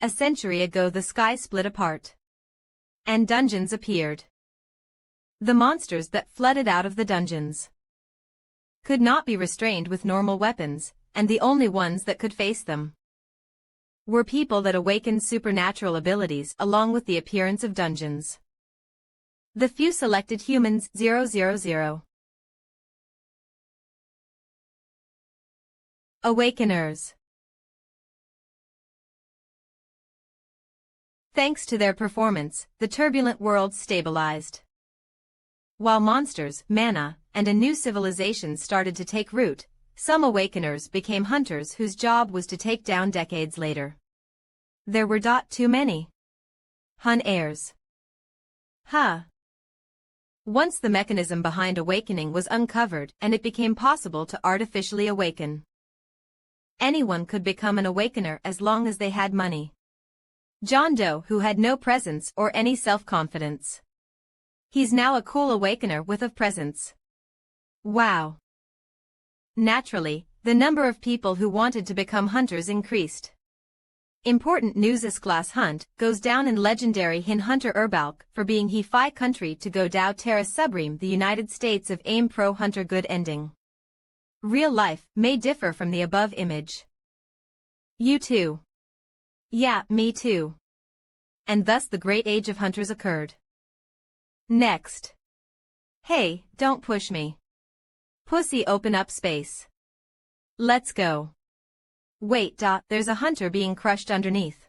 A century ago the sky split apart. And dungeons appeared. The monsters that flooded out of the dungeons could not be restrained with normal weapons, and the only ones that could face them were people that awakened supernatural abilities along with the appearance of dungeons. The few selected humans 000. Awakeners. Thanks to their performance, the turbulent world stabilized. While monsters, mana, and a new civilization started to take root, some awakeners became hunters whose job was to take down decades later. There were too many. Hun heirs. Once the mechanism behind awakening was uncovered and it became possible to artificially awaken. Anyone could become an awakener as long as they had money. John Doe, who had no presence or any self-confidence. He's now a cool awakener with a presence. Wow. Naturally, the number of people who wanted to become hunters increased. Important news: this class hunt goes down in legendary Hin Hunter Urbalk for being he fi country to go dow terra subreme the United States of aim pro hunter good ending. Real life may differ from the above image. You too. Yeah, me too. And thus the great age of hunters occurred. Next. Hey, don't push me. Pussy, open up space. Let's go. Wait, there's a hunter being crushed underneath.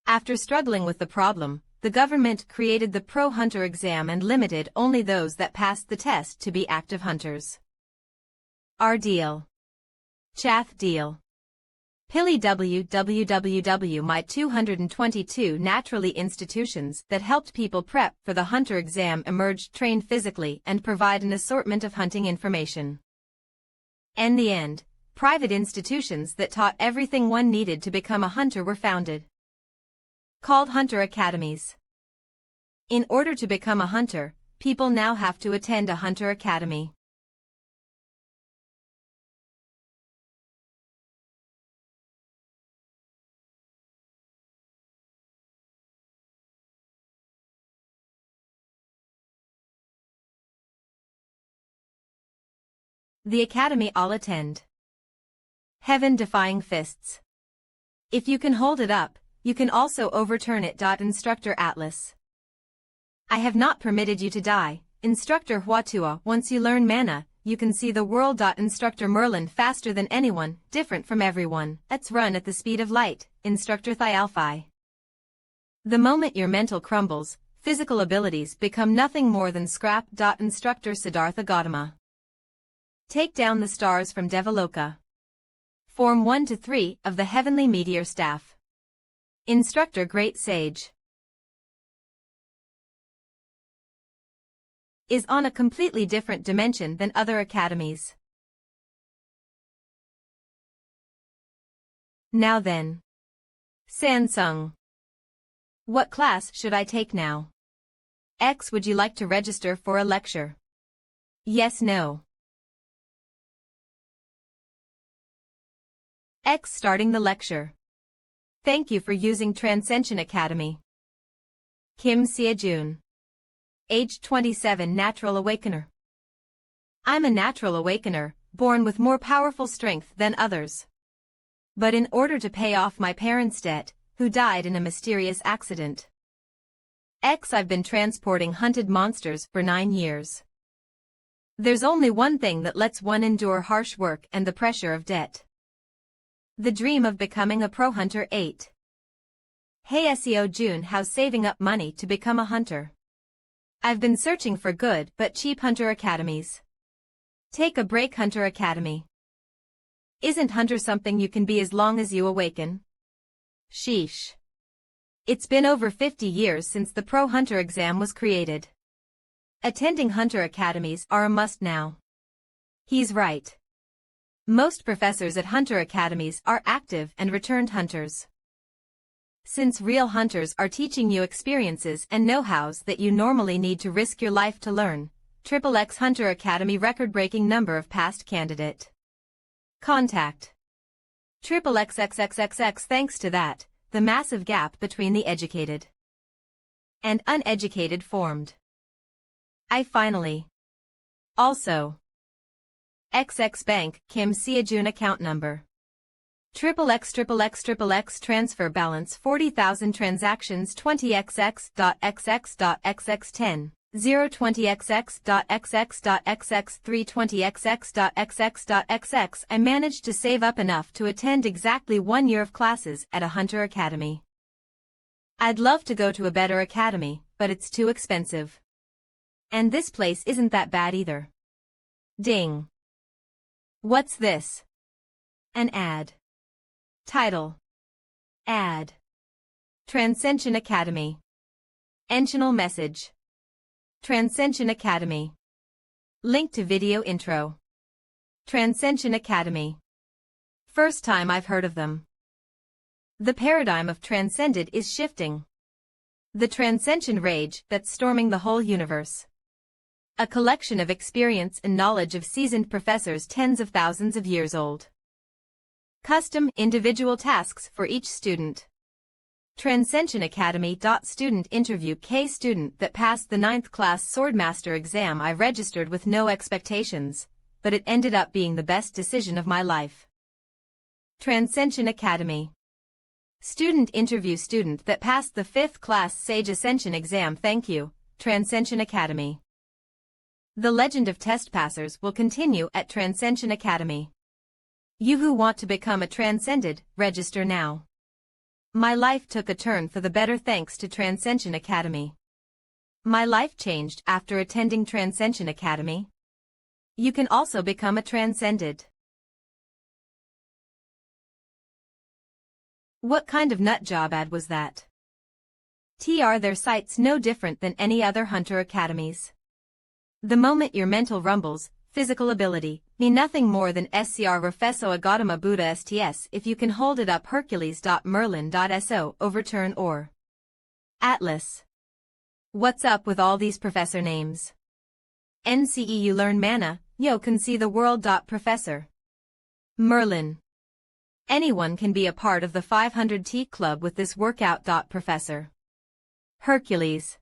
After struggling with the problem, the government created the Pro Hunter exam and limited only those that passed the test to be active hunters. Our deal. Chaff deal. Pilly www. My 222 naturally institutions that helped people prep for the hunter exam emerged trained physically and provide an assortment of hunting information. In the end, private institutions that taught everything one needed to become a hunter were founded. Called hunter academies. In order to become a hunter, people now have to attend a hunter academy. The academy I'll attend. Heaven-defying fists. If you can hold it up, you can also overturn it. Instructor Atlas. I have not permitted you to die, Instructor Huatua. Once you learn mana, you can see the world. Instructor Merlin. Faster than anyone, different from everyone. Let's run at the speed of light, Instructor Thialphi. The moment your mental crumbles, physical abilities become nothing more than scrap. Instructor Siddhartha Gautama. Take down the stars from Devaloka. Form 1 to 3 of the heavenly meteor staff. Instructor Great Sage. Is on a completely different dimension than other academies. Now then. Sansung. What class should I take now? X. Would you like to register for a lecture? Yes, no. X. Starting the lecture. Thank you for using Transcension Academy. Kim Sia-jun. Age 27, Natural Awakener. I'm a natural awakener, born with more powerful strength than others. But in order to pay off my parents' debt, who died in a mysterious accident. X. I've been transporting hunted monsters for 9 years. There's only one thing that lets one endure harsh work and the pressure of debt. The dream of becoming a pro hunter. 8. Hey SEO June, how's saving up money to become a hunter? I've been searching for good but cheap hunter academies. Take a break. Hunter Academy. Isn't hunter something you can be as long as you awaken? Sheesh. It's been over 50 years since the pro hunter exam was created. Attending hunter academies are a must now. He's right. Most professors at hunter academies are active and returned hunters. Since real hunters are teaching you experiences and know-hows that you normally need to risk your life to learn, XXX Hunter Academy record-breaking number of past candidate. Contact. XXXXXXX. Thanks to that, the massive gap between the educated and uneducated formed. I finally. Also. XX Bank, Kim Seojun account number. XXX transfer balance 40,000 transactions 20xx.xx.xx10. 020xx.xx.xx320xx.xx.xx. I managed to save up enough to attend exactly 1 year of classes at a Hunter Academy. I'd love to go to a better academy, but it's too expensive. And this place isn't that bad either. Ding. What's this? An ad. Title. Ad. Transcension Academy. Enchannel message. Transcension Academy. Link to video intro. Transcension Academy. First time I've heard of them. The paradigm of transcended is shifting. The transcension rage that's storming the whole universe. A collection of experience and knowledge of seasoned professors tens of thousands of years old. Custom, individual tasks for each student. Transcension Academy. Student interview. Student that passed the 9th class Swordmaster exam. I registered with no expectations, but it ended up being the best decision of my life. Transcension Academy. Student interview. Student that passed the 5th class Sage Ascension exam. Thank you, Transcension Academy. The legend of test passers will continue at Transcension Academy. You who want to become a transcended, register now. My life took a turn for the better thanks to Transcension Academy. My life changed after attending Transcension Academy. You can also become a transcended. What kind of nutjob ad was that? Their site's no different than any other Hunter Academies. The moment your mental rumbles, physical ability, mean nothing more than SCR Refeso Agatama Buddha STS if you can hold it up Hercules.Merlin.so overturn or Atlas. What's up with all these professor names? NCE you learn mana, yo can see the world. Professor Merlin. Anyone can be a part of the 500T club with this workout. Professor Hercules.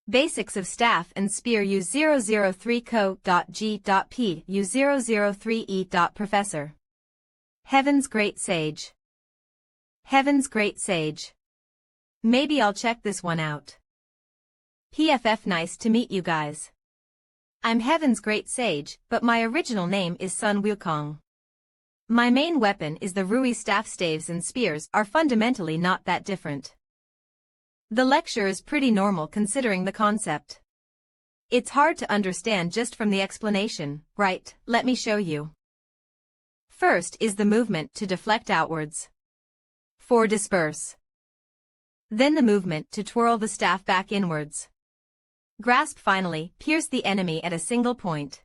Basics of staff and spear U003 co.g.p U003e. Professor Heaven's Great Sage. Heaven's Great Sage. Maybe I'll check this one out. PFF. Nice to meet you guys. I'm Heaven's Great Sage, but my original name is Sun Wukong. My main weapon is the Rui staff. Staves and spears are fundamentally not that different. The lecture is pretty normal considering the concept. It's hard to understand just from the explanation, right? Let me show you. First is the movement to deflect outwards. For disperse. Then the movement to twirl the staff back inwards. Grasp. Finally, pierce the enemy at a single point.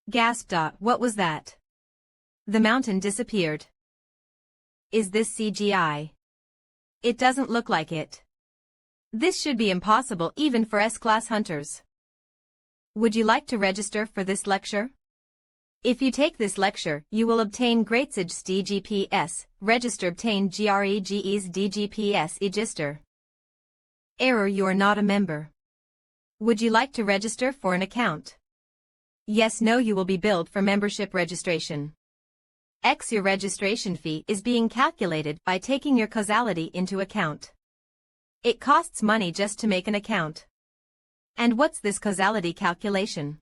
Gasp. What was that? The mountain disappeared. Is this CGI? It doesn't look like it. This should be impossible even for S-class hunters. Would you like to register for this lecture? If you take this lecture, you will obtain Greatsage DGPS, register obtain GREGES DGPS register. Error. You are not a member. Would you like to register for an account? Yes. No. You will be billed for membership registration. Your registration fee is being calculated by taking your causality into account. It costs money just to make an account. And what's this causality calculation?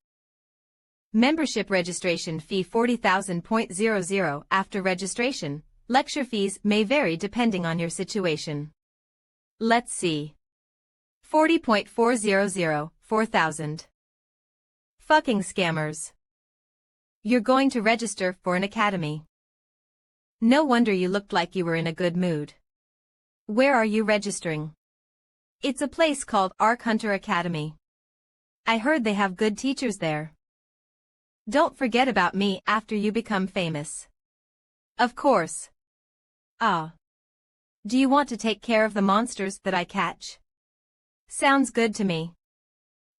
Membership registration fee 40,000.00 after registration. Lecture fees may vary depending on your situation. Let's see. 40.400, 4,000. Fucking scammers. You're going to register for an academy. No wonder you looked like you were in a good mood. Where are you registering? It's a place called Arc Hunter Academy. I heard they have good teachers there. Don't forget about me after you become famous. Of course. Ah. Do you want to take care of the monsters that I catch? Sounds good to me.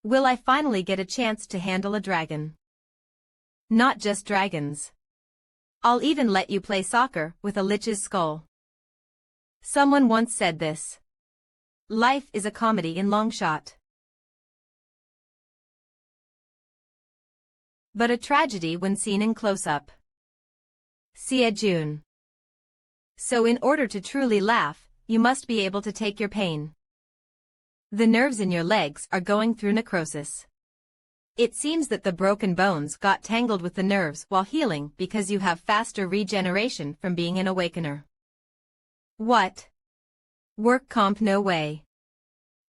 Will I finally get a chance to handle a dragon? Not just dragons. I'll even let you play soccer with a lich's skull. Someone once said this. Life is a comedy in long shot, but a tragedy when seen in close-up. June. So in order to truly laugh, you must be able to take your pain. The nerves in your legs are going through necrosis. It seems that the broken bones got tangled with the nerves while healing because you have faster regeneration from being an awakener. What? Work comp? No way.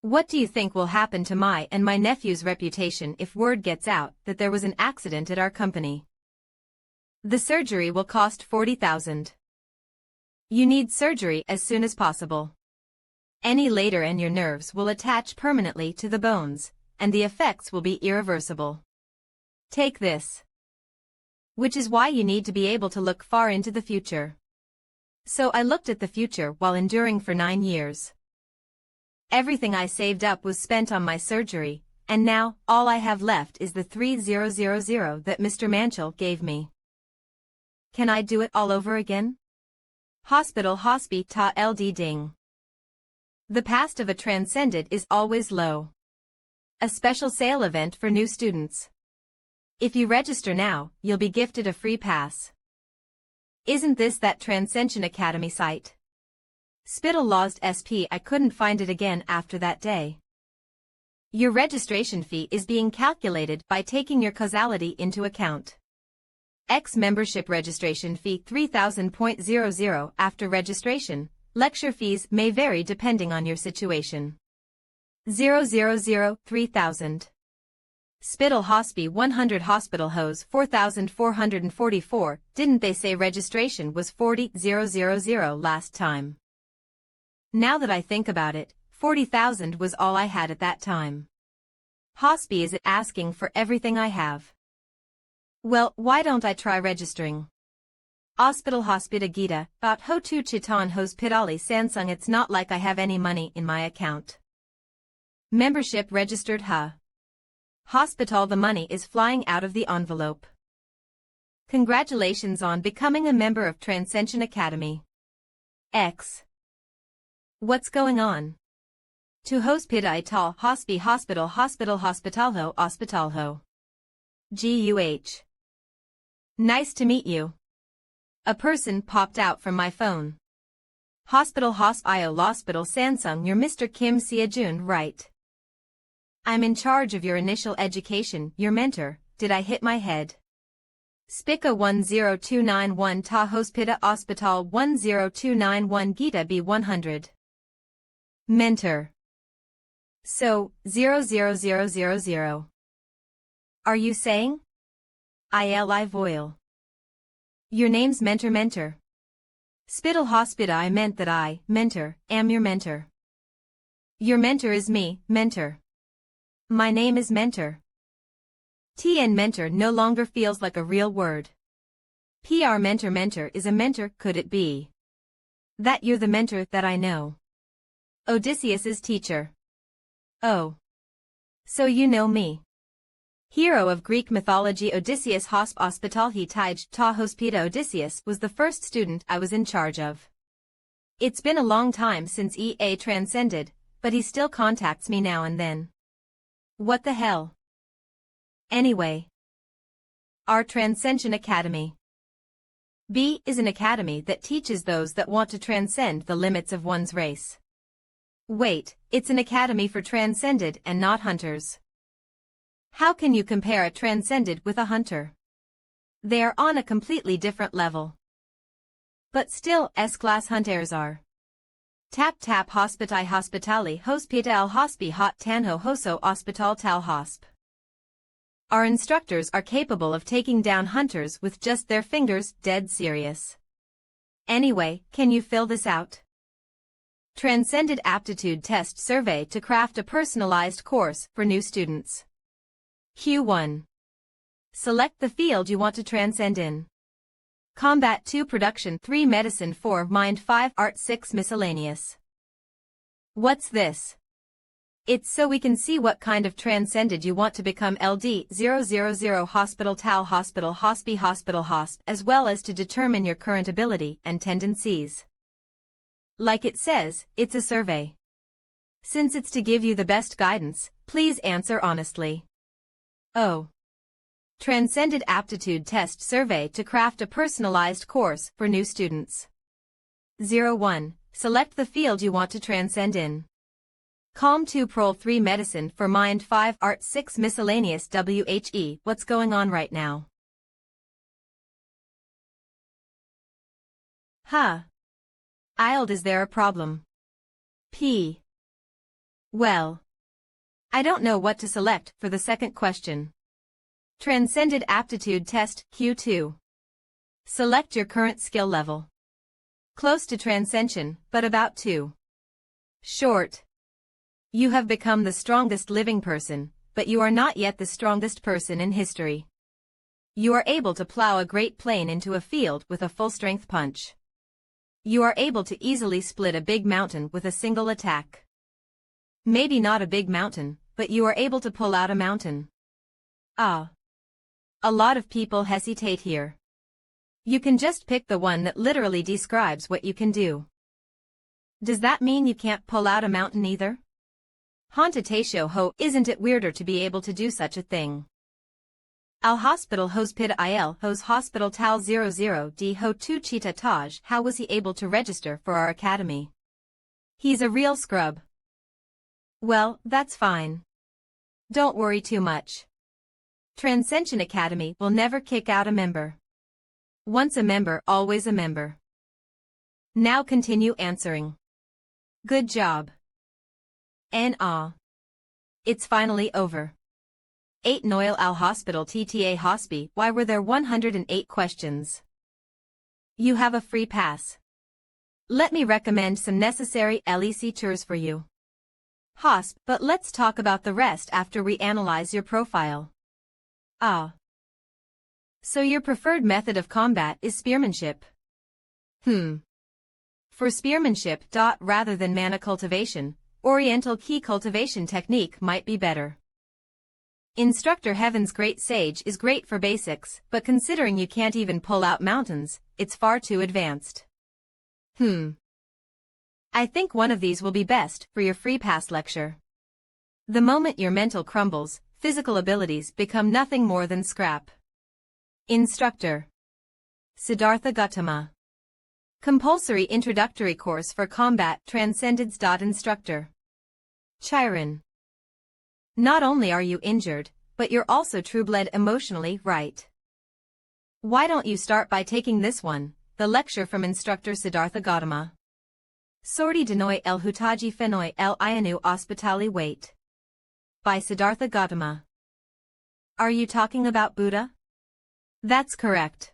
What do you think will happen to my and my nephew's reputation if word gets out that there was an accident at our company? The surgery will cost $40,000. You need surgery as soon as possible. Any later and your nerves will attach permanently to the bones, and the effects will be irreversible. Take this. Which is why you need to be able to look far into the future. So I looked at the future while enduring for 9 years. Everything I saved up was spent on my surgery, and now, all I have left is the 3000 that Mr. Manchel gave me. Can I do it all over again? Hospital LD ding. The past of a transcended is always low. A special sale event for new students. If you register now, you'll be gifted a free pass. Isn't this that Transcension Academy site? Spittle lost SP. I couldn't find it again after that day. Your registration fee is being calculated by taking your causality into account. X membership registration fee 3000.00 after registration. Lecture fees may vary depending on your situation. 3000. Spittle Hospi 100 Hospital Hose 4444. Didn't they say registration was 40,000 last time? Now that I think about it, 40,000 was all I had at that time. Hospi is asking for everything I have. Well, why don't I try registering? Hospital Hospita Gita, about Hotu Chitan Hospitali Samsung. It's not like I have any money in my account. Membership registered Hospital. The money is flying out of the envelope. Congratulations on becoming a member of Transcension Academy. X. What's going on? To Hospita Ital Hospi Hospital Hospitalho. GUH. Nice to meet you. A person popped out from my phone. Hospital Hospital Samsung. You're Mr. Kim Sia-jun, right? I'm in charge of your initial education, your mentor. Did I hit my head? Spica 10291 Ta Hospita Hospital 10291 Gita B100. Mentor. So, 00000. Are you saying? ILI Voil. Your name's Mentor. Spittle Hospita. I meant that I, mentor, am your mentor. Your mentor is me, mentor. My name is Mentor. TN mentor no longer feels like a real word. PR mentor is a mentor. Could it be that you're the mentor that I know? Odysseus's teacher. Oh. So you know me. Hero of Greek mythology Odysseus Hospitalhi Tij Ta Hospita. Odysseus was the first student I was in charge of. It's been a long time since EA transcended, but he still contacts me now and then. What the hell? Anyway. Our Transcension Academy. B is an academy that teaches those that want to transcend the limits of one's race. Wait, it's an academy for transcended and not hunters. How can you compare a transcended with a hunter? They are on a completely different level. But still, S-class hunters are. Tap hospitali hospital hospi hot tanho hoso hospital tal hosp. Our instructors are capable of taking down hunters with just their fingers. Dead serious. Anyway, can you fill this out? Transcended Aptitude Test Survey to craft a personalized course for new students. Q1. Select the field you want to transcend in. Combat 2 Production 3 Medicine 4 Mind 5 Art 6 Miscellaneous. What's this? It's so we can see what kind of transcended you want to become. LD000 Hospital Tal Hospital Hospi Hospital Hosp, as well as to determine your current ability and tendencies. Like it says, it's a survey. Since it's to give you the best guidance, please answer honestly. Oh. Transcended Aptitude Test Survey to craft a personalized course for new students. 01. Select the field you want to transcend in. Calm 2 Prol 3 Medicine for Mind 5 Art 6 Miscellaneous WHE. What's going on right now? Huh. ILD, is there a problem? P. Well. I don't know what to select for the second question. Transcended Aptitude Test Q2. Select your current skill level. Close to transcension, but about too short. You have become the strongest living person, but you are not yet the strongest person in history. You are able to plow a great plane into a field with a full-strength punch. You are able to easily split a big mountain with a single attack. Maybe not a big mountain, but you are able to pull out a mountain. Ah. A lot of people hesitate here. You can just pick the one that literally describes what you can do. Does that mean you can't pull out a mountain either? Hontatatio ho, isn't it weirder to be able to do such a thing? Al Hospital Hospita Il Hos Hospital Tal 00D Ho 2 Cheetah Taj. How was he able to register for our academy? He's a real scrub. Well, that's fine. Don't worry too much. Transcension Academy will never kick out a member. Once a member, always a member. Now continue answering. Good job. It's finally over. 8 Noel Al Hospital TTA Hospi. Why were there 108 questions? You have a free pass. Let me recommend some necessary LEC tours for you. Hosp, but let's talk about the rest after we analyze your profile. So your preferred method of combat is spearmanship. For spearmanship, rather than mana cultivation, Oriental key cultivation technique might be better. Instructor Heaven's Great Sage is great for basics, but considering you can't even pull out mountains, it's far too advanced. I think one of these will be best for your free pass lecture. The moment your mental crumbles, physical abilities become nothing more than scrap. Instructor Siddhartha Gautama. Compulsory Introductory Course for Combat Transcendence. Instructor Chiron. Not only are you injured, but you're also true-bled emotionally, right? Why don't you start by taking this one, the lecture from Instructor Siddhartha Gautama. Sorti de noi el hutaji fenoi el ianu ospitali wait. By Siddhartha Gautama. Are you talking about Buddha? That's correct.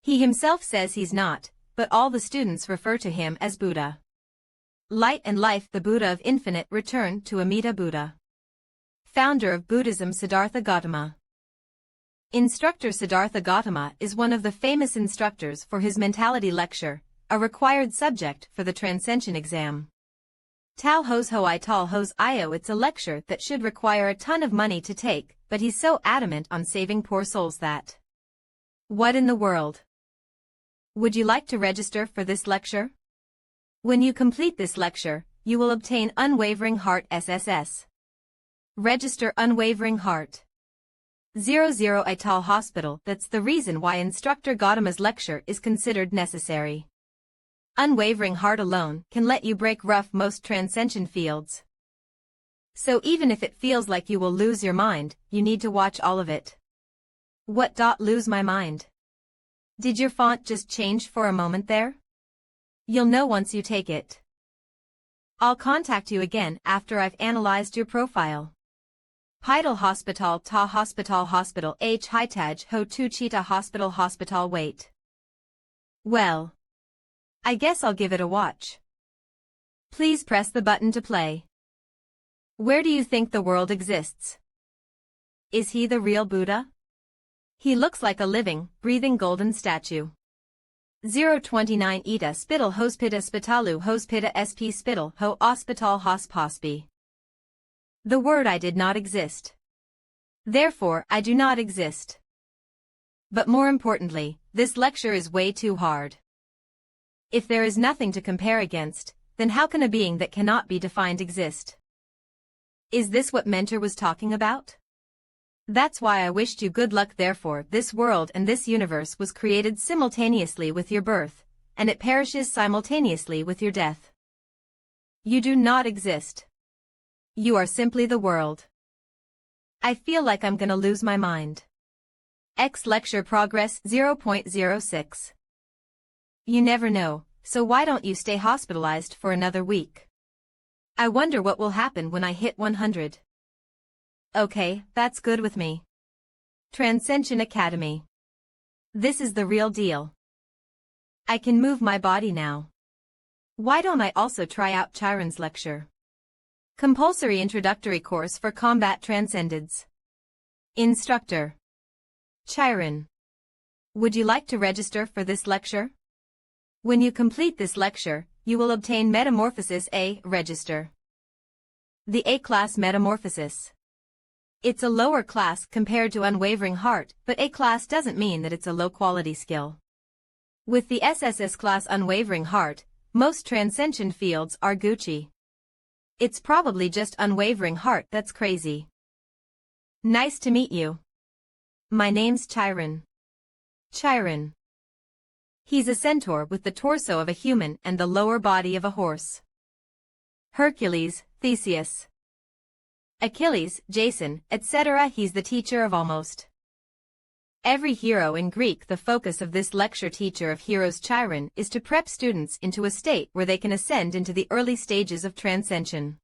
He himself says he's not, but all the students refer to him as Buddha. Light and Life, the Buddha of Infinite Return to Amida Buddha. Founder of Buddhism Siddhartha Gautama. Instructor Siddhartha Gautama is one of the famous instructors for his mentality lecture, a required subject for the Transcension exam. Tal Hos Hoi Tal Hos Io. It's a lecture that should require a ton of money to take, but he's so adamant on saving poor souls that. What in the world? Would you like to register for this lecture? When you complete this lecture, you will obtain Unwavering Heart SSS. Register Unwavering Heart. 00 Ital Hospital. That's the reason why Instructor Gautama's lecture is considered necessary. Unwavering Heart alone can let you break rough most transcension fields. So even if it feels like you will lose your mind, you need to watch all of it. What? Lose my mind? Did your font just change for a moment there? You'll know once you take it. I'll contact you again after I've analyzed your profile. Pidal Hospital Ta Hospital Hospital H Hitaj Ho Tu Cheetah Hospital Hospital Wait. Well, I guess I'll give it a watch. Please press the button to play. Where do you think the world exists? Is he the real Buddha? He looks like a living, breathing golden statue. 029 Ita Spittle Hospita Spitalu Hospita SP Spittle Ho Hospital Hosp Hospi. The word I did not exist. Therefore, I do not exist. But more importantly, this lecture is way too hard. If there is nothing to compare against, then how can a being that cannot be defined exist? Is this what Mentor was talking about? That's why I wished you good luck. Therefore, this world and this universe was created simultaneously with your birth, and it perishes simultaneously with your death. You do not exist. You are simply the world. I feel like I'm gonna lose my mind. X lecture progress 0.06. You never know, so why don't you stay hospitalized for another week? I wonder what will happen when I hit 100. Okay, that's good with me. Transcension Academy. This is the real deal. I can move my body now. Why don't I also try out Chiron's lecture? Compulsory introductory course for combat transcendence. Instructor Chiron. Would you like to register for this lecture? When you complete this lecture, you will obtain Metamorphosis A. Register. The A-class Metamorphosis. It's a lower class compared to Unwavering Heart, but A-class doesn't mean that it's a low-quality skill. With the SSS class Unwavering Heart, most transcension fields are Gucci. It's probably just Unwavering Heart that's crazy. Nice to meet you. My name's Chiron. Chiron. He's a centaur with the torso of a human and the lower body of a horse. Hercules, Theseus. Achilles, Jason, etc. He's the teacher of almost every hero in Greek. The focus of this lecture, Teacher of Heroes Chiron, is to prep students into a state where they can ascend into the early stages of transcension.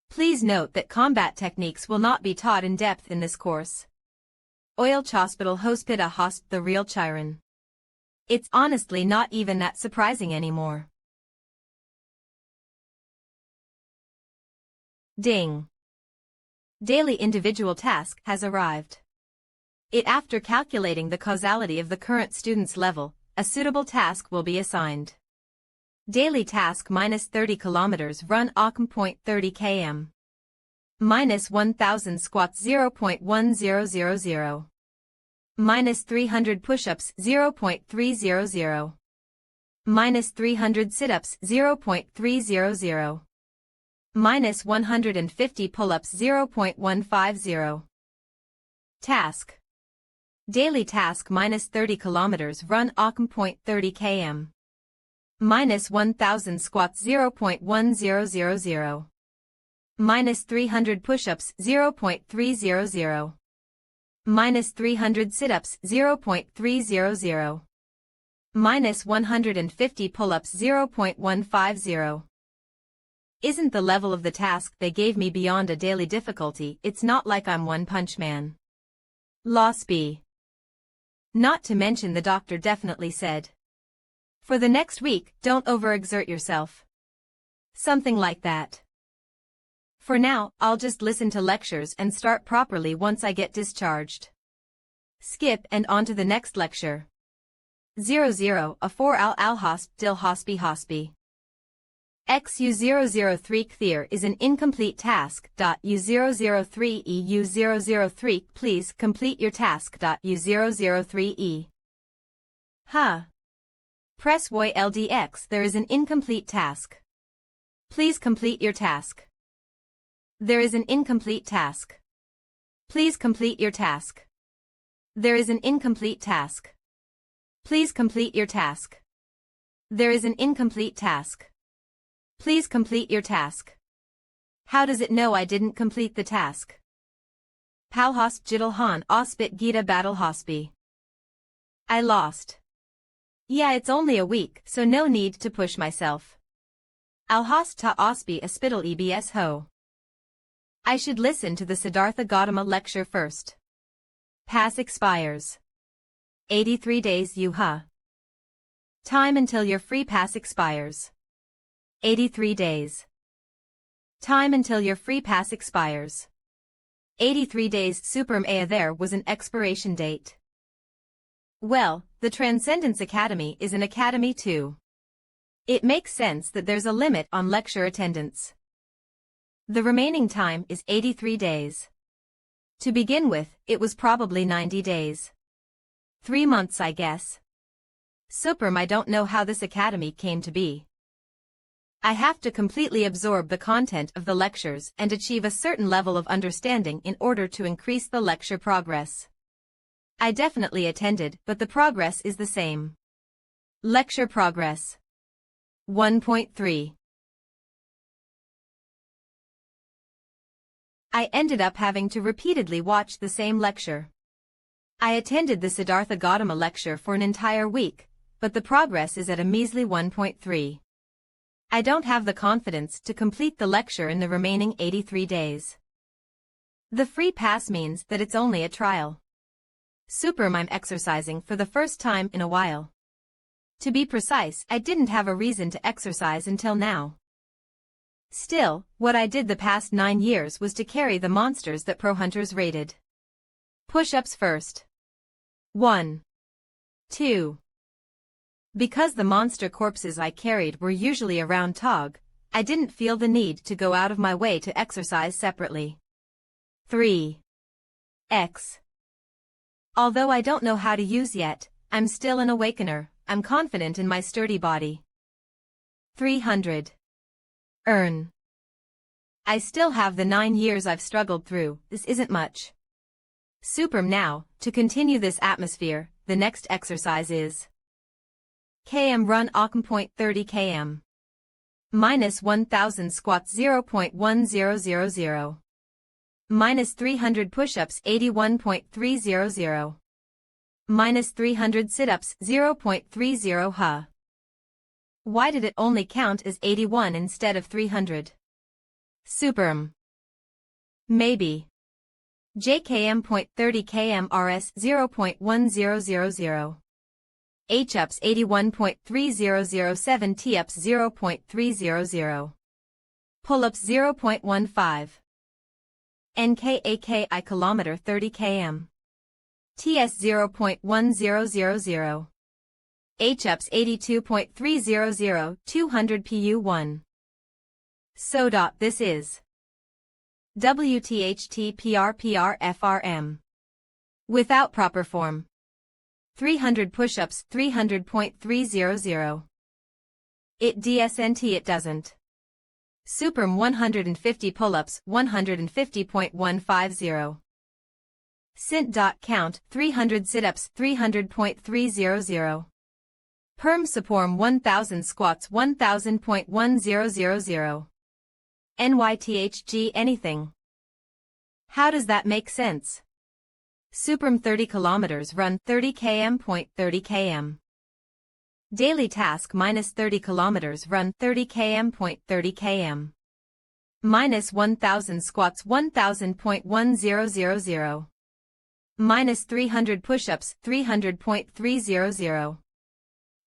Please note that combat techniques will not be taught in depth in this course. Oil Hospital Hospita Hosp the real Chiron. It's honestly not even that surprising anymore. Ding. Daily individual task has arrived. After calculating the causality of the current student's level, a suitable task will be assigned. Daily task minus 30 kilometers run .30 km. Minus 1000 squats 0.1000. Minus 300 push-ups 0.300. Minus 300 sit-ups 0.300. Minus 150 pull-ups 0.150. Task. Daily task minus 30 kilometers run .30 km. Minus 1000 squats 0.1000. Minus 300 push-ups 0.300. Minus 300 sit-ups 0.300. Minus 150 pull-ups 0.150. Isn't the level of the task they gave me beyond a daily difficulty? It's not like I'm One Punch Man. Loss B. Not to mention the doctor definitely said, for the next week, don't overexert yourself. Something like that. For now, I'll just listen to lectures and start properly once I get discharged. Skip and on to the next lecture. 00 a 4 al hosp dil hospi hospi. XU003 Kthir is an incomplete task. U003 EU003 Please complete your task. U003E. Huh. Press Y LDX. There is an incomplete task. Please complete your task. There is an incomplete task. Please complete your task. There is an incomplete task. Please complete your task. There is an incomplete task. Please complete your task. How does it know I didn't complete the task? Pal Hospital Han Ospit Gita Battle Hospi. I lost. Yeah, it's only a week, so no need to push myself. Al Hosta Ospi Hospital EBS Ho. I should listen to the Siddhartha Gautama lecture first. Pass expires. 83 days Yuha. Time until your free pass expires. 83 days. Time until your free pass expires. 83 days Superm Aya. There was an expiration date. Well, the Transcendence Academy is an academy too. It makes sense that there's a limit on lecture attendance. The remaining time is 83 days. To begin with, it was probably 90 days. 3 months, I guess. Superm, I don't know how this academy came to be. I have to completely absorb the content of the lectures and achieve a certain level of understanding in order to increase the lecture progress. I definitely attended, but the progress is the same. Lecture progress 1.3. I ended up having to repeatedly watch the same lecture. I attended the Siddhartha Gautama lecture for an entire week, but the progress is at a measly 1.3. I don't have the confidence to complete the lecture in the remaining 83 days. The free pass means that it's only a trial. Superm, I'm exercising for the first time in a while. To be precise, I didn't have a reason to exercise until now. Still, what I did the past 9 years was to carry the monsters that pro hunters rated. Push-ups first. 1. 2. Because the monster corpses I carried were usually around Tog, I didn't feel the need to go out of my way to exercise separately. 3. X. Although I don't know how to use yet, I'm still an awakener, I'm confident in my sturdy body. 300. Earn. I still have the 9 years I've struggled through, this isn't much. Superm, now, to continue this atmosphere, the next exercise is km run Occam 30 km. Minus 1000 squats 0.1000. Minus 300 push-ups 81.300. Minus 300 sit-ups 0.30 ha. Why did it only count as 81 instead of 300? Superm. Maybe. JKM 30 km RS 0.1000. H-ups 81.3007. T-ups 0.300. Pull-ups 0.15. NKAKI kilometer 30 km. TS 0.1000. H-ups 82.300. 200 PU1. So. This is WTHTPRPRFRM. Without proper form. 300 push-ups 300.300. It DSNT, it doesn't. Superm 150 pull-ups 150.150. Sint. Count 300 sit-ups 300.300. Perm Suporm 1000 squats 1000.1000. NYTHG anything. How does that make sense? Superm 30 kilometers run 30 km. 30 km. Daily task minus 30 kilometers run 30 km. 30 km. Minus 1000 squats 1000.1000. Minus 300 push-ups 300.300.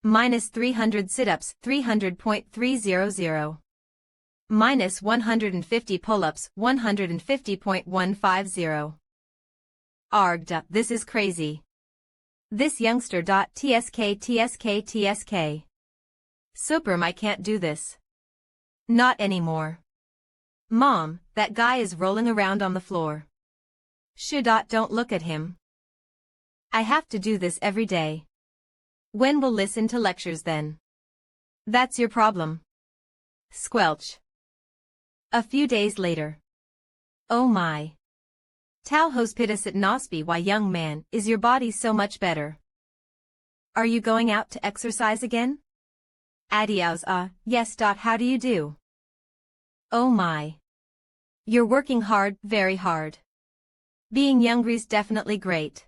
Minus 300 sit-ups 300.300. Minus 150 pull-ups 150.150. Argd, this is crazy. This youngster. TSK. Superm, I can't do this. Not anymore. Mom, that guy is rolling around on the floor. Don't look at him. I have to do this every day. When will listen to lectures then? That's your problem. Squelch. A few days later. Oh my. Tal hospita sit nospi, why young man, is your body so much better? Are you going out to exercise again? Adios, yes. How do you do? Oh my. You're working hard, very hard. Being youngry's definitely great.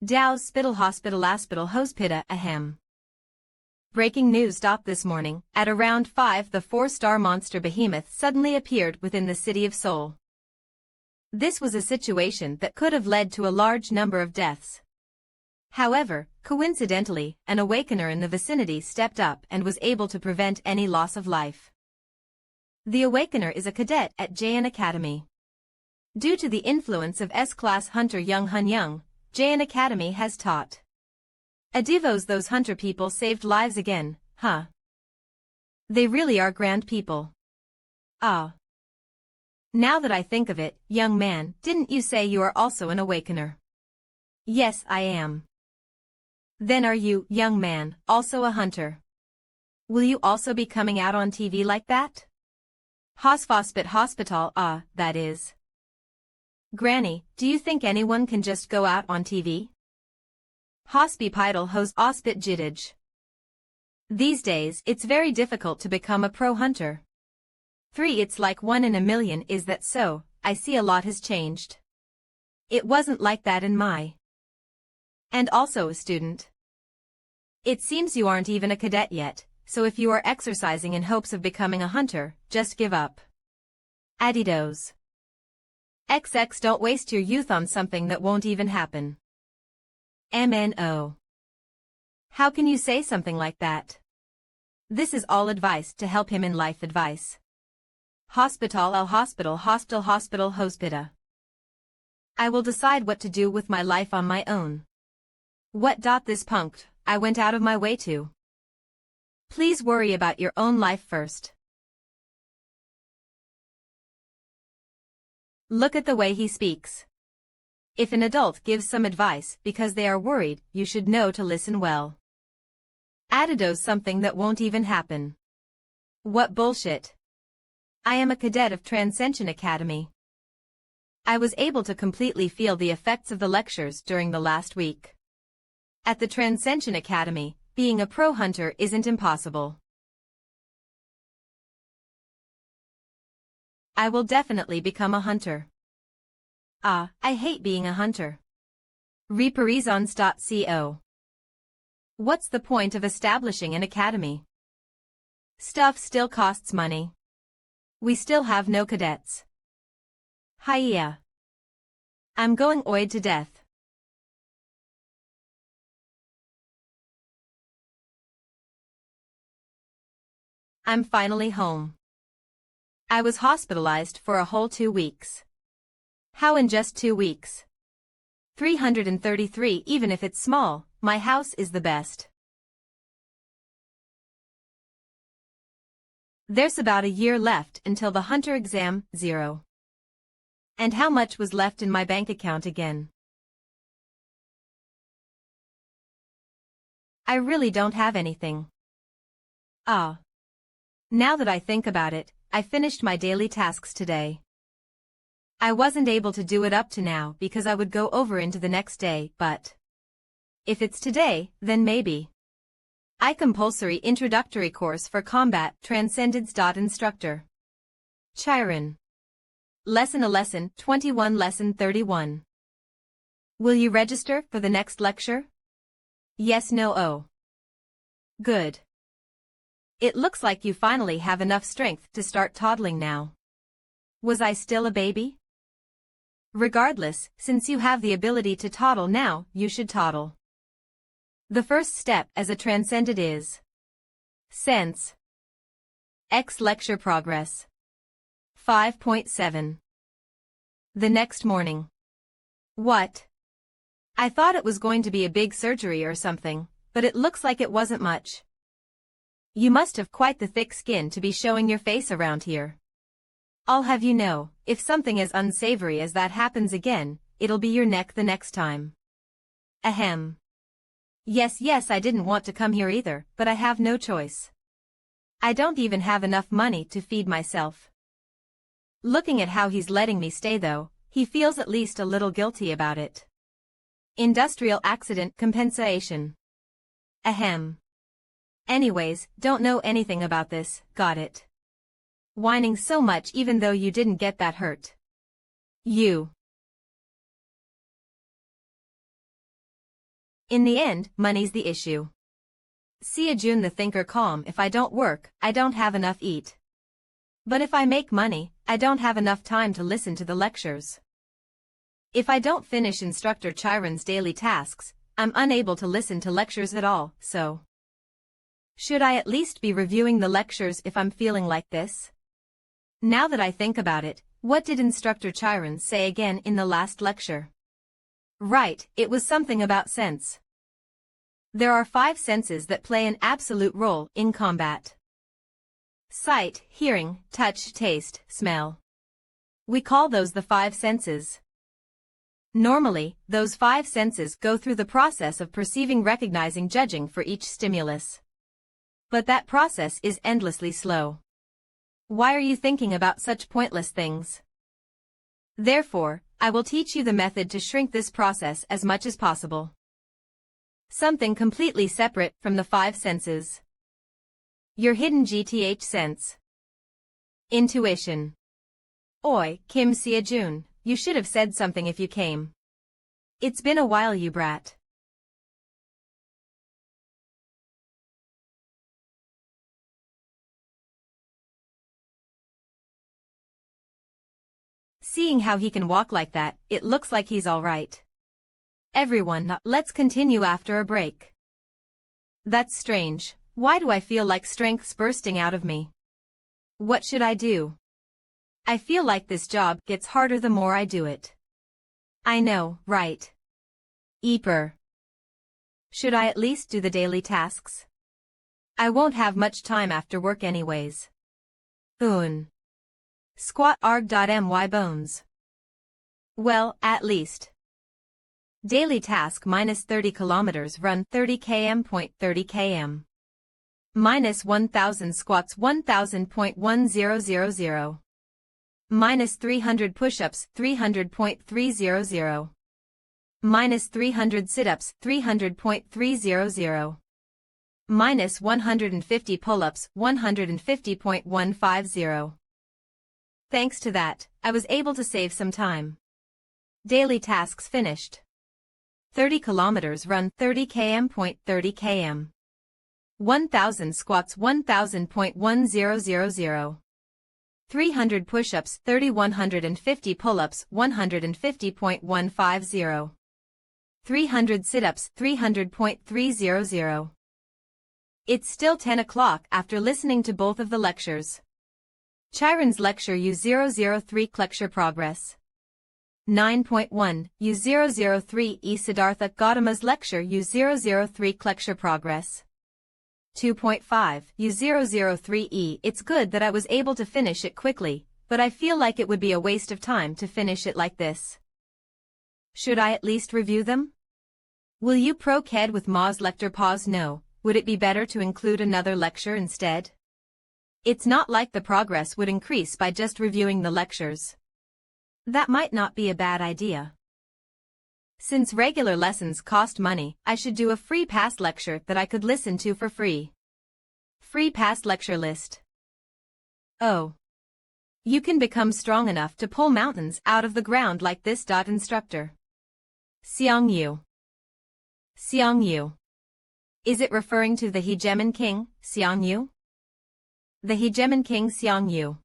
Dow's spittle hospital hospita, ahem. Breaking news. This morning, at around 5, the 4-star monster behemoth suddenly appeared within the city of Seoul. This was a situation that could have led to a large number of deaths. However, coincidentally, an awakener in the vicinity stepped up and was able to prevent any loss of life. The awakener is a cadet at Jain Academy. Due to the influence of S-class hunter Young Hun Young, Jain Academy has taught. Adivos, those hunter people saved lives again, huh? They really are grand people. Ah. Now that I think of it, young man, didn't you say you are also an awakener? Yes, I am. Then are you, young man, also a hunter? Will you also be coming out on TV like that? Hospital, that is. Granny, do you think anyone can just go out on TV? Hospital hos ospit jidage. These days, it's very difficult to become a pro hunter. 3 It's like 1 in a million. Is that so? I see a lot has changed. It wasn't like that in my. And also a student. It seems you aren't even a cadet yet, so if you are exercising in hopes of becoming a hunter, just give up. Adidos. XX Don't waste your youth on something that won't even happen. MNO. How can you say something like that? This is all advice to help him in life advice. Hospital hospita. I will decide what to do with my life on my own. What? This punked, I went out of my way to. Please worry about your own life first. Look at the way he speaks. If an adult gives some advice because they are worried, you should know to listen well. Adidos something that won't even happen. What bullshit. I am a cadet of Transcension Academy. I was able to completely feel the effects of the lectures during the last week. At the Transcension Academy, being a pro hunter isn't impossible. I will definitely become a hunter. I hate being a hunter. Reparisons.co. What's the point of establishing an academy? Stuff still costs money. We still have no cadets. Hiya. I'm going oid to death. I'm finally home. I was hospitalized for a whole 2 weeks. How in just 2 weeks? 333. Even if it's small, my house is the best. There's about a year left until the hunter exam, 0. And how much was left in my bank account again? I really don't have anything. Now that I think about it, I finished my daily tasks today. I wasn't able to do it up to now because I would go over into the next day, but if it's today, then maybe. I compulsory introductory course for combat transcendence. Instructor Chiron. Lesson 21 Lesson 31. Will you register for the next lecture? Yes, no, oh. Good. It looks like you finally have enough strength to start toddling now. Was I still a baby? Regardless, since you have the ability to toddle now, you should toddle. The first step as a transcendent is sense. X lecture progress. 5.7. The next morning. What? I thought it was going to be a big surgery or something, but it looks like it wasn't much. You must have quite the thick skin to be showing your face around here. I'll have you know, if something as unsavory as that happens again, it'll be your neck the next time. Ahem. Yes, I didn't want to come here either, but I have no choice. I don't even have enough money to feed myself. Looking at how he's letting me stay though, he feels at least a little guilty about it. Industrial accident compensation. Ahem. Anyways, don't know anything about this, got it. Whining so much even though you didn't get that hurt. You. In the end, money's the issue. See a June the thinker calm. If I don't work, I don't have enough eat. But if I make money, I don't have enough time to listen to the lectures. If I don't finish Instructor Chiron's daily tasks, I'm unable to listen to lectures at all, so. Should I at least be reviewing the lectures if I'm feeling like this? Now that I think about it, what did Instructor Chiron say again in the last lecture? Right, it was something about sense. There are 5 senses that play an absolute role in combat. Sight, hearing, touch, taste, smell. We call those the five senses. Normally, those five senses go through the process of perceiving, recognizing, judging for each stimulus. But that process is endlessly slow. Why are you thinking about such pointless things? Therefore, I will teach you the method to shrink this process as much as possible. Something completely separate from the five senses. Your hidden GTH sense. Intuition. Oi, Kim Sia-jun, you should have said something if you came. It's been a while, you brat. Seeing how he can walk like that, it looks like he's all right. Everyone, let's continue after a break. That's strange. Why do I feel like strength's bursting out of me? What should I do? I feel like this job gets harder the more I do it. I know, right? Eeper. Should I at least do the daily tasks? I won't have much time after work anyways. Squat arg.my bones. Well, at least. Daily task minus 30 kilometers run 30 km. 30 km. Minus 1000 squats 1000.1000. Minus 300 push-ups 300.300. Minus 300 sit-ups 300.300. Minus 150 pull-ups 150.150. Thanks to that, I was able to save some time. Daily tasks finished. 30 kilometers run 30 km. 30 km. 1000 squats 1000.1000. 300 push-ups 150 pull-ups 150.150. 300 sit-ups 300.300. It's still 10 o'clock after listening to both of the lectures. Chiron's lecture U003 lecture progress. 9.1 U003 E Siddhartha Gautama's lecture U003 lecture progress. 2.5 U003E. It's good that I was able to finish it quickly, but I feel like it would be a waste of time to finish it like this. Should I at least review them? Will you pro-ked with Ma's lecture pause? No, would it be better to include another lecture instead? It's not like the progress would increase by just reviewing the lectures. That might not be a bad idea. Since regular lessons cost money, I should do a free pass lecture that I could listen to for free. Free pass lecture list. Oh. You can become strong enough to pull mountains out of the ground like this. Instructor. Seong Yu. Seong Yu. Is it referring to the Hegemon King, Seong Yu? The Hegemon King Seong Yu.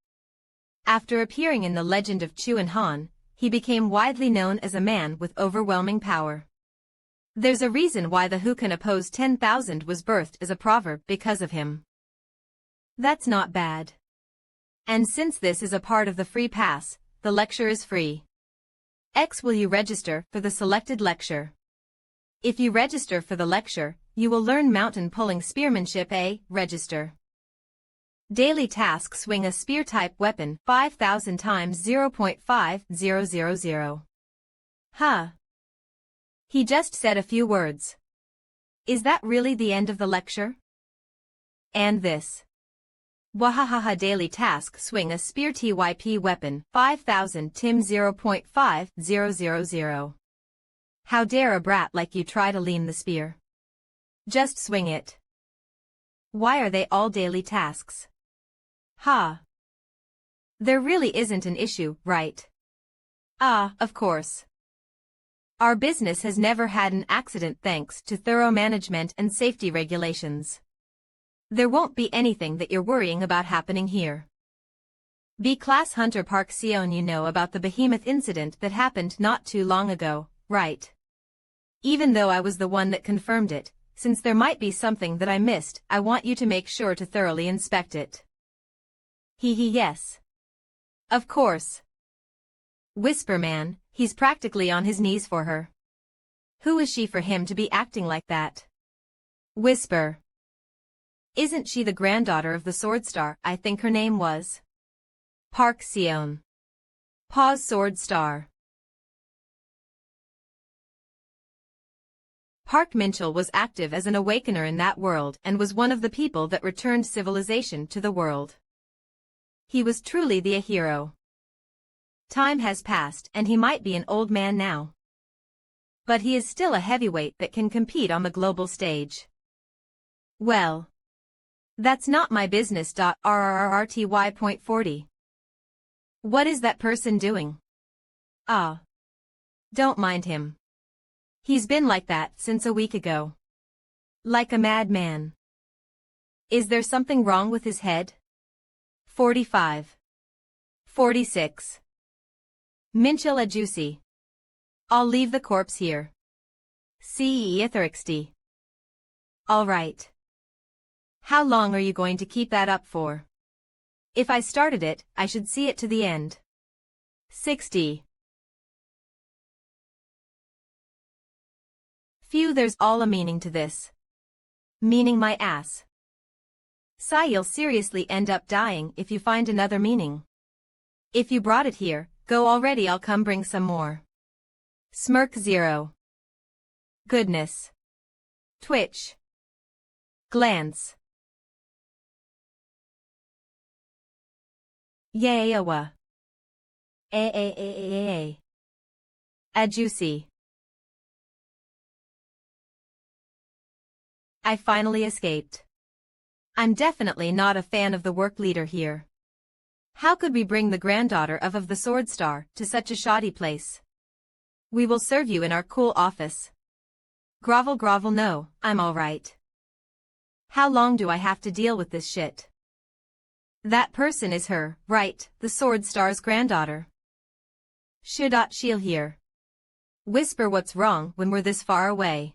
After appearing in the legend of Chu and Han, he became widely known as a man with overwhelming power. There's a reason why the "Who can oppose 10,000" was birthed as a proverb because of him. That's not bad. And since this is a part of the free pass, the lecture is free. Will you register for the selected lecture? If you register for the lecture, you will learn mountain pulling spearmanship. Register. Daily task: swing a spear-type weapon 5,000 times 0.5000. Huh. He just said a few words. Is that really the end of the lecture? And this. Wahahaha. Daily task: swing a spear-type weapon 5,000 tim 0.5000. How dare a brat like you try to lean the spear? Just swing it. Why are they all daily tasks? Ha. There really isn't an issue, right? Ah, of course. Our business has never had an accident thanks to thorough management and safety regulations. There won't be anything that you're worrying about happening here. B-Class Hunter Park Seon, you know about the behemoth incident that happened not too long ago, right? Even though I was the one that confirmed it, since there might be something that I missed, I want you to make sure to thoroughly inspect it. Yes. Of course. Whisper man, he's practically on his knees for her. Who is she for him to be acting like that? Whisper. Isn't she the granddaughter of the Sword Star? I think her name was. Park Seon. Pause Sword Star. Park Minchell was active as an awakener in that world and was one of the people that returned civilization to the world. He was truly the hero. Time has passed and he might be an old man now. But he is still a heavyweight that can compete on the global stage. Well, that's not my business. RRRTY.40. What is that person doing? Ah. Don't mind him. He's been like that since a week ago. Like a madman. Is there something wrong with his head? 45. 46. Minchell a juicy. I'll leave the corpse here. See Etherixty. All right. How long are you going to keep that up for? If I started it, I should see it to the end. 60. Phew, there's all a meaning to this. Meaning my ass. Sigh, you'll seriously end up dying if you find another meaning. If you brought it here, go already, I'll come bring some more. Smirk 0. Goodness. Twitch. Glance. Yayawa. A juicy. I finally escaped. I'm definitely not a fan of the work leader here. How could we bring the granddaughter of the Sword Star to such a shoddy place? We will serve you in our cool office. Grovel grovel, no, I'm all right. How long do I have to deal with this shit? That person is her, right, the Sword Star's granddaughter. She'll hear. Whisper what's wrong when we're this far away.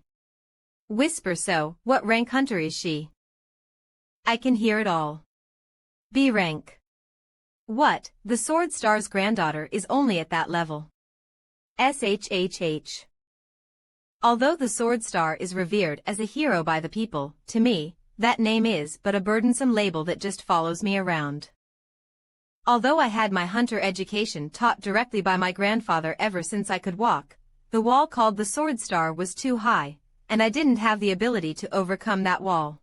Whisper so, what rank hunter is she? I can hear it all. B rank. What, the Sword Star's granddaughter is only at that level. SHHH. Although the Sword Star is revered as a hero by the people, to me, that name is but a burdensome label that just follows me around. Although I had my hunter education taught directly by my grandfather ever since I could walk, the wall called the Sword Star was too high, and I didn't have the ability to overcome that wall.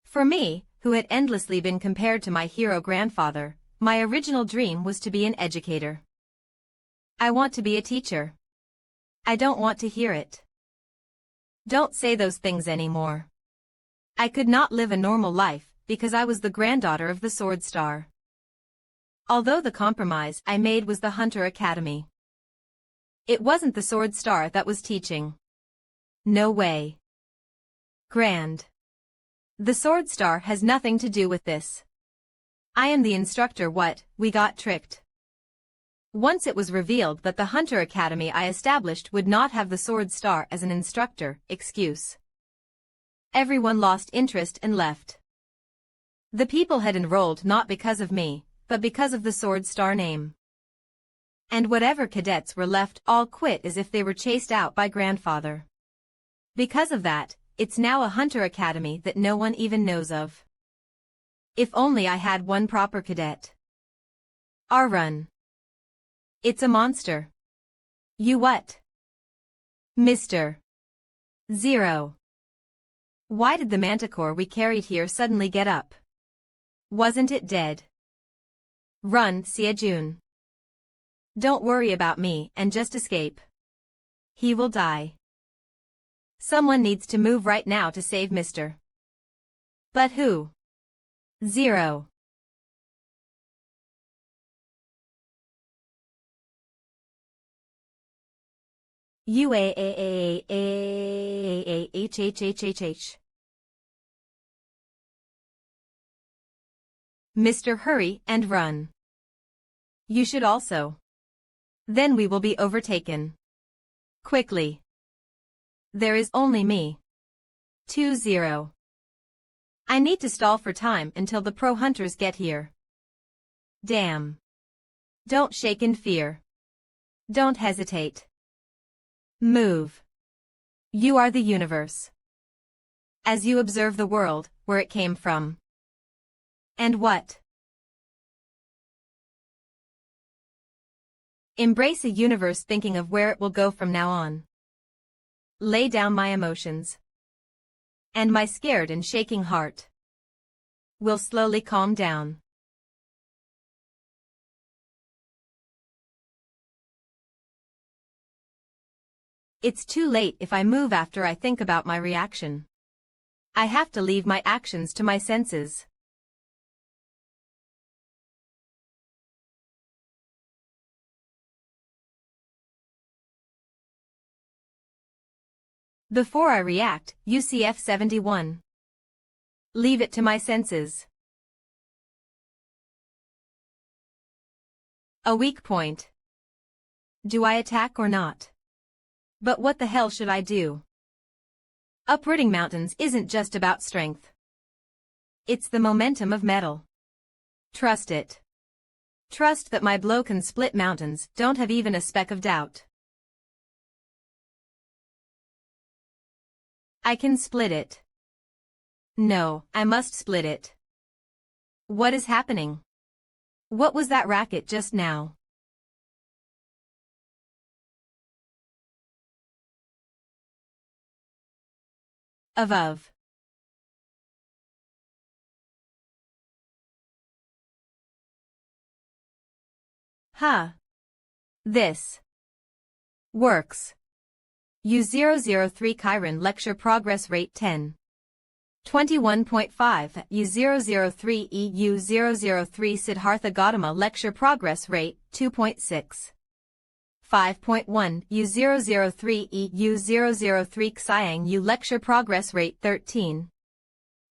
For me, who had endlessly been compared to my hero grandfather, my original dream was to be an educator. I want to be a teacher. I don't want to hear it. Don't say those things anymore. I could not live a normal life because I was the granddaughter of the Sword Star. Although the compromise I made was the Hunter Academy. It wasn't the Sword Star that was teaching. No way. Grand. The Sword Star has nothing to do with this. I am the instructor. What, we got tricked. Once it was revealed that the Hunter Academy I established would not have the Sword Star as an instructor, excuse. Everyone lost interest and left. The people had enrolled not because of me, but because of the Sword Star name. And whatever cadets were left all quit as if they were chased out by grandfather. Because of that, it's now a Hunter Academy that no one even knows of. If only I had one proper cadet. Our run. It's a monster. You what? Mr. 0. Why did the manticore we carried here suddenly get up? Wasn't it dead? Run, Sia Jun. Don't worry about me and just escape. He will die. Someone needs to move right now to save Mr. But who? 0. UAAAAHHHHH. Mr. Hurry and run. You should also. Then we will be overtaken. Quickly. There is only me. 20. I need to stall for time until the pro hunters get here. Damn. Don't shake in fear. Don't hesitate. Move. You are the universe. As you observe the world, where it came from. And what? Embrace a universe thinking of where it will go from now on. Lay down my emotions. And my scared and shaking heart will slowly calm down. It's too late if I move after I think about my reaction. I have to leave my actions to my senses. Before I react, UCF 71. Leave it to my senses. A weak point. Do I attack or not? But what the hell should I do? Uprooting mountains isn't just about strength. It's the momentum of metal. Trust it. Trust that my blow can split mountains, don't have even a speck of doubt. I can split it. No, I must split it. What is happening? What was that racket just now? Of. Huh. This works. U003 Chiron Lecture Progress Rate 10. 21.5 U003 EU003 Siddhartha Gautama Lecture Progress Rate 2.6. 5.1 U003 EU003 Xiang U Lecture Progress Rate 13.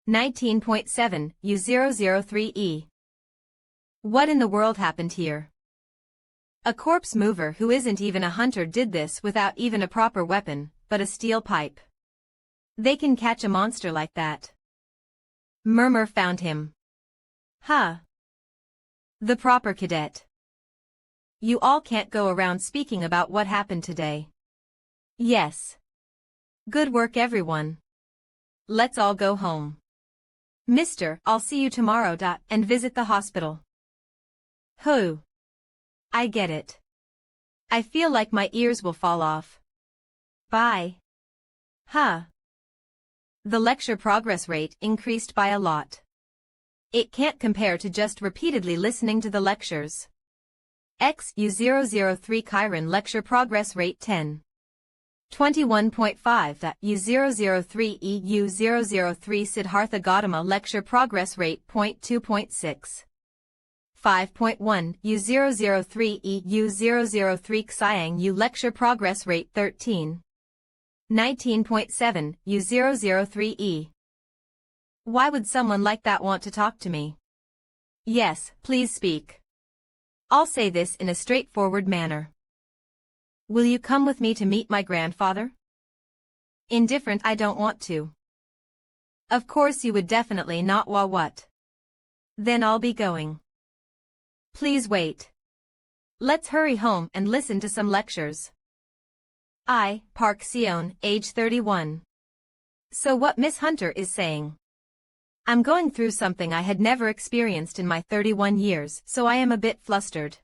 19.7 U003E. What in the world happened here? A corpse mover who isn't even a hunter did this without even a proper weapon, but a steel pipe. They can catch a monster like that. Murmur found him. Huh. The proper cadet. You all can't go around speaking about what happened today. Yes. Good work everyone. Let's all go home. Mister, I'll see you tomorrow. And visit the hospital. Who? I get it. I feel like my ears will fall off. Bye. Huh. The lecture progress rate increased by a lot. It can't compare to just repeatedly listening to the lectures. U003 Chiron Lecture Progress Rate 10. 21.5 U003 EU003 Siddhartha Gautama Lecture Progress Rate 2.6. 5.1 U003 EU003 Xiang U Lecture Progress Rate 13. 19.7 U003E. Why would someone like that want to talk to me? Yes, please speak. I'll say this in a straightforward manner. Will you come with me to meet my grandfather? Indifferent, I don't want to. Of course you would definitely not. What? Then I'll be going. Please wait. Let's hurry home and listen to some lectures. I, Park Seon, age 31. So what Miss Hunter is saying? I'm going through something I had never experienced in my 31 years, so I am a bit flustered.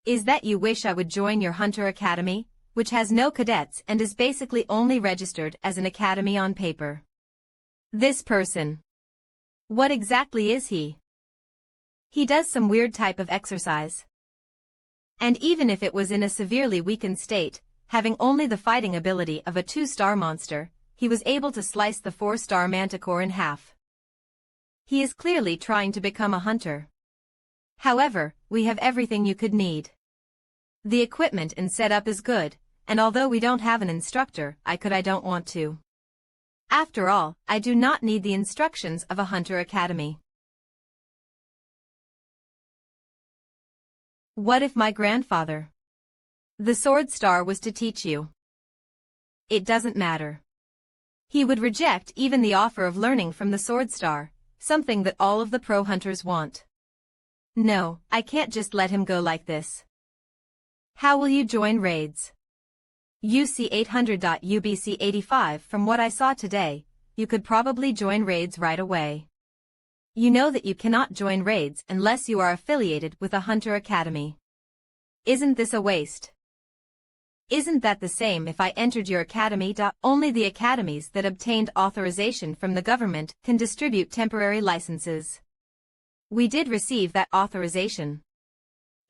Is that you wish I would join your Hunter Academy, which has no cadets and is basically only registered as an academy on paper? This person. What exactly is he? He does some weird type of exercise. And even if it was in a severely weakened state, having only the fighting ability of a 2-star monster, he was able to slice the 4-star manticore in half. He is clearly trying to become a hunter. However, we have everything you could need. The equipment and setup is good, and although we don't have an instructor, I don't want to. After all, I do not need the instructions of a Hunter Academy. What if my grandfather, the Sword Star, was to teach you? It doesn't matter. He would reject even the offer of learning from the Sword Star, something that all of the pro hunters want. No, I can't just let him go like this. How will you join raids? UC 800. UBC 85. From what I saw today, you could probably join raids right away. You know that you cannot join raids unless you are affiliated with a Hunter Academy. Isn't this a waste? Isn't that the same if I entered your academy? Only the academies that obtained authorization from the government can distribute temporary licenses. We did receive that authorization.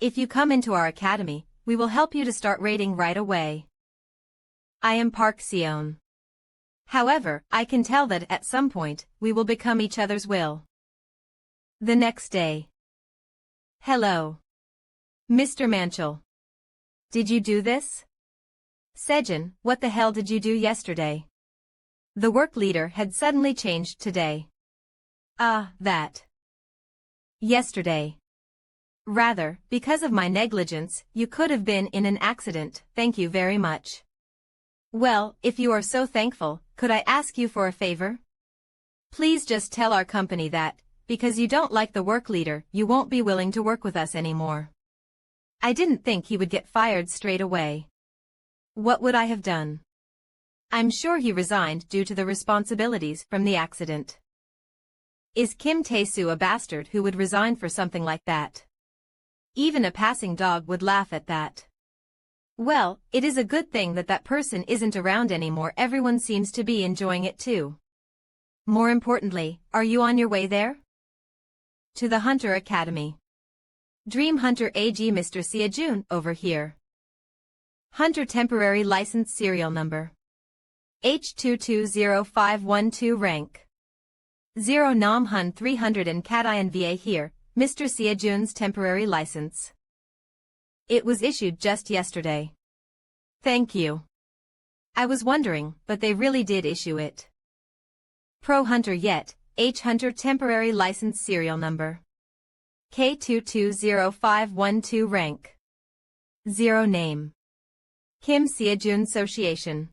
If you come into our academy, we will help you to start raiding right away. I am Park Seon. However, I can tell that at some point, we will become each other's will. The next day. Hello. Mr. Manchel. Did you do this? Sejin, what the hell did you do yesterday? The work leader had suddenly changed today. That. Yesterday. Rather, because of my negligence, you could have been in an accident, thank you very much. Well, if you are so thankful, could I ask you for a favor? Please just tell our company that, because you don't like the work leader, you won't be willing to work with us anymore. I didn't think he would get fired straight away. What would I have done? I'm sure he resigned due to the responsibilities from the accident. Is Kim Tae-soo a bastard who would resign for something like that? Even a passing dog would laugh at that. Well, it is a good thing that that person isn't around anymore. Everyone seems to be enjoying it too. More importantly, are you on your way there? To the Hunter Academy. Dream Hunter AG Mr. Seojun over here. Hunter temporary license serial number. H220512 rank. 0 Nam Hun 300 and Cat INVA here, Mr. Seojun's temporary license. It was issued just yesterday. Thank you. I was wondering, but they really did issue it. Pro Hunter Yet, H Hunter temporary license serial number. K220512 rank. 0 name. Kim Seojun Association.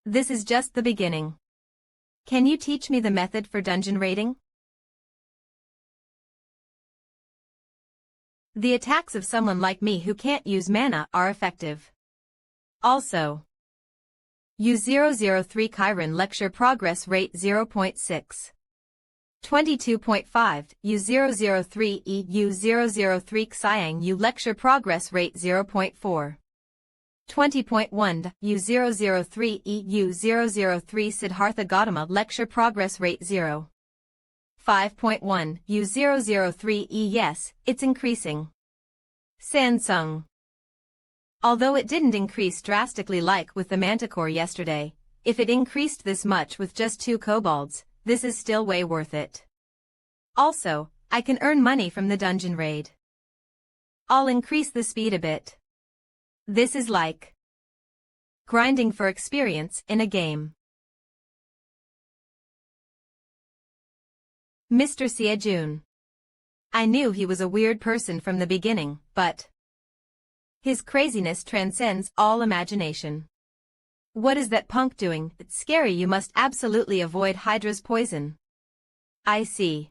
This is just the beginning. Can you teach me the method for dungeon raiding? The attacks of someone like me who can't use mana are effective. Also, U003 Chiron lecture progress rate 0.6. 22.5 U003 EU003 Xiang U lecture progress rate 0.4. 20.1 U003 EU003 Siddhartha Gautama lecture progress rate 0. 5.1 U003 Yes, it's increasing. Samsung. Although it didn't increase drastically like with the Manticore yesterday, if it increased this much with just 2 kobolds, this is still way worth it. Also, I can earn money from the dungeon raid. I'll increase the speed a bit. This is like grinding for experience in a game. Mr. Seojun. I knew he was a weird person from the beginning, but his craziness transcends all imagination. What is that punk doing? It's scary. You must absolutely avoid Hydra's poison. I see.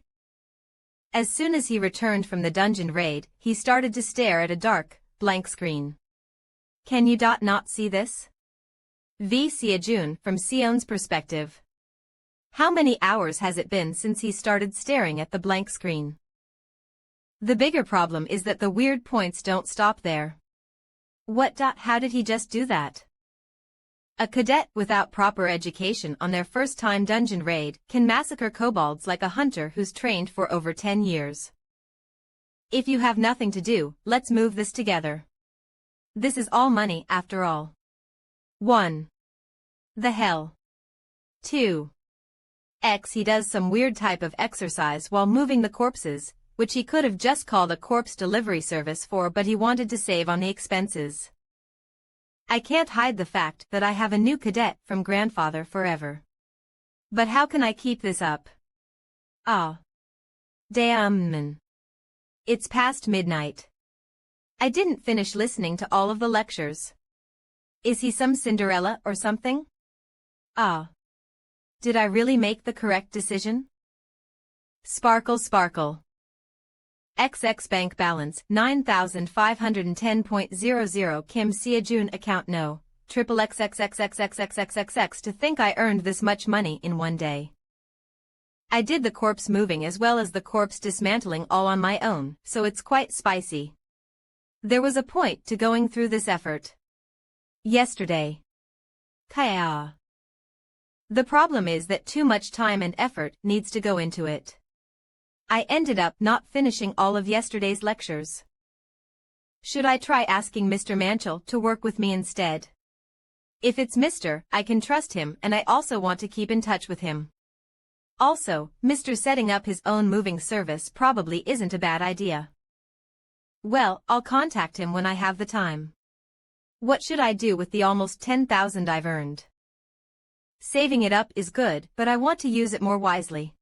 As soon as he returned from the dungeon raid, he started to stare at a dark, blank screen. Can you not see this? V. Seojun from Seon's perspective. How many hours has it been since he started staring at the blank screen? The bigger problem is that the weird points don't stop there. What? How did he just do that? A cadet without proper education on their first-time dungeon raid can massacre kobolds like a hunter who's trained for over 10 years. If you have nothing to do, let's move this together. This is all money after all. 1. The hell. 2. X. He does some weird type of exercise while moving the corpses, which he could have just called a corpse delivery service for, but he wanted to save on the expenses. I can't hide the fact that I have a new cadet from grandfather forever. But how can I keep this up? Damn. It's past midnight. I didn't finish listening to all of the lectures. Is he some Cinderella or something? Did I really make the correct decision? Sparkle sparkle. XX bank balance 9,510.00 Kim Seojun account no. Triple XXXXXXXXX to think I earned this much money in one day. I did the corpse moving as well as the corpse dismantling all on my own, so it's quite spicy. There was a point to going through this effort. Yesterday. Kaya. The problem is that too much time and effort needs to go into it. I ended up not finishing all of yesterday's lectures. Should I try asking Mr. Manchel to work with me instead? If it's Mr., I can trust him and I also want to keep in touch with him. Also, Mr. setting up his own moving service probably isn't a bad idea. Well, I'll contact him when I have the time. What should I do with the almost 10,000 I've earned? Saving it up is good, but I want to use it more wisely.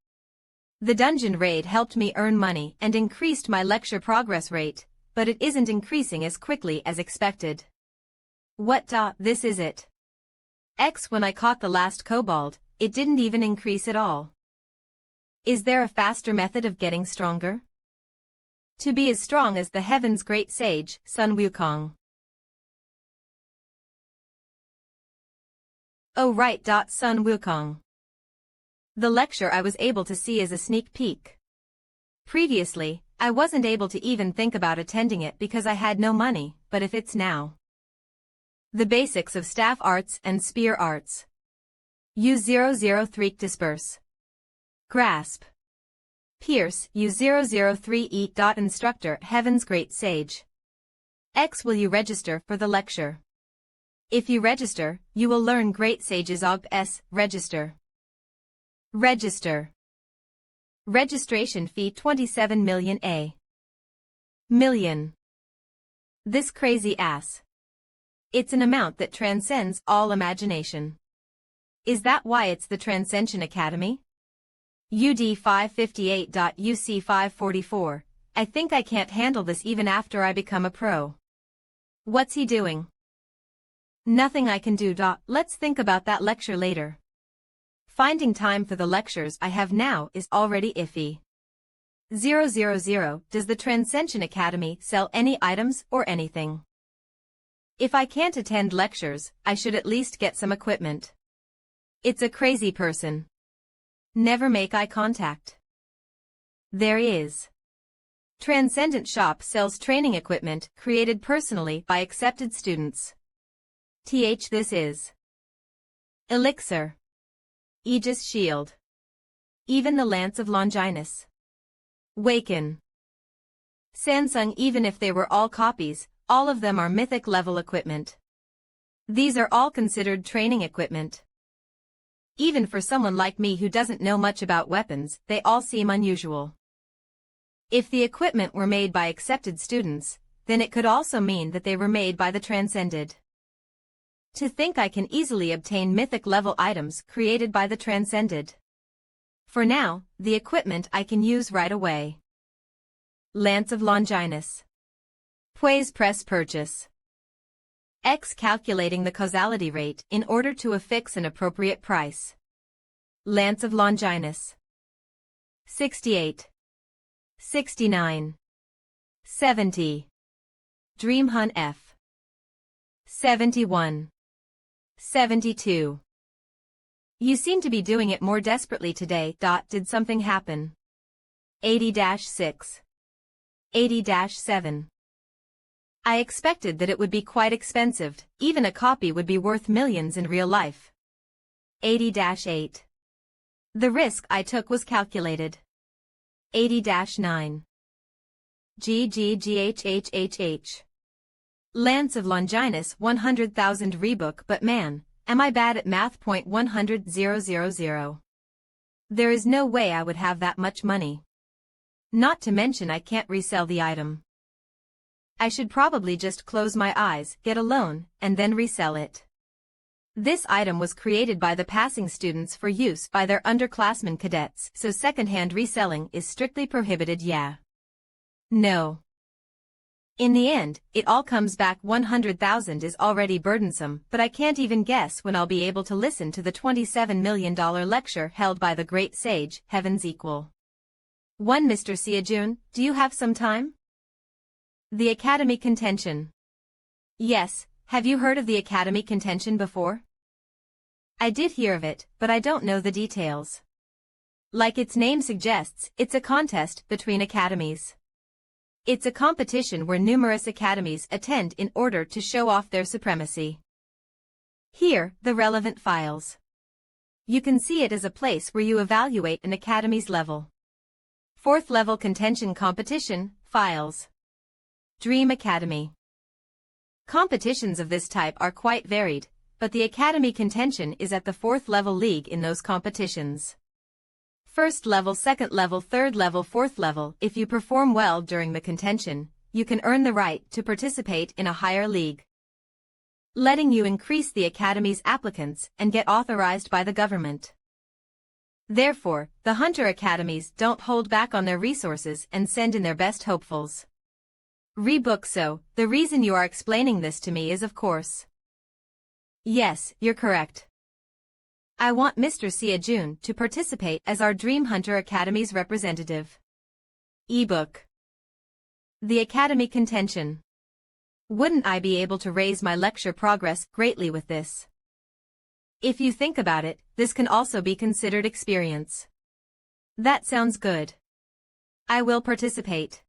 The dungeon raid helped me earn money and increased my lecture progress rate, but it isn't increasing as quickly as expected. This is it. When I caught the last kobold, it didn't even increase at all. Is there a faster method of getting stronger? To be as strong as the heaven's great sage, Sun Wukong. Oh right. Sun Wukong. The lecture I was able to see as a sneak peek. Previously, I wasn't able to even think about attending it because I had no money, but if it's now. The basics of staff arts and spear arts. U003 disperse. Grasp. Pierce, U003 eat. Instructor, Heaven's Great Sage. Will you register for the lecture? If you register, you will learn Great Sage's Og.S. Register. Register. Registration fee 27 million A. Million. This crazy ass. It's an amount that transcends all imagination. Is that why it's the Transcension Academy? UD 558.UC 544. I think I can't handle this even after I become a pro. What's he doing? Nothing I can do. Let's think about that lecture later. Finding time for the lectures I have now is already iffy. 000. Does the Transcension Academy sell any items or anything? If I can't attend lectures, I should at least get some equipment. It's a crazy person. Never make eye contact. There he is. Transcendent Shop sells training equipment created personally by accepted students. This is Elixir. Aegis Shield. Even the Lance of Longinus. Waken. Samsung. Even if they were all copies, all of them are mythic level equipment. These are all considered training equipment. Even for someone like me who doesn't know much about weapons, they all seem unusual. If the equipment were made by accepted students, then it could also mean that they were made by the Transcended. To think I can easily obtain mythic level items created by the Transcended. For now, the equipment I can use right away. Lance of Longinus. Puis press purchase. Calculating the causality rate in order to affix an appropriate price. Lance of Longinus. 68. 69. 70. Dream Hun F. 71. 72. You seem to be doing it more desperately today. Did something happen? 80-6. 80-7. I expected that it would be quite expensive, even a copy would be worth millions in real life. 80-8. The risk I took was calculated. 80-9. GGGHHHH. Lance of Longinus 100,000 rebook. But man, am I bad at math. 100,000. There is no way I would have that much money. Not to mention I can't resell the item. I should probably just close my eyes, get a loan, and then resell it. This item was created by the passing students for use by their underclassmen cadets, so second-hand reselling is strictly prohibited. Yeah. No. In the end, it all comes back 100,000 is already burdensome, but I can't even guess when I'll be able to listen to the $27 million lecture held by the great sage, Heaven's Equal. 1. Mr. Siajun, do you have some time? The Academy Contention. Yes, have you heard of the Academy Contention before? I did hear of it, but I don't know the details. Like its name suggests, it's a contest between academies. It's a competition where numerous academies attend in order to show off their supremacy. Here, the relevant files. You can see it as a place where you evaluate an academy's level. 4th level contention competition, files. Dream Academy. Competitions of this type are quite varied, but the academy contention is at the 4th level league in those competitions. 1st level, 2nd level, 3rd level, 4th level. If you perform well during the contention, you can earn the right to participate in a higher league, letting you increase the academy's applicants and get authorized by the government. Therefore, the hunter academies don't hold back on their resources and send in their best hopefuls. Rebook. So, the reason you are explaining this to me is of course. Yes, you're correct. I want Mr. Seajun to participate as our Dream Hunter Academy's representative. Ebook. The Academy Contention. Wouldn't I be able to raise my lecture progress greatly with this? If you think about it, this can also be considered experience. That sounds good. I will participate.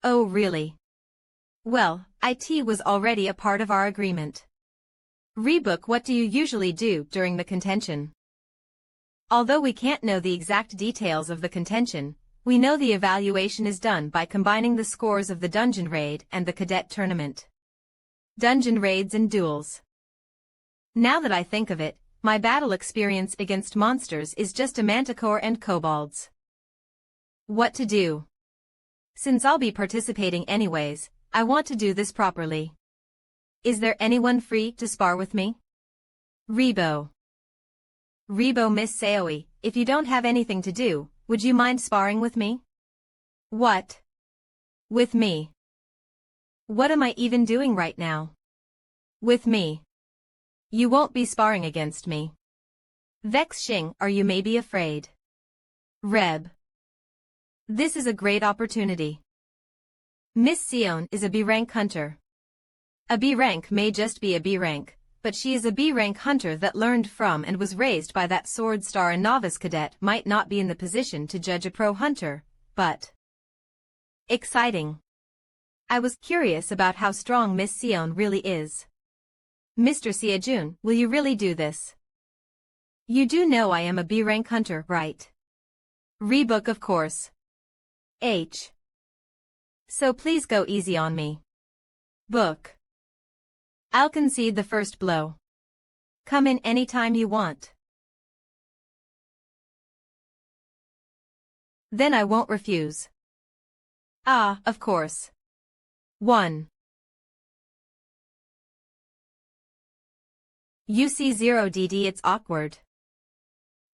Oh really? Well, it was already a part of our agreement. Rebook. What do you usually do during the contention? Although we can't know the exact details of the contention, we know the evaluation is done by combining the scores of the dungeon raid and the cadet tournament. Dungeon raids and duels. Now that I think of it, my battle experience against monsters is just a manticore and kobolds. What to do? Since I'll be participating anyways, I want to do this properly. Is there anyone free to spar with me? Rebo. Miss Saoi, if you don't have anything to do, would you mind sparring with me? What? With me? What am I even doing right now? With me. You won't be sparring against me. Vex Xing, are you maybe afraid? Reb. This is a great opportunity. Miss Sion is a B-rank hunter. A B-rank may just be a B-rank, but she is a B-rank hunter that learned from and was raised by that sword star. A novice cadet might not be in the position to judge a pro hunter, but exciting. I was curious about how strong Miss Sion really is. Mr. Seajun, will you really do this? You do know I am a B-rank hunter, right? Rebook. Of course. H. So please go easy on me. Book. I'll concede the first blow. Come in anytime you want. Then I won't refuse. Ah, of course. 1. UC0DD. It's awkward.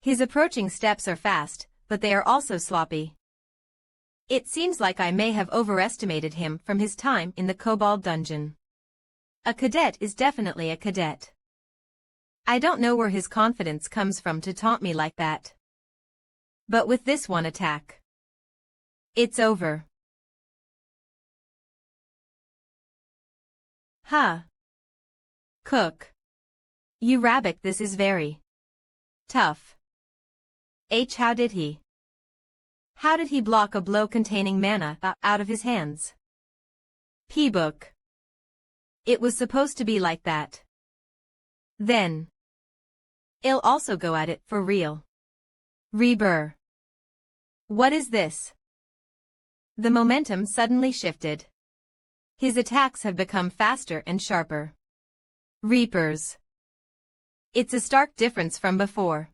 His approaching steps are fast, but they are also sloppy. It seems like I may have overestimated him from his time in the Kobold dungeon. A cadet is definitely a cadet. I don't know where his confidence comes from to taunt me like that. But with this one attack, it's over. Huh. Cook. You rabbit, this is very tough. H. How did he block a blow containing mana out of his hands? P-book. It was supposed to be like that. Then I'll also go at it for real. Rebur. What is this? The momentum suddenly shifted. His attacks have become faster and sharper. Reapers. It's a stark difference from before.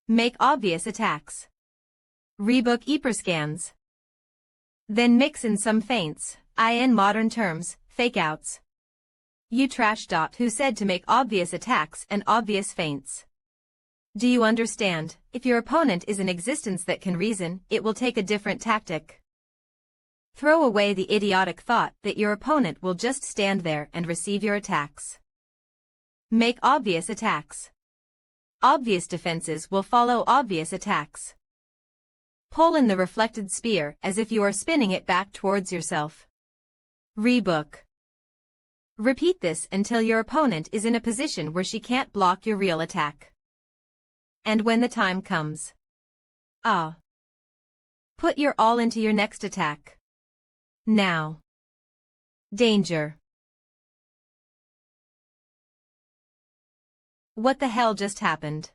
Make obvious attacks. Rebook. Scans. Then mix in some feints, in modern terms, fake-outs. You trash. Who said to make obvious attacks and obvious feints? Do you understand? If your opponent is an existence that can reason, it will take a different tactic. Throw away the idiotic thought that your opponent will just stand there and receive your attacks. Make obvious attacks. Obvious defenses will follow obvious attacks. Pull in the reflected spear as if you are spinning it back towards yourself. Rebook. Repeat this until your opponent is in a position where she can't block your real attack. And when the time comes, put your all into your next attack. Now. Danger. What the hell just happened?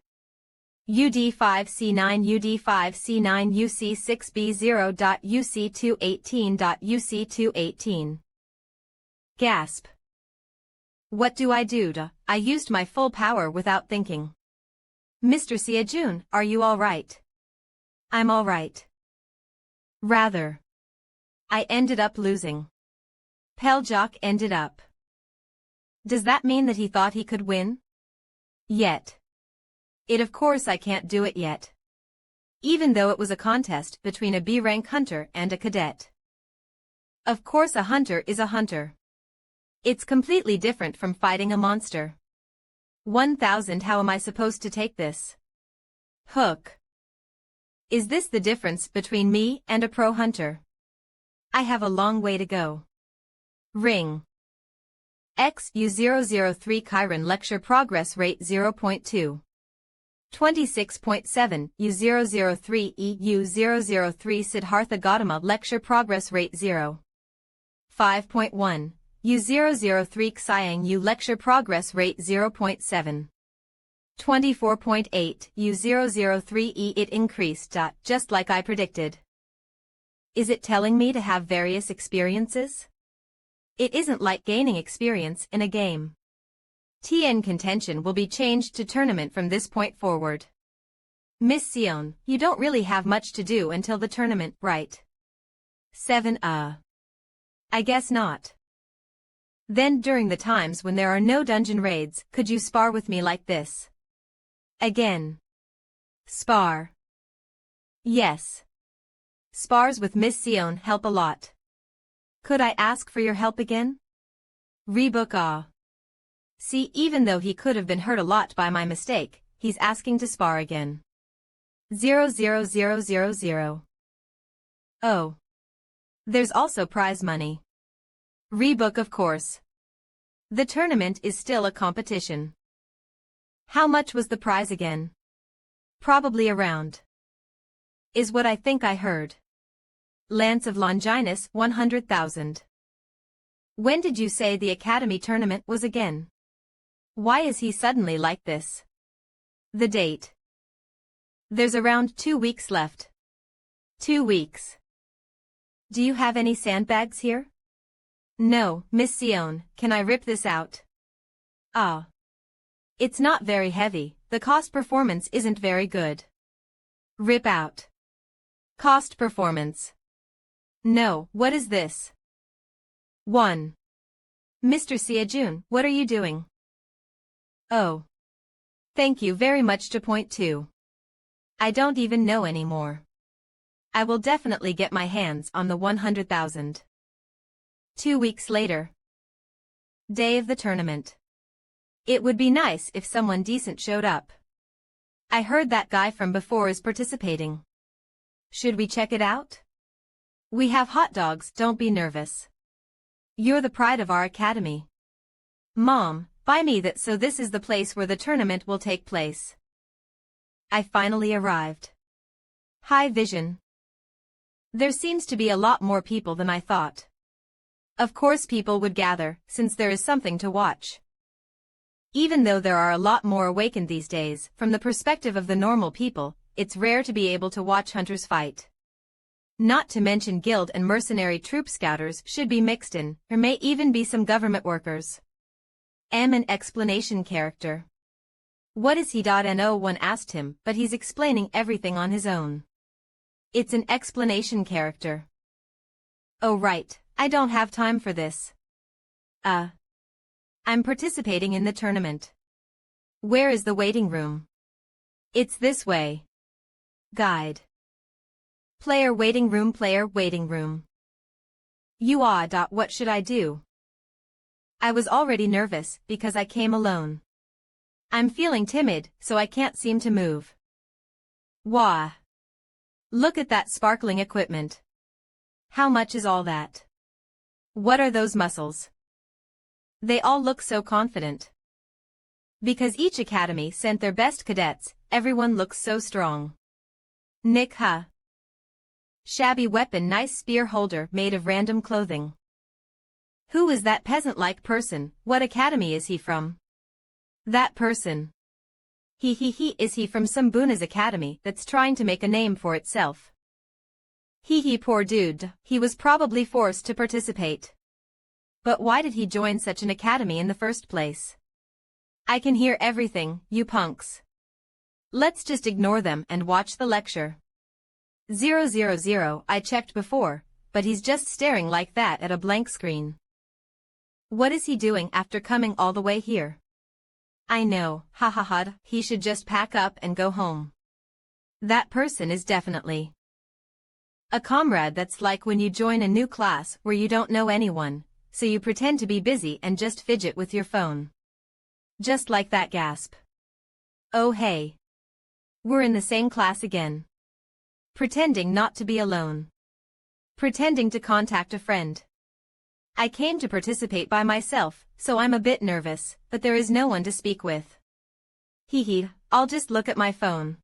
UD5C9 UD5C9 UC6B0.UC218.UC218. Gasp. What do? I used my full power without thinking. Mr. Seajun, are you alright? I'm alright. Rather. I ended up losing. Peljok ended up. Does that mean that he thought he could win? Yet. Of course I can't do it yet. Even though it was a contest between a B-rank hunter and a cadet. Of course a hunter is a hunter. It's completely different from fighting a monster. 1000 How am I supposed to take this? Hook. Is this the difference between me and a pro hunter? I have a long way to go. Ring. XU003 Chiron Lecture Progress Rate 0.2. 26.7 U003 EU003 Siddhartha Gautama Lecture Progress Rate 0. 5.1 U003 Xiang Yu Lecture Progress Rate 0.7. 24.8 U003 It increased, just like I predicted. Is it telling me to have various experiences? It isn't like gaining experience in a game. TN contention will be changed to tournament from this point forward. Miss Sion, you don't really have much to do until the tournament, right? 7 I guess not. Then during the times when there are no dungeon raids, could you spar with me like this? Again. Spar. Yes. Spars with Miss Sion help a lot. Could I ask for your help again? Rebook. See, even though he could have been hurt a lot by my mistake, he's asking to spar again. 00000. Oh. There's also prize money. Rebook of course. The tournament is still a competition. How much was the prize again? Probably around. Is what I think I heard. Lance of Longinus 100,000. When did you say the Academy tournament was again? Why is he suddenly like this? The date. There's around 2 weeks left. 2 weeks. Do you have any sandbags here? No, Miss Sion, can I rip this out? It's not very heavy, the cost performance isn't very good. Rip out. Cost performance. No, what is this? 1. Mr. Seajun, what are you doing? Oh. Thank you very much to point 2. I don't even know anymore. I will definitely get my hands on the 100,000. 2 weeks later. Day of the tournament. It would be nice if someone decent showed up. I heard that guy from before is participating. Should we check it out? We have hot dogs, don't be nervous. You're the pride of our academy. Mom, buy me that, so this is the place where the tournament will take place. I finally arrived. High vision. There seems to be a lot more people than I thought. Of course people would gather, since there is something to watch. Even though there are a lot more awakened these days, from the perspective of the normal people, it's rare to be able to watch hunters fight. Not to mention guild and mercenary troop scouters should be mixed in, or may even be some government workers. An explanation character. What is he? No one asked him, but he's explaining everything on his own. It's an explanation character. Oh right, I don't have time for this. I'm participating in the tournament. Where is the waiting room? It's this way. Guide. Player waiting room. Player waiting room. What should I do? I was already nervous because I came alone. I'm feeling timid, so I can't seem to move. Wah. Look at that sparkling equipment. How much is all that? What are those muscles? They all look so confident. Because each academy sent their best cadets, everyone looks so strong. Nick. shabby weapon, nice spear holder made of random clothing. Who is that peasant-like person? What academy is he from? That person. He, is he from some Buna's academy that's trying to make a name for itself? Poor dude, he was probably forced to participate. But why did he join such an academy in the first place? I can hear everything, you punks. Let's just ignore them and watch the lecture. 000, I checked before, but he's just staring like that at a blank screen. What is he doing after coming all the way here? I know, he should just pack up and go home. That person is definitely a comrade. That's like when you join a new class where you don't know anyone, so you pretend to be busy and just fidget with your phone. Just like that gasp. Oh hey. We're in the same class again. Pretending not to be alone. Pretending to contact a friend. I came to participate by myself, so I'm a bit nervous, but there is no one to speak with. I'll just look at my phone.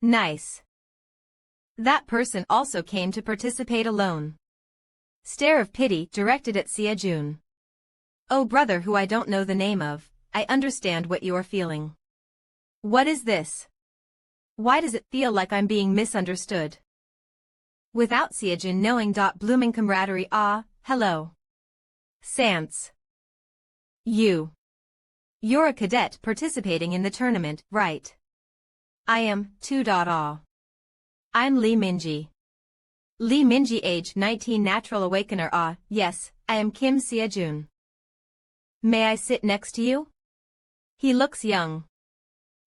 Nice. That person also came to participate alone. Stare of pity directed at Sia-jun. Oh brother who I don't know the name of, I understand what you are feeling. What is this? Why does it feel like I'm being misunderstood? Without Sia-jun knowing. Blooming camaraderie. Ah, hello. Sans. You're a cadet participating in the tournament, right? I am, too. I'm Lee Minji. Lee Minji, age 19, natural awakener. Ah, yes, I am Kim Sia-jun. May I sit next to you? He looks young.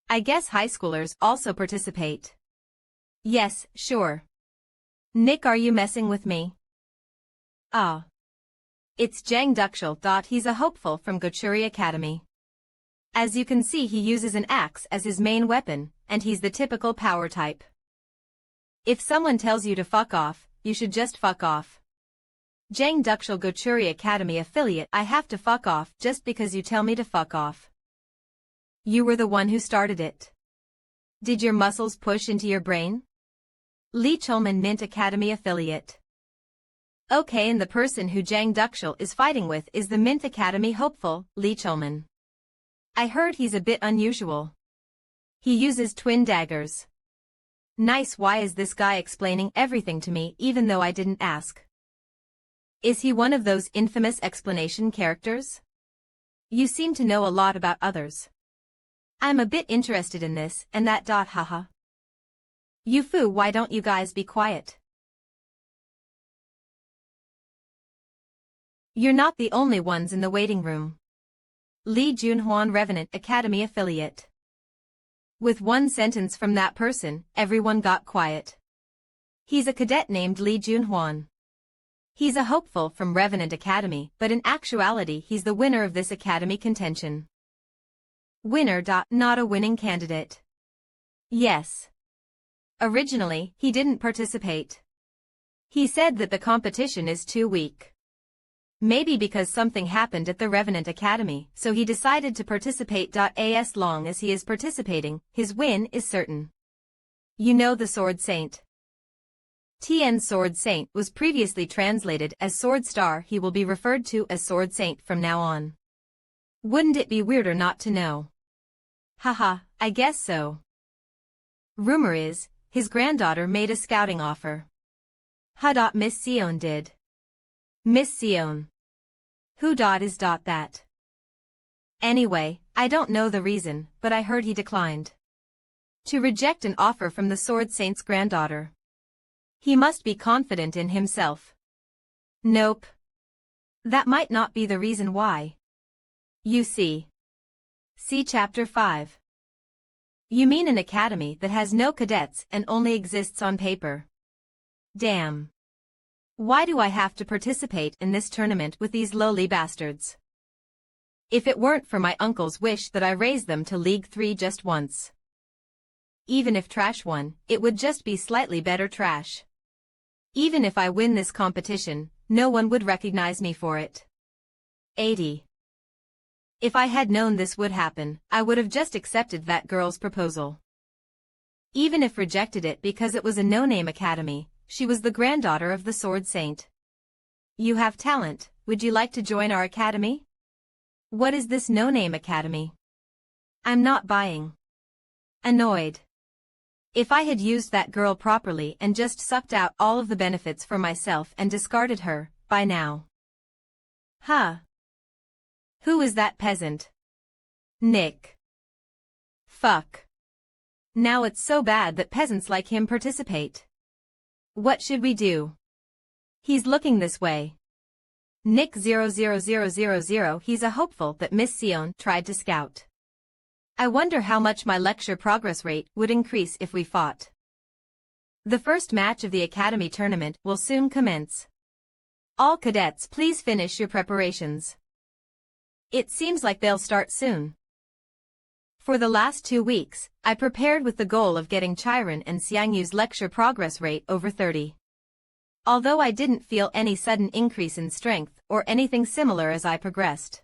I guess high schoolers also participate. Yes, sure. Nick, are you messing with me? Ah. It's Jang Dukshul. He's a hopeful from Gochuri Academy. As you can see, he uses an axe as his main weapon, and he's the typical power type. If someone tells you to fuck off, you should just fuck off. Jang Dukshul Gochuri Academy affiliate. I have to fuck off just because you tell me to fuck off. You were the one who started it. Did your muscles push into your brain? Lee Chulman Mint Academy affiliate. Okay, and the person who Jang Dukshul is fighting with is the Mint Academy hopeful, Lee Chulman. I heard he's a bit unusual. He uses twin daggers. Nice. Why is this guy explaining everything to me even though I didn't ask? Is he one of those infamous explanation characters? You seem to know a lot about others. I'm a bit interested in this and that. Haha. You foo, why don't you guys be quiet? You're not the only ones in the waiting room. Lee Junhwan Revenant Academy affiliate. With one sentence from that person, everyone got quiet. He's a cadet named Lee Junhwan. He's a hopeful from Revenant Academy, but in actuality he's the winner of this academy contention. Winner. Not a winning candidate. Yes. Originally, he didn't participate. He said that the competition is too weak. Maybe because something happened at the Revenant Academy, so he decided to participate. As long as he is participating, his win is certain. You know the Sword Saint. TN Sword Saint was previously translated as Sword Star. He will be referred to as Sword Saint from now on. Wouldn't it be weirder not to know? Haha, I guess so. Rumor is, his granddaughter made a scouting offer. Miss Sion did. Miss Sion. Who is that? Anyway, I don't know the reason, but I heard he declined to reject an offer from the Sword Saint's granddaughter. He must be confident in himself. Nope. That might not be the reason why. You see. See Chapter 5. You mean an academy that has no cadets and only exists on paper? Damn. Why do I have to participate in this tournament with these lowly bastards? If it weren't for my uncle's wish that I raise them to League 3 just once. Even if trash won, it would just be slightly better trash. Even if I win this competition, no one would recognize me for it. 80. If I had known this would happen, I would have just accepted that girl's proposal. Even if rejected it because it was a no-name academy, she was the granddaughter of the Sword Saint. You have talent, would you like to join our academy? What is this no-name academy? I'm not buying. Annoyed. If I had used that girl properly and just sucked out all of the benefits for myself and discarded her, by now. Huh. Who is that peasant? Nick. Fuck. Now it's so bad that peasants like him participate. What should we do? He's looking this way. Nick 00000, he's a hopeful that Miss Sion tried to scout. I wonder how much my lecture progress rate would increase if we fought. The first match of the Academy tournament will soon commence. All cadets, please finish your preparations. It seems like they'll start soon. For the last 2 weeks, I prepared with the goal of getting Chiron and Xiangyu's lecture progress rate over 30. Although I didn't feel any sudden increase in strength or anything similar as I progressed.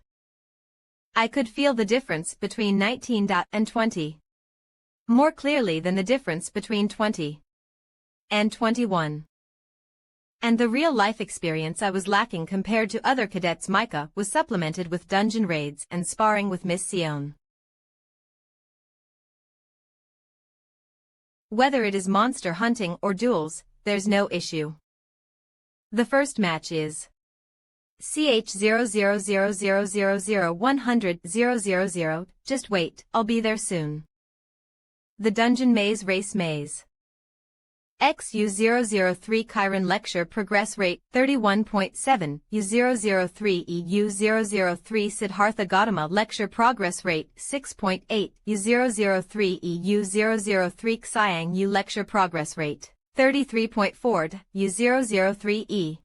I could feel the difference between 19 and 20. More clearly than the difference between 20 and 21. And the real-life experience I was lacking compared to other cadets Micah was supplemented with dungeon raids and sparring with Miss Sion. Whether it is monster hunting or duels, there's no issue. The first match is CH00000100 just wait, I'll be there soon. The Dungeon Maze Race Maze. XU003 Chiron Lecture Progress Rate 31.7, U003 EU003 Siddhartha Gautama Lecture Progress Rate 6.8, U003 EU003 Xiang Yu Lecture Progress Rate 33.4, U003E.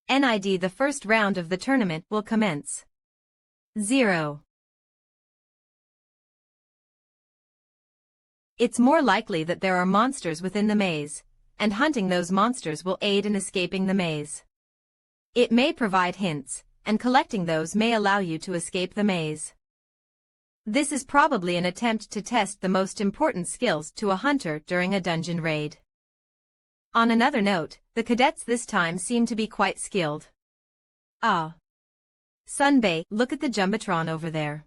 NID. The first round of the tournament will commence. 0. It's more likely that there are monsters within the maze, and hunting those monsters will aid in escaping the maze. It may provide hints, and collecting those may allow you to escape the maze. This is probably an attempt to test the most important skills to a hunter during a dungeon raid. On another note, the cadets this time seem to be quite skilled. Ah. Sunbay, look at the Jumbotron over there.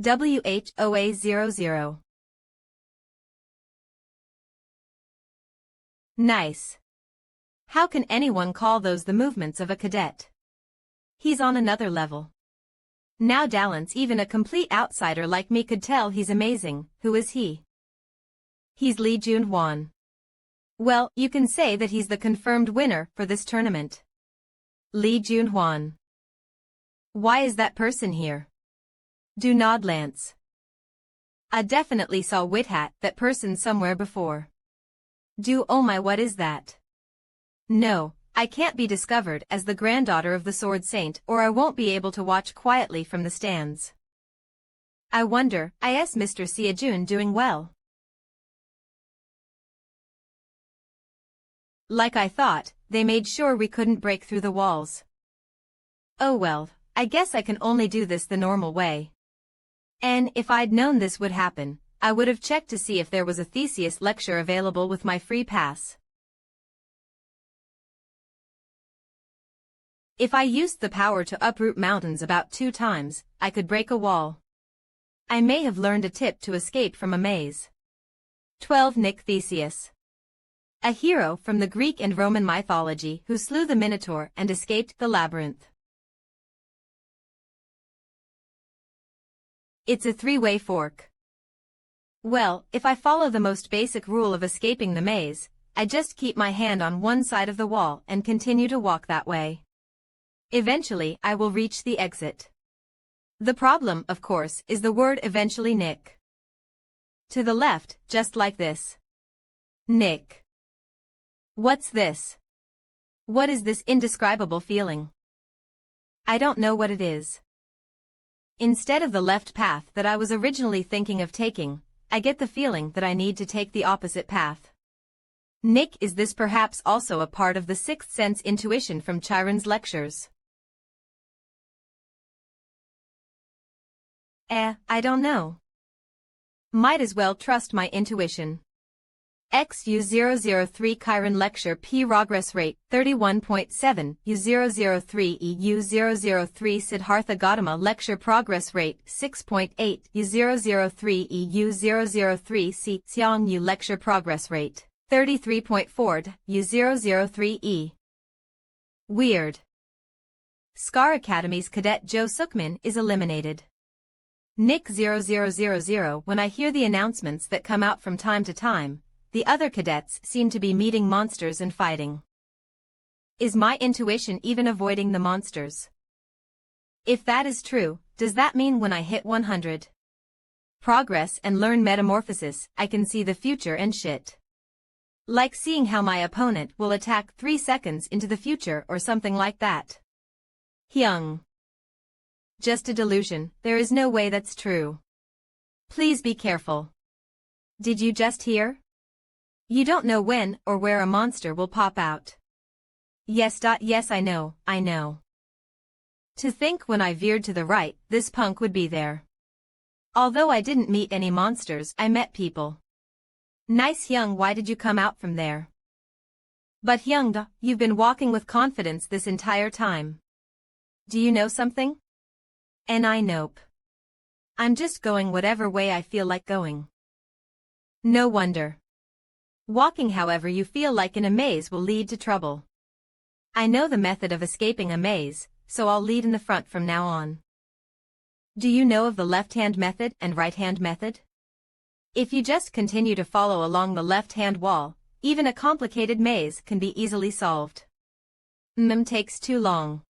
WHOA00. Nice. How can anyone call those the movements of a cadet? He's on another level. Now Dalence, even a complete outsider like me could tell he's amazing. Who is he? He's Li Junhuan. Well, you can say that he's the confirmed winner for this tournament. Li Junhuan. Why is that person here? Do nod Lance. I definitely saw Withat, that person somewhere before. Do oh my, what is that? No, I can't be discovered as the granddaughter of the Sword Saint, or I won't be able to watch quietly from the stands. I wonder, is Mr. Siajun doing well? Like I thought, they made sure we couldn't break through the walls. Oh well, I guess I can only do this the normal way. And if I'd known this would happen, I would have checked to see if there was a Theseus lecture available with my free pass. If I used the power to uproot mountains about 2 times, I could break a wall. I may have learned a tip to escape from a maze. 12 Nick Theseus. A hero from the Greek and Roman mythology who slew the Minotaur and escaped the labyrinth. It's a 3-way fork. Well, if I follow the most basic rule of escaping the maze, I just keep my hand on one side of the wall and continue to walk that way. Eventually, I will reach the exit. The problem, of course, is the word eventually, Nick. To the left, just like this. Nick. What's this? What is this indescribable feeling? I don't know what it is. Instead of the left path that I was originally thinking of taking, I get the feeling that I need to take the opposite path. Nick, is this perhaps also a part of the sixth sense intuition from Chiron's lectures? I don't know. Might as well trust my intuition. XU003 Chiron Lecture P Progress Rate 31.7 U003 EU003 Siddhartha Gautama Lecture Progress Rate 6.8 U003 EU003 C Xiang Yu Lecture Progress Rate 33.4 U003E. Weird. Scar Academy's cadet Joe Sukman is eliminated. Nick 0000. When I hear the announcements that come out from time to time, the other cadets seem to be meeting monsters and fighting. Is my intuition even avoiding the monsters? If that is true, does that mean when I hit 100 progress and learn metamorphosis, I can see the future and shit? Like seeing how my opponent will attack 3 seconds into the future or something like that. Hyung. Just a delusion, there is no way that's true. Please be careful. Did you just hear? You don't know when or where a monster will pop out. Yes. Yes, I know. To think when I veered to the right, this punk would be there. Although I didn't meet any monsters, I met people. Nice Hyung, why did you come out from there? But Hyung, you've been walking with confidence this entire time. Do you know something? And I nope. I'm just going whatever way I feel like going. No wonder. Walking however you feel like in a maze will lead to trouble. I know the method of escaping a maze, so I'll lead in the front from now on. Do you know of the left-hand method and right-hand method? If you just continue to follow along the left-hand wall, even a complicated maze can be easily solved. Takes too long.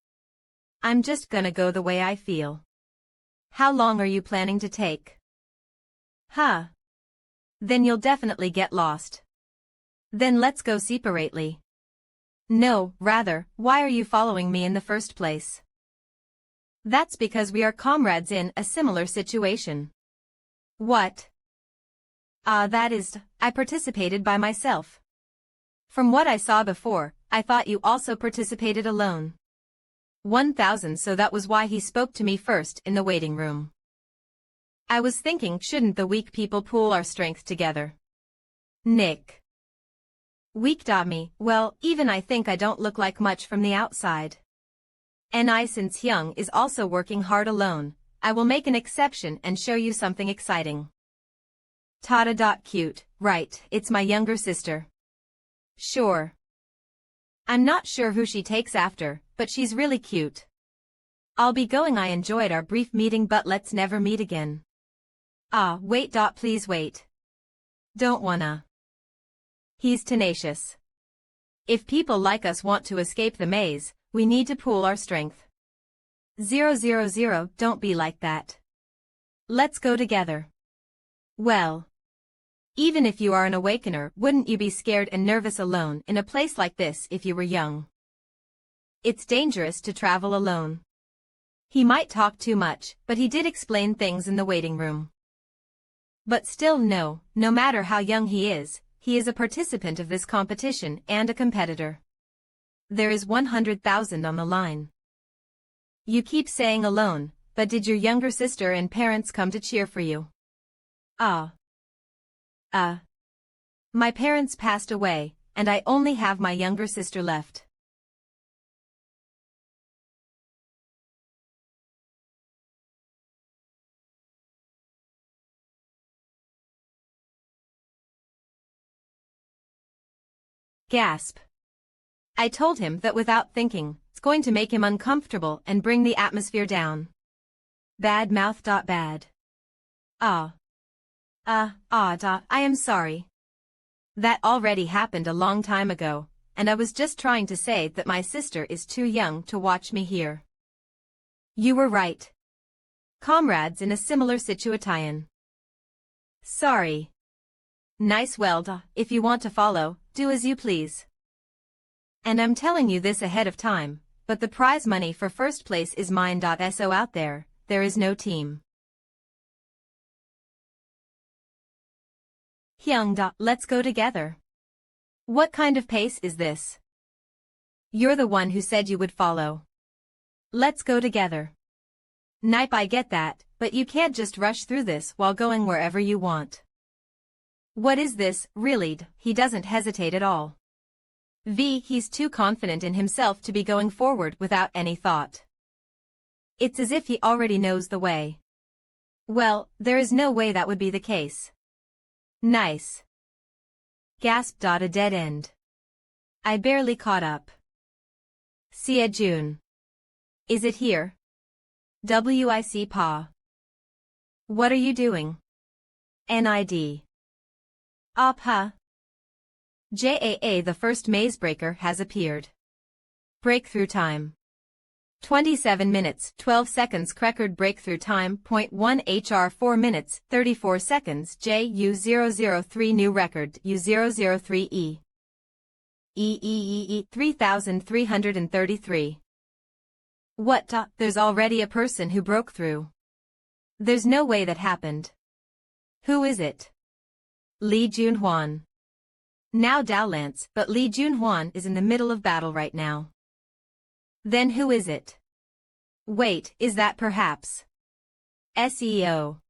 I'm just gonna go the way I feel. How long are you planning to take? Huh. Then you'll definitely get lost. Then let's go separately. No, rather, why are you following me in the first place? That's because we are comrades in a similar situation. What? That is, I participated by myself. From what I saw before, I thought you also participated alone. 1000, so that was why he spoke to me first in the waiting room. I was thinking, shouldn't the weak people pool our strength together? Nick. Weak. Me, well, even I think I don't look like much from the outside. And since Hyung is also working hard alone, I will make an exception and show you something exciting. Tada. Cute, right, it's my younger sister. Sure. I'm not sure who she takes after, but she's really cute. I'll be going. I enjoyed our brief meeting, but let's never meet again. Wait. Please wait. Don't wanna. He's tenacious. If people like us want to escape the maze, we need to pool our strength. 000, don't be like that. Let's go together. Well. Even if you are an awakener, wouldn't you be scared and nervous alone in a place like this if you were young? It's dangerous to travel alone. He might talk too much, but he did explain things in the waiting room. But still no matter how young he is a participant of this competition and a competitor. There is 100,000 on the line. You keep saying alone, but did your younger sister and parents come to cheer for you? My parents passed away, and I only have my younger sister left. Gasp. I told him that without thinking, it's going to make him uncomfortable and bring the atmosphere down. Bad mouth. Bad. I am sorry. That already happened a long time ago, and I was just trying to say that my sister is too young to watch me here. You were right. Comrades in a similar situation. Sorry. Nice. Well, if you want to follow, do as you please. And I'm telling you this ahead of time, but the prize money for first place is mine. So out there is no team. Hyung. Let's go together. What kind of pace is this? You're the one who said you would follow. Let's go together. Nipe, I get that, but you can't just rush through this while going wherever you want. What is this, really? He doesn't hesitate at all. He's too confident in himself to be going forward without any thought. It's as if he already knows the way. Well, there is no way that would be the case. Nice. Gasped. A dead end. I barely caught up. Sia Jun. Is it here? WIC Pa. What are you doing? NID. Huh? JAA. The first maze breaker has appeared. Breakthrough time. 27 minutes, 12 seconds. Record breakthrough time, 0.1 HR 4 minutes, 34 seconds. JU003 new record, U003E. 3333. What? There's already a person who broke through. There's no way that happened. Who is it? Lee Junhwan. Now Lance, but Lee Junhwan is in the middle of battle right now. Then who is it? Wait, is that perhaps SEO?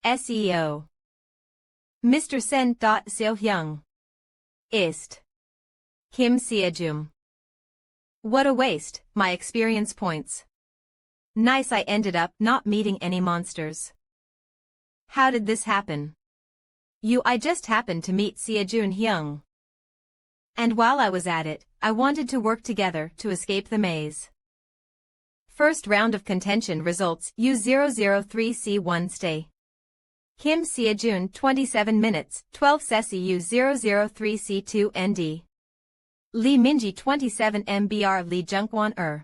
SEO. Mr. Sen. Seo-hyung. Ist. Kim Seojum. What a waste, my experience points. Nice, I ended up not meeting any monsters. How did this happen? I just happened to meet Seojun Hyung. And while I was at it, I wanted to work together to escape the maze. First round of contention results U003C1 stay. Kim Seojun 27 minutes, 12 Sesi U003C2 ND. Lee Minji 27 MBR Lee Junkwon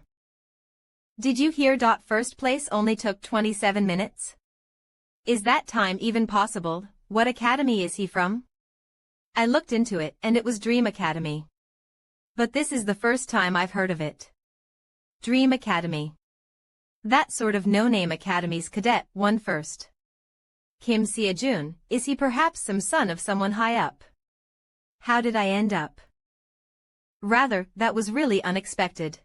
Did you hear? First place only took 27 minutes? Is that time even possible? What academy is he from? I looked into it and it was Dream Academy. But this is the first time I've heard of it. Dream Academy. That sort of no-name academy's cadet won first. Kim Seojun, is he perhaps some son of someone high up? How did I end up? Rather, that was really unexpected.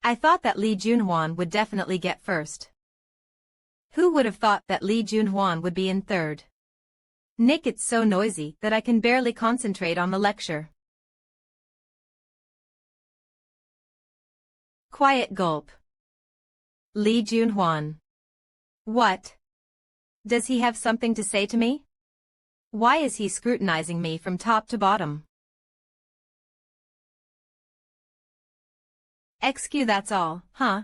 I thought that Lee Junhwan would definitely get first. Who would have thought that Lee Junhwan would be in third? Nick, it's so noisy that I can barely concentrate on the lecture. Quiet gulp. Lee Junhwan. What? Does he have something to say to me? Why is he scrutinizing me from top to bottom? XQ, that's all, huh?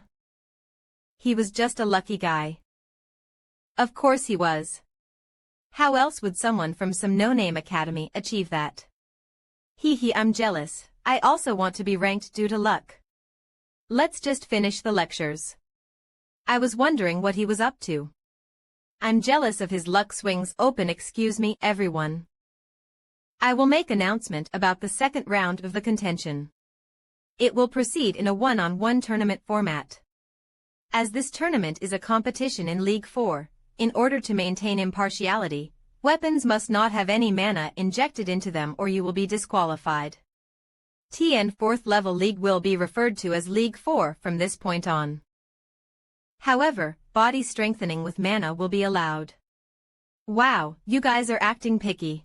He was just a lucky guy. Of course he was. How else would someone from some no-name academy achieve that? I'm jealous. I also want to be ranked due to luck. Let's just finish the lectures. I was wondering what he was up to. I'm jealous of his luck swings. Open. Excuse me, everyone. I will make announcement about the second round of the contention. It will proceed in a one-on-one tournament format. As this tournament is a competition in League 4, in order to maintain impartiality, weapons must not have any mana injected into them or you will be disqualified. TN 4th level league will be referred to as League 4 from this point on. However, body strengthening with mana will be allowed. Wow, you guys are acting picky.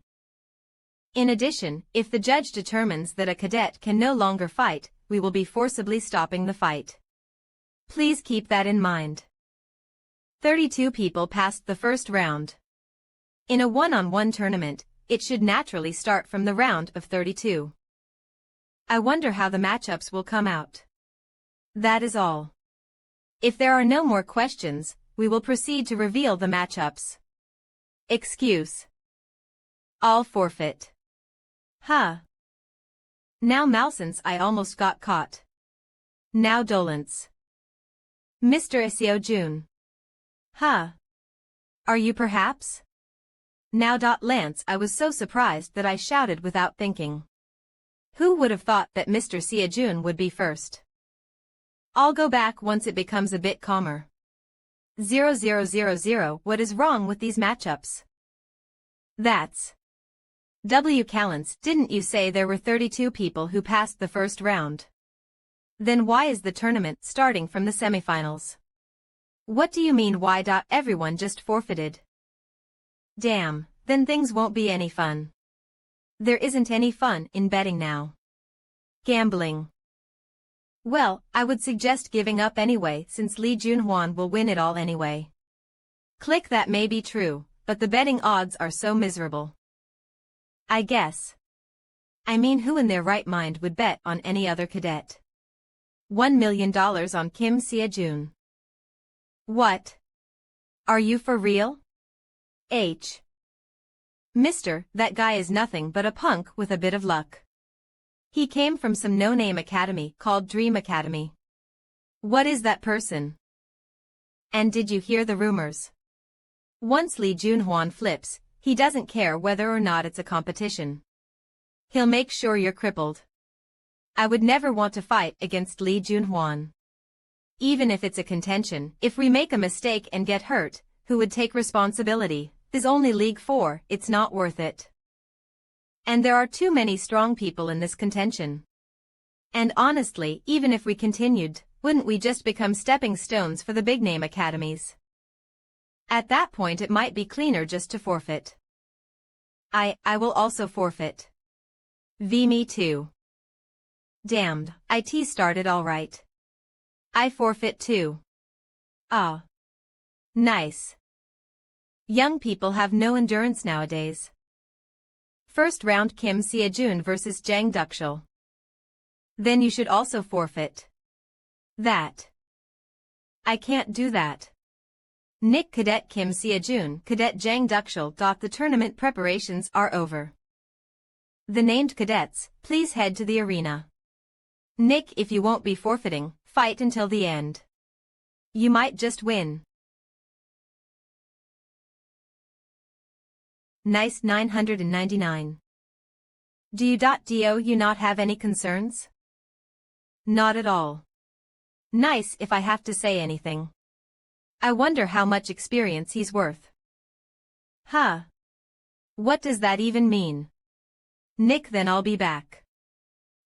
In addition, if the judge determines that a cadet can no longer fight, we will be forcibly stopping the fight. Please keep that in mind. 32 people passed the first round. In a one-on-one tournament, it should naturally start from the round of 32. I wonder how the matchups will come out. That is all. If there are no more questions, we will proceed to reveal the matchups. Excuse. All forfeit. Huh. Now Malsense, I almost got caught. Now Dolence. Mr. Seojun. Huh. Are you perhaps? Now. Lance, I was so surprised that I shouted without thinking. Who would have thought that Mr. Seojun would be first? I'll go back once it becomes a bit calmer. 0000. What is wrong with these matchups? That's W. Callens, didn't you say there were 32 people who passed the first round? Then why is the tournament starting from the semifinals? What do you mean why? Everyone just forfeited. Damn, then things won't be any fun. There isn't any fun in betting now. Gambling. Well, I would suggest giving up anyway since Lee Junhwan will win it all anyway. Click that may be true, but the betting odds are so miserable. I guess. I mean, who in their right mind would bet on any other cadet? $1 million on Kim Sia-jun. What? Are you for real? Mister, that guy is nothing but a punk with a bit of luck. He came from some no-name academy called Dream Academy. What is that person? And did you hear the rumors? Once Lee Junhwan flips, he doesn't care whether or not it's a competition. He'll make sure you're crippled. I would never want to fight against Lee Junhwan. Even if it's a contention, if we make a mistake and get hurt, who would take responsibility? Is only League 4, it's not worth it. And there are too many strong people in this contention. And honestly, even if we continued, wouldn't we just become stepping stones for the big-name academies? At that point it might be cleaner just to forfeit. I will also forfeit. Me too. Damned, it started alright. I forfeit too. Ah. Nice. Young people have no endurance nowadays. First round Kim Sia-jun versus Jang Dukshul. Then you should also forfeit. That. I can't do that. Nick Cadet Kim Sia-jun, Cadet Jang Dukshul. The tournament preparations are over. The named cadets, please head to the arena. Nick, if you won't be forfeiting, fight until the end. You might just win. Nice 999. Do you not have any concerns? Not at all. Nice if I have to say anything. I wonder how much experience he's worth. Huh. What does that even mean? Nick, then I'll be back.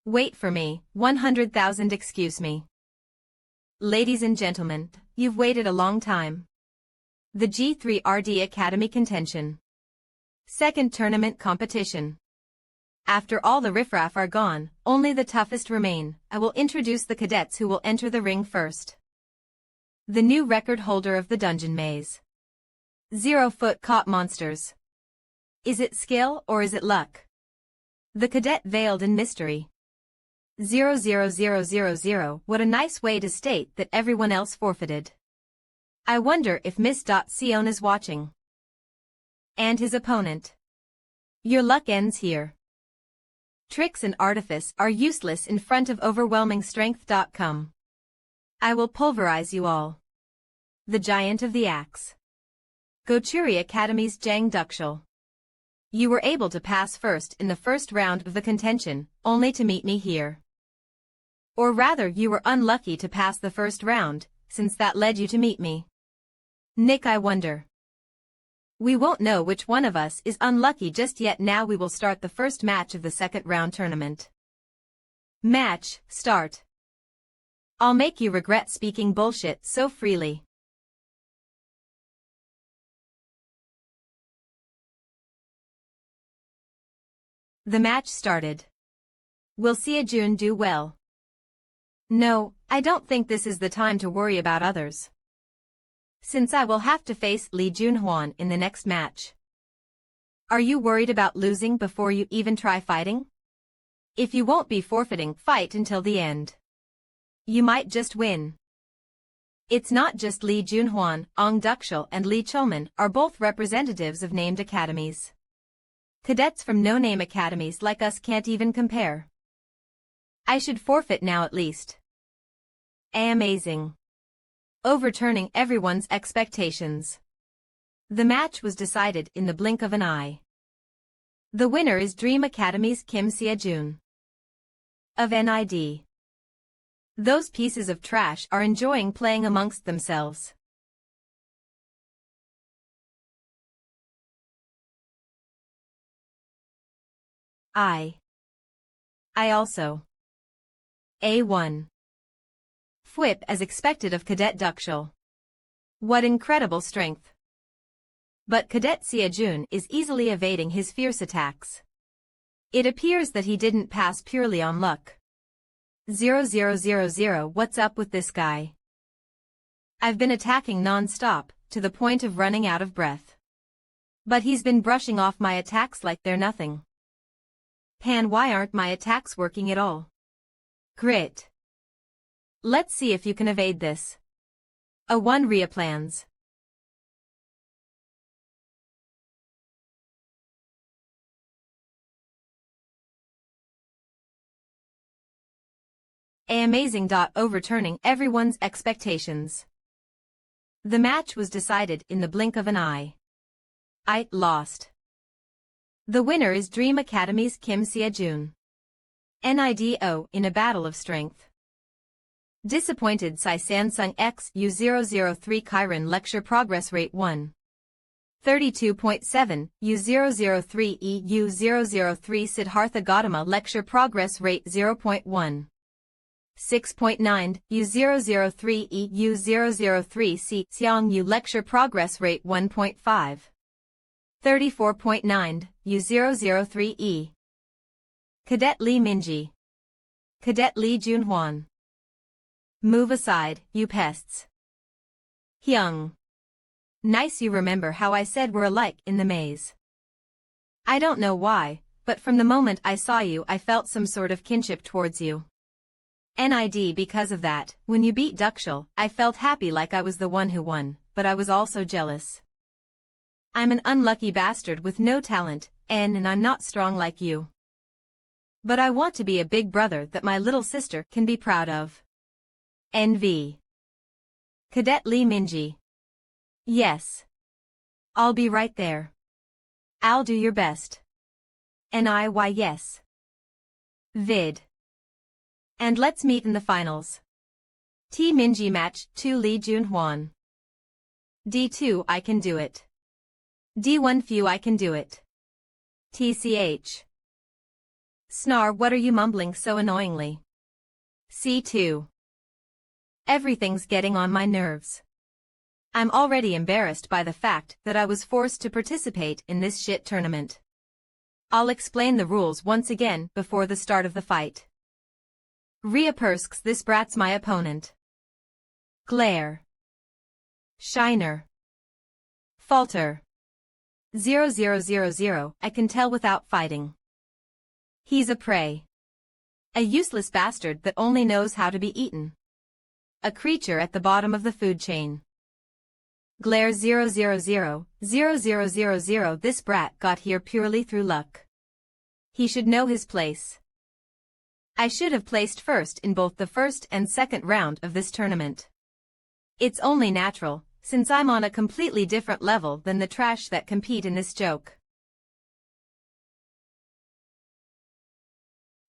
Wait for me, 100,000 excuse me. Ladies and gentlemen, you've waited a long time. The G3RD Academy contention. Second tournament competition. After all the riffraff are gone, only the toughest remain. I will introduce the cadets who will enter the ring first. The new record holder of the dungeon maze. 0-foot caught monsters. Is it skill or is it luck? The cadet veiled in mystery. 00000. What a nice way to state that everyone else forfeited. I wonder if Miss Sion is watching. And his opponent. Your luck ends here. Tricks and artifice are useless in front of overwhelming strength. Come. I will pulverize you all. The Giant of the Axe. Gochuri Academy's Jang Dukshul. You were able to pass first in the first round of the contention, only to meet me here. Or rather, you were unlucky to pass the first round, since that led you to meet me. Nick, I wonder. We won't know which one of us is unlucky just yet. Now we will start the first match of the second round tournament. Match, start. I'll make you regret speaking bullshit so freely. The match started. Will Sia-jun do well? No, I don't think this is the time to worry about others. Since I will have to face Lee Junhwan in the next match. Are you worried about losing before you even try fighting? If you won't be forfeiting, fight until the end. You might just win. It's not just Lee Junhwan, Ong Dukshul and Lee Chulman are both representatives of named academies. Cadets from no-name academies like us can't even compare. I should forfeit now at least. Amazing. Overturning everyone's expectations. The match was decided in the blink of an eye. The winner is Dream Academy's Kim Sia-jun. Of NID. Those pieces of trash are enjoying playing amongst themselves. I also. A1. Whip as expected of Cadet Dukshul. What incredible strength. But Cadet Seojun is easily evading his fierce attacks. It appears that he didn't pass purely on luck. 0000 What's up with this guy? I've been attacking non-stop, to the point of running out of breath. But he's been brushing off my attacks like they're nothing. Pan, why aren't my attacks working at all? Grit. Let's see if you can evade this. A1 Rhea plans. Amazing. Overturning everyone's expectations. The match was decided in the blink of an eye. I lost. The winner is Dream Academy's Kim Seojun. NIDO in a battle of strength. Disappointed Sai Samsung X U003 Chiron lecture progress rate 1. 32.7, U003 EU003 Siddhartha Gautama lecture progress rate 0.1. 6.9, U003 EU003 C Xiang Yu lecture progress rate 1.5. 34.9, U003E. Cadet Lee Minji. Cadet Lee Junhwan. Move aside, you pests. Hyung. Nice, you remember how I said we're alike in the maze. I don't know why, but from the moment I saw you I felt some sort of kinship towards you. NID because of that, when you beat Dukshul, I felt happy like I was the one who won, but I was also jealous. I'm an unlucky bastard with no talent, and I'm not strong like you. But I want to be a big brother that my little sister can be proud of. NV. Cadet Lee Minji. Yes. I'll be right there. I'll do your best. NIY yes. Vid. And let's meet in the finals. T Minji match 2 Lee Junhwan. D2 I can do it. D1 Few I can do it. TCH. Snar, what are you mumbling so annoyingly? C2. Everything's getting on my nerves. I'm already embarrassed by the fact that I was forced to participate in this shit tournament. I'll explain the rules once again before the start of the fight. Rhea Persks, this brat's my opponent. Glare. Shiner. Falter. 0000, I can tell without fighting. He's a prey. A useless bastard that only knows how to be eaten. A creature at the bottom of the food chain. Glare 000, this brat got here purely through luck. He should know his place. I should have placed first in both the first and second round of this tournament. It's only natural, since I'm on a completely different level than the trash that compete in this joke.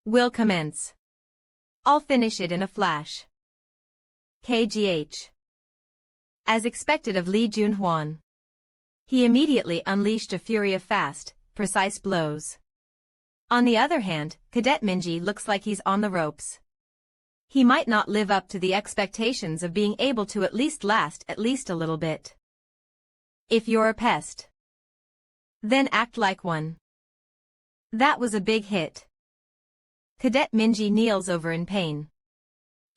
We'll commence. I'll finish it in a flash. KGH. As expected of Lee Junhwan. He immediately unleashed a fury of fast, precise blows. On the other hand, Cadet Minji looks like he's on the ropes. He might not live up to the expectations of being able to at least last at least a little bit. If you're a pest, then act like one. That was a big hit. Cadet Minji kneels over in pain.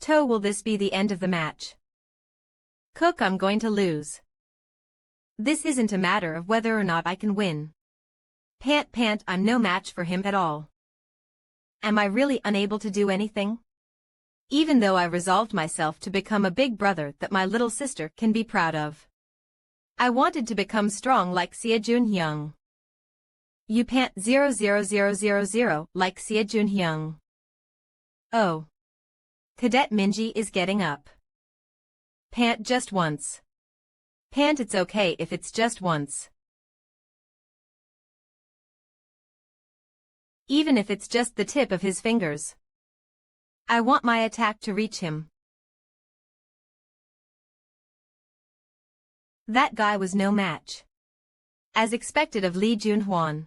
Toe, will this be the end of the match? Cook, I'm going to lose. This isn't a matter of whether or not I can win. Pant, I'm no match for him at all. Am I really unable to do anything? Even though I resolved myself to become a big brother that my little sister can be proud of. I wanted to become strong like Seojun Hyung. You pant 00000 like Seojun Hyung. Oh. Cadet Minji is getting up. Pant just once. Pant, it's okay if it's just once. Even if it's just the tip of his fingers. I want my attack to reach him. That guy was no match. As expected of Lee Junhwan.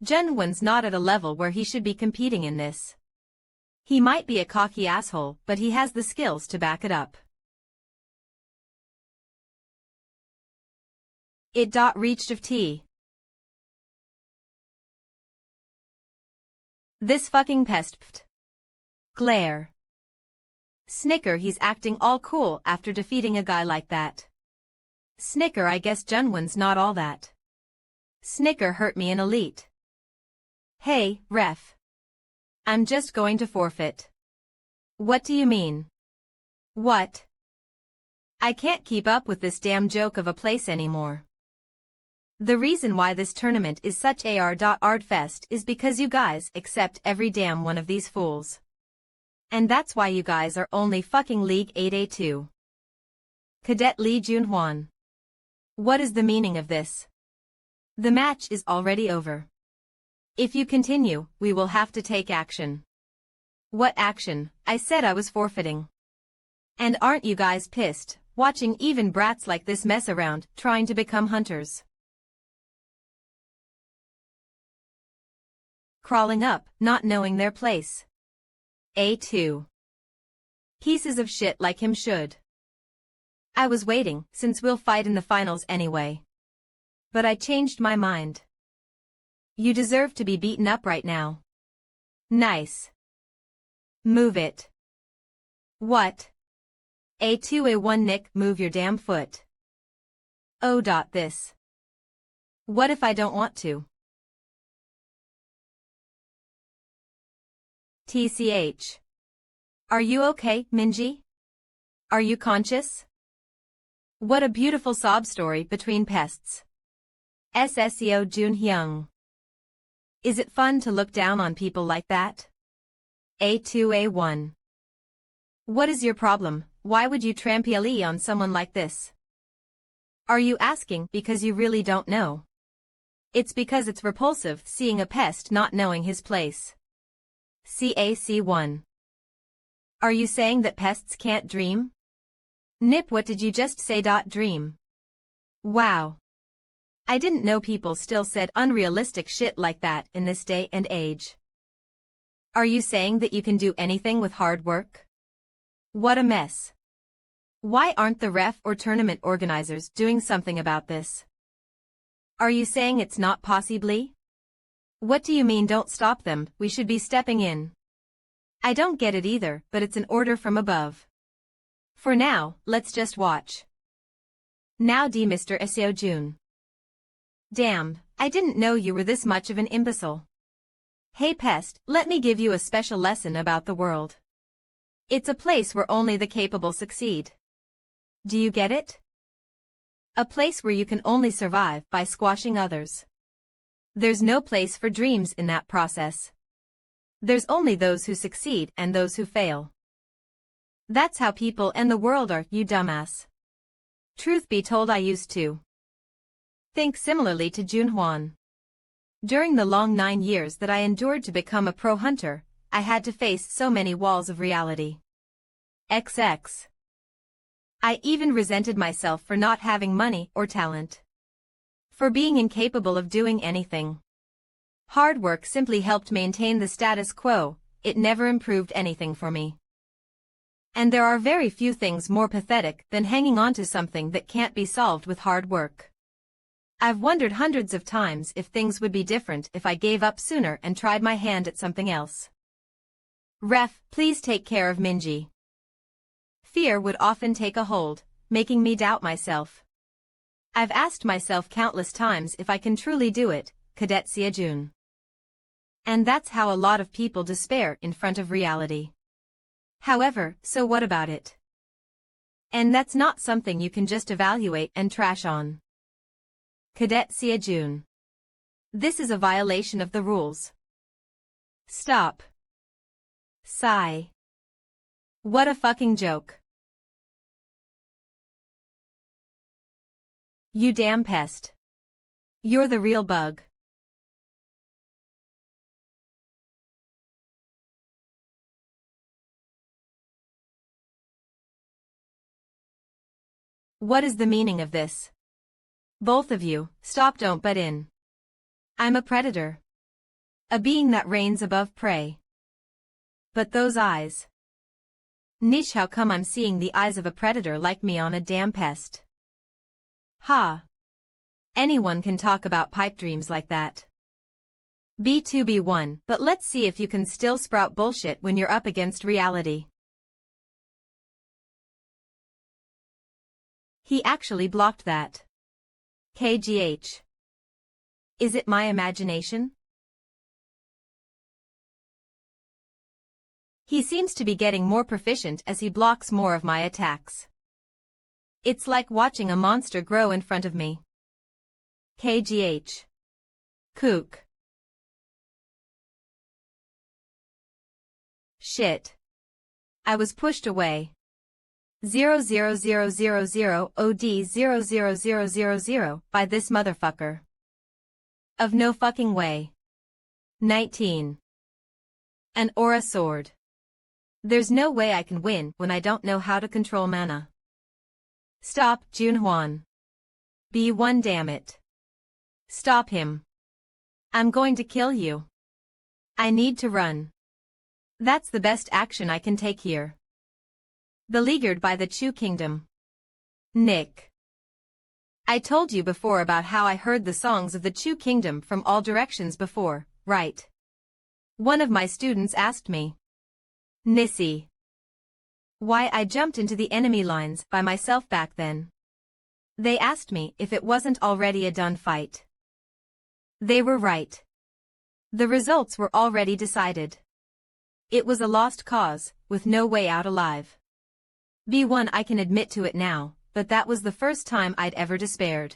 Junhwan's not at a level where he should be competing in this. He might be a cocky asshole, but he has the skills to back it up. It reached of tea. This fucking pest. Pft. Glare. Snicker, he's acting all cool after defeating a guy like that. Snicker, I guess Junwan's not all that. Snicker hurt me in elite. Hey, ref. I'm just going to forfeit. What do you mean? What? I can't keep up with this damn joke of a place anymore. The reason why this tournament is such a ardfest is because you guys accept every damn one of these fools. And that's why you guys are only fucking League 8A2. Cadet Lee Junhwan. What is the meaning of this? The match is already over. If you continue, we will have to take action. What action? I said I was forfeiting. And aren't you guys pissed, watching even brats like this mess around, trying to become hunters? Crawling up, not knowing their place. A2. Pieces of shit like him should. I was waiting, since we'll fight in the finals anyway. But I changed my mind. You deserve to be beaten up right now. Nice. Move it. What? A2 A1 Nick, move your damn foot. Oh. This. What if I don't want to? TCH. Are you okay, Minji? Are you conscious? What a beautiful sob story between pests. SSEO Junhyung. Is it fun to look down on people like that? A2 A1. What is your problem? Why would you trample on someone like this? Are you asking because you really don't know? It's because it's repulsive seeing a pest not knowing his place. CAC1. Are you saying that pests can't dream? Nip, what did you just say? Dream. Wow. I didn't know people still said unrealistic shit like that in this day and age. Are you saying that you can do anything with hard work? What a mess. Why aren't the ref or tournament organizers doing something about this? Are you saying it's not possibly? What do you mean don't stop them, we should be stepping in? I don't get it either, but it's an order from above. For now, let's just watch. Now Mr. Seo Jun. Damn, I didn't know you were this much of an imbecile. Hey pest, let me give you a special lesson about the world. It's a place where only the capable succeed. Do you get it? A place where you can only survive by squashing others. There's no place for dreams in that process. There's only those who succeed and those who fail. That's how people and the world are, you dumbass. Truth be told, I used to think similarly to Junhwan. During the long 9 years that I endured to become a pro hunter, I had to face so many walls of reality. XX. I even resented myself for not having money or talent. For being incapable of doing anything. Hard work simply helped maintain the status quo, it never improved anything for me. And there are very few things more pathetic than hanging on to something that can't be solved with hard work. I've wondered hundreds of times if things would be different if I gave up sooner and tried my hand at something else. Ref, please take care of Minji. Fear would often take a hold, making me doubt myself. I've asked myself countless times if I can truly do it, Cadet Seojun. And that's how a lot of people despair in front of reality. However, so what about it? And that's not something you can just evaluate and trash on. Cadet Seojun. This is a violation of the rules. Stop. Sigh. What a fucking joke. You damn pest. You're the real bug. What is the meaning of this? Both of you, stop, don't butt in. I'm a predator. A being that reigns above prey. But those eyes. Niche, how come I'm seeing the eyes of a predator like me on a damn pest? Ha. Anyone can talk about pipe dreams like that. B2B1, but let's see if you can still sprout bullshit when you're up against reality. He actually blocked that. KGH. Is it my imagination? He seems to be getting more proficient as he blocks more of my attacks. It's like watching a monster grow in front of me. KGH. Kook. Shit. I was pushed away. 00000 OD 00000 by this motherfucker. Of no fucking way. 19. An aura sword. There's no way I can win when I don't know how to control mana. Stop, Junhwan. B1, damn it. Stop him. I'm going to kill you. I need to run. That's the best action I can take here. Beleaguered by the Chu Kingdom. Nick. I told you before about how I heard the songs of the Chu Kingdom from all directions before, right? One of my students asked me. Nissi. Why I jumped into the enemy lines by myself back then. They asked me if it wasn't already a done fight. They were right. The results were already decided. It was a lost cause, with no way out alive. B1, I can admit to it now, but that was the first time I'd ever despaired.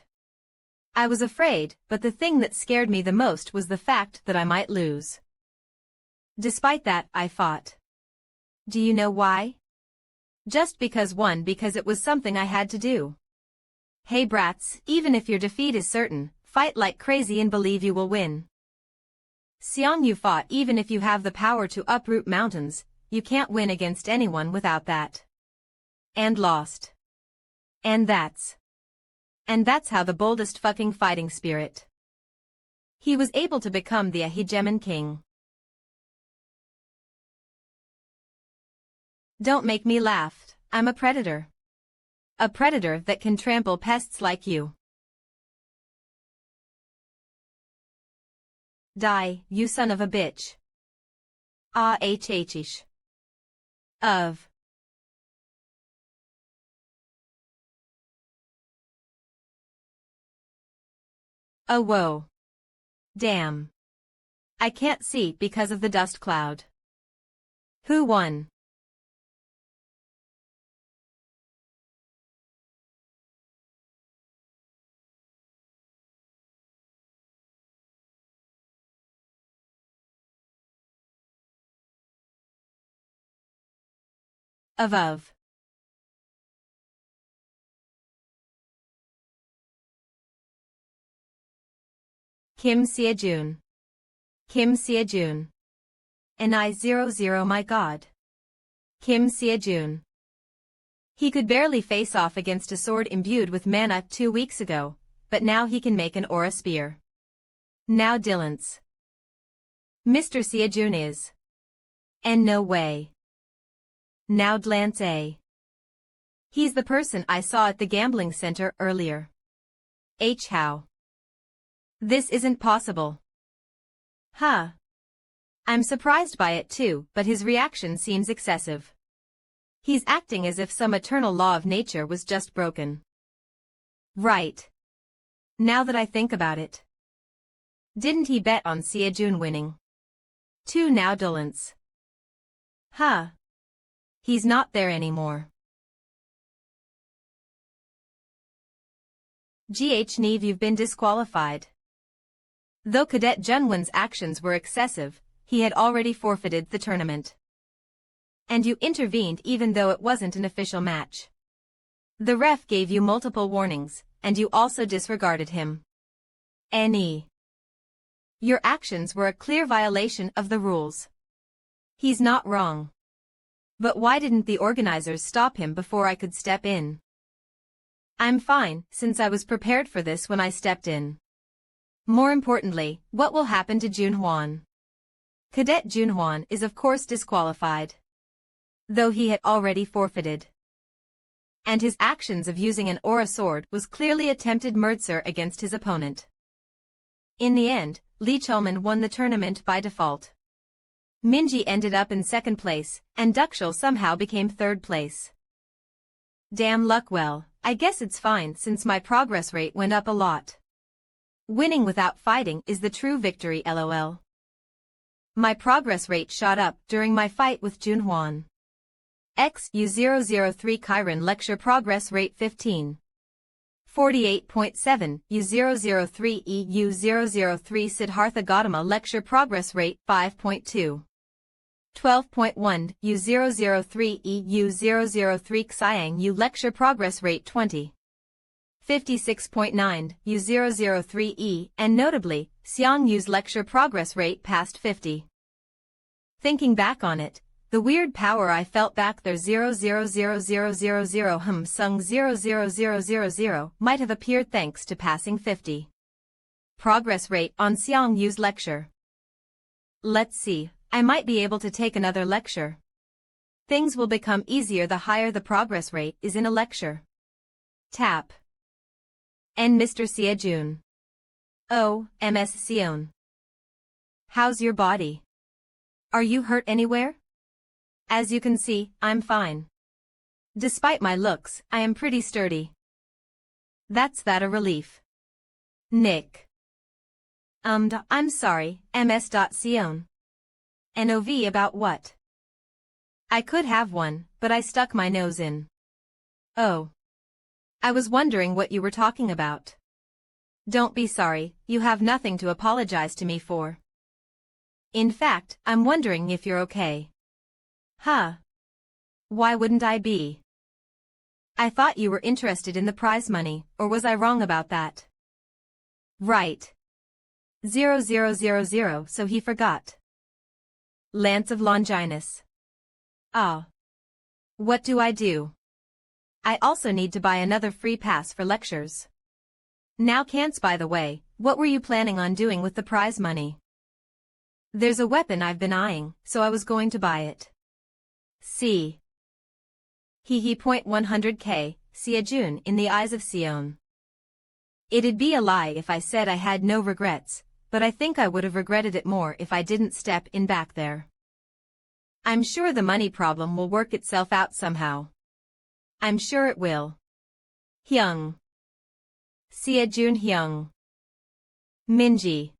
I was afraid, but the thing that scared me the most was the fact that I might lose. Despite that, I fought. Do you know why? Just because it was something I had to do. Hey brats, even if your defeat is certain, fight like crazy and believe you will win. Xiang, you fought even if you have the power to uproot mountains, you can't win against anyone without that. And lost. And that's how the boldest fucking fighting spirit. He was able to become the hegemon king. Don't make me laugh, I'm a predator. A predator that can trample pests like you. Die, you son of a bitch. Ah-h-h-ish. Of. Oh whoa. Damn. I can't see because of the dust cloud. Who won? Of. Kim Seojun. Kim Seojun. And I-00 my god. Kim Seojun. He could barely face off against a sword imbued with mana 2 weeks ago, but now he can make an aura spear. Now Dylan's. Mr. Seojun is. And no way. Now Dlance A. He's the person I saw at the gambling center earlier. How? This isn't possible. Huh. I'm surprised by it too, but his reaction seems excessive. He's acting as if some eternal law of nature was just broken. Right. Now that I think about it. Didn't he bet on Seojun winning? 2 now Dolence. Huh. He's not there anymore. Neve, you've been disqualified. Though Cadet Junwen's actions were excessive, he had already forfeited the tournament. And you intervened even though it wasn't an official match. The ref gave you multiple warnings, and you also disregarded him. NE. Your actions were a clear violation of the rules. He's not wrong. But why didn't the organizers stop him before I could step in? I'm fine, since I was prepared for this when I stepped in. More importantly, what will happen to Junhwan? Cadet Junhwan is of course disqualified. Though he had already forfeited. And his actions of using an aura sword was clearly attempted murder against his opponent. In the end, Lee Cholman won the tournament by default. Minji ended up in second place, and Dukshul somehow became third place. Damn luck. Well, I guess it's fine since my progress rate went up a lot. Winning without fighting is the true victory, lol. My progress rate shot up during my fight with Junhwan. U003 Chiron lecture progress rate 15. 48.7 U003 EU003 Siddhartha Gautama lecture progress rate 5.2. 12.1 U003 EU003 Xiang Yu lecture progress rate 20. 56.9 U003E and notably, Xiang Yu's lecture progress rate passed 50. Thinking back on it, the weird power I felt back there 0000000 sung 00000 might have appeared thanks to passing 50. Progress rate on Xiang Yu's lecture. Let's see, I might be able to take another lecture. Things will become easier the higher the progress rate is in a lecture. Tap. And Mr. Siejun. Oh, Ms. Sion. How's your body? Are you hurt anywhere? As you can see, I'm fine. Despite my looks, I am pretty sturdy. That's a relief. Nick. I'm sorry, Ms. Sion. NOV about what? I could have one, but I stuck my nose in. Oh. I was wondering what you were talking about. Don't be sorry, you have nothing to apologize to me for. In fact, I'm wondering if you're okay. Huh? Why wouldn't I be? I thought you were interested in the prize money, or was I wrong about that? Right. 0000, so he forgot. Lance of Longinus. Ah. What do I do? I also need to buy another free pass for lectures. Now Kance, by the way, what were you planning on doing with the prize money? There's a weapon I've been eyeing, so I was going to buy it. See. .100k, Siejun in the eyes of Sion. It'd be a lie if I said I had no regrets, but I think I would have regretted it more if I didn't step in back there. I'm sure the money problem will work itself out somehow. I'm sure it will. Hyung. Siejun Hyung. Minji.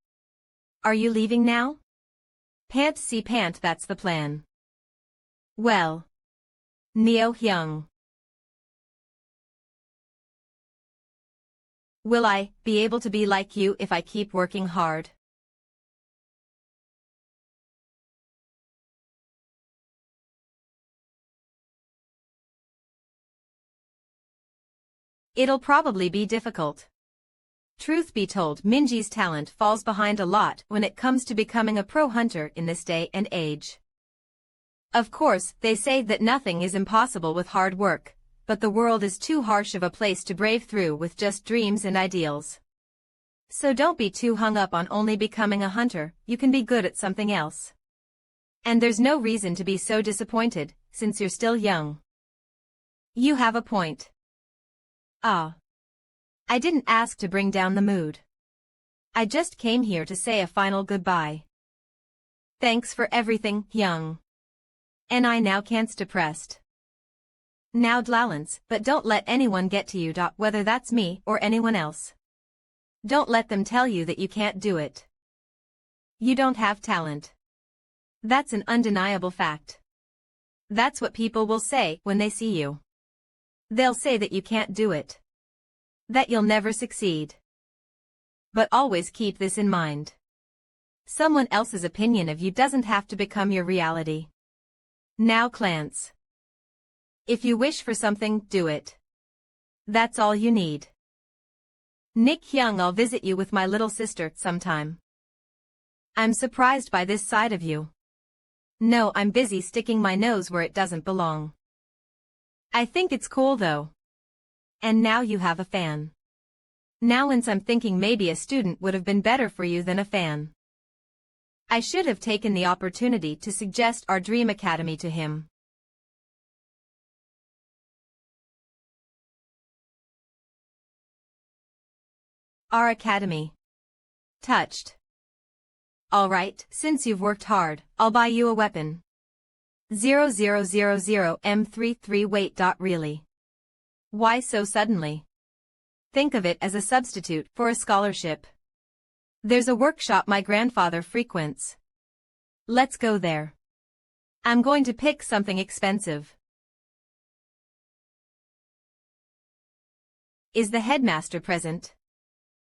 Are you leaving now? Pant, that's the plan. Well. Neo Hyung. Will I be able to be like you if I keep working hard? It'll probably be difficult. Truth be told, Minji's talent falls behind a lot when it comes to becoming a pro hunter in this day and age. Of course, they say that nothing is impossible with hard work, but the world is too harsh of a place to brave through with just dreams and ideals. So don't be too hung up on only becoming a hunter, you can be good at something else. And there's no reason to be so disappointed, since you're still young. You have a point. Ah. I didn't ask to bring down the mood. I just came here to say a final goodbye. Thanks for everything, Hyung. And I now can't depressed. Now Dlalance, but don't let anyone get to you. Whether that's me or anyone else. Don't let them tell you that you can't do it. You don't have talent. That's an undeniable fact. That's what people will say when they see you. They'll say that you can't do it. That you'll never succeed. But always keep this in mind. Someone else's opinion of you doesn't have to become your reality. Now Clance. If you wish for something, do it. That's all you need. Nick Hyung, I'll visit you with my little sister sometime. I'm surprised by this side of you. No, I'm busy sticking my nose where it doesn't belong. I think it's cool though. And now you have a fan. Now once I'm thinking maybe a student would have been better for you than a fan. I should have taken the opportunity to suggest our Dream Academy to him. Our academy. Touched. Alright, since you've worked hard, I'll buy you a weapon. 0000M33 wait. Really? Why so suddenly? Think of it as a substitute for a scholarship. There's a workshop my grandfather frequents. Let's go there. I'm going to pick something expensive. Is the headmaster present?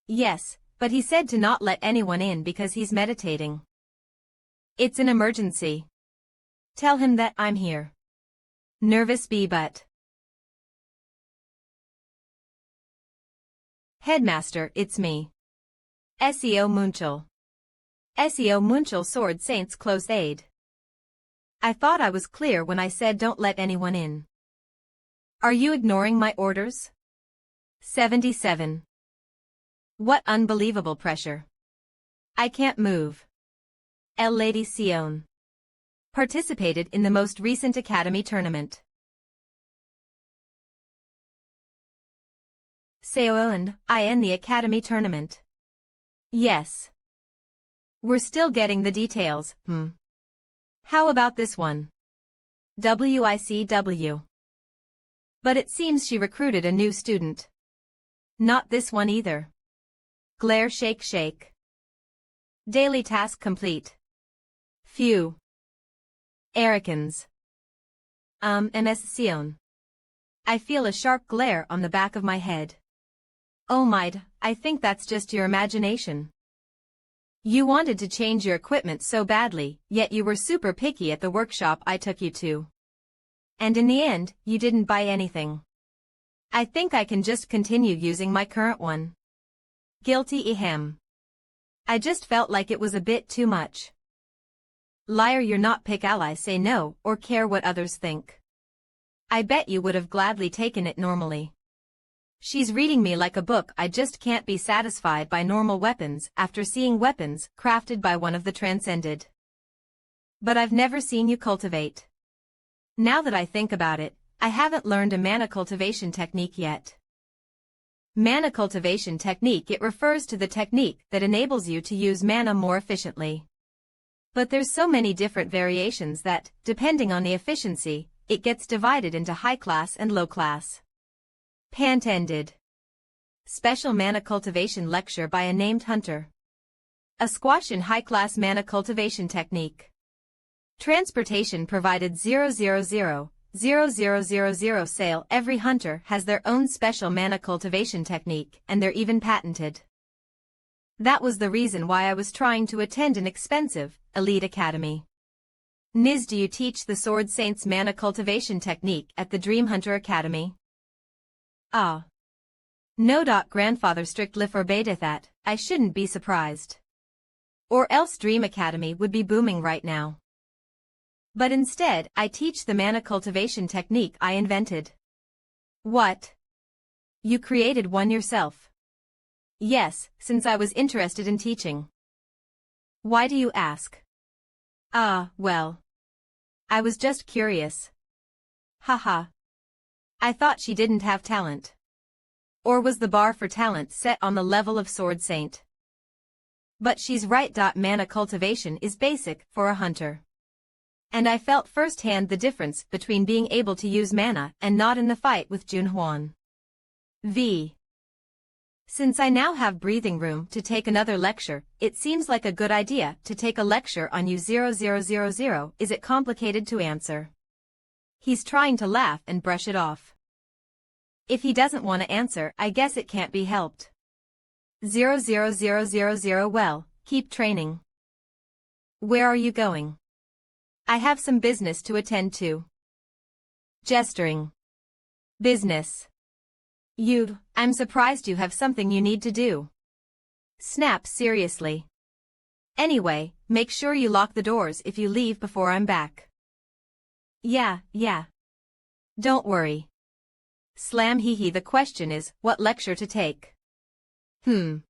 Yes, but he said to not let anyone in because he's meditating. It's an emergency. Tell him that I'm here. Nervous bee butt. Headmaster, it's me. Seo Munchel. Seo Munchel Sword Saints Close Aid. I thought I was clear when I said don't let anyone in. Are you ignoring my orders? 77. What unbelievable pressure. I can't move. El Lady Sion. Participated in the most recent Academy tournament. Seoen, I in the Academy tournament. Yes. We're still getting the details, How about this one? WICW. But it seems she recruited a new student. Not this one either. Glare shake shake. Daily task complete. Phew. Ericans. MS Sion. I feel a sharp glare on the back of my head. Oh my, I think that's just your imagination. You wanted to change your equipment so badly, yet you were super picky at the workshop I took you to. And in the end, you didn't buy anything. I think I can just continue using my current one. Guilty ehem. I just felt like it was a bit too much. Liar, you're not pick ally, say no or care what others think. I bet you would have gladly taken it normally. She's reading me like a book. I just can't be satisfied by normal weapons after seeing weapons crafted by one of the transcended. But I've never seen you cultivate. Now that I think about it, I haven't learned a mana cultivation technique yet. Mana cultivation technique, it refers to the technique that enables you to use mana more efficiently. But there's so many different variations that, depending on the efficiency, it gets divided into high class and low class. Pant-ended. Special mana cultivation lecture by a named hunter. A squash in high-class mana cultivation technique. Transportation provided 0000000 sale. Every hunter has their own special mana cultivation technique, and they're even patented. That was the reason why I was trying to attend an expensive, elite academy. Niz, do you teach the Sword Saints mana cultivation technique at the Dream Hunter Academy? Ah. No. Grandfather strictly forbiddeth that. I shouldn't be surprised. Or else Dream Academy would be booming right now. But instead, I teach the mana cultivation technique I invented. What? You created one yourself? Yes, since I was interested in teaching. Why do you ask? Well. I was just curious. Haha. I thought she didn't have talent. Or was the bar for talent set on the level of Sword Saint? But she's right. Mana cultivation is basic for a hunter. And I felt firsthand the difference between being able to use mana and not in the fight with Junhuan. Since I now have breathing room to take another lecture, it seems like a good idea to take a lecture on U0000. Is it complicated to answer? He's trying to laugh and brush it off. If he doesn't want to answer, I guess it can't be helped. 00000. Well, keep training. Where are you going? I have some business to attend to. Gesturing. Business. I'm surprised you have something you need to do. Snap, seriously. Anyway, make sure you lock the doors if you leave before I'm back. Yeah. Don't worry. Slam hee. The question is, what lecture to take? 0000.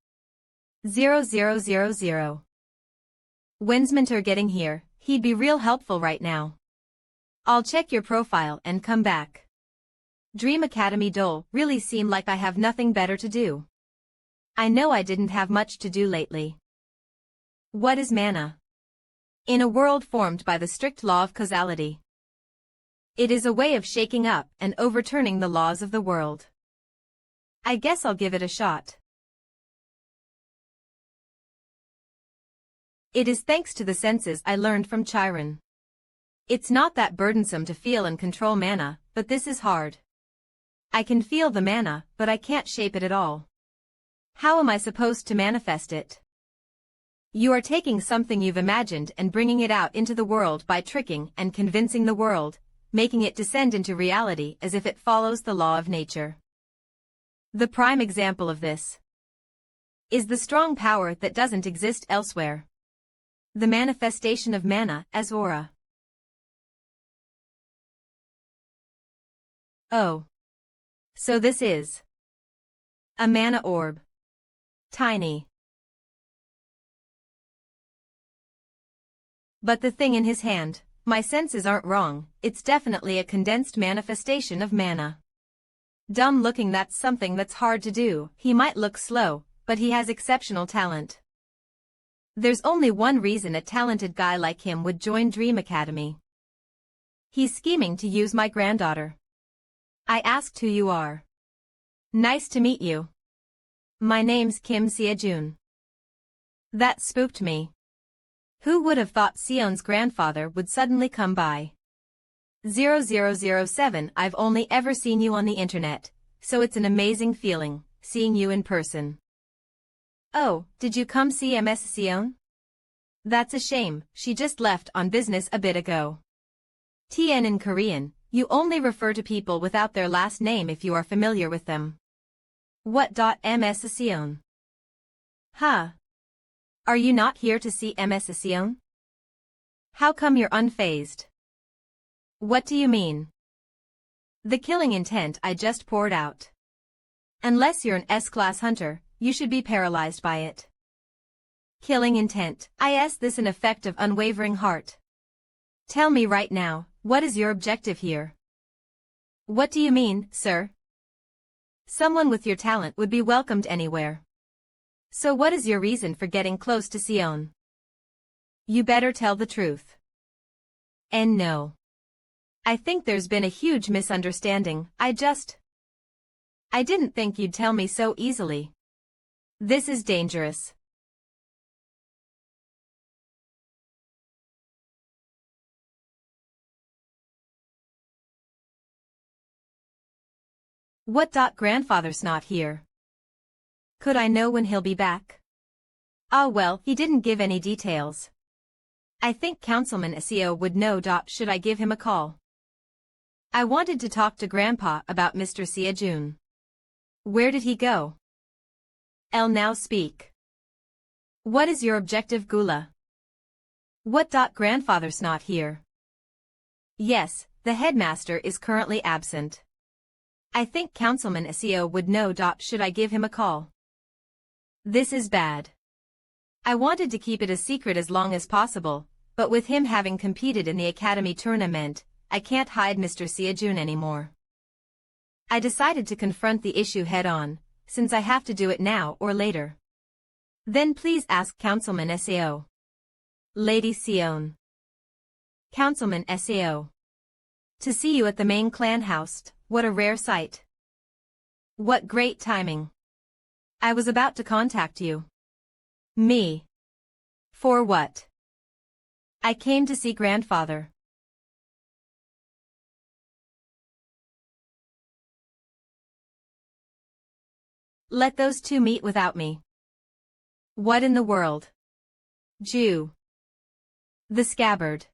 When's Mentor getting here? He'd be real helpful right now. I'll check your profile and come back. Dream Academy Dole really seem like I have nothing better to do. I know I didn't have much to do lately. What is mana? In a world formed by the strict law of causality. It is a way of shaking up and overturning the laws of the world. I guess I'll give it a shot. It is thanks to the senses I learned from Chiron. It's not that burdensome to feel and control mana, but this is hard. I can feel the mana, but I can't shape it at all. How am I supposed to manifest it? You are taking something you've imagined and bringing it out into the world by tricking and convincing the world, making it descend into reality as if it follows the law of nature. The prime example of this is the strong power that doesn't exist elsewhere. The manifestation of mana as aura. Oh. So this is a mana orb. Tiny. But the thing in his hand, my senses aren't wrong, it's definitely a condensed manifestation of mana. Dumb looking, that's something that's hard to do. He might look slow, but he has exceptional talent. There's only one reason a talented guy like him would join Dream Academy. He's scheming to use my granddaughter. I asked who you are. Nice to meet you. My name's Kim Seo-jun. That spooked me. Who would have thought Seon's grandfather would suddenly come by? 0007. I've only ever seen you on the internet, so it's an amazing feeling, seeing you in person. Oh, did you come see Ms. Seon? That's a shame, she just left on business a bit ago. TN in Korean, you only refer to people without their last name if you are familiar with them. What? Ms. Seon? Huh? Are you not here to see Ms. Seon? How come you're unfazed? What do you mean? The killing intent I just poured out. Unless you're an S-class hunter, you should be paralyzed by it. Killing intent, is this an effect of unwavering heart? Tell me right now, what is your objective here? What do you mean, sir? Someone with your talent would be welcomed anywhere. So what is your reason for getting close to Seon? You better tell the truth. And no. I think there's been a huge misunderstanding. I didn't think you'd tell me so easily. This is dangerous. What? Grandfather's not here. Could I know when he'll be back? Ah well, he didn't give any details. I think Councilman Seo would know. Should I give him a call? I wanted to talk to Grandpa about Mr. Seo-jun. Where did he go? I'll now speak. What is your objective, Gula? What? Grandfather's not here. Yes, the headmaster is currently absent. I think Councilman Seo would know. Should I give him a call? This is bad. I wanted to keep it a secret as long as possible, but with him having competed in the Academy tournament, I can't hide Mr. Seo-jun anymore. I decided to confront the issue head-on, since I have to do it now or later. Then please ask Councilman Seo. Lady Seon. Councilman Seo. To see you at the main clan house, what a rare sight. What great timing. I was about to contact you. Me. For what? I came to see Grandfather. Let those two meet without me. What in the world? Jew. The scabbard.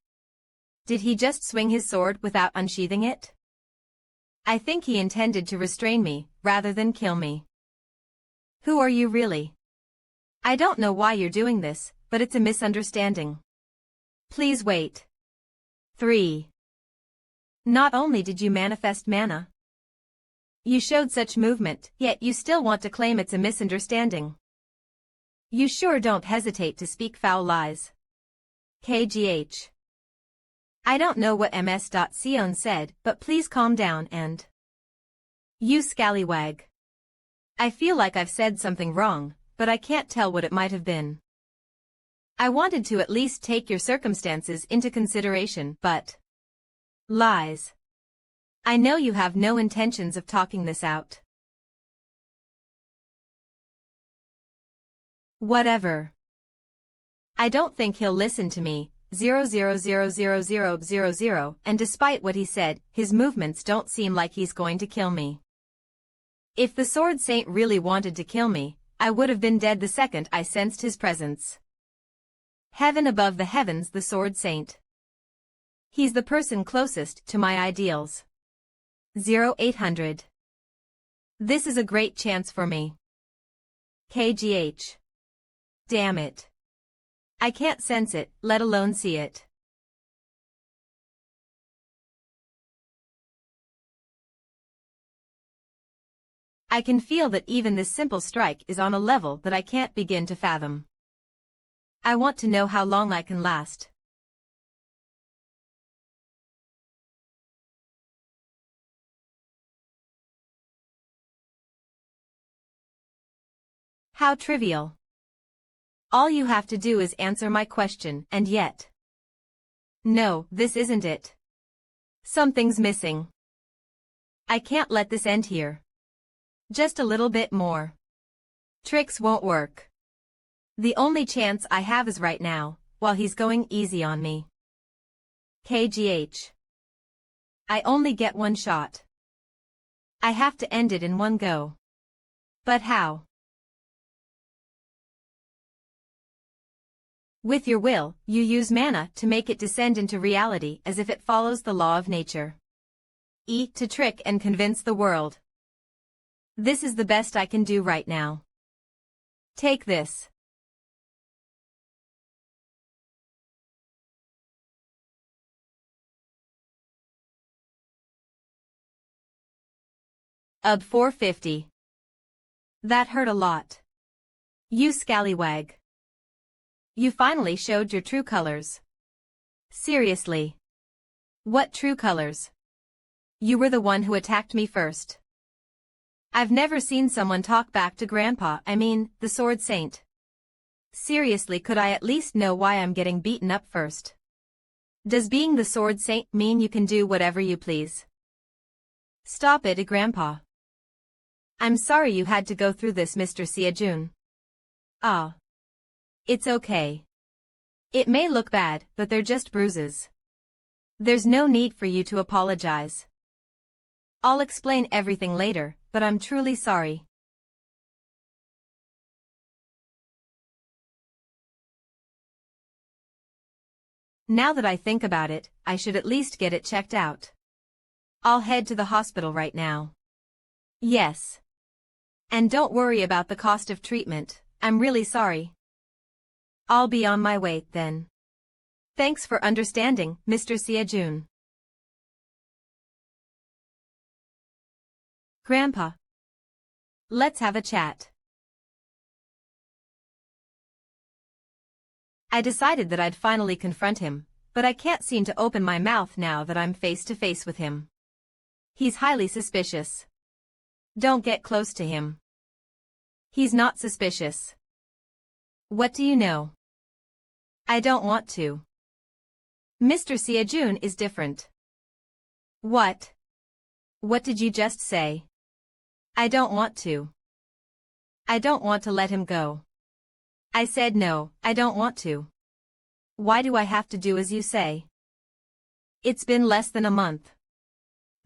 Did he just swing his sword without unsheathing it? I think he intended to restrain me, rather than kill me. Who are you really? I don't know why you're doing this, but it's a misunderstanding. Please wait. 3. Not only did you manifest mana, you showed such movement, yet you still want to claim it's a misunderstanding. You sure don't hesitate to speak foul lies. KGH. I don't know what Ms. Seon said, but please calm down and... You scallywag. I feel like I've said something wrong, but I can't tell what it might have been. I wanted to at least take your circumstances into consideration, but... Lies. I know you have no intentions of talking this out. Whatever. I don't think he'll listen to me, 0000000, and despite what he said, his movements don't seem like he's going to kill me. If the Sword Saint really wanted to kill me, I would have been dead the second I sensed his presence. Heaven above the heavens, the Sword Saint. He's the person closest to my ideals. 0800. This is a great chance for me. KGH. Damn it. I can't sense it, let alone see it. I can feel that even this simple strike is on a level that I can't begin to fathom. I want to know how long I can last. How trivial. All you have to do is answer my question, and yet... No, this isn't it. Something's missing. I can't let this end here. Just a little bit more. Tricks won't work. The only chance I have is right now, while he's going easy on me. KGH. I only get one shot. I have to end it in one go. But how? With your will, you use mana to make it descend into reality as if it follows the law of nature. To trick and convince the world. This is the best I can do right now. Take this. UB 450. That hurt a lot. You scallywag. You finally showed your true colors. Seriously. What true colors? You were the one who attacked me first. I've never seen someone talk back to Grandpa, I mean, the Sword Saint. Seriously, could I at least know why I'm getting beaten up first? Does being the Sword Saint mean you can do whatever you please? Stop it, Grandpa. I'm sorry you had to go through this, Mr. Seajun. Ah. It's okay. It may look bad, but they're just bruises. There's no need for you to apologize. I'll explain everything later, but I'm truly sorry. Now that I think about it, I should at least get it checked out. I'll head to the hospital right now. Yes. And don't worry about the cost of treatment, I'm really sorry. I'll be on my way, then. Thanks for understanding, Mr. Seajun. Grandpa. Let's have a chat. I decided that I'd finally confront him, but I can't seem to open my mouth now that I'm face to face with him. He's highly suspicious. Don't get close to him. He's not suspicious. What do you know? I don't want to. Mr. Seajun is different. What? What did you just say? I don't want to. I don't want to let him go. I said no, I don't want to. Why do I have to do as you say? It's been less than a month.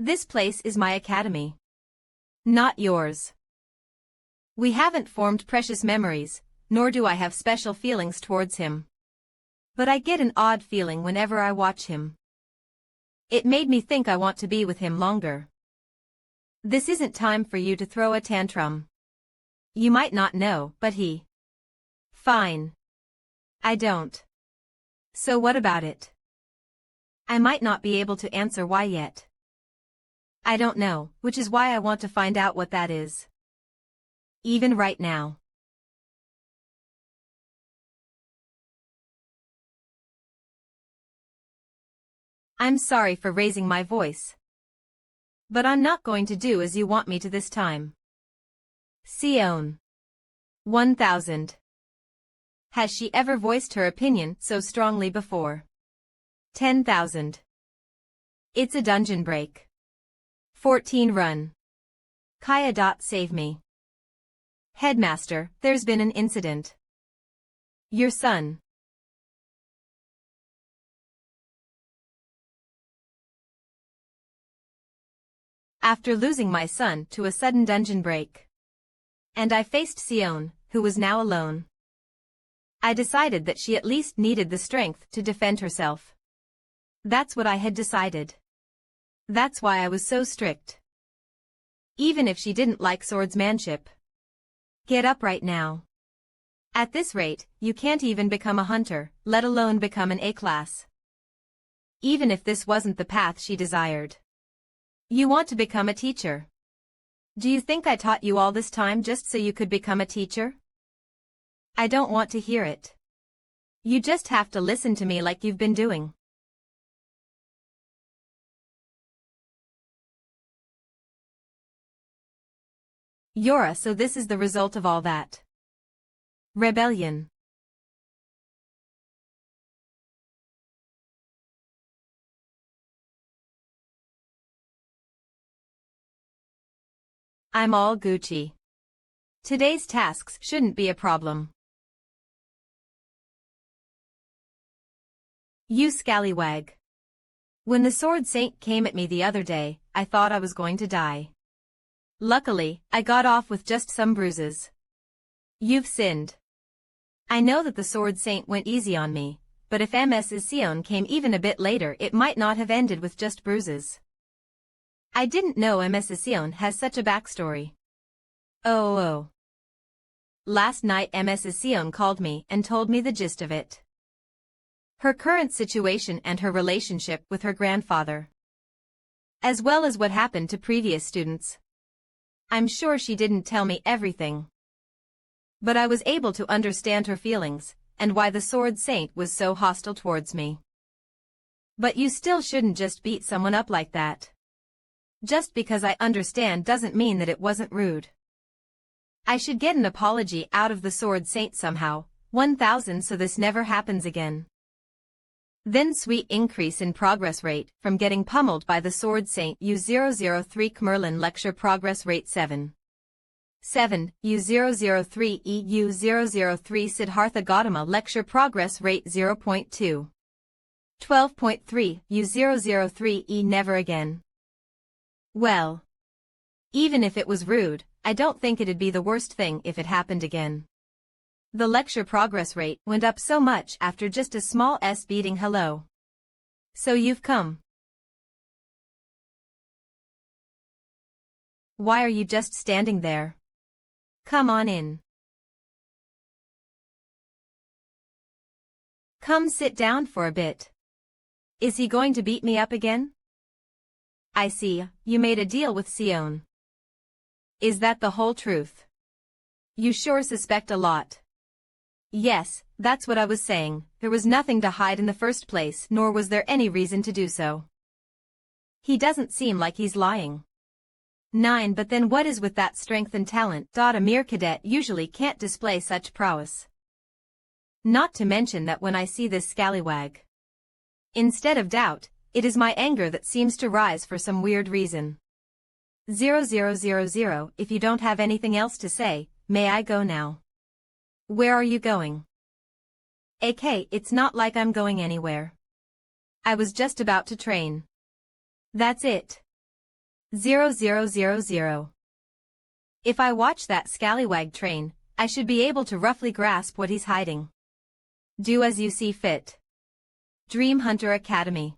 This place is my academy. Not yours. We haven't formed precious memories, nor do I have special feelings towards him. But I get an odd feeling whenever I watch him. It made me think I want to be with him longer. This isn't time for you to throw a tantrum. You might not know, but he... Fine. I don't. So what about it? I might not be able to answer why yet. I don't know, which is why I want to find out what that is. Even right now. I'm sorry for raising my voice. But I'm not going to do as you want me to this time. Sion. 1000. Has she ever voiced her opinion so strongly before? 10,000. It's a dungeon break. 14 run. Kaya. Save me. Headmaster, there's been an incident. Your son. After losing my son to a sudden dungeon break. And I faced Sion, who was now alone. I decided that she at least needed the strength to defend herself. That's what I had decided. That's why I was so strict. Even if she didn't like swordsmanship. Get up right now. At this rate, you can't even become a hunter, let alone become an A-class. Even if this wasn't the path she desired. You want to become a teacher. Do you think I taught you all this time just so you could become a teacher? I don't want to hear it. You just have to listen to me like you've been doing. Yora, so this is the result of all that. Rebellion. I'm all Gucci. Today's tasks shouldn't be a problem. You scallywag. When the Sword Saint came at me the other day, I thought I was going to die. Luckily, I got off with just some bruises. You've sinned. I know that the Sword Saint went easy on me, but if Mrs. Sion came even a bit later it might not have ended with just bruises. I didn't know Mrs. Sion has such a backstory. Oh. Last night Mrs. Sion called me and told me the gist of it. Her current situation and her relationship with her grandfather. As well as what happened to previous students. I'm sure she didn't tell me everything. But I was able to understand her feelings, and why the Sword Saint was so hostile towards me. But you still shouldn't just beat someone up like that. Just because I understand doesn't mean that it wasn't rude. I should get an apology out of the Sword Saint somehow, 1000 so this never happens again. Then sweet increase in progress rate from getting pummeled by the Sword Saint U003 Kmerlin lecture progress rate 7. 7. U003 EU003 Siddhartha Gautama lecture progress rate 0.2. 12.3 U003 E never again. Well. Even if it was rude, I don't think it'd be the worst thing if it happened again. The lecture progress rate went up so much after just a small beating hello. So you've come. Why are you just standing there? Come on in. Come sit down for a bit. Is he going to beat me up again? I see, you made a deal with Sion. Is that the whole truth? You sure suspect a lot. Yes, that's what I was saying, there was nothing to hide in the first place nor was there any reason to do so. He doesn't seem like he's lying. 9 But then what is with that strength and talent? A mere cadet usually can't display such prowess. Not to mention that when I see this scallywag. Instead of doubt, it is my anger that seems to rise for some weird reason. 0000 If you don't have anything else to say, may I go now? Where are you going? AK, it's not like I'm going anywhere. I was just about to train. That's it. 0000. If I watch that scallywag train, I should be able to roughly grasp what he's hiding. Do as you see fit. Dream Hunter Academy.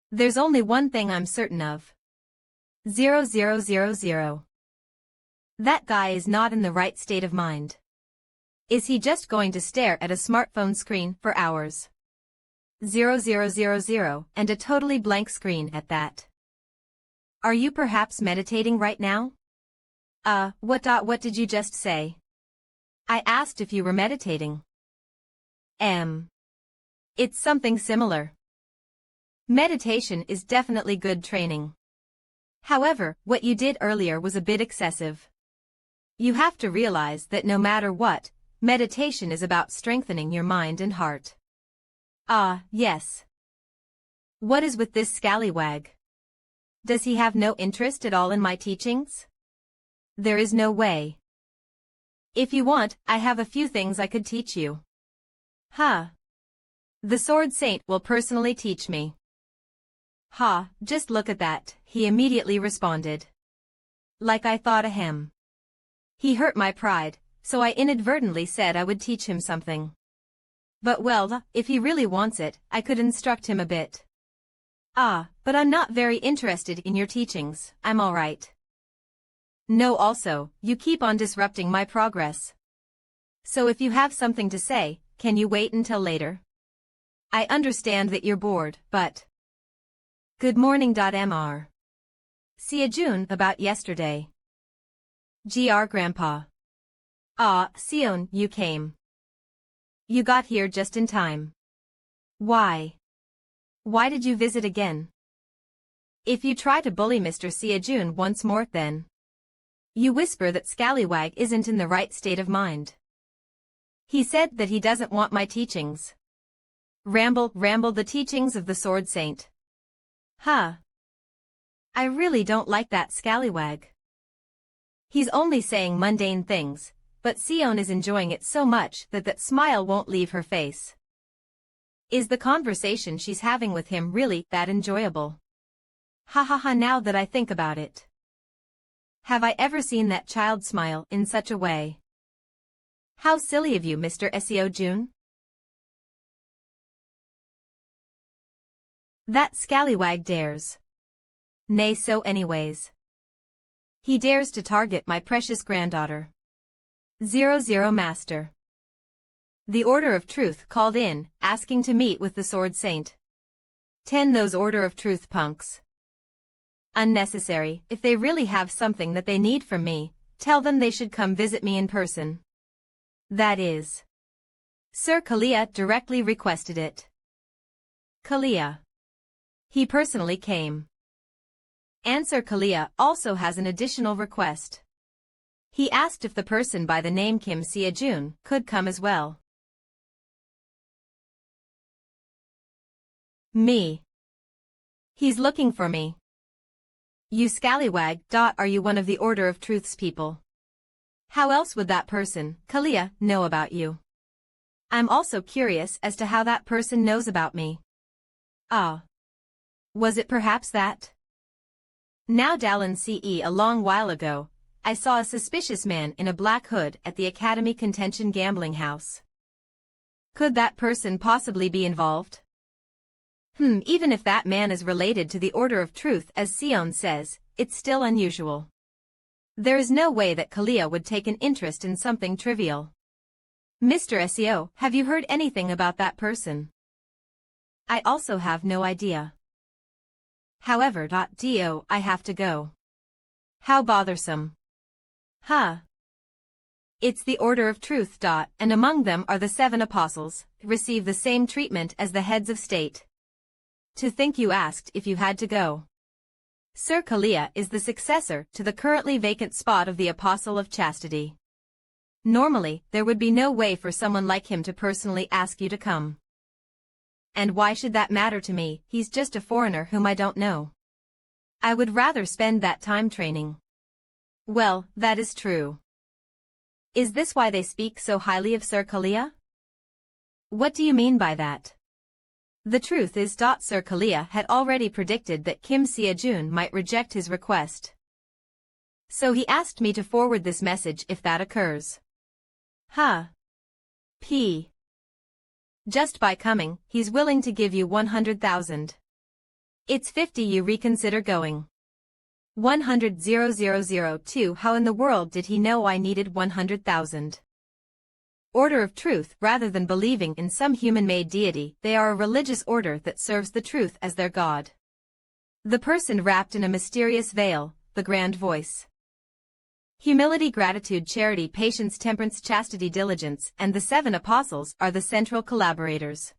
There's only one thing I'm certain of. 0000. That guy is not in the right state of mind. Is he just going to stare at a smartphone screen for hours? 0000 and a totally blank screen at that. Are you perhaps meditating right now? What did you just say? I asked if you were meditating. It's something similar. Meditation is definitely good training. However, what you did earlier was a bit excessive. You have to realize that no matter what, meditation is about strengthening your mind and heart. Ah, yes. What is with this scallywag? Does he have no interest at all in my teachings? There is no way. If you want, I have a few things I could teach you. Huh. The Sword Saint will personally teach me. Ha, just look at that, he immediately responded. Like I thought of him. He hurt my pride, so I inadvertently said I would teach him something. But well, if he really wants it, I could instruct him a bit. Ah, but I'm not very interested in your teachings, I'm alright. No, also, you keep on disrupting my progress. So if you have something to say, can you wait until later? I understand that you're bored, but... Good morning. Mr. See ya June about yesterday. Gr. Grandpa. Ah, Sion, you came. You got here just in time. Why? Why did you visit again? If you try to bully Mr. Seajun once more then. You whisper that Scallywag isn't in the right state of mind. He said that he doesn't want my teachings. Ramble the teachings of the Sword Saint. Huh. I really don't like that Scallywag. He's only saying mundane things, but Sion is enjoying it so much that that smile won't leave her face. Is the conversation she's having with him really that enjoyable? Ha ha ha, now that I think about it. Have I ever seen that child smile in such a way? How silly of you, Mr. Seo Jun. That scallywag dares. Nay, so anyways. He dares to target my precious granddaughter. 00 Master. The Order of Truth called in, asking to meet with the Sword Saint. 10 Those Order of Truth punks. Unnecessary. If they really have something that they need from me, tell them they should come visit me in person. That is. Sir Kalia directly requested it. Kalia. He personally came. And Sir Kalia also has an additional request. He asked if the person by the name Kim Seajun could come as well. Me. He's looking for me. You scallywag. Are you one of the Order of Truth's people? How else would that person, Kalia, know about you? I'm also curious as to how that person knows about me. Ah. Was it perhaps that? Now Dallin CE a long while ago, I saw a suspicious man in a black hood at the Academy Contention Gambling House. Could that person possibly be involved? Even if that man is related to the Order of Truth as Sion says, it's still unusual. There is no way that Kalia would take an interest in something trivial. Mr. Seo, have you heard anything about that person? I also have no idea. However, Do, I have to go. How bothersome. Huh. It's the Order of Truth. And among them are the 7 apostles, receive the same treatment as the heads of state. To think you asked if you had to go. Sir Kalia is the successor to the currently vacant spot of the Apostle of Chastity. Normally, there would be no way for someone like him to personally ask you to come. And why should that matter to me? He's just a foreigner whom I don't know. I would rather spend that time training. Well, that is true. Is this why they speak so highly of Sir Kalia? What do you mean by that? The truth is, Sir Kalia had already predicted that Kim Seajun might reject his request. So he asked me to forward this message if that occurs. Huh. P. Just by coming, he's willing to give you 100,000. It's 50 you reconsider going. 100,002 How in the world did he know I needed 100,000? Order of Truth. Rather than believing in some human-made deity, they are a religious order that serves the truth as their god. The person wrapped in a mysterious veil, the grand voice. Humility, gratitude, charity, patience, temperance, chastity, diligence, and the 7 apostles are the central collaborators.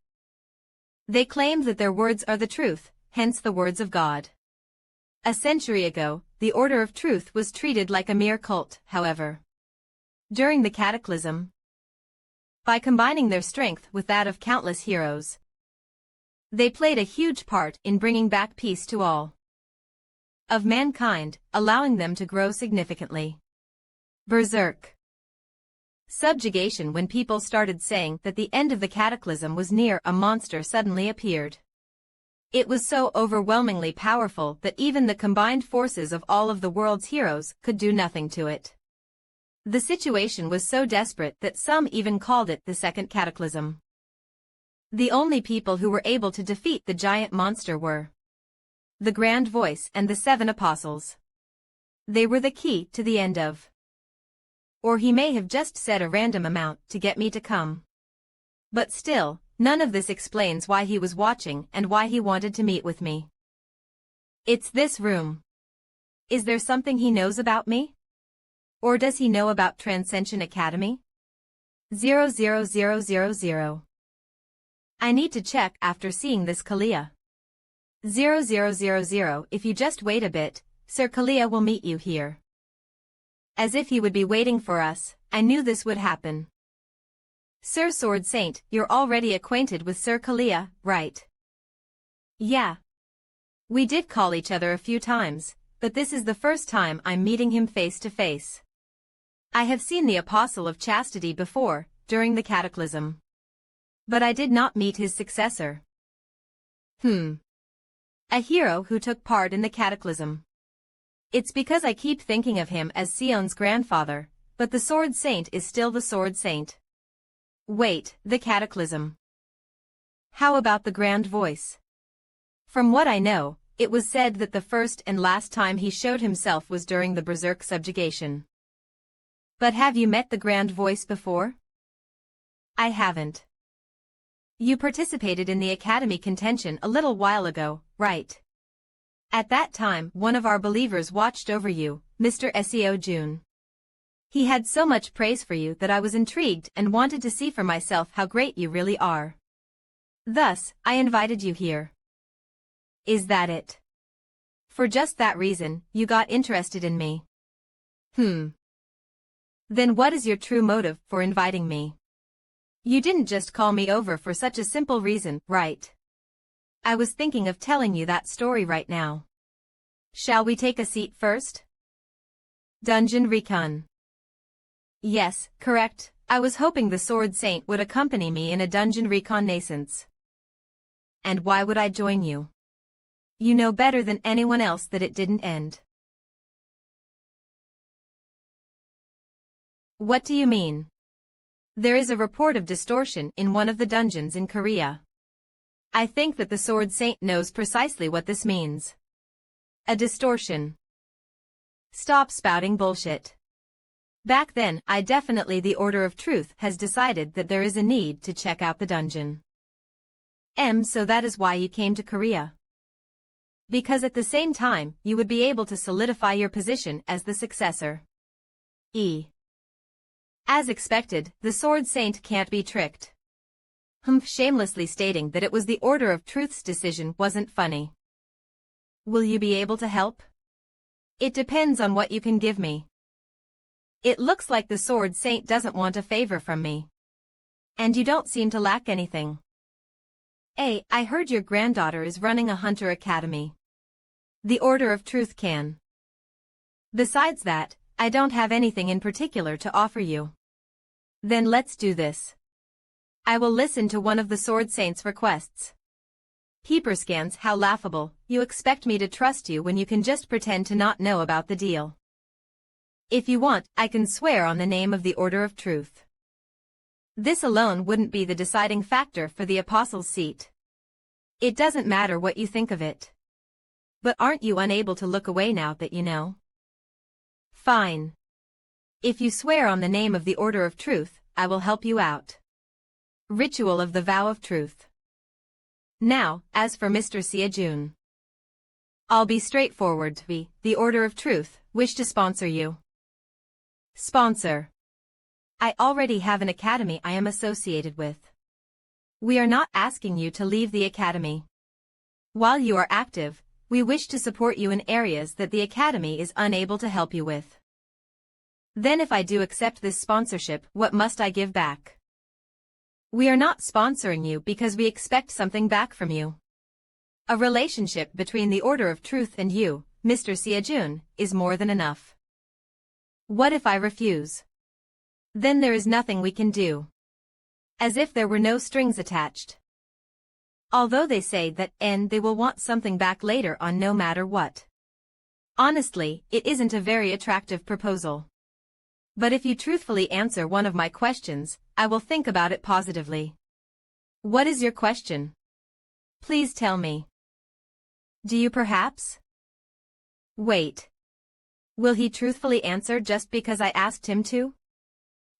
They claim that their words are the truth, hence the words of God. A century ago, the Order of Truth was treated like a mere cult, however. During the cataclysm, by combining their strength with that of countless heroes, they played a huge part in bringing back peace to all of mankind, allowing them to grow significantly. Berserk. Subjugation. When people started saying that the end of the cataclysm was near, a monster suddenly appeared. It was so overwhelmingly powerful that even the combined forces of all of the world's heroes could do nothing to it. The situation was so desperate that some even called it the second cataclysm. The only people who were able to defeat the giant monster were the Grand Voice and the 7 Apostles. They were the key to the end of. Or he may have just said a random amount to get me to come. But still, none of this explains why he was watching and why he wanted to meet with me. It's this room. Is there something he knows about me? Or does he know about Transcension Academy? 00000. I need to check after seeing this Kalia. 0000. If you just wait a bit, Sir Kalia will meet you here. As if he would be waiting for us, I knew this would happen. Sir Sword Saint, you're already acquainted with Sir Kalia, right? Yeah. We did call each other a few times, but this is the first time I'm meeting him face to face. I have seen the Apostle of Chastity before, during the cataclysm. But I did not meet his successor. A hero who took part in the cataclysm. It's because I keep thinking of him as Sion's grandfather, but the Sword Saint is still the Sword Saint. Wait, the cataclysm. How about the Grand Voice? From what I know, it was said that the first and last time he showed himself was during the Berserk subjugation. But have you met the Grand Voice before? I haven't. You participated in the Academy contention a little while ago, right? At that time, one of our believers watched over you, Mr. Seo Jun. He had so much praise for you that I was intrigued and wanted to see for myself how great you really are. Thus, I invited you here. Is that it? For just that reason, you got interested in me. Then what is your true motive for inviting me? You didn't just call me over for such a simple reason, right? I was thinking of telling you that story right now. Shall we take a seat first? Dungeon Recon. Yes, correct. I was hoping the Sword Saint would accompany me in a dungeon reconnaissance. And why would I join you? You know better than anyone else that it didn't end. What do you mean? There is a report of distortion in one of the dungeons in Korea. I think that the Sword Saint knows precisely what this means. A distortion. Stop spouting bullshit. Back then, the Order of Truth has decided that there is a need to check out the dungeon. So that is why you came to Korea. Because at the same time, you would be able to solidify your position as the successor. As expected, the Sword Saint can't be tricked. Shamelessly stating that it was the Order of Truth's decision wasn't funny. Will you be able to help? It depends on what you can give me. It looks like the Sword Saint doesn't want a favor from me. And you don't seem to lack anything. I heard your granddaughter is running a hunter academy. The Order of Truth can. Besides that, I don't have anything in particular to offer you. Then let's do this. I will listen to one of the Sword Saint's requests. Peeperscans, how laughable. You expect me to trust you when you can just pretend to not know about the deal. If you want, I can swear on the name of the Order of Truth. This alone wouldn't be the deciding factor for the Apostle's seat. It doesn't matter what you think of it. But aren't you unable to look away now that you know? Fine. If you swear on the name of the Order of Truth, I will help you out. Ritual of the Vow of Truth. Now, as for Mr. Seojun. I'll be straightforward. The Order of Truth wish to sponsor you. Sponsor. I already have an academy I am associated with. We are not asking you to leave the academy. While you are active, we wish to support you in areas that the academy is unable to help you with. Then if I do accept this sponsorship, what must I give back? We are not sponsoring you because we expect something back from you. A relationship between the Order of Truth and you, Mr. Seojun, is more than enough. What if I refuse? Then there is nothing we can do. As if there were no strings attached. Although they say that they will want something back later on no matter what. Honestly, it isn't a very attractive proposal. But if you truthfully answer one of my questions, I will think about it positively. What is your question? Please tell me. Do you perhaps? Wait. Will he truthfully answer just because I asked him to?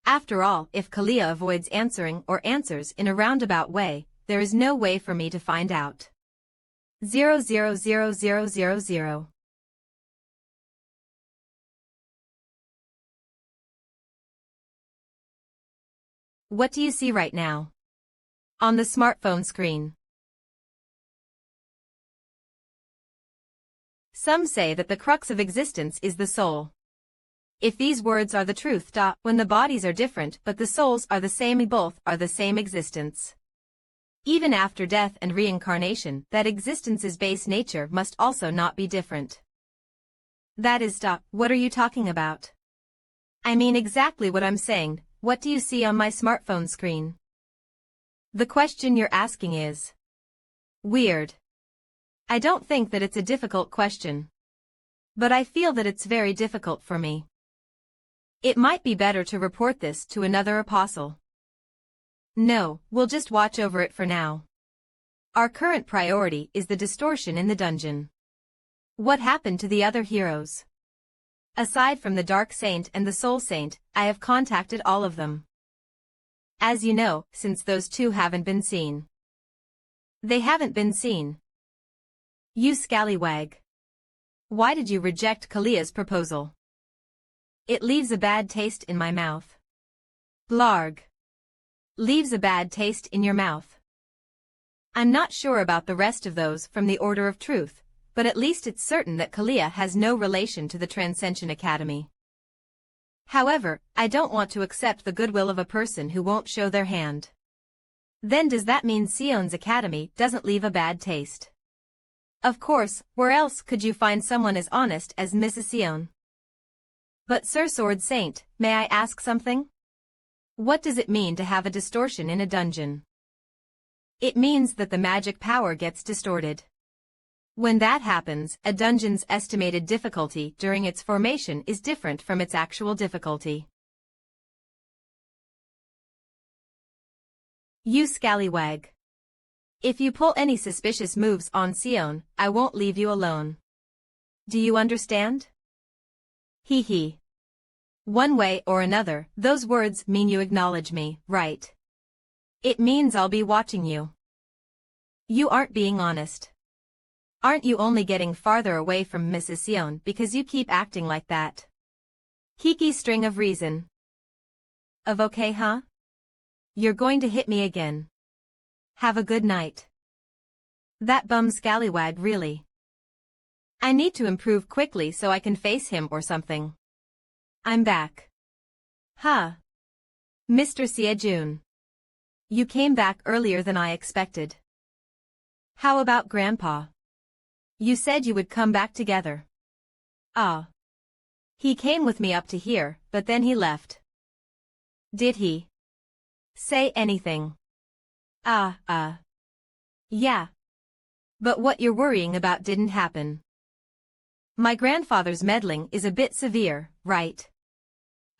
After all, if Kalia avoids answering or answers in a roundabout way, there is no way for me to find out. 000000. What do you see right now? On the smartphone screen. Some say that the crux of existence is the soul. If these words are the truth, when the bodies are different but the souls are the same, both are the same existence. Even after death and reincarnation, that existence's base nature must also not be different. That is, what are you talking about? I mean exactly what I'm saying. What do you see on my smartphone screen? The question you're asking is weird. I don't think that it's a difficult question. But I feel that it's very difficult for me. It might be better to report this to another apostle. No, we'll just watch over it for now. Our current priority is the distortion in the dungeon. What happened to the other heroes? Aside from the Dark Saint and the Soul Saint, I have contacted all of them. As you know, since those two haven't been seen. They haven't been seen. You scallywag. Why did you reject Kalia's proposal? It leaves a bad taste in my mouth. Blarg. Leaves a bad taste in your mouth. I'm not sure about the rest of those from the Order of Truth, but at least it's certain that Kalia has no relation to the Transcension Academy. However, I don't want to accept the goodwill of a person who won't show their hand. Then does that mean Sion's Academy doesn't leave a bad taste? Of course, where else could you find someone as honest as Mrs. Sion? But Sir Sword Saint, may I ask something? What does it mean to have a distortion in a dungeon? It means that the magic power gets distorted. When that happens, a dungeon's estimated difficulty during its formation is different from its actual difficulty. You scallywag. If you pull any suspicious moves on Sion, I won't leave you alone. Do you understand? Hee hee. One way or another, those words mean you acknowledge me, right? It means I'll be watching you. You aren't being honest. Aren't you only getting farther away from Mrs. Sion because you keep acting like that? Hiki string of reason. Of okay, huh? You're going to hit me again. Have a good night. That bum scallywag really. I need to improve quickly so I can face him or something. I'm back. Huh. Mr. Seojun. You came back earlier than I expected. How about Grandpa? You said you would come back together. Ah. He came with me up to here, but then he left. Did he? Say anything. Yeah. But what you're worrying about didn't happen. My grandfather's meddling is a bit severe, right?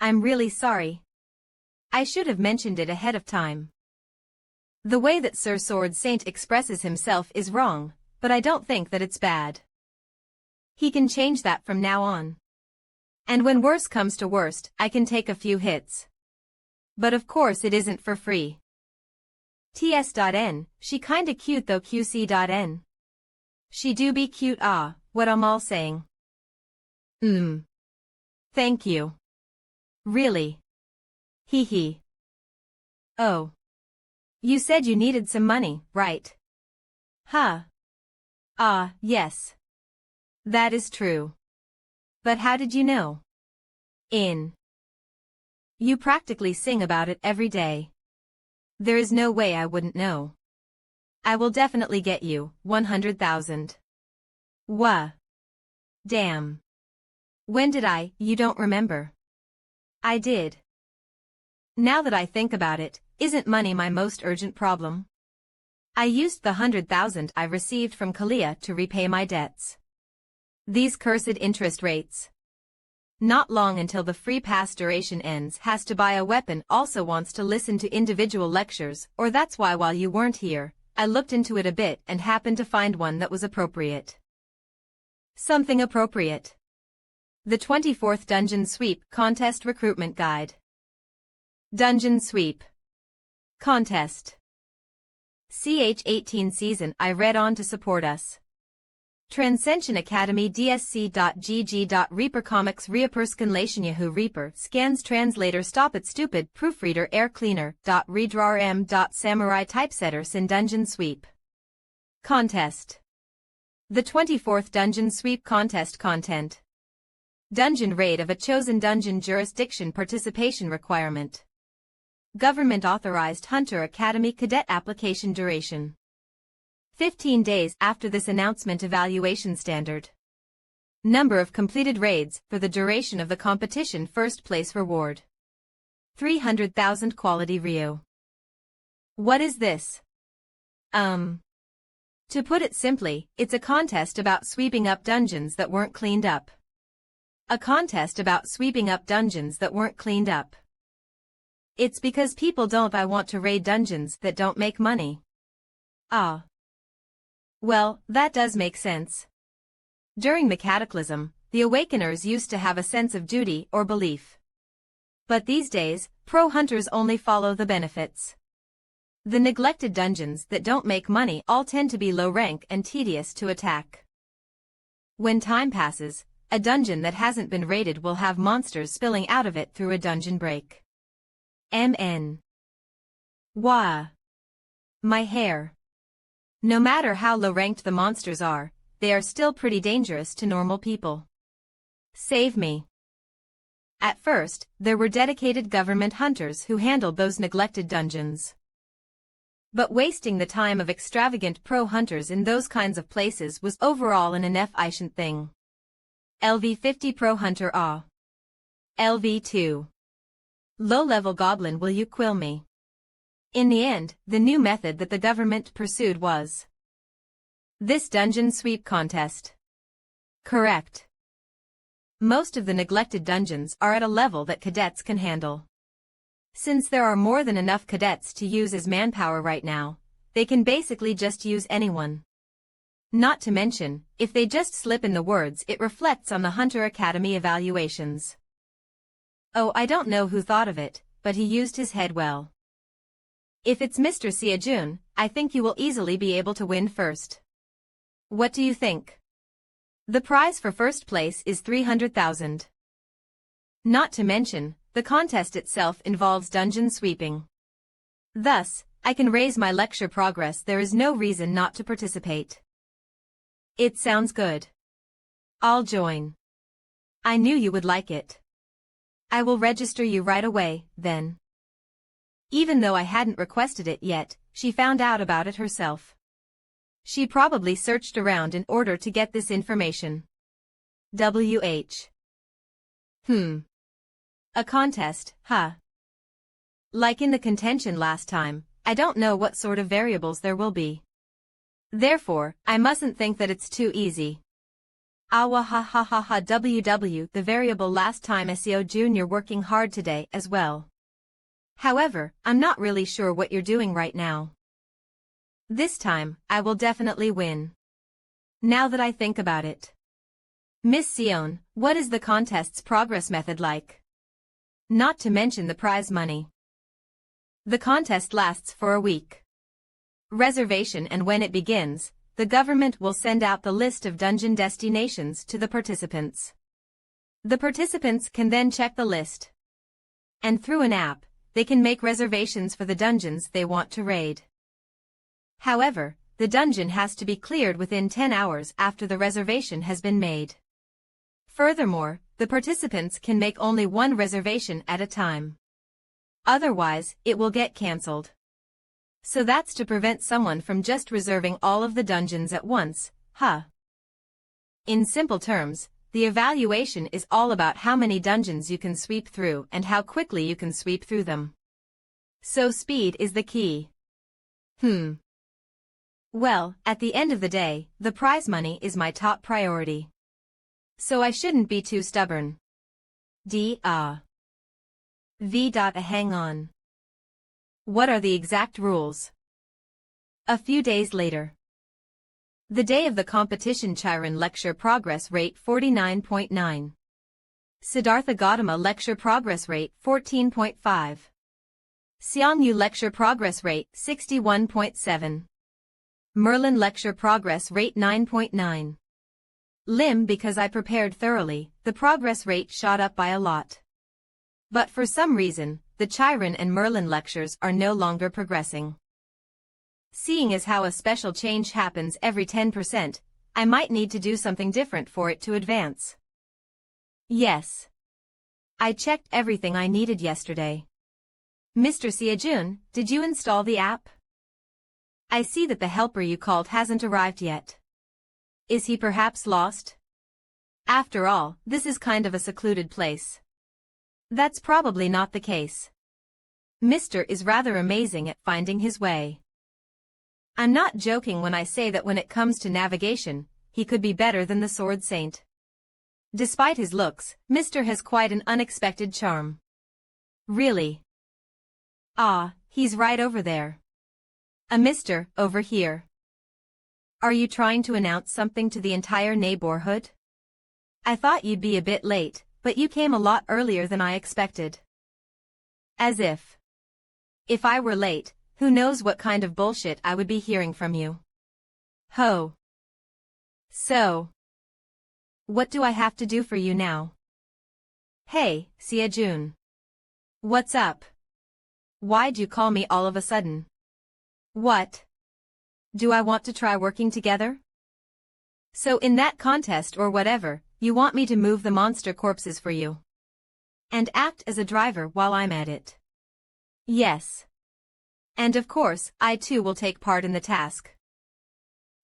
I'm really sorry. I should have mentioned it ahead of time. The way that Sir Sword Saint expresses himself is wrong, but I don't think that it's bad. He can change that from now on. And when worse comes to worst, I can take a few hits. But of course it isn't for free. Ts.N, she kinda cute though QC.N. She do be cute what I'm all saying. Thank you. Really? Hee hee. Oh. You said you needed some money, right? Huh. Yes. That is true. But how did you know? You practically sing about it every day. There is no way I wouldn't know. I will definitely get you 100,000. Wha? Damn. When did I? You don't remember. I did. Now that I think about it, isn't money my most urgent problem? I used the 100,000 I received from Kalia to repay my debts. These cursed interest rates. Not long until the free pass duration ends has to buy a weapon, also wants to listen to individual lectures, or that's why while you weren't here, I looked into it a bit and happened to find one that was appropriate. Something appropriate. The 24th Dungeon Sweep Contest Recruitment Guide. Dungeon Sweep Contest. CH18 season I read on to support us. Transcension Academy dsc.gg. Reaper Comics Reaperscanlation Yahoo Reaper Scans Translator Stop It Stupid Proofreader Air Cleaner. Redrawer Samurai Typesetter Sin Dungeon Sweep Contest. The 24th Dungeon Sweep Contest Content. Dungeon Raid of a chosen dungeon jurisdiction participation requirement. Government Authorized Hunter Academy Cadet Application Duration. 15 days after this announcement. Evaluation standard. Number of completed raids for the duration of the competition. First place reward. 300,000 quality Rio. What is this? To put it simply, it's a contest about sweeping up dungeons that weren't cleaned up. A contest about sweeping up dungeons that weren't cleaned up. It's because people don't want to raid dungeons that don't make money. Ah. Well, that does make sense. During the Cataclysm, the Awakeners used to have a sense of duty or belief. But these days, pro hunters only follow the benefits. The neglected dungeons that don't make money all tend to be low rank and tedious to attack. When time passes, a dungeon that hasn't been raided will have monsters spilling out of it through a dungeon break. MN. Wah. My hair. No matter how low-ranked the monsters are, they are still pretty dangerous to normal people. Save me. At first, there were dedicated government hunters who handled those neglected dungeons. But wasting the time of extravagant pro-hunters in those kinds of places was overall an inefficient thing. LV50 Pro-Hunter Ah. LV2. Low-level goblin, will you quill me? In the end, the new method that the government pursued was this dungeon sweep contest. Correct. Most of the neglected dungeons are at a level that cadets can handle. Since there are more than enough cadets to use as manpower right now, they can basically just use anyone. Not to mention, if they just slip in the words, it reflects on the Hunter Academy evaluations. Oh, I don't know who thought of it, but he used his head well. If it's Mr. Siajun, I think you will easily be able to win first. What do you think? The prize for first place is 300,000. Not to mention, the contest itself involves dungeon sweeping. Thus, I can raise my lecture progress. There is no reason not to participate. It sounds good. I'll join. I knew you would like it. I will register you right away, then. Even though I hadn't requested it yet, she found out about it herself. She probably searched around in order to get this information. WH. A contest, huh? Like in the contention last time, I don't know what sort of variables there will be. Therefore, I mustn't think that it's too easy. WW. The variable last time SEO Junior working hard today as well. However, I'm not really sure what you're doing right now. This time, I will definitely win. Now that I think about it. Miss Sion, what is the contest's progress method like? Not to mention the prize money. The contest lasts for a week. Reservation, and when it begins, the government will send out the list of dungeon destinations to the participants. The participants can then check the list. And through an app, they can make reservations for the dungeons they want to raid. However, the dungeon has to be cleared within 10 hours after the reservation has been made. Furthermore, the participants can make only one reservation at a time. Otherwise, it will get cancelled. So that's to prevent someone from just reserving all of the dungeons at once, huh? In simple terms, the evaluation is all about how many dungeons you can sweep through and how quickly you can sweep through them. So speed is the key. Well, at the end of the day, the prize money is my top priority. So I shouldn't be too stubborn. Hang on. What are the exact rules? A few days later. The day of the competition. Chiron lecture progress rate 49.9. Siddhartha Gautama lecture progress rate 14.5. Xiangyu lecture progress rate 61.7. Merlin lecture progress rate 9.9. Lim, because I prepared thoroughly, the progress rate shot up by a lot. But for some reason, the Chiron and Merlin lectures are no longer progressing. Seeing as how a special change happens every 10%, I might need to do something different for it to advance. Yes. I checked everything I needed yesterday. Mr. Siajun, did you install the app? I see that the helper you called hasn't arrived yet. Is he perhaps lost? After all, this is kind of a secluded place. That's probably not the case. Mr. is rather amazing at finding his way. I'm not joking when I say that when it comes to navigation, he could be better than the Sword Saint. Despite his looks, Mr. has quite an unexpected charm. Really? Ah, he's right over there. A Mr. over here. Are you trying to announce something to the entire neighborhood? I thought you'd be a bit late, but you came a lot earlier than I expected. As if. If I were late, who knows what kind of bullshit I would be hearing from you. Ho. So. What do I have to do for you now? Hey, Siajun. What's up? Why'd you call me all of a sudden? What? Do I want to try working together? So in that contest or whatever, you want me to move the monster corpses for you? And act as a driver while I'm at it? Yes. And of course, I too will take part in the task.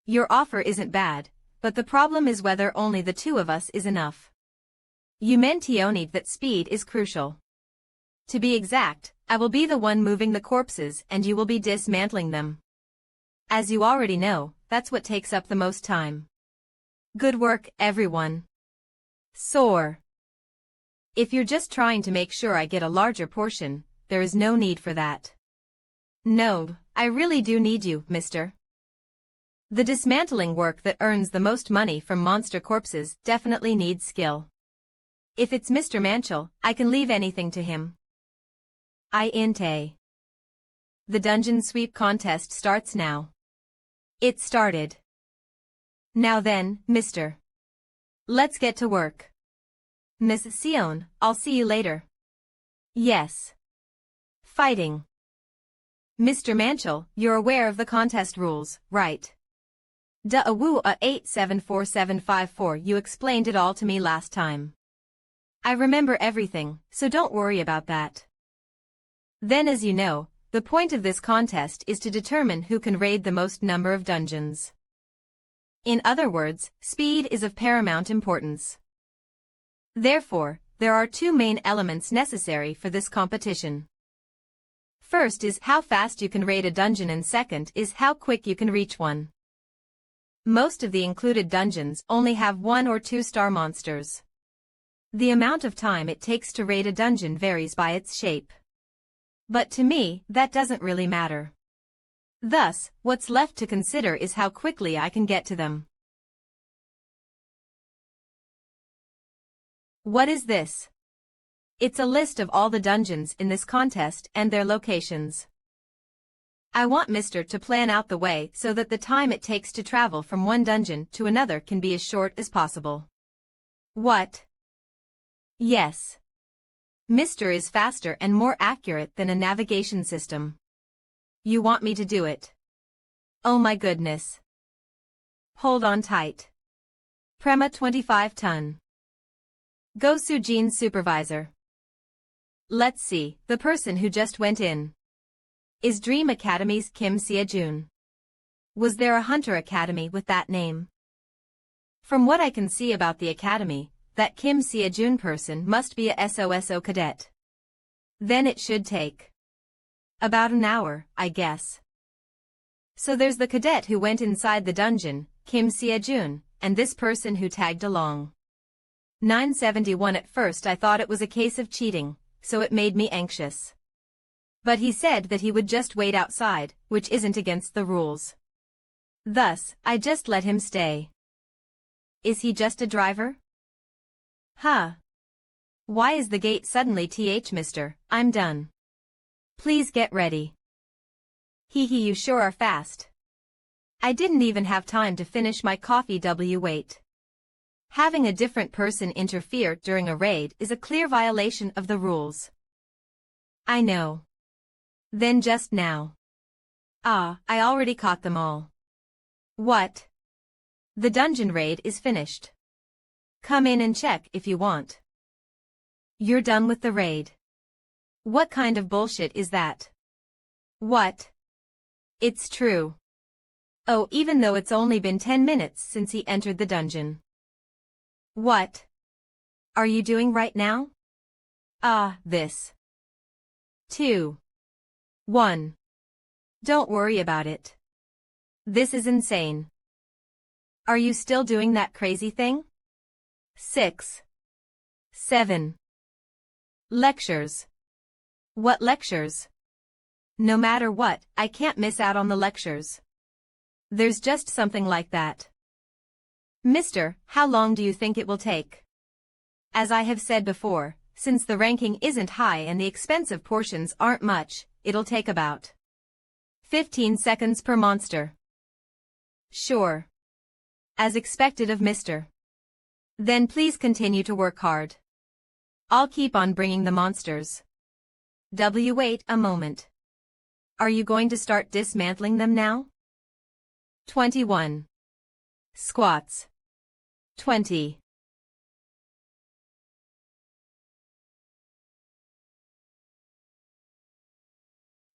Your offer isn't bad, but the problem is whether only the two of us is enough. You mentioned that speed is crucial. To be exact, I will be the one moving the corpses and you will be dismantling them. As you already know, that's what takes up the most time. Good work, everyone. Soar. If you're just trying to make sure I get a larger portion, there is no need for that. No, I really do need you, mister. The dismantling work that earns the most money from monster corpses definitely needs skill. If it's Mr. Manchel, I can leave anything to him. The dungeon sweep contest starts now. It started. Now then, mister. Let's get to work. Miss Sion, I'll see you later. Yes. Fighting. Mr. Manchel, you're aware of the contest rules, right? Duh-a-woo-a 874754, you explained it all to me last time. I remember everything, so don't worry about that. Then as you know, the point of this contest is to determine who can raid the most number of dungeons. In other words, speed is of paramount importance. Therefore, there are two main elements necessary for this competition. First is how fast you can raid a dungeon and second is how quick you can reach one. Most of the included dungeons only have 1 or 2 star monsters. The amount of time it takes to raid a dungeon varies by its shape. But to me, that doesn't really matter. Thus, what's left to consider is how quickly I can get to them. What is this? It's a list of all the dungeons in this contest and their locations. I want Mr. to plan out the way so that the time it takes to travel from one dungeon to another can be as short as possible. What? Yes. Mr. is faster and more accurate than a navigation system. You want me to do it? Oh my goodness. Hold on tight. Prema 25 ton. Go Sujin supervisor. Let's see, the person who just went in is Dream Academy's Kim Seo-jun. Was there a Hunter Academy with that name? From what I can see about the academy, that Kim Seo-jun person must be a SOSO cadet. Then it should take about an hour, I guess. So there's the cadet who went inside the dungeon, Kim Seo-jun, and this person who tagged along. 971. At first I thought it was a case of cheating, so it made me anxious. But he said that he would just wait outside, which isn't against the rules. Thus, I just let him stay. Is he just a driver? Huh. Why is the gate suddenly mister? I'm done. Please get ready. Hee hee, you sure are fast. I didn't even have time to finish my coffee. Wait. Having a different person interfere during a raid is a clear violation of the rules. I know. Then just now. I already caught them all. What? The dungeon raid is finished. Come in and check if you want. You're done with the raid. What kind of bullshit is that? What? It's true. Oh, even though it's only been 10 minutes since he entered the dungeon. What are you doing right now? This. 2. 1. Don't worry about it. This is insane. Are you still doing that crazy thing? 6. 7. Lectures. What lectures? No matter what, I can't miss out on the lectures. There's just something like that. Mister, how long do you think it will take? As I have said before, since the ranking isn't high and the expensive portions aren't much, it'll take about 15 seconds per monster. Sure. As expected of Mister. Then please continue to work hard. I'll keep on bringing the monsters. Wait a moment. Are you going to start dismantling them now? 21. Squats. 20.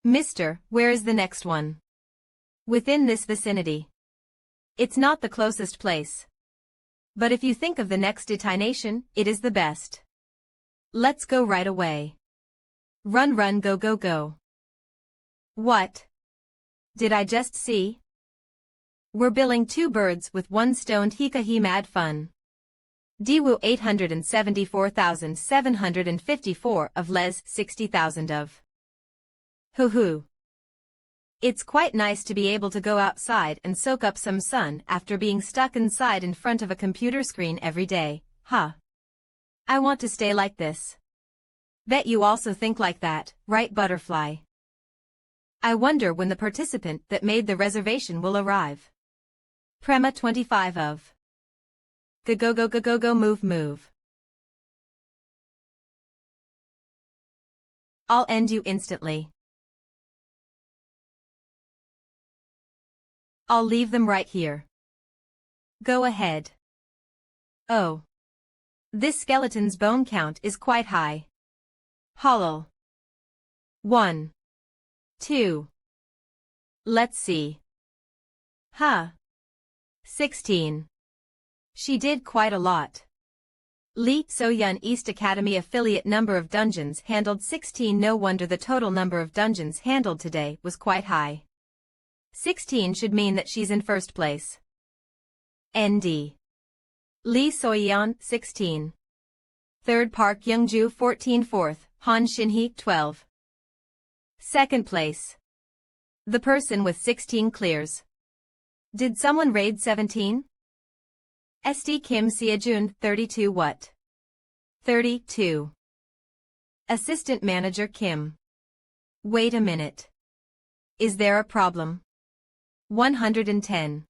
Mister, where is the next one? Within this vicinity. It's not the closest place. But if you think of the next detonation, it is the best. Let's go right away. Run, run, go, go, go. What did I just see? We're billing 2 birds with 1 stone. Hee mad fun. Diwu 874,754 of les 60,000 of. Hoo. It's quite nice to be able to go outside and soak up some sun after being stuck inside in front of a computer screen every day, huh? I want to stay like this. Bet you also think like that, right, Butterfly? I wonder when the participant that made the reservation will arrive. Prema 25 of. Go, move. I'll end you instantly. I'll leave them right here. Go ahead. Oh. This skeleton's bone count is quite high. Hollow. 1. 2. Let's see. 16. She did quite a lot. Lee So-yun East Academy affiliate number of dungeons handled 16. No wonder the total number of dungeons handled today was quite high. 16 should mean that she's in first place. ND. Lee So-yeon, 16. 3rd Park Youngju 14. 4th, Han Shinhee, 12. 2nd place. The person with 16 clears. Did someone raid 17? SD Kim Seo-jun, 32. What? 32. Assistant Manager Kim. Wait a minute. Is there a problem? 110.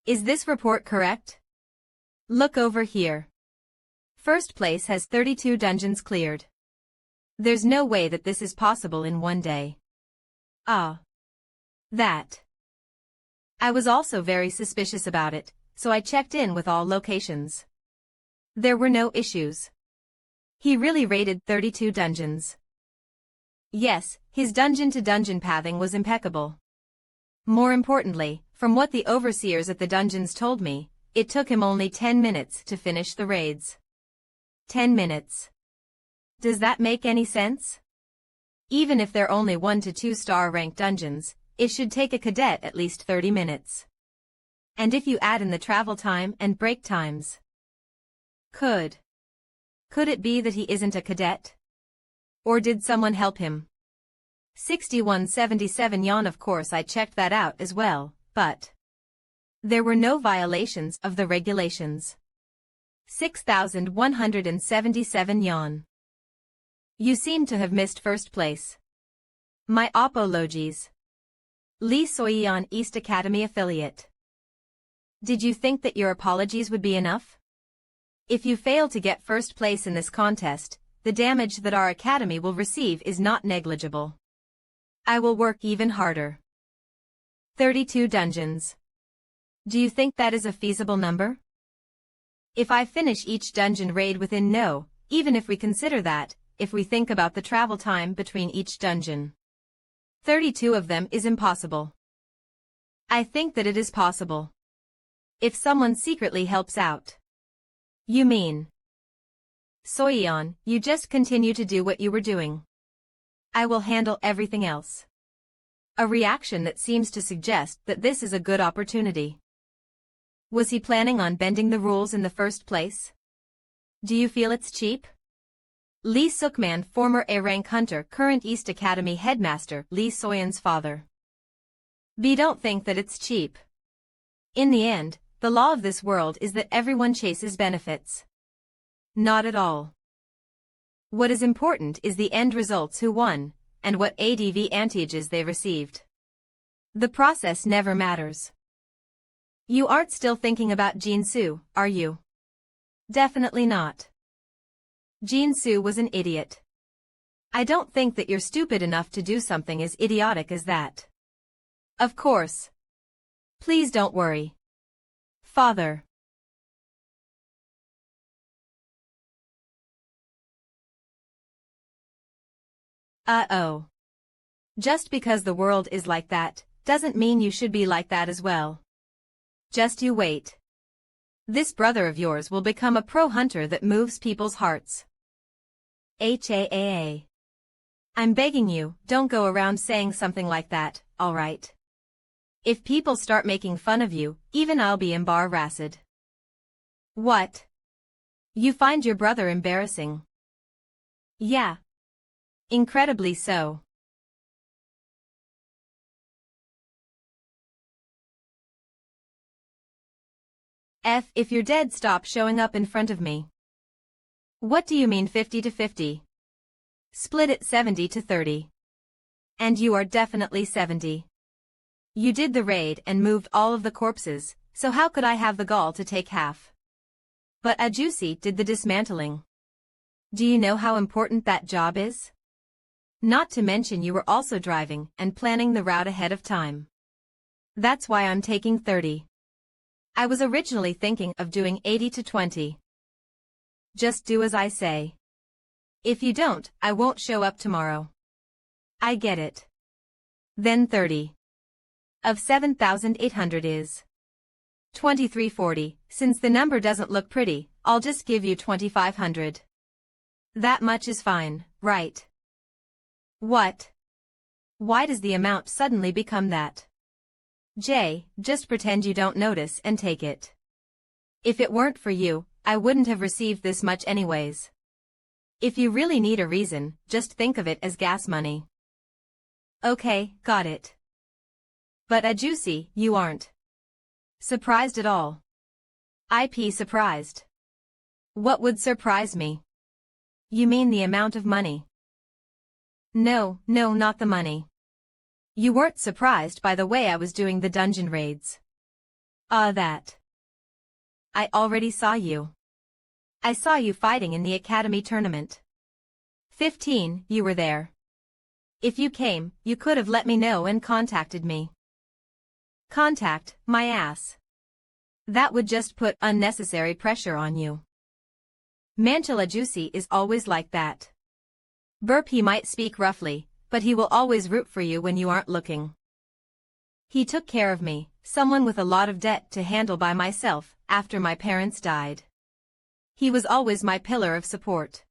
Is this report correct? Look over here. First place has 32 dungeons cleared. There's no way that this is possible in one day. That. I was also very suspicious about it, so I checked in with all locations. There were no issues. He really raided 32 dungeons. Yes, his dungeon-to-dungeon pathing was impeccable. More importantly, from what the overseers at the dungeons told me, it took him only 10 minutes to finish the raids. 10 minutes. Does that make any sense? Even if they're only 1 to 2 star ranked dungeons, it should take a cadet at least 30 minutes. And if you add in the travel time and break times. Could it be that he isn't a cadet? Or did someone help him? 6177 yuan. Of course I checked that out as well, but there were no violations of the regulations. 6177 yuan. You seem to have missed first place. My apologies. Li Soyan East Academy affiliate. Did you think that your apologies would be enough? If you fail to get first place in this contest, the damage that our academy will receive is not negligible. I will work even harder. 32 dungeons. Do you think that is a feasible number? If I finish each dungeon raid within no, even if we consider that, if we think about the travel time between each dungeon. 32 of them is impossible. I think that it is possible. If someone secretly helps out. You mean? Soyeon, you just continue to do what you were doing. I will handle everything else. A reaction that seems to suggest that this is a good opportunity. Was he planning on bending the rules in the first place? Do you feel it's cheap? Lee Sukman, former A-rank hunter, current East Academy headmaster, Lee Soyeon's father. B, don't think that it's cheap. In the end, the law of this world is that everyone chases benefits. Not at all. What is important is the end results, who won, and what ADV advantages they received. The process never matters. You aren't still thinking about Jinsu, are you? Definitely not. Jinsu was an idiot. I don't think that you're stupid enough to do something as idiotic as that. Of course. Please don't worry. Father. Uh-oh. Just because the world is like that, doesn't mean you should be like that as well. Just you wait. This brother of yours will become a pro hunter that moves people's hearts. HAAA. I'm begging you, don't go around saying something like that, alright? If people start making fun of you, even I'll be embarrassed. What? You find your brother embarrassing? Yeah. Incredibly so. If you're dead, stop showing up in front of me. What do you mean 50 to 50? Split it 70 to 30. And you are definitely 70. You did the raid and moved all of the corpses, so how could I have the gall to take half? But Ajusi did the dismantling. Do you know how important that job is? Not to mention you were also driving and planning the route ahead of time. That's why I'm taking 30. I was originally thinking of doing 80 to 20. Just do as I say. If you don't, I won't show up tomorrow. I get it. Then 30. Of 7,800 is 2340. Since the number doesn't look pretty, I'll just give you 2,500. That much is fine, right? What? Why does the amount suddenly become that? Jay, just pretend you don't notice and take it. If it weren't for you, I wouldn't have received this much anyways. If you really need a reason, just think of it as gas money. Okay, got it. But Ajusi, you aren't surprised at all. IP surprised. What would surprise me? You mean the amount of money? No, not the money. You weren't surprised by the way I was doing the dungeon raids. That. I already saw you. I saw you fighting in the academy tournament. 15, you were there. If you came, you could have let me know and contacted me. Contact, my ass. That would just put unnecessary pressure on you. Manhwa Juicy is always like that. Burp, he might speak roughly, but he will always root for you when you aren't looking. He took care of me, someone with a lot of debt to handle by myself, after my parents died. He was always my pillar of support.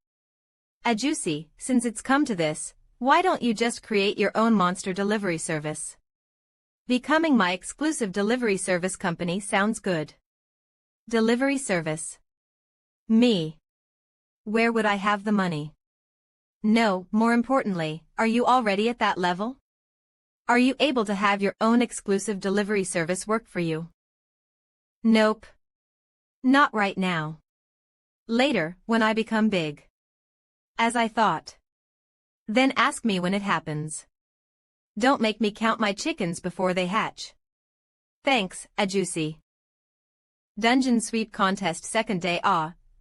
Juicy, since it's come to this, why don't you just create your own monster delivery service? Becoming my exclusive delivery service company sounds good. Delivery service. Me. Where would I have the money? No, more importantly, are you already at that level? Are you able to have your own exclusive delivery service work for you? Nope. Not right now. Later, when I become big. As I thought. Then ask me when it happens. Don't make me count my chickens before they hatch. Thanks, Juicy. Dungeon Sweep Contest second day.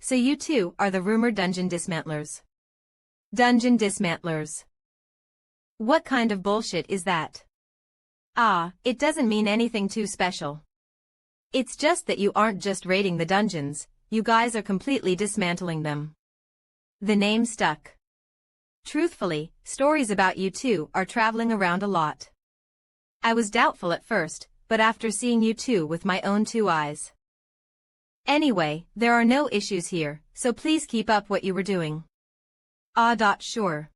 So you two are the rumored dungeon dismantlers. Dungeon dismantlers. What kind of bullshit is that? It doesn't mean anything too special. It's just that you aren't just raiding the dungeons, you guys are completely dismantling them. The name stuck. Truthfully, stories about you two are traveling around a lot. I was doubtful at first, but after seeing you two with my own two eyes. Anyway, there are no issues here, so please keep up what you were doing. Sure.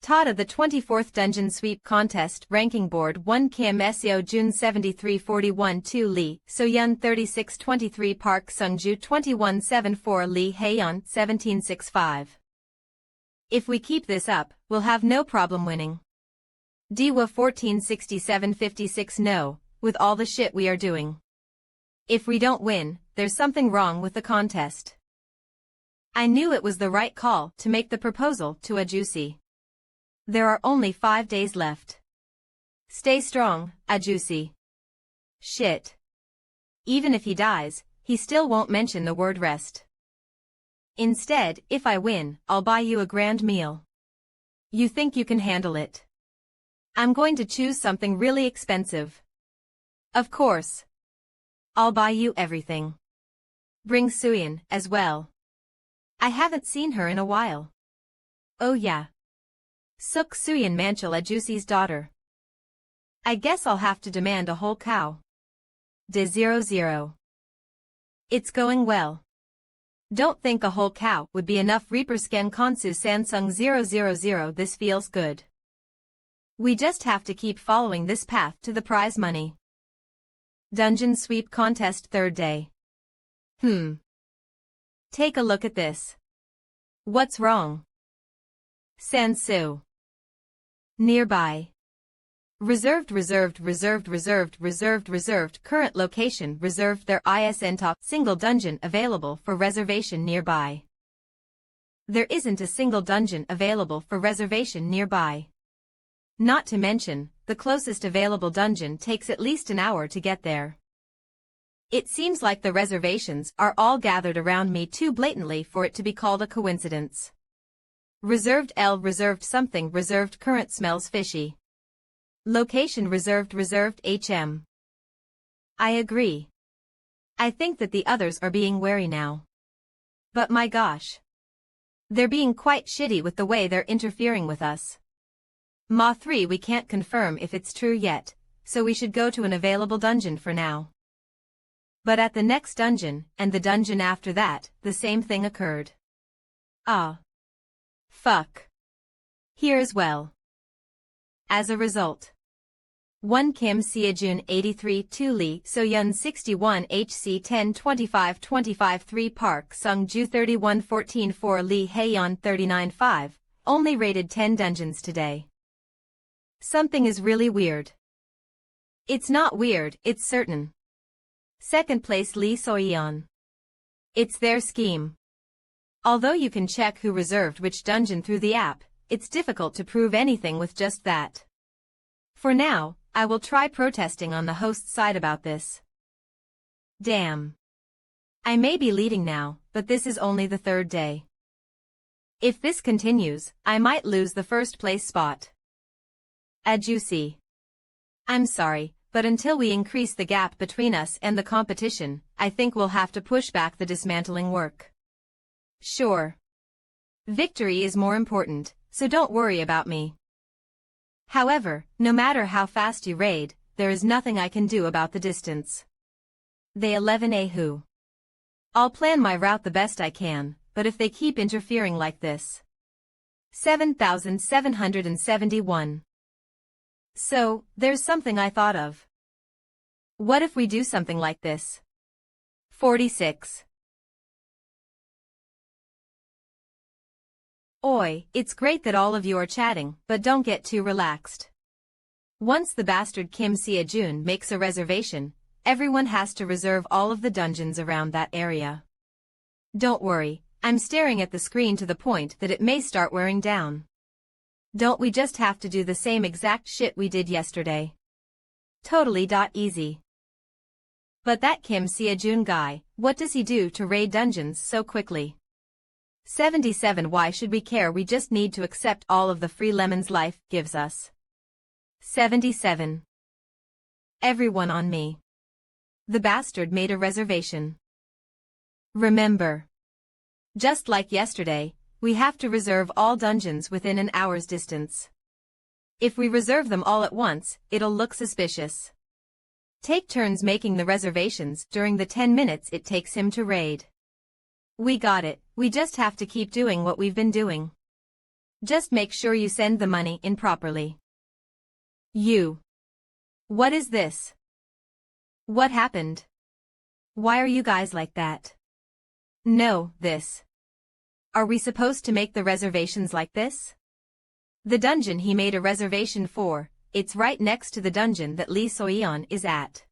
Tada, the 24th Dungeon Sweep Contest Ranking Board 1 Kim Seo Jun 7341 2 Lee, Soyun 3623 Park Sungju 2174 Lee Haeyeon 1765. If we keep this up, we'll have no problem winning. Diwa 146756 No, with all the shit we are doing. If we don't win, there's something wrong with the contest. I knew it was the right call to make the proposal to Juicy. There are only 5 days left. Stay strong, Juicy. Shit. Even if he dies, he still won't mention the word rest. Instead, if I win, I'll buy you a grand meal. You think you can handle it? I'm going to choose something really expensive. Of course. I'll buy you everything. Bring Suyin as well. I haven't seen her in a while. Oh yeah. Suk Suyin, Manhwa Juicy's daughter. I guess I'll have to demand a whole cow. De 00. It's going well. Don't think a whole cow would be enough. Reaper Scan Konsu Sansung 000. This feels good. We just have to keep following this path to the prize money. Dungeon Sweep Contest third day. Take a look at this. What's wrong? Sansu. Nearby. Reserved. Current location reserved. There ISN top. Single dungeon available for reservation nearby. There isn't a single dungeon available for reservation nearby. Not to mention, the closest available dungeon takes at least an hour to get there. It seems like the reservations are all gathered around me too blatantly for it to be called a coincidence. Reserved L reserved something reserved current smells fishy. Location reserved HM. I agree. I think that the others are being wary now. But my gosh. They're being quite shitty with the way they're interfering with us. Ma 3 we can't confirm if it's true yet, so we should go to an available dungeon for now. But at the next dungeon, and the dungeon after that, the same thing occurred. Fuck. Here as well. As a result. 1 Kim Seojun 83 2 Lee Soyun 61 HC 10 25 25 3 Park Sungju 31 14 4 Lee Haeyeon 39 5, only rated 10 dungeons today. Something is really weird. It's not weird, it's certain. Second place Lee Soyeon. It's their scheme. Although you can check who reserved which dungeon through the app, it's difficult to prove anything with just that. For now, I will try protesting on the host's side about this. Damn. I may be leading now, but this is only the third day. If this continues, I might lose the first place spot. Juicy. I'm sorry, but until we increase the gap between us and the competition, I think we'll have to push back the dismantling work. Sure. Victory is more important, so don't worry about me. However, no matter how fast you raid, there is nothing I can do about the distance. They 11 who. I'll plan my route the best I can, but if they keep interfering like this. 7,771. So, there's something I thought of. What if we do something like this? 46. Oi, it's great that all of you are chatting, but don't get too relaxed. Once the bastard Kim Sia-jun makes a reservation, everyone has to reserve all of the dungeons around that area. Don't worry, I'm staring at the screen to the point that it may start wearing down. Don't we just have to do the same exact shit we did yesterday? Totally. Easy. But that Kim Sia-jun guy, what does he do to raid dungeons so quickly? 77. Why should we care? We just need to accept all of the free lemons life gives us. 77. Everyone on me. The bastard made a reservation. Remember. Just like yesterday, we have to reserve all dungeons within an hour's distance. If we reserve them all at once, it'll look suspicious. Take turns making the reservations during the 10 minutes it takes him to raid. We got it, we just have to keep doing what we've been doing. Just make sure you send the money in properly. You. What is this? What happened? Why are you guys like that? No, this. Are we supposed to make the reservations like this? The dungeon he made a reservation for, it's right next to the dungeon that Lee Soyeon is at.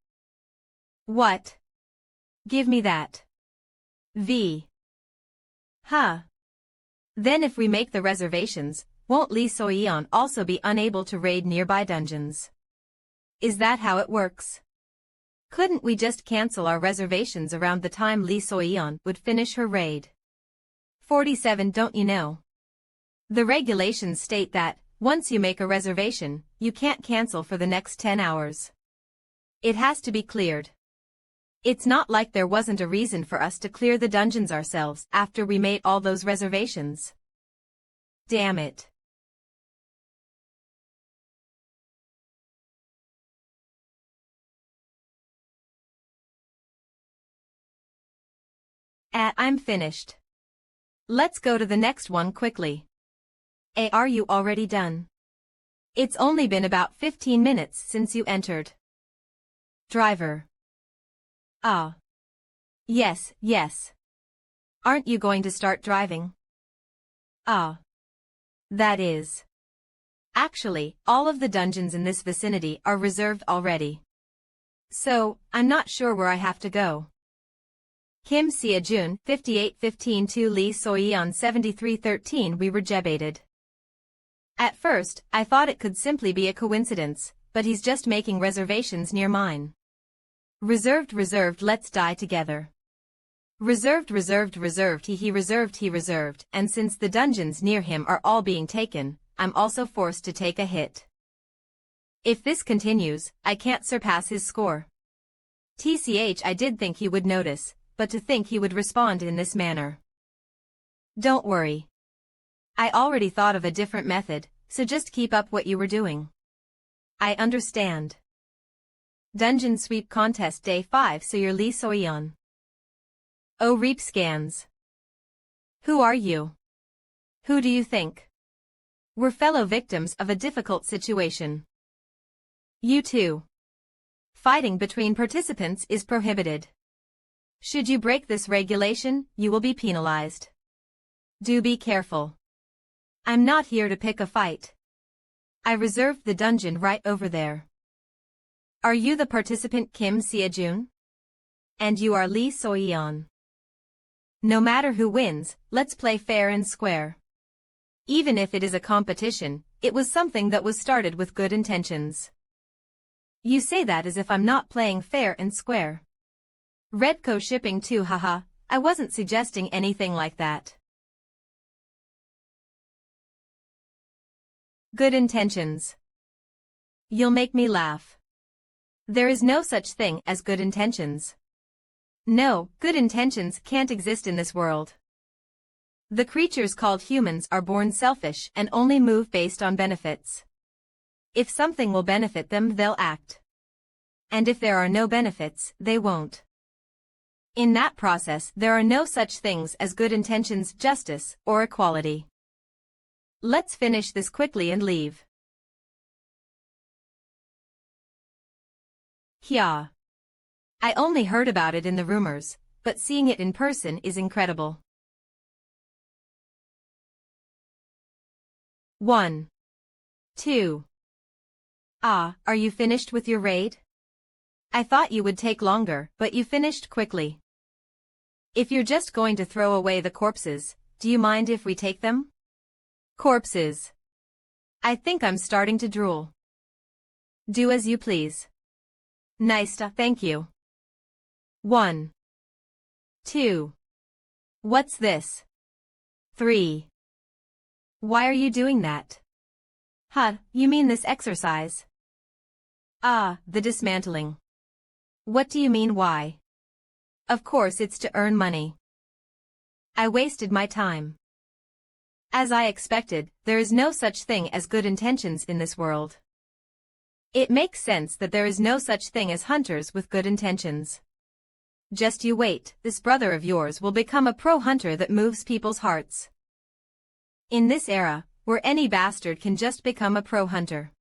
What? Give me that. V. Huh. Then if we make the reservations, won't Lee Soyeon also be unable to raid nearby dungeons? Is that how it works? Couldn't we just cancel our reservations around the time Lee Soyeon would finish her raid? 47. Don't you know? The regulations state that, once you make a reservation, you can't cancel for the next 10 hours. It has to be cleared. It's not like there wasn't a reason for us to clear the dungeons ourselves after we made all those reservations. Damn it. I'm finished. Let's go to the next one quickly. Are you already done? It's only been about 15 minutes since you entered. Driver. Ah. Yes. Aren't you going to start driving? Ah. That is. Actually, all of the dungeons in this vicinity are reserved already. So, I'm not sure where I have to go. Kim Sia-jun, 58-15 to Lee Soyeon 73-13. We were debated. At first, I thought it could simply be a coincidence, but he's just making reservations near mine. Reserved, let's die together. Reserved, he reserved, and since the dungeons near him are all being taken, I'm also forced to take a hit. If this continues, I can't surpass his score. TCH, I did think he would notice, but to think he would respond in this manner. Don't worry. I already thought of a different method, so just keep up what you were doing. I understand. Dungeon Sweep Contest Day 5. So you're Lee Soyeon. Oh, Reap Scans. Who are you? Who do you think? We're fellow victims of a difficult situation. You too. Fighting between participants is prohibited. Should you break this regulation, you will be penalized. Do be careful. I'm not here to pick a fight. I reserved the dungeon right over there. Are you the participant Kim Sia-jun? And you are Lee Soyeon. No matter who wins, let's play fair and square. Even if it is a competition, it was something that was started with good intentions. You say that as if I'm not playing fair and square. Redco shipping too, haha, I wasn't suggesting anything like that. Good intentions. You'll make me laugh. There is no such thing as good intentions. No, good intentions can't exist in this world. The creatures called humans are born selfish and only move based on benefits. If something will benefit them, they'll act. And if there are no benefits, they won't. In that process, there are no such things as good intentions, justice, or equality. Let's finish this quickly and leave. Yeah. I only heard about it in the rumors, but seeing it in person is incredible. 1. 2. Ah, are you finished with your raid? I thought you would take longer, but you finished quickly. If you're just going to throw away the corpses, do you mind if we take them? Corpses. I think I'm starting to drool. Do as you please. Nice, thank you. 1. 2. What's this? 3. Why are you doing that? Huh, you mean this exercise? Ah, the dismantling. What do you mean why? Of course it's to earn money. I wasted my time. As I expected, there is no such thing as good intentions in this world. It makes sense that there is no such thing as hunters with good intentions. Just you wait, this brother of yours will become a pro hunter that moves people's hearts. In this era, where any bastard can just become a pro hunter.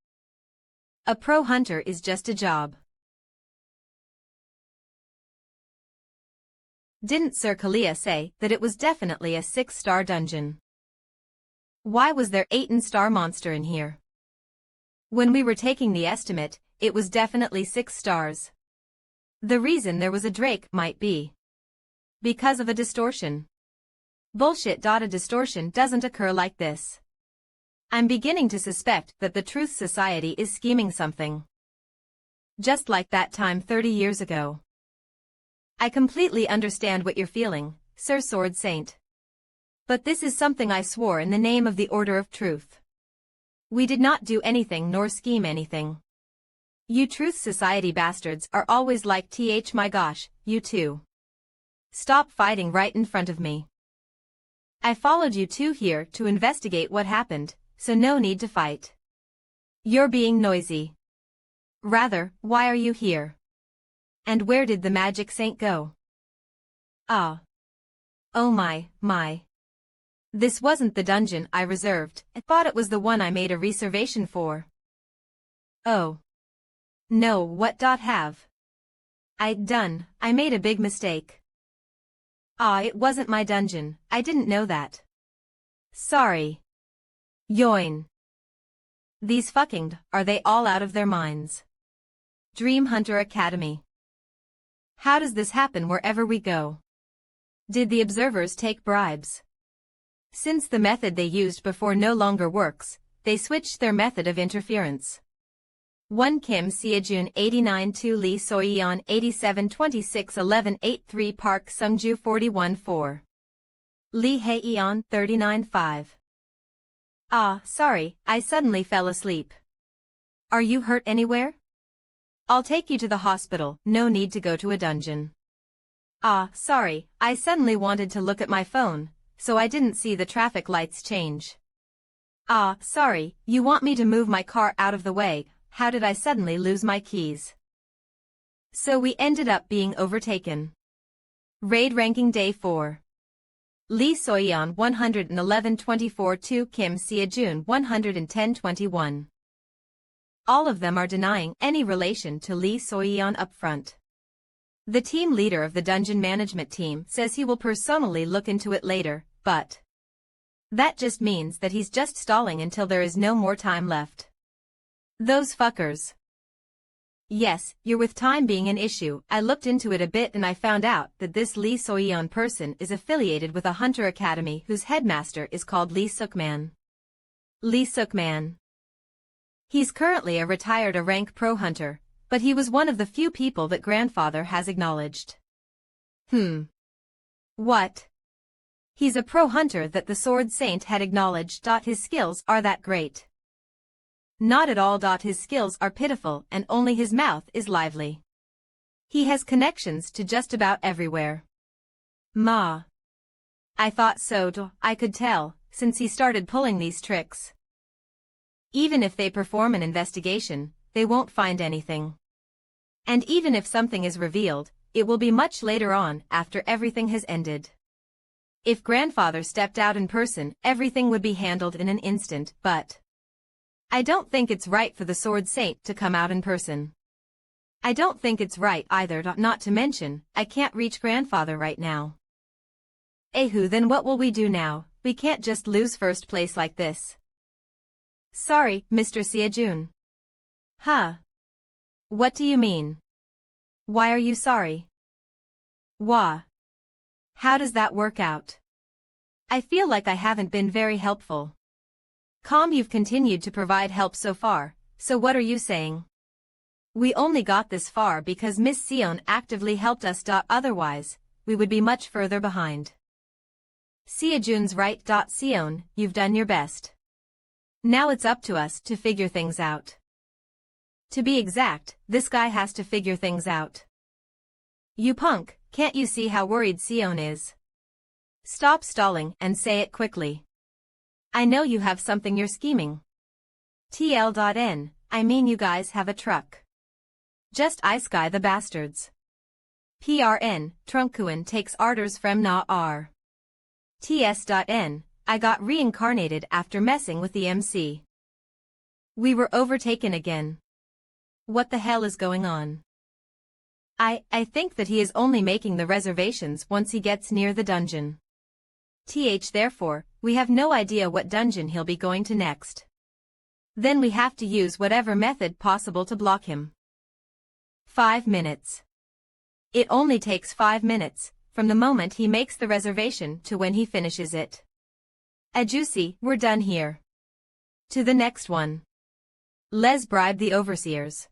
A pro hunter is just a job. Didn't Sir Kalia say that it was definitely a 6-star dungeon? Why was there 8-star monster in here? When we were taking the estimate, it was definitely 6 stars. The reason there was a Drake might be because of a distortion. Bullshit. A distortion doesn't occur like this. I'm beginning to suspect that the Truth Society is scheming something. Just like that time 30 years ago. I completely understand what you're feeling, Sir Sword Saint. But this is something I swore in the name of the Order of Truth. We did not do anything nor scheme anything. You Truth Society bastards are always like my gosh, you too. Stop fighting right in front of me. I followed you two here to investigate what happened, so no need to fight. You're being noisy. Rather, why are you here? And where did the magic saint go? Ah. Oh my. This wasn't the dungeon I reserved. I thought it was the one I made a reservation for. Oh. No, what have I made a big mistake. Ah, it wasn't my dungeon, I didn't know that. Sorry. Yoin. These are they all out of their minds? Dream Hunter Academy. How does this happen wherever we go? Did the observers take bribes? Since the method they used before no longer works, they switched their method of interference. 1 Kim Seojun 89-2 Lee Soyeon 87-26-11-83 Park Sungju 41-4 Lee Haeyeon 39-5. Ah, sorry, I suddenly fell asleep. Are you hurt anywhere? I'll take you to the hospital, no need to go to a dungeon. Ah, sorry, I suddenly wanted to look at my phone, so I didn't see the traffic lights change. Ah, sorry, you want me to move my car out of the way. How did I suddenly lose my keys? So we ended up being overtaken. Raid ranking day 4. Lee Soyeon 111-24-2 Kim Seojun 110-21. All of them are denying any relation to Lee Soyeon up front. The team leader of the dungeon management team says he will personally look into it later, but that just means that he's just stalling until there is no more time left. Those fuckers. Yes, you're with time being an issue. I looked into it a bit and I found out that this Lee Soyeon person is affiliated with a hunter academy whose headmaster is called Lee Sukman. Lee Sukman. He's currently a retired rank pro hunter, but he was one of the few people that grandfather has acknowledged. What? He's a pro hunter that the Sword Saint had acknowledged. His skills are that great. Not at all. His skills are pitiful and only his mouth is lively. He has connections to just about everywhere. Ma. I thought so, I could tell, since he started pulling these tricks. Even if they perform an investigation, they won't find anything. And even if something is revealed, it will be much later on, after everything has ended. If grandfather stepped out in person, everything would be handled in an instant, but I don't think it's right for the Sword Saint to come out in person. I don't think it's right either, not to mention, I can't reach grandfather right now. Ehu, then what will we do now? We can't just lose first place like this. Sorry, Mr. Seojun. Huh? What do you mean? Why are you sorry? Wah. How does that work out? I feel like I haven't been very helpful. You've continued to provide help so far, so what are you saying? We only got this far because Miss Sion actively helped us. Otherwise, we would be much further behind. Seojun's right. Sion, you've done your best. Now it's up to us to figure things out. To be exact, this guy has to figure things out. You punk, can't you see how worried Sion is? Stop stalling and say it quickly. I know you have something you're scheming. TL.N, I mean you guys have a truck. Just ice guy the bastards. PRN, Trunkuan takes orders from Na R. TS.N, I got reincarnated after messing with the MC. We were overtaken again. What the hell is going on? I think that he is only making the reservations once he gets near the dungeon. Therefore, we have no idea what dungeon he'll be going to next. Then we have to use whatever method possible to block him. 5 minutes. It only takes 5 minutes, from the moment he makes the reservation to when he finishes it. Ajusi, we're done here. To the next one. Les bribe the overseers.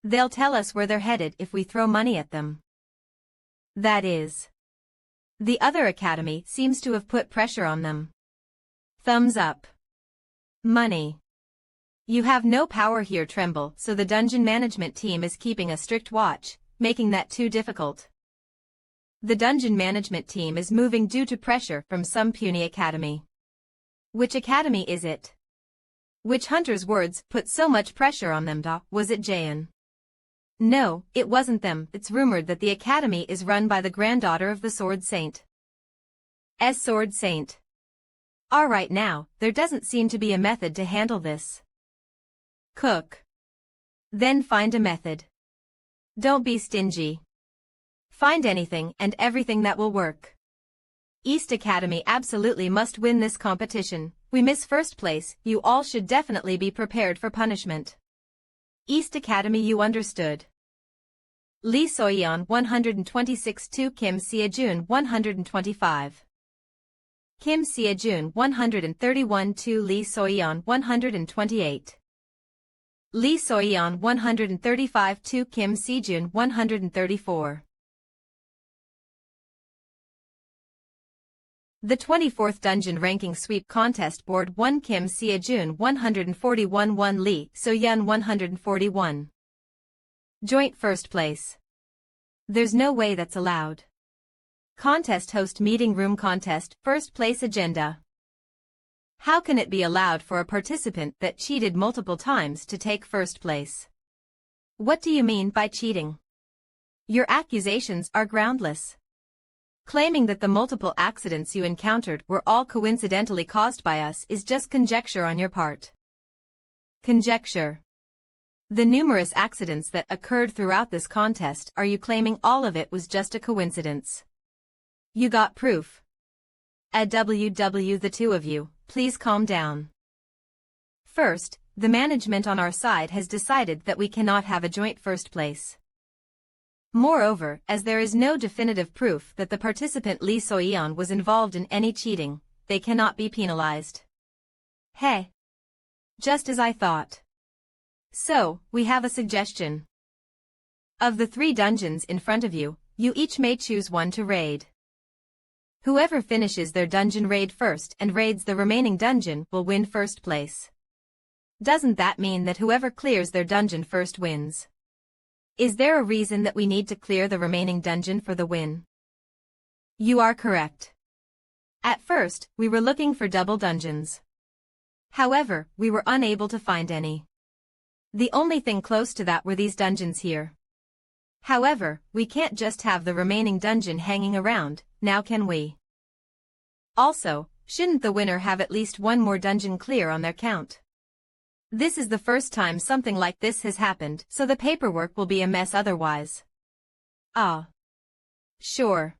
They'll tell us where they're headed if we throw money at them. That is. The other academy seems to have put pressure on them. Thumbs up. Money. You have no power here, Tremble, so the dungeon management team is keeping a strict watch, making that too difficult. The dungeon management team is moving due to pressure from some puny academy. Which academy is it? Which hunter's words put so much pressure on them? Was it Jayan? No, it wasn't them. It's rumored that the academy is run by the granddaughter of the Sword Saint. Sword Saint. Alright, now, there doesn't seem to be a method to handle this. Cook. Then find a method. Don't be stingy. Find anything and everything that will work. East Academy absolutely must win this competition. We miss first place, you all should definitely be prepared for punishment. East Academy, you understood. Lee Soyeon 126 to Kim Seojun 125. Kim Seojun 131 to Lee Soyeon 128. Lee Soyeon 135 to Kim Seojun 134. The 24th Dungeon Ranking Sweep Contest Board 1 Kim Seojun 141 1 Lee Soyeon 141. Joint first place. There's no way that's allowed. Contest host meeting room contest first place agenda. How can it be allowed for a participant that cheated multiple times to take first place? What do you mean by cheating? Your accusations are groundless. Claiming that the multiple accidents you encountered were all coincidentally caused by us is just conjecture on your part. Conjecture. The numerous accidents that occurred throughout this contest, are you claiming all of it was just a coincidence? You got proof. The two of you, please calm down. First, the management on our side has decided that we cannot have a joint first place. Moreover, as there is no definitive proof that the participant Lee Soyeon was involved in any cheating, they cannot be penalized. Hey. Just as I thought. So, we have a suggestion. Of the 3 dungeons in front of you, you each may choose one to raid. Whoever finishes their dungeon raid first and raids the remaining dungeon will win first place. Doesn't that mean that whoever clears their dungeon first wins? Is there a reason that we need to clear the remaining dungeon for the win? You are correct. At first, we were looking for double dungeons. However, we were unable to find any. The only thing close to that were these dungeons here. However, we can't just have the remaining dungeon hanging around, now can we? Also, shouldn't the winner have at least one more dungeon clear on their count? This is the first time something like this has happened, so the paperwork will be a mess otherwise. Ah. Sure.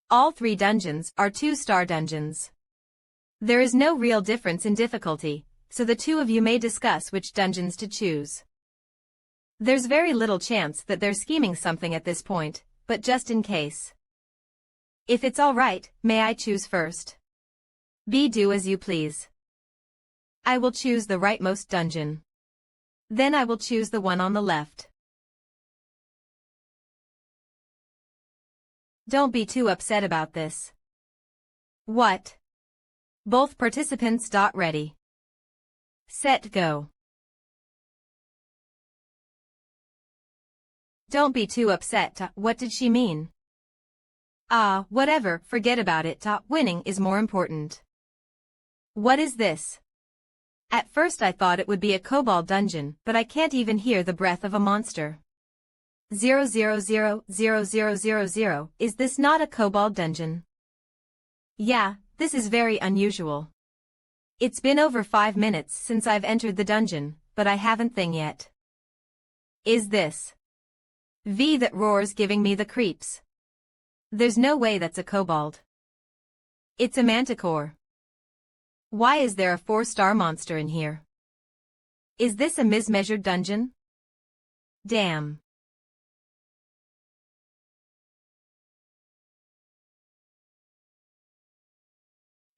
All 3 dungeons are 2-star dungeons. There is no real difference in difficulty, so the 2 of you may discuss which dungeons to choose. There's very little chance that they're scheming something at this point, but just in case. If it's all right, may I choose first? Do as you please. I will choose the rightmost dungeon. Then I will choose the one on the left. Don't be too upset about this. What? Both participants. Ready. Set, go. Don't be too upset. What did she mean? Ah, whatever, forget about it. Winning is more important. What is this? At first I thought it would be a kobold dungeon, but I can't even hear the breath of a monster. 0000000, is this not a kobold dungeon? Yeah, this is very unusual. It's been over 5 minutes since I've entered the dungeon, but I haven't thing yet. Is this V that roars giving me the creeps? There's no way that's a kobold. It's a manticore. Why is there a 4-star monster in here? Is this a mismeasured dungeon? Damn.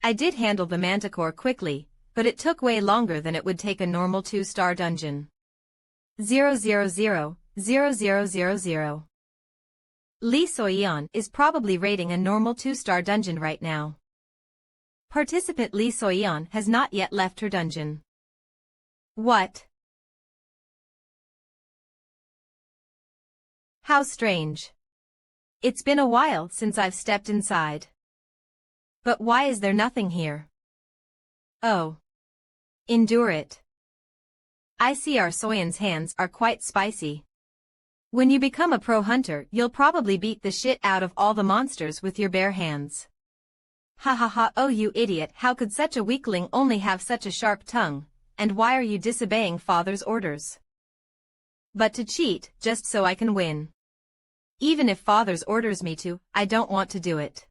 I did handle the manticore quickly, but it took way longer than it would take a normal 2-star dungeon. 0000000. Lee Soyeon is probably raiding a normal 2-star dungeon right now. Participant Lee Soyeon has not yet left her dungeon. What? How strange. It's been a while since I've stepped inside. But why is there nothing here? Oh. Endure it. I see our Soyeon's hands are quite spicy. When you become a pro hunter, you'll probably beat the shit out of all the monsters with your bare hands. Ha ha ha, oh you idiot, how could such a weakling only have such a sharp tongue, and why are you disobeying father's orders? But to cheat, just so I can win. Even if father's orders me to, I don't want to do it.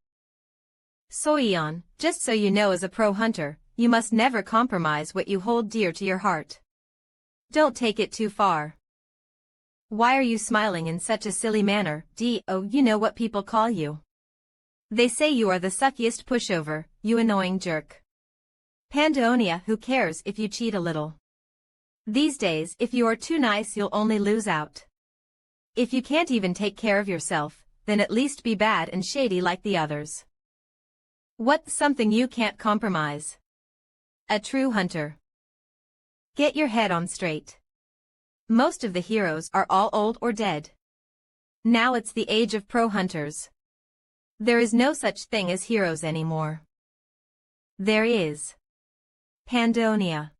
Soyeon, just so you know, as a pro hunter, you must never compromise what you hold dear to your heart. Don't take it too far. Why are you smiling in such a silly manner, Oh, you know what people call you. They say you are the suckiest pushover, you annoying jerk. Pandonia, who cares if you cheat a little? These days, if you are too nice, you'll only lose out. If you can't even take care of yourself, then at least be bad and shady like the others. What's something you can't compromise? A true hunter. Get your head on straight. Most of the heroes are all old or dead. Now it's the age of pro hunters. There is no such thing as heroes anymore. There is Pandonia.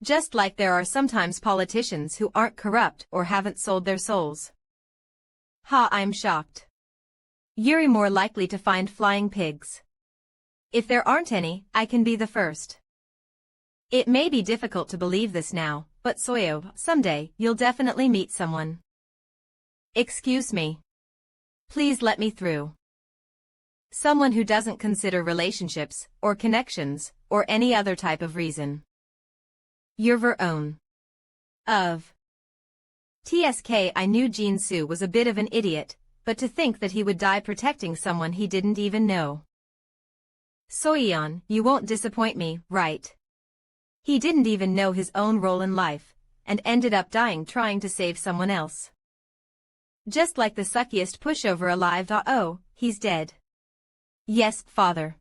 Just like there are sometimes politicians who aren't corrupt or haven't sold their souls. Ha, I'm shocked. You're more likely to find flying pigs. If there aren't any, I can be the first. It may be difficult to believe this now, but Soyeon, someday you'll definitely meet someone. Excuse me. Please let me through. Someone who doesn't consider relationships, or connections, or any other type of reason. Your own. Of. TSK, I knew Jin-soo was a bit of an idiot, but to think that he would die protecting someone he didn't even know. Soyeon, you won't disappoint me, right? He didn't even know his own role in life, and ended up dying trying to save someone else. Just like the suckiest pushover alive. Oh, he's dead. Yes, father.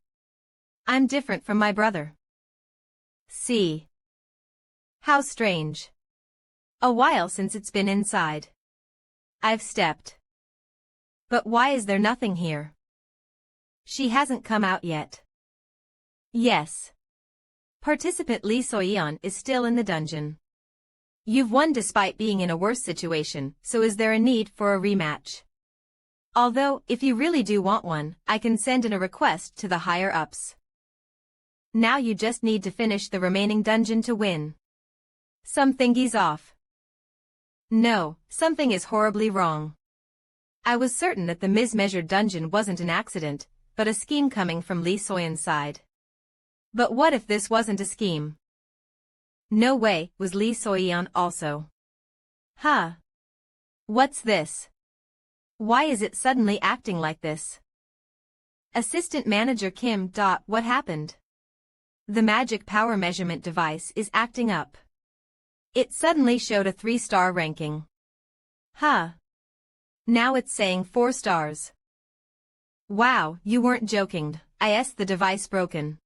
I'm different from my brother. See. How strange. A while since it's been inside. I've stepped. But why is there nothing here? She hasn't come out yet. Yes. Participant Lee Soyeon is still in the dungeon. You've won despite being in a worse situation, so is there a need for a rematch? Although, if you really do want one, I can send in a request to the higher-ups. Now you just need to finish the remaining dungeon to win. Some thingy's off. No, something is horribly wrong. I was certain that the mismeasured dungeon wasn't an accident, but a scheme coming from Lee Soyeon's side. But what if this wasn't a scheme? No way, was Lee Soyeon also. Huh. What's this? Why is it suddenly acting like this? Assistant Manager Kim. What happened? The magic power measurement device is acting up. It suddenly showed a 3-star ranking. Huh. Now it's saying 4 stars. Wow, you weren't joking. Is the device broken?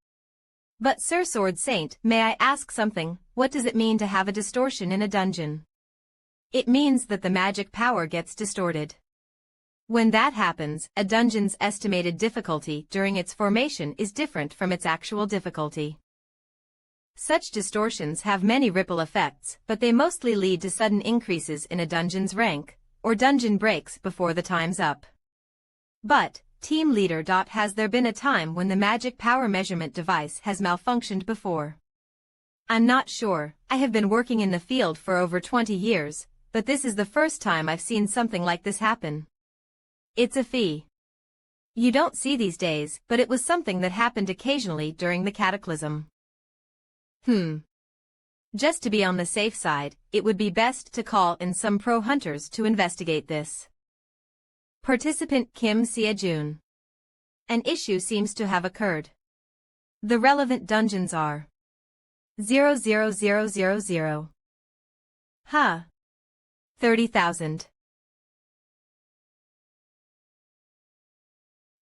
But Sir Sword Saint, may I ask something? What does it mean to have a distortion in a dungeon? It means that the magic power gets distorted. When that happens, a dungeon's estimated difficulty during its formation is different from its actual difficulty. Such distortions have many ripple effects, but they mostly lead to sudden increases in a dungeon's rank, or dungeon breaks before the time's up. But, Team Leader. Has there been a time when the magic power measurement device has malfunctioned before? I'm not sure. I have been working in the field for over 20 years, but this is the first time I've seen something like this happen. It's a fee. You don't see these days, but it was something that happened occasionally during the cataclysm. Just to be on the safe side, it would be best to call in some pro hunters to investigate this. Participant Kim Sia-jun. An issue seems to have occurred. The relevant dungeons are 00000. Huh. 30,000.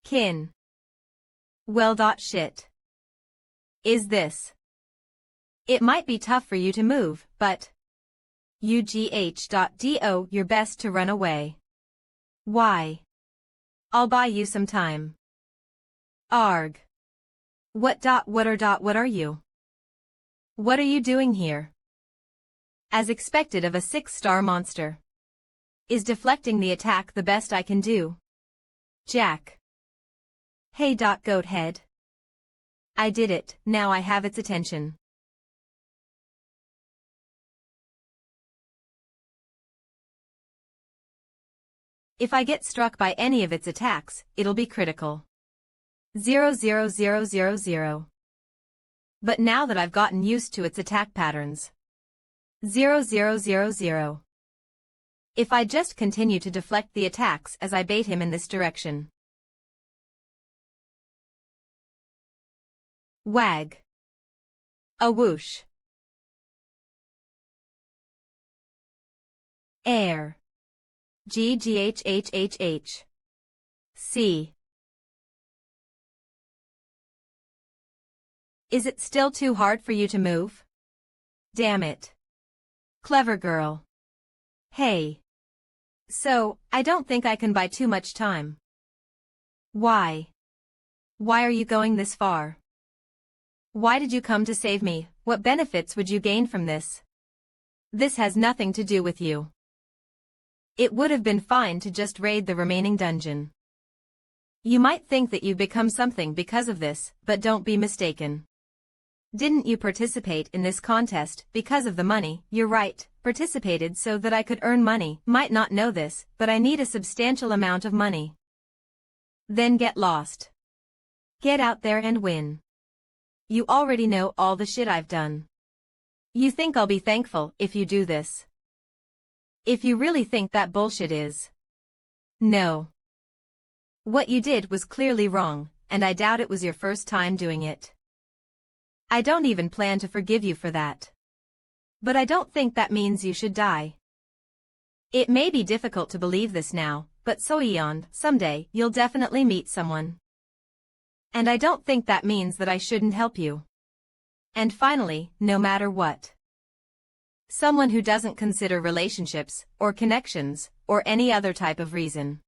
Kin. Well. Shit. Is this? It might be tough for you to move, but UGH.do your best to run away. Why? I'll buy you some time. Arg. What are you? What are you doing here? As expected of a 6-star monster. Is deflecting the attack the best I can do? Jack. Hey. Goathead. I did it, now I have its attention. If I get struck by any of its attacks, it'll be critical. 00000. But now that I've gotten used to its attack patterns. 0000. If I just continue to deflect the attacks as I bait him in this direction. Wag. A whoosh. Air. GGHHHH. C. Is it still too hard for you to move? Damn it. Clever girl. Hey. So, I don't think I can buy too much time. Why? Why are you going this far? Why did you come to save me? What benefits would you gain from this? This has nothing to do with you. It would have been fine to just raid the remaining dungeon. You might think that you've become something because of this, but don't be mistaken. Didn't you participate in this contest because of the money? You're right, participated so that I could earn money. Might not know this, but I need a substantial amount of money. Then get lost. Get out there and win. You already know all the shit I've done. You think I'll be thankful if you do this? If you really think that bullshit is. No. What you did was clearly wrong, and I doubt it was your first time doing it. I don't even plan to forgive you for that. But I don't think that means you should die. It may be difficult to believe this now, but Soyeon, someday you'll definitely meet someone. And I don't think that means that I shouldn't help you. And finally, no matter what. Someone who doesn't consider relationships, or connections, or any other type of reason.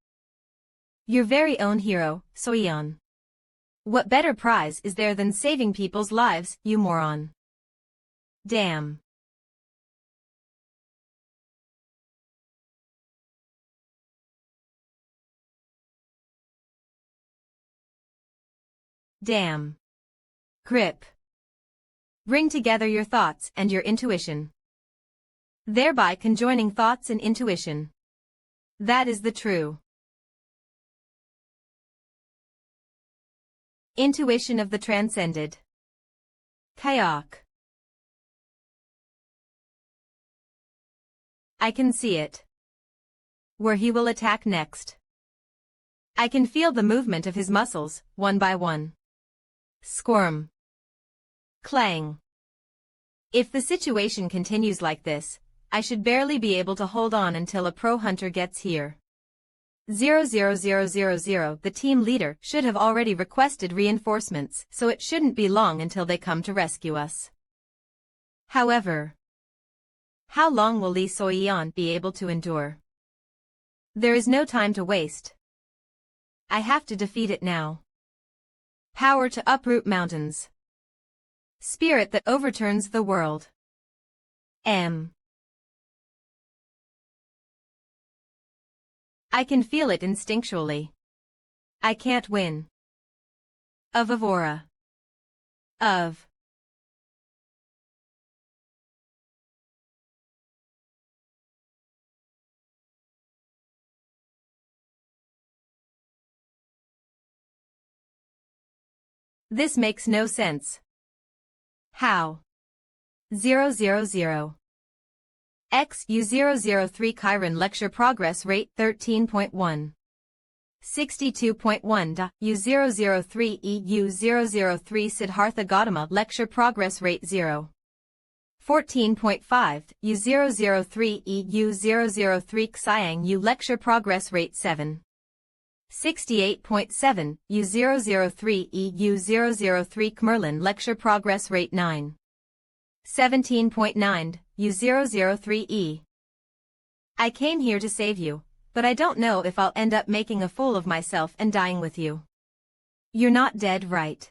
Your very own hero, Soyeon. What better prize is there than saving people's lives, you moron? Damn. Damn. Grip. Bring together your thoughts and your intuition, thereby conjoining thoughts and intuition. That is the true intuition of the transcended. Kayak. I can see it. Where he will attack next. I can feel the movement of his muscles, one by one. Squirm. Clang. If the situation continues like this, I should barely be able to hold on until a pro hunter gets here. 00000. The team leader should have already requested reinforcements, so it shouldn't be long until they come to rescue us. However, how long will Li Soyan be able to endure? There is no time to waste. I have to defeat it now. Power to uproot mountains. Spirit that overturns the world. I can feel it instinctually. I can't win. Of Avora. Of. This makes no sense. How? 000. XU003 Chiron Lecture Progress Rate 13.1. 62.1 U003 EU003 Siddhartha Gautama Lecture Progress Rate 0. 14.5 U003 EU003 Xiang U Lecture Progress Rate 7. 68.7 U003 EU003 Merlin Lecture Progress Rate 9. 17.9 U003E. I came here to save you, but I don't know if I'll end up making a fool of myself and dying with you. You're not dead, right?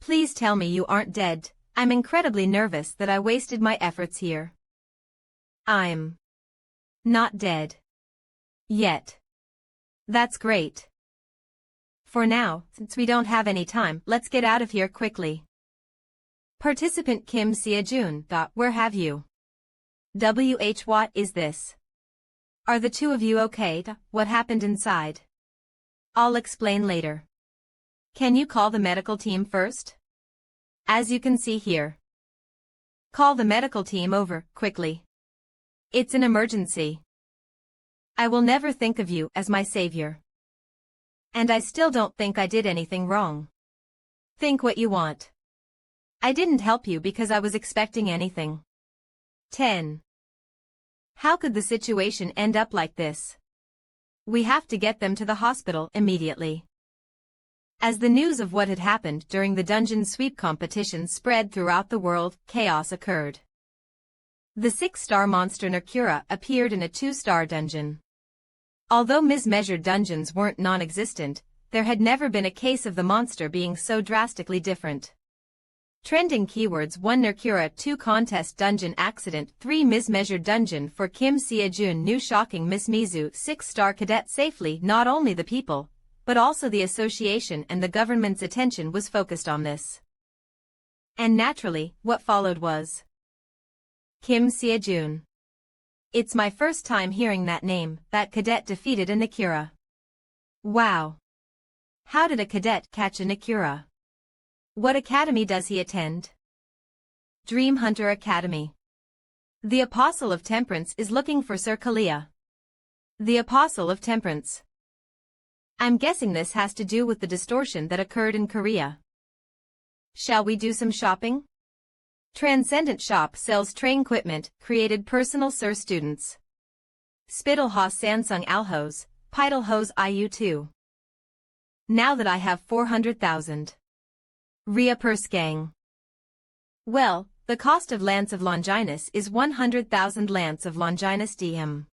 Please tell me you aren't dead. I'm incredibly nervous that I wasted my efforts here. I'm not dead. Yet. That's great. For now, since we don't have any time, let's get out of here quickly. Participant Kim Sia-jun. Where have you? What is this? Are the two of you okay? What happened inside? I'll explain later. Can you call the medical team first? As you can see here. Call the medical team over, quickly. It's an emergency. I will never think of you as my savior. And I still don't think I did anything wrong. Think what you want. I didn't help you because I was expecting anything. 10. How could the situation end up like this? We have to get them to the hospital immediately. As the news of what had happened during the dungeon sweep competition spread throughout the world, chaos occurred. The 6-star monster Nakura appeared in a 2-star dungeon. Although mismeasured dungeons weren't non-existent, there had never been a case of the monster being so drastically different. Trending keywords: 1 Nakura, 2 contest dungeon accident, 3 mismeasured dungeon for Kim Sia-jun, new shocking Miss Mizu, 6-star cadet. Safely, not only the people, but also the association and the government's attention was focused on this. And naturally, what followed was Kim Sia-jun. It's my first time hearing that name. That cadet defeated a Nakura. Wow. How did a cadet catch a Nakura? What academy does he attend? Dream Hunter Academy. The Apostle of Temperance is looking for Sir Kalia. The Apostle of Temperance. I'm guessing this has to do with the distortion that occurred in Korea. Shall we do some shopping? Transcendent Shop sells train equipment, created personal Sir students. Spittlehos Samsung Alhos, Pidalhos IU2. Now that I have 400,000. Ria Purse Gang. Well, the cost of Lance of Longinus is 100,000 Lance of Longinus DM.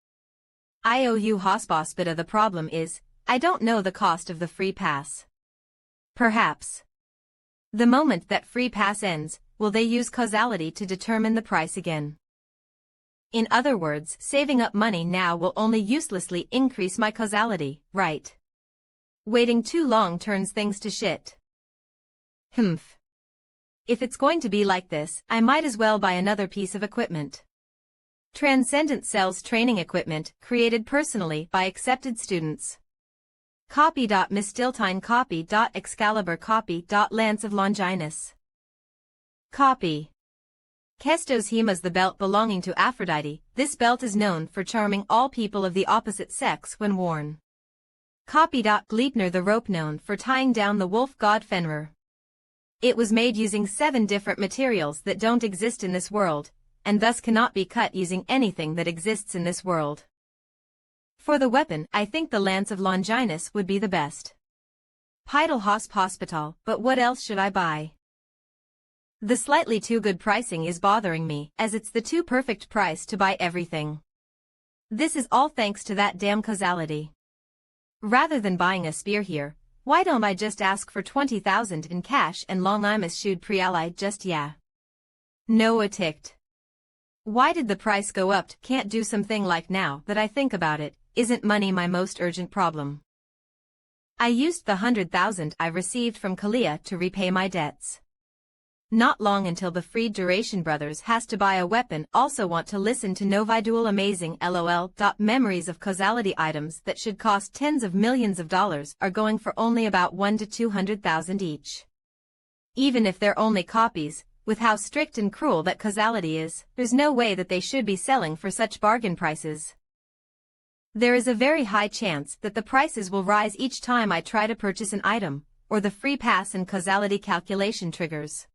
IOU Hospita. The problem is, I don't know the cost of the free pass. Perhaps. The moment that free pass ends, will they use causality to determine the price again? In other words, saving up money now will only uselessly increase my causality, right? Waiting too long turns things to shit. Humph. If it's going to be like this, I might as well buy another piece of equipment. Transcendent sells training equipment, created personally by accepted students. Copy.Mistiltine Copy.Excalibur Copy.Lance of Longinus. Copy. Kestos Hemas, the belt belonging to Aphrodite. This belt is known for charming all people of the opposite sex when worn. Copy.Gleipnir, the rope known for tying down the wolf god Fenrir. It was made using 7 different materials that don't exist in this world, and thus cannot be cut using anything that exists in this world. For the weapon, I think the Lance of Longinus would be the best. Pidal Hospital, but what else should I buy? The slightly too good pricing is bothering me, as it's the too perfect price to buy everything. This is all thanks to that damn causality. Rather than buying a spear here, why don't I just ask for 20,000 in cash and long I'm eschewed pre-allied just yeah. Noah ticked. Why did the price go up? Can't do something like now that I think about it, isn't money my most urgent problem? I used the 100,000 I received from Kalia to repay my debts. Not long until the freed Duration brothers has to buy a weapon. Also want to listen to Novi Duel amazing lol. Memories of causality items that should cost tens of millions of dollars are going for only about 1 to 200,000 each. Even if they're only copies, with how strict and cruel that causality is, there's no way that they should be selling for such bargain prices. There is a very high chance that the prices will rise each time I try to purchase an item, or the free pass and causality calculation triggers.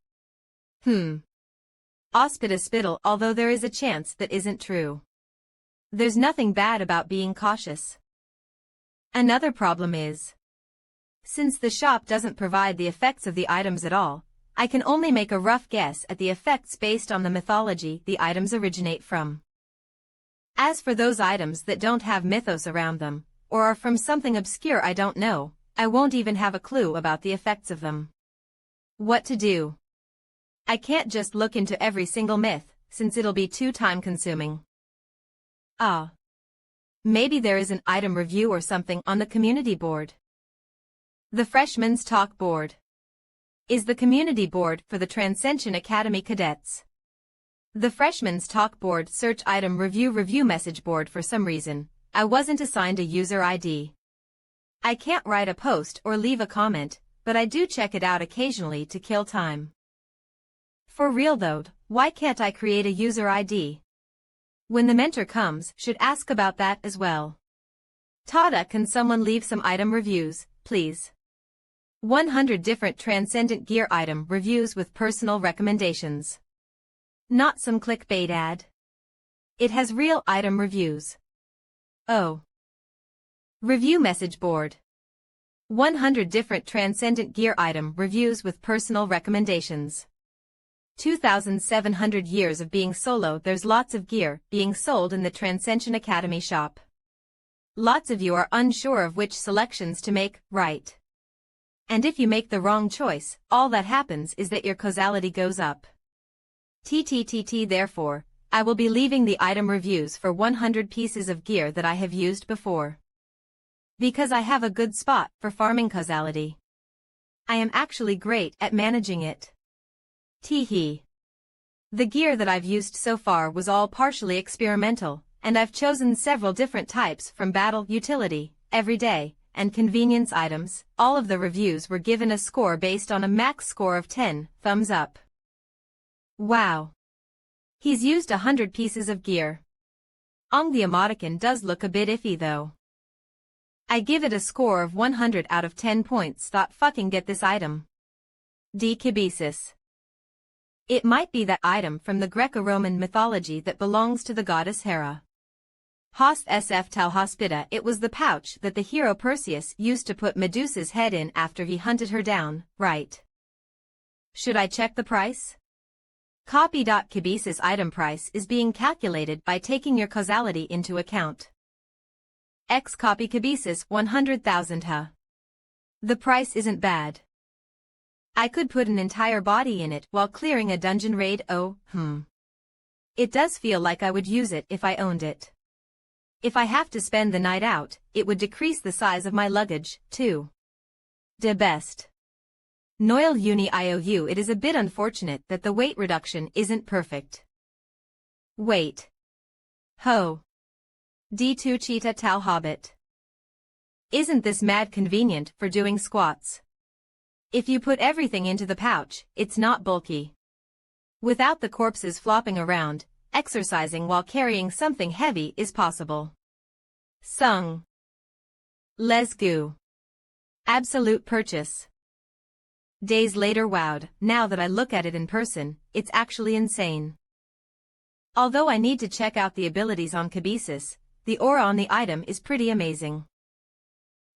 Hospital, although there is a chance that isn't true. There's nothing bad about being cautious. Another problem is, since the shop doesn't provide the effects of the items at all, I can only make a rough guess at the effects based on the mythology the items originate from. As for those items that don't have mythos around them, or are from something obscure I don't know, I won't even have a clue about the effects of them. What to do? I can't just look into every single myth, since it'll be too time-consuming. Maybe there is an item review or something on the community board. The Freshman's Talk Board is the community board for the Transcension Academy cadets. The Freshman's Talk Board search item review message board. For some reason, I wasn't assigned a user ID. I can't write a post or leave a comment, but I do check it out occasionally to kill time. For real though, why can't I create a user ID? When the mentor comes, should ask about that as well. Tada, can someone leave some item reviews, please? 100 different transcendent gear item reviews with personal recommendations. Not some clickbait ad. It has real item reviews. Oh. Review message board. 100 different transcendent gear item reviews with personal recommendations. 2,700 years of being solo. There's lots of gear being sold in the Transcension Academy shop. Lots of you are unsure of which selections to make, right? And if you make the wrong choice, all that happens is that your causality goes up. Therefore, I will be leaving the item reviews for 100 pieces of gear that I have used before. Because I have a good spot for farming causality. I am actually great at managing it. Teehee. The gear that I've used so far was all partially experimental, and I've chosen several different types from battle, utility, everyday, and convenience items. All of the reviews were given a score based on a max score of 10, thumbs up. Wow. He's used 100 pieces of gear. The emoticon does look a bit iffy though. I give it a score of 100 out of 10 points. Fucking get this item. D. Kibesis. It might be that item from the Greco-Roman mythology that belongs to the goddess Hera. Hos sf Tau Hospita. It was the pouch that the hero Perseus used to put Medusa's head in after he hunted her down, right? Should I check the price? Copy.Kibesis item price is being calculated by taking your causality into account. X copy Kibesis 100,000 ha. The price isn't bad. I could put an entire body in it while clearing a dungeon raid. Oh, It does feel like I would use it if I owned it. If I have to spend the night out, it would decrease the size of my luggage, too. De best. Noil uni iou. It is a bit unfortunate that the weight reduction isn't perfect. Wait. Ho. D2 cheetah tau hobbit. Isn't this mad convenient for doing squats? If you put everything into the pouch, it's not bulky. Without the corpses flopping around, exercising while carrying something heavy is possible. Sung. Let's go. Absolute purchase. Days later. Wowed, now that I look at it in person, it's actually insane. Although I need to check out the abilities on Kibesis, the aura on the item is pretty amazing.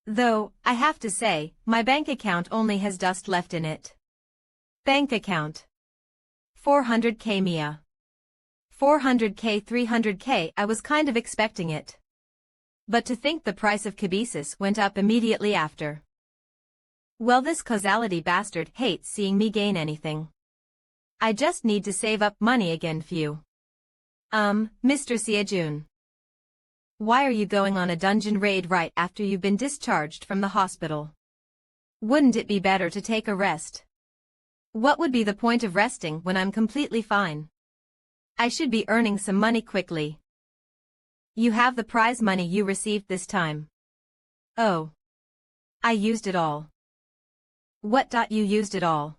Though, I have to say, my bank account only has dust left in it. Bank account. 400k Mia. 400k 300k. I was kind of expecting it. But to think the price of Kibesis went up immediately after. Well, this causality bastard hates seeing me gain anything. I just need to save up money again. Phew. Mr. Siajun. Why are you going on a dungeon raid right after you've been discharged from the hospital? Wouldn't it be better to take a rest? What would be the point of resting when I'm completely fine? I should be earning some money quickly. You have the prize money you received this time. Oh. I used it all. What? You used it all?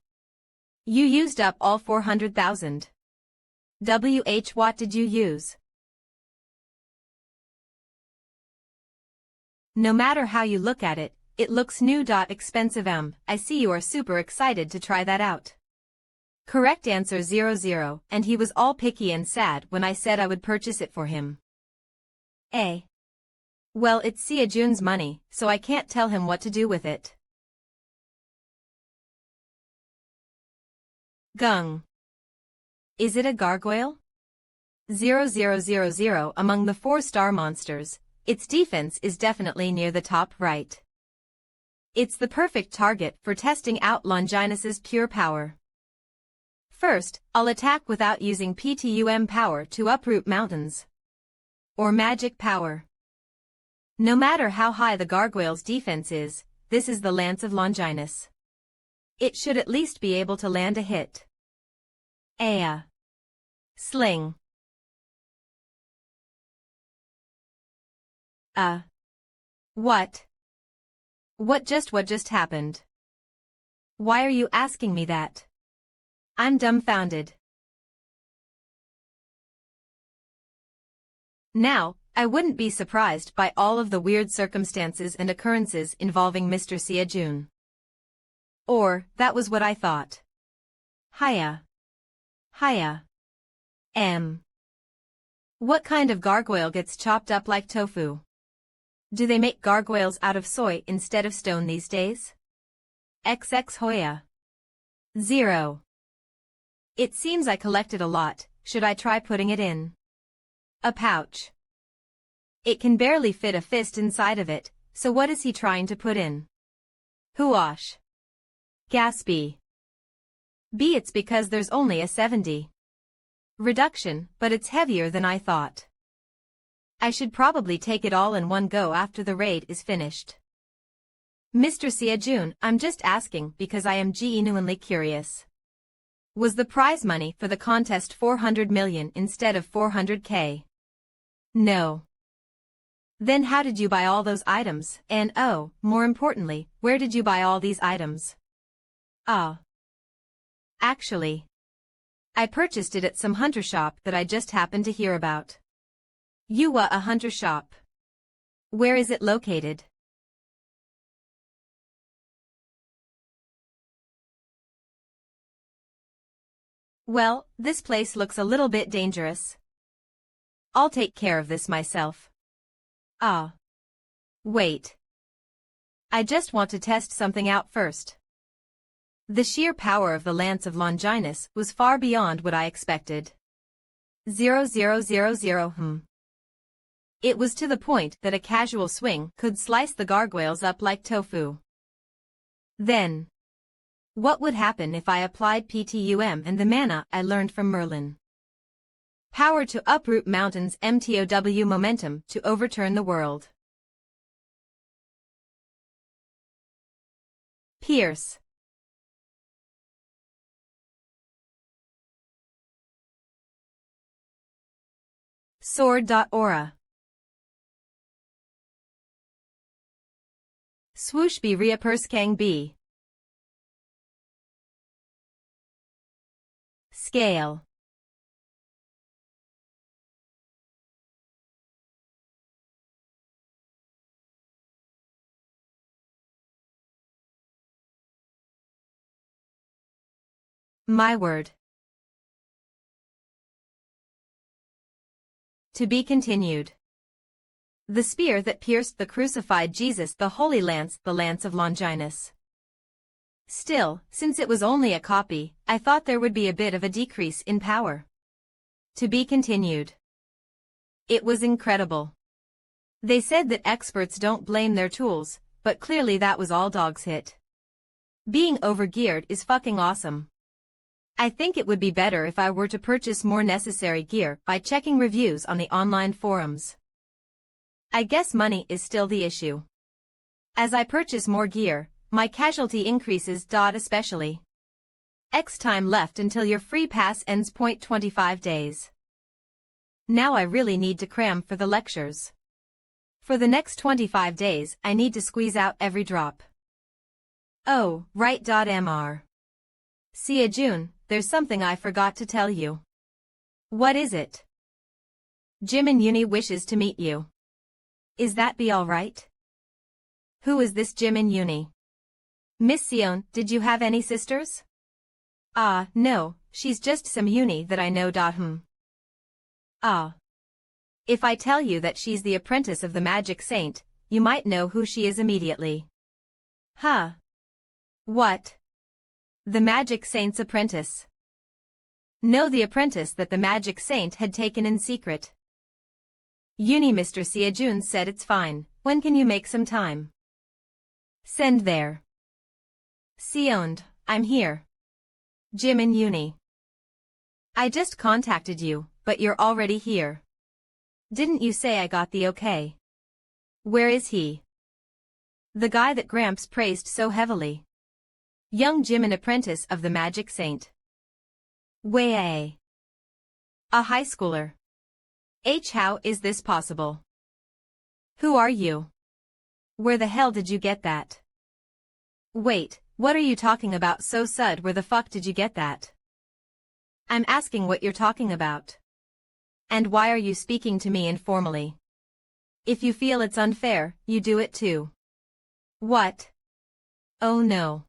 You used up all 400,000. What did you use? No matter how you look at it, it looks new. Expensive. I see you are super excited to try that out. Correct answer 00, and he was all picky and sad when I said I would purchase it for him. Well, it's Siajun's money, so I can't tell him what to do with it. Gung. Is it a gargoyle? 0000. Among the 4-star monsters, its defense is definitely near the top right. It's the perfect target for testing out Longinus's pure power. First, I'll attack without using PTUM power to uproot mountains. Or magic power. No matter how high the gargoyle's defense is, this is the Lance of Longinus. It should at least be able to land a hit. Sling. What? What just happened? Why are you asking me that? I'm dumbfounded. Now, I wouldn't be surprised by all of the weird circumstances and occurrences involving Mr. Siajun. Or, that was what I thought. Hiya. What kind of gargoyle gets chopped up like tofu? Do they make gargoyles out of soy instead of stone these days? XX Hoya. 0. It seems I collected a lot. Should I try putting it in a pouch? It can barely fit a fist inside of it, so what is he trying to put in? Huosh. Gaspy. B. It's because there's only a 70 reduction, but it's heavier than I thought. I should probably take it all in one go after the raid is finished. Mr. Siajun, I'm just asking because I am genuinely curious. Was the prize money for the contest 400 million instead of 400k? No. Then how did you buy all those items? And oh, more importantly, where did you buy all these items? Actually, I purchased it at some hunter shop that I just happened to hear about. A hunter shop. Where is it located? Well, this place looks a little bit dangerous. I'll take care of this myself. Wait. I just want to test something out first. The sheer power of the Lance of Longinus was far beyond what I expected. 0000. It was to the point that a casual swing could slice the gargoyles up like tofu. Then, What would happen if I applied PTUM and the mana I learned from Merlin? Power to uproot mountains, MTOW momentum to overturn the world. Pierce. Sword.aura. Swoosh be reapurskang b. Scale. My word. To be continued. The spear that pierced the crucified Jesus, the Holy Lance, the Lance of Longinus. Still, since it was only a copy, I thought there would be a bit of a decrease in power. To be continued. It was incredible. They said that experts don't blame their tools, but clearly that was all dog's hit. Being overgeared is fucking awesome. I think it would be better if I were to purchase more necessary gear by checking reviews on the online forums. I guess money is still the issue. As I purchase more gear, my casualty increases. Especially. X time left until your free pass ends. 25 days. Now I really need to cram for the lectures. For the next 25 days, I need to squeeze out every drop. Oh, right. Mr. See ya June, there's something I forgot to tell you. What is it? Jim in uni wishes to meet you. Is that be alright? Who is this Jim in uni? Miss Sion, did you have any sisters? No, she's just some uni that I know. If I tell you that she's the apprentice of the magic saint, you might know who she is immediately. Huh? What? The magic saint's apprentice. No, the apprentice that the magic saint had taken in secret. Uni. Mr. Siajun said it's fine. When can you make some time? Send there. Sioned, I'm here. Jim in uni. I just contacted you, but you're already here. Didn't you say I got the okay? Where is he? The guy that Gramps praised so heavily. Young Jim, an apprentice of the magic saint. Way. A high schooler. How is this possible? Who are you? Where the hell did you get that? Wait, what are you talking about? So Sud, where the fuck did you get that? I'm asking what you're talking about. And why are you speaking to me informally? If you feel it's unfair, you do it too. What? Oh no.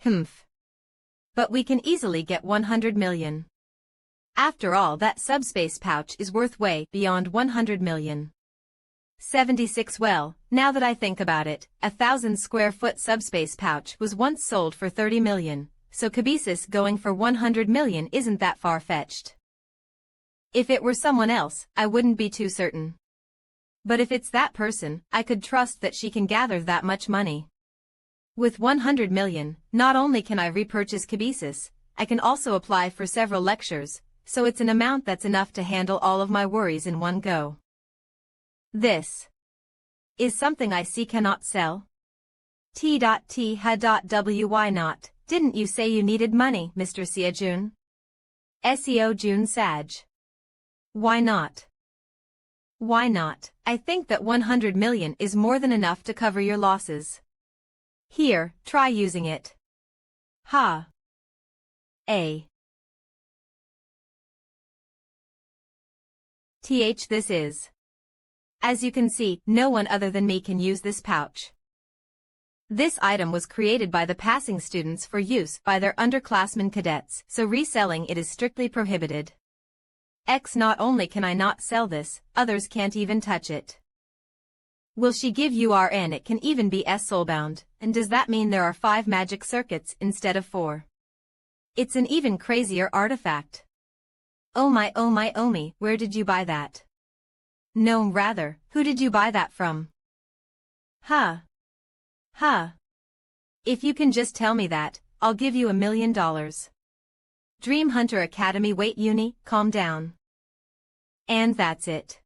Humph. But we can easily get 100 million. After all, that subspace pouch is worth way beyond 100 million. 76. Well, now that I think about it, 1,000 square foot subspace pouch was once sold for 30 million, so Cabesis going for 100 million isn't that far-fetched. If it were someone else, I wouldn't be too certain. But if it's that person, I could trust that she can gather that much money. With 100 million, not only can I repurchase Cabesis, I can also apply for several lectures, so it's an amount that's enough to handle all of my worries in one go. This is something I see cannot sell. T.T.Ha.W. Why not? Didn't you say you needed money, Mr. Siajun? SEO June Sag. Why not? Why not? I think that 100 million is more than enough to cover your losses. Here, try using it. Ha. This is. As you can see, no one other than me can use this pouch. This item was created by the passing students for use by their underclassmen cadets, so reselling it is strictly prohibited. Not only can I not sell this, others can't even touch it. Will she give URN? It can even be soulbound, and does that mean there are 5 magic circuits instead of 4? It's an even crazier artifact. Oh my, where did you buy that? No, rather, who did you buy that from? Huh. If you can just tell me that, I'll give you $1 million. Dream Hunter Academy. Wait, Uni, calm down. And that's it.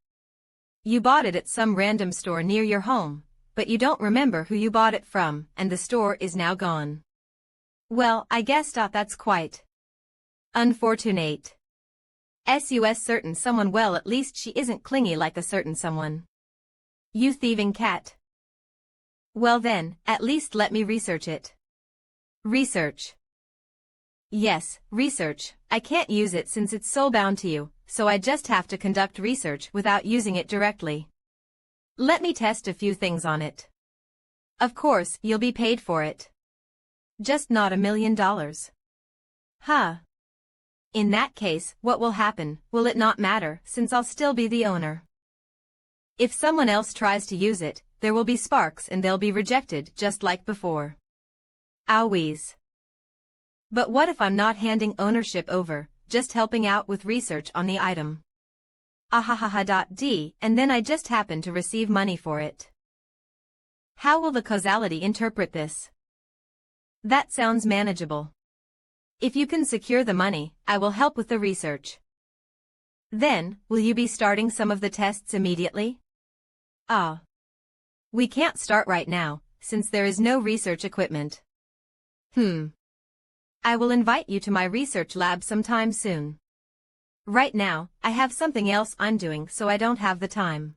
You bought it at some random store near your home, but you don't remember who you bought it from, and the store is now gone. Well, I guess that's quite unfortunate. Sus certain someone. Well, at least she isn't clingy like a certain someone. You thieving cat. Well then, at least let me research it. Research. Yes, research. I can't use it since it's soulbound to you, so I just have to conduct research without using it directly. Let me test a few things on it. Of course, you'll be paid for it. Just not $1 million. Huh. In that case, what will happen? Will it not matter, since I'll still be the owner? If someone else tries to use it, there will be sparks and they'll be rejected just like before. Owies. But what if I'm not handing ownership over, just helping out with research on the item? Ahahaha.d, and then I just happen to receive money for it. How will the causality interpret this? That sounds manageable. If you can secure the money, I will help with the research. Then, will you be starting some of the tests immediately? We can't start right now, since there is no research equipment. I will invite you to my research lab sometime soon. Right now, I have something else I'm doing, so I don't have the time.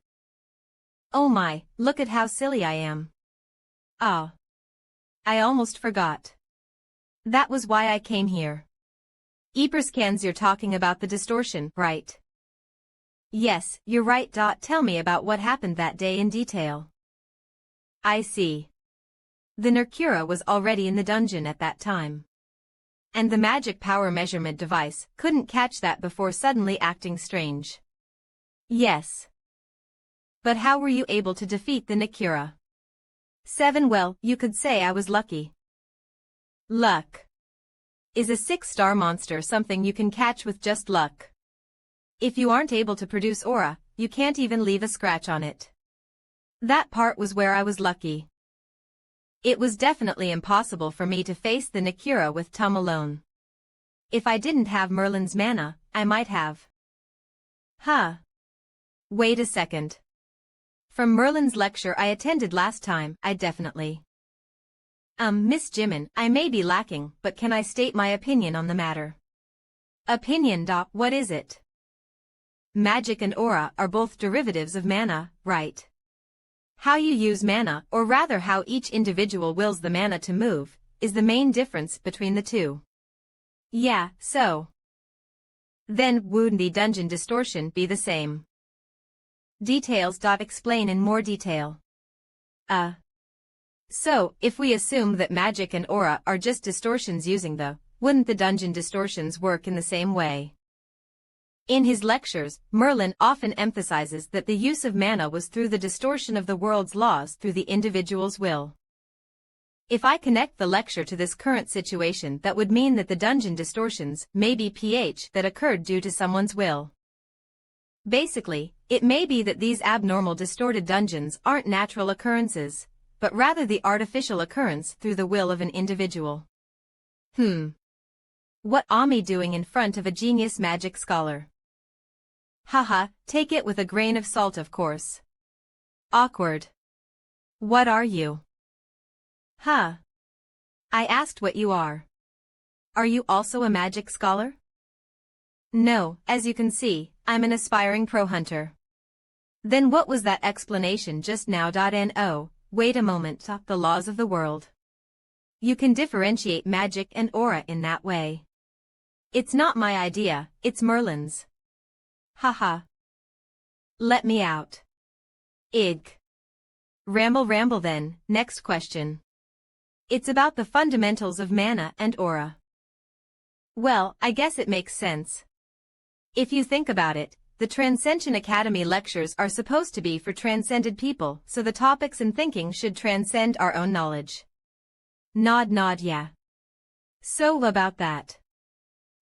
Oh my, look at how silly I am. I almost forgot. That was why I came here. Eperscans, you're talking about the distortion, right? Yes, you're right. Tell me about what happened that day in detail. I see. The Nerkura was already in the dungeon at that time. And the magic power measurement device couldn't catch that before suddenly acting strange. Yes. But how were you able to defeat the Nerkura? 7. Well, you could say I was lucky. Luck. Is a 6-star monster something you can catch with just luck? If you aren't able to produce aura, you can't even leave a scratch on it. That part was where I was lucky. It was definitely impossible for me to face the Nerkura with Tum alone. If I didn't have Merlin's mana, I might have. Wait a second. From Merlin's lecture I attended last time, I definitely. Miss Jimin, I may be lacking, but can I state my opinion on the matter? Opinion. What is it? Magic and aura are both derivatives of mana, right? How you use mana, or rather how each individual wills the mana to move, is the main difference between the two. Yeah, so. Then would the dungeon distortion be the same? Details. Explain in more detail. So, if we assume that magic and aura are just distortions using wouldn't the dungeon distortions work in the same way? In his lectures, Merlin often emphasizes that the use of mana was through the distortion of the world's laws through the individual's will. If I connect the lecture to this current situation, that would mean that the dungeon distortions may be pH that occurred due to someone's will. Basically, it may be that these abnormal distorted dungeons aren't natural occurrences, but rather the artificial occurrence through the will of an individual. What Ami doing in front of a genius magic scholar? Take it with a grain of salt, of course. Awkward. What are you? I asked what you are. Are you also a magic scholar? No, as you can see, I'm an aspiring pro hunter. Then what was that explanation just now? No, wait a moment. The laws of the world. You can differentiate magic and aura in that way. It's not my idea, it's Merlin's. Let me out. Ig. Ramble then, next question. It's about the fundamentals of mana and aura. Well, I guess it makes sense. If you think about it, the Transcension Academy lectures are supposed to be for transcended people, so the topics and thinking should transcend our own knowledge. Nod, yeah. So about that.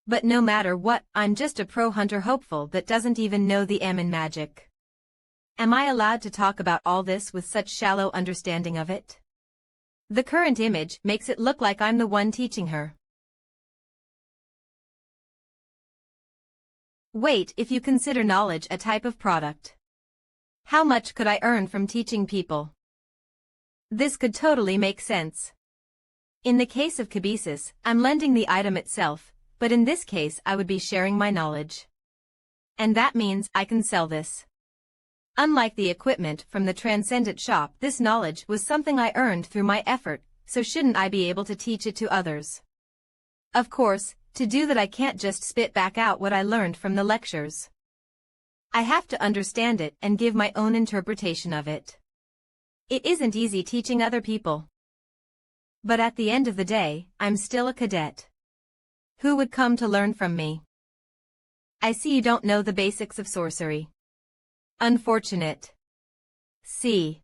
But no matter what, I'm just a pro hunter hopeful that doesn't even know the M in magic. Am I allowed to talk about all this with such shallow understanding of it? The current image makes it look like I'm the one teaching her. Wait, if you consider knowledge a type of product, how much could I earn from teaching people? This could totally make sense. In the case of kibesis, I'm lending the item itself, but in this case I would be sharing my knowledge. And that means I can sell this. Unlike the equipment from the transcendent shop, this knowledge was something I earned through my effort, so shouldn't I be able to teach it to others? Of course, to do that I can't just spit back out what I learned from the lectures. I have to understand it and give my own interpretation of it. It isn't easy teaching other people. But at the end of the day, I'm still a cadet. Who would come to learn from me? I see you don't know the basics of sorcery. Unfortunate. See.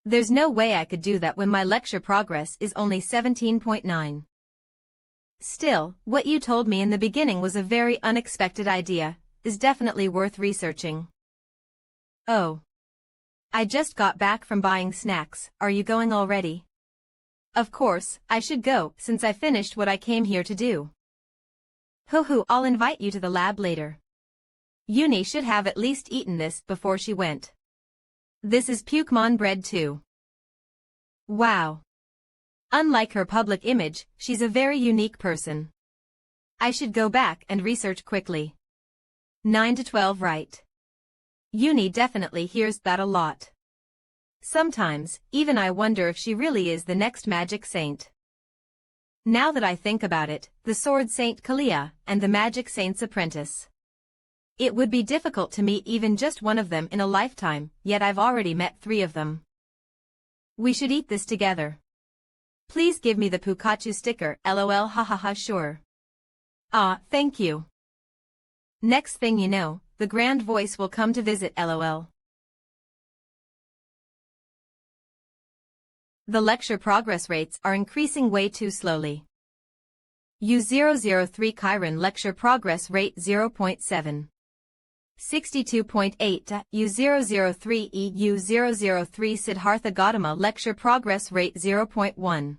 There's no way I could do that when my lecture progress is only 17.9. Still, what you told me in the beginning was a very unexpected idea, is definitely worth researching. Oh. I just got back from buying snacks, are you going already? Of course, I should go, since I finished what I came here to do. Hoo-hoo, I'll invite you to the lab later. Uni should have at least eaten this before she went. This is Pukemon bread too. Wow. Unlike her public image, she's a very unique person. I should go back and research quickly. 9 to 12 right. Uni definitely hears that a lot. Sometimes, even I wonder if she really is the next magic saint. Now that I think about it, the Sword Saint Kalia, and the Magic Saint's apprentice. It would be difficult to meet even just one of them in a lifetime, yet I've already met 3 of them. We should eat this together. Please give me the Pikachu sticker, lol hahaha sure. Ah, thank you. Next thing you know, the grand voice will come to visit lol. The lecture progress rates are increasing way too slowly. U003 Chiron lecture progress rate 0.7. 62.8 U003 EU003 Siddhartha Gautama lecture progress rate 0.1.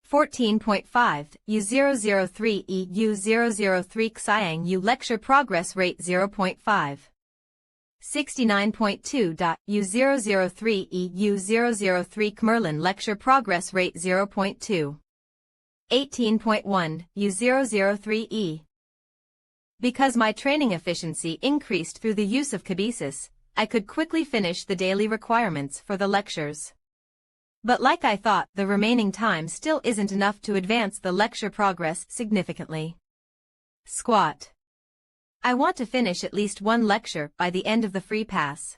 14.5 U003 EU003 Xiang Yu lecture progress rate 0.5. 69.2 U003 EU003 Kmerlin lecture progress rate 0.2. 18.1 U003E. Because my training efficiency increased through the use of kibesis, I could quickly finish the daily requirements for the lectures. But like I thought, the remaining time still isn't enough to advance the lecture progress significantly. Squat. I want to finish at least one lecture by the end of the free pass.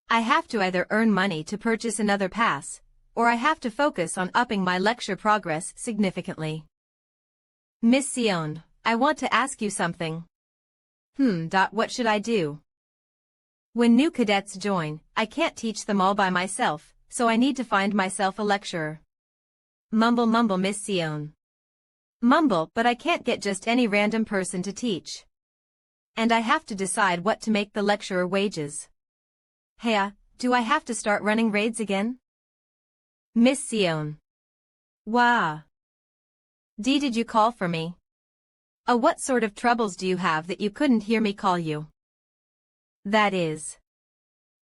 I have to either earn money to purchase another pass, or I have to focus on upping my lecture progress significantly. Miss Sion, I want to ask you something. What should I do? When new cadets join, I can't teach them all by myself, so I need to find myself a lecturer. Mumble Miss Sion. Mumble, but I can't get just any random person to teach. And I have to decide what to make the lecturer wages. Hey, do I have to start running raids again? Miss Sion. Wah. Did you call for me? What sort of troubles do you have that you couldn't hear me call you? That is.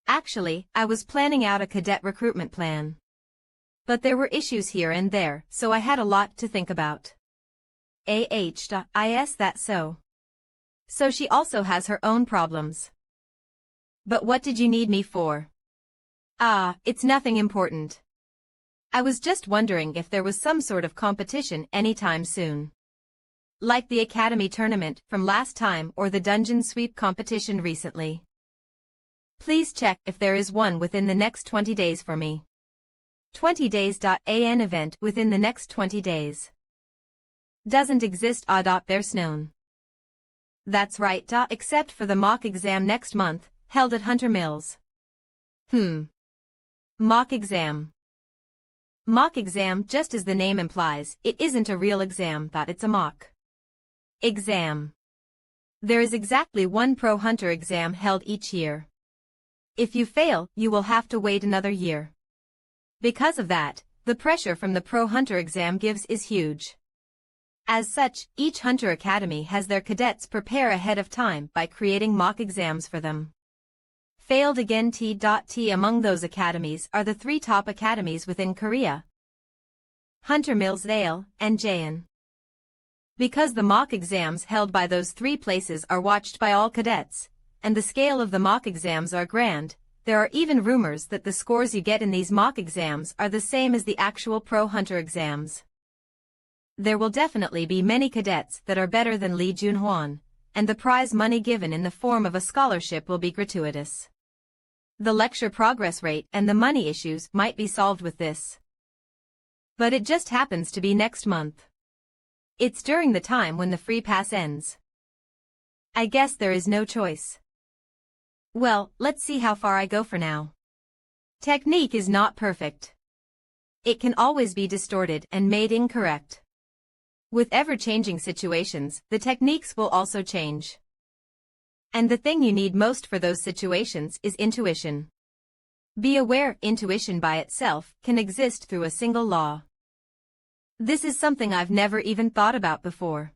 Actually, I was planning out a cadet recruitment plan. But there were issues here and there, so I had a lot to think about. Is that so? So she also has her own problems. But what did you need me for? It's nothing important. I was just wondering if there was some sort of competition anytime soon. Like the Academy tournament from last time or the dungeon sweep competition recently. Please check if there is one within the next 20 days for me. 20 days. An event within the next 20 days. Doesn't exist. There's known. That's right. Except for the mock exam next month, held at Hunter Mills. Mock exam. Mock exam, just as the name implies, it isn't a real exam, it's a mock exam. There is exactly one pro hunter exam held each year. If you fail, you will have to wait another year. Because of that, The pressure from the Pro Hunter exam gives is huge. As such, each Hunter Academy has their cadets prepare ahead of time by creating mock exams for them. Failed again. T. Among those academies are the 3 top academies within Korea: Hunter Millsdale and Jaeon. Because the mock exams held by those 3 places are watched by all cadets, and the scale of the mock exams are grand, there are even rumors that the scores you get in these mock exams are the same as the actual Pro Hunter exams. There will definitely be many cadets that are better than Lee Junhwan, and the prize money given in the form of a scholarship will be gratuitous. The lecture progress rate and the money issues might be solved with this. But it just happens to be next month. It's during the time when the free pass ends. I guess there is no choice. Well, let's see how far I go for now. Technique is not perfect. It can always be distorted and made incorrect. With ever-changing situations, the techniques will also change. And the thing you need most for those situations is intuition. Be aware, intuition by itself can exist through a single law. This is something I've never even thought about before.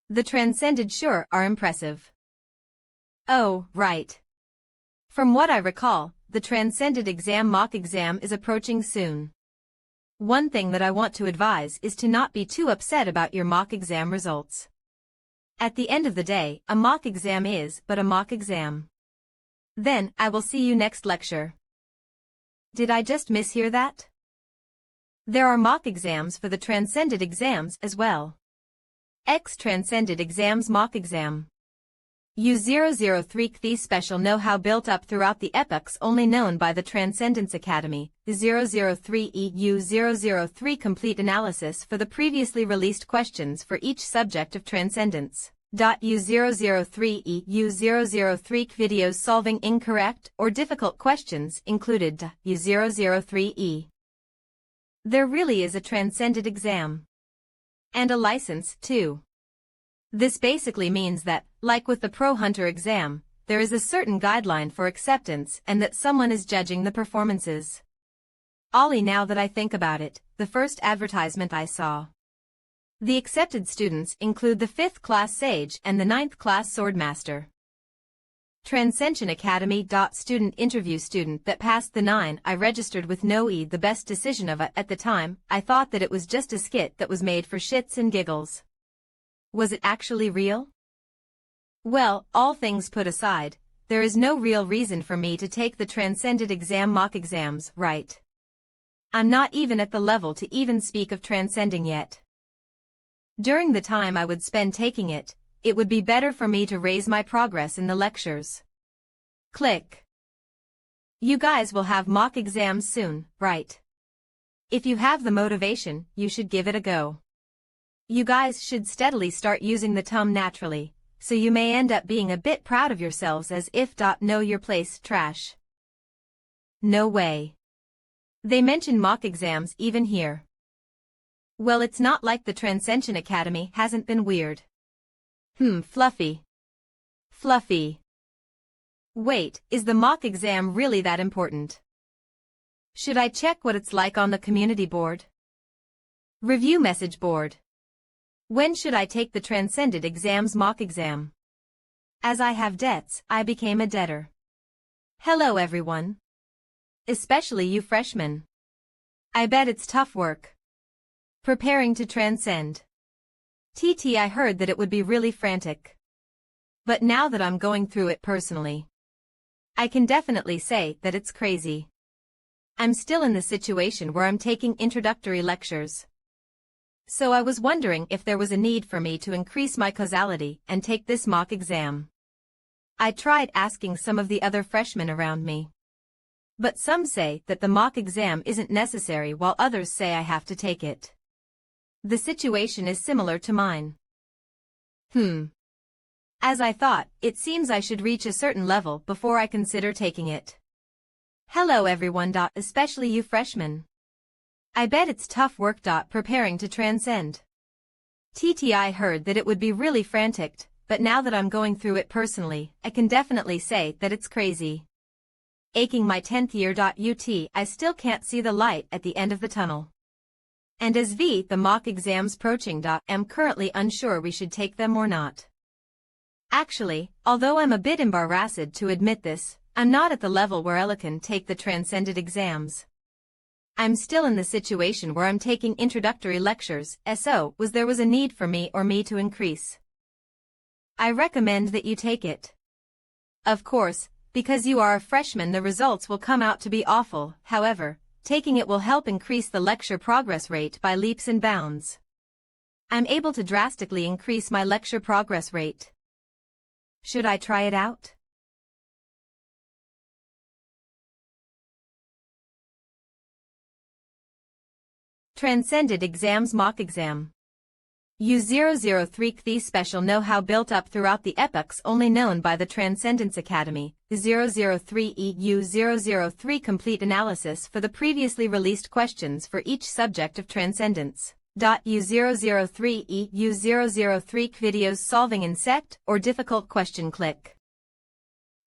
The transcended sure are impressive. Oh, right. From what I recall, the transcended exam mock exam is approaching soon. One thing that I want to advise is to not be too upset about your mock exam results. At the end of the day, a mock exam is but a mock exam. Then, I will see you next lecture. Did I just mishear that? There are mock exams for the transcended exams as well. Transcended exams mock exam. U003. These special know-how built up throughout the epochs only known by the Transcendence Academy. The 003 EU003 complete analysis for the previously released questions for each subject of transcendence. U003 EU003 videos solving incorrect or difficult questions included. U003E. There really is a transcended exam. And a license, too. This basically means that, like with the Pro Hunter exam, there is a certain guideline for acceptance and that someone is judging the performances. Ollie, now that I think about it, the first advertisement I saw. The accepted students include the 5th class Sage and the 9th class Swordmaster. Transcension Academy. Student interview. Student that passed the 9. I registered with no E. The best decision of it at the time. I thought that it was just a skit that was made for shits and giggles. Was it actually real? Well, all things put aside, there is no real reason for me to take the transcended exam mock exams, right? I'm not even at the level to even speak of transcending yet. During the time I would spend taking it, it would be better for me to raise my progress in the lectures. Click. You guys will have mock exams soon, right? If you have the motivation, you should give it a go. You guys should steadily start using the TUM naturally, so you may end up being a bit proud of yourselves as if. Know your place, trash. No way. They mention mock exams even here. Well, it's not like the Transcension Academy hasn't been weird. Fluffy. Fluffy. Wait, is the mock exam really that important? Should I check what it's like on the community board? Review message board. When should I take the Transcended exams mock exam? As I have debts, I became a debtor. Hello everyone. Especially you freshmen. I bet it's tough work. Preparing to transcend. I heard that it would be really frantic. But now that I'm going through it personally, I can definitely say that it's crazy. I'm still in the situation where I'm taking introductory lectures. So I was wondering if there was a need for me to increase my causality and take this mock exam. I tried asking some of the other freshmen around me. But some say that the mock exam isn't necessary while others say I have to take it. The situation is similar to mine. As I thought, it seems I should reach a certain level before I consider taking it. Hello everyone. Especially you freshmen. I bet it's tough work. Preparing to transcend. I heard that it would be really frantic, but now that I'm going through it personally, I can definitely say that it's crazy. aching my 10th year. I still can't see the light at the end of the tunnel. And as the mock exams approaching. I'm currently unsure we should take them or not. Actually, although I'm a bit embarrassed to admit this, I'm not at the level where I can take the transcended exams. I'm still in the situation where I'm taking introductory lectures, so there was a need for me to increase. I recommend that you take it. Of course, because you are a freshman the results will come out to be awful, however, taking it will help increase the lecture progress rate by leaps and bounds. I'm able to drastically increase my lecture progress rate. Should I try it out? Transcended Exams Mock Exam. U003 The special know-how built up throughout the epochs only known by the Transcendence Academy. 003 EU003 Complete analysis for the previously released questions for each subject of Transcendence. U003 EU003 videos solving insect or difficult question. Click.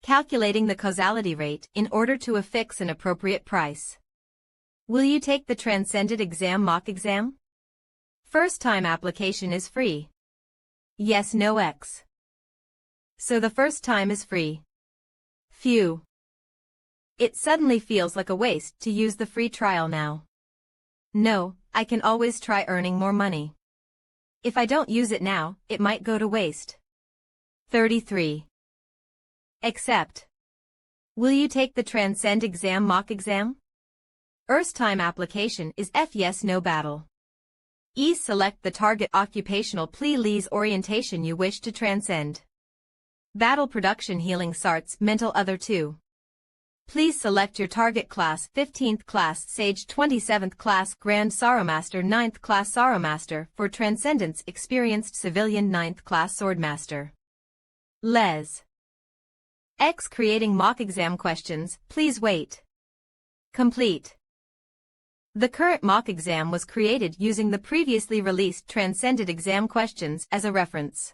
Calculating the causality rate in order to affix an appropriate price. Will you take the Transcended Exam Mock Exam? First-time application is free. Yes, no X. So the first time is free. Phew. It suddenly feels like a waste to use the free trial now. No, I can always try earning more money. If I don't use it now, it might go to waste. 33. Accept. Will you take the Transcend Exam Mock Exam? First time application is F yes no battle. E select the target occupational please orientation you wish to transcend. Battle production healing sarts mental other 2. Please select your target class 15th class Sage 27th class Grand Sorrowmaster 9th class Sorrowmaster for Transcendence experienced civilian 9th class Swordmaster. Les. X creating mock exam questions, please wait. Complete. The current mock exam was created using the previously released Transcended exam questions as a reference.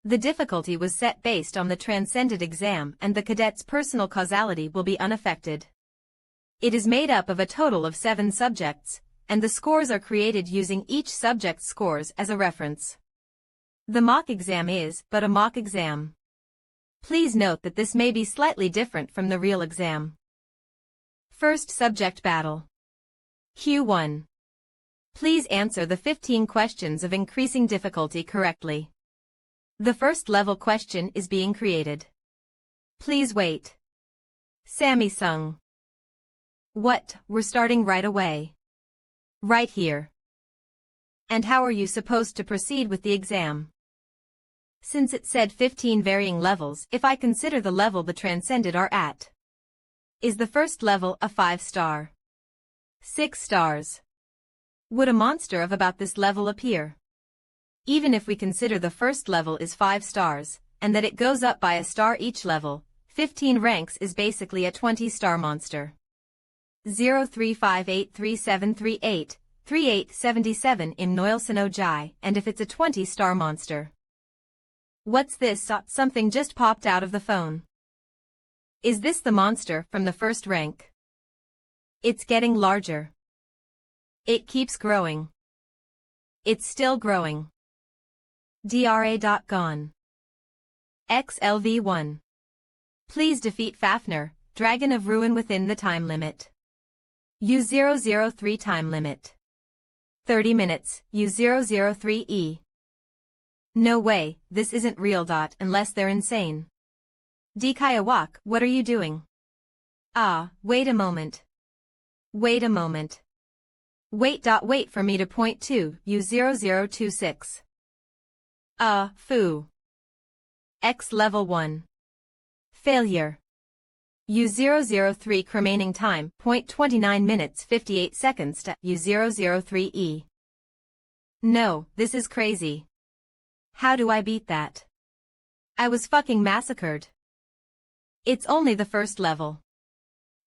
The difficulty was set based on the Transcended exam and the cadet's personal causality will be unaffected. It is made up of a total of 7 subjects, and the scores are created using each subject's scores as a reference. The mock exam is but a mock exam. Please note that this may be slightly different from the real exam. First subject battle. Q1. Please answer the 15 questions of increasing difficulty correctly. The first level question is being created. Please wait. Sammy Sung. What, we're starting right away. Right here. And how are you supposed to proceed with the exam? Since it said 15 varying levels, if I consider the level the Transcended are at. Is the first level a 5-star? 6 stars. Would a monster of about this level appear? Even if we consider the first level is 5 stars, and that it goes up by a star each level, 15 ranks is basically a 20-star monster. 03583738387 3877 in Noilsano Jai, and if it's a 20-star monster. What's this? Something just popped out of the phone. Is this the monster from the first rank? It's getting larger. It keeps growing. It's still growing. DRA.gone. XLV1. Please defeat Fafnir, Dragon of Ruin within the time limit. U003 time limit. 30 minutes, U003E. No way, this isn't real. Unless they're insane. Dikayawak, what are you doing? Ah, wait a moment. Wait a moment. Wait for me to point to U0026. Foo. X level 1. Failure. U003 remaining time, 29 minutes 58 seconds to U003E. No, this is crazy. How do I beat that? I was fucking massacred. It's only the first level.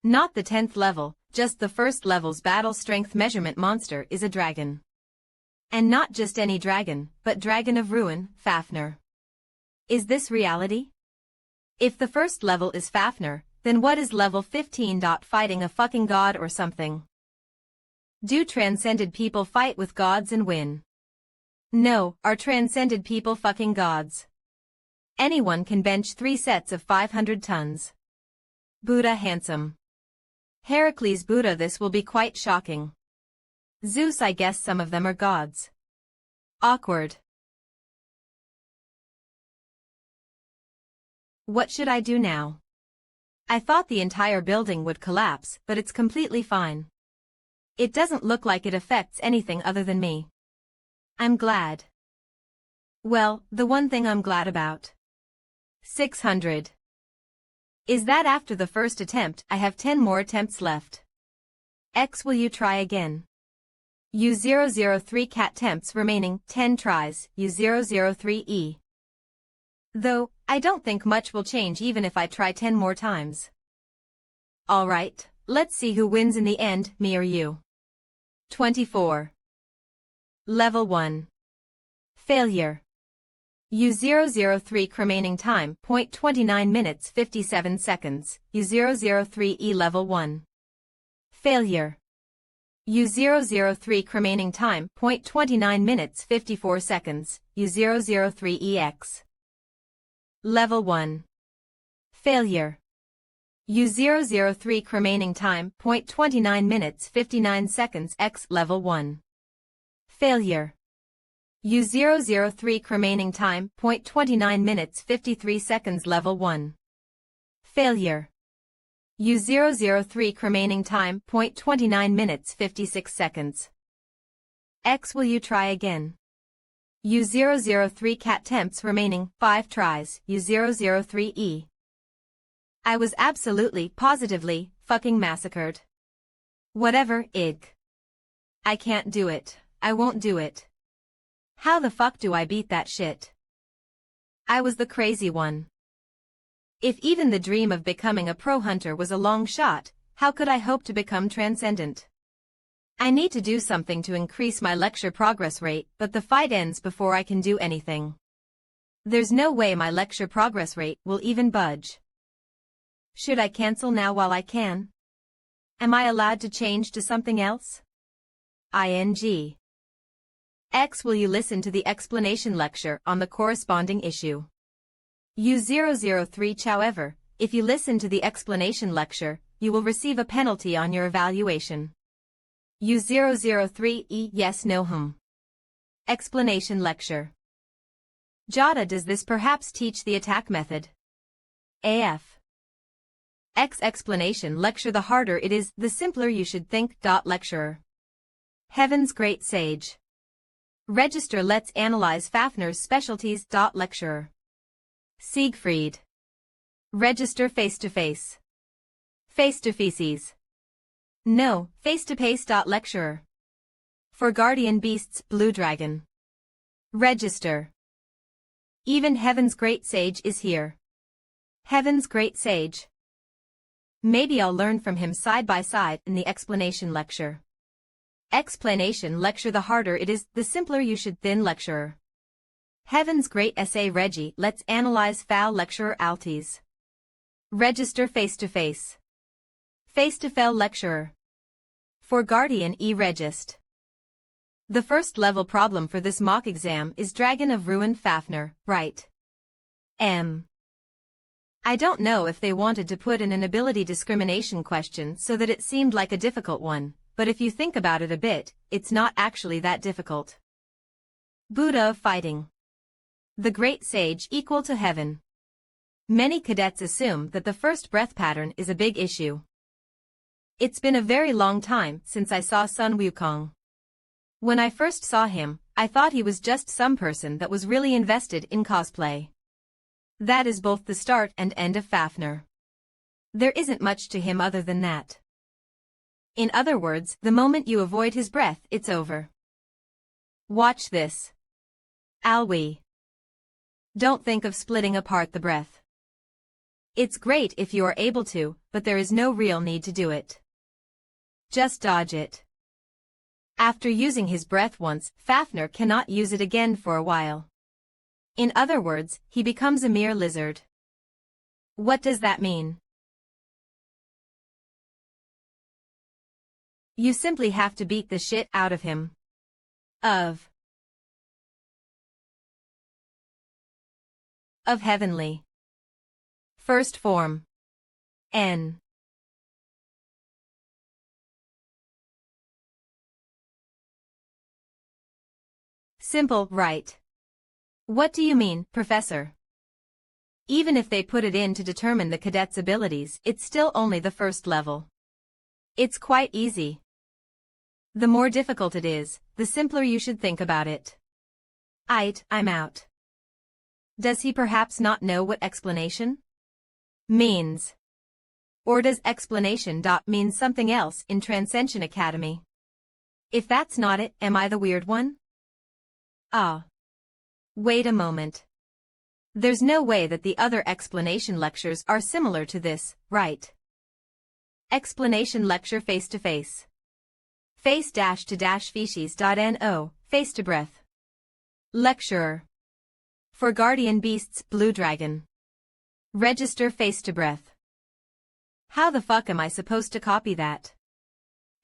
Not the 10th level, just the first level's battle strength measurement monster is a dragon. And not just any dragon, but Dragon of Ruin, Fafnir. Is this reality? If the first level is Fafnir, Then what is level 15? Fighting a fucking god or something? Do transcended people fight with gods and win? No, are transcended people fucking gods? Anyone can bench 3 sets of 500 tons. Buddha handsome. Heracles Buddha, this will be quite shocking. Zeus, I guess some of them are gods. Awkward. What should I do now? I thought the entire building would collapse, but it's completely fine. It doesn't look like it affects anything other than me. I'm glad. Well, the one thing I'm glad about. 600. Is that after the first attempt? I have 10 more attempts left. X, will you try again? U003 cat attempts remaining, 10 tries, U003E. Though, I don't think much will change even if I try 10 more times. Alright, let's see who wins in the end, me or you. 24. Level 1. Failure. U003 remaining time, 0.29 minutes 57 seconds, U003E level 1. Failure. U003 remaining time, 0.29 minutes 54 seconds, U003EX. Level 1. Failure. U003 remaining time, 0.29 minutes 59 seconds X level 1. Failure. U003 remaining time, 0.29 minutes 53 seconds level 1. Failure. U003 remaining time, 0.29 minutes 56 seconds. X, will you try again? U003 cat attempts remaining, 5 tries, U003E. I was absolutely, positively, fucking massacred. Whatever, ig. I can't do it. I won't do it. How the fuck do I beat that shit? I was the crazy one. If even the dream of becoming a pro hunter was a long shot, how could I hope to become transcendent? I need to do something to increase my lecture progress rate, but the fight ends before I can do anything. There's no way my lecture progress rate will even budge. Should I cancel now while I can? Am I allowed to change to something else? ING. X, will you listen to the explanation lecture on the corresponding issue? U003. However, if you listen to the explanation lecture, you will receive a penalty on your evaluation. U003E. Yes, no, Explanation lecture. Jada, does this perhaps teach the attack method? AF. X explanation lecture. The harder it is, the simpler you should think. Lecturer. Heaven's great sage. Register. Let's analyze Fafner's specialties. Lecturer. Siegfried. Register. Face-to-face. Face-to-feces. No, face-to-face. Lecturer. For guardian beasts. Blue dragon. Register. Even Heaven's great sage is here. Heaven's great sage. Maybe I'll learn from him side by side in the explanation lecture. Explanation lecture. The harder it is, the simpler you should thin. Lecturer. Heaven's great essay. Reggie. Let's analyze foul. Lecturer. Alties. Register. Face-to-face. Face-to-fell. Lecturer. For guardian. Regist. The first level problem for this mock exam is Dragon of Ruin. Fafner, right? I don't know if they wanted to put in an ability discrimination question so that it seemed like a difficult one, but if you think about it a bit, it's not actually that difficult. Buddha of fighting. The great sage equal to heaven. Many cadets assume that the first breath pattern is a big issue. It's been a very long time since I saw Sun Wukong. When I first saw him, I thought he was just some person that was really invested in cosplay. That is both the start and end of Fafner. There isn't much to him other than that. In other words, the moment you avoid his breath, it's over. Watch this. Alwi. Don't think of splitting apart the breath. It's great if you are able to, but there is no real need to do it. Just dodge it. After using his breath once, Fafner cannot use it again for a while. In other words, he becomes a mere lizard. What does that mean? You simply have to beat the shit out of him. Of heavenly. First form. N. Simple, right? What do you mean, Professor? Even if they put it in to determine the cadet's abilities, it's still only the first level. It's quite easy. The more difficult it is, the simpler you should think about it. I'm out. Does he perhaps not know what explanation means? Or does explanation mean something else in Transcension Academy? If that's not it, am I the weird one? Ah. Wait a moment. There's no way that the other explanation lectures are similar to this, right? Explanation lecture face-to-face. Face-to-feces.no, face-to-breath. Lecturer. For Guardian Beasts, Blue Dragon. Register face-to-breath. How the fuck am I supposed to copy that?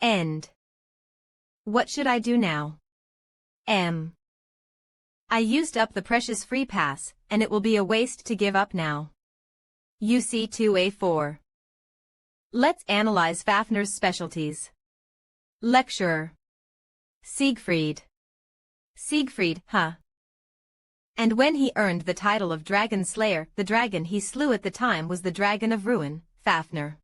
End. What should I do now? I used up the precious free pass, and it will be a waste to give up now. UC2A4. Let's analyze Fafner's specialties. Lecturer. Siegfried. Siegfried, huh? And when he earned the title of Dragon Slayer, the dragon he slew at the time was the Dragon of Ruin, Fafner.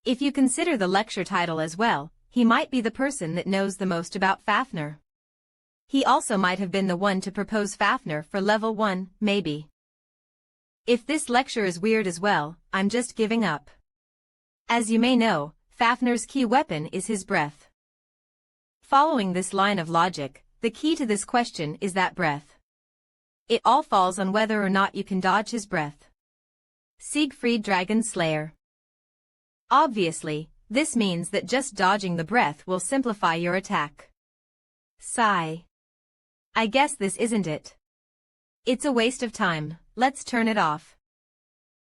If you consider the lecture title as well, he might be the person that knows the most about Fafner. He also might have been the one to propose Fafner for level 1, maybe. If this lecture is weird as well, I'm just giving up. As you may know, Fafner's key weapon is his breath. Following this line of logic, the key to this question is that breath. It all falls on whether or not you can dodge his breath. Siegfried Dragon Slayer. Obviously, this means that just dodging the breath will simplify your attack. Sigh. I guess this isn't it. It's a waste of time, let's turn it off.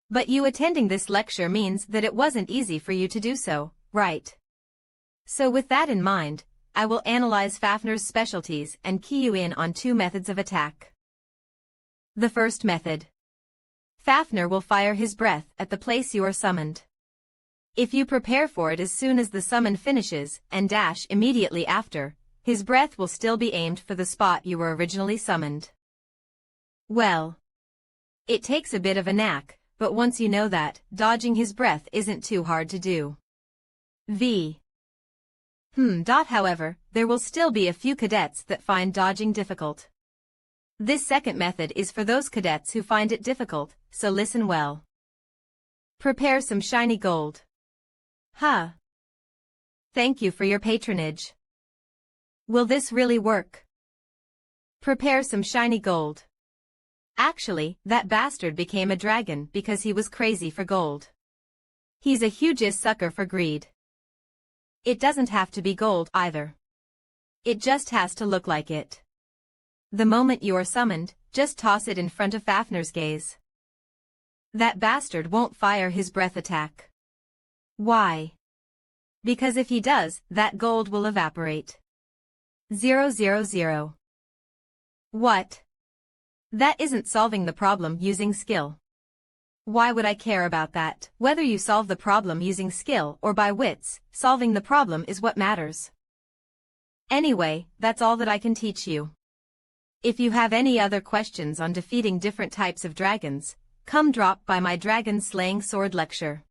But you attending this lecture means that it wasn't easy for you to do so, right? So with that in mind, I will analyze Fafner's specialties and key you in on 2 methods of attack. The first method. Fafner will fire his breath at the place you are summoned. If you prepare for it as soon as the summon finishes, and dash immediately after, his breath will still be aimed for the spot you were originally summoned. Well, it takes a bit of a knack, but once you know that, dodging his breath isn't too hard to do. However, there will still be a few cadets that find dodging difficult. This second method is for those cadets who find it difficult, so listen well. Prepare some shiny gold. Thank you for your patronage. Will this really work? Prepare some shiny gold. Actually, that bastard became a dragon because he was crazy for gold. He's a hugest sucker for greed. It doesn't have to be gold either. It just has to look like it. The moment you are summoned, just toss it in front of Fafner's gaze. That bastard won't fire his breath attack. Why? Because if he does, that gold will evaporate. 000. What? That isn't solving the problem using skill. Why would I care about that? Whether you solve the problem using skill or by wits, solving the problem is what matters. Anyway, that's all that I can teach you. If you have any other questions on defeating different types of dragons, come drop by my dragon slaying sword lecture.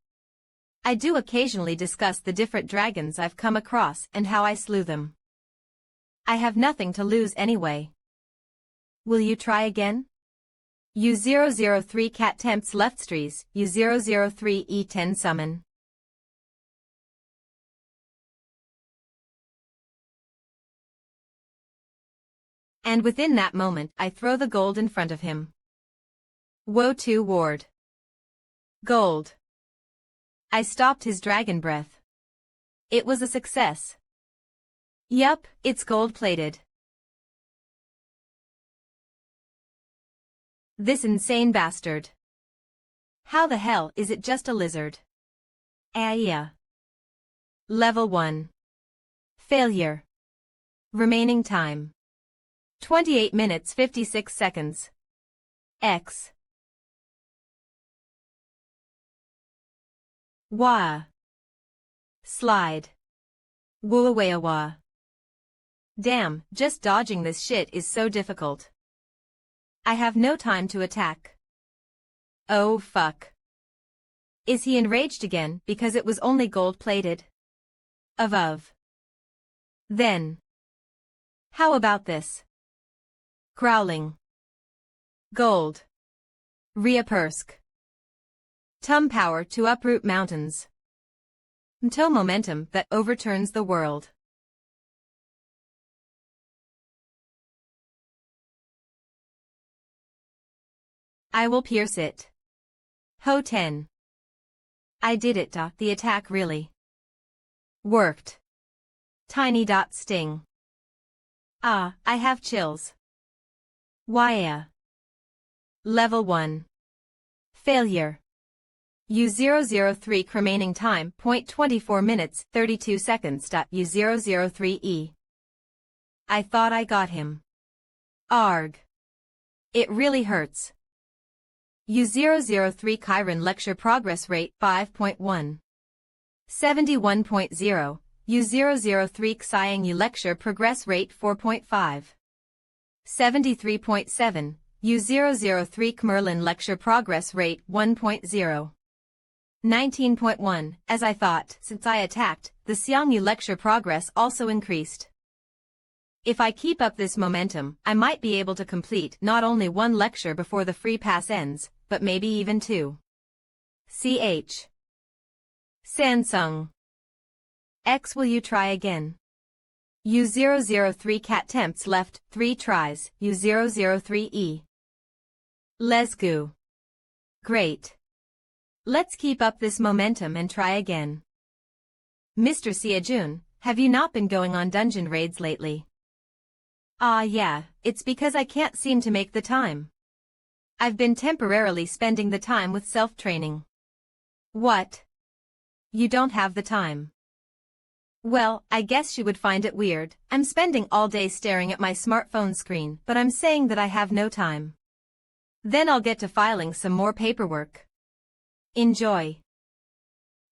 I do occasionally discuss the different dragons I've come across and how I slew them. I have nothing to lose anyway. Will you try again? U003 cat tempts leftstrees, U003 E10 summon. And within that moment I throw the gold in front of him. Woe to ward. Gold. I stopped his dragon breath. It was a success. Yup, it's gold-plated. This insane bastard. How the hell is it just a lizard? Yeah. Level 1. Failure. Remaining time. 28 minutes 56 seconds. X. Wa. Slide. Wooawayawa. Damn, just dodging this shit is so difficult. I have no time to attack. Oh fuck. Is he enraged again because it was only gold-plated? Of. Then. How about this? Growling. Gold. Reapersk. Tum power to uproot mountains. Mto momentum that overturns the world. I will pierce it. Ho 10. I did it. The attack really worked. Tiny dot sting. Ah, I have chills. Why? Level 1. Failure. U003 remaining time, 0.24 minutes, 32 seconds. U003E. I thought I got him. Arg. It really hurts. U003 Chiron lecture progress rate 5.1. 71.0. U003 Xiang U lecture progress rate 4.5. 73.7. U003 Merlin lecture progress rate 1.0. 19.1. As I thought, since I attacked, the Xiangyu lecture progress also increased. If I keep up this momentum, I might be able to complete not only one lecture before the free pass ends, but maybe even two. Ch. Samsung. X. Will you try again? U003 cat tempts left, 3 tries, U003E. Let's go. Great. Let's keep up this momentum and try again. Mr. Siajun, have you not been going on dungeon raids lately? Ah yeah, it's because I can't seem to make the time. I've been temporarily spending the time with self-training. What? You don't have the time? Well, I guess you would find it weird. I'm spending all day staring at my smartphone screen, but I'm saying that I have no time. Then I'll get to filing some more paperwork. Enjoy.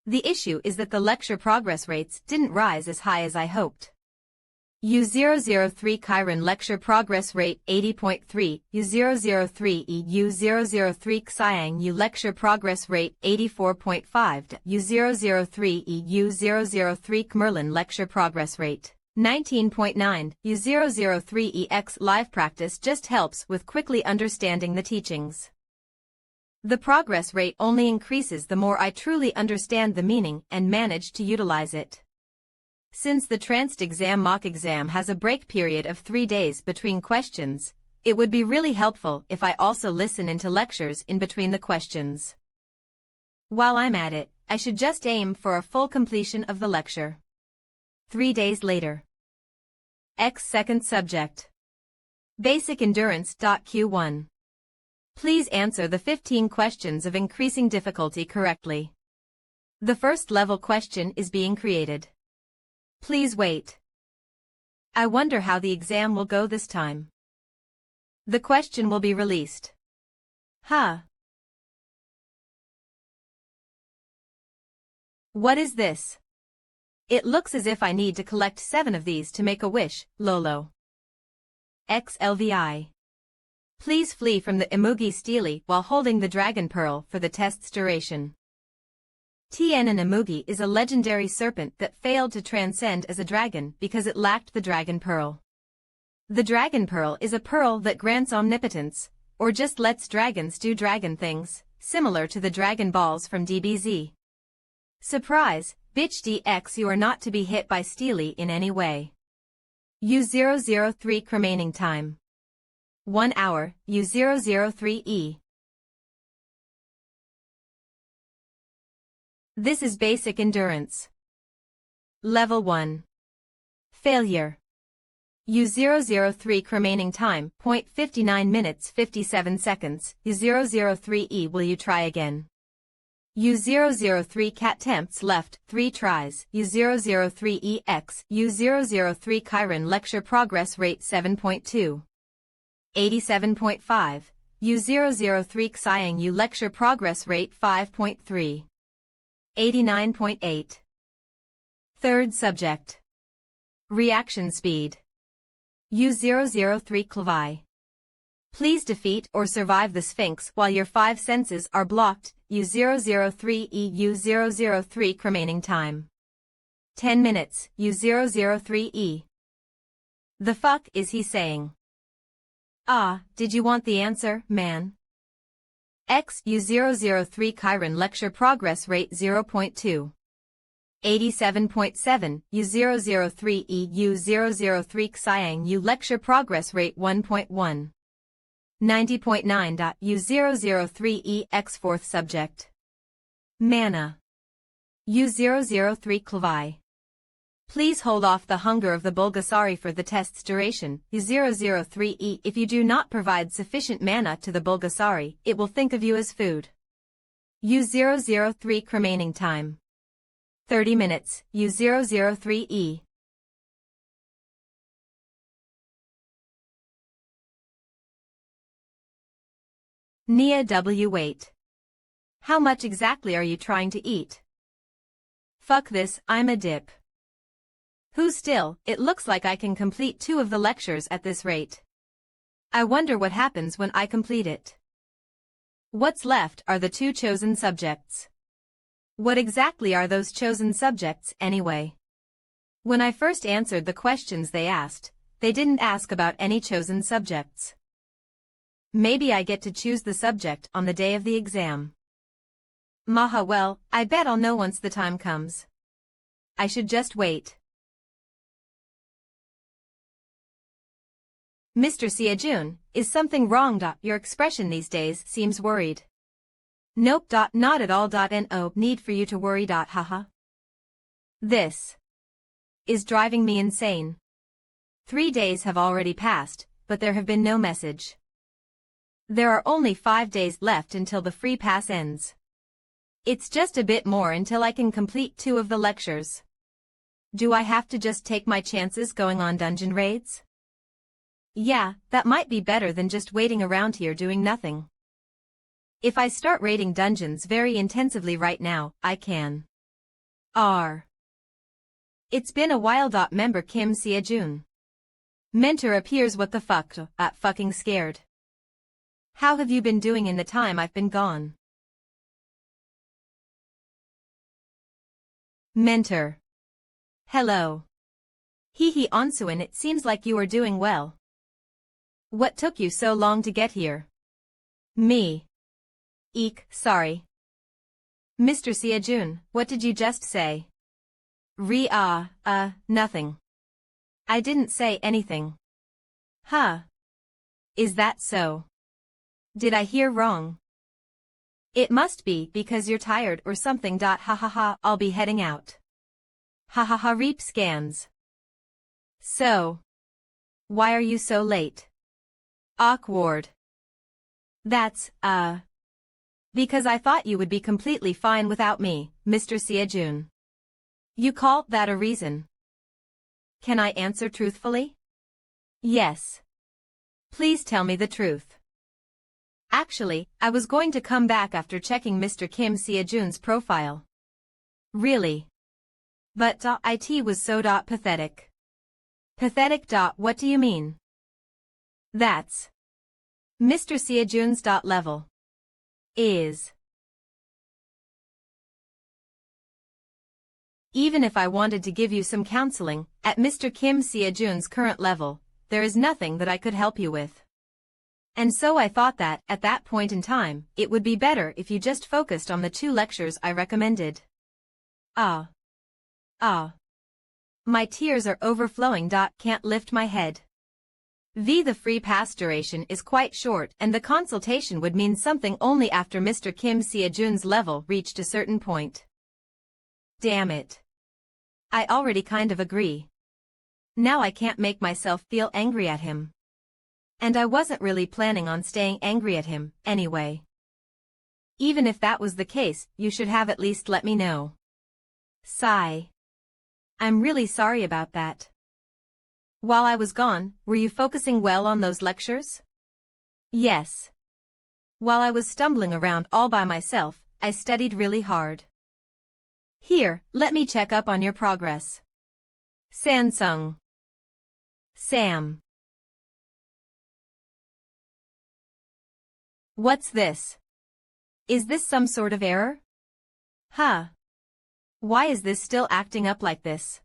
The issue is that the lecture progress rates didn't rise as high as I hoped. U003 Chiron lecture progress rate 80.3, U003E U003 Xiang U lecture progress rate 84.5, U003E U003 Merlin lecture progress rate 19.9, U003EX live practice just helps with quickly understanding the teachings. The progress rate only increases the more I truly understand the meaning and manage to utilize it. Since the Tranced Exam mock exam has a break period of 3 days between questions, it would be really helpful if I also listen into lectures in between the questions. While I'm at it, I should just aim for a full completion of the lecture. 3 days later. X second subject. Basic Endurance. Q1. Please answer the 15 questions of increasing difficulty correctly. The first level question is being created. Please wait. I wonder how the exam will go this time. The question will be released. Huh. What is this? It looks as if I need to collect 7 of these to make a wish, Lolo. XLVI. Please flee from the Imugi Steely while holding the Dragon Pearl for the test's duration. Tien and Imugi is a legendary serpent that failed to transcend as a dragon because it lacked the Dragon Pearl. The Dragon Pearl is a pearl that grants omnipotence, or just lets dragons do dragon things, similar to the Dragon Balls from DBZ. Surprise, bitch DX, you are not to be hit by Steely in any way. U003 remaining time. 1 hour, U003E. This is basic endurance. Level 1. Failure. U003 remaining time, 0.59 minutes 57 seconds, U003E. Will you try again? U003 cat tempts left, 3 tries, U003EX, U003 Chiron lecture progress rate 7.2. 87.5, U003 Xiang U lecture progress rate 5.3. 89.8. Third subject. Reaction speed. U003 Clavai. Please defeat or survive the Sphinx while your 5 senses are blocked, U003E U003 remaining time. 10 minutes, U003E. The fuck is he saying? Ah, did you want the answer, man? X U003 Chiron lecture progress rate 0.2. 87.7, U003E U003 Xiang U lecture progress rate 1.1. 90.9. U003EX fourth subject. Mana. U003 Clavai. Please hold off the hunger of the Bulgasari for the test's duration, U003E. If you do not provide sufficient mana to the Bulgasari, it will think of you as food. U003 remaining time. 30 minutes, U003E. Nia W. Wait. How much exactly are you trying to eat? Fuck this, I'm a dip. Who still, it looks like I can complete 2 of the lectures at this rate. I wonder what happens when I complete it. What's left are the 2 chosen subjects. What exactly are those chosen subjects, anyway? When I first answered the questions they asked, they didn't ask about any chosen subjects. Maybe I get to choose the subject on the day of the exam. Maha, well, I bet I'll know once the time comes. I should just wait. Mr. Siajun, is something wrong? Your expression these days seems worried. Nope. Not at all. No need for you to worry. Haha. This is driving me insane. 3 days have already passed, but there have been no message. There are only 5 days left until the free pass ends. It's just a bit more until I can complete 2 of the lectures. Do I have to just take my chances going on dungeon raids? Yeah, that might be better than just waiting around here doing nothing. If I start raiding dungeons very intensively right now, I can. It's been a while. Member Kim Siajun. Mentor appears. What the fuck? Fucking scared. How have you been doing in the time I've been gone? Mentor. Hello. Hehe Onsuin, it seems like you are doing well. What took you so long to get here? Me. Eek, sorry. Mr. Siajun, what did you just say? Nothing. I didn't say anything. Huh. Is that so? Did I hear wrong? It must be because you're tired or something. Ha ha ha, I'll be heading out. Ha ha ha, reap scans. So. Why are you so late? Awkward. That's, because I thought you would be completely fine without me, Mr. Siajun. You call that a reason? Can I answer truthfully? Yes. Please tell me the truth. Actually, I was going to come back after checking Mr. Kim Siajun's profile. Really? But, it was so pathetic. Pathetic. What do you mean? That's Mr. Siajun's level. Is. Even if I wanted to give you some counseling, at Mr. Kim Siajun's current level, there is nothing that I could help you with. And so I thought that, at that point in time, it would be better if you just focused on the 2 lectures I recommended. My tears are overflowing. Can't lift my head. The free pass duration is quite short and the consultation would mean something only after Mr. Kim Siajun's level reached a certain point. Damn it. I already kind of agree. Now I can't make myself feel angry at him. And I wasn't really planning on staying angry at him, anyway. Even if that was the case, you should have at least let me know. Sigh. I'm really sorry about that. While I was gone, were you focusing well on those lectures? Yes. While I was stumbling around all by myself, I studied really hard. Here, let me check up on your progress. Samsung. Sam. What's this? Is this some sort of error? Huh. Why is this still acting up like this?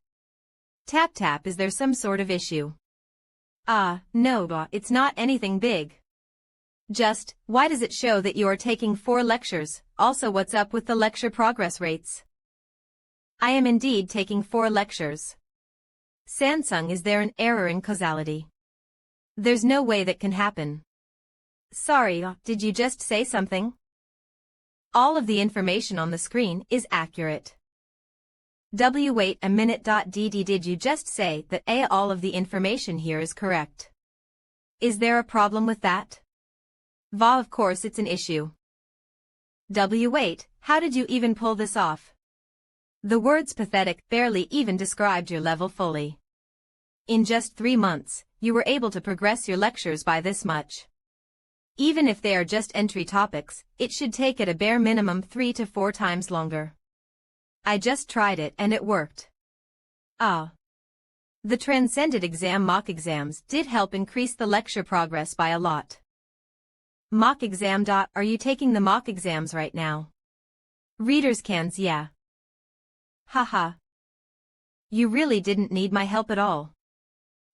Tap tap, is there some sort of issue? No, it's not anything big. Just, why does it show that you are taking 4 lectures? Also, what's up with the lecture progress rates? I am indeed taking 4 lectures. Samsung, is there an error in causality? There's no way that can happen. Sorry, did you just say something? All of the information on the screen is accurate. Wait a minute. Did you just say that all of the information here is correct? Is there a problem with that? Of course it's an issue. Wait, how did you even pull this off? The words pathetic barely even described your level fully. In just 3 months, you were able to progress your lectures by this much. Even if they are just entry topics, it should take at a bare minimum 3 to 4 times longer. I just tried it and it worked. The Transcended exam mock exams did help increase the lecture progress by a lot. Mock exam. Are you taking the mock exams right now? Readers cans, yeah. Haha. You really didn't need my help at all.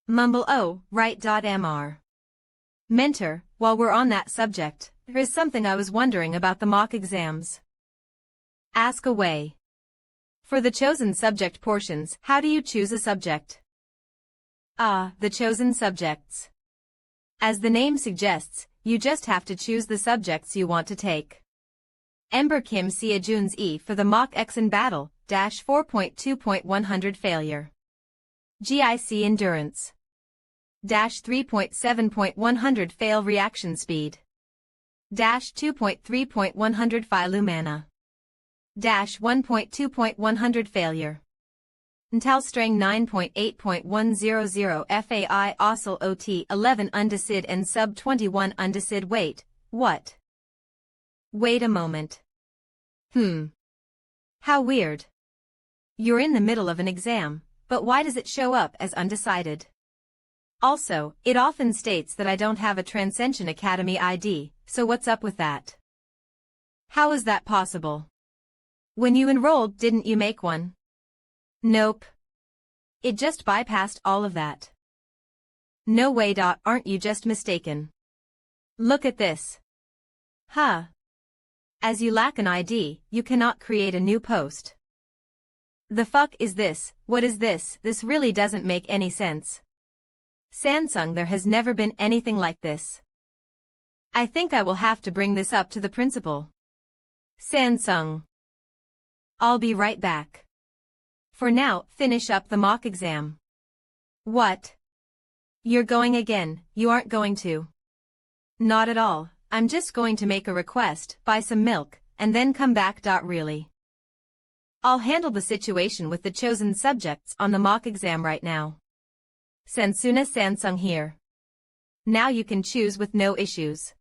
Mumble, oh, right. Mr. Mentor, while we're on that subject, there is something I was wondering about the mock exams. Ask away. For the chosen subject portions, how do you choose a subject? The chosen subjects. As the name suggests, you just have to choose the subjects you want to take. Ember Kim Sia Jun's E for the mock Exen battle, -4.2.100 failure. GIC endurance. -3.7.100 fail reaction speed. -2.3.100 phi lumana. -1.2.100 failure. Intel Strang 9.8.100 FAI Oscil OT 11 Undecid and Sub 21 Undecid. Wait, what? Wait a moment. How weird. You're in the middle of an exam, but why does it show up as undecided? Also, it often states that I don't have a Transcension Academy ID, so what's up with that? How is that possible? When you enrolled, didn't you make one? Nope. It just bypassed all of that. No way. Aren't you just mistaken? Look at this. As you lack an ID, you cannot create a new post. The fuck is this? What is this? This really doesn't make any sense. Samsung, there has never been anything like this. I think I will have to bring this up to the principal. Samsung. I'll be right back. For now, finish up the mock exam. What? You're going again, you aren't going to. Not at all, I'm just going to make a request, buy some milk, and then come back. Really. I'll handle the situation with the chosen subjects on the mock exam right now. Sansuna Samsung here. Now you can choose with no issues.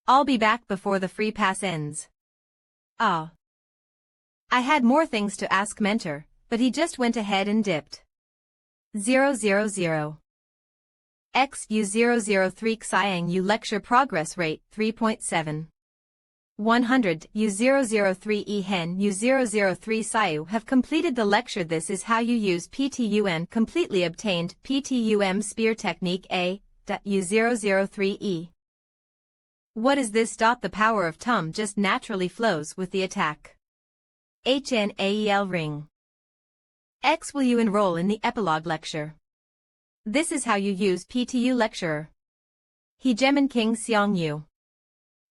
I'll be back before the free pass ends. I had more things to ask Mentor, but he just went ahead and dipped. 000. XU003 Xiang U lecture progress rate 3.7. 100 U003 E Hen U003 Sayu have completed the lecture. This is how you use PTUN completely obtained PTUM spear technique U003E. What is this? The power of Tum just naturally flows with the attack. HNAEL ring. X. Will you enroll in the epilogue lecture? This is how you use PTU lecturer. Hegemin King Seong Yu.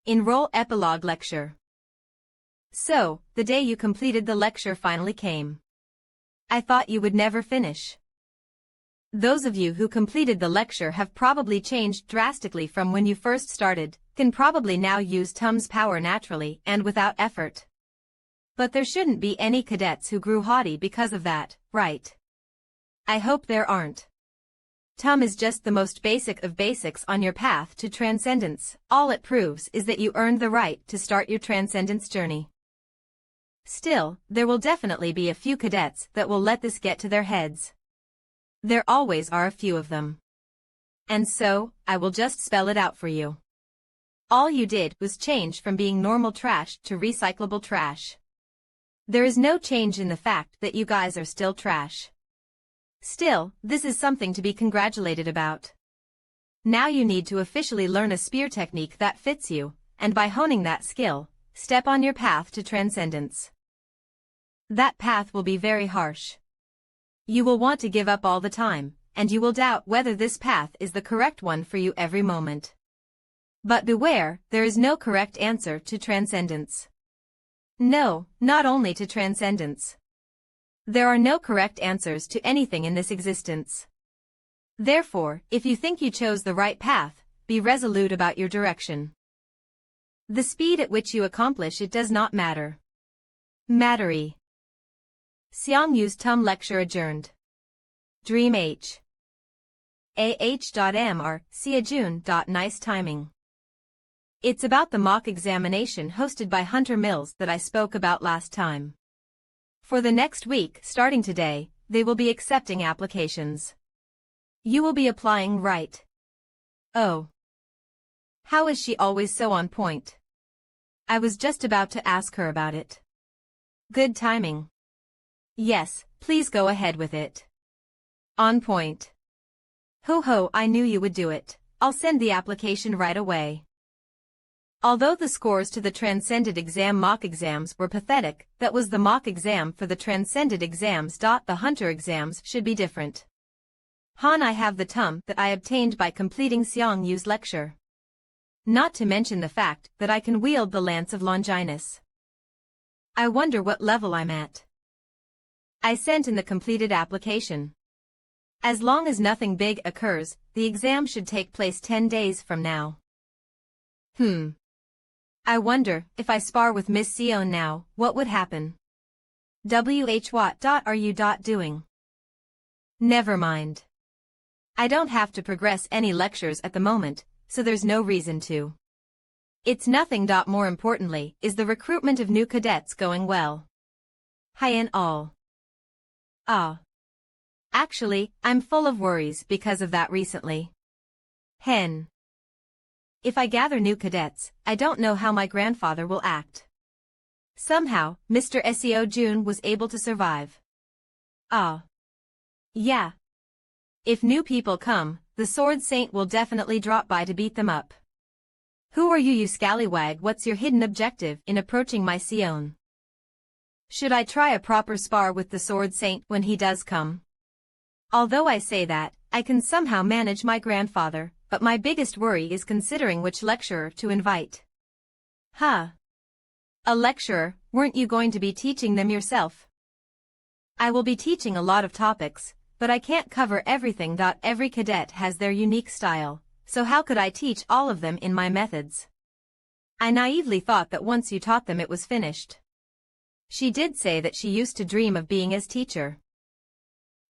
Enroll epilogue lecture. So, the day you completed the lecture finally came. I thought you would never finish. Those of you who completed the lecture have probably changed drastically from when you first started, can probably now use TUM's power naturally and without effort. But there shouldn't be any cadets who grew haughty because of that, right? I hope there aren't. TUM is just the most basic of basics on your path to transcendence. All it proves is that you earned the right to start your transcendence journey. Still, there will definitely be a few cadets that will let this get to their heads. There always are a few of them. And so, I will just spell it out for you. All you did was change from being normal trash to recyclable trash. There is no change in the fact that you guys are still trash. Still, this is something to be congratulated about. Now you need to officially learn a spear technique that fits you, and by honing that skill, step on your path to transcendence. That path will be very harsh. You will want to give up all the time, and you will doubt whether this path is the correct one for you every moment. But beware, there is no correct answer to transcendence. No, not only to transcendence. There are no correct answers to anything in this existence. Therefore, if you think you chose the right path, be resolute about your direction. The speed at which you accomplish it does not matter. Mattery. Seong Yu's TUM lecture adjourned. Dream H. AH.MR, June. Nice timing. It's about the mock examination hosted by Hunter Mills that I spoke about last time. For the next week, starting today, they will be accepting applications. You will be applying right. Oh. How is she always so on point? I was just about to ask her about it. Good timing. Yes, please go ahead with it. On point. Ho, I knew you would do it. I'll send the application right away. Although the scores to the Transcended exam mock exams were pathetic, that was the mock exam for the Transcended exams. The Hunter exams should be different. I have the TUM that I obtained by completing Seong Yu's lecture. Not to mention the fact that I can wield the Lance of Longinus. I wonder what level I'm at. I sent in the completed application. As long as nothing big occurs, the exam should take place 10 days from now. I wonder, if I spar with Miss Seon now, what would happen? What are you doing? Never mind. I don't have to progress any lectures at the moment, so there's no reason to. It's nothing. More importantly, is the recruitment of new cadets going well? Hi and all. Actually, I'm full of worries because of that recently. If I gather new cadets, I don't know how my grandfather will act. Somehow, Mr. Seo Jun was able to survive. Yeah. If new people come, the Sword Saint will definitely drop by to beat them up. Who are you scallywag? What's your hidden objective in approaching my Seon? Should I try a proper spar with the Sword Saint when he does come? Although I say that, I can somehow manage my grandfather, but my biggest worry is considering which lecturer to invite. A lecturer? Weren't you going to be teaching them yourself? I will be teaching a lot of topics, but I can't cover everything. Every cadet has their unique style, so how could I teach all of them in my methods? I naively thought that once you taught them it was finished. She did say that she used to dream of being as teacher.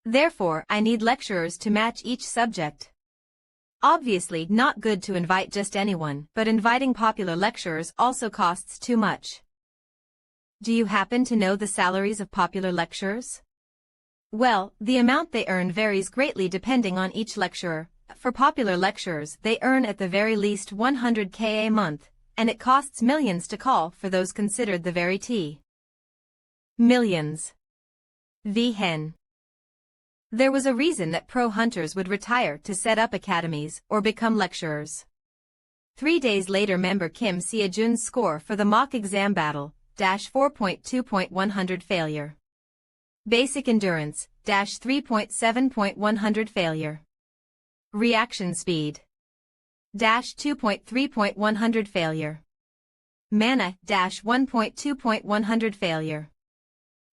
Therefore, I need lecturers to match each subject. Obviously, not good to invite just anyone, but inviting popular lecturers also costs too much. Do you happen to know the salaries of popular lecturers? Well, the amount they earn varies greatly depending on each lecturer. For popular lecturers, they earn at the very least 100K a month, and it costs millions to call for those considered the very T. Millions. Hen. There was a reason that pro hunters would retire to set up academies or become lecturers. 3 days later, member Kim Seo-jun's score for the mock exam battle, -4.2.100 failure. Basic endurance, -3.7.100 failure. Reaction speed, -2.3.100 failure. Mana, -1.2.100 failure.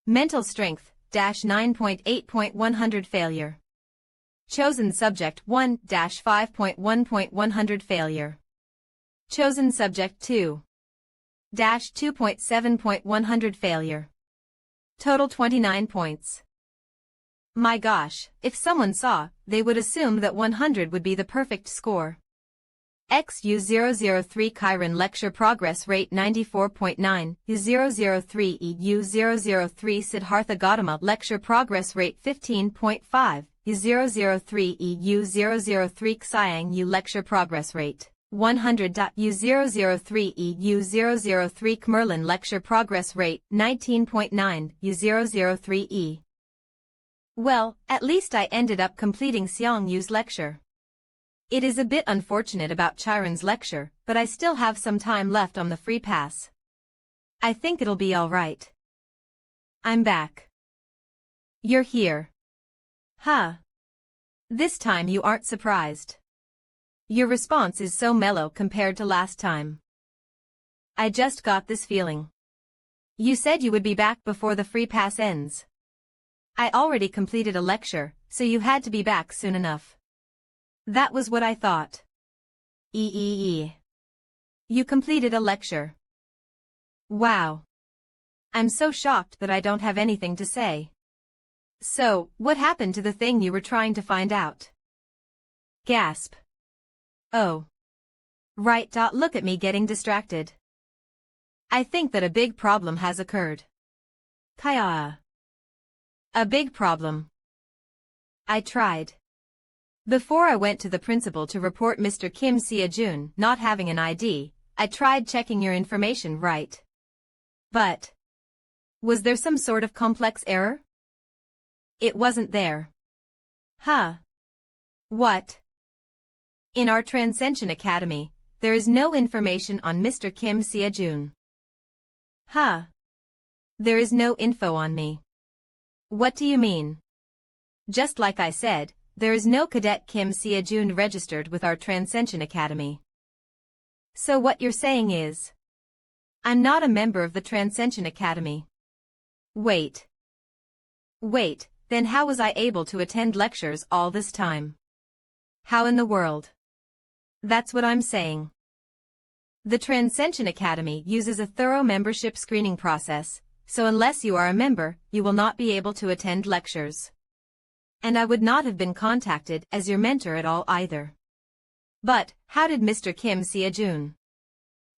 Mental strength, -9.8.100 failure. Chosen subject 1-5.1.100 failure. Chosen subject 2-2.7.100 failure. Total 29 points. My gosh, if someone saw, they would assume that 100 would be the perfect score. XU003 Chiron lecture progress rate 94.9, U003 EU003 Siddhartha Gautama lecture progress rate 15.5, U003 EU003 Xiang Yu lecture progress rate 100. U003 EU003 Kmerlin lecture progress rate 19.9, U003E. Well, at least I ended up completing Xiang Yu's lecture. It is a bit unfortunate about Chiron's lecture, but I still have some time left on the free pass. I think it'll be alright. I'm back. You're here. Huh. This time you aren't surprised. Your response is so mellow compared to last time. I just got this feeling. You said you would be back before the free pass ends. I already completed a lecture, so you had to be back soon enough. That was what I thought. You completed a lecture. Wow. I'm so shocked that I don't have anything to say. So, what happened to the thing you were trying to find out? Gasp. Oh. Right. Look at me getting distracted. I think that a big problem has occurred. Kaya. A big problem. I tried. Before I went to the principal to report Mr. Kim Sia-jun not having an ID, I tried checking your information right. But was there some sort of complex error? It wasn't there. Huh. What? In our Transcension Academy, there is no information on Mr. Kim Sia-jun. Huh. There is no info on me. What do you mean? Just like I said, there is no Cadet Kim Sia-jun registered with our Transcension Academy. So what you're saying is, I'm not a member of the Transcension Academy. Wait. Then how was I able to attend lectures all this time? How in the world? That's what I'm saying. The Transcension Academy uses a thorough membership screening process, so unless you are a member, you will not be able to attend lectures. And I would not have been contacted as your mentor at all either. But, how did Mr. Kim Sia-jun?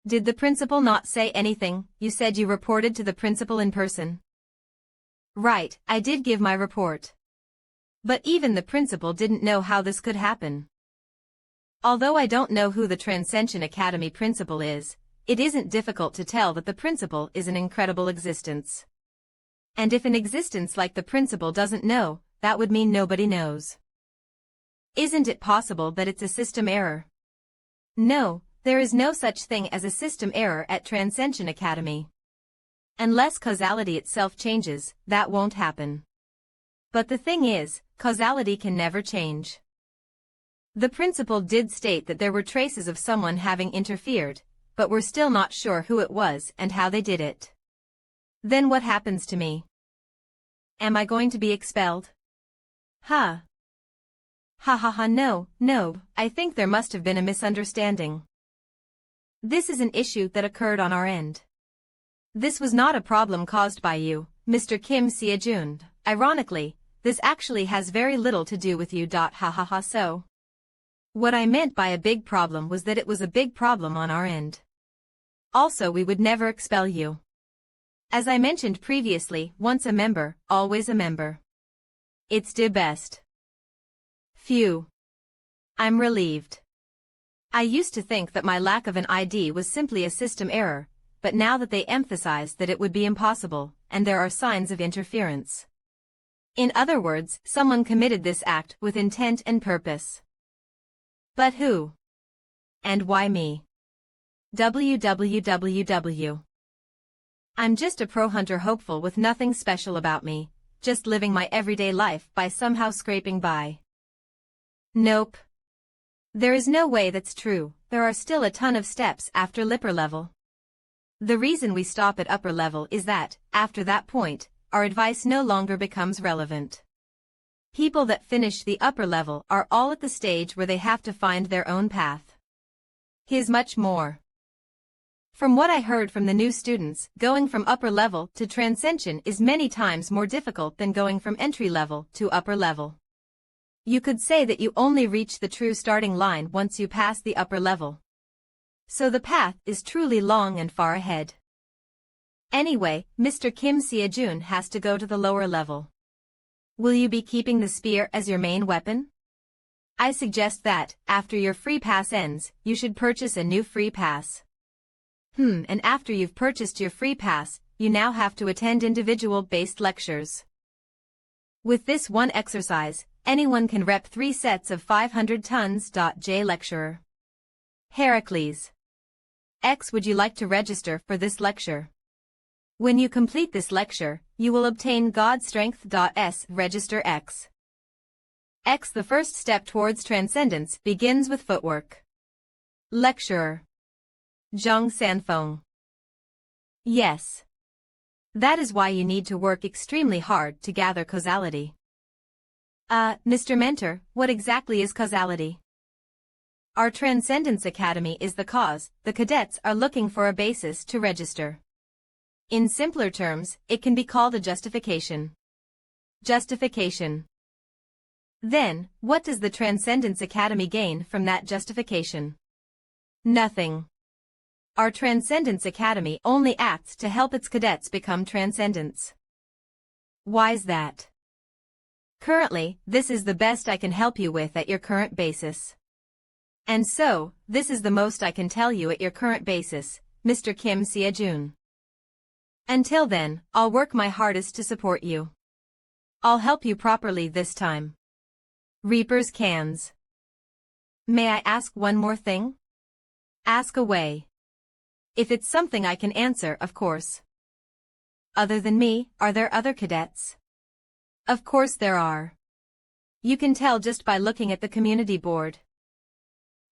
Did the principal not say anything? You said you reported to the principal in person. Right, I did give my report. But even the principal didn't know how this could happen. Although I don't know who the Transcension Academy principal is, it isn't difficult to tell that the principal is an incredible existence. And if an existence like the principal doesn't know, that would mean nobody knows. Isn't it possible that it's a system error? No, there is no such thing as a system error at Transcension Academy. Unless causality itself changes, that won't happen. But the thing is, causality can never change. The principal did state that there were traces of someone having interfered, but we're still not sure who it was and how they did it. Then what happens to me? Am I going to be expelled? Huh. No, I think there must have been a misunderstanding. This is an issue that occurred on our end. This was not a problem caused by you, Mr. Kim Sia-jun. Ironically, this actually has very little to do with you. So. What I meant by a big problem was that it was a big problem on our end. Also, we would never expel you. As I mentioned previously, once a member, always a member. It's the best. Phew. I'm relieved. I used to think that my lack of an ID was simply a system error, but now that they emphasize that it would be impossible, and there are signs of interference. In other words, someone committed this act with intent and purpose. But who? And why me? www. I'm just a pro hunter hopeful with nothing special about me, just living my everyday life by somehow scraping by. Nope. There is no way that's true. There are still a ton of steps after upper level. The reason we stop at upper level is that, after that point, our advice no longer becomes relevant. People that finish the upper level are all at the stage where they have to find their own path. Here's much more. From what I heard from the new students, going from upper level to transcension is many times more difficult than going from entry level to upper level. You could say that you only reach the true starting line once you pass the upper level. So the path is truly long and far ahead. Anyway, Mr. Kim Seo-jun has to go to the lower level. Will you be keeping the spear as your main weapon? I suggest that, after your free pass ends, you should purchase a new free pass. And after you've purchased your free pass, you now have to attend individual-based lectures. With this one exercise, anyone can rep 3 sets of 500 tons. J lecturer. Heracles. X. Would you like to register for this lecture? When you complete this lecture, you will obtain God Strength. S. Register X. X. The first step towards transcendence begins with footwork. Lecturer. Zhang Sanfeng. Yes. That is why you need to work extremely hard to gather causality. Mr. Mentor, what exactly is causality? Our Transcendence Academy is the cause. The cadets are looking for a basis to register. In simpler terms, it can be called a justification. Justification. Then, what does the Transcendence Academy gain from that justification? Nothing. Our Transcendence Academy only acts to help its cadets become transcendents. Why's that? Currently, this is the best I can help you with at your current basis. And so, this is the most I can tell you at your current basis, Mr. Kim Seo-jun. Until then, I'll work my hardest to support you. I'll help you properly this time. Reaper's cans. May I ask one more thing? Ask away. If it's something I can answer, of course. Other than me, are there other cadets? Of course there are. You can tell just by looking at the community board.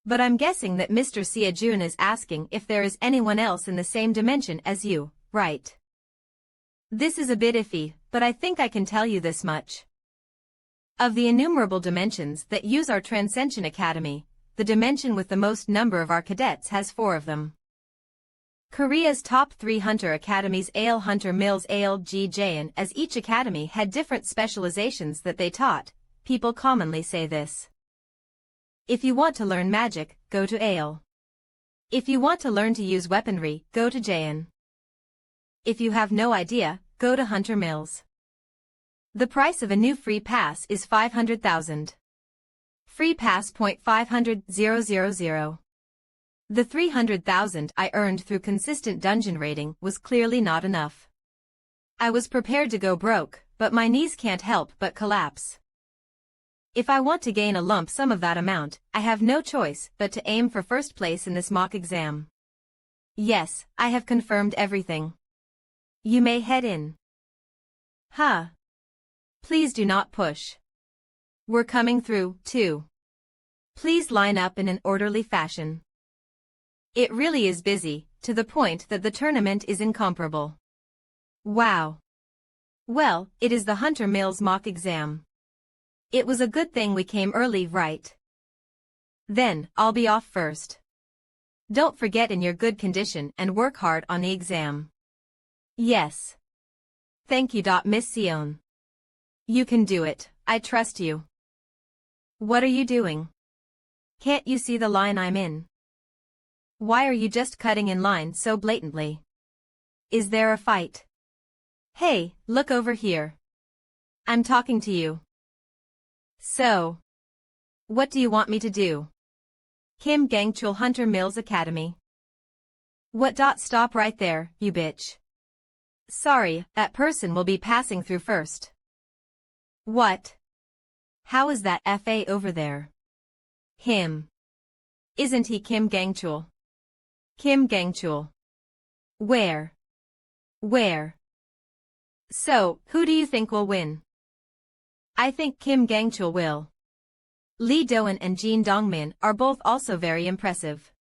But I'm guessing that Mr. Seo-jun is asking if there is anyone else in the same dimension as you, right? This is a bit iffy, but I think I can tell you this much. Of the innumerable dimensions that use our Transcension Academy, the dimension with the most number of our cadets has 4 of them. Korea's top 3 hunter academies Ale Hunter Mills ALGJN, as each academy had different specializations that they taught, people commonly say this. If you want to learn magic, go to Ale. If you want to learn to use weaponry, go to JN. If you have no idea, go to Hunter Mills. The price of a new free pass is 500,000. Free pass .500,000. The 300,000 I earned through consistent dungeon raiding was clearly not enough. I was prepared to go broke, but my knees can't help but collapse. If I want to gain a lump sum of that amount, I have no choice but to aim for first place in this mock exam. Yes, I have confirmed everything. You may head in. Please do not push. We're coming through, too. Please line up in an orderly fashion. It really is busy, to the point that the tournament is incomparable. Wow. Well, it is the Hunter Mills mock exam. It was a good thing we came early, right? Then, I'll be off first. Don't forget in your good condition and work hard on the exam. Yes. Thank you. Miss Sion. You can do it, I trust you. What are you doing? Can't you see the line I'm in? Why are you just cutting in line so blatantly? Is there a fight? Hey, look over here. I'm talking to you. So, what do you want me to do? Kim Gangchul Hunter Mills Academy. What? Stop right there, you bitch. Sorry, that person will be passing through first. What? How is that FA over there? Him. Isn't he Kim Gangchul? Kim Gangchul. Where? Where? So, who do you think will win? I think Kim Gangchul will. Lee Doan and Jin Dongmin are both also very impressive.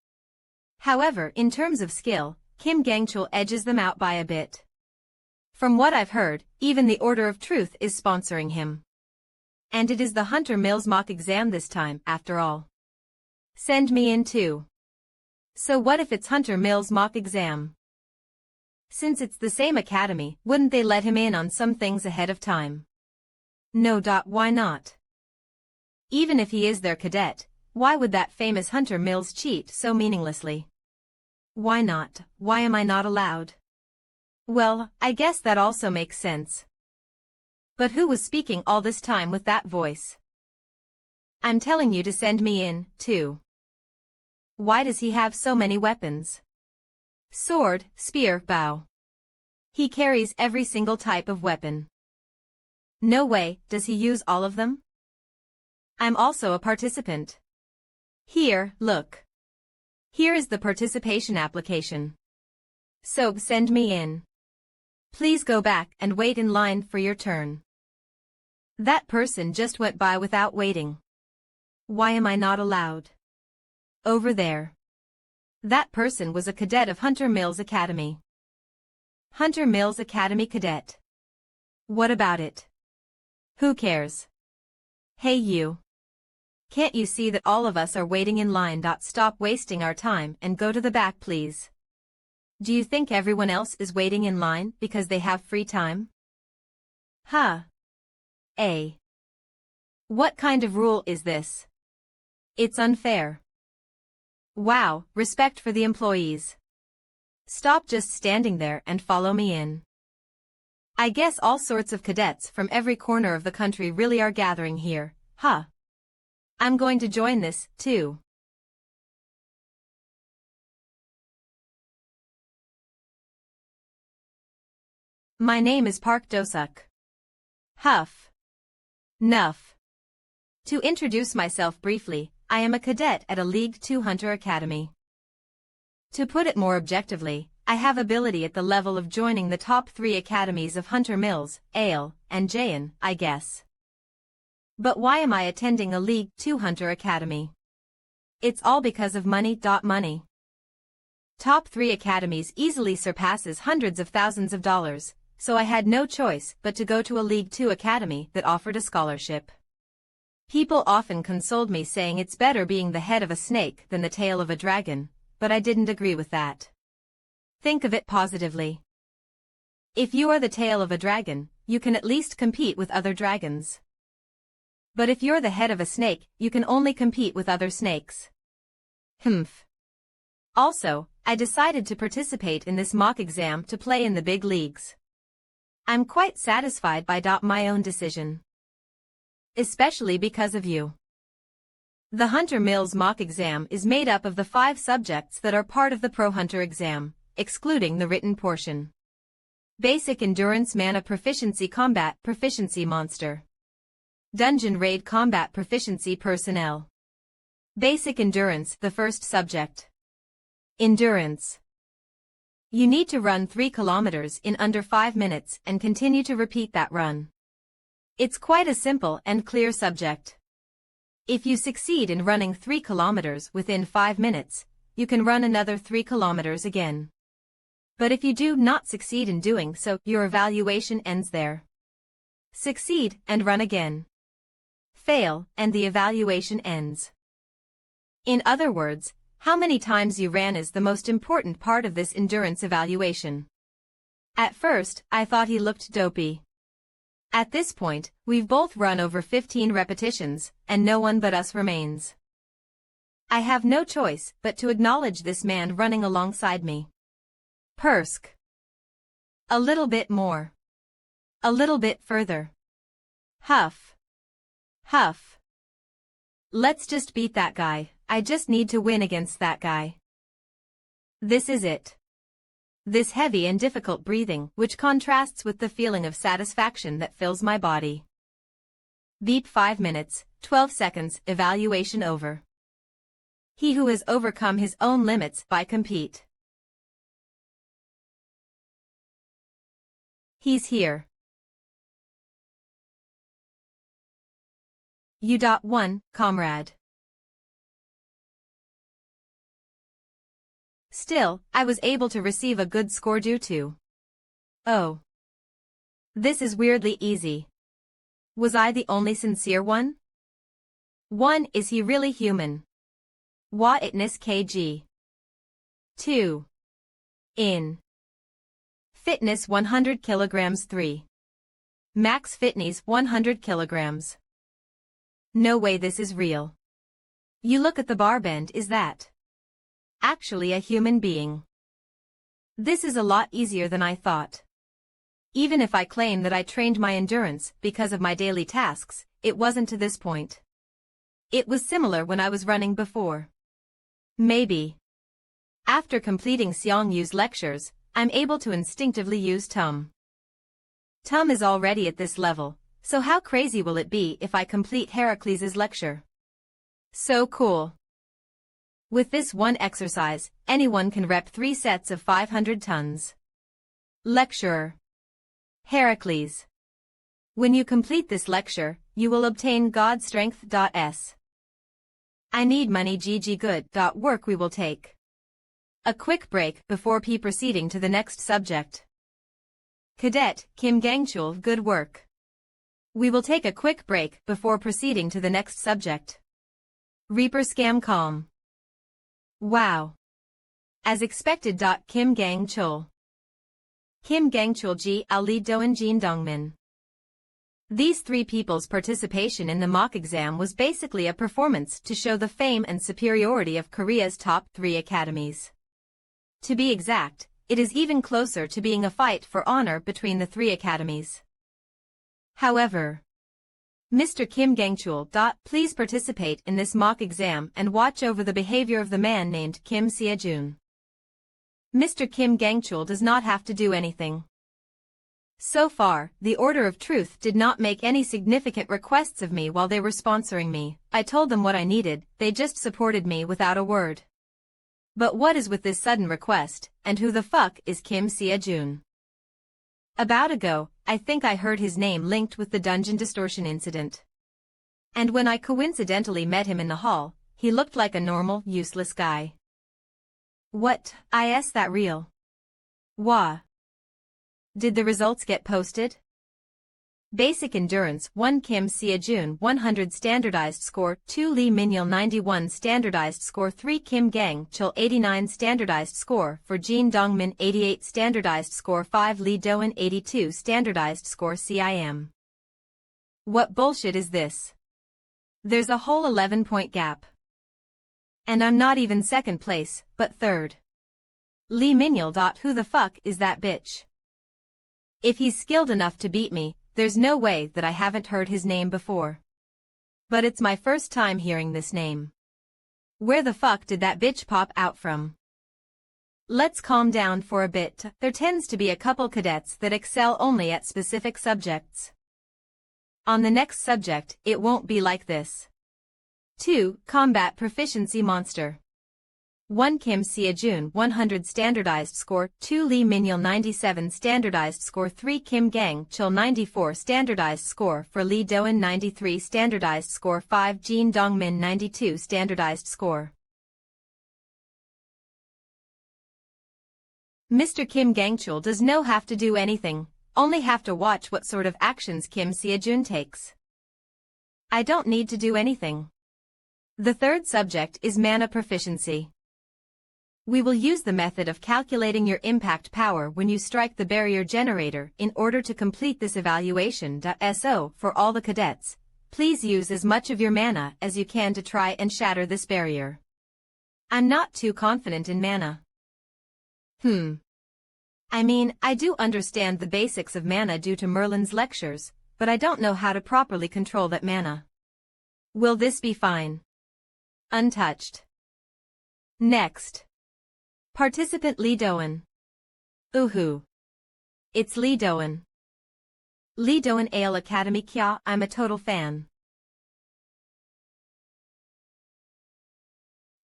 However, in terms of skill, Kim Gangchul edges them out by a bit. From what I've heard, even the Order of Truth is sponsoring him. And it is the Hunter Mills mock exam this time, after all. Send me in too. So what if it's Hunter Mills mock exam? Since it's the same academy, wouldn't they let him in on some things ahead of time? No. Why not? Even if he is their cadet, why would that famous Hunter Mills cheat so meaninglessly? Why not? Why am I not allowed? Well, I guess that also makes sense. But who was speaking all this time with that voice? I'm telling you to send me in, too. Why does he have so many weapons? Sword, spear, bow. He carries every single type of weapon. No way, does he use all of them? I'm also a participant. Here, look. Here is the participation application. So, send me in. Please go back and wait in line for your turn. That person just went by without waiting. Why am I not allowed? Over there. That person was a cadet of Hunter Mills Academy. Hunter Mills Academy cadet. What about it? Who cares? Hey you. Can't you see that all of us are waiting in line? Stop wasting our time and go to the back, please. Do you think everyone else is waiting in line because they have free time? Huh. What kind of rule is this? It's unfair. Wow, respect for the employees. Stop just standing there and follow me in. I guess all sorts of cadets from every corner of the country really are gathering here, huh? I'm going to join this, too. My name is Park Dosuk. Huff. Nuff. To introduce myself briefly, I am a cadet at a League 2 Hunter Academy. To put it more objectively, I have ability at the level of joining the top 3 academies of Hunter Mills, Ale, and Jayan, I guess. But why am I attending a League 2 Hunter Academy? It's all because of money. Money. Top 3 academies easily surpasses hundreds of thousands of dollars, so I had no choice but to go to a League 2 academy that offered a scholarship. People often consoled me saying it's better being the head of a snake than the tail of a dragon, but I didn't agree with that. Think of it positively. If you are the tail of a dragon, you can at least compete with other dragons. But if you're the head of a snake, you can only compete with other snakes. Humph. Also, I decided to participate in this mock exam to play in the big leagues. I'm quite satisfied by my own decision. Especially because of you. The Hunter Mills mock exam is made up of the 5 subjects that are part of the Pro Hunter exam, excluding the written portion. Basic Endurance Mana Proficiency Combat Proficiency Monster. Dungeon Raid Combat Proficiency Personnel. Basic Endurance, the first subject. Endurance. You need to run 3 kilometers in under 5 minutes and continue to repeat that run. It's quite a simple and clear subject. If you succeed in running 3 kilometers within 5 minutes, you can run another 3 kilometers again. But if you do not succeed in doing so, your evaluation ends there. Succeed and run again. Fail, and the evaluation ends. In other words, how many times you ran is the most important part of this endurance evaluation. At first, I thought he looked dopey. At this point, we've both run over 15 repetitions, and no one but us remains. I have no choice but to acknowledge this man running alongside me. Persk. A little bit more. A little bit further. Huff. Huff. Let's just beat that guy. I just need to win against that guy. This is it. This heavy and difficult breathing, which contrasts with the feeling of satisfaction that fills my body. Beep. 5 minutes, 12 seconds, evaluation over. He who has overcome his own limits by compete. He's here. U.1, comrade. Still, I was able to receive a good score due to. Oh. This is weirdly easy. Was I the only sincere one? 1. Is he really human? Wa itness kg. 2. In fitness 100 kilograms. 3. Max fitness 100 kilograms. No way this is real. You look at the bar bend, is that actually a human being? This is a lot easier than I thought. Even if I claim that I trained my endurance because of my daily tasks, it wasn't to this point. It was similar when I was running before. Maybe. After completing Xiang Yu's lectures, I'm able to instinctively use Tum. Tum is already at this level, so how crazy will it be if I complete Heracles' lecture? So cool. With this one exercise, anyone can rep 3 sets of 500 tons. Lecturer. Heracles. When you complete this lecture, you will obtain God strength.s. I need money GG good. Work we will take a quick break before proceeding to the next subject. Cadet Kim Gangchul, good work. We will take a quick break before proceeding to the next subject. Reaper scam calm. Wow. As expected. Kim Gangchul. Kim Gangchul Ji Ali Doan Jin Dongmin. These 3 people's participation in the mock exam was basically a performance to show the fame and superiority of Korea's top 3 academies. To be exact, it is even closer to being a fight for honor between the 3 academies. However, Mr. Kim Gangchul. Please participate in this mock exam and watch over the behavior of the man named Kim Seojun. Mr. Kim Gangchul does not have to do anything. So far, the Order of Truth did not make any significant requests of me while they were sponsoring me. I told them what I needed, they just supported me without a word. But what is with this sudden request, and who the fuck is Kim Seojun? About ago, I think I heard his name linked with the dungeon distortion incident. And when I coincidentally met him in the hall, he looked like a normal, useless guy. What, is that real? Wah. Did the results get posted? Basic Endurance 1 Kim Seojun 100 Standardized Score 2 Lee Minyeol 91 Standardized Score 3 Kim Gang-chul 89 Standardized Score 4 Jin Dongmin 88 Standardized Score 5 Lee Doan 82 Standardized Score CIM. What bullshit is this? There's a whole 11-point gap. And I'm not even second place, but third. Lee Minyeol. Who the fuck is that bitch? If he's skilled enough to beat me, there's no way that I haven't heard his name before. But it's my first time hearing this name. Where the fuck did that bitch pop out from? Let's calm down for a bit. There tends to be a couple cadets that excel only at specific subjects. On the next subject, it won't be like this. 2. Combat Proficiency Monster. 1 Kim Seojun 100 Standardized Score 2 Lee Minyeol 97 Standardized Score 3 Kim Gang-chul 94 Standardized Score 4 Lee Doan 93 Standardized Score 5 Jin Dongmin 92 Standardized Score. Mr. Kim Gang-chul does no have to do anything, only have to watch what sort of actions Kim Seojun takes. I don't need to do anything. The third subject is mana proficiency. We will use the method of calculating your impact power when you strike the barrier generator in order to complete this evaluation. So, for all the cadets, please use as much of your mana as you can to try and shatter this barrier. I'm not too confident in mana. I mean, I do understand the basics of mana due to Merlin's lectures, but I don't know how to properly control that mana. Will this be fine? Untouched. Next. Participant Lee Doan. Uhu. It's Lee Doan. Lee Doan Ale Academy Kya, I'm a total fan.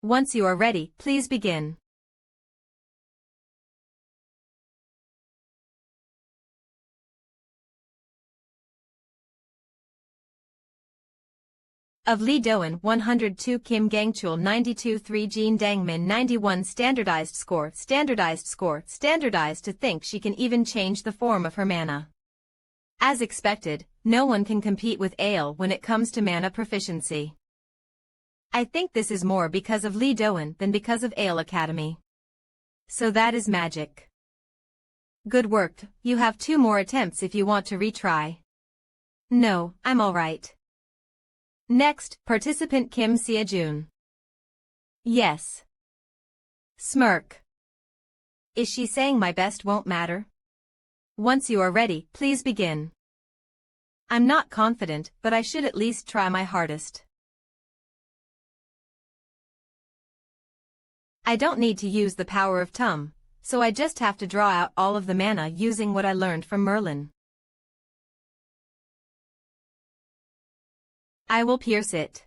Once you are ready, please begin. Of Lee Doan 102 Kim Gang-chul 92 3 Jin Dongmin 91 Standardized Score Standardized to think she can even change the form of her mana. As expected, no one can compete with Ale when it comes to mana proficiency. I think this is more because of Lee Doan than because of Ale Academy. So that is magic. Good work, you have 2 more attempts if you want to retry. No, I'm alright. Next, participant Kim Sia-jun. Yes. Smirk. Is she saying my best won't matter? Once you are ready, please begin. I'm not confident, but I should at least try my hardest. I don't need to use the power of Tum, so I just have to draw out all of the mana using what I learned from Merlin. I will pierce it.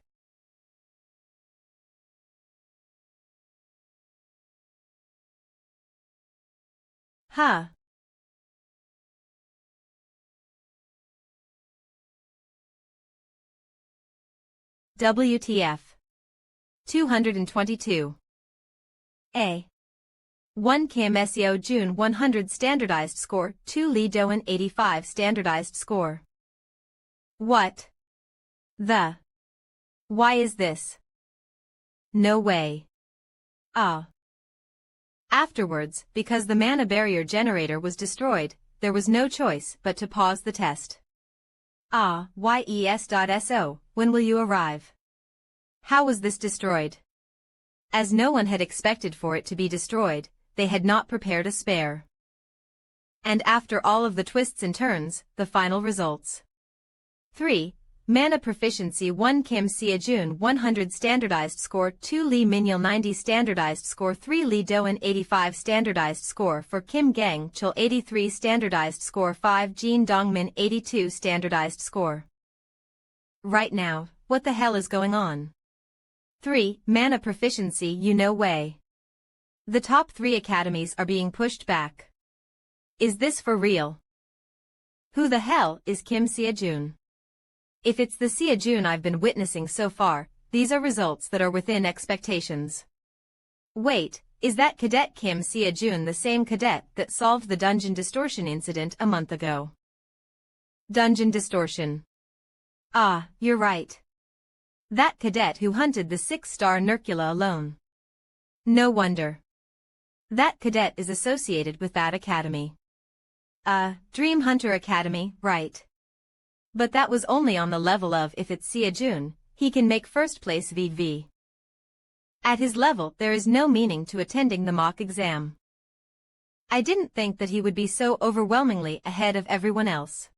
Huh. WTF. 222. A. 1 Kim Seo-jun 100 standardized score, 2 Lee Doan 85 standardized score. What? The. Why is this? No way. Ah. Afterwards, because the mana barrier generator was destroyed, there was no choice but to pause the test. Yes.so, when will you arrive? How was this destroyed? As no one had expected for it to be destroyed, they had not prepared a spare. And after all of the twists and turns, the final results. 3. Mana proficiency 1 Kim Sia-jun 100 standardized score, 2 Lee Min-yeol 90 standardized score, 3 Lee Doan 85 standardized score, for Kim Gang-chul 83 standardized score, 5 Jin Dongmin 82 standardized score. Right now, what the hell is going on? 3. Mana proficiency no way. The top 3 academies are being pushed back. Is this for real? Who the hell is Kim Sia-jun? If it's the Sia-jun I've been witnessing so far, these are results that are within expectations. Wait, is that Cadet Kim Sia-jun the same cadet that solved the dungeon distortion incident a month ago? Dungeon distortion. Ah, you're right. That cadet who hunted the 6-star Nercula alone. No wonder. That cadet is associated with that academy. Dream Hunter Academy, right. But that was only on the level of if it's Sia-jun, he can make first place VV. At his level there is no meaning to attending the mock exam. I didn't think that he would be so overwhelmingly ahead of everyone else.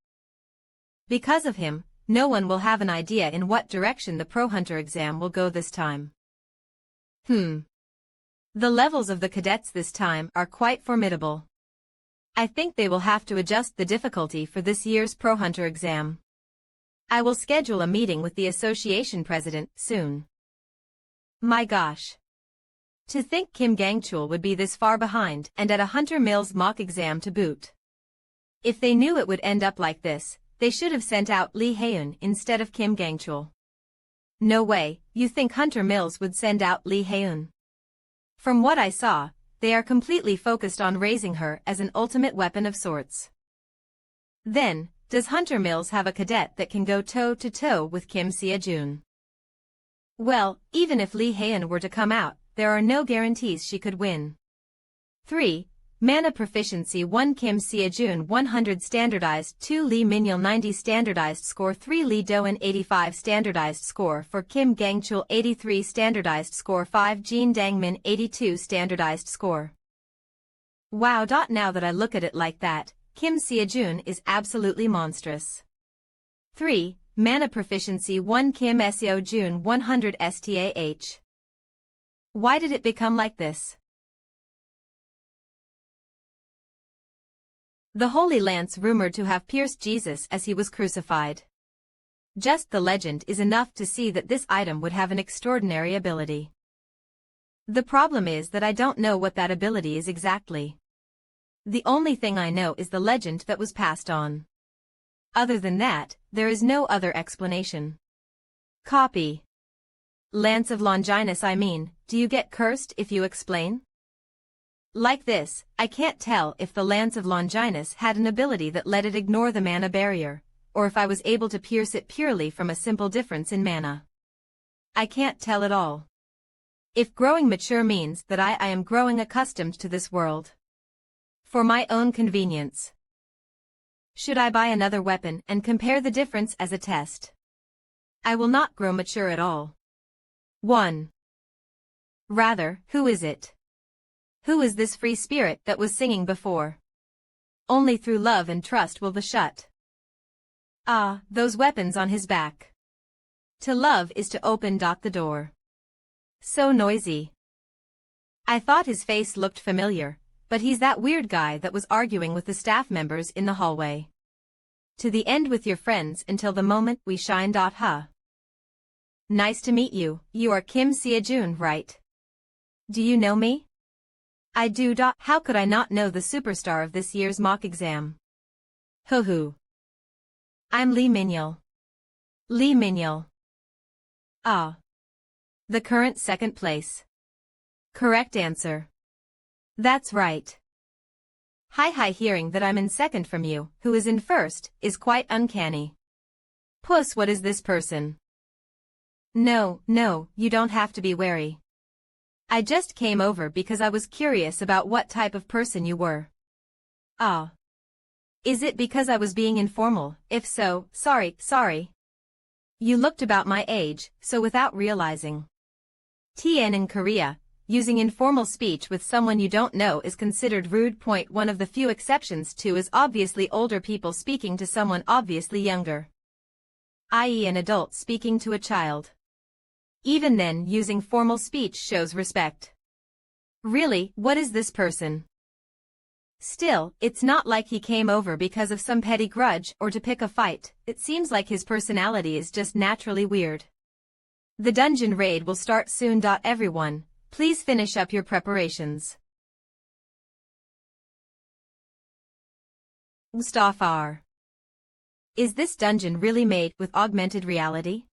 Because of him, no one will have an idea in what direction the Pro Hunter exam will go this time. The levels of the cadets this time are quite formidable. I think they will have to adjust the difficulty for this year's Pro Hunter exam. I will schedule a meeting with the association president soon. My gosh. To think Kim Gang-chul would be this far behind and at a Hunter Mills mock exam to boot. If they knew it would end up like this, they should have sent out Lee Haeun instead of Kim Gang-chul. No way, you think Hunter Mills would send out Lee Haeun? From what I saw, they are completely focused on raising her as an ultimate weapon of sorts. Then, does Hunter Mills have a cadet that can go toe-to-toe with Kim Sia-jun? Well, even if Lee Haeun were to come out, there are no guarantees she could win. 3. Mana proficiency 1 Kim Sia-jun 100 standardized, 2 Lee Min-yeol 90 standardized score, 3 Lee Doan 85 standardized score, for Kim Gang-chul 83 standardized score, 5 Jin Dongmin 82 standardized score. Wow. Now that I look at it like that, Kim Sia-jun is absolutely monstrous. 3. Mana proficiency 1 Kim Seo-jun 100 STAH. Why did it become like this? The Holy Lance rumored to have pierced Jesus as he was crucified. Just the legend is enough to see that this item would have an extraordinary ability. The problem is that I don't know what that ability is exactly. The only thing I know is the legend that was passed on. Other than that, there is no other explanation. Copy. Lance of Longinus, I mean, do you get cursed if you explain? Like this, I can't tell if the lance of Longinus had an ability that let it ignore the mana barrier, or if I was able to pierce it purely from a simple difference in mana. I can't tell at all. If growing mature means that I am growing accustomed to this world. For my own convenience. Should I buy another weapon and compare the difference as a test? I will not grow mature at all. 1. Rather, who is it? Who is this free spirit that was singing before? Only through love and trust will the shut. Ah, those weapons on his back. To love is to open the door. So noisy. I thought his face looked familiar, but he's that weird guy that was arguing with the staff members in the hallway. To the end with your friends until the moment we shine. Huh. Nice to meet you. You are Kim Seojun, right? Do you know me? I do. How could I not know the superstar of this year's mock exam? Hoo. I'm Lee Minyul. Lee Minyul. Ah. The current second place. Correct answer. That's right. Hi, hearing that I'm in second from you, who is in first, is quite uncanny. Puss, what is this person? No, you don't have to be wary. I just came over because I was curious about what type of person you were. Ah. Is it because I was being informal? If so, sorry. You looked about my age, so without realizing. TN in Korea, using informal speech with someone you don't know is considered rude. One of the few exceptions to is obviously older people speaking to someone obviously younger. I.e. an adult speaking to a child. Even then, using formal speech shows respect. Really, what is this person? Still, it's not like he came over because of some petty grudge or to pick a fight. It seems like his personality is just naturally weird. The dungeon raid will start soon. Everyone, please finish up your preparations. Mustafa. Is this dungeon really made with augmented reality?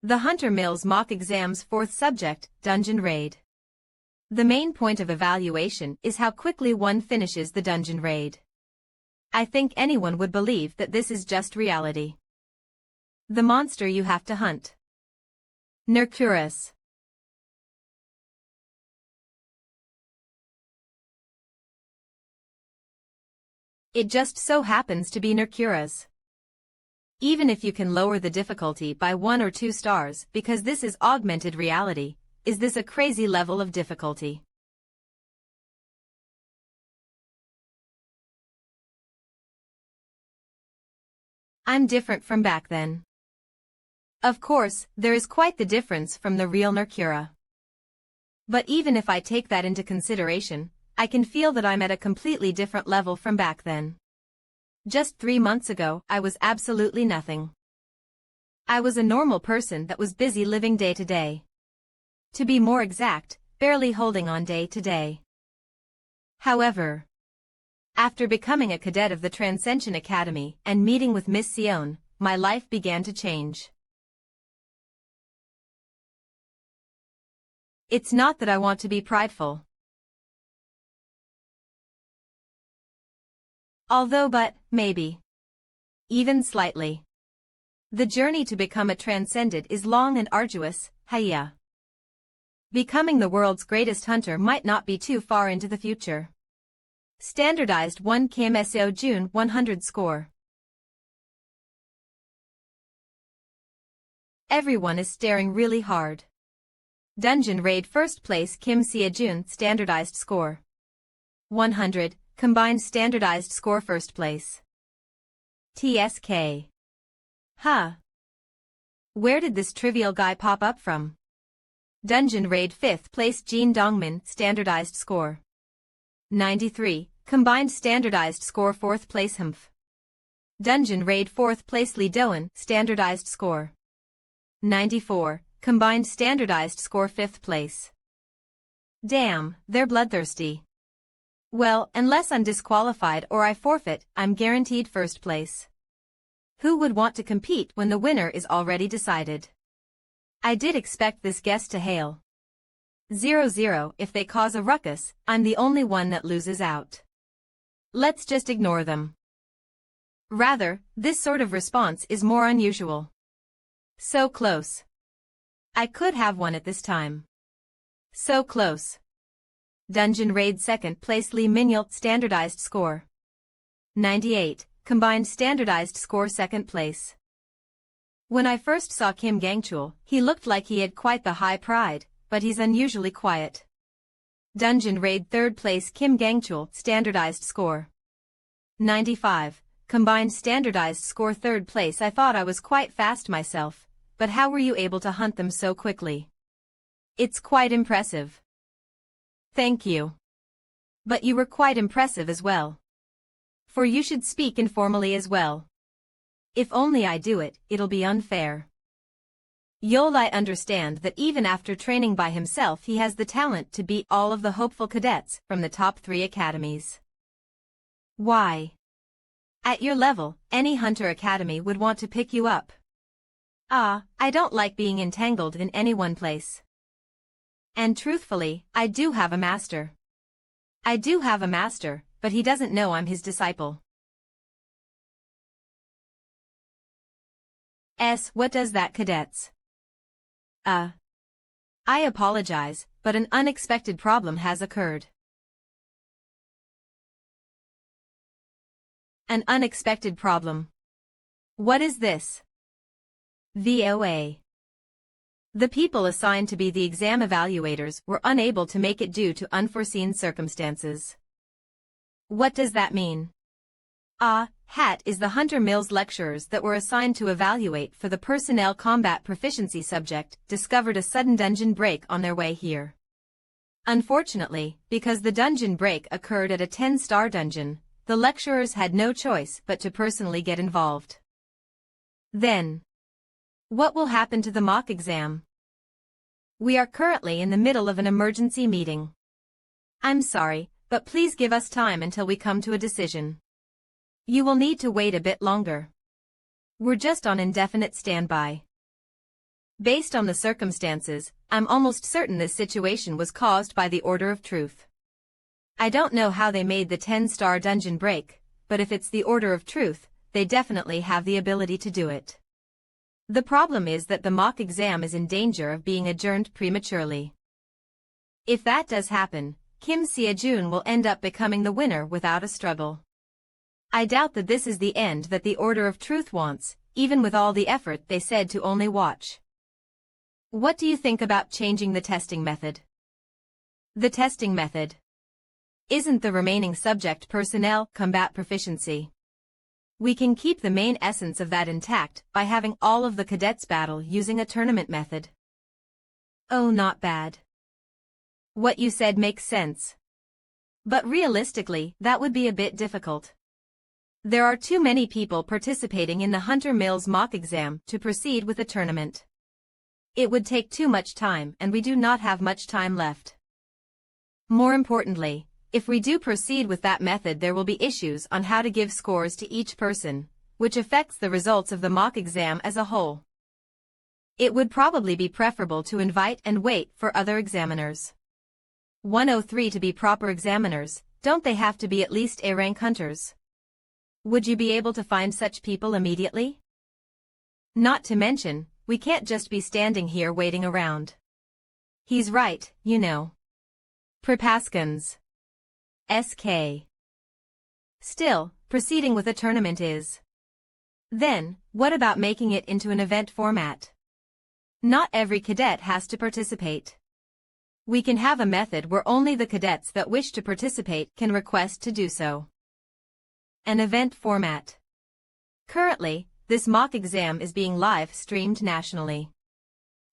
The Hunter Mills mock exam's fourth subject, dungeon raid. The main point of evaluation is how quickly one finishes the dungeon raid. I think anyone would believe that this is just reality. The monster you have to hunt. Nercurus. It just so happens to be Nercurus. Even if you can lower the difficulty by 1 or 2 stars because this is augmented reality, is this a crazy level of difficulty? I'm different from back then. Of course, there is quite the difference from the real Nercura. But even if I take that into consideration, I can feel that I'm at a completely different level from back then. Just 3 months ago, I was absolutely nothing. I was a normal person that was busy living day to day. To be more exact, barely holding on day to day. However, after becoming a cadet of the Transcension Academy and meeting with Miss Sion, my life began to change. It's not that I want to be prideful. But, maybe. Even slightly. The journey to become a transcendent is long and arduous, hiya. Becoming the world's greatest hunter might not be too far into the future. Standardized 1 Kim Seojun 100 score. Everyone is staring really hard. Dungeon raid first place Kim Seojun standardized score. 100. Combined standardized score first place. TSK. Huh. Where did this trivial guy pop up from? Dungeon raid 5th place Jin Dongmin standardized score. 93. Combined standardized score 4th place Humph. Dungeon raid 4th place Lee Doan standardized score. 94. Combined standardized score 5th place. Damn, they're bloodthirsty. Well, unless I'm disqualified or I forfeit, I'm guaranteed first place. Who would want to compete when the winner is already decided? I did expect this guest to hail. 0-0 if they cause a ruckus, I'm the only one that loses out. Let's just ignore them. Rather, this sort of response is more unusual. So close. I could have won at this time. So close. Dungeon Raid second place Lee Minyolt standardized score. 98, combined standardized score second place. When I first saw Kim Gangchul, he looked like he had quite the high pride, but he's unusually quiet. Dungeon Raid third place Kim Gangchul standardized score. 95, combined standardized score third place. I thought I was quite fast myself, but how were you able to hunt them so quickly? It's quite impressive. Thank you. But you were quite impressive as well. For you should speak informally as well. If only I do it, it'll be unfair. I understand that even after training by himself he has the talent to beat all of the hopeful cadets from the top 3 academies. Why? At your level, any hunter academy would want to pick you up. I don't like being entangled in any one place. And truthfully, I do have a master. I do have a master, but he doesn't know I'm his disciple. What does that, cadets? I apologize, but an unexpected problem has occurred. An unexpected problem. What is this? VOA. The people assigned to be the exam evaluators were unable to make it due to unforeseen circumstances. What does that mean? HAT is the Hunter Mills lecturers that were assigned to evaluate for the personnel combat proficiency subject discovered a sudden dungeon break on their way here. Unfortunately, because the dungeon break occurred at a 10-star dungeon, the lecturers had no choice but to personally get involved. Then, what will happen to the mock exam? We are currently in the middle of an emergency meeting. I'm sorry, but please give us time until we come to a decision. You will need to wait a bit longer. We're just on indefinite standby. Based on the circumstances, I'm almost certain this situation was caused by the Order of Truth. I don't know how they made the 10-star dungeon break, but if it's the Order of Truth, they definitely have the ability to do it. The problem is that the mock exam is in danger of being adjourned prematurely. If that does happen, Kim Seojun will end up becoming the winner without a struggle. I doubt that this is the end that the Order of Truth wants, even with all the effort they said to only watch. What do you think about changing the testing method? The testing method. Isn't the remaining subject personnel combat proficiency? We can keep the main essence of that intact by having all of the cadets battle using a tournament method. Oh, not bad. What you said makes sense. But realistically, that would be a bit difficult. There are too many people participating in the Hunter Mills mock exam to proceed with a tournament. It would take too much time and we do not have much time left. More importantly, if we do proceed with that method there will be issues on how to give scores to each person, which affects the results of the mock exam as a whole. It would probably be preferable to invite and wait for other examiners. 103 to be proper examiners, don't they have to be at least A-rank hunters? Would you be able to find such people immediately? Not to mention, we can't just be standing here waiting around. He's right, you know. Prepaskins. SK. Still, proceeding with a tournament is. Then, what about making it into an event format? Not every cadet has to participate. We can have a method where only the cadets that wish to participate can request to do so. An event format. Currently, this mock exam is being live-streamed nationally.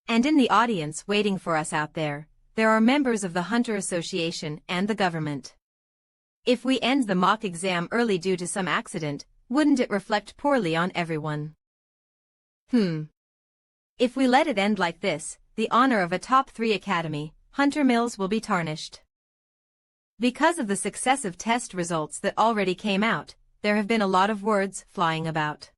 And in the audience waiting for us out there, there are members of the Hunter Association and the government. If we end the mock exam early due to some accident, wouldn't it reflect poorly on everyone? If we let it end like this, the honor of a top 3 academy, Hunter Mills, will be tarnished. Because of the successive test results that already came out, there have been a lot of words flying about.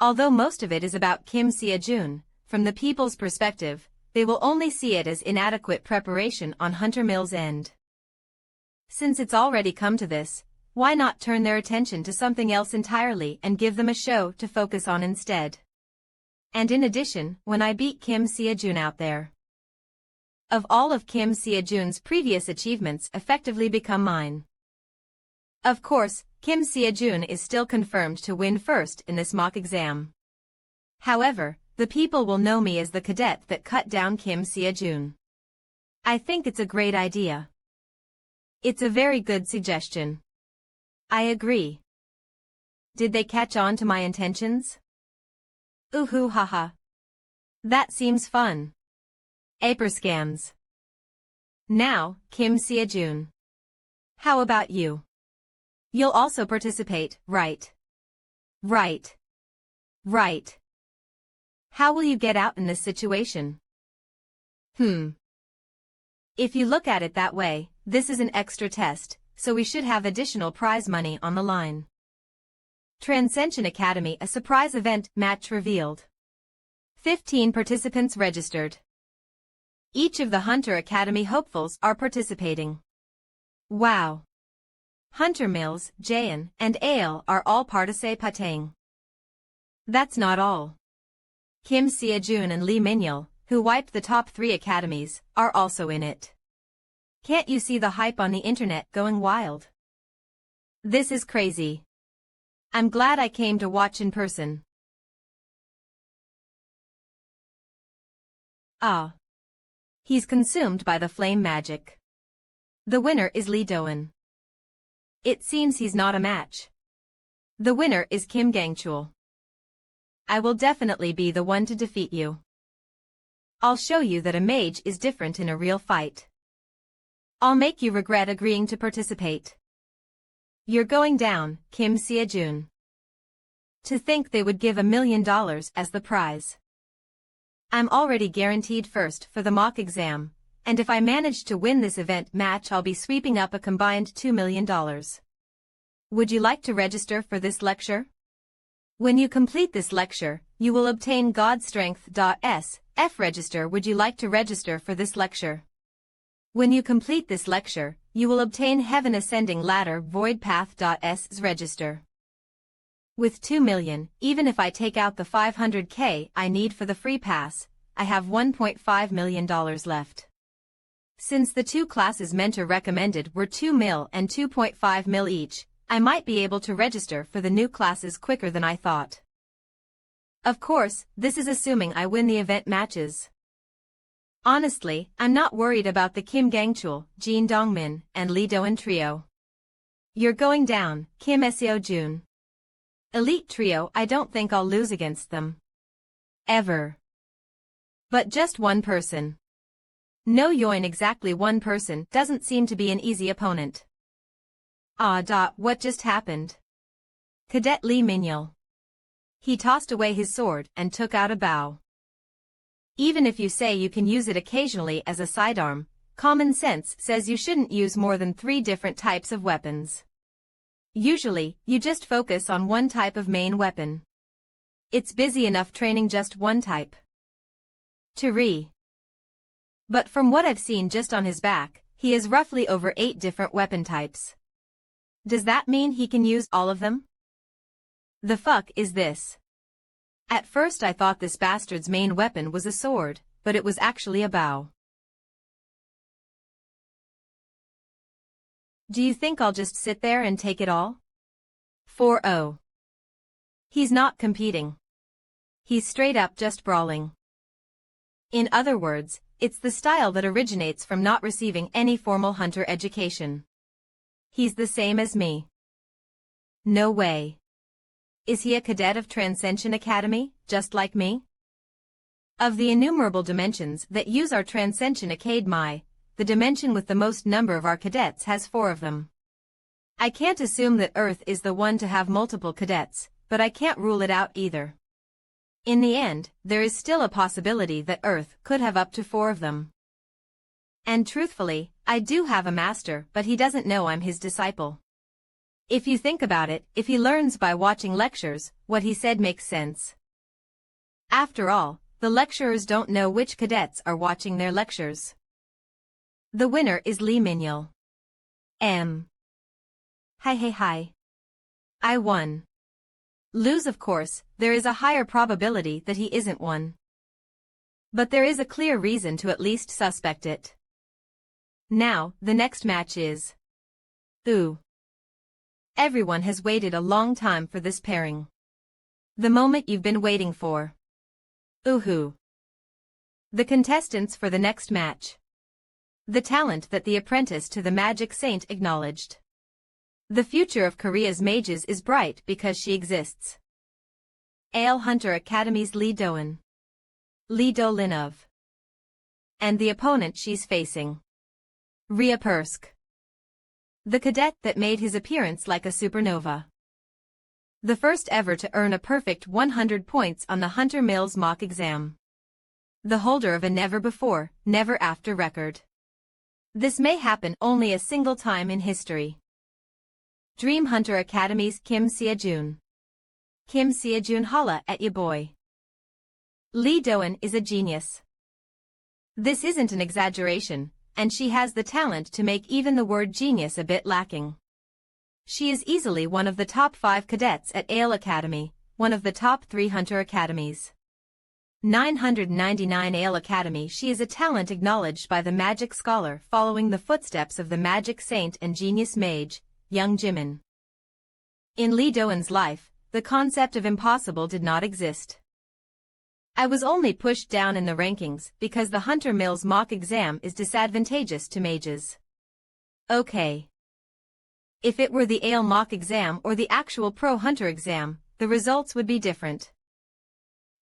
Although most of it is about Kim Seojun, from the people's perspective, they will only see it as inadequate preparation on Hunter Mill's end. Since it's already come to this, why not turn their attention to something else entirely and give them a show to focus on instead? And in addition, when I beat Kim Seojun out there, of all of Kim Seojun's previous achievements effectively become mine. Of course, Kim Seojun is still confirmed to win first in this mock exam. However, the people will know me as the cadet that cut down Kim Seojun. I think it's a great idea. It's a very good suggestion. I agree. Did they catch on to my intentions? Ooh haha. That seems fun. Aper scams. Now, Kim Seojun. How about you? You'll also participate, right? Right. Right. How will you get out in this situation? If you look at it that way, this is an extra test, so we should have additional prize money on the line. Transcension Academy, a surprise event match revealed. 15 participants registered. Each of the Hunter Academy hopefuls are participating. Wow. Hunter Mills, Jaein, and Ale are all participating. That's not all. Kim Seojun and Lee Minhyul, who wiped the top 3 academies, are also in it. Can't you see the hype on the internet going wild? This is crazy. I'm glad I came to watch in person. Ah. He's consumed by the flame magic. The winner is Lee Doan. It seems he's not a match. The winner is Kim Gangchul. I will definitely be the one to defeat you. I'll show you that a mage is different in a real fight. I'll make you regret agreeing to participate. You're going down, Kim Seojun. To think they would give $1 million as the prize. I'm already guaranteed first for the mock exam, and if I manage to win this event match I'll be sweeping up a combined $2 million. Would you like to register for this lecture? When you complete this lecture, you will obtain God Strength.s.f. Register. Would you like to register for this lecture? When you complete this lecture, you will obtain Heaven Ascending Ladder Void Path.s register. With 2 million, even if I take out the 500k I need for the free pass, I have $1.5 million left. Since the 2 classes Mentor recommended were 2 mil and 2.5 mil each, I might be able to register for the new classes quicker than I thought. Of course, this is assuming I win the event matches. Honestly, I'm not worried about the Kim Gangchul, Jin Dongmin, and Lee Doan trio. You're going down, Kim Seojun. Elite trio, I don't think I'll lose against them. Ever. But just one person. No yoin, exactly one person doesn't seem to be an easy opponent. What just happened? Cadet Lee Minhyul. He tossed away his sword and took out a bow. Even if you say you can use it occasionally as a sidearm, common sense says you shouldn't use more than 3 different types of weapons. Usually, you just focus on one type of main weapon. It's busy enough training just one type. But from what I've seen just on his back, he has roughly over 8 different weapon types. Does that mean he can use all of them? The fuck is this? At first I thought this bastard's main weapon was a sword, but it was actually a bow. Do you think I'll just sit there and take it all? 4-0. He's not competing. He's straight up just brawling. In other words, it's the style that originates from not receiving any formal hunter education. He's the same as me. No way. Is he a cadet of Transcension Academy, just like me? Of the innumerable dimensions that use our Transcension Academy, the dimension with the most number of our cadets has 4 of them. I can't assume that Earth is the one to have multiple cadets, but I can't rule it out either. In the end, there is still a possibility that Earth could have up to 4 of them. And truthfully, I do have a master, but he doesn't know I'm his disciple. If you think about it, if he learns by watching lectures, what he said makes sense. After all, the lecturers don't know which cadets are watching their lectures. The winner is Lee Minhyul. Hi. I won. Lose, of course, there is a higher probability that he isn't one. But there is a clear reason to at least suspect it. Now, the next match is... Ooh. Everyone has waited a long time for this pairing. The moment you've been waiting for. Ooh. The contestants for the next match. The talent that the apprentice to the magic saint acknowledged. The future of Korea's mages is bright because she exists. Ale Hunter Academy's Lee Do-in. Lee Do-lin of. And the opponent she's facing. Rhea Persk. The cadet that made his appearance like a supernova. The first ever to earn a perfect 100 points on the Hunter Mills mock exam. The holder of a never before, never after record. This may happen only a single time in history. Dream Hunter Academy's Kim Seo-jun. Kim Seo-jun, holla at ya boy. Lee Do-in is a genius. This isn't an exaggeration, and she has the talent to make even the word genius a bit lacking. She is easily one of the top 5 cadets at Ale Academy, one of the top 3 Hunter Academies. 999 Ale Academy. She is a talent acknowledged by the magic scholar following the footsteps of the magic saint and genius mage, Young Jimin. In Lee Do-in's life, the concept of impossible did not exist. I was only pushed down in the rankings because the Hunter Mills mock exam is disadvantageous to mages. Okay. If it were the Ale mock exam or the actual Pro Hunter exam, the results would be different.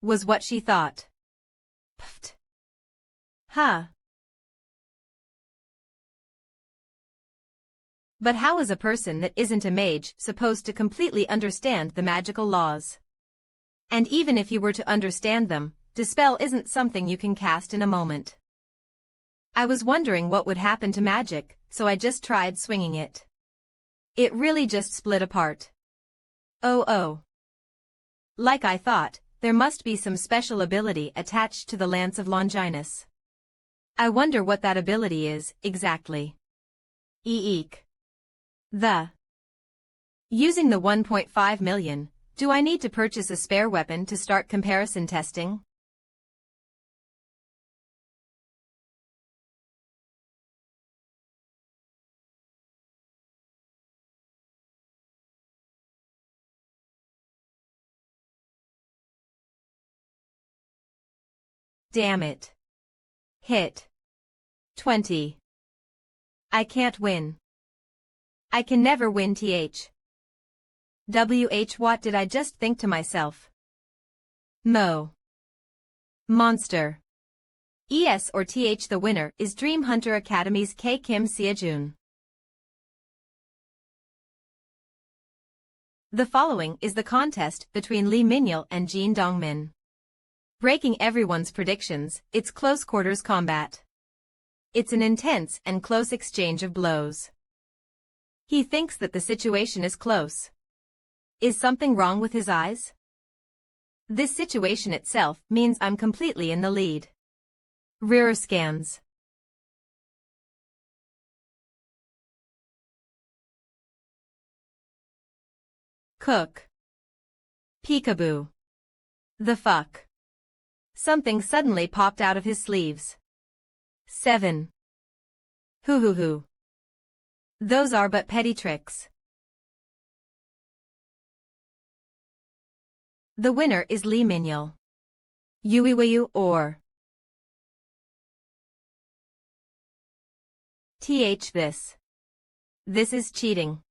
Was what she thought. Pfft. Huh. But how is a person that isn't a mage supposed to completely understand the magical laws? And even if you were to understand them, dispel isn't something you can cast in a moment. I was wondering what would happen to magic, so I just tried swinging it. It really just split apart. Oh. Like I thought, there must be some special ability attached to the Lance of Longinus. I wonder what that ability is, exactly. Eek. Using the 1.5 million, do I need to purchase a spare weapon to start comparison testing? Damn it. Hit. 20. I can't win. I can never win what did I just think to myself? Monster. ES or TH. The winner is Dream Hunter Academy's K. Kim Seo-jun. The following is the contest between Lee Minhyul and Jin Dongmin. Breaking everyone's predictions, it's close quarters combat. It's an intense and close exchange of blows. He thinks that the situation is close. Is something wrong with his eyes? This situation itself means I'm completely in the lead. Rear scans. Cook. Peekaboo. The fuck. Something suddenly popped out of his sleeves. 7. Hoo. Those are but petty tricks. The winner is Lee Minhyul. Yuiwayu or this. This is cheating.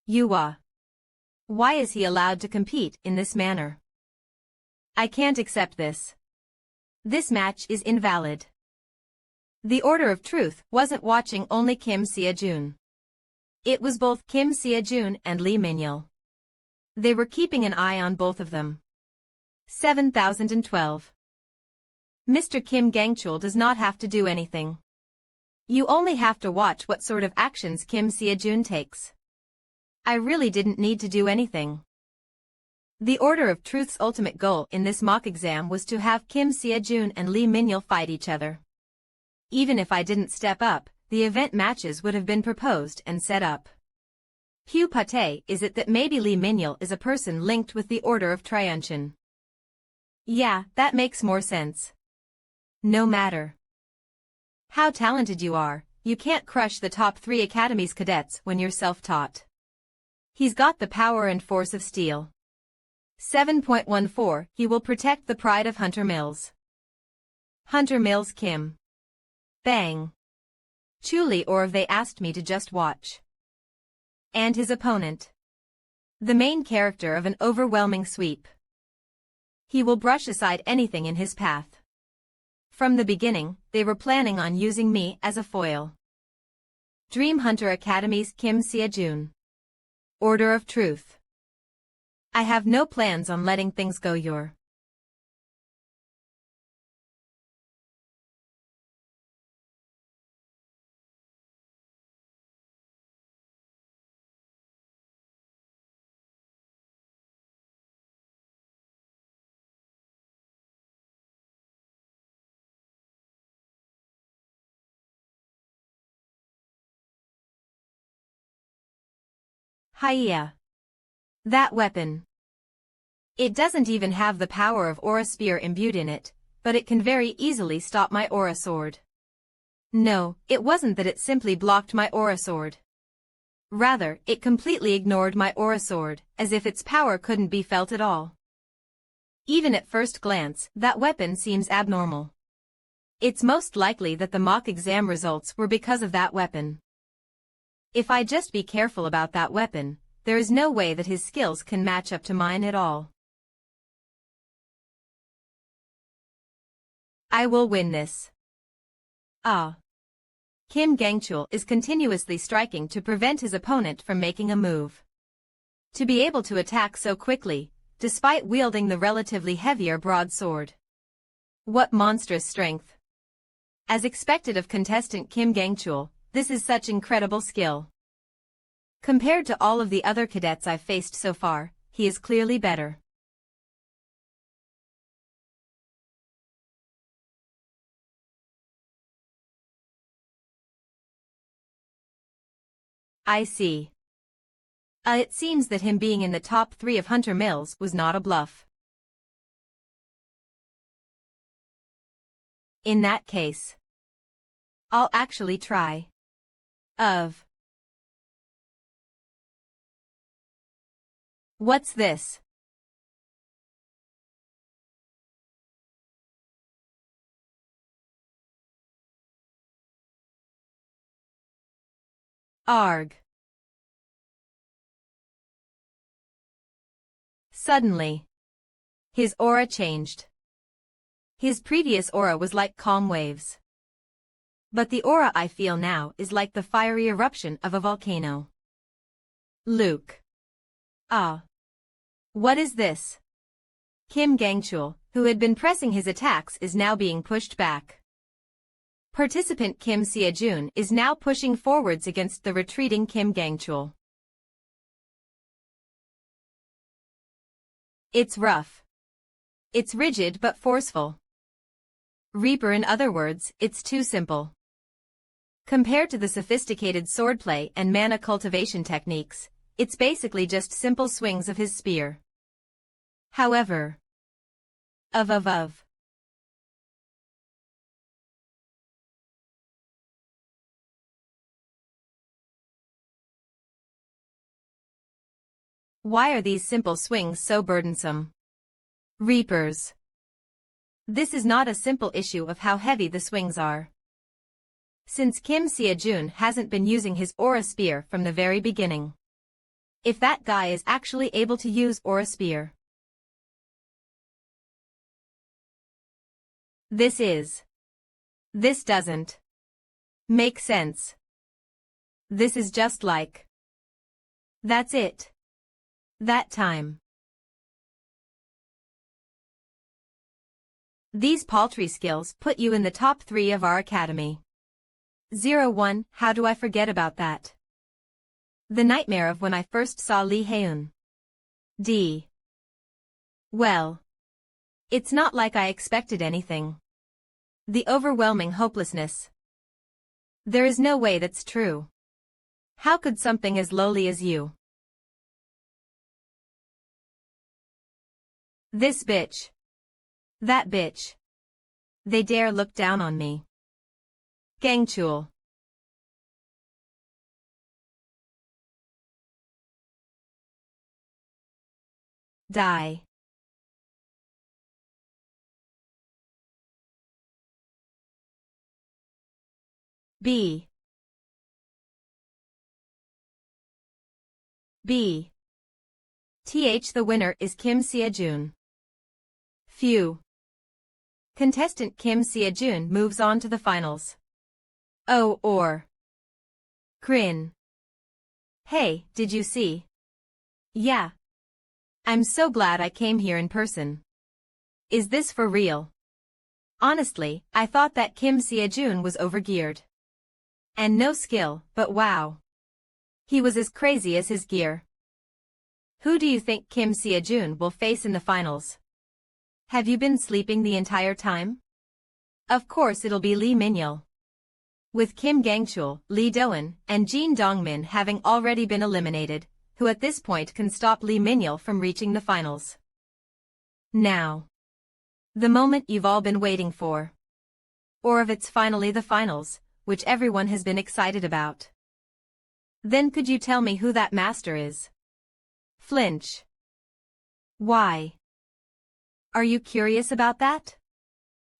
Yuwa. Why is he allowed to compete in this manner? I can't accept this. This match is invalid. The Order of Truth wasn't watching only Kim Seo-jun. It was both Kim Seo-jun and Lee Minhyul. They were keeping an eye on both of them. 7012. Mr. Kim Gangchul does not have to do anything. You only have to watch what sort of actions Kim Seo-jun takes. I really didn't need to do anything. The Order of Truth's ultimate goal in this mock exam was to have Kim Seo-jun and Lee Min-yeol fight each other. Even if I didn't step up, the event matches would have been proposed and set up. Hugh Pate, is it that maybe Lee Min-yeol is a person linked with the Order of Triuntion? Yeah, that makes more sense. No matter how talented you are, you can't crush the top 3 Academy's cadets when you're self-taught. He's got the power and force of steel. 7.14 He will protect the pride of Hunter Mills. Hunter Mills Kim. Bang. Chuli or they asked me to just watch. And his opponent. The main character of an overwhelming sweep. He will brush aside anything in his path. From the beginning, they were planning on using me as a foil. Dream Hunter Academy's Kim Seo-jun. Order of Truth. I have no plans on letting things go your Hiya. That weapon. It doesn't even have the power of Aura Spear imbued in it, but it can very easily stop my Aura Sword. No, it wasn't that it simply blocked my Aura Sword. Rather, it completely ignored my Aura Sword, as if its power couldn't be felt at all. Even at first glance, that weapon seems abnormal. It's most likely that the mock exam results were because of that weapon. If I just be careful about that weapon, there is no way that his skills can match up to mine at all. I will win this. Ah. Kim Gang-chul is continuously striking to prevent his opponent from making a move. To be able to attack so quickly, despite wielding the relatively heavier broadsword. What monstrous strength. As expected of contestant Kim Gang-chul, this is such incredible skill. Compared to all of the other cadets I've faced so far, he is clearly better. I see. It seems that him being in the top 3 of Hunter Mills was not a bluff. In that case, I'll actually try. What's this? Arg. Suddenly, his aura changed. His previous aura was like calm waves. But the aura I feel now is like the fiery eruption of a volcano. Luke. Ah. What is this? Kim Gang-chul, who had been pressing his attacks, is now being pushed back. Participant Kim Seo-jun is now pushing forwards against the retreating Kim Gang-chul. It's rough. It's rigid but forceful. Reaper, in other words, it's too simple. Compared to the sophisticated swordplay and mana cultivation techniques, it's basically just simple swings of his spear. However, Why are these simple swings so burdensome? Reapers. This is not a simple issue of how heavy the swings are. Since Kim Seo-jun hasn't been using his Aura Spear from the very beginning. If that guy is actually able to use Aura Spear. This doesn't make sense. This is just like. That's it. That time. These paltry skills put you in the top 3 of our academy. 01, how do I forget about that? The nightmare of when I first saw Lee Haeun. D. Well, it's not like I expected anything. The overwhelming hopelessness. There is no way that's true. How could something as lowly as you? This bitch. That bitch. They dare look down on me. Gangchul. Die. B. B. The winner is Kim Sia-jun. Phew. Contestant Kim Sia-jun moves on to the finals. Oh, or. Crin. Hey, did you see? Yeah. I'm so glad I came here in person. Is this for real? Honestly, I thought that Kim Sia-jun was overgeared. And no skill, but wow. He was as crazy as his gear. Who do you think Kim Sia-jun will face in the finals? Have you been sleeping the entire time? Of course it'll be Lee Min-yeol. With Kim Gangchul, Lee Do-eun, and Jin Dong-min having already been eliminated, who at this point can stop Lee Min-yeol from reaching the finals? Now. The moment you've all been waiting for. Or if it's finally the finals, which everyone has been excited about. Then could you tell me who that master is? Flinch. Why? Are you curious about that?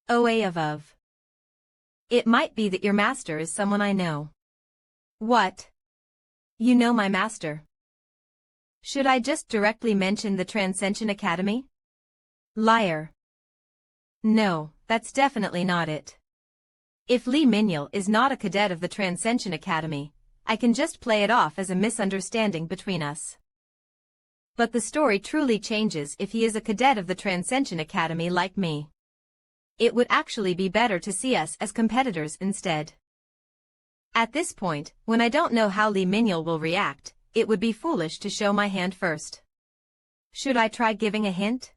Of. It might be that your master is someone I know. What? You know my master. Should I just directly mention the Transcension Academy? Liar. No, that's definitely not it. If Lee Min-yeol is not a cadet of the Transcension Academy, I can just play it off as a misunderstanding between us. But the story truly changes if he is a cadet of the Transcension Academy like me. It would actually be better to see us as competitors instead. At this point, when I don't know how Lee Min-yeol will react, it would be foolish to show my hand first. Should I try giving a hint?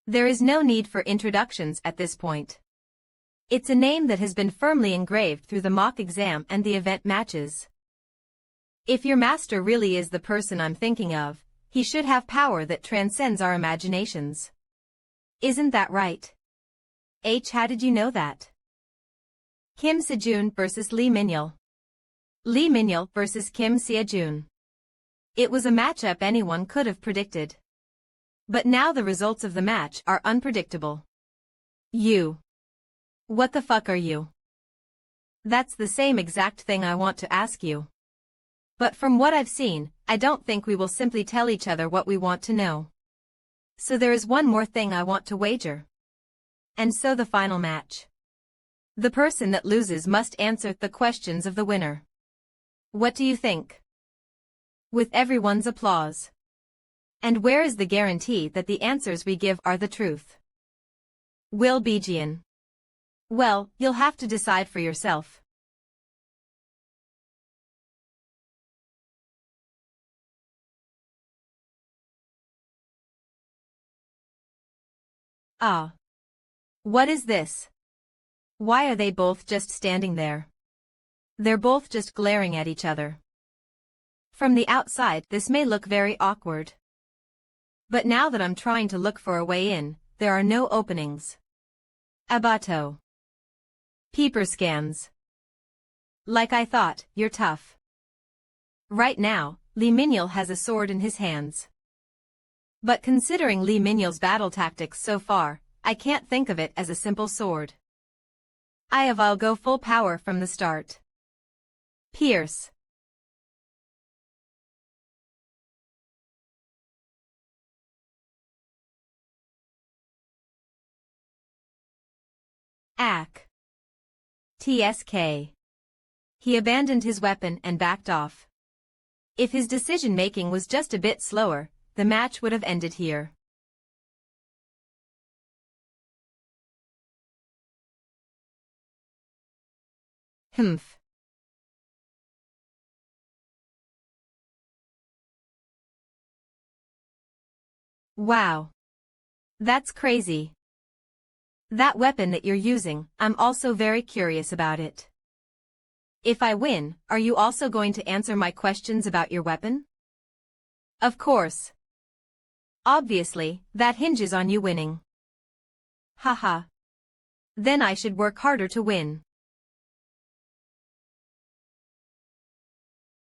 There is no need for introductions at this point. It's a name that has been firmly engraved through the mock exam and the event matches. If your master really is the person I'm thinking of, he should have power that transcends our imaginations. Isn't that right? How did you know that? Kim Se-jun versus Lee Min-yeol. Lee Min-yeol versus Kim Se-jun. It was a matchup anyone could have predicted. But now the results of the match are unpredictable. You. What the fuck are you? That's the same exact thing I want to ask you. But from what I've seen, I don't think we will simply tell each other what we want to know. So there is one more thing I want to wager. And so the final match. The person that loses must answer the questions of the winner. What do you think? With everyone's applause. And where is the guarantee that the answers we give are the truth? Will Bejian. Well, you'll have to decide for yourself. Ah. What is this? Why are they both just standing there? They're both just glaring at each other. From the outside, this may look very awkward. But now that I'm trying to look for a way in, there are no openings. Abato. Peeper scans. Like I thought, you're tough. Right now, Lee Min-yeol has a sword in his hands. But considering Lee Min-yeol's battle tactics so far, I can't think of it as a simple sword. I'll go full power from the start. Pierce. TSK. He abandoned his weapon and backed off. If his decision-making was just a bit slower, the match would have ended here. Humph. Wow. That's crazy. That weapon that you're using, I'm also very curious about it. If I win, are you also going to answer my questions about your weapon? Of course. Obviously, that hinges on you winning. Haha. Then I should work harder to win.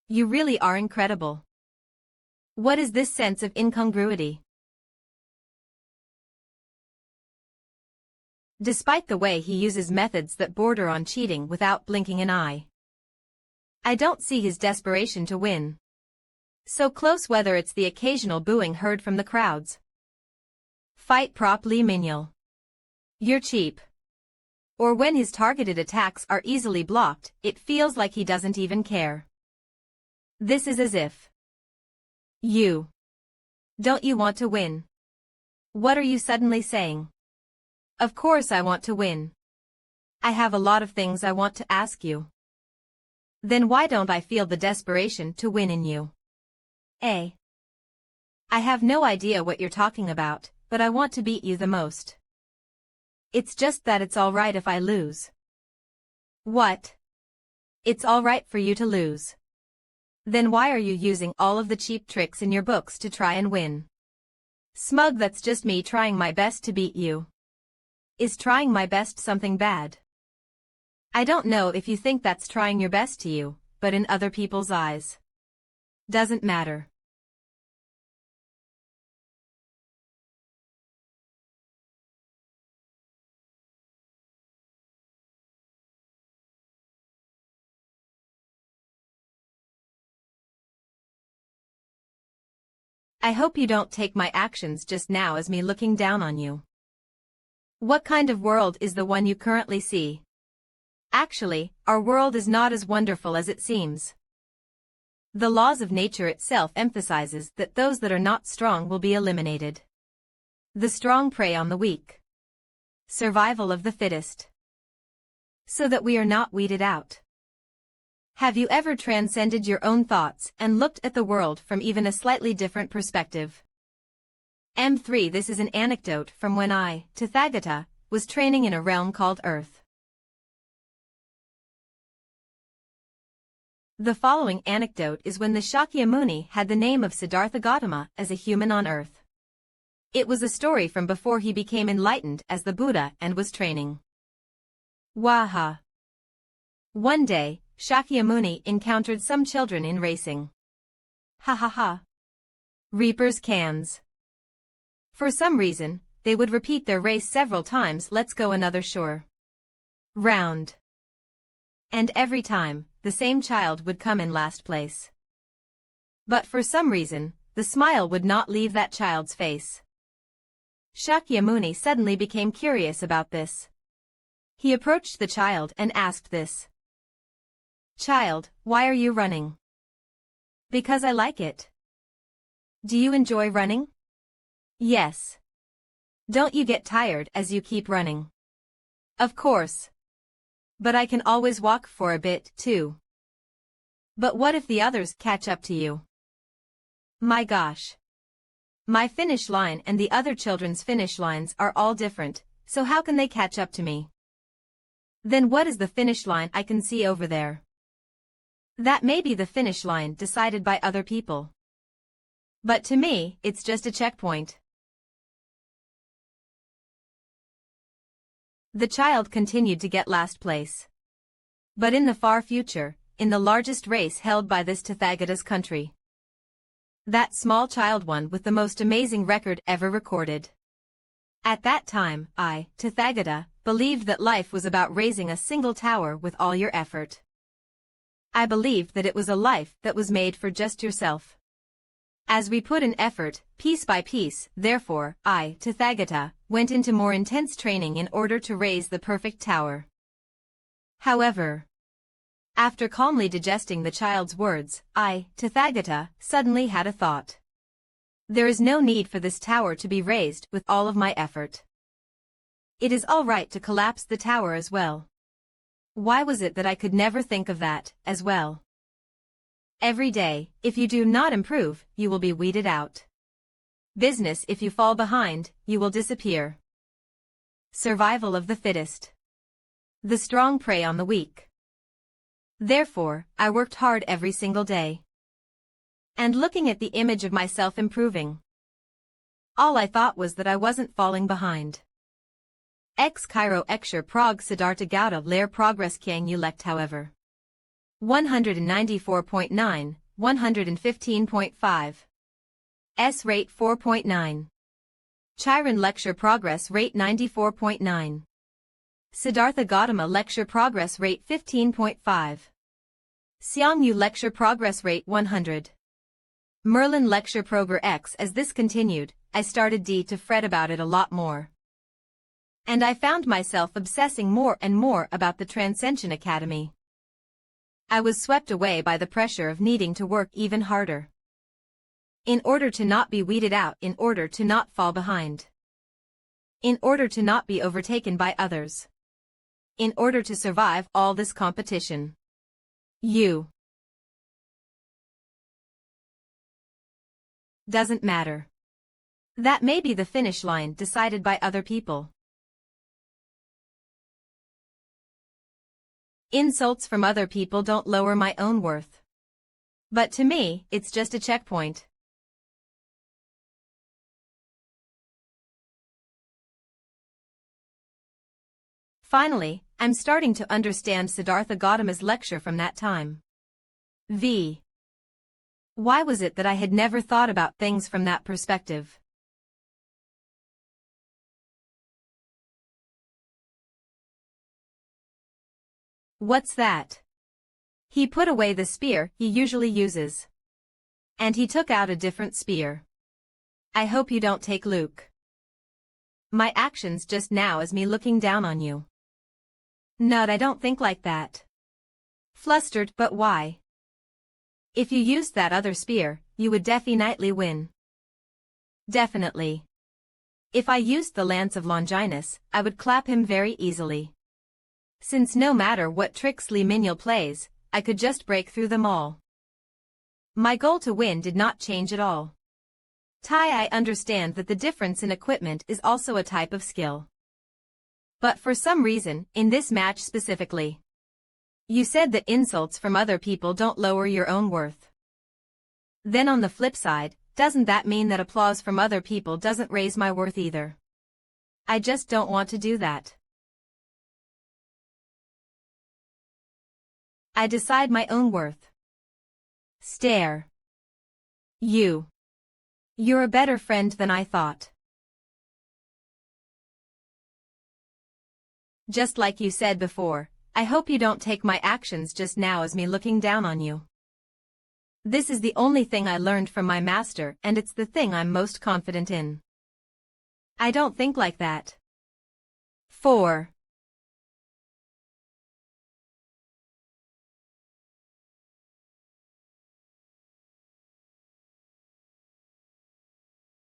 You really are incredible. What is this sense of incongruity? Despite the way he uses methods that border on cheating without blinking an eye, I don't see his desperation to win. So close whether it's the occasional booing heard from the crowds. Fight properly, Manuel. You're cheap. Or when his targeted attacks are easily blocked, it feels like he doesn't even care. This is as if you don't you want to win? What are you suddenly saying? Of course I want to win. I have a lot of things I want to ask you. Then why don't I feel the desperation to win in you? I have no idea what you're talking about, but I want to beat you the most. It's just that it's all right if I lose. What? It's all right for you to lose. Then why are you using all of the cheap tricks in your books to try and win? Smug, that's just me trying my best to beat you. Is trying my best something bad? I don't know if you think that's trying your best to you, but in other people's eyes, doesn't matter. I hope you don't take my actions just now as me looking down on you. What kind of world is the one you currently see? Actually, our world is not as wonderful as it seems. The laws of nature itself emphasizes that those that are not strong will be eliminated. The strong prey on the weak. Survival of the fittest. So that we are not weeded out. Have you ever transcended your own thoughts and looked at the world from even a slightly different perspective? M3 This is an anecdote from when I, Tathagata, was training in a realm called Earth. The following anecdote is when the Shakyamuni had the name of Siddhartha Gautama as a human on Earth. It was a story from before he became enlightened as the Buddha and was training. Waha. One day, Shakyamuni encountered some children in racing. Ha ha ha. Reapers cans. For some reason, they would repeat their race several times. Let's go another sure round. And every time, the same child would come in last place. But for some reason, the smile would not leave that child's face. Shakyamuni suddenly became curious about this. He approached the child and asked this. Child, why are you running? Because I like it. Do you enjoy running? Yes. Don't you get tired as you keep running? Of course. But I can always walk for a bit, too. But what if the others catch up to you? My gosh. My finish line and the other children's finish lines are all different, so how can they catch up to me? Then what is the finish line I can see over there? That may be the finish line decided by other people. But to me, it's just a checkpoint. The child continued to get last place. But in the far future, in the largest race held by this Tathagata's country. That small child won with the most amazing record ever recorded. At that time, I, Tathagata, believed that life was about raising a single tower with all your effort. I believed that it was a life that was made for just yourself. As we put in effort, piece by piece, therefore, I, Tathagata, went into more intense training in order to raise the perfect tower. However, after calmly digesting the child's words, I, Tathagata, suddenly had a thought. There is no need for this tower to be raised with all of my effort. It is all right to collapse the tower as well. Why was it that I could never think of that, as well? Every day, if you do not improve, you will be weeded out. Business: if you fall behind, you will disappear. Survival of the fittest. The strong prey on the weak. Therefore, I worked hard every single day. And looking at the image of myself improving, all I thought was that I wasn't falling behind. Ex Cairo Ekshir Prague Siddhartha Gauda Lair Progress Kyang Ulect however. 194.9, 115.5. S rate 4.9. Chiron Lecture Progress Rate 94.9. Siddhartha Gautama Lecture Progress Rate 15.5. Xiangyu Lecture Progress Rate 100. Merlin Lecture Progress X. As this continued, I started to fret about it a lot more. And I found myself obsessing more and more about the Transcension Academy. I was swept away by the pressure of needing to work even harder. In order to not be weeded out, in order to not fall behind. In order to not be overtaken by others. In order to survive all this competition. You. Doesn't matter. That may be the finish line decided by other people. Insults from other people don't lower my own worth. But to me, it's just a checkpoint. Finally, I'm starting to understand Siddhartha Gautama's lecture from that time. Why was it that I had never thought about things from that perspective? What's that? He put away the spear he usually uses. And he took out a different spear. I hope you don't take Luke. My actions just now as me looking down on you. Nut, I don't think like that. Flustered, but why? If you used that other spear, you would definitely win. Definitely. If I used the Lance of Longinus, I would clap him very easily. Since no matter what tricks Li Mingyul plays, I could just break through them all. My goal to win did not change at all. I understand that the difference in equipment is also a type of skill. But for some reason, in this match specifically, you said that insults from other people don't lower your own worth. Then on the flip side, doesn't that mean that applause from other people doesn't raise my worth either? I just don't want to do that. I decide my own worth. Stare. You're a better friend than I thought. Just like you said before, I hope you don't take my actions just now as me looking down on you. This is the only thing I learned from my master, and it's the thing I'm most confident in. I don't think like that. 4.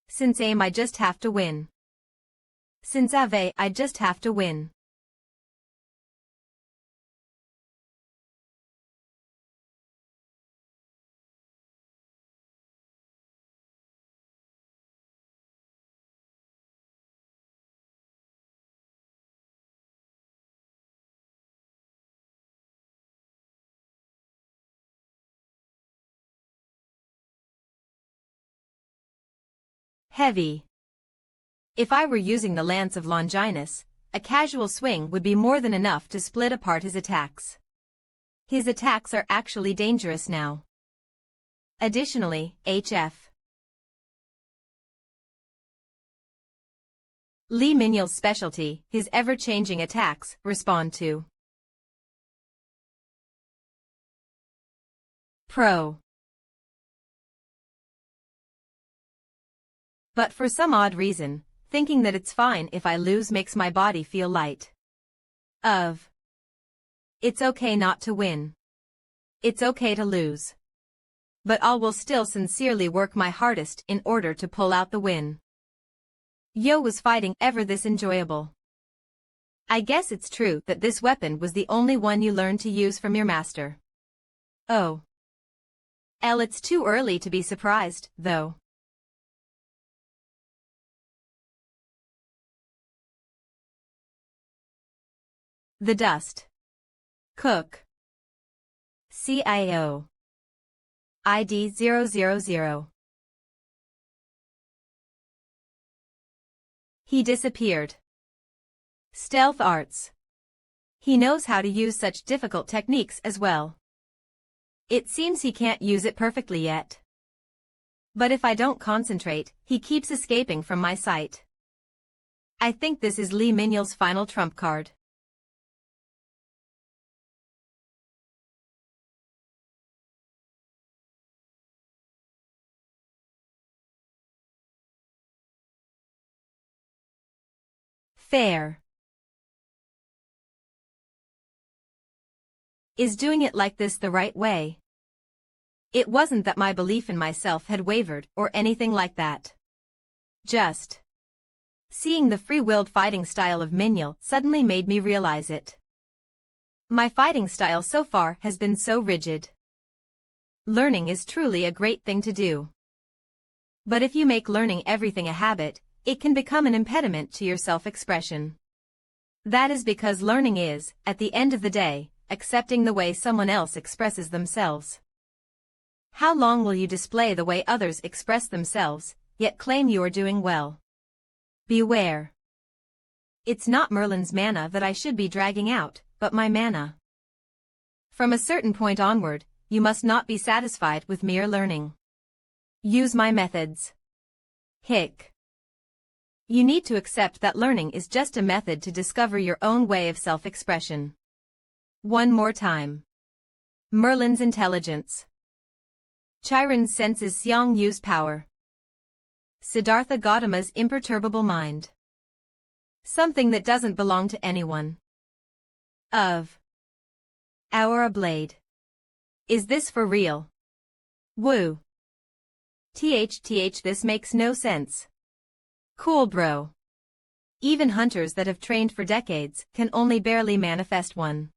Since aim I just have to win. Since Ave I just have to win. Heavy. If I were using the Lance of Longinus, a casual swing would be more than enough to split apart his attacks. His attacks are actually dangerous now. Additionally, HF. Li Mingyul's specialty, his ever-changing attacks, respond to Pro. But for some odd reason, thinking that it's fine if I lose makes my body feel light. It's okay not to win. It's okay to lose. But I will still sincerely work my hardest in order to pull out the win. Was fighting ever this enjoyable? I guess it's true that this weapon was the only one you learned to use from your master. Oh. It's too early to be surprised, though. The dust. Cook. CIO. ID 000. He disappeared. Stealth arts. He knows how to use such difficult techniques as well. It seems he can't use it perfectly yet. But if I don't concentrate, he keeps escaping from my sight. I think this is Lee Min-yeol's final trump card. Fair. Is doing it like this the right way? It wasn't that my belief in myself had wavered or anything like that. Just seeing the free-willed fighting style of Min-yeol suddenly made me realize it. My fighting style so far has been so rigid. Learning is truly a great thing to do. But if you make learning everything a habit, it can become an impediment to your self-expression. That is because learning is, at the end of the day, accepting the way someone else expresses themselves. How long will you display the way others express themselves, yet claim you are doing well? Beware. It's not Merlin's mana that I should be dragging out, but my mana. From a certain point onward, you must not be satisfied with mere learning. Use my methods. Hick. You need to accept that learning is just a method to discover your own way of self-expression. One more time. Merlin's intelligence. Chiron's senses Seong Yu's power. Siddhartha Gautama's imperturbable mind. Something that doesn't belong to anyone. Of. Aura blade. Is this for real? Woo. THTH this makes no sense. Cool bro. Even hunters that have trained for decades can only barely manifest one.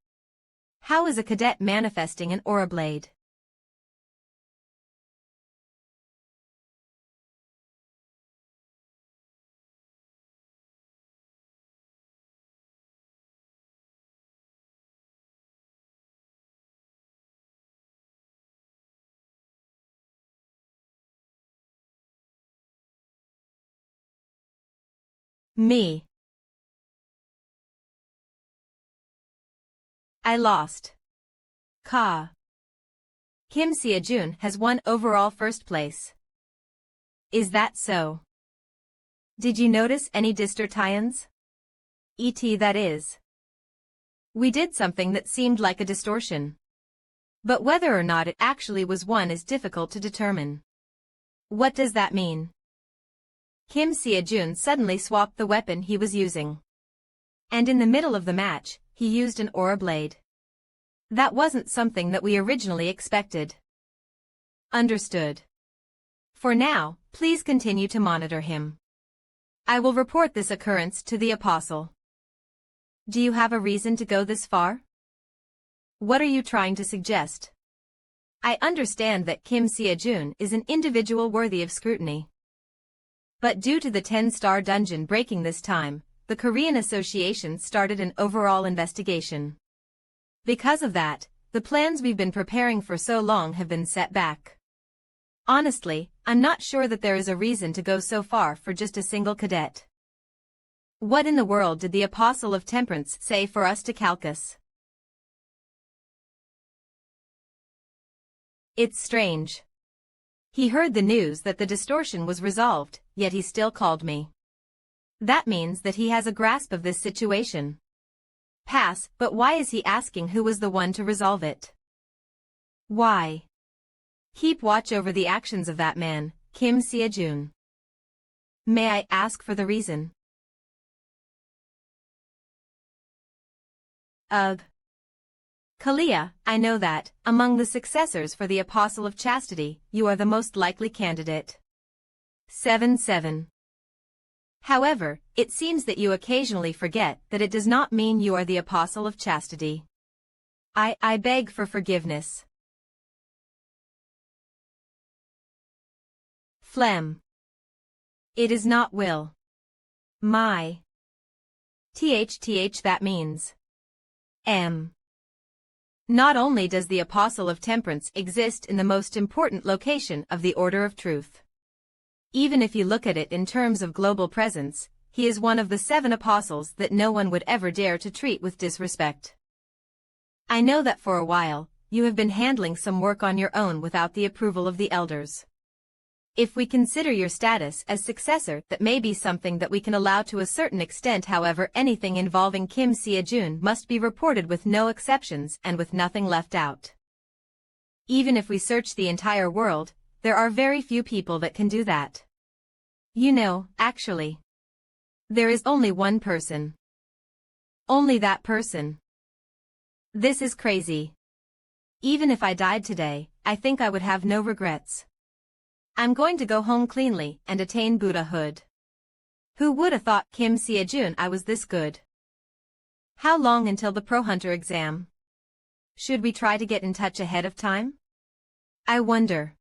How is a cadet manifesting an aura blade? Me. I lost. Ka. Kim Seo-jun has won overall first place. Is that so? Did you notice any distortions? That is. We did something that seemed like a distortion. But whether or not it actually was one is difficult to determine. What does that mean? Kim Seo-jun suddenly swapped the weapon he was using. And in the middle of the match, he used an aura blade. That wasn't something that we originally expected. Understood. For now, please continue to monitor him. I will report this occurrence to the Apostle. Do you have a reason to go this far? What are you trying to suggest? I understand that Kim Seo-jun is an individual worthy of scrutiny. But due to the 10-star dungeon breaking this time, the Korean Association started an overall investigation. Because of that, the plans we've been preparing for so long have been set back. Honestly, I'm not sure that there is a reason to go so far for just a single cadet. What in the world did the Apostle of Temperance say for us to calculus? It's strange. He heard the news that the distortion was resolved, yet he still called me. That means that he has a grasp of this situation. Pass, but why is he asking who was the one to resolve it? Why? Keep watch over the actions of that man, Kim Seo-jun. May I ask for the reason? Ugh. Kalia, I know that, among the successors for the Apostle of Chastity, you are the most likely candidate. 7-7. However, it seems that you occasionally forget that it does not mean you are the Apostle of Chastity. I beg for forgiveness. Phlegm. It is not will. My. THTH that means. M. Not only does the Apostle of Temperance exist in the most important location of the Order of Truth. Even if you look at it in terms of global presence, he is one of the 7 apostles that no one would ever dare to treat with disrespect. I know that for a while, you have been handling some work on your own without the approval of the elders. If we consider your status as successor, that may be something that we can allow to a certain extent. However, anything involving Kim Seo-jun must be reported with no exceptions and with nothing left out. Even if we search the entire world, there are very few people that can do that. You know, actually, there is only one person. Only that person. This is crazy. Even if I died today, I think I would have no regrets. I'm going to go home cleanly and attain Buddhahood. Who would have thought Kim Seo-jun I was this good? How long until the Pro Hunter exam? Should we try to get in touch ahead of time? I wonder.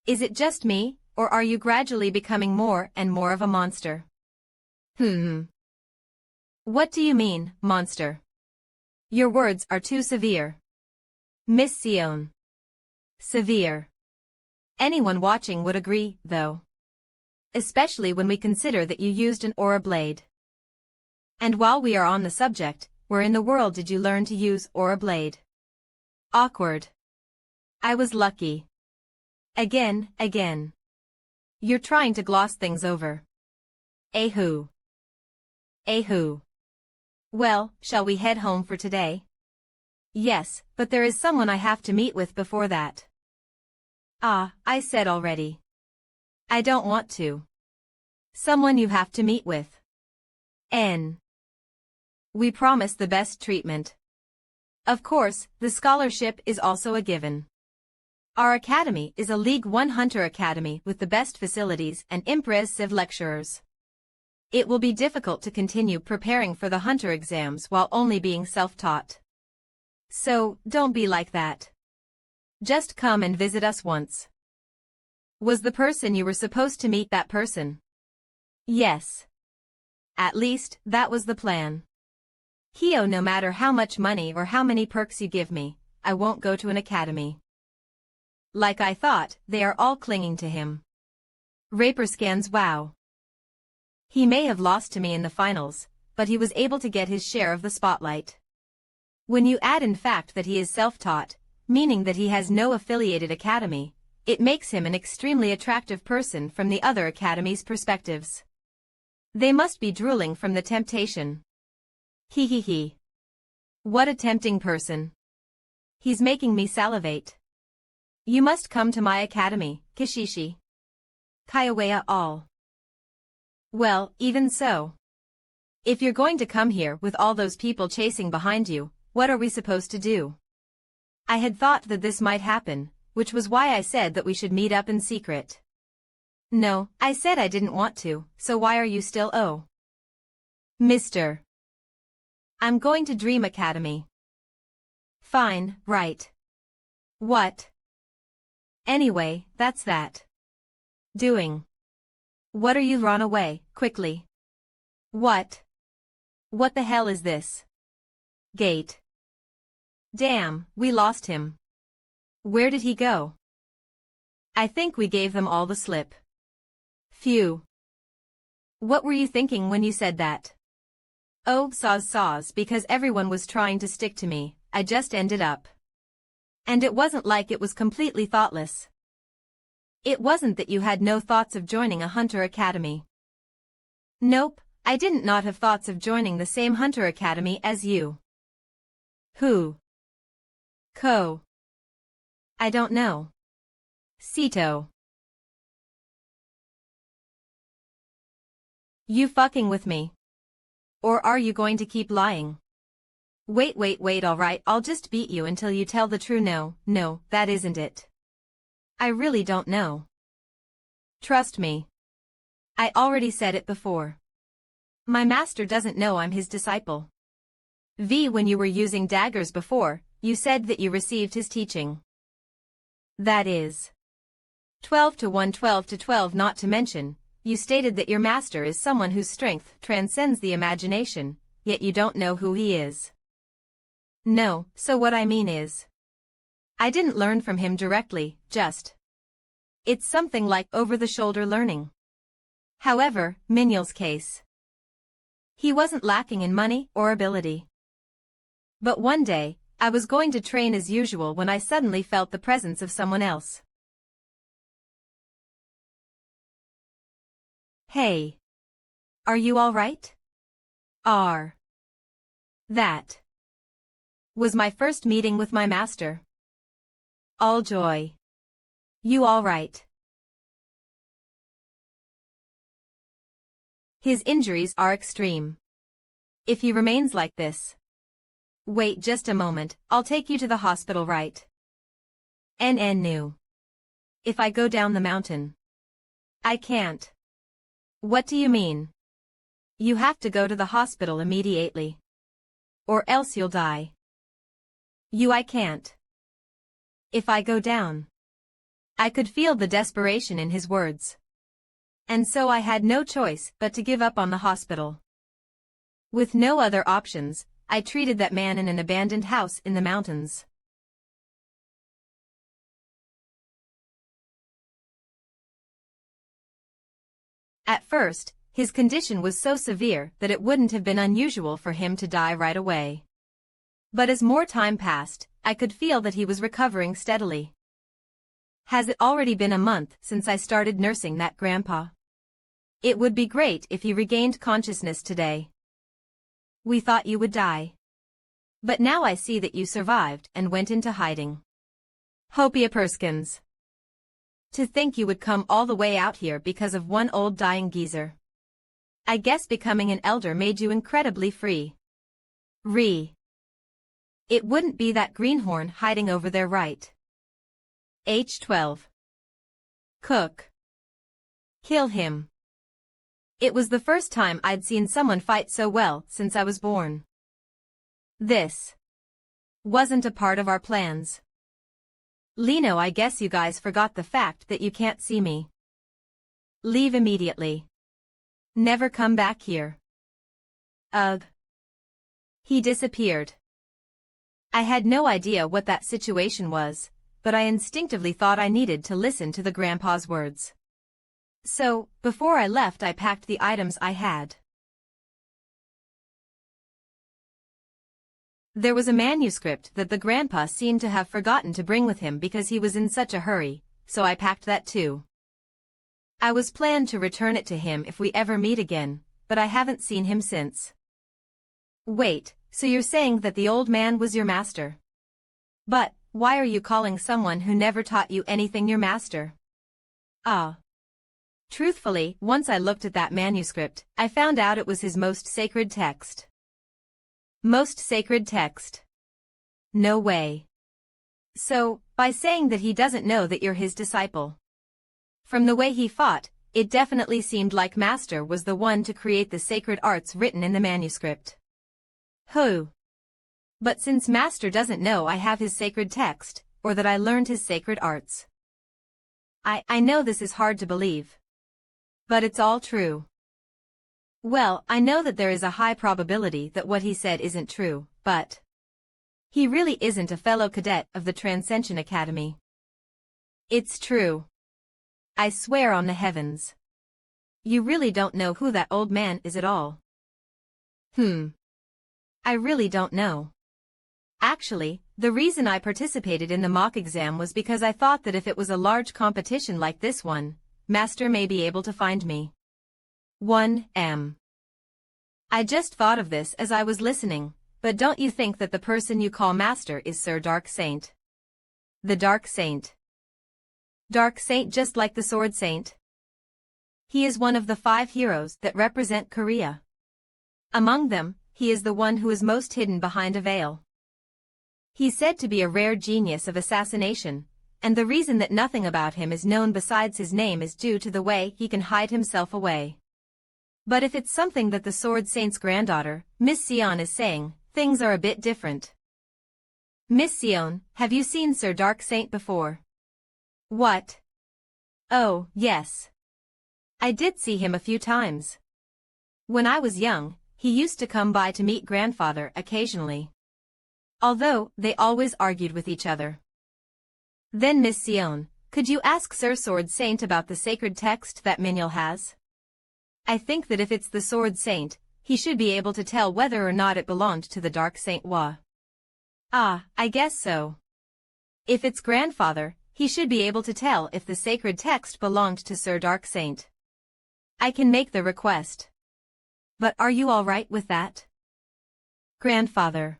Is it just me, or are you gradually becoming more and more of a monster? What do you mean, monster? Your words are too severe. Miss Sion. Severe. Anyone watching would agree, though. Especially when we consider that you used an aura blade. And while we are on the subject, where in the world did you learn to use aura blade? Awkward. I was lucky. Again. You're trying to gloss things over. Ehoo. Well, shall we head home for today? Yes, but there is someone I have to meet with before that. Ah, I said already. I don't want to. Someone you have to meet with. N. We promise the best treatment. Of course, the scholarship is also a given. Our academy is a League 1 Hunter Academy with the best facilities and impressive lecturers. It will be difficult to continue preparing for the Hunter exams while only being self-taught. So, don't be like that. Just come and visit us once. Was the person you were supposed to meet that person? Yes. At least, that was the plan. Hio, no matter how much money or how many perks you give me, I won't go to an academy. Like I thought, they are all clinging to him. Raper scans. Wow. He may have lost to me in the finals, but he was able to get his share of the spotlight. When you add in fact that he is self-taught, meaning that he has no affiliated academy, it makes him an extremely attractive person from the other academy's perspectives. They must be drooling from the temptation. He. What a tempting person. He's making me salivate. You must come to my academy, Kishishi. Kaiowea all. Well, even so. If you're going to come here with all those people chasing behind you, what are we supposed to do? I had thought that this might happen, which was why I said that we should meet up in secret. No, I said I didn't want to, so why are you still Mr. I'm going to Dream Academy. Fine, right. What? Anyway, that's that. Doing. What are you? Run away, quickly. What? What the hell is this? Gate. Damn, we lost him. Where did he go? I think we gave them all the slip. Phew. What were you thinking when you said that? Oh, saws, because everyone was trying to stick to me, I just ended up. And it wasn't like it was completely thoughtless. It wasn't that you had no thoughts of joining a Hunter Academy. Nope, I didn't not have thoughts of joining the same Hunter Academy as you. Who? Ko. I don't know. Sito. You fucking with me? Or are you going to keep lying? Wait, alright, I'll just beat you until you tell the truth. No, that isn't it. I really don't know. Trust me. I already said it before. My master doesn't know I'm his disciple. When you were using daggers before, you said that you received his teaching. That is 12 to 1, 12 to 12, not to mention, you stated that your master is someone whose strength transcends the imagination, yet you don't know who he is. No, so what I mean is, I didn't learn from him directly, just. It's something like over-the-shoulder learning. However, Minhyul's case. He wasn't lacking in money or ability. But one day, I was going to train as usual when I suddenly felt the presence of someone else. Hey. Are you all right? That was my first meeting with my master. All joy. You all right? His injuries are extreme. If he remains like this. Wait just a moment, I'll take you to the hospital right. NN. If I go down the mountain. I can't. What do you mean? You have to go to the hospital immediately. Or else you'll die. I can't. If I go down. I could feel the desperation in his words. And so I had no choice but to give up on the hospital. With no other options, I treated that man in an abandoned house in the mountains. At first, his condition was so severe that it wouldn't have been unusual for him to die right away. But as more time passed, I could feel that he was recovering steadily. Has it already been a month since I started nursing that grandpa? It would be great if he regained consciousness today. We thought you would die. But now I see that you survived and went into hiding. Hopia Perskins. To think you would come all the way out here because of one old dying geezer. I guess becoming an elder made you incredibly free. It wouldn't be that greenhorn hiding over there, right? H12. Cook. Kill him. It was the first time I'd seen someone fight so well since I was born. This wasn't a part of our plans. Lino, I guess you guys forgot the fact that you can't see me. Leave immediately. Never come back here. Ugh. He disappeared. I had no idea what that situation was, but I instinctively thought I needed to listen to the grandpa's words. So, before I left, I packed the items I had. There was a manuscript that the grandpa seemed to have forgotten to bring with him because he was in such a hurry, so I packed that too. I was planned to return it to him if we ever meet again, but I haven't seen him since. Wait, so you're saying that the old man was your master? But, why are you calling someone who never taught you anything your master? Truthfully, once I looked at that manuscript, I found out it was his most sacred text. Most sacred text? No way. So, by saying that he doesn't know that you're his disciple. From the way he fought, it definitely seemed like Master was the one to create the sacred arts written in the manuscript. Who? But since Master doesn't know I have his sacred text, or that I learned his sacred arts. I know this is hard to believe. But it's all true. Well, I know that there is a high probability that what he said isn't true, but he really isn't a fellow cadet of the Transcension Academy. It's true. I swear on the heavens. You really don't know who that old man is at all. I really don't know. Actually, the reason I participated in the mock exam was because I thought that if it was a large competition like this one, Master may be able to find me. 1M. I just thought of this as I was listening, but don't you think that the person you call Master is Sir Dark Saint? The Dark Saint. Dark Saint, just like the Sword Saint. He is one of the 5 heroes that represent Korea. Among them, he is the one who is most hidden behind a veil. He's said to be a rare genius of assassination, and the reason that nothing about him is known besides his name is due to the way he can hide himself away. But if it's something that the Sword Saint's granddaughter, Miss Sion, is saying, things are a bit different. Miss Sion, have you seen Sir Dark Saint before? What? Oh, yes. I did see him a few times. When I was young, he used to come by to meet grandfather occasionally. although they always argued with each other. Then Miss Sion, could you ask Sir Sword Saint about the sacred text that MANHWA has? I think that if it's the Sword Saint, he should be able to tell whether or not it belonged to the Dark Saint Wa. Ah, I guess so. If it's grandfather, he should be able to tell if the sacred text belonged to Sir Dark Saint. I can make the request. But are you all right with that? Grandfather.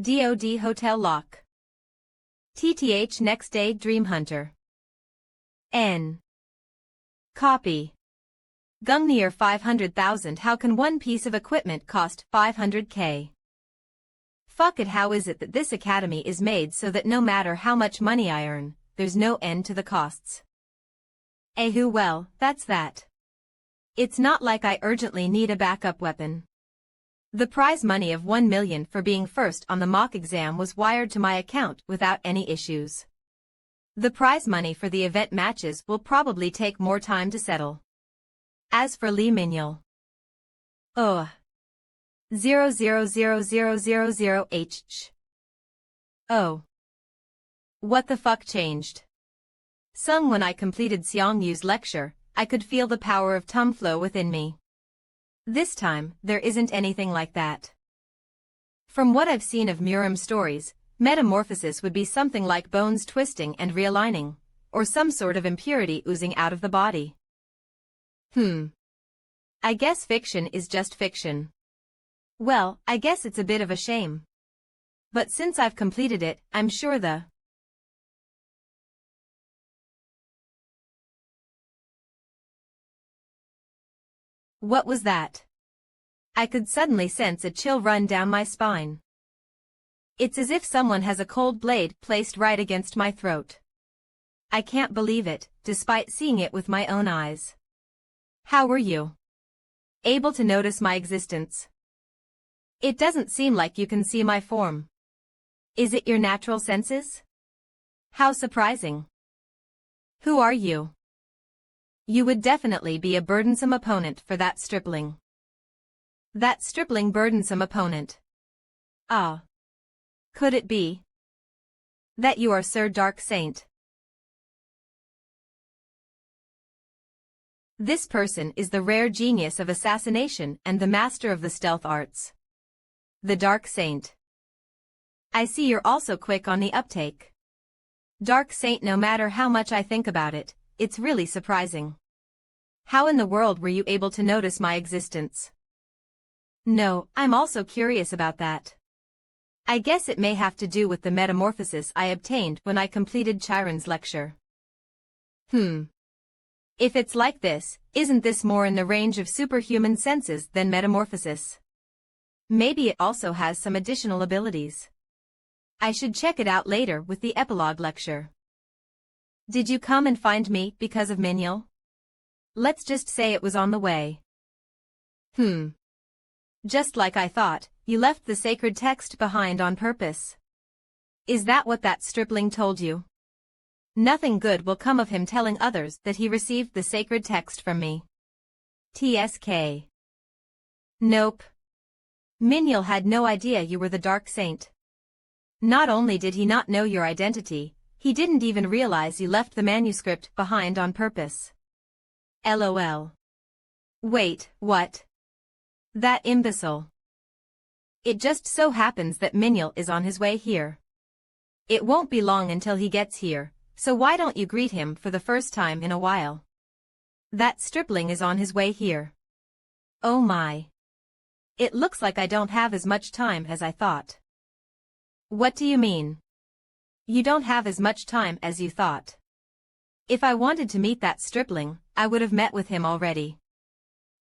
DOD Hotel Lock. TTH Next Day Dream Hunter. N. Copy. Gungnir 500,000. How can one piece of equipment cost 500k? Fuck it, how is it that this academy is made so that no matter how much money I earn, there's no end to the costs? Well, that's that. It's not like I urgently need a backup weapon. The prize money of 1 million for being first on the mock exam was wired to my account without any issues. The prize money for the event matches will probably take more time to settle. As for Lee Minhyul. 0000000H. Oh. What the fuck changed? Sung, when I completed Seong Yu's lecture, I could feel the power of Tum flow within me. This time, there isn't anything like that. From what I've seen of Murim stories, metamorphosis would be something like bones twisting and realigning, or some sort of impurity oozing out of the body. I guess fiction is just fiction. Well, I guess it's a bit of a shame. But since I've completed it, I'm sure the What was that? I could suddenly sense a chill run down my spine. It's as if someone has a cold blade placed right against my throat. I can't believe it, despite seeing it with my own eyes. How were you able to notice my existence? It doesn't seem like you can see my form. Is it your natural senses? How surprising. Who are you? You would definitely be a burdensome opponent for that stripling. That stripling burdensome opponent. Ah. Could it be that you are Sir Dark Saint? This person is the rare genius of assassination and the master of the stealth arts. The Dark Saint. I see you're also quick on the uptake. Dark Saint, no matter how much I think about it, it's really surprising. How in the world were you able to notice my existence? No, I'm also curious about that. I guess it may have to do with the metamorphosis I obtained when I completed Chiron's lecture. If it's like this, isn't this more in the range of superhuman senses than metamorphosis? Maybe it also has some additional abilities. I should check it out later with the epilogue lecture. Did you come and find me because of Minhyul? Let's just say it was on the way. Just like I thought, you left the sacred text behind on purpose. Is that what that stripling told you? Nothing good will come of him telling others that he received the sacred text from me. TSK. Nope. Minhyul had no idea you were the Dark Saint. Not only did he not know your identity, he didn't even realize you left the manuscript behind on purpose. LOL. Wait, what? That imbecile. It just so happens that Minhyul is on his way here. It won't be long until he gets here, so why don't you greet him for the first time in a while? That stripling is on his way here. Oh my. It looks like I don't have as much time as I thought. What do you mean? You don't have as much time as you thought. If I wanted to meet that stripling, I would have met with him already.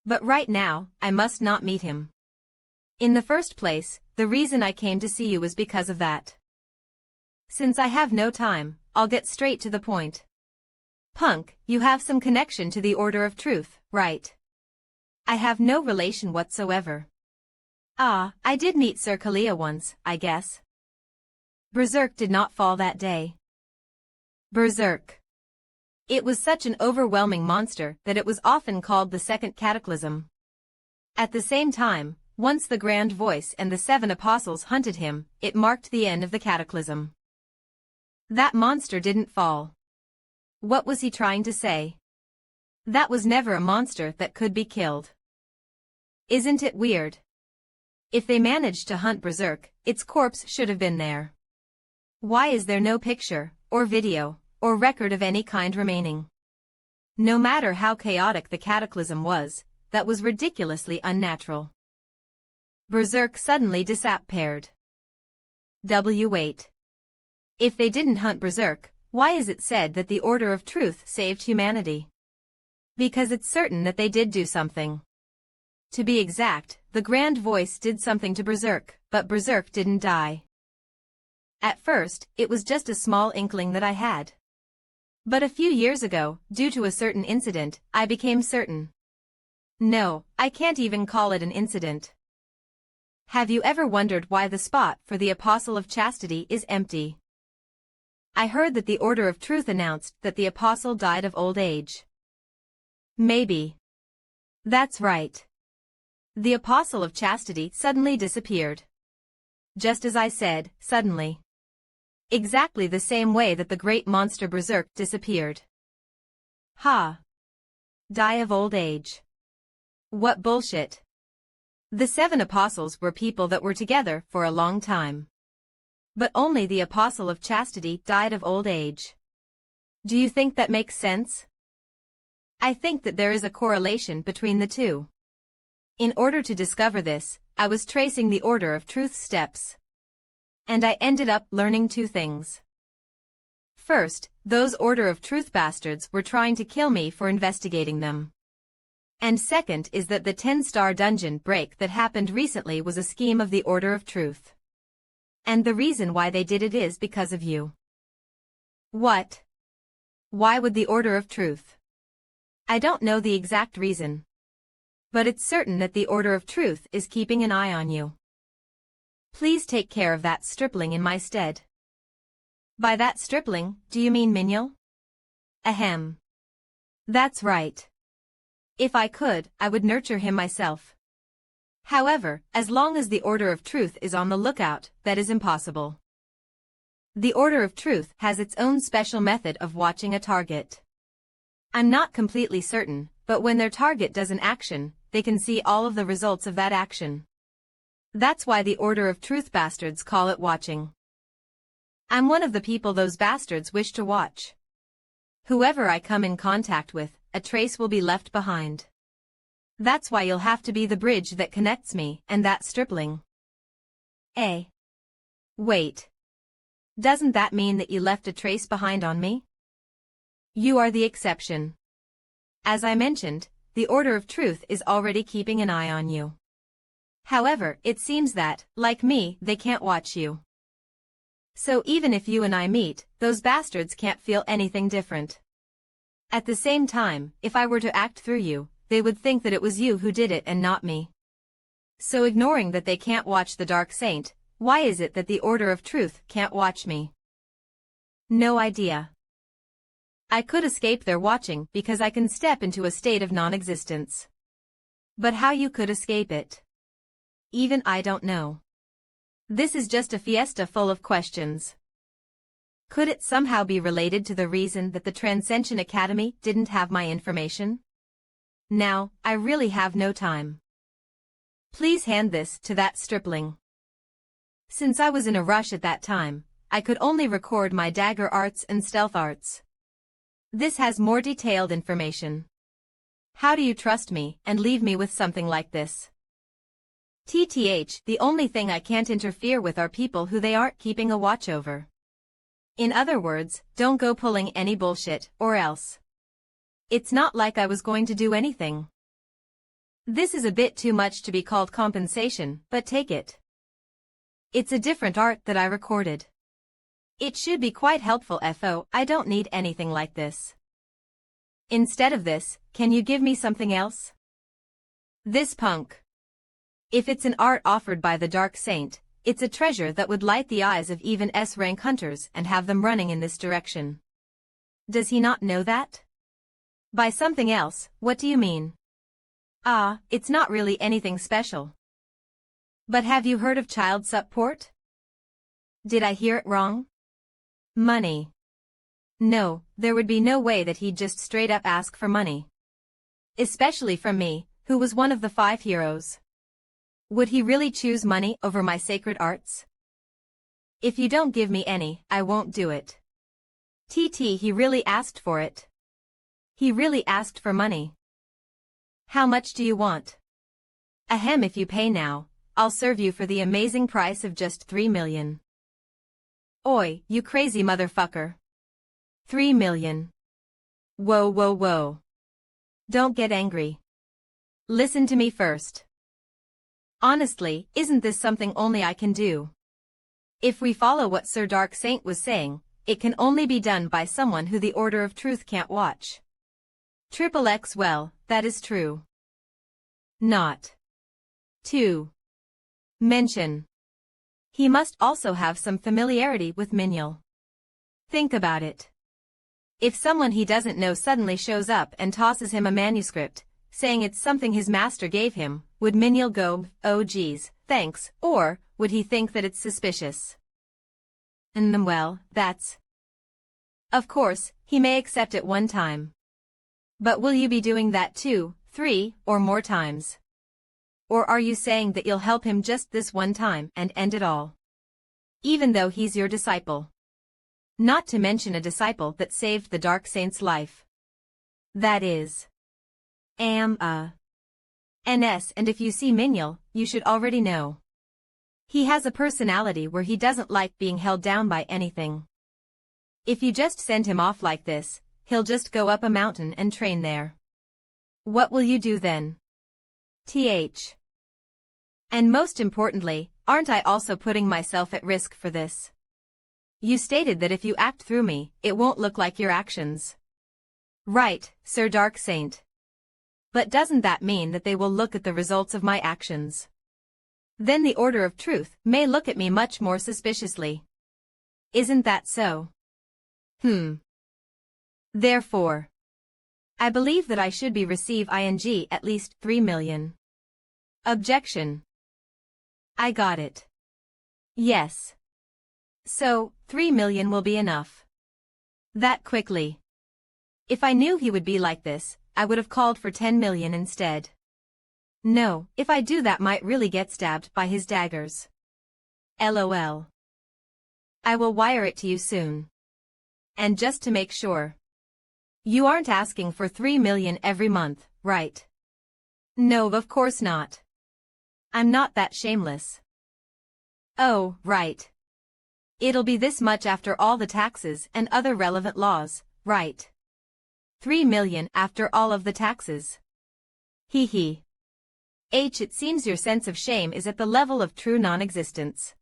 But right now, I must not meet him. In the first place, the reason I came to see you was because of that. Since I have no time, I'll get straight to the point. Punk, you have some connection to the Order of Truth, right? I have no relation whatsoever. Ah, I did meet Sir Kalia once, I guess. Berserk did not fall that day. Berserk. It was such an overwhelming monster that it was often called the second cataclysm. At the same time, once the grand voice and the 7 apostles hunted him, it marked the end of the cataclysm. That monster didn't fall. What was he trying to say? That was never a monster that could be killed. Isn't it weird? If they managed to hunt Berserk, its corpse should have been there. Why is there no picture, or video, or record of any kind remaining? No matter how chaotic the cataclysm was, that was ridiculously unnatural. Berserk suddenly disappeared. Wait. If they didn't hunt Berserk, why is it said that the Order of Truth saved humanity? Because it's certain that they did do something. To be exact, the Grand Voice did something to Berserk, but Berserk didn't die. At first, it was just a small inkling that I had. But a few years ago, due to a certain incident, I became certain. No, I can't even call it an incident. Have you ever wondered why the spot for the Apostle of Chastity is empty? I heard that the Order of Truth announced that the Apostle died of old age. Maybe. That's right. The Apostle of Chastity suddenly disappeared. Just as I said, suddenly. Exactly the same way that the great monster Berserk disappeared. Ha! Die of old age. What bullshit. The 7 apostles were people that were together for a long time. But only the Apostle of Chastity died of old age. Do you think that makes sense? I think that there is a correlation between the two. In order to discover this, I was tracing the Order of Truth's steps. And I ended up learning 2 things. First, those Order of Truth bastards were trying to kill me for investigating them. And second is that the 10-star dungeon break that happened recently was a scheme of the Order of Truth. And the reason why they did it is because of you. What? Why would the Order of Truth? I don't know the exact reason. But it's certain that the Order of Truth is keeping an eye on you. Please take care of that stripling in my stead. By that stripling, do you mean Mignon? Ahem. That's right. If I could, I would nurture him myself. However, as long as the Order of Truth is on the lookout, that is impossible. The Order of Truth has its own special method of watching a target. I'm not completely certain, but when their target does an action, they can see all of the results of that action. That's why the Order of Truth bastards call it watching. I'm one of the people those bastards wish to watch. Whoever I come in contact with, a trace will be left behind. That's why you'll have to be the bridge that connects me and that stripling. Wait. Doesn't that mean that you left a trace behind on me? You are the exception. As I mentioned, the Order of Truth is already keeping an eye on you. However, it seems that, like me, they can't watch you. So even if you and I meet, those bastards can't feel anything different. At the same time, if I were to act through you, they would think that it was you who did it and not me. So ignoring that they can't watch the Dark Saint, why is it that the Order of Truth can't watch me? No idea. I could escape their watching because I can step into a state of non-existence. But how you could escape it? Even I don't know. This is just a fiesta full of questions. Could it somehow be related to the reason that the Transcension Academy didn't have my information? Now, I really have no time. Please hand this to that stripling. Since I was in a rush at that time, I could only record my dagger arts and stealth arts. This has more detailed information. How do you trust me and leave me with something like this? TTH, the only thing I can't interfere with are people who they aren't keeping a watch over. In other words, don't go pulling any bullshit, or else. It's not like I was going to do anything. This is a bit too much to be called compensation, but take it. It's a different art that I recorded. It should be quite helpful. I don't need anything like this. Instead of this, can you give me something else? This punk. If it's an art offered by the Dark Saint, it's a treasure that would light the eyes of even S-rank hunters and have them running in this direction. Does he not know that? By something else, what do you mean? It's not really anything special. But have you heard of child support? Did I hear it wrong? Money. No, there would be no way that he'd just straight up ask for money. Especially from me, who was one of the 5 heroes. Would he really choose money over my sacred arts? If you don't give me any, I won't do it. He really asked for it. He really asked for money. How much do you want? Ahem, if you pay now, I'll serve you for the amazing price of just 3 million. Oi, you crazy motherfucker. 3 million. Whoa, whoa, whoa. Don't get angry. Listen to me first. Honestly, isn't this something only I can do? If we follow what Sir Dark Saint was saying, it can only be done by someone who the Order of Truth can't watch. XXX, well, that is true. Not. 2. Mention. He must also have some familiarity with Manhwa. Think about it. If someone he doesn't know suddenly shows up and tosses him a manuscript, saying it's something his master gave him, would Manhwa go, oh geez, thanks, or would he think that it's suspicious? Well, that's... Of course, he may accept it one time. But will you be doing that 2, 3, or more times? Or are you saying that you'll help him just this one time and end it all? Even though he's your disciple. Not to mention a disciple that saved the Dark Saint's life. That is... NS, and if you see Manhwa, you should already know. He has a personality where he doesn't like being held down by anything. If you just send him off like this, he'll just go up a mountain and train there. What will you do then? And most importantly, aren't I also putting myself at risk for this? You stated that if you act through me, it won't look like your actions. Right, Sir Dark Saint. But doesn't that mean that they will look at the results of my actions? Then the Order of Truth may look at me much more suspiciously. Isn't that so? Therefore, I believe that I should be receive at least 3 million. Objection. I got it. Yes. So, 3 million will be enough. That quickly. If I knew he would be like this, I would have called for 10 million instead. No, if I do that might really get stabbed by his daggers. LOL. I will wire it to you soon. And just to make sure. You aren't asking for 3 million every month, right? No, of course not. I'm not that shameless. Oh, right. It'll be this much after all the taxes and other relevant laws, right? 3 million after all of the taxes. It seems your sense of shame is at the level of true non-existence.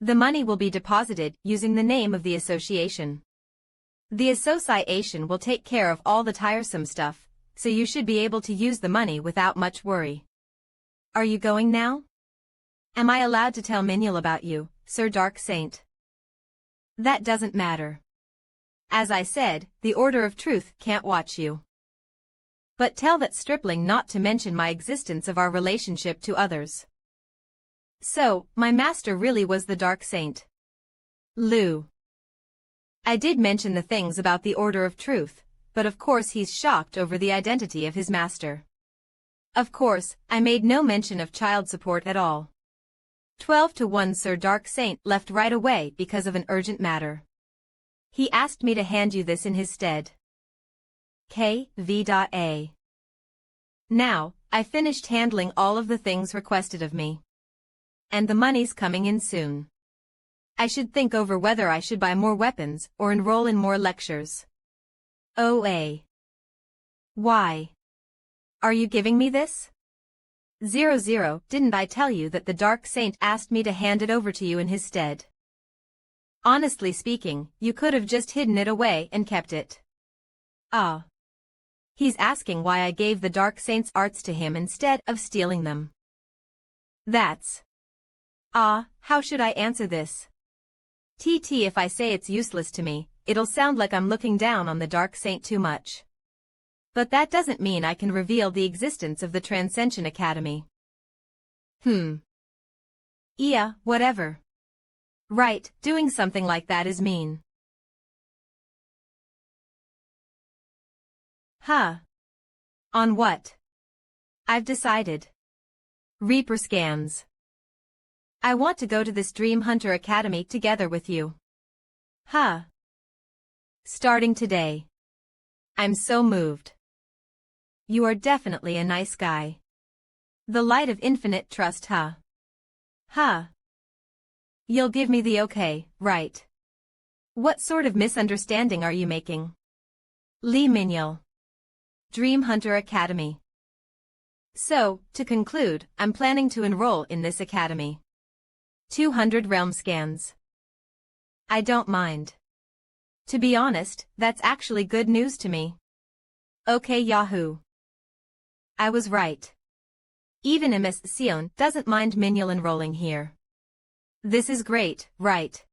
The money will be deposited using the name of the association. The association will take care of all the tiresome stuff, so you should be able to use the money without much worry. Are you going now? Am I allowed to tell Manhwa about you, Sir Dark Saint? That doesn't matter. As I said, the Order of Truth can't watch you. But tell that stripling not to mention my existence of our relationship to others. So, my master really was the Dark Saint. Lou. I did mention the things about the Order of Truth, but of course he's shocked over the identity of his master. Of course, I made no mention of child support at all. 12-1 Sir Dark Saint left right away because of an urgent matter. He asked me to hand you this in his stead. KV.A. Now, I finished handling all of the things requested of me. And the money's coming in soon. I should think over whether I should buy more weapons or enroll in more lectures. OA. Why? Are you giving me this? 00, didn't I tell you that the Dark Saint asked me to hand it over to you in his stead? Honestly speaking, you could have just hidden it away and kept it. Ah. He's asking why I gave the Dark Saint's arts to him instead of stealing them. That's... how should I answer this? If I say it's useless to me, it'll sound like I'm looking down on the Dark Saint too much. But that doesn't mean I can reveal the existence of the Transcension Academy. Yeah, whatever. Right, doing something like that is mean. Huh. On what? I've decided. Reaper scans. I want to go to this Dream Hunter Academy together with you. Huh. Starting today. I'm so moved. You are definitely a nice guy. The light of infinite trust, huh? Huh. You'll give me the okay, right? What sort of misunderstanding are you making? Lee Minyul. Dream Hunter Academy. So, to conclude, I'm planning to enroll in this academy. 200 realm scans. I don't mind. To be honest, that's actually good news to me. Okay, Yahoo. I was right. Even Ms. Sion doesn't mind Minyul enrolling here. This is great, right?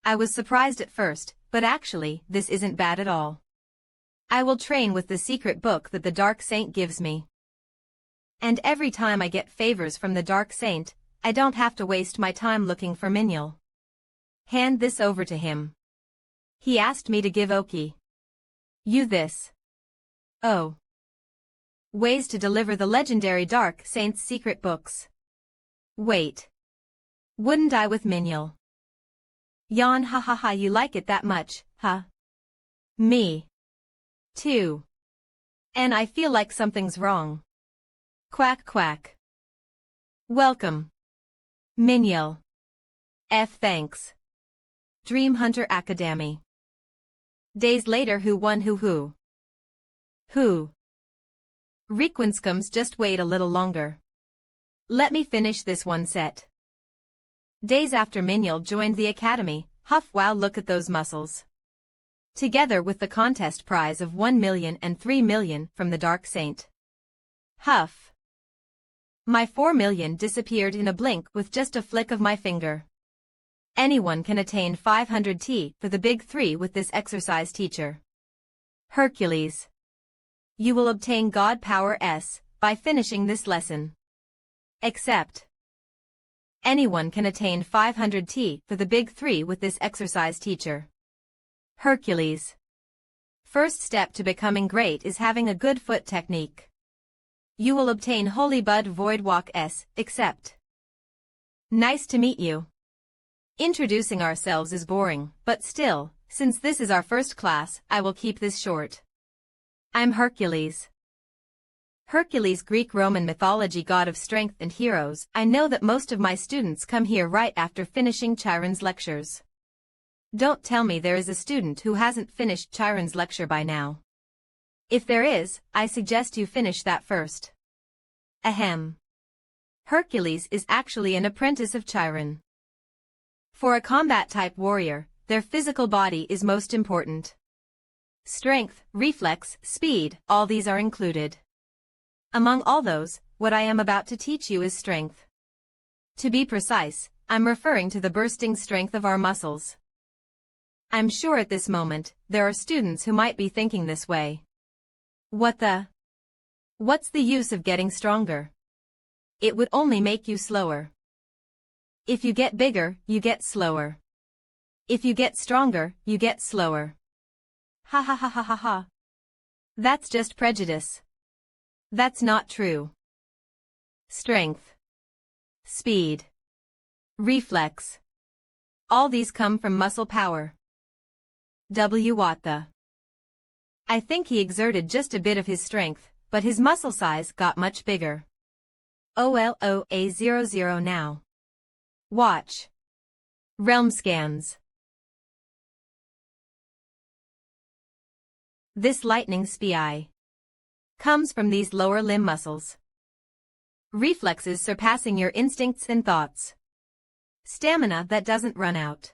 I was surprised at first, but actually, this isn't bad at all. I will train with the secret book that the Dark Saint gives me. And every time I get favors from the Dark Saint, I don't have to waste my time looking for Minyul. Hand this over to him. He asked me to give Oki. You this. Oh. Ways to deliver the legendary Dark Saint's secret books. Wait. Wouldn't I with Minyul? Yawn, ha ha ha, you like it that much, huh? Me. Too. And I feel like something's wrong. Quack quack. Welcome. Minyul. Thanks. Dream Hunter Academy. Days later, who won who? Who? Requinskums, just wait a little longer. Let me finish this one set. Days after Minyul joined the academy, huff, wow, look at those muscles. Together with the contest prize of 1 million and 3 million from the Dark Saint. Huff. My 4 million disappeared in a blink with just a flick of my finger. Anyone can attain 500 T for the big 3 with this exercise, teacher. Hercules. You will obtain God Power S by finishing this lesson. Except. Anyone can attain 500 T for the big 3 with this exercise, teacher. Hercules. First step to becoming great is having a good foot technique. You will obtain Holy Bud Void Walk S, except. Nice to meet you. Introducing ourselves is boring, but still, since this is our first class, I will keep this short. I'm Hercules. Hercules, Greek-Roman mythology, god of strength and heroes. I know that most of my students come here right after finishing Chiron's lectures. Don't tell me there is a student who hasn't finished Chiron's lecture by now. If there is, I suggest you finish that first. Ahem. Hercules is actually an apprentice of Chiron. For a combat-type warrior, their physical body is most important. Strength, reflex, speed, all these are included. Among all those, what I am about to teach you is strength. To be precise, I'm referring to the bursting strength of our muscles. I'm sure at this moment, there are students who might be thinking this way. What's the use of getting stronger? It would only make you slower. If you get bigger, you get slower. If you get stronger, you get slower. Ha ha ha ha ha ha. That's just prejudice. That's not true. Strength, speed, reflex. All these come from muscle power. What the? I think he exerted just a bit of his strength, but his muscle size got much bigger. OLOA00 now. Watch. Realm scans. This lightning SPI comes from these lower limb muscles. Reflexes surpassing your instincts and thoughts. Stamina that doesn't run out.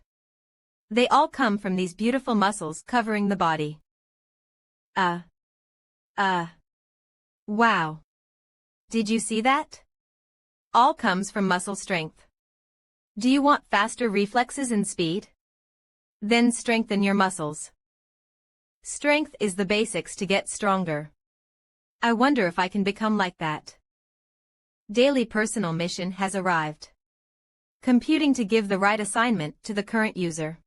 They all come from these beautiful muscles covering the body. Wow. Did you see that? All comes from muscle strength. Do you want faster reflexes and speed? Then strengthen your muscles. Strength is the basics to get stronger. I wonder if I can become like that. Daily personal mission has arrived. Computing to give the right assignment to the current user.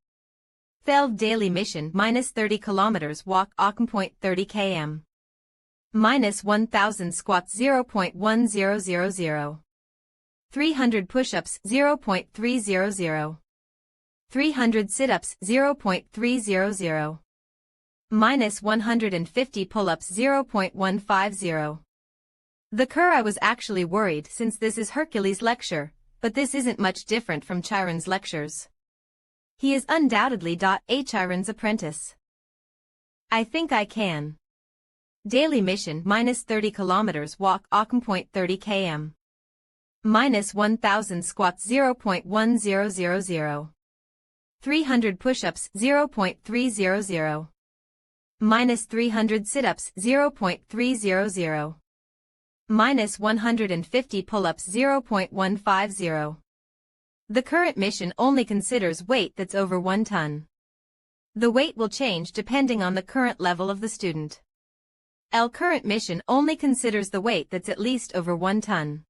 Failed daily mission minus 30 kilometers walk 0.30 km. Minus 1000 squats 0.1000. 300 push-ups 0.300. 300 sit-ups 0.300. Minus 150 pull-ups 0.150. The I was actually worried since this is Hercules' lecture, but this isn't much different from Chiron's lectures. He is undoubtedly Chiron's apprentice. I think I can. Daily mission minus 30 kilometers walk 0.30 km. Minus 1000 squats 0.1000. 300 push-ups 0.300. Minus 300 sit-ups 0.300. Minus 150 pull-ups 0.150. The current mission only considers weight that's over 1 ton. The weight will change depending on the current level of the student. Current mission only considers the weight that's at least over 1 ton.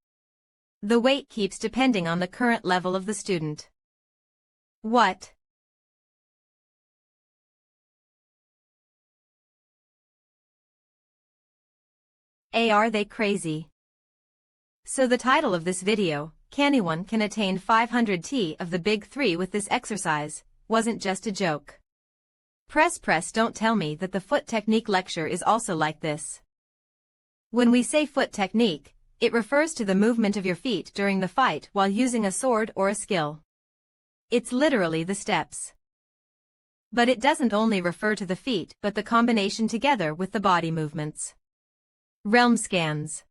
The weight keeps depending on the current level of the student. What? Are they crazy? So the title of this video, anyone can attain 500T of the big 3 with this exercise, wasn't just a joke. Press don't tell me that the foot technique lecture is also like this. When we say foot technique, it refers to the movement of your feet during the fight while using a sword or a skill. It's literally the steps. But it doesn't only refer to the feet but the combination together with the body movements. Realm scans.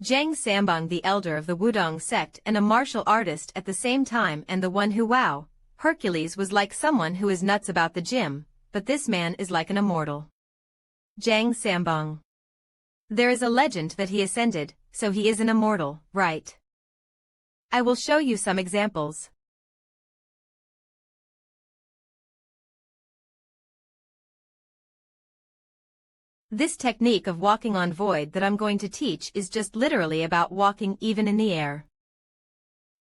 Zhang Sambong, the elder of the Wudong sect and a martial artist at the same time, and the one who Hercules was like someone who is nuts about the gym, but this man is like an immortal. Zhang Sambong. There is a legend that he ascended, so he is an immortal, right? I will show you some examples. This technique of walking on void that I'm going to teach is just literally about walking even in the air.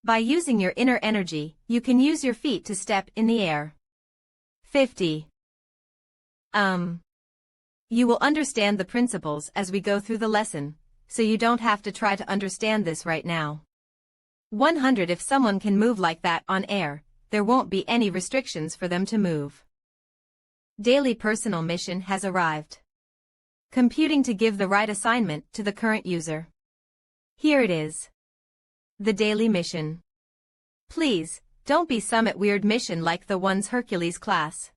By using your inner energy, you can use your feet to step in the air. 50. You will understand the principles as we go through the lesson, so you don't have to try to understand this right now. 100. If someone can move like that on air, there won't be any restrictions for them to move. Daily personal mission has arrived. Computing to give the right assignment to the current user. Here it is. The daily mission. Please, don't be summit weird mission like the ones Hercules class.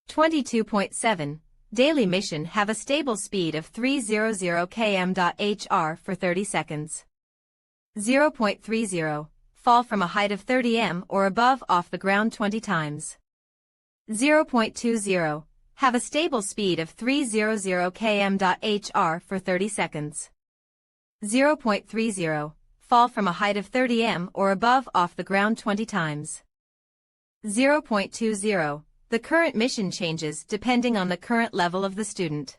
22.7. Daily mission have a stable speed of 300 km/h for 30 seconds. 0.30. Fall from a height of 30 m or above off the ground 20 times. 0.20. Have a stable speed of 300 km/h for 30 seconds. 0.30. Fall from a height of 30 m or above off the ground 20 times. 0.20. The current mission changes depending on the current level of the student.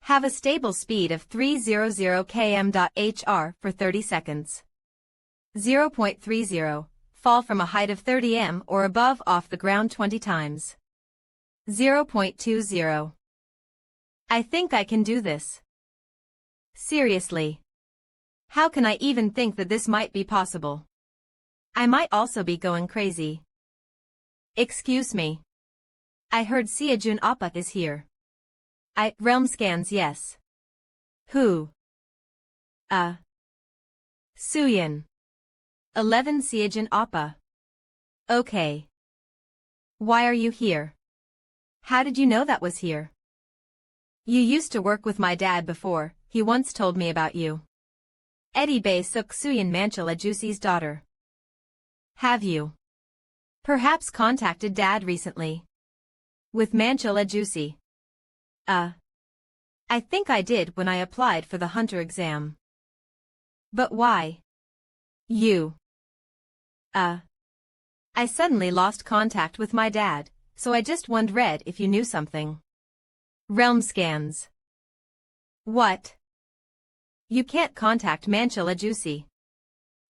Have a stable speed of 300 km/h for 30 seconds. 0.30. Fall from a height of 30 m or above off the ground 20 times. 0.20. I think I can do this. Seriously. How can I even think that this might be possible? I might also be going crazy. Excuse me. I heard Seojun Oppa is here. Realm scans, yes. Who? Suyin. 11 Seojun Oppa. Okay. Why are you here? How did you know that was here? You used to work with my dad before, he once told me about you. Eddie Bay Suk Suyin Manchal Ajusi's daughter. Have you? Perhaps contacted dad recently. With Manchal Ajusi. I think I did when I applied for the hunter exam. But why? You. I suddenly lost contact with my dad, so I just wondered if you knew something. Realm scans. What? You can't contact Manchal Ajusi.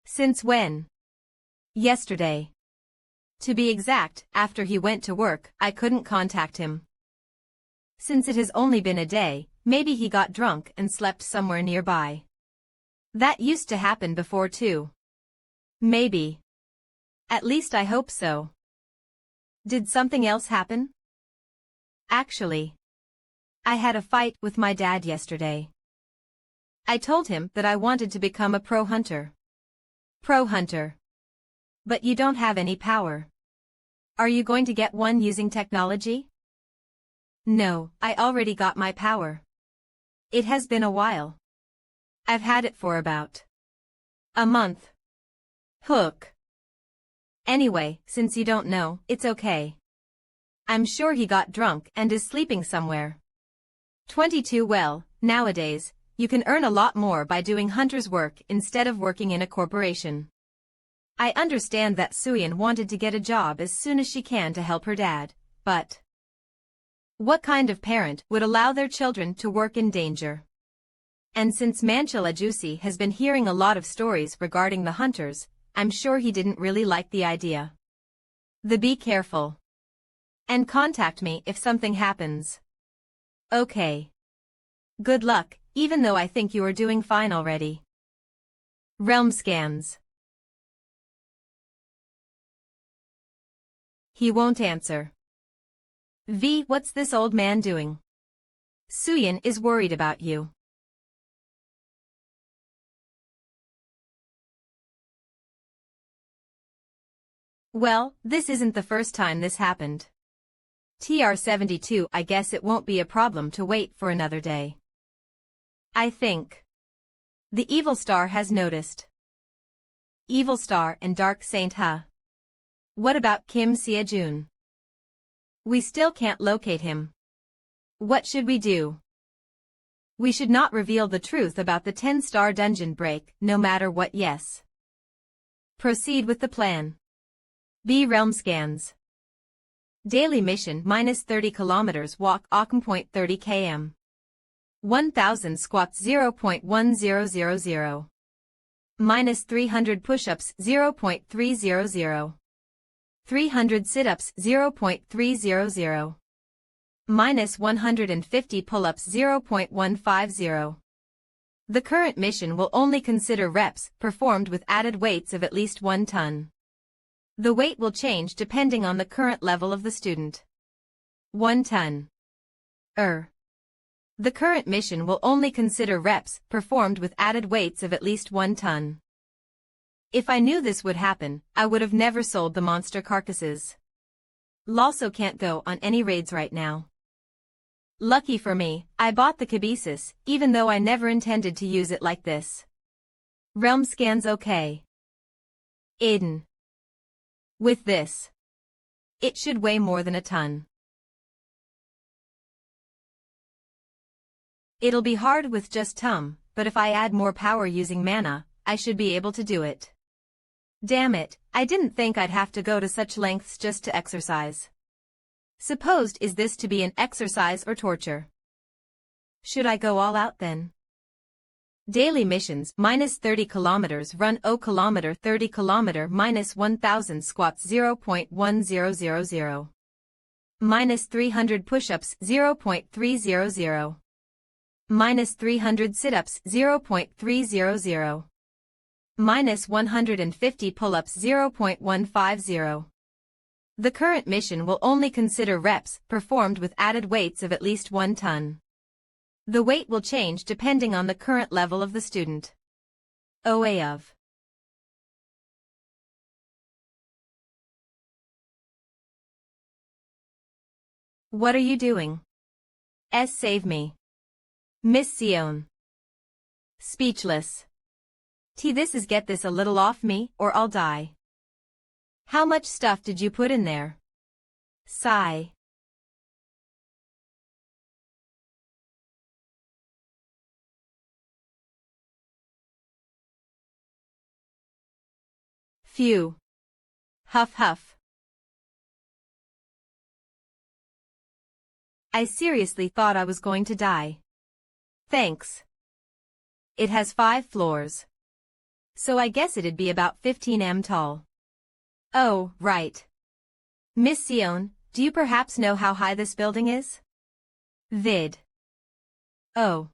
Since when? Yesterday. To be exact, after he went to work, I couldn't contact him. Since it has only been a day, maybe he got drunk and slept somewhere nearby. That used to happen before too. Maybe. At least I hope so. Did something else happen? Actually, I had a fight with my dad yesterday. I told him that I wanted to become a pro hunter. Pro hunter. But you don't have any power. Are you going to get one using technology? No, I already got my power. It has been a while. I've had it for about a month. Hook. Anyway, since you don't know, it's okay. I'm sure he got drunk and is sleeping somewhere. 22. Well, nowadays, you can earn a lot more by doing hunter's work instead of working in a corporation. I understand that Suyin wanted to get a job as soon as she can to help her dad, but what kind of parent would allow their children to work in danger? And since Manchila Juicy has been hearing a lot of stories regarding the hunters, I'm sure he didn't really like the idea. Be careful. And contact me if something happens. Okay. Good luck, even though I think you are doing fine already. Realm scans. He won't answer. What's this old man doing? Suyin is worried about you. Well, this isn't the first time this happened. TR-72. I guess it won't be a problem to wait for another day. I think the Evil Star has noticed. Evil Star and Dark Saint, huh? What about Kim Sia-jun? We still can't locate him. What should we do? We should not reveal the truth about the 10-star dungeon break, no matter what. Yes. Proceed with the plan. Realm scans. Daily mission -30 kilometers walk, Point 30 km. 1000 squats, 0.1000. -300 push-ups, 0.300. 300 sit-ups, 0.300. -150 pull-ups, 0.150. The current mission will only consider reps performed with added weights of at least 1 ton. The weight will change depending on the current level of the student. 1 ton. The current mission will only consider reps performed with added weights of at least 1 ton. If I knew this would happen, I would have never sold the monster carcasses. Also can't go on any raids right now. Lucky for me, I bought the Kibisis, even though I never intended to use it like this. Realm scans okay. Aiden. With this, it should weigh more than a ton. It'll be hard with just Tum, but if I add more power using mana, I should be able to do it. Damn it, I didn't think I'd have to go to such lengths just to exercise. Supposed is this to be an exercise or torture? Should I go all out then? Daily missions -30 kilometers run 0 kilometer 30 kilometer -1000 squats 0.1000. -300 push-ups 0.300. -300 sit-ups 0.300. -150 pull-ups 0.150. The current mission will only consider reps performed with added weights of at least 1 ton. The weight will change depending on the current level of the student. OA of. What are you doing? Save me. Miss Sion. Speechless. This is get this a little off me, or I'll die. How much stuff did you put in there? Sigh. Phew. Huff huff. I seriously thought I was going to die. Thanks. It has 5 floors. So I guess it'd be about 15 m tall. Oh, right. Miss Sion, do you perhaps know how high this building is? Vid. Oh.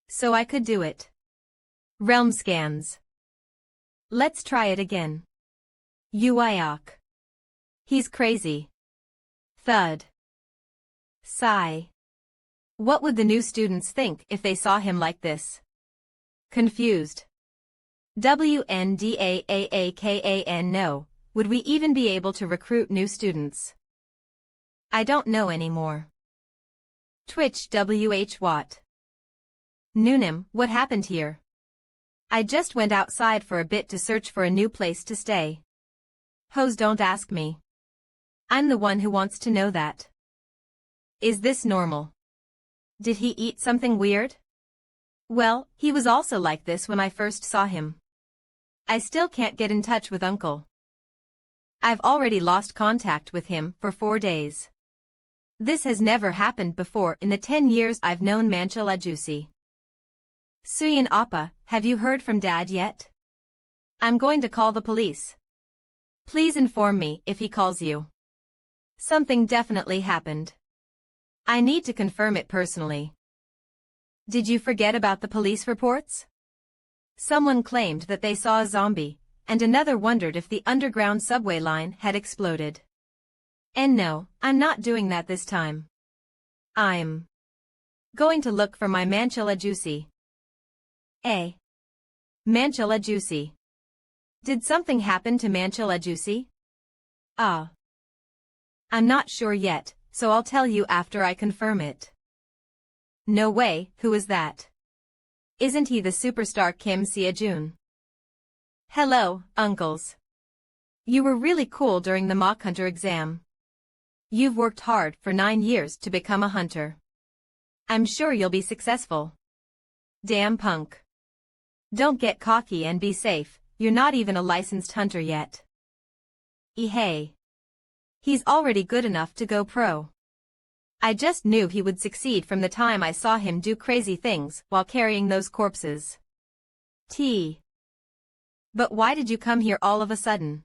So I could do it. Realm scans. Let's try it again. Uiok. He's crazy. Thud. Sigh. What would the new students think if they saw him like this? Confused. WNDAAAKAN. No, would we even be able to recruit new students? I don't know anymore. Twitch WH Watt. Noonim, what happened here? I just went outside for a bit to search for a new place to stay. Hoes, don't ask me. I'm the one who wants to know that. Is this normal? Did he eat something weird? Well, he was also like this when I first saw him. I still can't get in touch with Uncle. I've already lost contact with him for 4 days. This has never happened before in the 10 years I've known Mancha Lajusi. Suyin Appa, have you heard from Dad yet? I'm going to call the police. Please inform me if he calls you. Something definitely happened. I need to confirm it personally. Did you forget about the police reports? Someone claimed that they saw a zombie, and another wondered if the underground subway line had exploded. And no, I'm not doing that this time. I'm going to look for my Mancha Lajusi. Mancha Lajusi. Did something happen to Mancha Lajusi? I'm not sure yet, so I'll tell you after I confirm it. No way, who is that? Isn't he the superstar Kim Sia-jun? Hello, uncles. You were really cool during the mock hunter exam. You've worked hard for 9 years to become a hunter. I'm sure you'll be successful. Damn punk. Don't get cocky and be safe, you're not even a licensed hunter yet. Hey. He's already good enough to go pro. I just knew he would succeed from the time I saw him do crazy things while carrying those corpses. But why did you come here all of a sudden?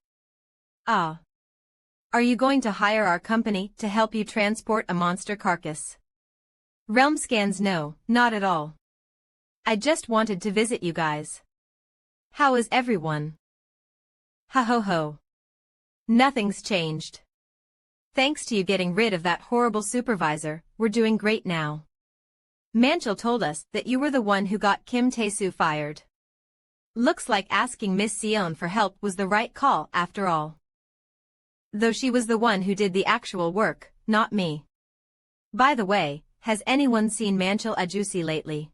Are you going to hire our company to help you transport a monster carcass? Realm scans, no, not at all. I just wanted to visit you guys. How is everyone? Ha ho ho. Nothing's changed. Thanks to you getting rid of that horrible supervisor, we're doing great now. Manchal told us that you were the one who got Kim Tae-soo fired. Looks like asking Miss Sion for help was the right call after all. Though she was the one who did the actual work, not me. By the way, has anyone seen Manchal Ajusi lately?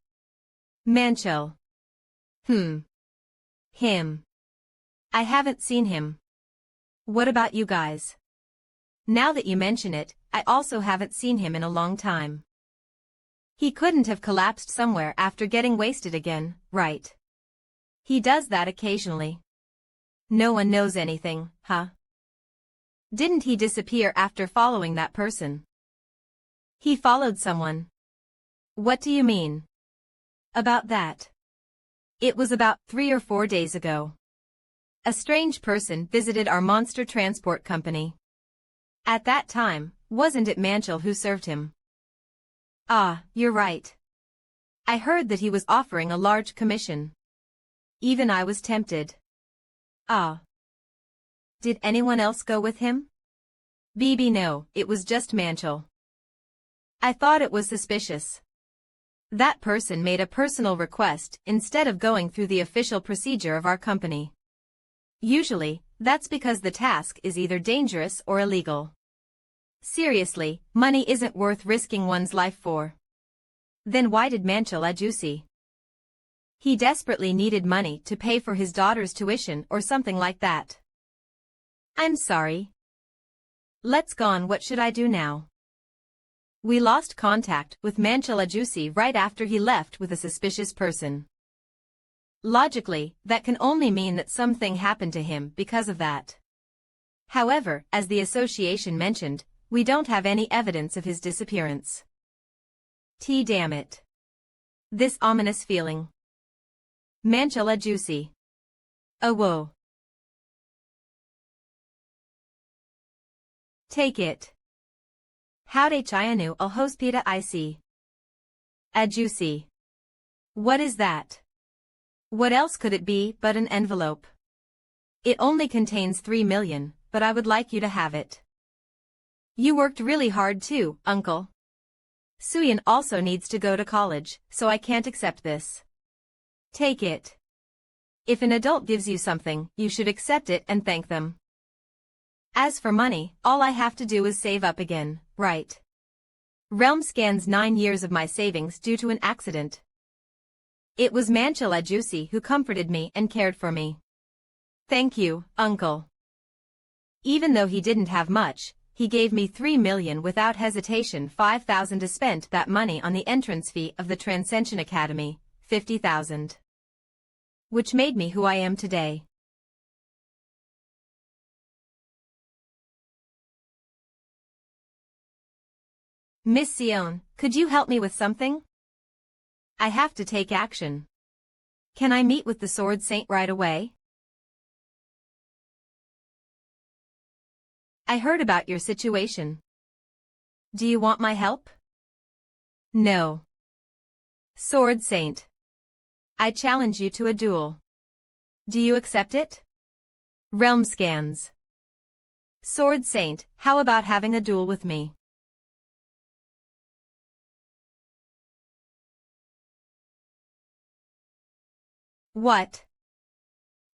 Manchal. Him. I haven't seen him. What about you guys? Now that you mention it, I also haven't seen him in a long time. He couldn't have collapsed somewhere after getting wasted again, right? He does that occasionally. No one knows anything, huh? Didn't he disappear after following that person? He followed someone. What do you mean? About that. It was about 3 or 4 days ago. A strange person visited our monster transport company. At that time, wasn't it Manchal who served him? You're right. I heard that he was offering a large commission. Even I was tempted. Did anyone else go with him? BB, no, it was just Manchal. I thought it was suspicious. That person made a personal request instead of going through the official procedure of our company. Usually, that's because the task is either dangerous or illegal. Seriously, money isn't worth risking one's life for. Then why did Manchal Ajusi? He desperately needed money to pay for his daughter's tuition or something like that. I'm sorry. Let's go on. What should I do now? We lost contact with Manchal Ajusi right after he left with a suspicious person. Logically, that can only mean that something happened to him because of that. However, as the association mentioned, we don't have any evidence of his disappearance. Damn it. This ominous feeling. Manchal Ajusi. Oh whoa. Take it. Howdy Chianu al hospita ic. Adjusi. What is that? What else could it be but an envelope? It only contains 3 million, but I would like you to have it. You worked really hard too, uncle. Suyin also needs to go to college, so I can't accept this. Take it. If an adult gives you something, you should accept it and thank them. As for money, all I have to do is save up again, right? Realm scans 9 years of my savings due to an accident. It was Manchil Ajusi who comforted me and cared for me. Thank you, uncle. Even though he didn't have much, he gave me 3 million without hesitation. 5,000 to spend that money on the entrance fee of the Transcension Academy, 50,000. Which made me who I am today. Miss Sion, could you help me with something? I have to take action. Can I meet with the Sword Saint right away? I heard about your situation. Do you want my help? No. Sword Saint. I challenge you to a duel. Do you accept it? Realm scans. Sword Saint, how about having a duel with me? What?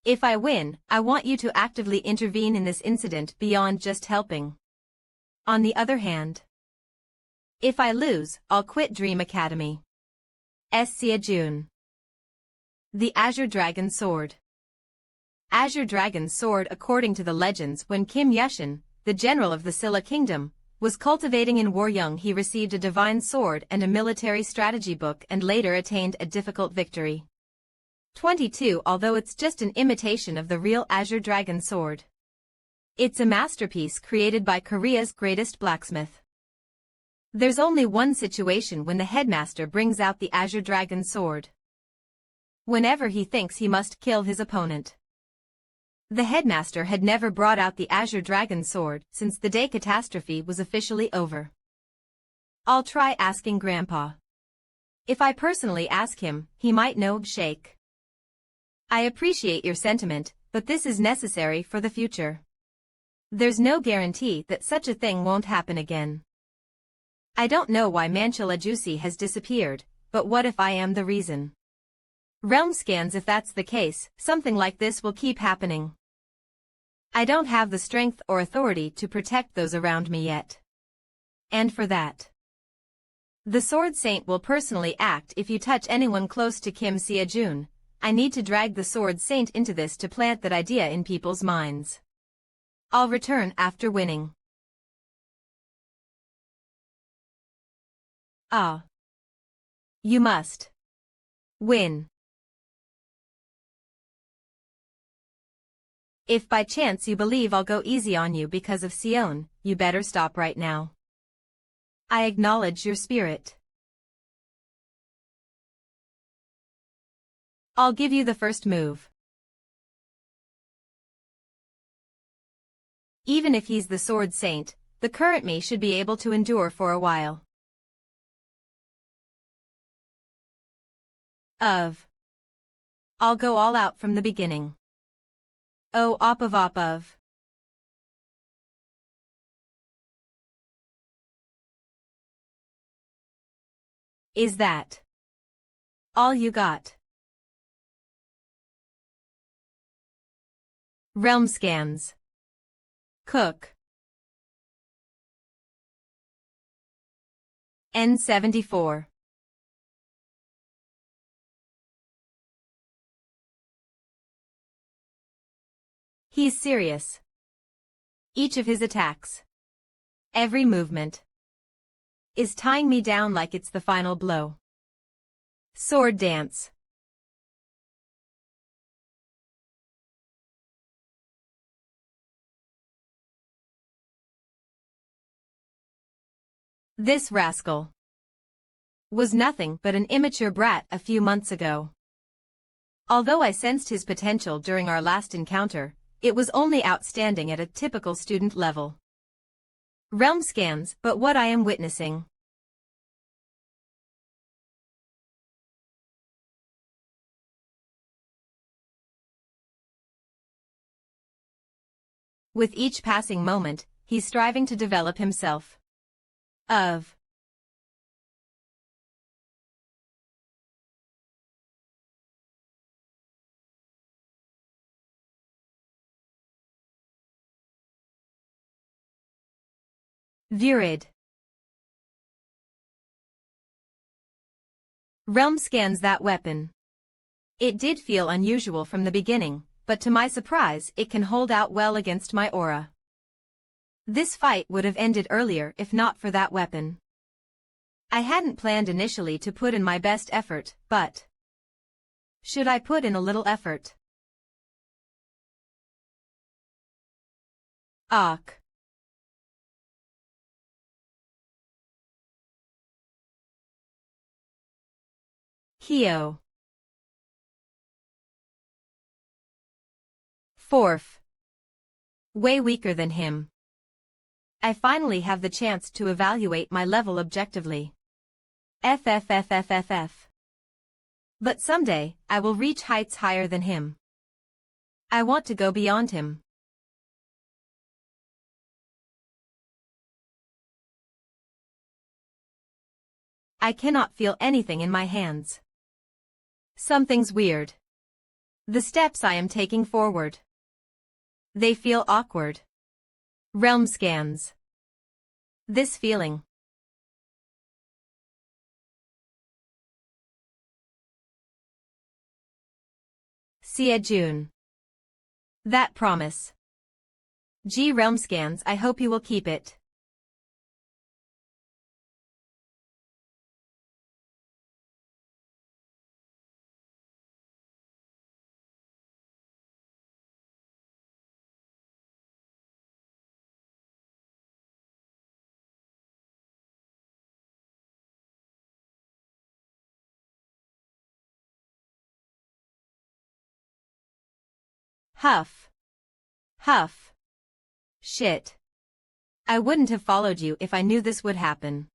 If I win, I want you to actively intervene in this incident beyond just helping. On the other hand, if I lose, I'll quit Dream Academy. Sia June. The Azure Dragon Sword. Azure Dragon Sword. According to the legends, when Kim Yushin, the general of the Silla Kingdom, was cultivating in Waryung, he received a divine sword and a military strategy book and later attained a difficult victory. 22. Although it's just an imitation of the real Azure Dragon Sword. It's a masterpiece created by Korea's greatest blacksmith. There's only one situation when the headmaster brings out the Azure Dragon Sword. Whenever he thinks he must kill his opponent. The headmaster had never brought out the Azure Dragon Sword since the day catastrophe was officially over. I'll try asking Grandpa. If I personally ask him, he might know shake. I appreciate your sentiment, but this is necessary for the future. There's no guarantee that such a thing won't happen again. I don't know why Manchil Ajusi has disappeared, but what if I am the reason? Realm scans. If that's the case, something like this will keep happening. I don't have the strength or authority to protect those around me yet. And for that, the Sword Saint will personally act if you touch anyone close to Kim Sia-jun. I need to drag the Sword Saint into this to plant that idea in people's minds. I'll return after winning. Ah. You must win. If by chance you believe I'll go easy on you because of Sion, you better stop right now. I acknowledge your spirit. I'll give you the first move. Even if he's the Sword Saint, the current me should be able to endure for a while. I'll go all out from the beginning. Oh, op of. Is that all you got? Realm scans. Cook. N74. He's serious. Each of his attacks, every movement, is tying me down like it's the final blow. Sword dance. This rascal was nothing but an immature brat a few months ago. Although I sensed his potential during our last encounter, it was only outstanding at a typical student level. Realm scans, but what I am witnessing. With each passing moment, he's striving to develop himself. Of. Virid. Realm scans that weapon. It did feel unusual from the beginning, but to my surprise it can hold out well against my aura. This fight would have ended earlier if not for that weapon. I hadn't planned initially to put in my best effort, but should I put in a little effort? Ach. Hio. Fourth. Way weaker than him. I finally have the chance to evaluate my level objectively. FFFFFF. But someday, I will reach heights higher than him. I want to go beyond him. I cannot feel anything in my hands. Something's weird. The steps I am taking forward. They feel awkward. Realm scans. This feeling. June. That promise. Realm scans, I hope you will keep it. Huff. Huff. Shit. I wouldn't have followed you if I knew this would happen.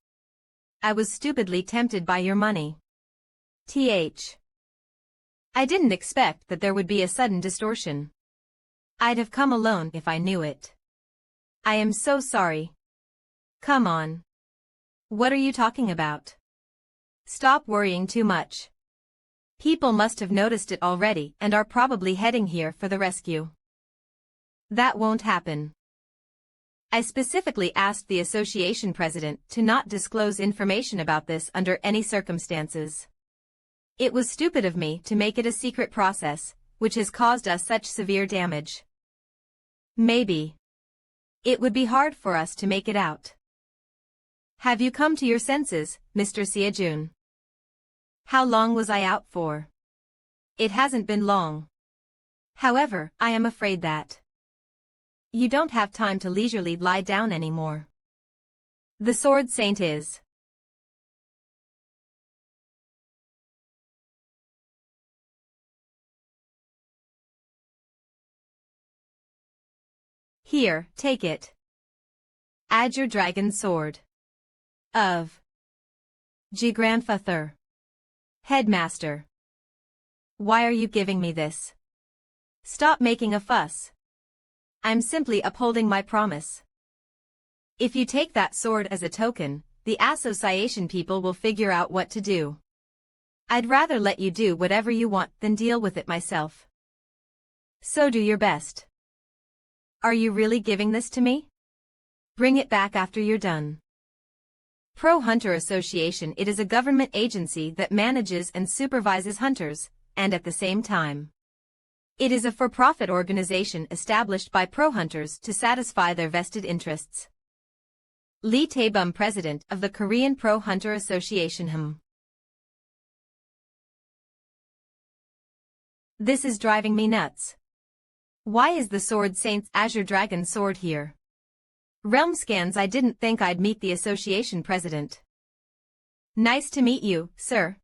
I was stupidly tempted by your money. I didn't expect that there would be a sudden distortion. I'd have come alone if I knew it. I am so sorry. Come on. What are you talking about? Stop worrying too much. People must have noticed it already and are probably heading here for the rescue. That won't happen. I specifically asked the association president to not disclose information about this under any circumstances. It was stupid of me to make it a secret process, which has caused us such severe damage. Maybe it would be hard for us to make it out. Have you come to your senses, Mr. June? How long was I out for? It hasn't been long. However, I am afraid that you don't have time to leisurely lie down anymore. The Sword Saint is. Here, take it. Add your dragon sword. Of. Grandfather. Headmaster. Why are you giving me this? Stop making a fuss. I'm simply upholding my promise. If you take that sword as a token, the association people will figure out what to do. I'd rather let you do whatever you want than deal with it myself. So do your best. Are you really giving this to me? Bring it back after you're done. Pro Hunter Association. It is a government agency that manages and supervises hunters, and at the same time, it is a for-profit organization established by pro hunters to satisfy their vested interests. Lee Tae-bum, president of the Korean Pro Hunter Association. This is driving me nuts. Why is the Sword Saint's Azure Dragon sword here? Realm scans. I didn't think I'd meet the association president. Nice to meet you, sir.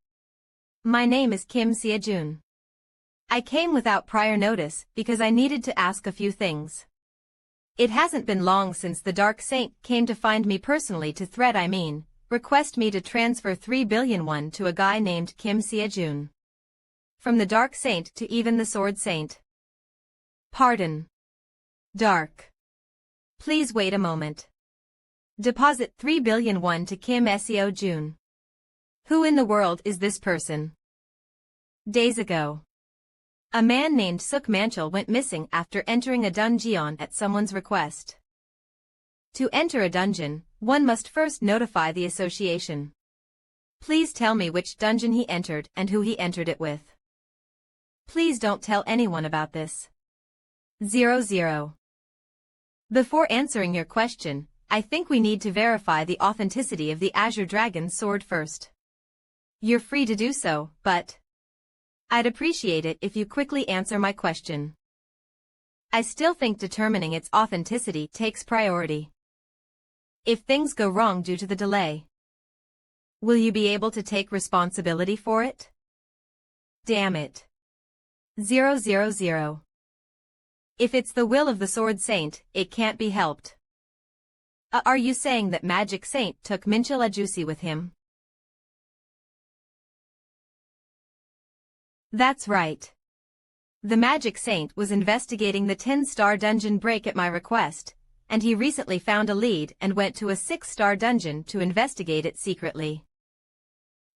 My name is Kim June. I came without prior notice because I needed to ask a few things. It hasn't been long since the Dark Saint came to find me personally to request me to transfer 3 billion won to a guy named Kim Sia-jun. From the Dark Saint to even the Sword Saint. Pardon. Dark. Please wait a moment. Deposit 3 billion won to Kim Seo-jun. Who in the world is this person? Days ago, a man named Suk Manchul went missing after entering a dungeon at someone's request. To enter a dungeon, one must first notify the association. Please tell me which dungeon he entered and who he entered it with. Please don't tell anyone about this. 00. Before answering your question, I think we need to verify the authenticity of the Azure Dragon's sword first. You're free to do so, but I'd appreciate it if you quickly answer my question. I still think determining its authenticity takes priority. If things go wrong due to the delay, will you be able to take responsibility for it? Damn it. 000. If it's the will of the Sword Saint, it can't be helped. Are you saying that Magic Saint took Minchil Ajusi with him? That's right. The Magic Saint was investigating the 10-star dungeon break at my request, and he recently found a lead and went to a 6-star dungeon to investigate it secretly.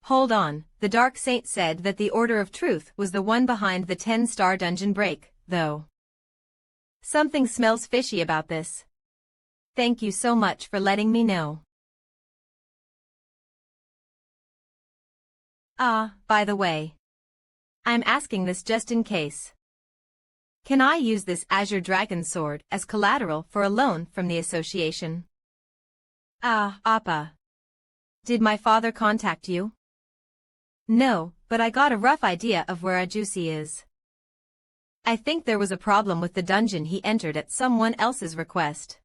Hold on, the Dark Saint said that the Order of Truth was the one behind the 10-star dungeon break, though. Something smells fishy about this. Thank you so much for letting me know. By the way, I'm asking this just in case. Can I use this Azure Dragon sword as collateral for a loan from the association? Appa. Did my father contact you? No, but I got a rough idea of where Ajusi is. I think there was a problem with the dungeon he entered at someone else's request.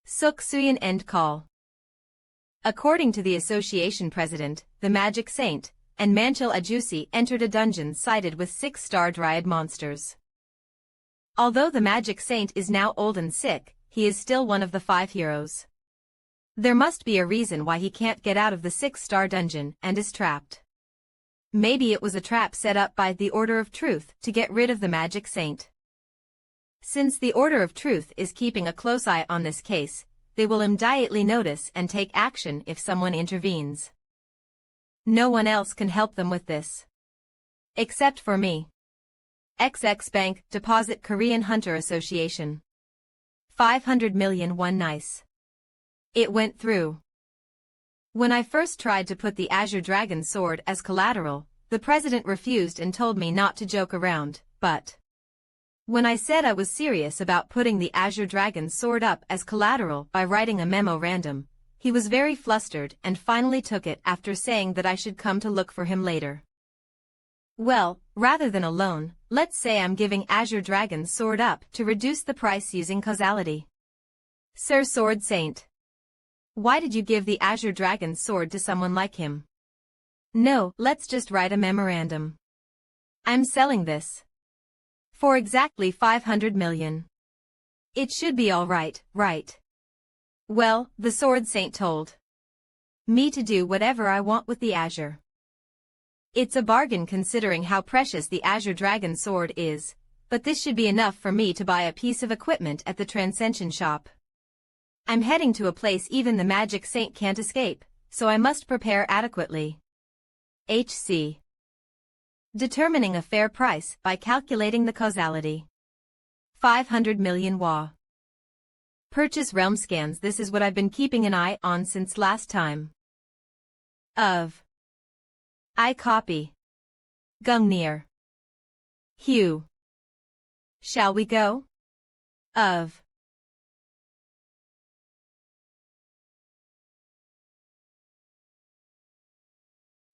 Suk Suyan end call. According to the association president, the Magic Saint, and Manchil Ajusi entered a dungeon sided with 6-star dryad monsters. Although the Magic Saint is now old and sick, he is still one of the 5 heroes. There must be a reason why he can't get out of the 6-star dungeon and is trapped. Maybe it was a trap set up by the Order of Truth to get rid of the Magic Saint. Since the Order of Truth is keeping a close eye on this case, they will immediately notice and take action if someone intervenes. No one else can help them with this. Except for me. XX Bank Deposit Korean Hunter Association. 500 million won nice. It went through. When I first tried to put the Azure Dragon sword as collateral, the president refused and told me not to joke around, but when I said I was serious about putting the Azure Dragon sword up as collateral by writing a memorandum, he was very flustered and finally took it after saying that I should come to look for him later. Well, rather than a loan, let's say I'm giving Azure Dragon's sword up to reduce the price using causality. Sir Sword Saint. Why did you give the Azure Dragon's sword to someone like him? No, let's just write a memorandum. I'm selling this for exactly 500 million. It should be all right, right? Well, the Sword Saint told me to do whatever I want with the Azure. It's a bargain considering how precious the Azure Dragon sword is, but this should be enough for me to buy a piece of equipment at the Transcension shop. I'm heading to a place even the Magic Saint can't escape, so I must prepare adequately. HC. Determining a fair price by calculating the causality. 500 million Wa. Purchase realm scans. This is what I've been keeping an eye on since last time. Of. I copy. Gungnir. Hugh. Shall we go? Of.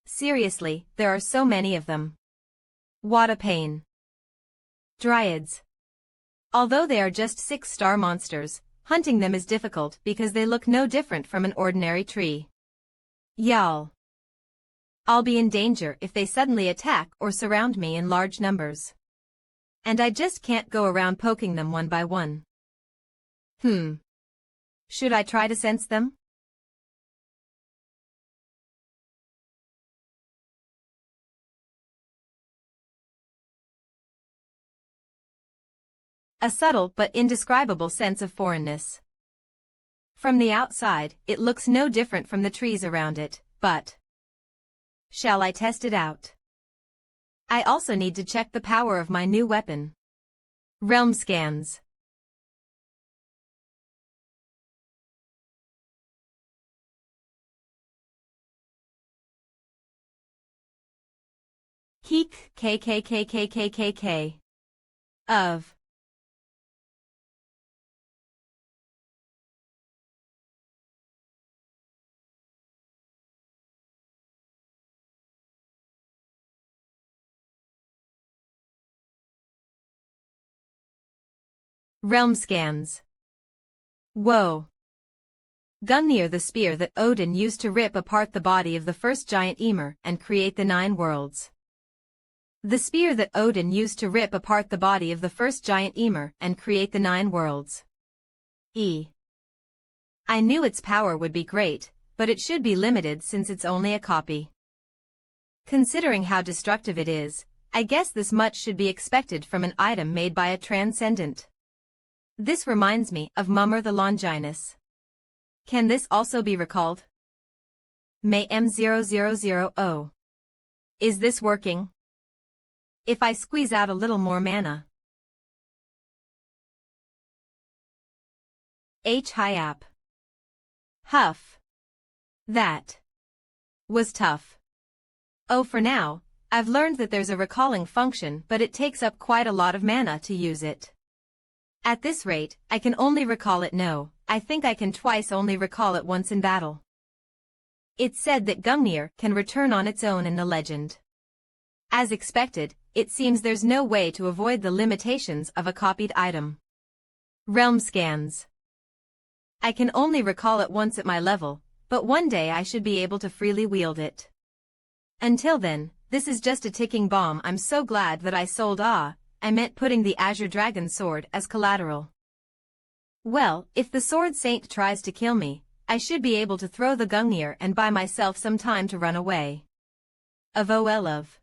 Seriously, there are so many of them. What a pain. Dryads. Although they are just 6-star monsters, hunting them is difficult because they look no different from an ordinary tree. Y'all. I'll be in danger if they suddenly attack or surround me in large numbers. And I just can't go around poking them one by one. Should I try to sense them? A subtle but indescribable sense of foreignness. From the outside, it looks no different from the trees around it, but... Shall I test it out? I also need to check the power of my new weapon. Realm scans. Keek KKKKKKK. Of. Realm scans. Whoa. Gungnir, the spear that Odin used to rip apart the body of the first giant Ymir and create the 9 worlds. The spear that Odin used to rip apart the body of the first giant Ymir and create the 9 worlds. I knew its power would be great, but it should be limited since it's only a copy. Considering how destructive it is, I guess this much should be expected from an item made by a transcendent. This reminds me of Mummer the Longinus. Can this also be recalled? May M0000. Is this working? If I squeeze out a little more mana. Hyap. Huff. That was tough. Oh, for now, I've learned that there's a recalling function, but it takes up quite a lot of mana to use it. At this rate, I can only recall it I think I can twice only recall it once in battle. It's said that Gungnir can return on its own in the legend. As expected, it seems there's no way to avoid the limitations of a copied item. Realm scans. I can only recall it once at my level, but one day I should be able to freely wield it. Until then, this is just a ticking bomb. I'm so glad that I sold I meant putting the Azure Dragon sword as collateral. Well, if the Sword Saint tries to kill me, I should be able to throw the Gungnir and buy myself some time to run away. Of.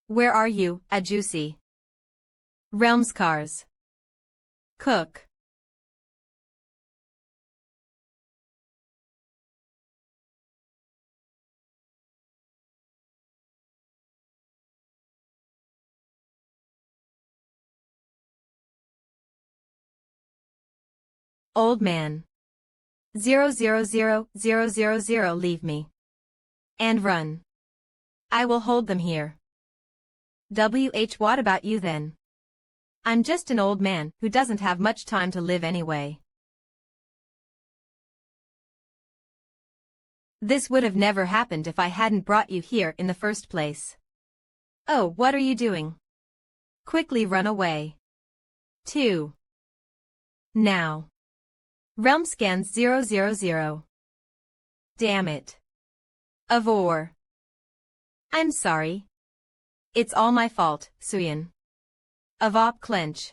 Where are you, Ajusi? Realms cars. Cook. Old man. 000000, leave me. And run. I will hold them here. What about you then? I'm just an old man who doesn't have much time to live anyway. This would have never happened if I hadn't brought you here in the first place. Oh, what are you doing? Quickly run away. 2. Now. Realm scans 000. Damn it. Avor. I'm sorry. It's all my fault, Suyin. Avop clench.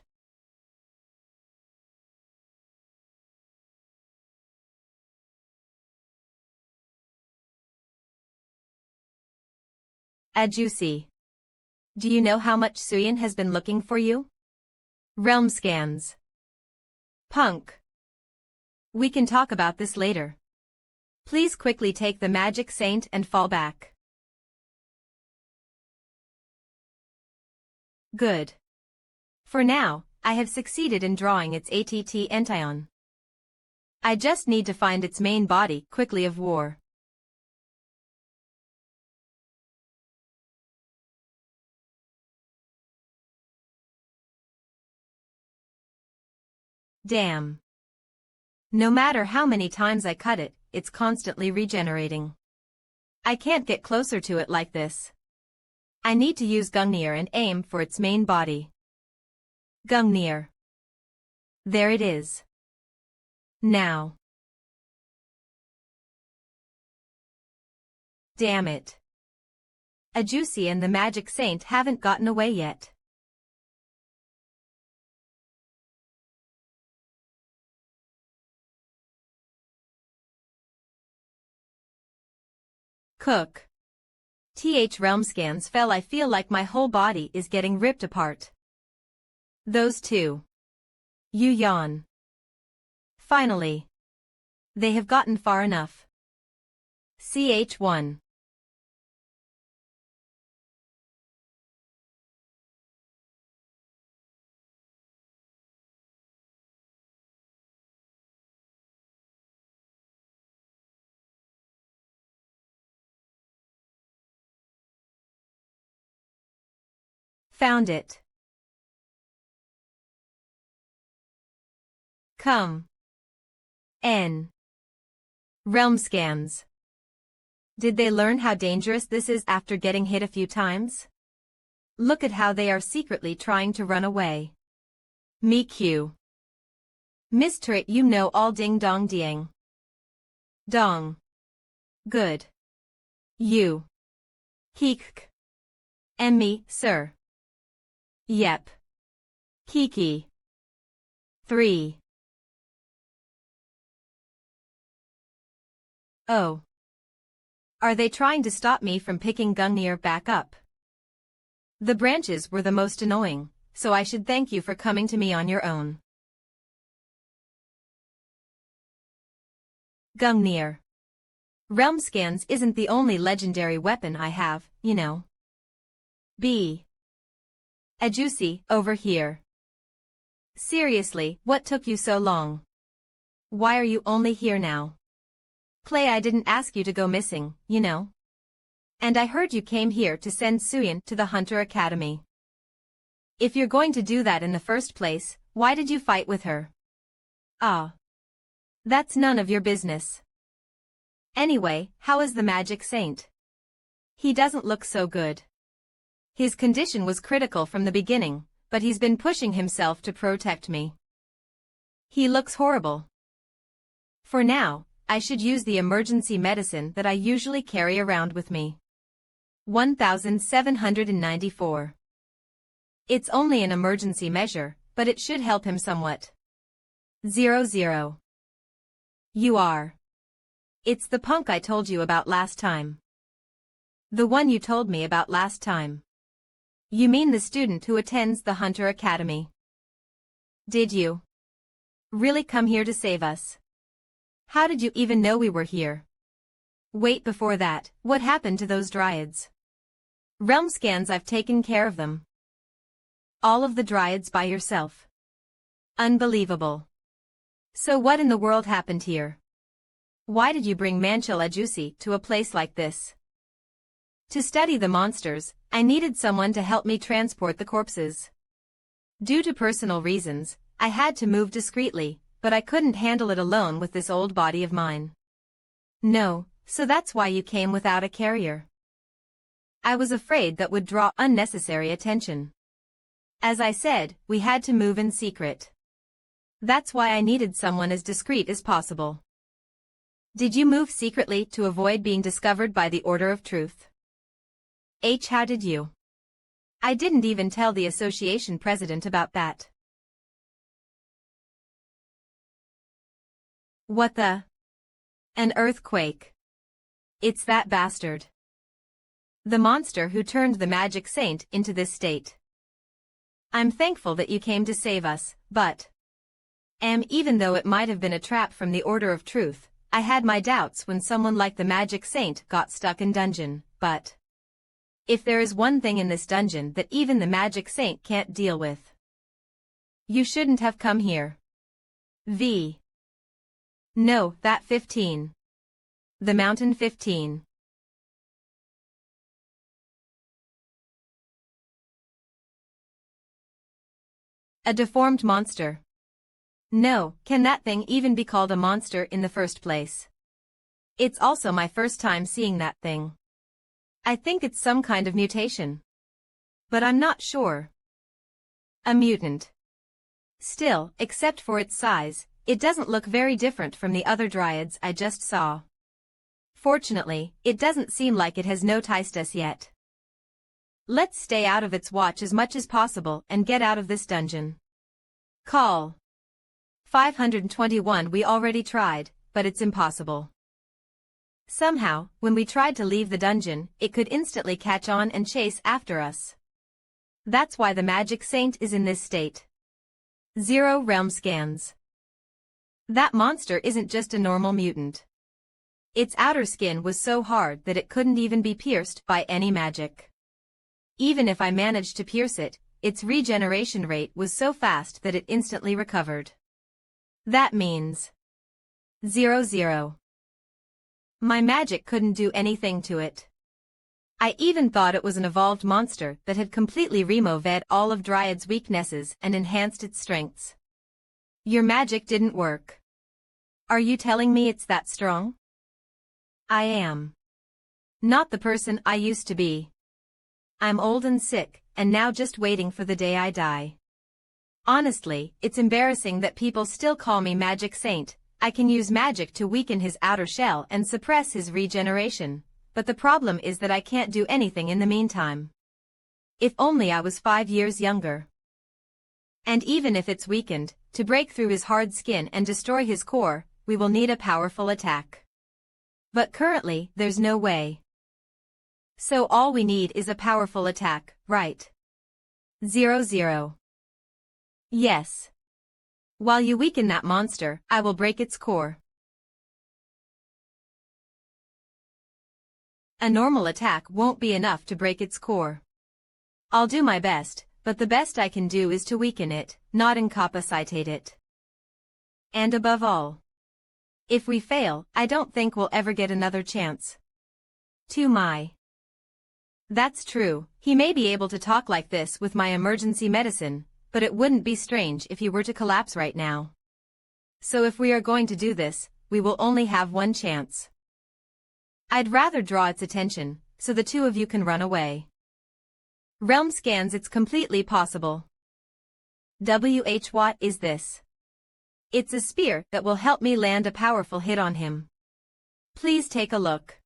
Ajusi. Do you know how much Suyin has been looking for you? Realm scans. Punk. We can talk about this later. Please quickly take the magic saint and fall back. Good. For now, I have succeeded in drawing its ATT Ention. I just need to find its main body quickly of war. Damn. No matter how many times I cut it, it's constantly regenerating. I can't get closer to it like this. I need to use Gungnir and aim for its main body. Gungnir. There it is. Now. Damn it. Ajusi and the magic saint haven't gotten away yet. Cook. Realm scans fell. I feel like my whole body is getting ripped apart. Those two. You yawn. Finally. They have gotten far enough. Ch1. Found it. Come. N. Realm scans. Did they learn how dangerous this is after getting hit a few times? Look at how they are secretly trying to run away. Me Q. Mr. You know all ding dong diang. Dong. Good. You. Heek. And me, sir. Yep. Kiki. 3. Oh. Are they trying to stop me from picking Gungnir back up? The branches were the most annoying, so I should thank you for coming to me on your own. Gungnir. Realm scans isn't the only legendary weapon I have, you know. B. Ajusi, over here. Seriously, what took you so long? Why are you only here now? Clay, I didn't ask you to go missing, you know. And I heard you came here to send Suyin to the Hunter Academy. If you're going to do that in the first place, why did you fight with her? Ah. That's none of your business. Anyway, how is the magic saint? He doesn't look so good. His condition was critical from the beginning, but he's been pushing himself to protect me. He looks horrible. For now, I should use the emergency medicine that I usually carry around with me. 1794. It's only an emergency measure, but it should help him somewhat. 00. You are. It's the punk I told you about last time. The one you told me about last time. You mean the student who attends the Hunter Academy. Did you really come here to save us? How did you even know we were here? Wait, before that, what happened to those dryads? Realm scans, I've taken care of them. All of the dryads by yourself. Unbelievable. So what in the world happened here? Why did you bring Manchil Ajusi to a place like this? To study the monsters, I needed someone to help me transport the corpses. Due to personal reasons, I had to move discreetly, but I couldn't handle it alone with this old body of mine. No, so that's why you came without a carrier. I was afraid that would draw unnecessary attention. As I said, we had to move in secret. That's why I needed someone as discreet as possible. Did you move secretly to avoid being discovered by the Order of Truth? How did you? I didn't even tell the association president about that. What the? An earthquake. It's that bastard. The monster who turned the magic saint into this state. I'm thankful that you came to save us, but even though it might have been a trap from the Order of Truth, I had my doubts when someone like the magic saint got stuck in dungeon, but if there is one thing in this dungeon that even the magic saint can't deal with, you shouldn't have come here. V. No, that 15. The mountain 15. A deformed monster. No, can that thing even be called a monster in the first place? It's also my first time seeing that thing. I think it's some kind of mutation. But I'm not sure. A mutant. Still, except for its size, it doesn't look very different from the other dryads I just saw. Fortunately, it doesn't seem like it has noticed us yet. Let's stay out of its watch as much as possible and get out of this dungeon. Call 521. We already tried, but it's impossible. Somehow, when we tried to leave the dungeon, it could instantly catch on and chase after us. That's why the magic saint is in this state. 0 realm scans. That monster isn't just a normal mutant. Its outer skin was so hard that it couldn't even be pierced by any magic. Even if I managed to pierce it, its regeneration rate was so fast that it instantly recovered. That means 0. My magic couldn't do anything to it. I even thought it was an evolved monster that had completely removed all of Dryad's weaknesses and enhanced its strengths. Your magic didn't work. Are you telling me it's that strong? I am not the person I used to be. I'm old and sick, and now just waiting for the day I die. Honestly, it's embarrassing that people still call me Magic Saint. I can use magic to weaken his outer shell and suppress his regeneration, but the problem is that I can't do anything in the meantime. If only I was 5 years younger. And even if it's weakened, to break through his hard skin and destroy his core, we will need a powerful attack. But currently, there's no way. So all we need is a powerful attack, right? 0. Yes. While you weaken that monster, I will break its core. A normal attack won't be enough to break its core. I'll do my best, but the best I can do is to weaken it, not incapacitate it. And above all, if we fail, I don't think we'll ever get another chance. That's true, he may be able to talk like this with my emergency medicine, but it wouldn't be strange if he were to collapse right now. So if we are going to do this, we will only have one chance. I'd rather draw its attention, so the two of you can run away. Realm scans. It's completely possible. What is this? It's a spear that will help me land a powerful hit on him. Please take a look.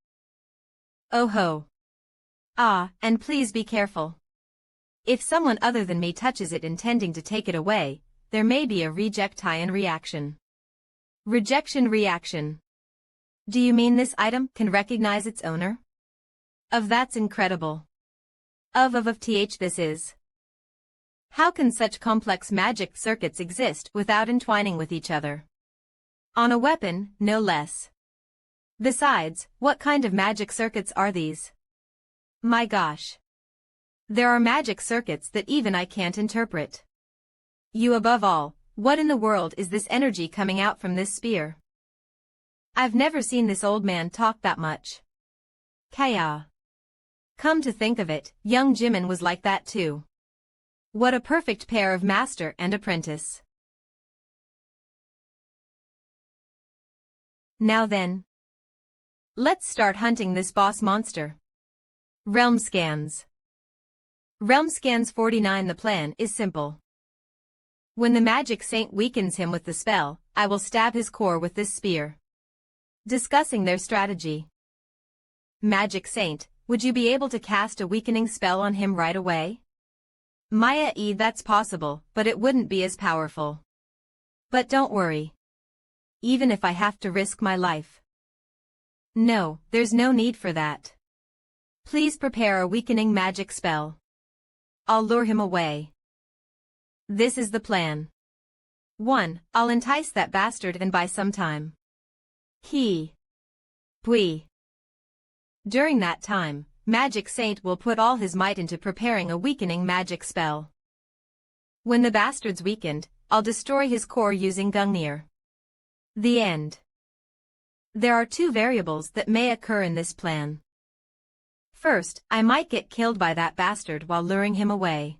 Oh ho. Ah, and please be careful. If someone other than me touches it intending to take it away, there may be a rejection reaction. Rejection reaction. Do you mean this item can recognize its owner? That's incredible. This is. How can such complex magic circuits exist without entwining with each other? On a weapon, no less. Besides, what kind of magic circuits are these? My gosh. There are magic circuits that even I can't interpret. You above all, what in the world is this energy coming out from this spear? I've never seen this old man talk that much. Kaya. Come to think of it, young Jimin was like that too. What a perfect pair of master and apprentice. Now then, let's start hunting this boss monster. Realm scans. Realm scans 49. The plan is simple. When the magic saint weakens him with the spell, I will stab his core with this spear. Discussing their strategy. Magic saint, would you be able to cast a weakening spell on him right away? Maya, that's possible, but it wouldn't be as powerful. But don't worry. Even if I have to risk my life. No, there's no need for that. Please prepare a weakening magic spell. I'll lure him away. This is the plan. 1. I'll entice that bastard and buy some time. During that time, Magic Saint will put all his might into preparing a weakening magic spell. When the bastard's weakened, I'll destroy his core using Gungnir. The end. There are 2 variables that may occur in this plan. First, I might get killed by that bastard while luring him away.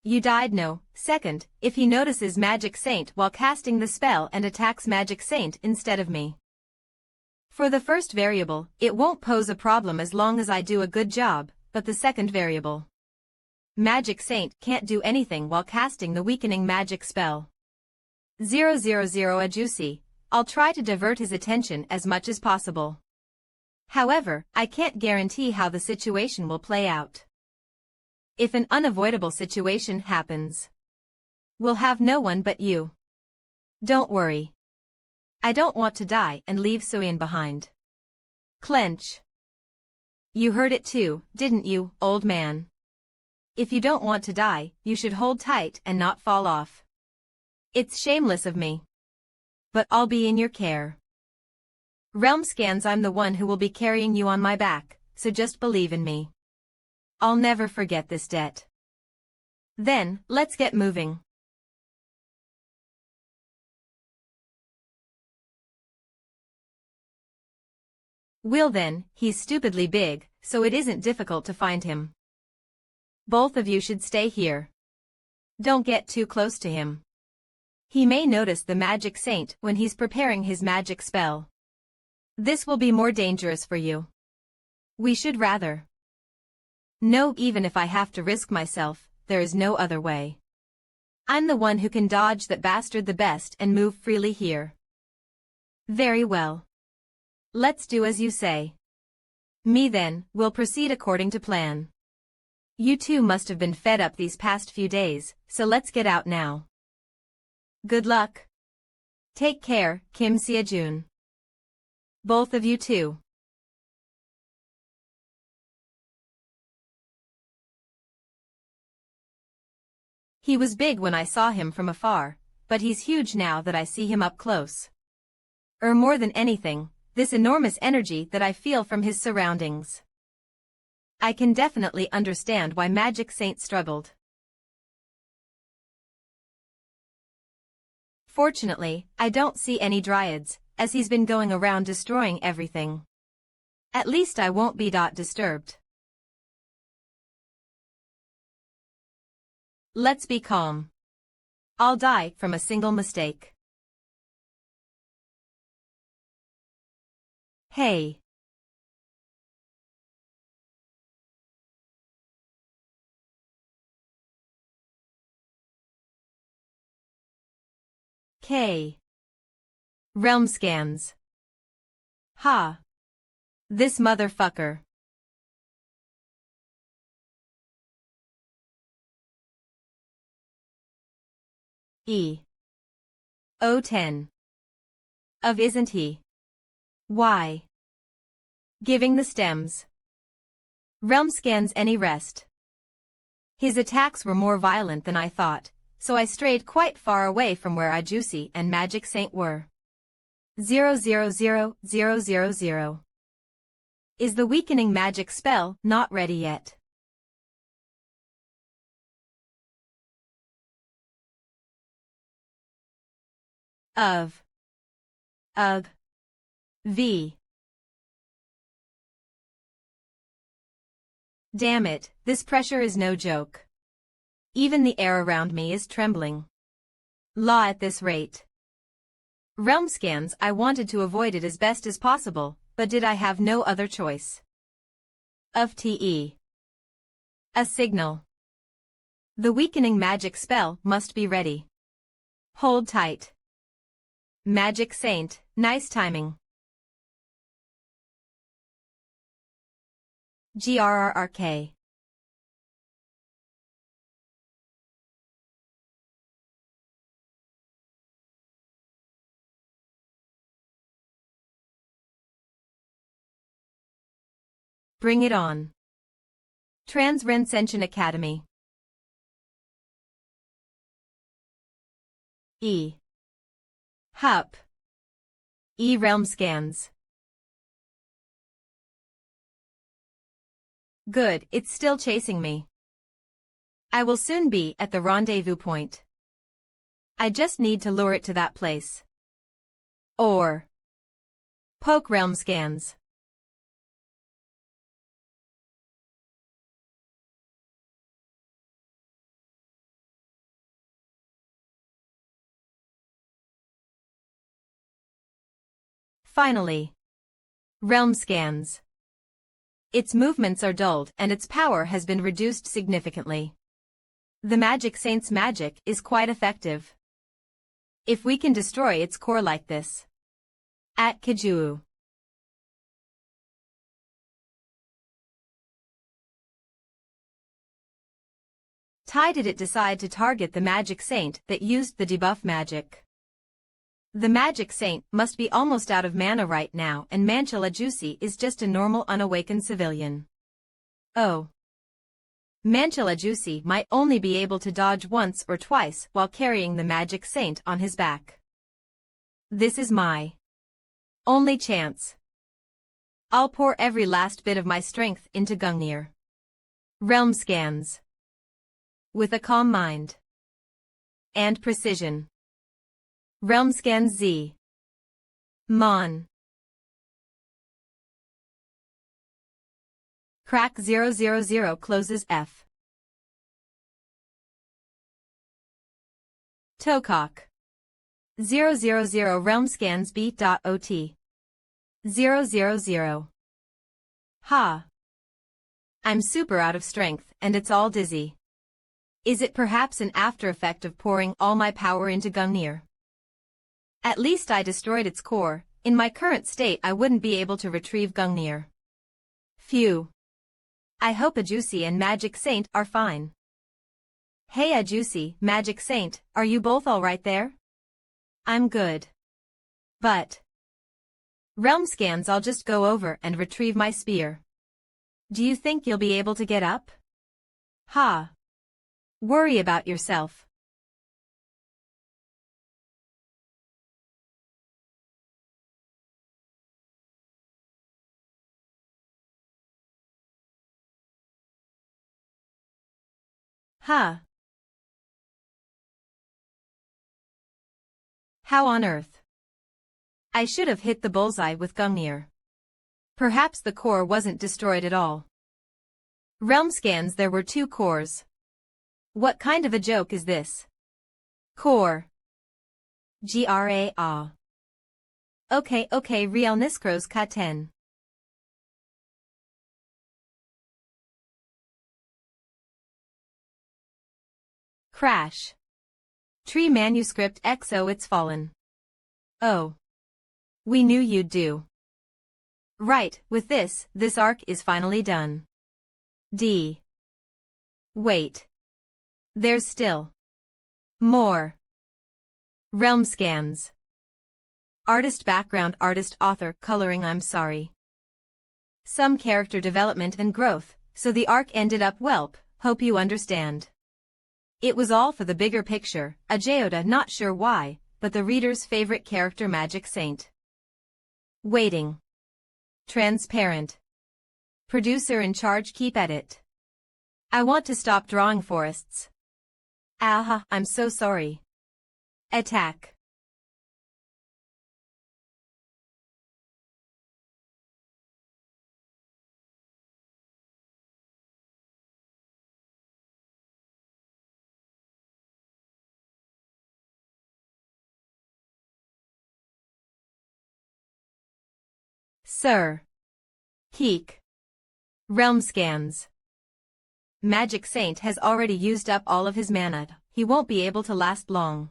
You died. No. Second, if he notices Magic Saint while casting the spell and attacks Magic Saint instead of me. For the first variable, it won't pose a problem as long as I do a good job, but the second variable. Magic Saint can't do anything while casting the weakening magic spell. 000 a juicy. I'll try to divert his attention as much as possible. However, I can't guarantee how the situation will play out. If an unavoidable situation happens, we'll have no one but you. Don't worry. I don't want to die and leave Suyin behind. Clench. You heard it too, didn't you, old man? If you don't want to die, you should hold tight and not fall off. It's shameless of me. But I'll be in your care. Realm scans, I'm the one who will be carrying you on my back, so just believe in me. I'll never forget this debt. Then, let's get moving. Will then, he's stupidly big, so it isn't difficult to find him. Both of you should stay here. Don't get too close to him. He may notice the magic saint when he's preparing his magic spell. This will be more dangerous for you. We should rather. No, even if I have to risk myself, there is no other way. I'm the one who can dodge that bastard the best and move freely here. Very well. Let's do as you say. Me then, will proceed according to plan. You two must have been fed up these past few days, so let's get out now. Good luck. Take care, Kim Seojun. Both of you too. He was big when I saw him from afar, but he's huge now that I see him up close. More than anything, this enormous energy that I feel from his surroundings. I can definitely understand why Magic Saint struggled. Fortunately, I don't see any dryads, as he's been going around destroying everything. At least I won't be disturbed. Let's be calm. I'll die from a single mistake. Hey. K. Realm scans. Ha. This motherfucker. O10. Of isn't he? Why? Giving the stems. Realm scans any rest. His attacks were more violent than I thought, so I strayed quite far away from where Ajusi and Magic Saint were. 000000. Is the weakening magic spell not ready yet? Ugh. V. Damn it, this pressure is no joke. Even the air around me is trembling. Law at this rate. Realm scans, I wanted to avoid it as best as possible, but did I have no other choice? Of TE. A signal. The weakening magic spell must be ready. Hold tight. Magic Saint, nice timing. GRRRK. Bring it on. Transrencension Academy. E. Hup. E-Realm scans. Good, it's still chasing me. I will soon be at the rendezvous point. I just need to lure it to that place. Or poke Realm scans. Finally. Realm scans. Its movements are dulled and its power has been reduced significantly. The Magic Saint's magic is quite effective. If we can destroy its core like this. At Kijuu. Tai did it decide to target the magic saint that used the debuff magic. The magic saint must be almost out of mana right now, and MANHWA is just a normal unawakened civilian. Oh. MANHWA might only be able to dodge once or twice while carrying the magic saint on his back. This is my only chance. I'll pour every last bit of my strength into Gungnir. Realm scans. With a calm mind. And precision. Realm scans Z. Mon. Crack 000 closes F. Tocock. 000 realm scans B.ot. 000. Ha. I'm super out of strength, and it's all dizzy. Is it perhaps an after effect of pouring all my power into Gungnir? At least I destroyed its core. In my current state I wouldn't be able to retrieve Gungnir. Phew. I hope Ajusi and Magic Saint are fine. Hey Ajusi, Magic Saint, are you both alright there? I'm good. But realm scans, I'll just go over and retrieve my spear. Do you think you'll be able to get up? Ha. Worry about yourself. Huh. How on earth? I should have hit the bullseye with Gungnir. Perhaps the core wasn't destroyed at all. Realm scans, there were 2 cores. What kind of a joke is this? Core. Gra. Okay, real niskros ka10. Crash. Tree manuscript XO, it's fallen. Oh. We knew you'd do. Right, with this arc is finally done. D. Wait. There's still more. Realm scans. Artist background, artist, author, coloring, I'm sorry. Some character development and growth, so the arc ended up welp, hope you understand. It was all for the bigger picture, Ajeoda, not sure why, but the reader's favorite character, Magic Saint. Waiting. Transparent. Producer in charge, keep at it. I want to stop drawing forests. Aha, I'm so sorry. Attack. Sir. Heek. Realm scans. Magic Saint has already used up all of his mana. He won't be able to last long.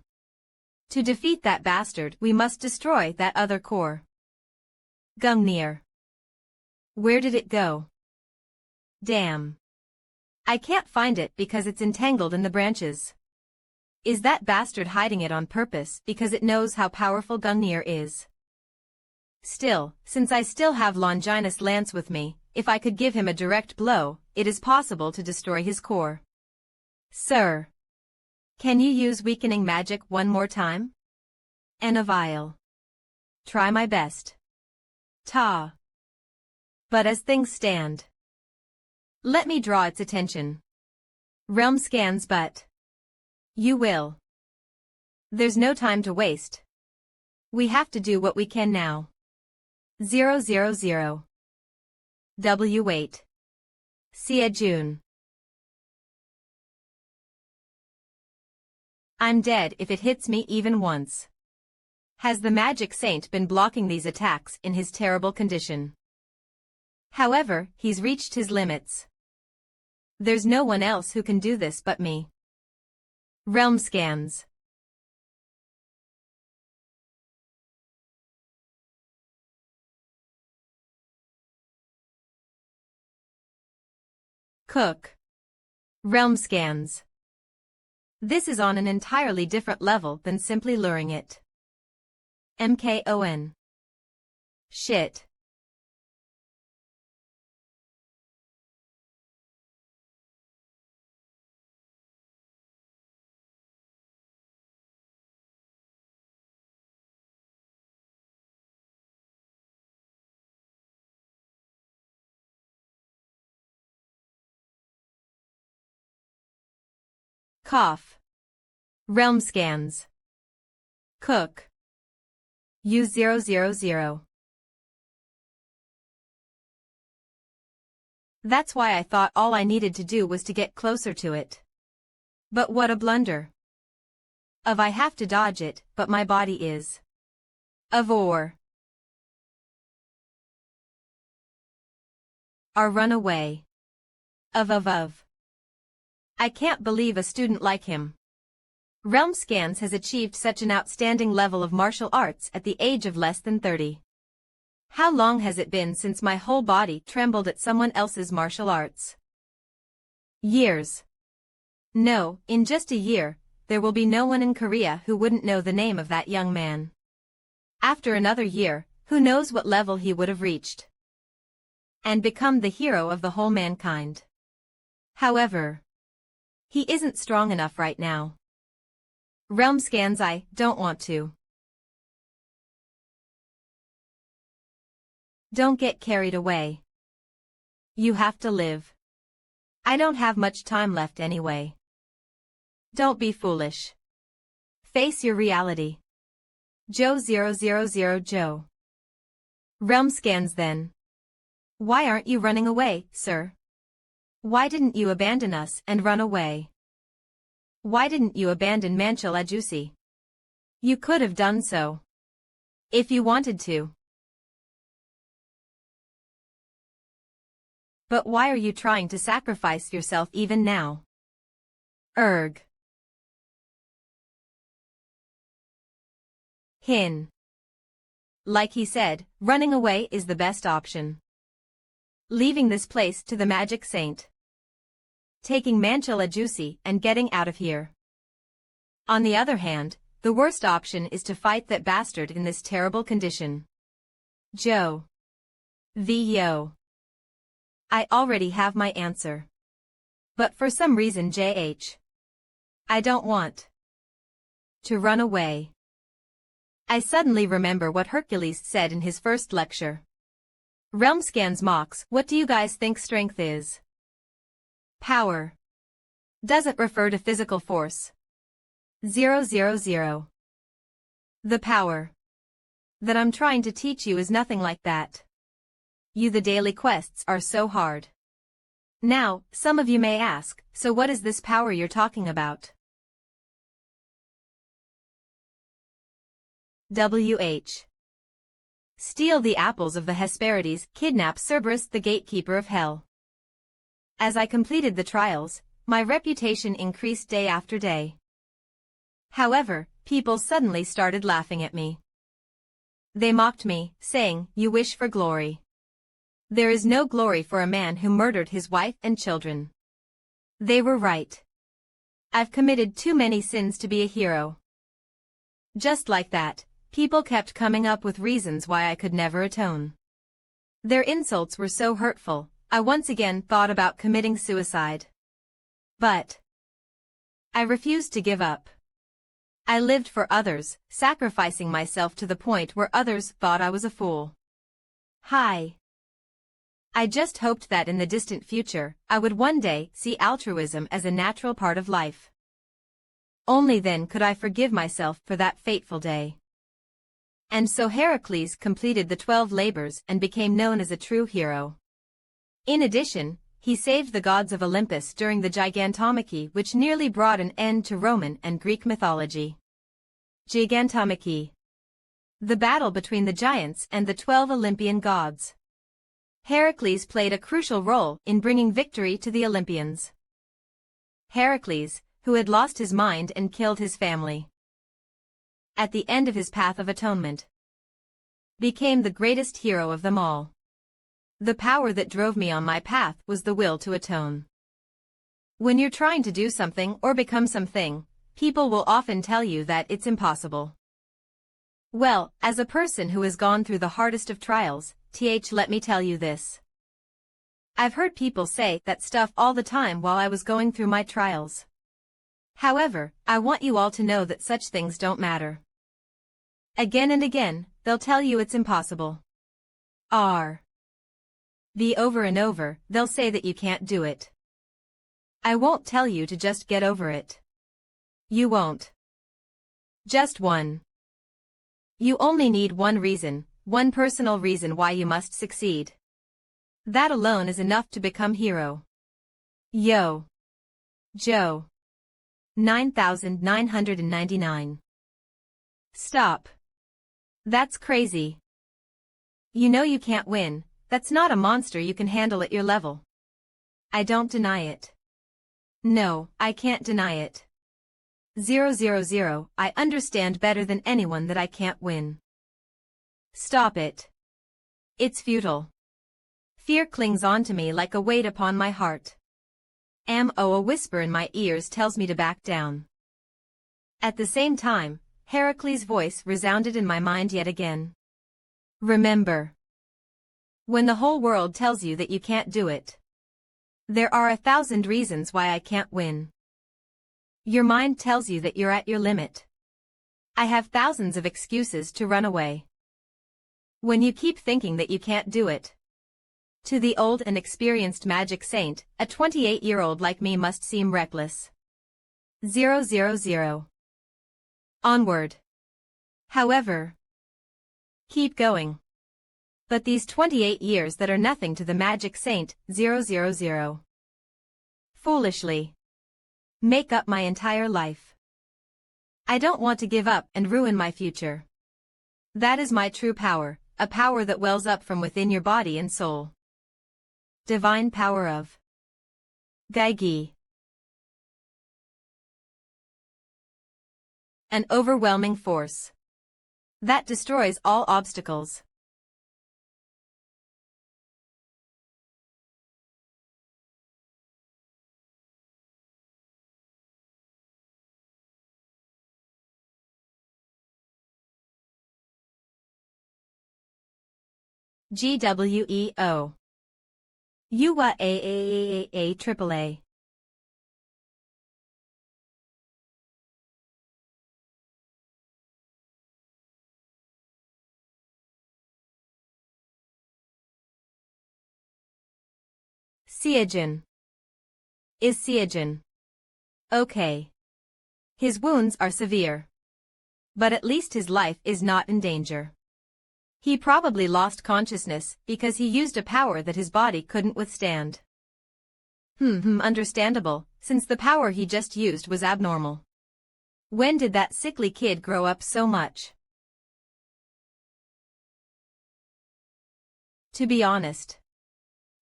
To defeat that bastard, we must destroy that other core. Gungnir. Where did it go? Damn. I can't find it because it's entangled in the branches. Is that bastard hiding it on purpose because it knows how powerful Gungnir is? Still, since I still have Longinus Lance with me, if I could give him a direct blow, it is possible to destroy his core. Sir. Can you use weakening magic one more time? And a vial. Try my best. Ta. But as things stand, let me draw its attention. Realm scans, but you will. There's no time to waste. We have to do what we can now. 000. W8. Sia June. I'm dead if it hits me even once. Has the Magic Saint been blocking these attacks in his terrible condition? However, he's reached his limits. There's no one else who can do this but me. Realm scans. Cook. Realm scans. This is on an entirely different level than simply luring it. MKON. Shit. Cough. Realm scans. Cook. U000. That's why I thought all I needed to do was to get closer to it. But what a blunder. I have to dodge it, but my body is. Or run away. I can't believe a student like him. Realm Scans has achieved such an outstanding level of martial arts at the age of less than 30. How long has it been since my whole body trembled at someone else's martial arts? Years. No, in just a year, there will be no one in Korea who wouldn't know the name of that young man. After another year, who knows what level he would have reached and become the hero of the whole mankind. However, he isn't strong enough right now. Realm Scans, I don't want to. Don't get carried away. You have to live. I don't have much time left anyway. Don't be foolish. Face your reality. Joe 000 Joe. Realm Scans then. Why aren't you running away, sir? Why didn't you abandon us and run away? Why didn't you abandon manhwa? You could have done so. If you wanted to. But why are you trying to sacrifice yourself even now? Erg. Hin. Like he said, running away is the best option. Leaving this place to the magic saint. Taking manhwa and getting out of here. On the other hand, the worst option is to fight that bastard in this terrible condition. Joe. Yo. I already have my answer. But for some reason I don't want to run away. I suddenly remember what Hercules said in his first lecture. Realm Scans mocks, what do you guys think strength is? Power. Doesn't refer to physical force. 000. The power that I'm trying to teach you is nothing like that. The daily quests are so hard. Now, some of you may ask, so what is this power you're talking about? Steal the apples of the Hesperides, kidnap Cerberus the gatekeeper of hell. As I completed the trials, my reputation increased day after day. However, people suddenly started laughing at me. They mocked me, saying, "You wish for glory. There is no glory for a man who murdered his wife and children." They were right. I've committed too many sins to be a hero. Just like that, people kept coming up with reasons why I could never atone. Their insults were so hurtful, I once again thought about committing suicide. But I refused to give up. I lived for others, sacrificing myself to the point where others thought I was a fool. Hi. I just hoped that in the distant future, I would one day see altruism as a natural part of life. Only then could I forgive myself for that fateful day. And so Heracles completed the 12 labors and became known as a true hero. In addition, he saved the gods of Olympus during the Gigantomachy, which nearly brought an end to Roman and Greek mythology. Gigantomachy. The battle between the giants and the 12 Olympian gods. Heracles played a crucial role in bringing victory to the Olympians. Heracles, who had lost his mind and killed his family at the end of his path of atonement, became the greatest hero of them all. The power that drove me on my path was the will to atone. When you're trying to do something or become something, people will often tell you that it's impossible. Well, as a person who has gone through the hardest of trials, let me tell you this. I've heard people say that stuff all the time while I was going through my trials. However, I want you all to know that such things don't matter. Again and again, they'll tell you it's impossible. Be over and over, they'll say that you can't do it. I won't tell you to just get over it. You won't. Just one. You only need one reason, one personal reason why you must succeed. That alone is enough to become hero. Yo. Joe. 9999. Stop. That's crazy. You know you can't win, that's not a monster you can handle at your level. I don't deny it. No, I can't deny it. 000, I understand better than anyone that I can't win. Stop it. It's futile. Fear clings on to me like a weight upon my heart. A whisper in my ears tells me to back down. At the same time, Heracles' voice resounded in my mind yet again. Remember. When the whole world tells you that you can't do it, there are 1,000 reasons why I can't win. Your mind tells you that you're at your limit. I have thousands of excuses to run away. When you keep thinking that you can't do it. To the old and experienced magic saint, a 28-year-old like me must seem reckless. 000. Onward. However. Keep going. But these 28 years that are nothing to the magic saint, 000. Foolishly. Make up my entire life. I don't want to give up and ruin my future. That is my true power, a power that wells up from within your body and soul. Divine power of Gaigi. An overwhelming force that destroys all obstacles. GWEO. MANHWA AAA. Seijin. Is Seijin okay? His wounds are severe. But at least his life is not in danger. He probably lost consciousness because he used a power that his body couldn't withstand. Understandable, since the power he just used was abnormal. When did that sickly kid grow up so much? To be honest,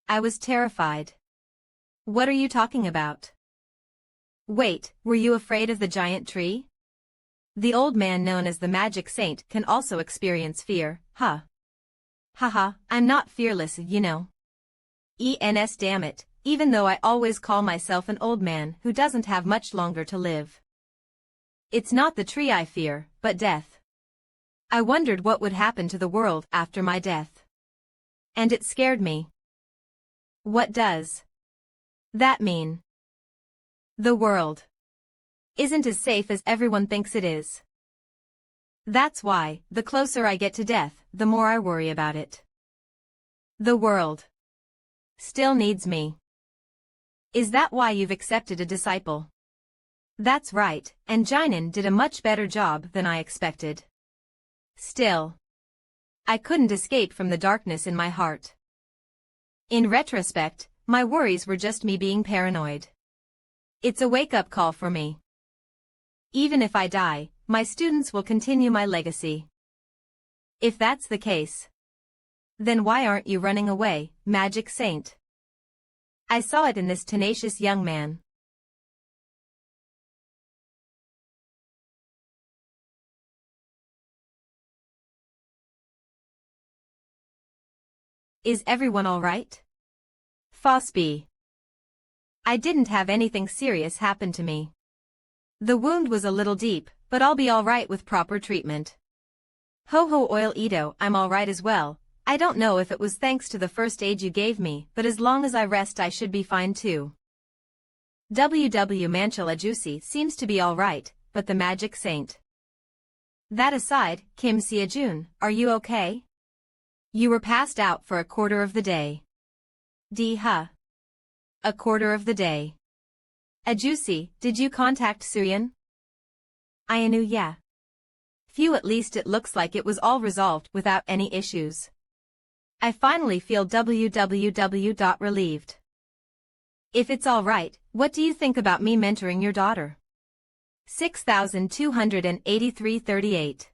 I was terrified. What are you talking about? Wait, were you afraid of the giant tree? The old man known as the magic saint can also experience fear, huh? Haha, I'm not fearless, you know. Damn it, even though I always call myself an old man who doesn't have much longer to live. It's not the tree I fear, but death. I wondered what would happen to the world after my death. And it scared me. What does that mean? The world isn't as safe as everyone thinks it is. That's why, the closer I get to death, the more I worry about it. The world still needs me. Is that why you've accepted a disciple? That's right, and Jinan did a much better job than I expected. Still, I couldn't escape from the darkness in my heart. In retrospect, my worries were just me being paranoid. It's a wake-up call for me. Even if I die, my students will continue my legacy. If that's the case, then why aren't you running away, Magic Saint? I saw it in this tenacious young man. Is everyone all right? Fosby. I didn't have anything serious happen to me. The wound was a little deep, but I'll be alright with proper treatment. Ho ho oil Ito, I'm alright as well. I don't know if it was thanks to the first aid you gave me, but as long as I rest I should be fine too. MANHWA Juicy seems to be alright, but the magic saint. That aside, Kim Sia-jun, are you okay? You were passed out for a quarter of the day. A quarter of the day. Juicy, did you contact Suyeon? I knew yeah. Phew, at least it looks like it was all resolved without any issues. I finally feel relieved. If it's alright, what do you think about me mentoring your daughter? 6,283.38.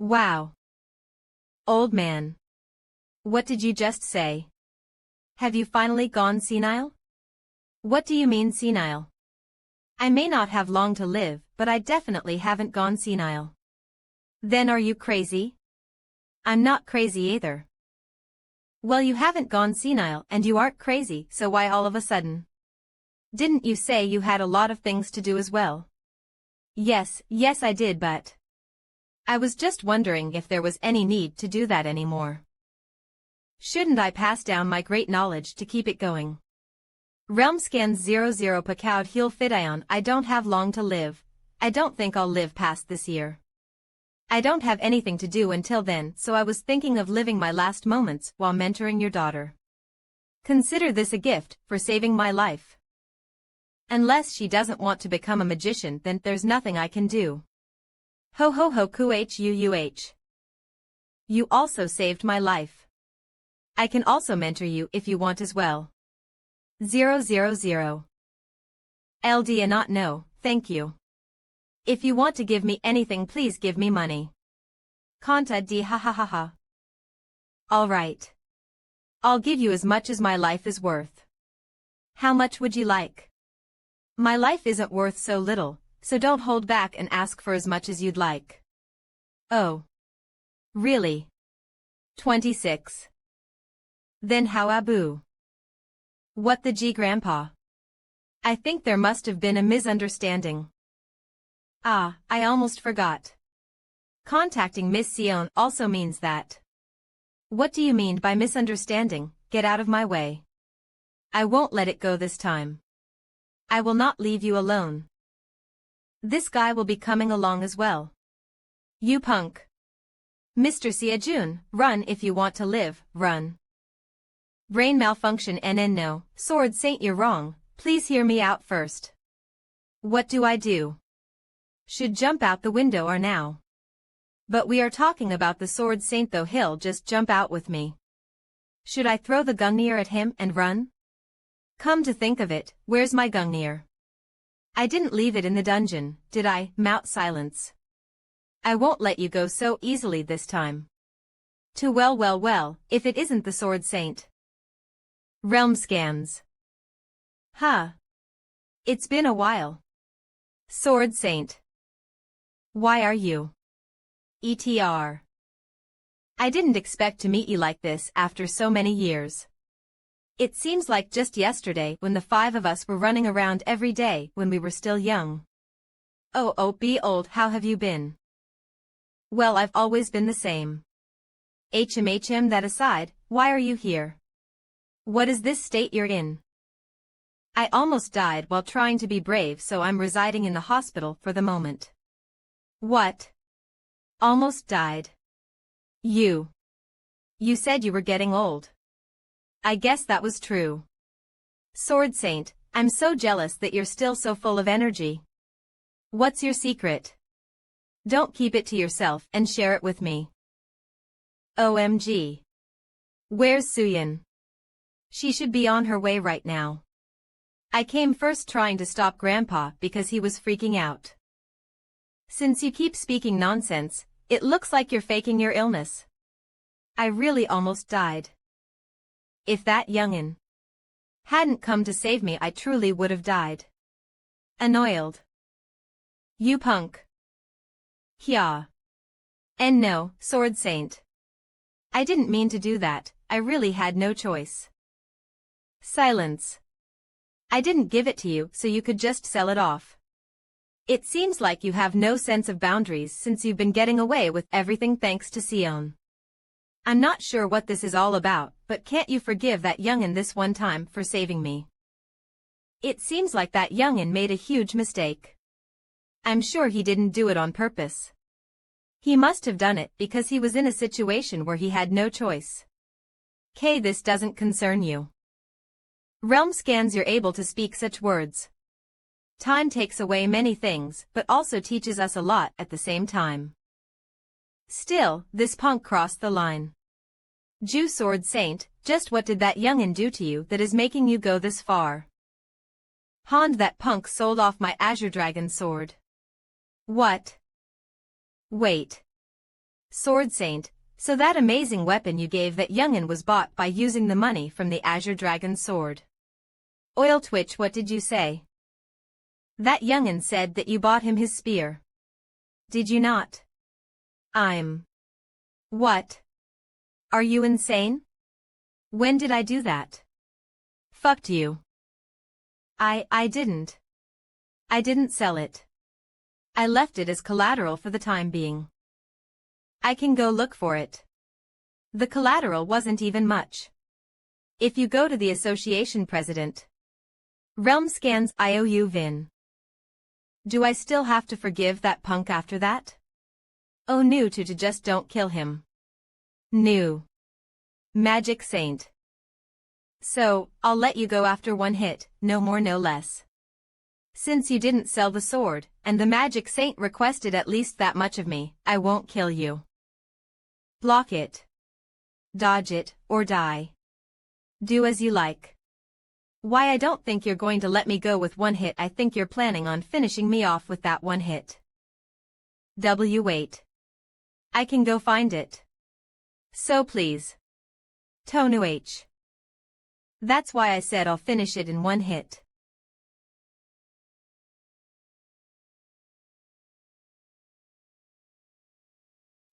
Wow. Old man. What did you just say? Have you finally gone senile? What do you mean senile? I may not have long to live, but I definitely haven't gone senile. Then are you crazy? I'm not crazy either. Well, you haven't gone senile and you aren't crazy, so why all of a sudden? Didn't you say you had a lot of things to do as well? Yes I did, but I was just wondering if there was any need to do that anymore. Shouldn't I pass down my great knowledge to keep it going? Realm scans 00 Pacoud Heel Fidion. I don't have long to live. I don't think I'll live past this year. I don't have anything to do until then, so I was thinking of living my last moments while mentoring your daughter. Consider this a gift for saving my life. Unless she doesn't want to become a magician, then there's nothing I can do. Ho ho ho kuhuh. You also saved my life. I can also mentor you if you want as well. 000. LD not no, thank you. If you want to give me anything, please give me money. Conta d ha ha ha ha. Alright. I'll give you as much as my life is worth. How much would you like? My life isn't worth so little, so don't hold back and ask for as much as you'd like. Oh. Really? 26. Then how Abu? What the G grandpa? I think there must have been a misunderstanding. Ah, I almost forgot. Contacting Miss Sion also means that. What do you mean by misunderstanding? Get out of my way. I won't let it go this time. I will not leave you alone. This guy will be coming along as well. You punk. Mr. Sia-jun, run if you want to live, run. Brain malfunction NN no, Sword Saint you're wrong, please hear me out first. What do I do? Should jump out the window or now? But we are talking about the Sword Saint though, he'll just jump out with me. Should I throw the Gungnir at him and run? Come to think of it, where's my Gungnir? I didn't leave it in the dungeon, did I? Mount silence. I won't let you go so easily this time. Well, if it isn't the Sword Saint. Realm scans. It's been a while. Sword Saint. Why are you? ETR. I didn't expect to meet you like this after so many years. It seems like just yesterday when the 5 of us were running around every day when we were still young. Oh, be old, how have you been? Well, I've always been the same. HM that aside, why are you here? What is this state you're in? I almost died while trying to be brave, so I'm residing in the hospital for the moment. What? Almost died? You said you were getting old. I guess that was true. Sword Saint, I'm so jealous that you're still so full of energy. What's your secret? Don't keep it to yourself and share it with me. OMG. Where's Suyeon? She should be on her way right now. I came first trying to stop Grandpa because he was freaking out. Since you keep speaking nonsense, it looks like you're faking your illness. I really almost died. If that youngin' hadn't come to save me, I truly would have died. Annoyed. You punk. Yeah. And no, Sword Saint. I didn't mean to do that, I really had no choice. Silence. I didn't give it to you so you could just sell it off. It seems like you have no sense of boundaries since you've been getting away with everything thanks to Sion. I'm not sure what this is all about, but can't you forgive that youngin this one time for saving me? It seems like that youngin made a huge mistake. I'm sure he didn't do it on purpose. He must have done it because he was in a situation where he had no choice. K, this doesn't concern you. Realm scans, you're able to speak such words. Time takes away many things, but also teaches us a lot at the same time. Still, this punk crossed the line. Jew Sword Saint, just what did that youngin do to you that is making you go this far? Hond, that punk sold off my Azure Dragon sword. What? Wait. Sword Saint, so that amazing weapon you gave that youngin was bought by using the money from the Azure Dragon sword. Oil Twitch, what did you say? That youngin said that you bought him his spear. Did you not? What? Are you insane? When did I do that? Fucked you. I didn't. I didn't sell it. I left it as collateral for the time being. I can go look for it. The collateral wasn't even much. If you go to the association president. Realm scans IOU Vin. Do I still have to forgive that punk after that? Oh no, to just don't kill him. No. Magic Saint. So, I'll let you go after one hit, no more no less. Since you didn't sell the sword, and the Magic Saint requested at least that much of me, I won't kill you. Block it. Dodge it, or die. Do as you like. Why, I don't think you're going to let me go with one hit. I think you're planning on finishing me off with that one hit. Wait. I can go find it. So please. Tonu H. That's why I said I'll finish it in one hit.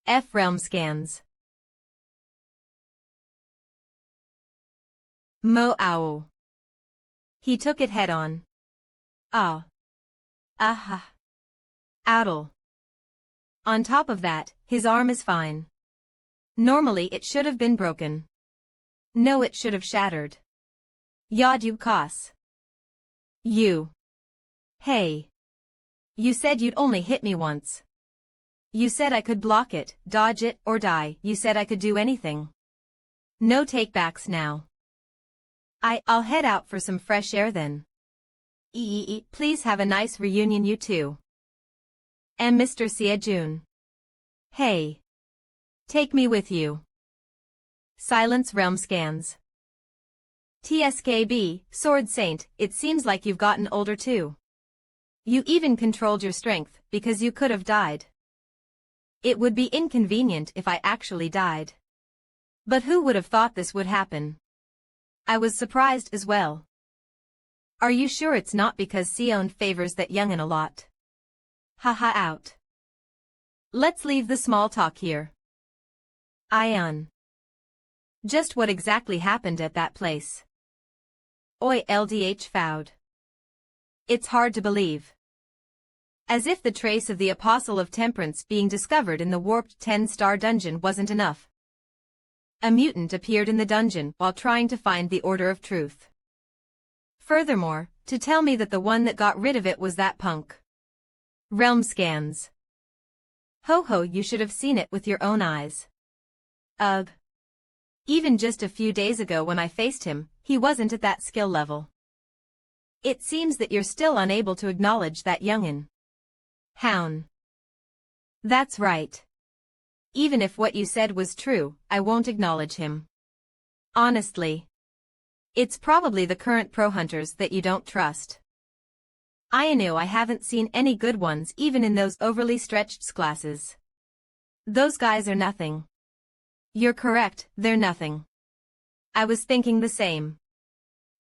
F Realm scans. Mo Owl. He took it head on. Ah. Aha. Owl. On top of that, his arm is fine. Normally it should have been broken. No, it should have shattered. Yadu Kas. You. Hey. You said you'd only hit me once. You said I could block it, dodge it, or die. You said I could do anything. No takebacks now. I'll head out for some fresh air then. Please have a nice reunion, you two. And Mr. Siejun. Hey. Take me with you. Silence Realm scans. TSKB, Sword Saint, it seems like you've gotten older too. You even controlled your strength, because you could have died. It would be inconvenient if I actually died. But who would have thought this would happen? I was surprised as well. Are you sure it's not because Sion favors that youngin a lot? Haha out. Let's leave the small talk here. Ion. Just what exactly happened at that place? Oi LDH Foud. It's hard to believe. As if the trace of the Apostle of Temperance being discovered in the warped 10-star dungeon wasn't enough. A mutant appeared in the dungeon while trying to find the Order of Truth. Furthermore, to tell me that the one that got rid of it was that punk. Realm scans. Ho ho, you should have seen it with your own eyes. Ugh. Even just a few days ago when I faced him, he wasn't at that skill level. It seems that you're still unable to acknowledge that youngin. Hown. That's right. Even if what you said was true, I won't acknowledge him. Honestly. It's probably the current pro hunters that you don't trust. I know I haven't seen any good ones even in those overly stretched classes. Those guys are nothing. You're correct, they're nothing. I was thinking the same.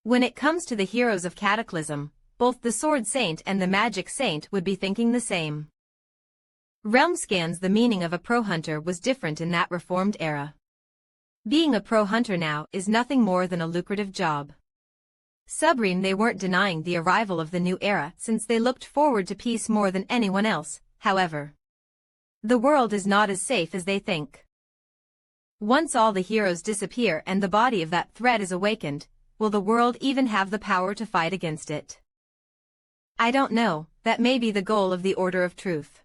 When it comes to the heroes of Cataclysm, both the Sword Saint and the Magic Saint would be thinking the same. Realm scans. The meaning of a pro hunter was different in that reformed era. Being a pro hunter now is nothing more than a lucrative job. Submarine they weren't denying the arrival of the new era since they looked forward to peace more than anyone else, however. The world is not as safe as they think. Once all the heroes disappear and the body of that threat is awakened, will the world even have the power to fight against it? I don't know, that may be the goal of the Order of Truth.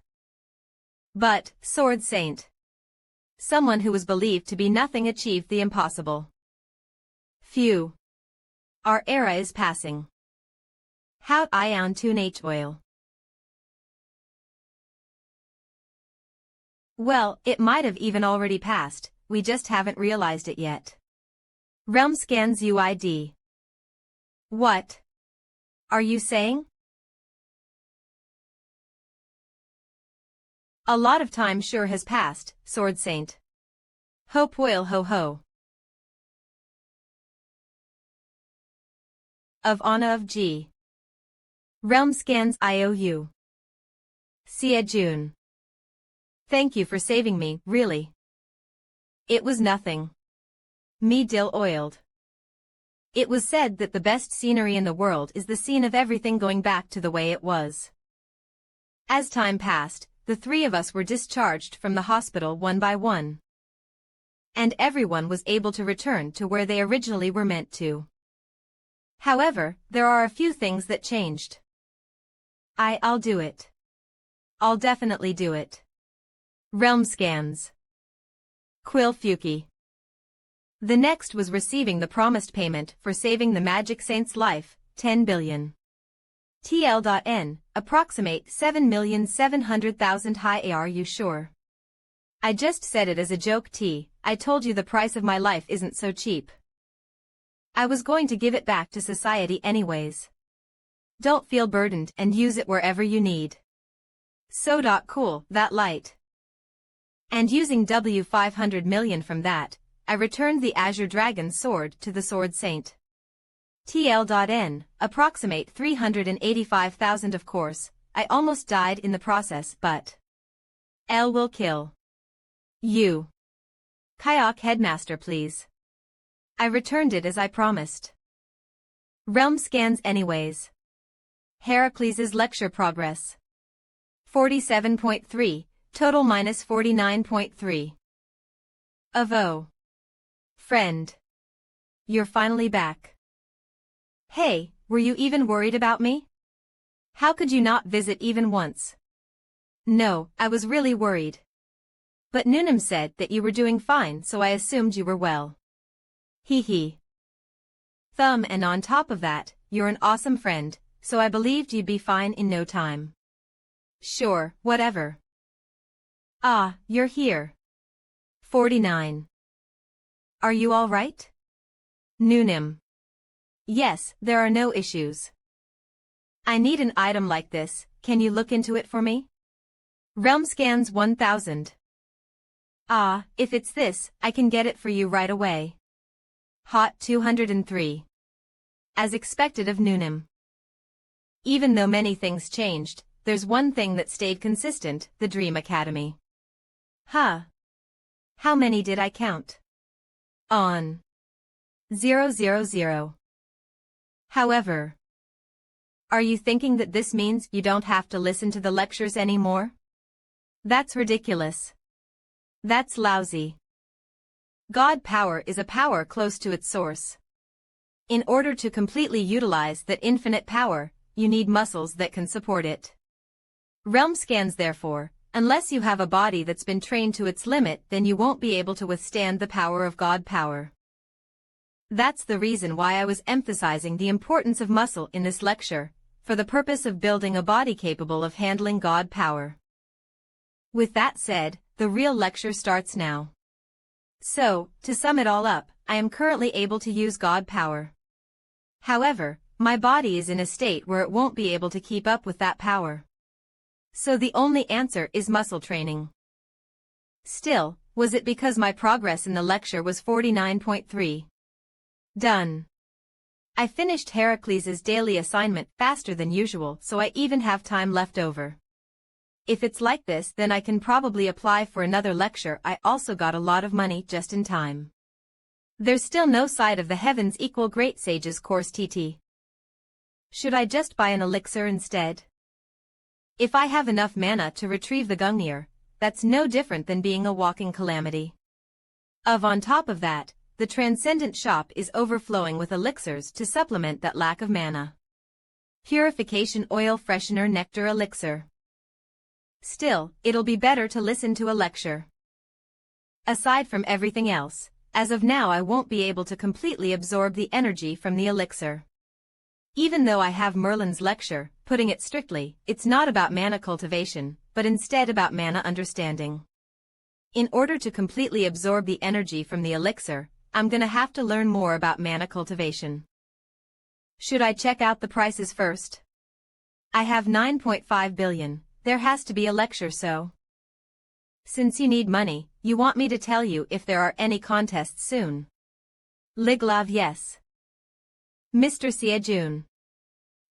But, Sword Saint. Someone who was believed to be nothing achieved the impossible. Phew. Our era is passing. How ion tune H oil. Well, it might have even already passed, we just haven't realized it yet. Realm scans UID. What? Are you saying? A lot of time sure has passed, Sword Saint. Hope oil ho ho. Of Anna of G. Realm scans IOU. Sia June. Thank you for saving me, really. It was nothing. Me dill oiled. It was said that the best scenery in the world is the scene of everything going back to the way it was. As time passed, the three of us were discharged from the hospital one by one. And everyone was able to return to where they originally were meant to. However, there are a few things that changed. I'll do it. I'll definitely do it. Realm scans. Quill Fuki. The next was receiving the promised payment for saving the Magic Saint's life, 10 billion. TL.N, approximate 7,700,000 high are you sure? I just said it as a joke T, I told you the price of my life isn't so cheap. I was going to give it back to society anyways. Don't feel burdened and use it wherever you need. So cool, that light. And using W500 million from that, I returned the Azure Dragon sword to the Sword Saint. TL.N, approximate 385,000 of course, I almost died in the process but L will kill you. Kayak Headmaster please. I returned it as I promised. Realm scans anyways. Heracles' lecture progress. 47.3, total minus 49.3. Of O. Friend. You're finally back. Hey, were you even worried about me? How could you not visit even once? No, I was really worried. But Noonan said that you were doing fine so I assumed you were well. Hee hee. Thumb and on top of that, you're an awesome friend, so I believed you'd be fine in no time. Sure, whatever. Ah, you're here. 49. Are you all right? Noonan. Yes, there are no issues. I need an item like this, can you look into it for me? Realm scans 1000. Ah, if it's this, I can get it for you right away. Hot 203. As expected of Noonan. Even though many things changed, there's one thing that stayed consistent, the Dream Academy. Huh. How many did I count? On. 000. However. Are you thinking that this means you don't have to listen to the lectures anymore? That's ridiculous. That's lousy. God power is a power close to its source. In order to completely utilize that infinite power, you need muscles that can support it. Realm scans therefore, unless you have a body that's been trained to its limit then you won't be able to withstand the power of God power. That's the reason why I was emphasizing the importance of muscle in this lecture, for the purpose of building a body capable of handling God power. With that said, the real lecture starts now. So, to sum it all up, I am currently able to use God power. However, my body is in a state where it won't be able to keep up with that power. So the only answer is muscle training. Still, was it because my progress in the lecture was 49.3? Done. I finished Heracles' daily assignment faster than usual so I even have time left over. If it's like this then I can probably apply for another lecture. I also got a lot of money just in time. There's still no side of the heavens equal great sages course TT. Should I just buy an elixir instead? If I have enough mana to retrieve the Gungnir, that's no different than being a walking calamity. On top of that, the Transcendent shop is overflowing with elixirs to supplement that lack of mana. Purification Oil Freshener Nectar Elixir. Still, it'll be better to listen to a lecture. Aside from everything else, as of now I won't be able to completely absorb the energy from the elixir. Even though I have Merlin's lecture, putting it strictly, it's not about mana cultivation, but instead about mana understanding. In order to completely absorb the energy from the elixir, I'm gonna have to learn more about mana cultivation. Should I check out the prices first? I have 9.5 billion, there has to be a lecture so. Since you need money, you want me to tell you if there are any contests soon. Liglav yes. Mr. Siajun.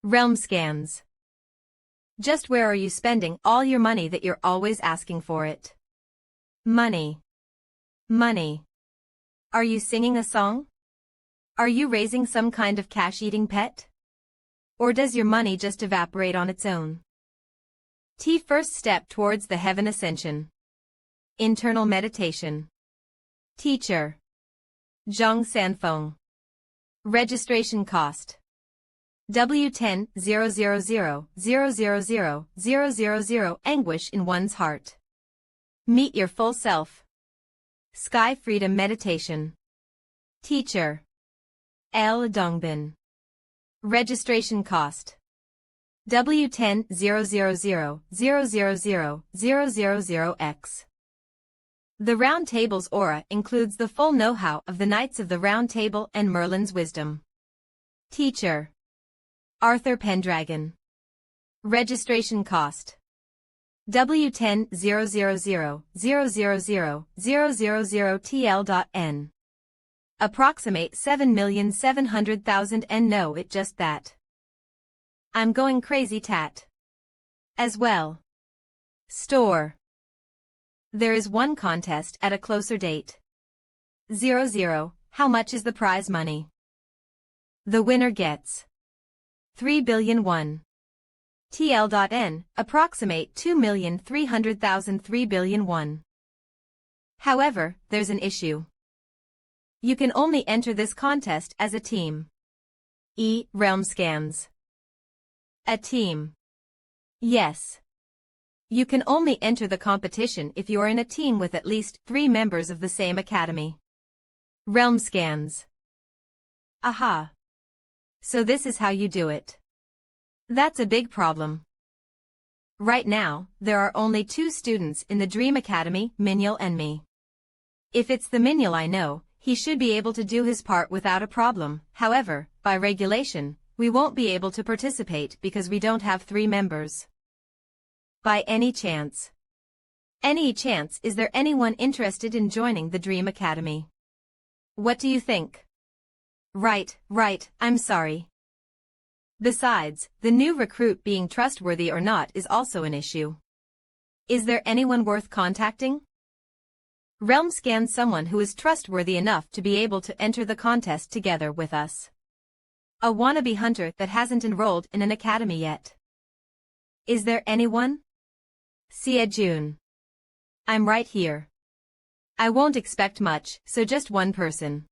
Realm scans. Just where are you spending all your money that you're always asking for it? Money. Money. Are you singing a song? Are you raising some kind of cash-eating pet? Or does your money just evaporate on its own? First step towards the heaven ascension. Internal meditation. Teacher. Zhang Sanfeng. Registration cost. W10 000 anguish in one's heart. Meet your full self. Sky Freedom Meditation. Teacher. L. Dongbin. Registration cost. W10 000 X. The Round Table's aura includes the full know-how of the Knights of the Round Table and Merlin's wisdom. Teacher. Arthur Pendragon. Registration cost. W10 000 TL.N. Approximate 7,700,000 and no it just that. I'm going crazy tat. As well. Store. There is one contest at a closer date. 00, how much is the prize money? The winner gets 3 billion won. TL.N, approximate 2,300,000 3 billion won. However, there's an issue. You can only enter this contest as a team. Realm scans. A team. Yes. You can only enter the competition if you are in a team with at least 3 members of the same academy. Realm scans. Aha. So this is how you do it. That's a big problem. Right now, there are only 2 students in the Dream Academy, Minyal and me. If it's the Minyal I know, he should be able to do his part without a problem. However, by regulation, we won't be able to participate because we don't have 3 members. By any chance. Is there anyone interested in joining the Dream Academy? What do you think? Right, I'm sorry. Besides, the new recruit being trustworthy or not is also an issue. Is there anyone worth contacting? Realm scan someone who is trustworthy enough to be able to enter the contest together with us. A wannabe hunter that hasn't enrolled in an academy yet. Is there anyone? Sia Jun. I'm right here. I won't expect much, so just one person.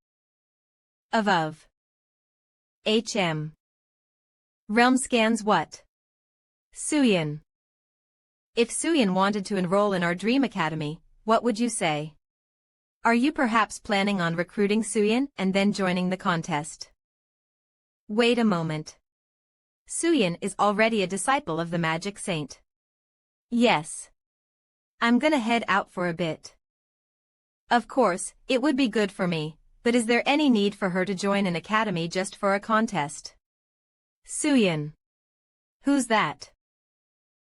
Of. HM. Realm scans what? Suyin. If Suyin wanted to enroll in our Dream Academy, what would you say? Are you perhaps planning on recruiting Suyin and then joining the contest? Wait a moment. Suyin is already a disciple of the Magic Saint. Yes. I'm gonna head out for a bit. Of course, it would be good for me, but is there any need for her to join an academy just for a contest? Suyin. Who's that?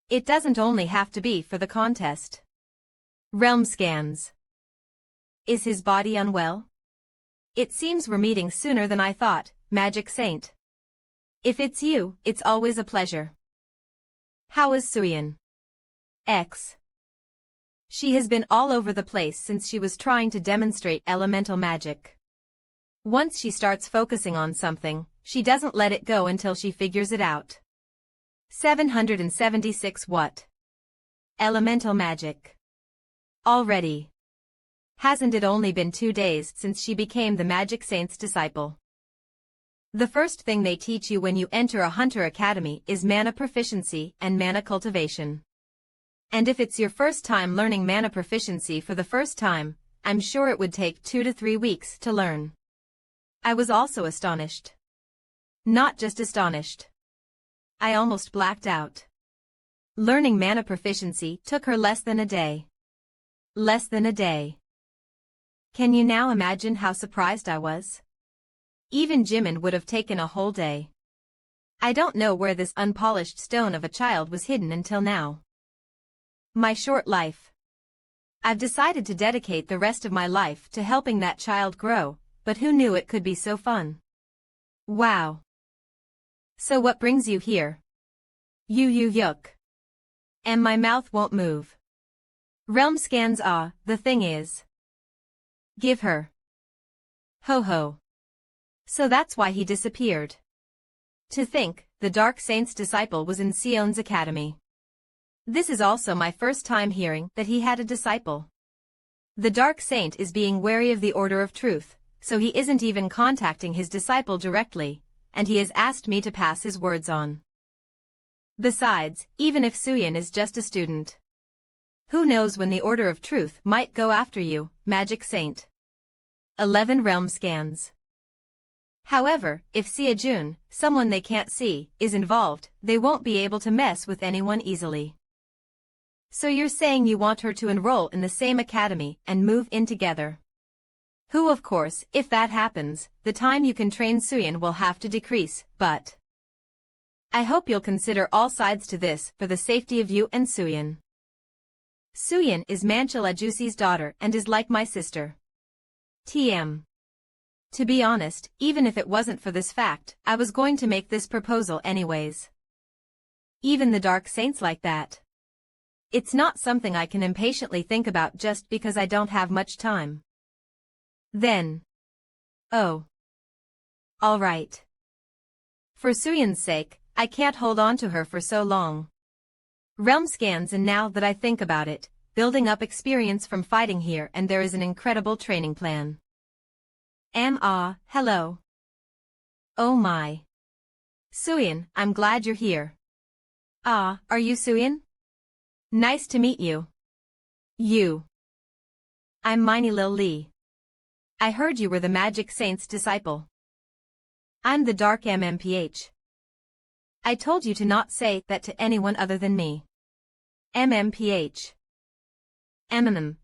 It doesn't only have to be for the contest. Realm scans. Is his body unwell? It seems we're meeting sooner than I thought, Magic Saint. If it's you, it's always a pleasure. How is Suyin? X. She has been all over the place since she was trying to demonstrate elemental magic. Once she starts focusing on something, she doesn't let it go until she figures it out. 776 What? Elemental magic. Already. Hasn't it only been 2 days since she became the Magic Saint's disciple? The first thing they teach you when you enter a hunter academy is mana proficiency and mana cultivation. And if it's your first time learning mana proficiency for the first time, I'm sure it would take 2 to 3 weeks to learn. I was also astonished. Not just astonished. I almost blacked out. Learning mana proficiency took her less than a day. Less than a day. Can you now imagine how surprised I was? Even Jimin would have taken a whole day. I don't know where this unpolished stone of a child was hidden until now. My short life. I've decided to dedicate the rest of my life to helping that child grow, but who knew it could be so fun? Wow. So what brings you here? Yuck. And my mouth won't move. Realm scans. The thing is. Give her. Ho ho. So that's why he disappeared. To think, the Dark Saint's disciple was in Sion's academy. This is also my first time hearing that he had a disciple. The Dark Saint is being wary of the Order of Truth, so he isn't even contacting his disciple directly, and he has asked me to pass his words on. Besides, even if Suyin is just a student, who knows when the Order of Truth might go after you, Magic Saint. 11 Realm scans. However, if Seojun, someone they can't see, is involved, they won't be able to mess with anyone easily. So you're saying you want her to enroll in the same academy and move in together? Who, of course, if that happens, the time you can train Suyin will have to decrease, but I hope you'll consider all sides to this for the safety of you and Suyin. Suyin is Manchil Ajusi's daughter and is like my sister. TM. To be honest, even if it wasn't for this fact, I was going to make this proposal anyways. Even the Dark Saints like that. It's not something I can impatiently think about just because I don't have much time. Then. Oh. All right. For Suyin's sake, I can't hold on to her for so long. Realm scans, and now that I think about it, building up experience from fighting here, and there is an incredible training plan. Hello. Oh my. Suyin, I'm glad you're here. Are you Suyin? Nice to meet you. I'm Miney Lil Lee. I heard you were the Magic Saint's disciple. I'm the Dark MMPH. I told you to not say that to anyone other than me. MMPH.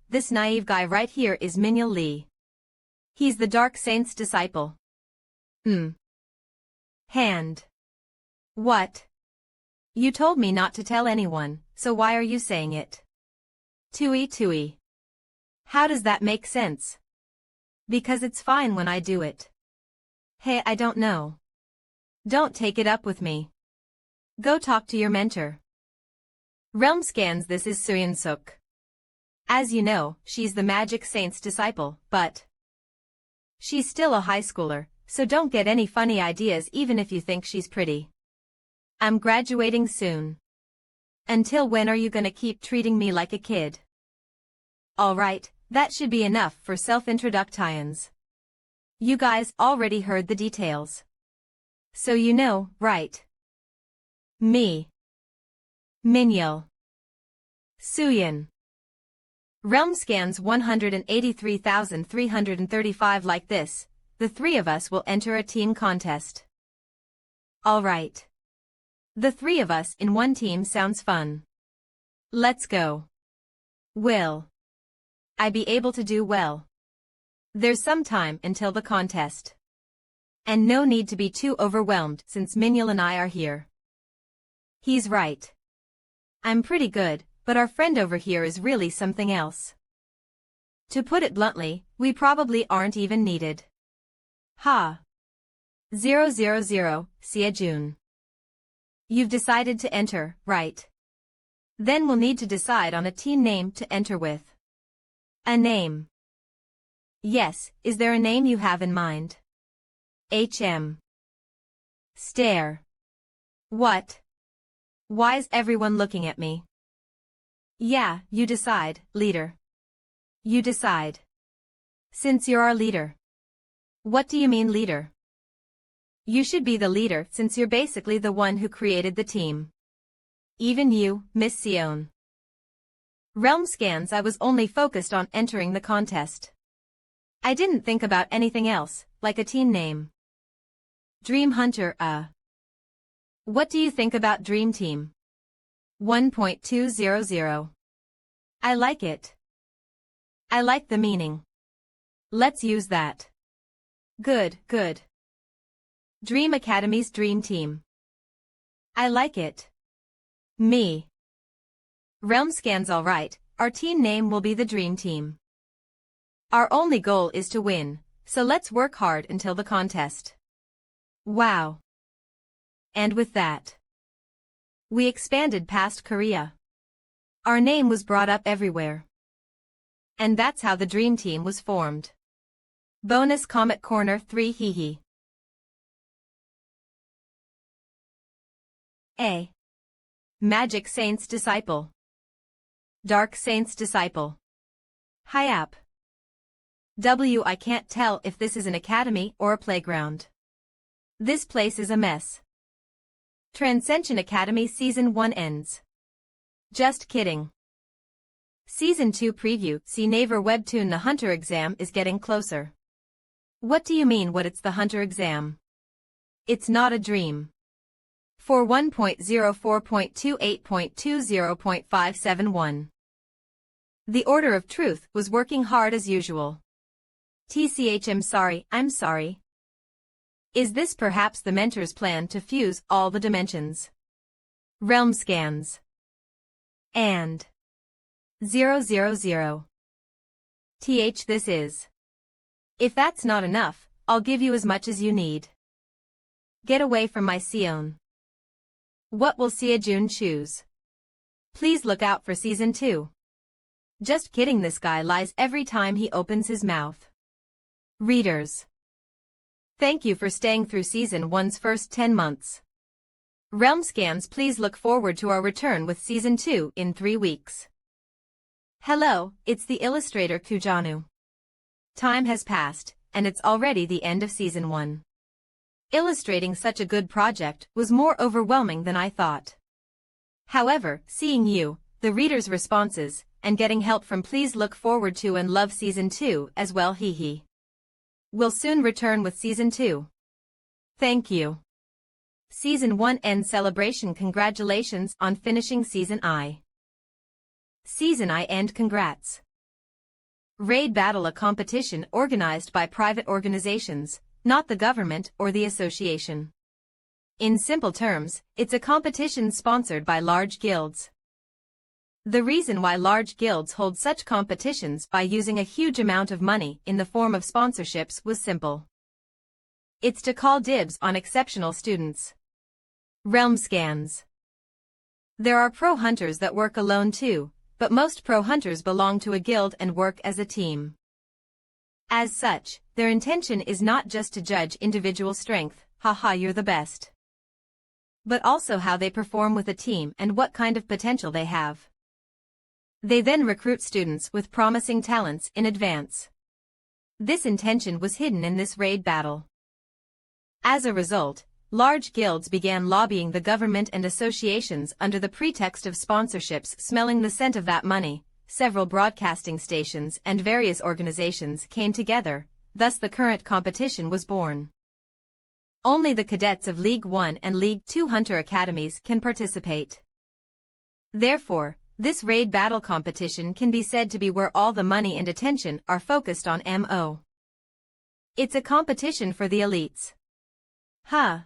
This naive guy right here is Minil Lee. He's the Dark Saint's disciple. Hand. What? You told me not to tell anyone, so why are you saying it? Tui. How does that make sense? Because it's fine when I do it. Hey, I don't know. Don't take it up with me. Go talk to your mentor. Realm scans. This is Suyin Suk. As you know, she's the Magic Saint's disciple, but she's still a high schooler, so don't get any funny ideas even if you think she's pretty. I'm graduating soon. Until when are you gonna keep treating me like a kid? Alright, that should be enough for self-introductions. You guys already heard the details. So you know, right? Me. Minyo. Suyin. Realm scans 183,335 like this. The three of us will enter a team contest. Alright. The three of us in one team sounds fun. Let's go. Will I be able to do well? There's some time until the contest. And no need to be too overwhelmed since Minil and I are here. He's right. I'm pretty good, but our friend over here is really something else. To put it bluntly, we probably aren't even needed. 000, Seojun. You've decided to enter, right? Then we'll need to decide on a team name to enter with. A name. Yes, is there a name you have in mind? Stare. What? Why's everyone looking at me? Yeah, you decide, leader. You decide. Since you're our leader. What do you mean leader? You should be the leader since you're basically the one who created the team. Even you, Miss Sion. Realm scans. I was only focused on entering the contest. I didn't think about anything else, like a team name. Dream Hunter, What do you think about Dream Team? 1.200. I like it. I like the meaning. Let's use that. Good, good. Dream Academy's Dream Team. I like it. Me. Realm scans. Alright, our team name will be the Dream Team. Our only goal is to win, so let's work hard until the contest. Wow. And with that, we expanded past Korea. Our name was brought up everywhere. And that's how the Dream Team was formed. Bonus Comic Corner 3 Hee. A. Magic Saint's Disciple. Dark Saint's Disciple. Hyap. W. I can't tell if this is an academy or a playground. This place is a mess. Transcension Academy Season 1 ends. Just kidding. Season 2 preview. See Naver webtoon. The Hunter exam is getting closer. What do you mean what it's the Hunter exam? It's not a dream. For 1.04.28.20.571. The Order of Truth was working hard as usual. I'm sorry. Is this perhaps the mentor's plan to fuse all the dimensions? Realm scans. And 000. This is. If that's not enough, I'll give you as much as you need. Get away from my Sion. What will Sia Jun choose? Please look out for Season 2. Just kidding, this guy lies every time he opens his mouth. Readers. Thank you for staying through Season 1's first 10 months. Realm scans. Please look forward to our return with Season 2 in 3 weeks. Hello, it's the illustrator Kujanu. Time has passed, and it's already the end of Season 1. Illustrating such a good project was more overwhelming than I thought. However, seeing you, the readers' responses, and getting help from Please look forward to and love Season 2 as well. We'll soon return with Season 2. Thank you. Season 1 end celebration. Congratulations on finishing Season I. Season I end. Congrats. Raid Battle, a competition organized by private organizations, not the government or the association. In simple terms, it's a competition sponsored by large guilds. The reason why large guilds hold such competitions by using a huge amount of money in the form of sponsorships was simple. It's to call dibs on exceptional students. Realm scans. There are pro hunters that work alone too, but most pro hunters belong to a guild and work as a team. As such, their intention is not just to judge individual strength, haha you're the best, but also how they perform with a team and what kind of potential they have. They then recruit students with promising talents in advance. This intention was hidden in this raid battle. As a result, large guilds began lobbying the government and associations under the pretext of sponsorships. Smelling the scent of that money, several broadcasting stations and various organizations came together, thus the current competition was born. Only the cadets of League 1 and League 2 Hunter Academies can participate. Therefore, this raid battle competition can be said to be where all the money and attention are focused on MO. It's a competition for the elites. Huh.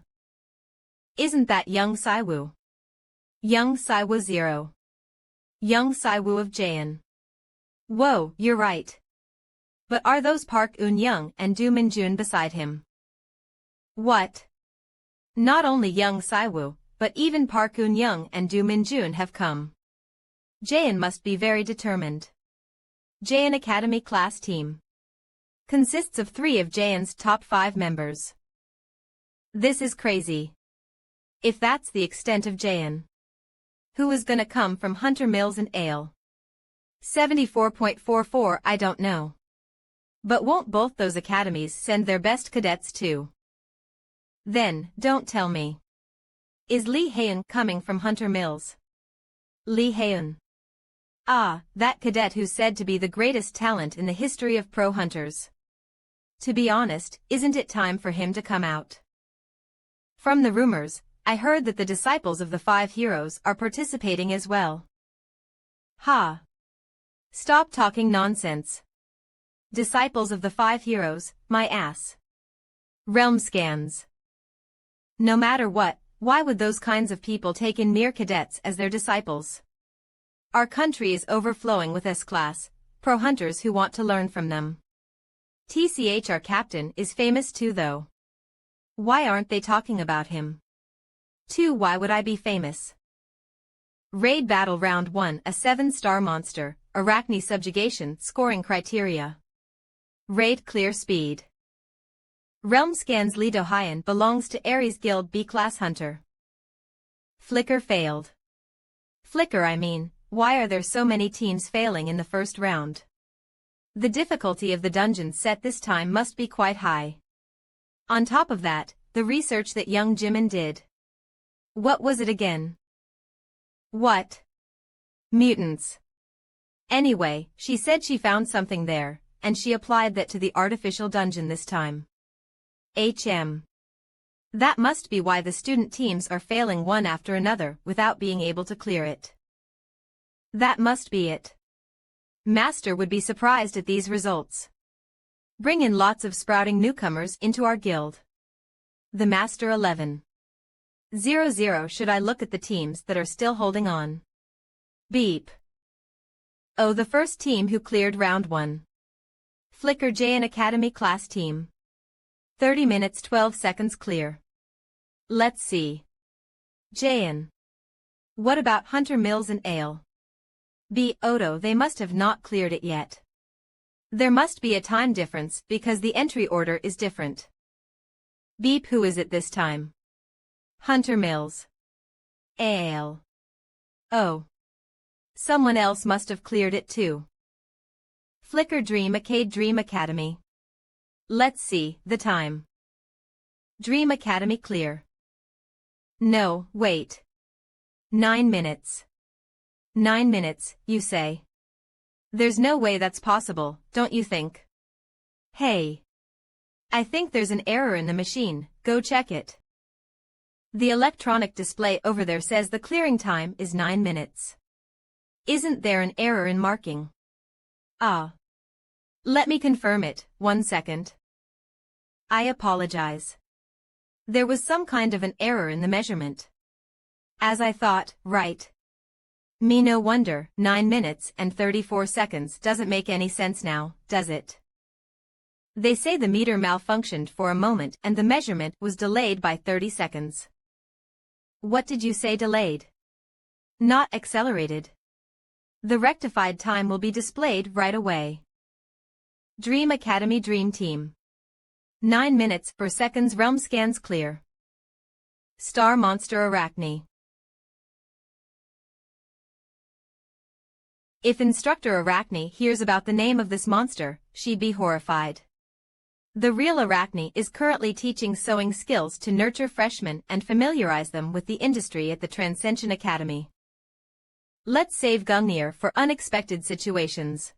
Isn't that Young Saiwoo? Young Saiwoo 0. Young Saiwoo of Jaeon. Whoa, you're right. But are those Park Eun-young and Do Min-jun beside him? What? Not only Young Saiwoo, but even Park Eun-young and Do Min-jun have come. Jaeon must be very determined. Jaeon Academy class team consists of 3 of Jaeon's top 5 members. This is crazy. If that's the extent of Jayan. Who is gonna come from Hunter Mills and Ale? 74.44 I don't know. But won't both those academies send their best cadets too? Then, don't tell me. Is Lee Hayan coming from Hunter Mills? Lee Hayan. Ah, that cadet who's said to be the greatest talent in the history of pro hunters. To be honest, isn't it time for him to come out? From the rumors, I heard that the disciples of the 5 heroes are participating as well. Ha! Stop talking nonsense. Disciples of the 5 heroes, my ass. Realm scans. No matter what, why would those kinds of people take in mere cadets as their disciples? Our country is overflowing with S-class, pro hunters who want to learn from them. TCH our captain is famous too though. Why aren't they talking about him? 2 Why would I be famous? Raid Battle Round 1 a 7-star monster, Arachne subjugation scoring criteria. Raid clear speed. Realm scans Lee Do-Hyan belongs to Ares Guild B-class hunter. Flicker failed. Flicker I mean, why are there so many teams failing in the first round? The difficulty of the dungeon set this time must be quite high. On top of that, the research that young Jimin did. What was it again? What? Mutants. Anyway, she said she found something there, and she applied that to the artificial dungeon this time. That must be why the student teams are failing one after another without being able to clear it. That must be it. Master would be surprised at these results. Bring in lots of sprouting newcomers into our guild. The Master 11. 00 Should I look at the teams that are still holding on? Beep. Oh, the first team who cleared round 1. Flicker Jayan Academy class team. 30 minutes 12 seconds clear. Let's see. Jayan. What about Hunter Mills and Ale? B. Odo, they must have not cleared it yet. There must be a time difference because the entry order is different. Beep, who is it this time? Hunter Mills. Ale. Oh. Someone else must have cleared it too. Flicker Dream Academy. Let's see, the time. Dream Academy clear. No, wait. 9 minutes. 9 minutes, you say? There's no way that's possible, don't you think? Hey. I think there's an error in the machine, go check it. The electronic display over there says the clearing time is 9 minutes. Isn't there an error in marking? Ah. Let me confirm it, 1 second. I apologize. There was some kind of an error in the measurement. As I thought, right. Me no wonder, 9 minutes and 34 seconds doesn't make any sense now, does it? They say the meter malfunctioned for a moment and the measurement was delayed by 30 seconds. What did you say delayed? Not accelerated. The rectified time will be displayed right away. Dream Academy Dream Team. 9 minutes per seconds realm scans clear. Star Monster Arachne. If Instructor Arachne hears about the name of this monster, she'd be horrified. The real Arachne is currently teaching sewing skills to nurture freshmen and familiarize them with the industry at the Transcension Academy. Let's save Gungnir for unexpected situations.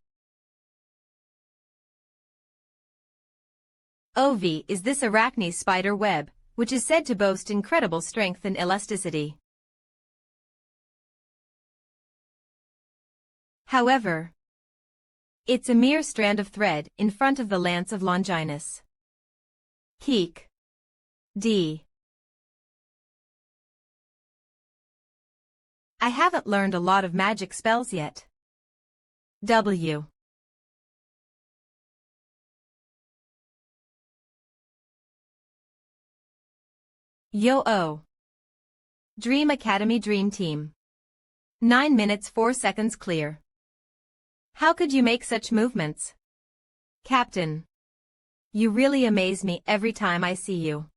OV is this Arachne's spider web, which is said to boast incredible strength and elasticity. However, it's a mere strand of thread in front of the lance of Longinus. Keek. D. I haven't learned a lot of magic spells yet. W. Yo-oh. Dream Academy Dream Team. 9 minutes 4 seconds clear. How could you make such movements? Captain. You really amaze me every time I see you.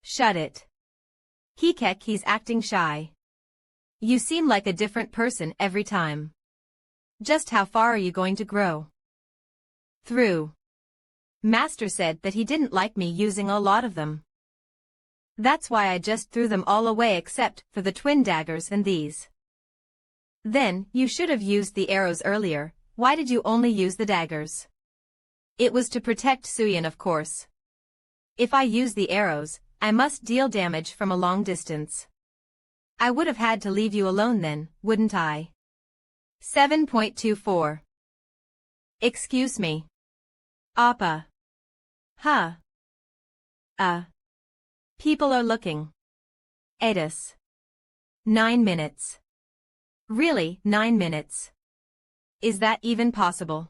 Shut it. He's acting shy. You seem like a different person every time. Just how far are you going to grow? Through. Master said that he didn't like me using a lot of them. That's why I just threw them all away except for the twin daggers and these. Then, you should have used the arrows earlier. Why did you only use the daggers? It was to protect Suyin, of course. If I use the arrows, I must deal damage from a long distance. I would have had to leave you alone then, wouldn't I? 7.24. Excuse me. Appa. Huh. People are looking. Edis. 9 minutes. Really, 9 minutes? Is that even possible?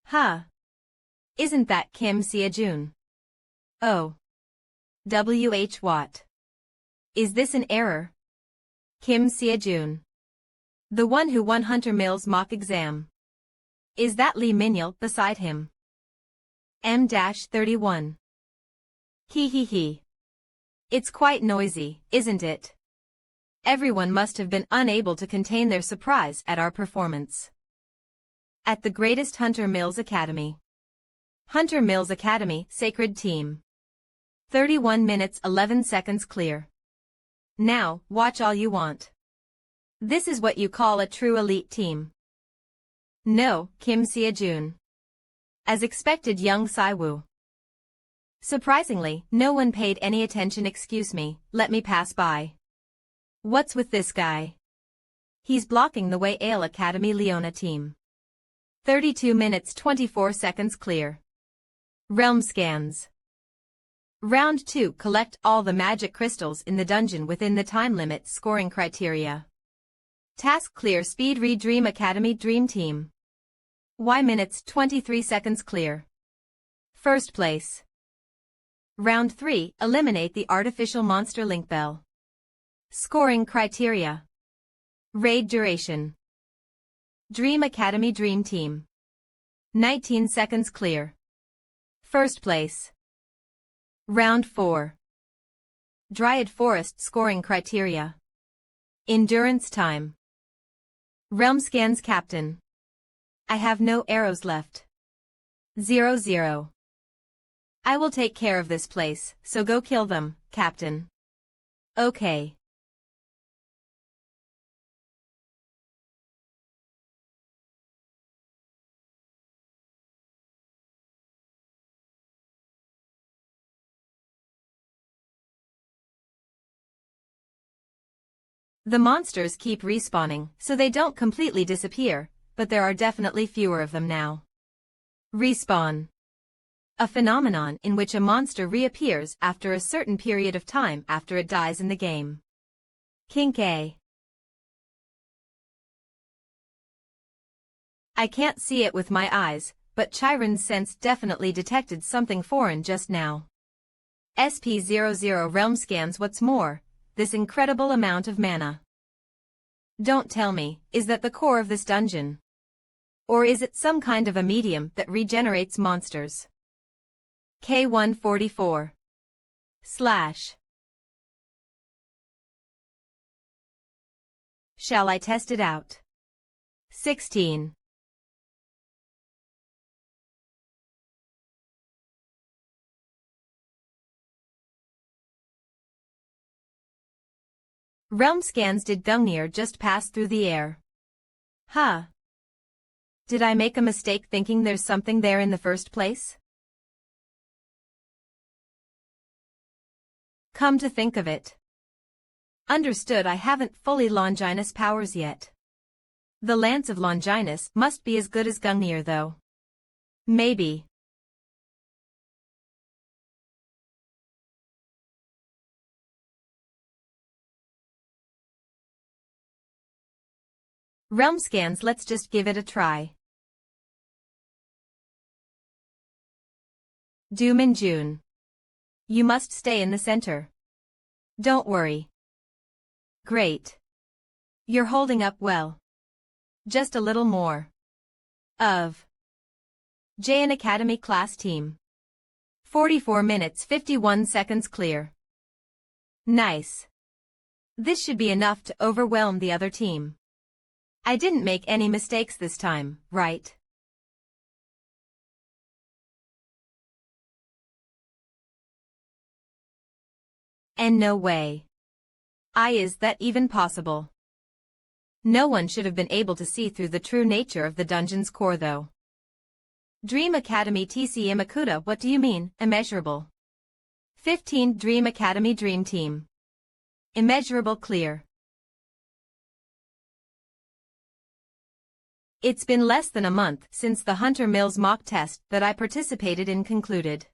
Huh. Isn't that Kim Seojun? Oh. W.H. Watt. Is this an error? Kim Seojun. The one who won Hunter Mill's mock exam. Is that Lee Minyal beside him? M-31. He. It's quite noisy, isn't it? Everyone must have been unable to contain their surprise at our performance. At the greatest Hunter Mills Academy. Hunter Mills Academy, Sacred Team. 31 minutes 11 seconds clear. Now, watch all you want. This is what you call a true elite team. No, Kim Seojun. As expected, young Siwoo. Surprisingly, no one paid any attention. Excuse me, let me pass by. What's with this guy? He's blocking the way. Ale Academy Leona team. 32 minutes 24 seconds clear. Realm scans. Round 2. Collect all the magic crystals in the dungeon within the time limit. Scoring criteria. Task clear. Speed read. Dream Academy Dream Team. Y minutes 23 seconds clear. First place. Round 3. Eliminate the artificial monster link bell. Scoring criteria. Raid duration. Dream Academy Dream Team. 19 seconds clear. First place. Round 4. Dryad Forest. Scoring criteria. Endurance time. Realm scans. Captain. I have no arrows left. 0. I will take care of this place, so go kill them, Captain. Okay. The monsters keep respawning, so they don't completely disappear, but there are definitely fewer of them now. Respawn. A phenomenon in which a monster reappears after a certain period of time after it dies in the game. Kink A. I can't see it with my eyes, but Chiron's sense definitely detected something foreign just now. SP00 realm scans. What's more, this incredible amount of mana. Don't tell me, is that the core of this dungeon? Or is it some kind of a medium that regenerates monsters? K144. / Shall I test it out? 16. Realm scans. Did Gungnir just pass through the air? Huh. Did I make a mistake thinking there's something there in the first place? Come to think of it. Understood. I haven't fully Longinus powers yet. The Lance of Longinus must be as good as Gungnir though. Maybe. Realm scans. Let's just give it a try. Doom in June. You must stay in the center. Don't worry. Great. You're holding up well. Just a little more. Of. JN Academy class team. 44 minutes 51 seconds clear. Nice. This should be enough to overwhelm the other team. I didn't make any mistakes this time, right? And no way. Is that even possible? No one should have been able to see through the true nature of the dungeon's core though. Dream Academy TC Imakuta, what do you mean, immeasurable? 15 Dream Academy Dream Team. Immeasurable clear. It's been less than a month since the Hunter Mills mock test that I participated in concluded.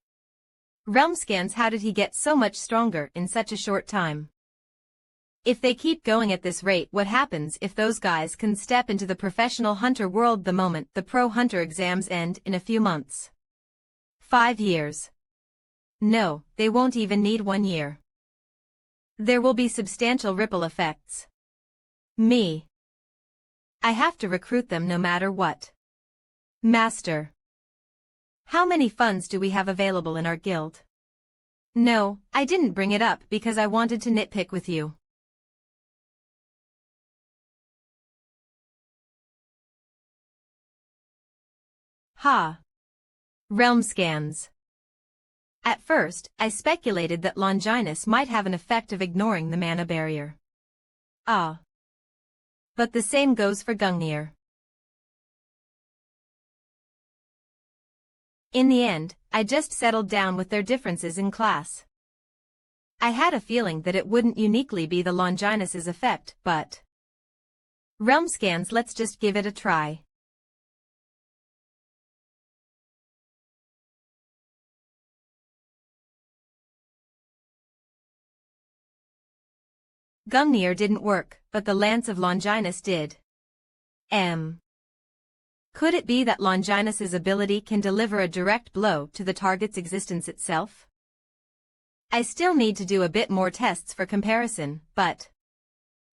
Realm scans, how did he get so much stronger in such a short time? If they keep going at this rate, what happens if those guys can step into the professional hunter world the moment the pro hunter exams end in a few months? 5 years. No, they won't even need 1 year. There will be substantial ripple effects. Me. I have to recruit them no matter what. Master. How many funds do we have available in our guild? No, I didn't bring it up because I wanted to nitpick with you. Ha. Realm scans. At first, I speculated that Longinus might have an effect of ignoring the mana barrier. But the same goes for Gungnir. In the end, I just settled down with their differences in class. I had a feeling that it wouldn't uniquely be the Longinus's effect, but... Realm scans, let's just give it a try. Gungnir didn't work, but the Lance of Longinus did. Could it be that Longinus's ability can deliver a direct blow to the target's existence itself? I still need to do a bit more tests for comparison, but...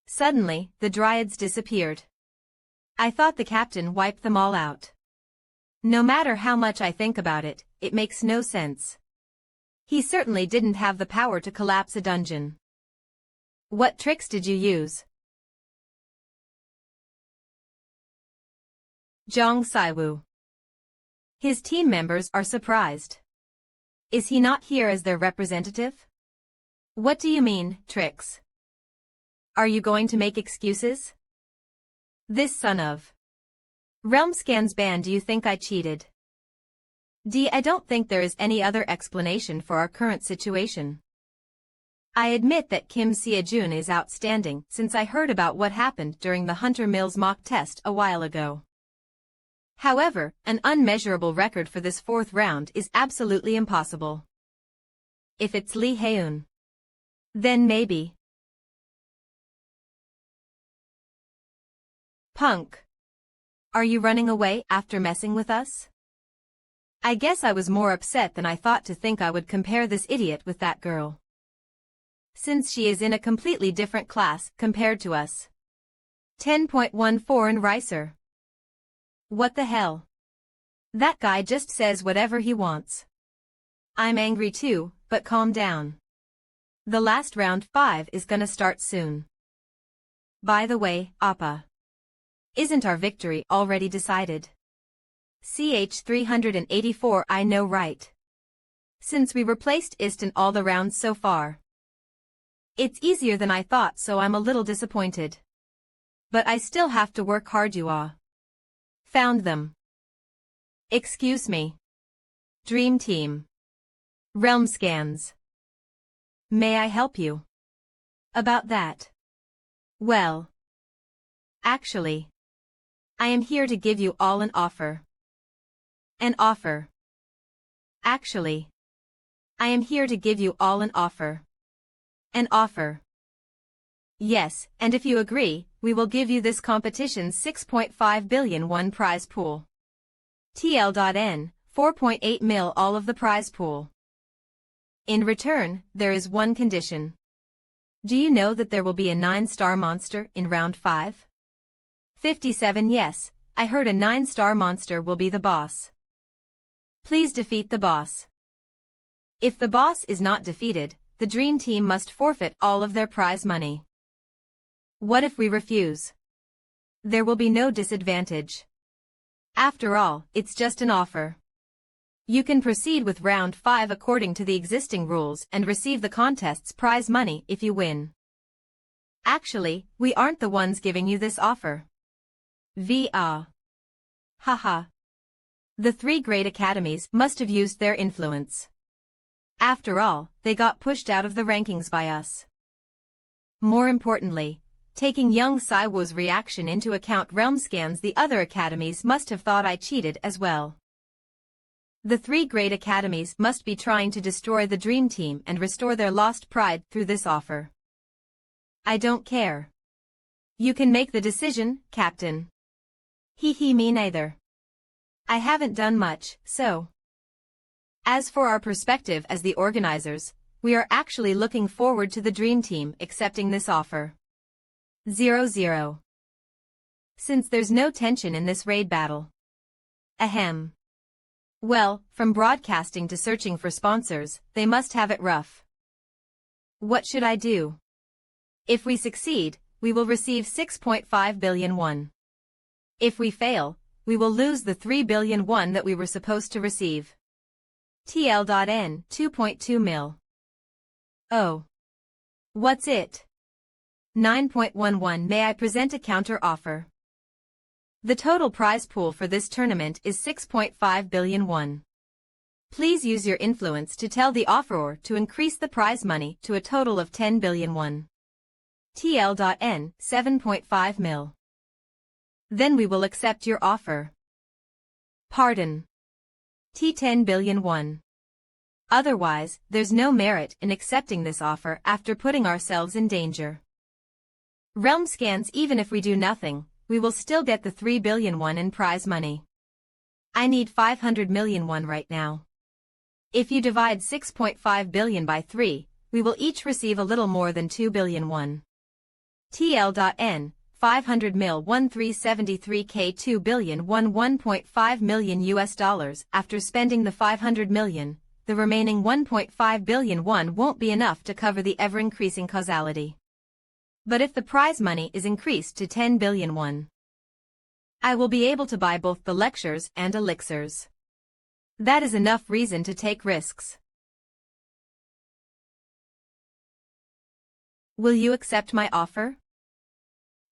Suddenly, the dryads disappeared. I thought the captain wiped them all out. No matter how much I think about it, it makes no sense. He certainly didn't have the power to collapse a dungeon. What tricks did you use? Zhang Saiwu. His team members are surprised. Is he not here as their representative? What do you mean, tricks? Are you going to make excuses? This son of... Realm scans ban, do you think I cheated? I don't think there is any other explanation for our current situation. I admit that Kim Seojun is outstanding since I heard about what happened during the Hunter Mills mock test a while ago. However, an unmeasurable record for this 4th round is absolutely impossible. If it's Lee Haeun, then maybe. Punk. Are you running away after messing with us? I guess I was more upset than I thought to think I would compare this idiot with that girl. Since she is in a completely different class compared to us. 10.14 in Ricer. What the hell? That guy just says whatever he wants. I'm angry too, but calm down. The last round 5 is gonna start soon. By the way, Appa. Isn't our victory already decided? CH 384, I know, right? Since we replaced Iston all the rounds so far. It's easier than I thought, so I'm a little disappointed. But I still have to work hard. You found them. Excuse me. Dream Team. Realm scans. May I help you? About that? Well. Actually. I am here to give you all an offer. An offer. Actually. I am here to give you all an offer. An offer. Yes, and if you agree, we will give you this competition's 6.5 billion won prize pool. TL.N, 4.8 mil all of the prize pool. In return, there is one condition. Do you know that there will be a 9-star monster in round 5? 57 Yes, I heard a 9-star monster will be the boss. Please defeat the boss. If the boss is not defeated, the Dream Team must forfeit all of their prize money. What if we refuse? There will be no disadvantage. After all, it's just an offer. You can proceed with round 5 according to the existing rules and receive the contest's prize money if you win. Actually, we aren't the ones giving you this offer. Haha. The 3 great academies must have used their influence. After all, they got pushed out of the rankings by us. More importantly, taking young Saiwo's reaction into account, Realmscan's the other academies must have thought I cheated as well. The 3 great academies must be trying to destroy the Dream Team and restore their lost pride through this offer. I don't care. You can make the decision, Captain. Me neither. I haven't done much, so. As for our perspective as the organizers, we are actually looking forward to the Dream Team accepting this offer. 0-0. Since there's no tension in this raid battle. Ahem. Well, from broadcasting to searching for sponsors, they must have it rough. What should I do? If we succeed, we will receive 6.5 billion won. If we fail, we will lose the 3 billion won that we were supposed to receive. TL.N 2.2 mil. Oh. What's it? 9.11. May I present a counter offer? The total prize pool for this tournament is 6.5 billion won. Please use your influence to tell the offeror to increase the prize money to a total of 10 billion won. TL.N 7.5 mil. Then we will accept your offer. Pardon. T 10 billion won. Otherwise, there's no merit in accepting this offer after putting ourselves in danger. Realmscans, even if we do nothing, we will still get the 3 billion won in prize money. I need 500 million won right now. If you divide 6.5 billion by 3, we will each receive a little more than 2 billion won. TL.N 500 mil 1373k 2 billion won 1.5 million US dollars. After spending the 500 million, the remaining 1.5 billion won won't be enough to cover the ever-increasing causality. But if the prize money is increased to 10 billion won, I will be able to buy both the lectures and elixirs. That is enough reason to take risks. Will you accept my offer?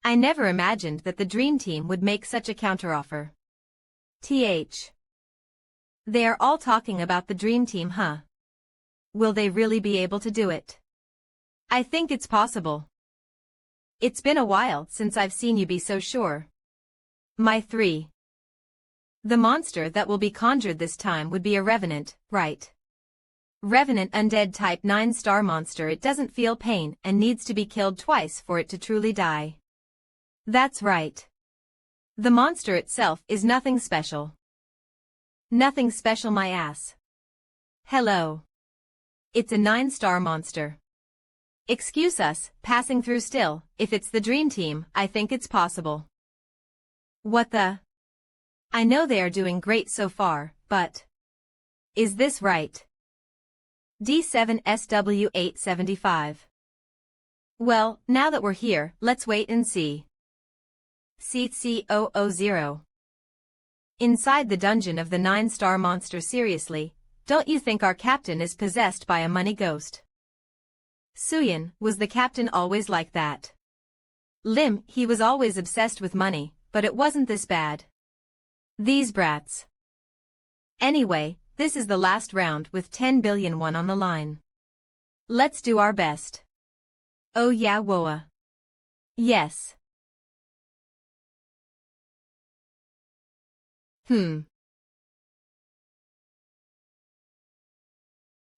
I never imagined that the Dream Team would make such a counteroffer. They are all talking about the Dream Team, huh? Will they really be able to do it? I think it's possible. It's been a while since I've seen you be so sure. My 3. The monster that will be conjured this time would be a revenant, right? Revenant undead type 9-star monster. It doesn't feel pain and needs to be killed twice for it to truly die. That's right. The monster itself is nothing special. Nothing special, my ass. Hello. It's a 9-star monster. Excuse us, passing through still. If it's the Dream Team, I think it's possible. What the? I know they are doing great so far, but... Is this right? D7SW875. Well, now that we're here, let's wait and see. CC000. Inside the dungeon of the 9-star monster. Seriously, don't you think our captain is possessed by a money ghost? Suyin, was the captain always like that? Lim, he was always obsessed with money, but it wasn't this bad. These brats. Anyway, this is the last round with 10 billion won on the line. Let's do our best. Oh yeah, Woa. Yes.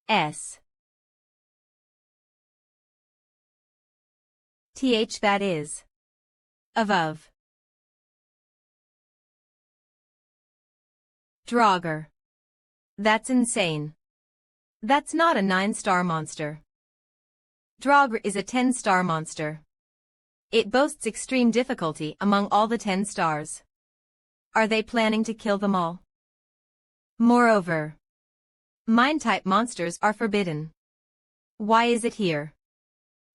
S. That is. Of. Draugr. That's insane. That's not a 9-star monster. Draugr is a 10-star monster. It boasts extreme difficulty among all the 10 stars. Are they planning to kill them all? Moreover, mine-type monsters are forbidden. Why is it here?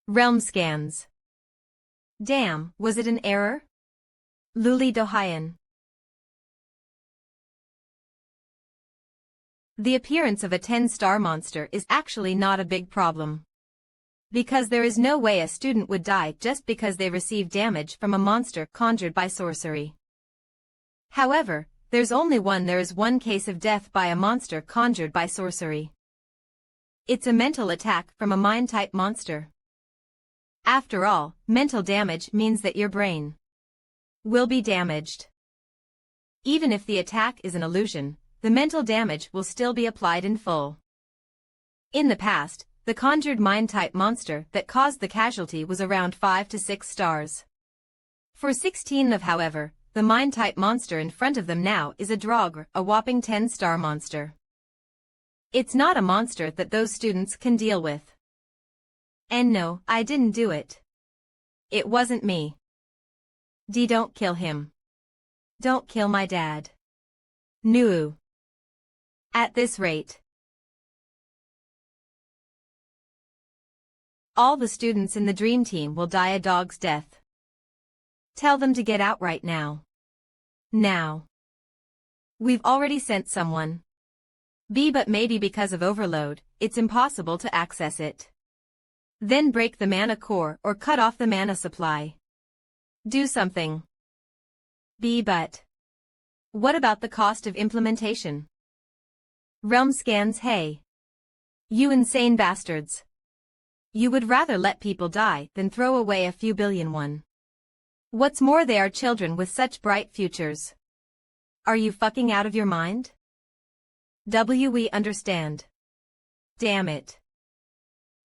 Realm scans. Damn, was it an error? Luli Dohayan. The appearance of a 10-star monster is actually not a big problem. Because there is no way a student would die just because they receive damage from a monster conjured by sorcery. However, there is one case of death by a monster conjured by sorcery. It's a mental attack from a mind-type monster. After all, mental damage means that your brain will be damaged. Even if the attack is an illusion, the mental damage will still be applied in full. In the past, the conjured mind-type monster that caused the casualty was around 5 to 6 stars. For 16 of, however, the mind-type monster in front of them now is a Draugr, a whopping 10-star monster. It's not a monster that those students can deal with. And no, I didn't do it. It wasn't me. Don't kill him. Don't kill my dad. Nuu. At this rate, all the students in the dream team will die a dog's death. Tell them to get out right now. Now. We've already sent someone. But maybe because of overload, it's impossible to access it. Then break the mana core or cut off the mana supply. Do something. But what about the cost of implementation? Realm scans. Hey. You insane bastards. You would rather let people die than throw away a few billion won. What's more, they are children with such bright futures. Are you fucking out of your mind? We understand. Damn it.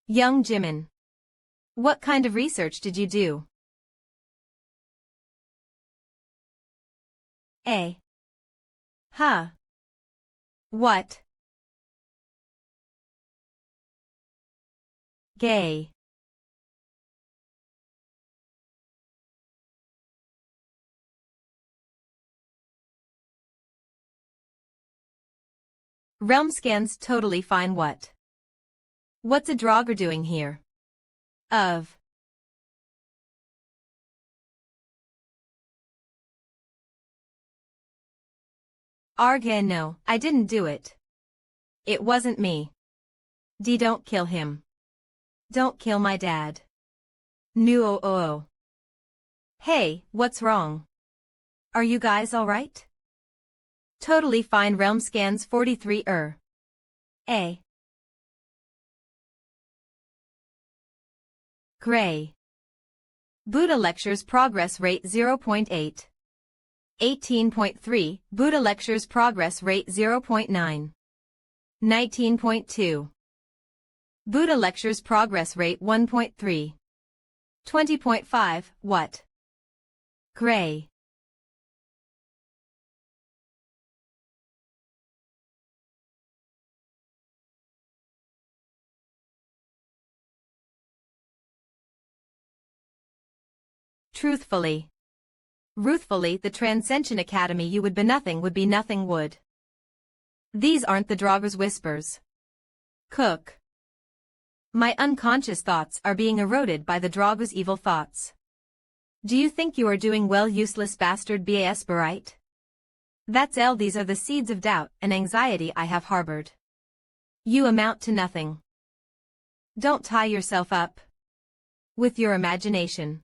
Young Jimin. What kind of research did you do? Huh. What? Gay. Realm scans. Totally fine. What's a Draugr doing here? No, I didn't do it. It wasn't me. Don't kill him. Don't kill my dad. No. Hey, what's wrong? Are you guys alright? Totally fine. Realm scans. 43 Gray. Buddha lectures progress rate 0.8. 18.3, Buddha lectures progress rate 0.9. 19.2. Buddha lectures progress rate 1.3. 20.5, what? Gray. Truthfully. Ruthfully, the Transcension Academy you would be nothing would. These aren't the Draugr's whispers. Cook. My unconscious thoughts are being eroded by the Draugr's evil thoughts. Do you think you are doing well, useless bastard Bas Barite? That's these are the seeds of doubt and anxiety I have harbored. You amount to nothing. Don't tie yourself up with your imagination.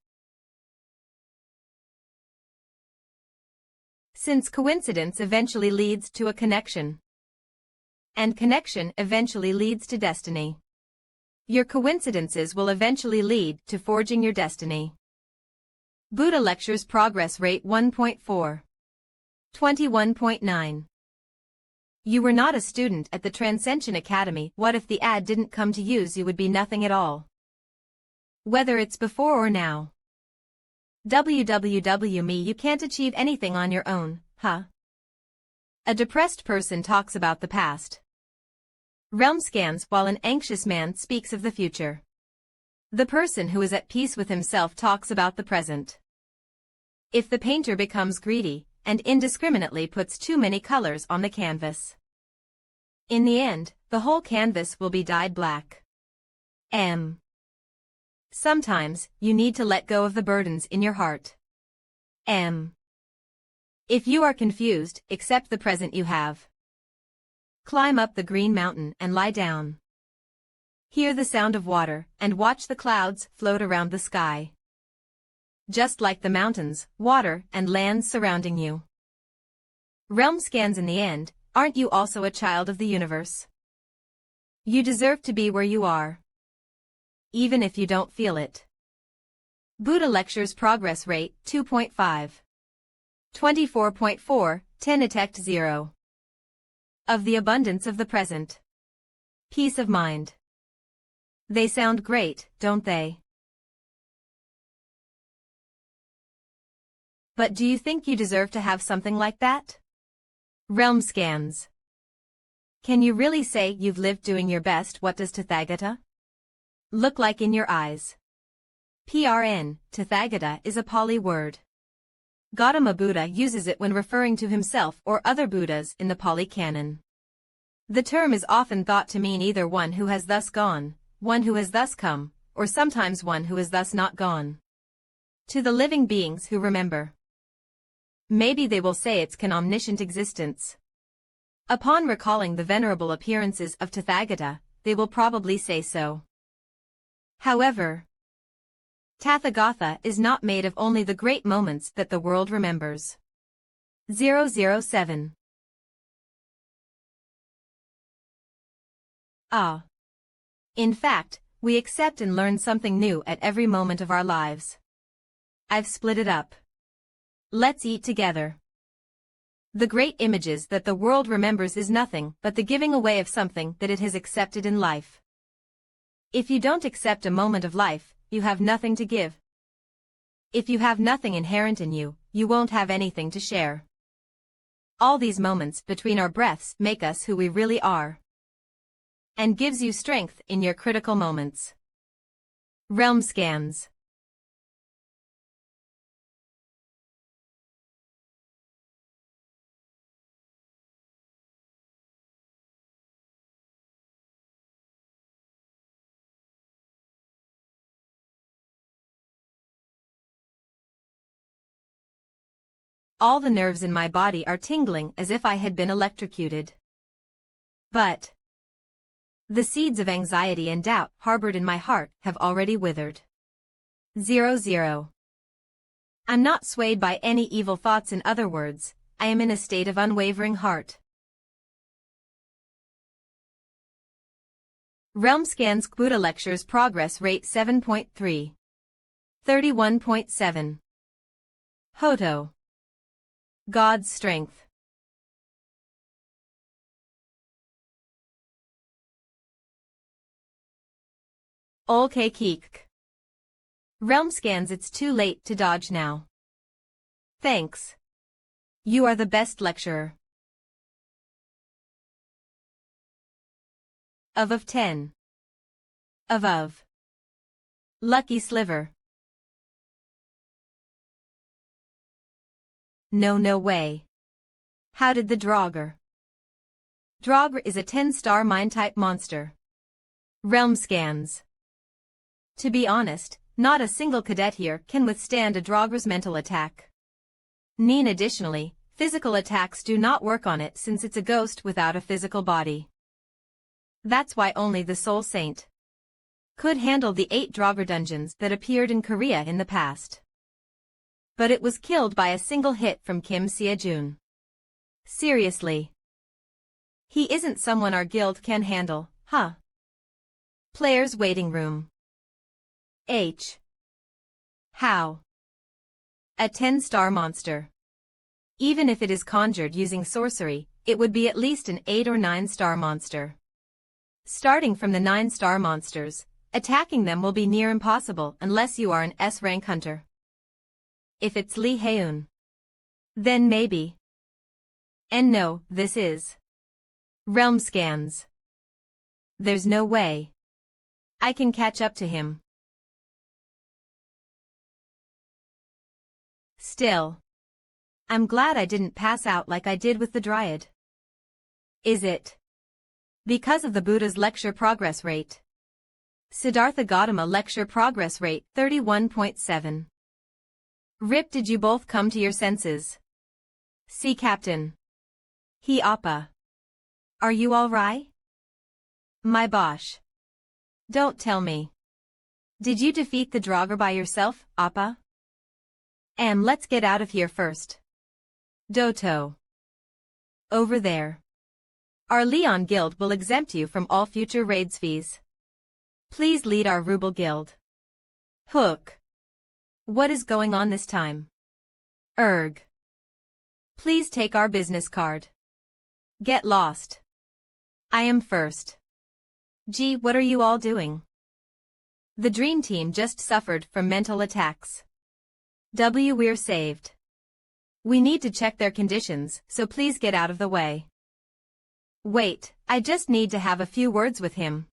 Since coincidence eventually leads to a connection, and connection eventually leads to destiny, your coincidences will eventually lead to forging your destiny. Buddha lectures progress rate 1.4. 21.9. You were not a student at the Transcension Academy. What if the ad didn't come to use? You would be nothing at all. Whether it's before or now. Me, you can't achieve anything on your own, huh? A depressed person talks about the past. Realm scans while an anxious man speaks of the future. The person who is at peace with himself talks about the present. If the painter becomes greedy and indiscriminately puts too many colors on the canvas, in the end, the whole canvas will be dyed black. M. Sometimes, you need to let go of the burdens in your heart. M. If you are confused, accept the present you have. Climb up the green mountain and lie down. Hear the sound of water, and watch the clouds float around the sky. Just like the mountains, water, and lands surrounding you. Realm scans in the end, aren't you also a child of the universe? You deserve to be where you are. Even if you don't feel it. Buddha Lectures Progress Rate 2.5. 24.4, 10 Atect 0. Of the abundance of the present. Peace of mind. They sound great, don't they? But do you think you deserve to have something like that? Realm scans. Can you really say you've lived doing your best? What does Tathagata look like in your eyes? PRN, Tathagata is a Pali word. Gautama Buddha uses it when referring to himself or other Buddhas in the Pali Canon. The term is often thought to mean either one who has thus gone, one who has thus come, or sometimes one who has thus not gone. To the living beings who remember. Maybe they will say it's an omniscient existence. Upon recalling the venerable appearances of Tathagata, they will probably say so. However, Tathagata is not made of only the great moments that the world remembers. 007. In fact, we accept and learn something new at every moment of our lives. I've split it up. Let's eat together. The great images that the world remembers is nothing but the giving away of something that it has accepted in life. If you don't accept a moment of life, you have nothing to give. If you have nothing inherent in you, you won't have anything to share. All these moments between our breaths make us who we really are. And gives you strength in your critical moments. Realm scans. All the nerves in my body are tingling as if I had been electrocuted. But the seeds of anxiety and doubt harbored in my heart have already withered. 00. I'm not swayed by any evil thoughts. In other words, I am in a state of unwavering heart. Realm scans. Buddha Lectures Progress Rate 7.3. 31.7. Hoto. God's strength. Olke Keek. Realm scans. It's too late to dodge now. Thanks. You are the best lecturer. Of 10. Of. Lucky sliver. No way. How did the Draugr? Draugr is a 10-star mind-type monster. Realm scans. To be honest, not a single cadet here can withstand a Draugr's mental attack. Additionally, physical attacks do not work on it since it's a ghost without a physical body. That's why only the Soul Saint could handle the 8 Draugr dungeons that appeared in Korea in the past. But it was killed by a single hit from Kim Seo-jun. Seriously. He isn't someone our guild can handle, huh? Players' waiting room. H. How? A 10-star monster. Even if it is conjured using sorcery, it would be at least an 8 or 9-star monster. Starting from the 9-star monsters, attacking them will be near impossible unless you are an S-rank hunter. If it's Lee Haeun, then maybe. And no, this is Realm scans. There's no way I can catch up to him. Still, I'm glad I didn't pass out like I did with the Dryad. Is it because of the Buddha's lecture progress rate? Siddhartha Gautama lecture progress rate 31.7. Rip, did you both come to your senses? Sea Captain. He Appa. Are you all right? My bosh. Don't tell me. Did you defeat the Draugr by yourself, Appa? Let's get out of here first. Doto. Over there. Our Leon Guild will exempt you from all future raids fees. Please lead our Ruble Guild. Hook. What is going on this time? Erg. Please take our business card. Get lost. I am first. Gee, what are you all doing? The Dream Team just suffered from mental attacks. We're saved. We need to check their conditions, so please get out of the way. Wait, I just need to have a few words with him.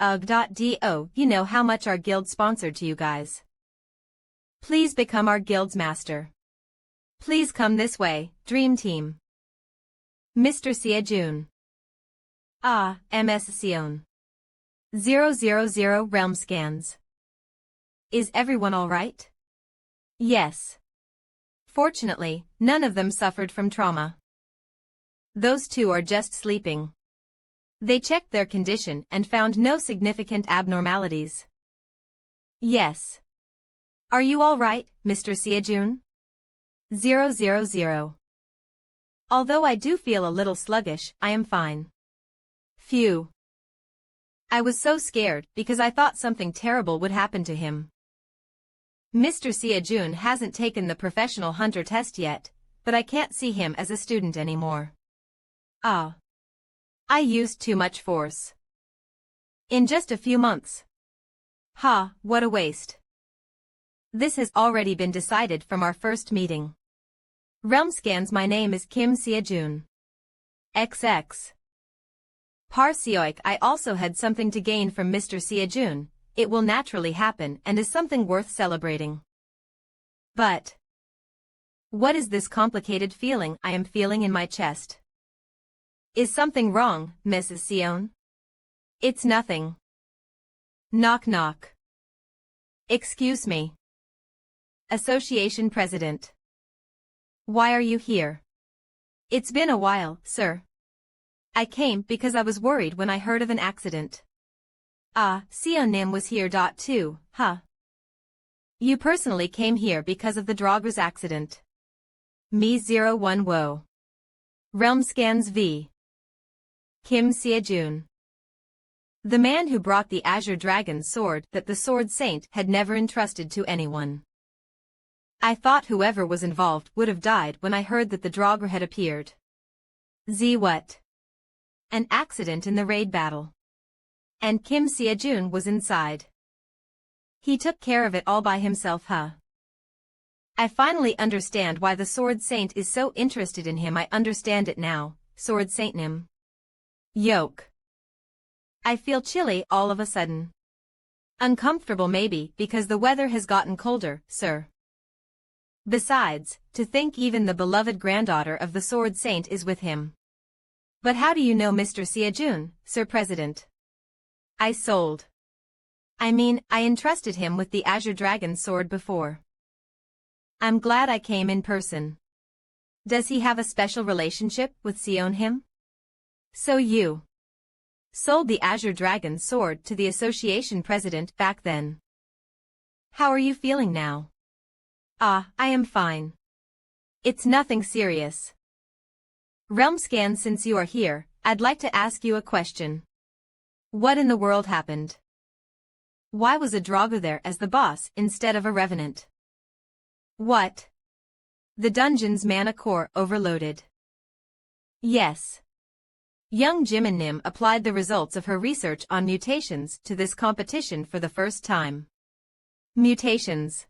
Do you know how much our guild sponsored to you guys? Please become our guild's master. Please come this way, Dream Team. Mr. Siajun. MS Sion. 000 realm scans. Is everyone alright? Yes. Fortunately, none of them suffered from trauma. Those two are just sleeping. They checked their condition and found no significant abnormalities. Yes. Are you all right, Mr. Siajun? 000. Although I do feel a little sluggish, I am fine. Phew. I was so scared because I thought something terrible would happen to him. Mr. Siajun hasn't taken the professional hunter test yet, but I can't see him as a student anymore. I used too much force. In just a few months. What a waste. This has already been decided from our first meeting. Realm scans, my name is Kim Siajun. XX. Parsioik, I also had something to gain from Mr. Siajun. It will naturally happen and is something worth celebrating. But what is this complicated feeling I am feeling in my chest? Is something wrong, Mrs. Sion? It's nothing. Knock knock. Excuse me. Association President. Why are you here? It's been a while, sir. I came because I was worried when I heard of an accident. Sionim was here. Too, huh? You personally came here because of the Draugr's accident. Me 01 Wo. Realm scans V. Kim Siajun. The man who brought the Azure Dragon's sword that the Sword Saint had never entrusted to anyone. I thought whoever was involved would have died when I heard that the Draugr had appeared. What? An accident in the raid battle. And Kim Siajun was inside. He took care of it all by himself, huh? I finally understand why the Sword Saint is so interested in him. I understand it now, Sword Saint Nim. Yoke. I feel chilly all of a sudden. Uncomfortable maybe because the weather has gotten colder, sir. Besides, to think even the beloved granddaughter of the Sword Saint is with him. But how do you know Mr. Siajun, Sir President? I entrusted him with the Azure Dragon's sword before. I'm glad I came in person. Does he have a special relationship with Sion him? So you sold the Azure Dragon's sword to the association president back then. How are you feeling now? I am fine. It's nothing serious. Realm scan, since you are here, I'd like to ask you a question. What in the world happened? Why was a Draugr there as the boss instead of a revenant? What? The dungeon's mana core overloaded. Yes. Young Jimin Nim applied the results of her research on mutations to this competition for the first time. Mutations.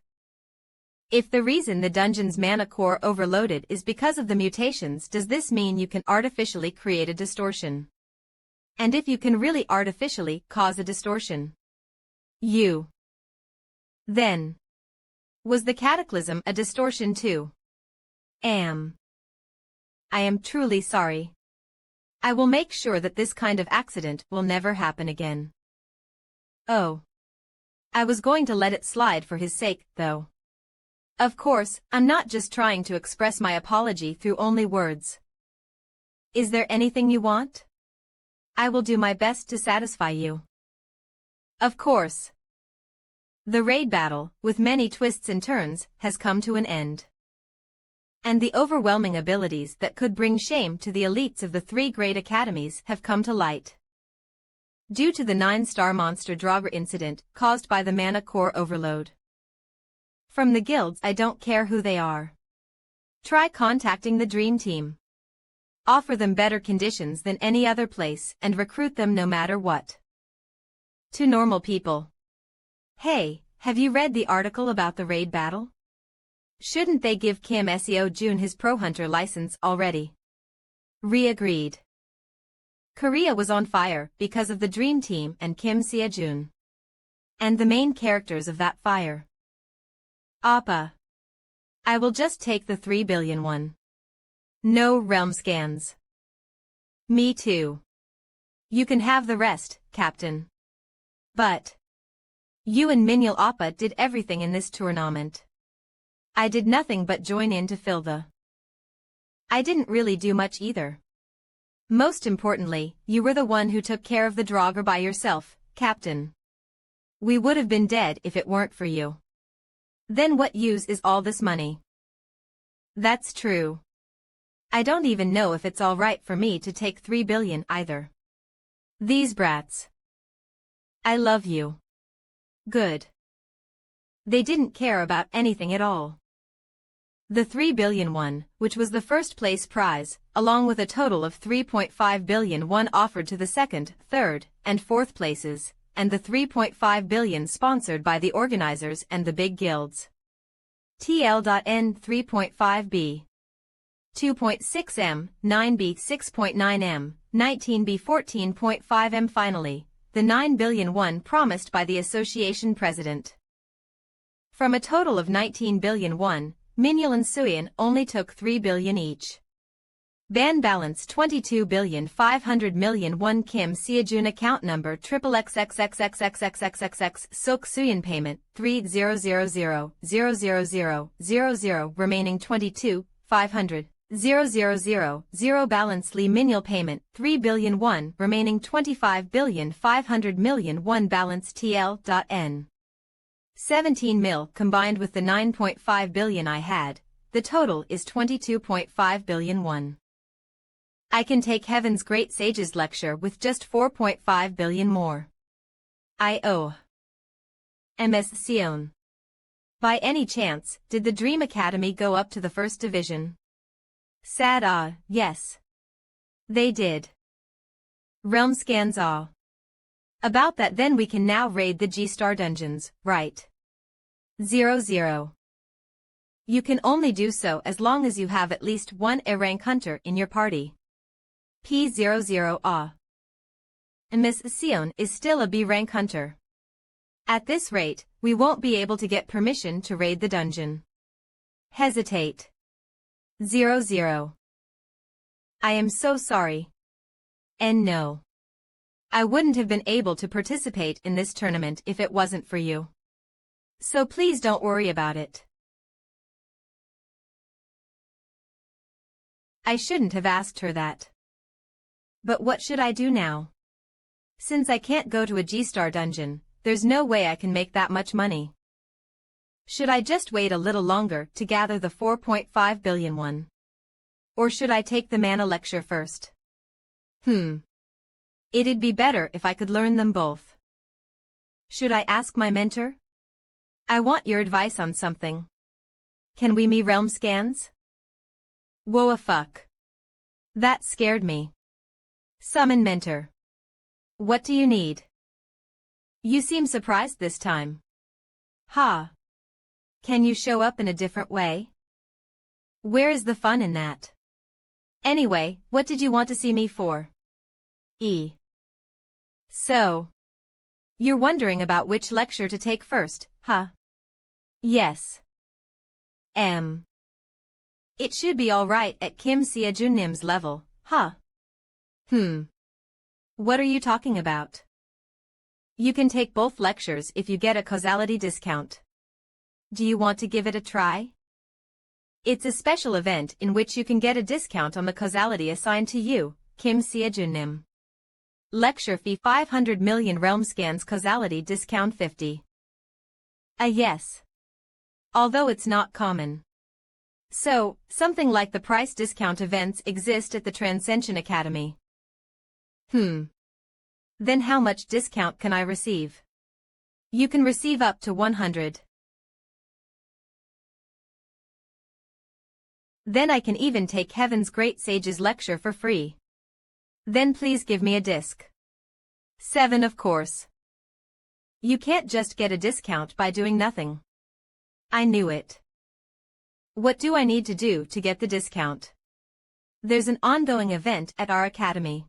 If the reason the dungeon's mana core overloaded is because of the mutations, does this mean you can artificially create a distortion? And if you can really artificially cause a distortion, then was the cataclysm a distortion too? I am truly sorry. I will make sure that this kind of accident will never happen again. Oh. I was going to let it slide for his sake, though. Of course, I'm not just trying to express my apology through only words. Is there anything you want? I will do my best to satisfy you. Of course. The raid battle, with many twists and turns, has come to an end. And the overwhelming abilities that could bring shame to the elites of the 3 great academies have come to light. Due to the 9-star monster Draugr incident caused by the mana core overload. From the guilds, I don't care who they are. Try contacting the Dream Team. Offer them better conditions than any other place and recruit them no matter what. To normal people. Hey, have you read the article about the raid battle? Shouldn't they give Kim Seo-jun his Pro Hunter license already? Re-agreed. Korea was on fire because of the Dream Team and Kim Seo-jun. And the main characters of that fire. Appa. I will just take the 3 billion one. No realm scans. Me too. You can have the rest, Captain. But you and Minhyul Appa did everything in this tournament. I did nothing but join in to fill the. I didn't really do much either. Most importantly, you were the one who took care of the Draugr by yourself, Captain. We would have been dead if it weren't for you. Then what use is all this money? That's true. I don't even know if it's all right for me to take 3 billion either. These brats. I love you. Good. They didn't care about anything at all. The 3 billion one, which was the first place prize, along with a total of 3.5 billion one offered to the second, third, and fourth places, and the 3.5 billion sponsored by the organizers and the big guilds. TL.N 3.5B. 2.6M, 9B 6.9M, 19B 14.5M. Finally, the 9 billion one promised by the association president. From a total of 19 billion one, Minhyul and Suyeon only took 3 billion each. Ban balance 22 billion 500 million. 1 Kim Seo-jun account number XXXXXXXXXXX Sok Suyeon payment 300000000 remaining 22 500 000 balance Lee Minhyul payment 3 billion 1 remaining 25 billion 500 million. 1 balance TL.N 17 mil combined with the 9.5 billion I had, the total is 22.5 billion 1. I can take Heaven's Great Sages lecture with just 4.5 billion more. I owe. Ms. Sion. By any chance, did the Dream Academy go up to the first division? Sad yes. They did. Realm scans About that then we can now raid the G-Star dungeons, right? 00. You can only do so as long as you have at least one A-rank hunter in your party. P00 Miss Sion is still a B-rank hunter. At this rate, we won't be able to get permission to raid the dungeon. Hesitate. 00. I am so sorry. And no. I wouldn't have been able to participate in this tournament if it wasn't for you. So please don't worry about it. I shouldn't have asked her that. But what should I do now? Since I can't go to a G-Star dungeon, there's no way I can make that much money. Should I just wait a little longer to gather the 4.5 billion one? Or should I take the mana lecture first? It'd be better if I could learn them both. Should I ask my mentor? I want your advice on something. Can we me realm scans? Whoa fuck. That scared me. Summon mentor. What do you need? You seem surprised this time. Ha. Can you show up in a different way? Where is the fun in that? Anyway, what did you want to see me for? So. You're wondering about which lecture to take first, huh? Yes. It should be alright at Kim Seo-junim's level, huh? What are you talking about? You can take both lectures if you get a causality discount. Do you want to give it a try? It's a special event in which you can get a discount on the causality assigned to you, Kim Seojun-nim. Lecture fee 500 million realm scans causality discount 50. A yes. Although it's not common. So, something like the price discount events exist at the Transcension Academy. Then how much discount can I receive? You can receive up to 100. Then I can even take Heaven's Great Sage's lecture for free. Then please give me a disc. 7 of course. You can't just get a discount by doing nothing. I knew it. What do I need to do to get the discount? There's an ongoing event at our academy.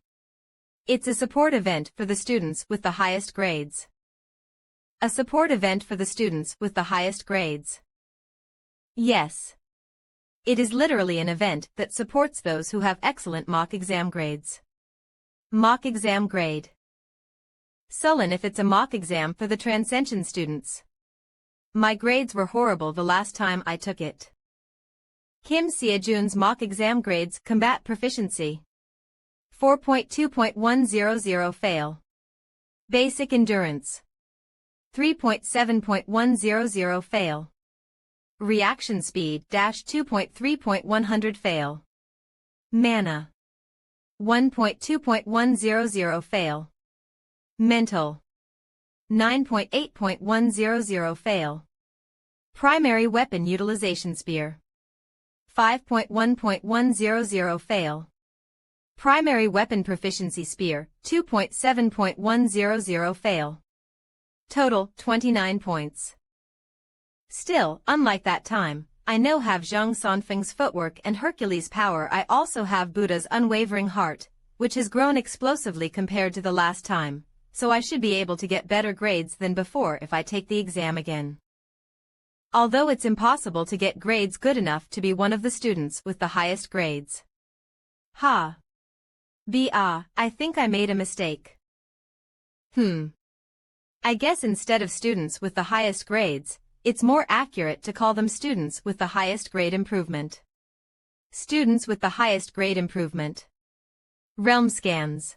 It's a support event for the students with the highest grades. A support event for the students with the highest grades. Yes. It is literally an event that supports those who have excellent mock exam grades. Mock exam grade. Sullen if it's a mock exam for the Transcension students. My grades were horrible the last time I took it. Kim Seojun's mock exam grades combat proficiency. 4.2.100 fail. Basic endurance. 3.7.100 fail. Reaction speed -2.3.100 fail. Mana. 1.2.100 fail. Mental. 9.8.100 fail. Primary weapon utilization spear. 5.1.100 fail. Primary weapon proficiency spear, 2.7.100 fail. Total, 29 points. Still, unlike that time, I now have Zhang Sanfeng's footwork and Hercules' power. I also have Buddha's unwavering heart, which has grown explosively compared to the last time, so I should be able to get better grades than before if I take the exam again. Although it's impossible to get grades good enough to be one of the students with the highest grades. I think I made a mistake. I guess instead of students with the highest grades, it's more accurate to call them students with the highest grade improvement. Students with the highest grade improvement. Realm scans.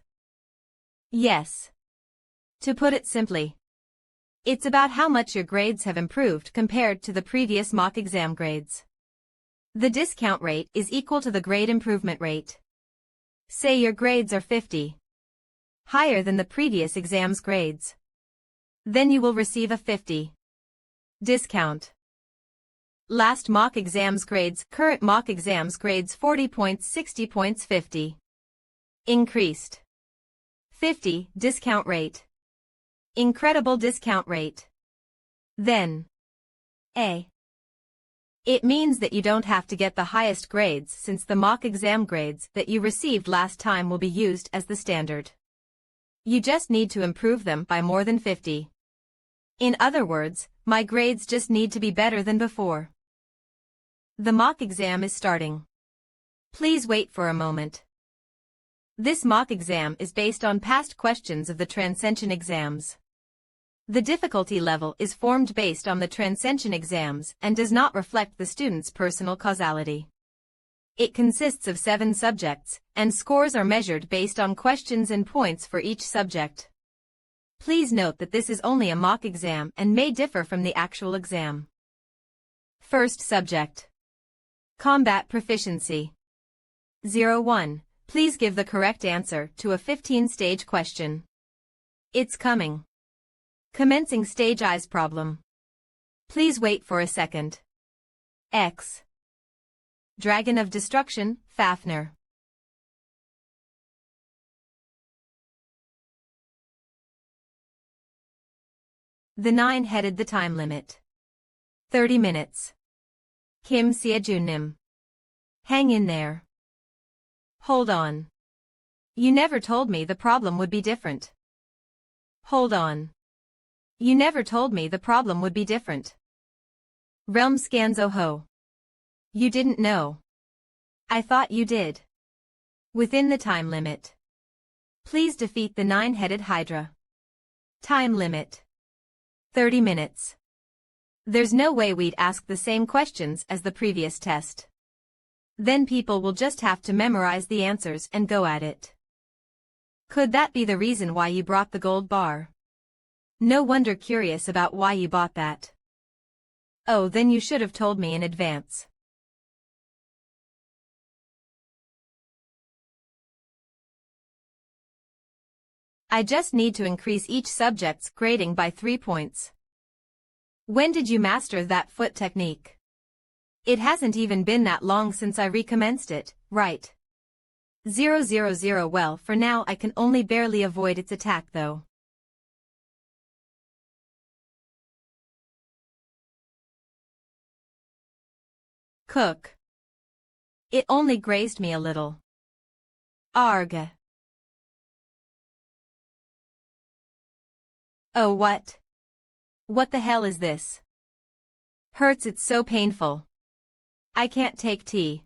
Yes. To put it simply, it's about how much your grades have improved compared to the previous mock exam grades. The discount rate is equal to the grade improvement rate. Say your grades are 50. Higher than the previous exam's grades. Then you will receive a 50 discount. Last mock exams grades, current mock exams grades 40 points, 60 points, 50. Increased. 50 discount rate. Incredible discount rate. Then. It means that you don't have to get the highest grades since the mock exam grades that you received last time will be used as the standard. You just need to improve them by more than 50. In other words, my grades just need to be better than before. The mock exam is starting. Please wait for a moment. This mock exam is based on past questions of the Transcension exams. The difficulty level is formed based on the Transcension exams and does not reflect the student's personal causality. It consists of 7 subjects, and scores are measured based on questions and points for each subject. Please note that this is only a mock exam and may differ from the actual exam. First subject. Combat proficiency. 01. Please give the correct answer to a 15-stage question. It's coming. Commencing stage eyes problem. Please wait for a second. X. Dragon of Destruction, Fafnir. The 9-headed the time limit. 30 minutes. Kim Seojun-nim. Hang in there. Hold on. You never told me the problem would be different. Hold on. You never told me the problem would be different. Realm scans, oh ho. You didn't know. I thought you did. Within the time limit. Please defeat the 9-headed Hydra. Time limit. 30 minutes. There's no way we'd ask the same questions as the previous test. Then people will just have to memorize the answers and go at it. Could that be the reason why you brought the gold bar? No wonder curious about why you bought that. Oh, then you should have told me in advance. I just need to increase each subject's grading by 3 points. When did you master that foot technique? It hasn't even been that long since I recommenced it, right? 000. Well, for now I can only barely avoid its attack though. Cook. It only grazed me a little. Arg. Oh, what? What the hell is this? Hurts, it's so painful. I can't take tea.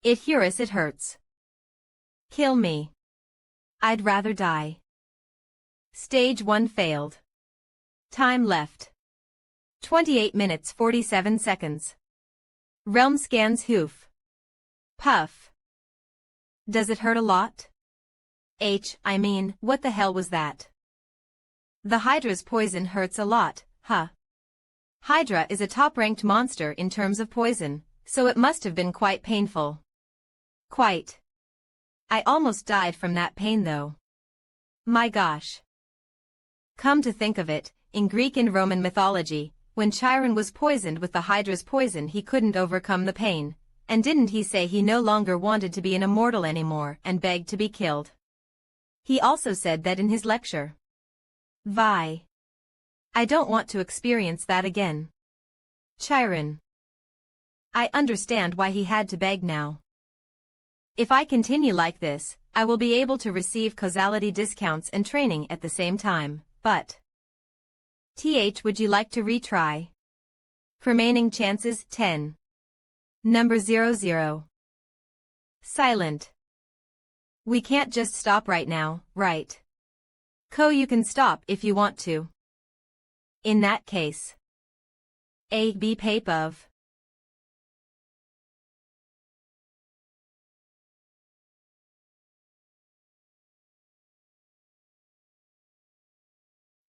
It hurts. Kill me. I'd rather die. Stage 1 failed. Time left. 28 minutes 47 seconds. Realm scans hoof. Puff. Does it hurt a lot? I mean, what the hell was that? The Hydra's poison hurts a lot, huh? Hydra is a top-ranked monster in terms of poison, so it must have been quite painful. Quite. I almost died from that pain though. My gosh. Come to think of it, in Greek and Roman mythology, when Chiron was poisoned with the Hydra's poison he couldn't overcome the pain, and didn't he say he no longer wanted to be an immortal anymore and begged to be killed? He also said that in his lecture. Vi. I don't want to experience that again. Chiron. I understand why he had to beg now. If I continue like this, I will be able to receive causality discounts and training at the same time, but... would you like to retry? Remaining chances 10. Number 00. Silent. We can't just stop right now, right? You can stop if you want to. In that case. Be pape of.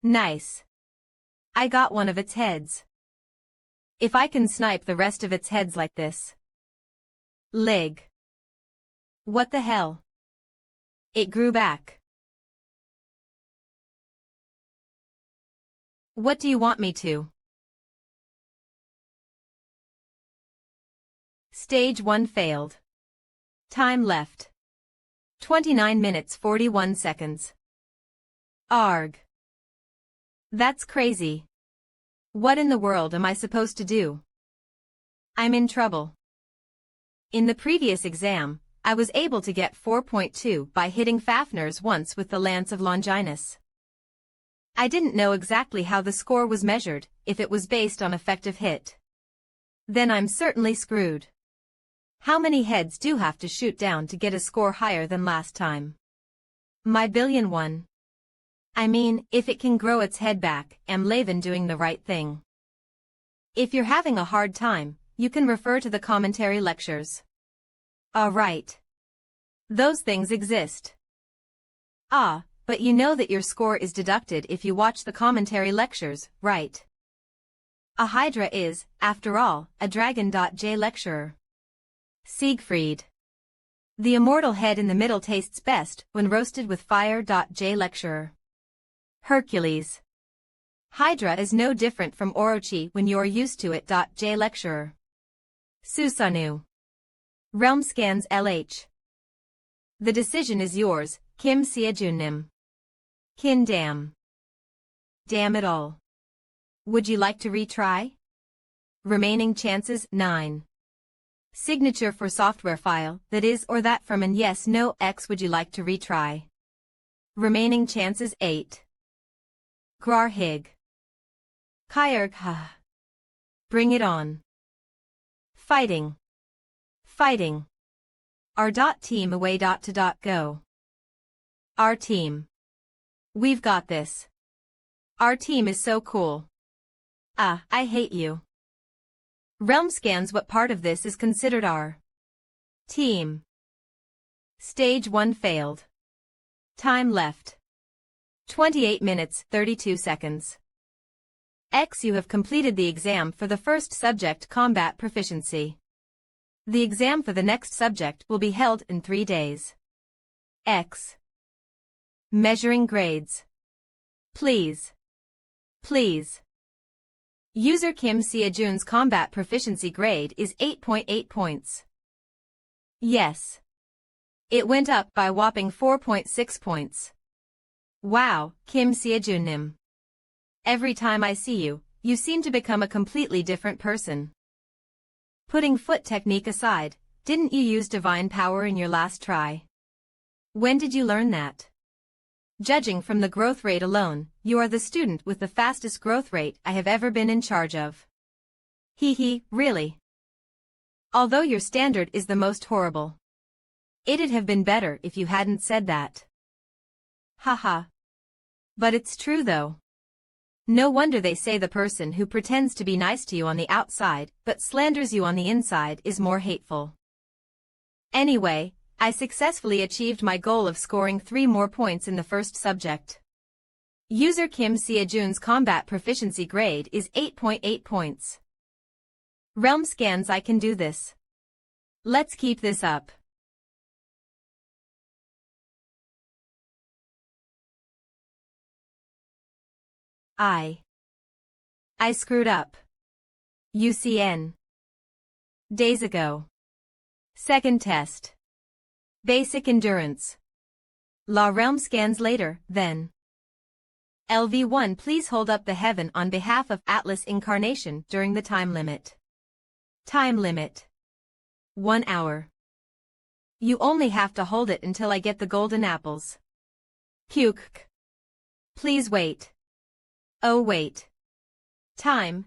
Nice. I got one of its heads. If I can snipe the rest of its heads like this. Leg. What the hell? It grew back. What do you want me to? Stage 1 failed. Time left. 29 minutes 41 seconds. Arg. That's crazy. What in the world am I supposed to do? I'm in trouble. In the previous exam, I was able to get 4.2 by hitting Fafnir's once with the Lance of Longinus. I didn't know exactly how the score was measured, if it was based on effective hit. Then I'm certainly screwed. How many heads do have to shoot down to get a score higher than last time? My billion one. I mean, if it can grow its head back, am Laven doing the right thing? If you're having a hard time, you can refer to the commentary lectures. Right. Those things exist. But you know that your score is deducted if you watch the commentary lectures, right? A Hydra is, after all, a dragon. J lecturer. Siegfried. The immortal head in the middle tastes best when roasted with fire. J lecturer. Hercules. Hydra is no different from Orochi when you're used to it. J lecturer. Susanoo. Realm scans LH. The decision is yours, Kim Seajunim. Kin damn. Damn it all. Would you like to retry? Remaining chances 9. Signature for software file, that is or that from an yes no X. Would you like to retry? Remaining chances 8. Grarhig. Kyerg ha. Bring it on. Fighting. Fighting. Our team away. To go. Our team. We've got this. Our team is so cool. Ah, I hate you. Realm scans what part of this is considered our team. Stage 1 failed. Time left. 28 minutes, 32 seconds. X. You have completed the exam for the first subject combat proficiency. The exam for the next subject will be held in 3 days. X. Measuring grades. Please. Please. User Kim Seojun's combat proficiency grade is 8.8 points. Yes. It went up by whopping 4.6 points. Wow, Kim Seojun-nim. Every time I see you, you seem to become a completely different person. Putting foot technique aside, didn't you use divine power in your last try? When did you learn that? Judging from the growth rate alone, you are the student with the fastest growth rate I have ever been in charge of. Hee, really? Although your standard is the most horrible. It'd have been better if you hadn't said that. Haha. But it's true though. No wonder they say the person who pretends to be nice to you on the outside but slanders you on the inside is more hateful. Anyway, I successfully achieved my goal of scoring 3 more points in the first subject. User Kim Seojun's combat proficiency grade is 8.8 points. Realm scans. I can do this. Let's keep this up. I screwed up. UCN. Days ago. Second test. Basic endurance. La realm scans later, then. LV1 please hold up the heaven on behalf of Atlas incarnation during the time limit. Time limit. 1 hour. You only have to hold it until I get the golden apples. Puke. Please wait. Oh wait. Time.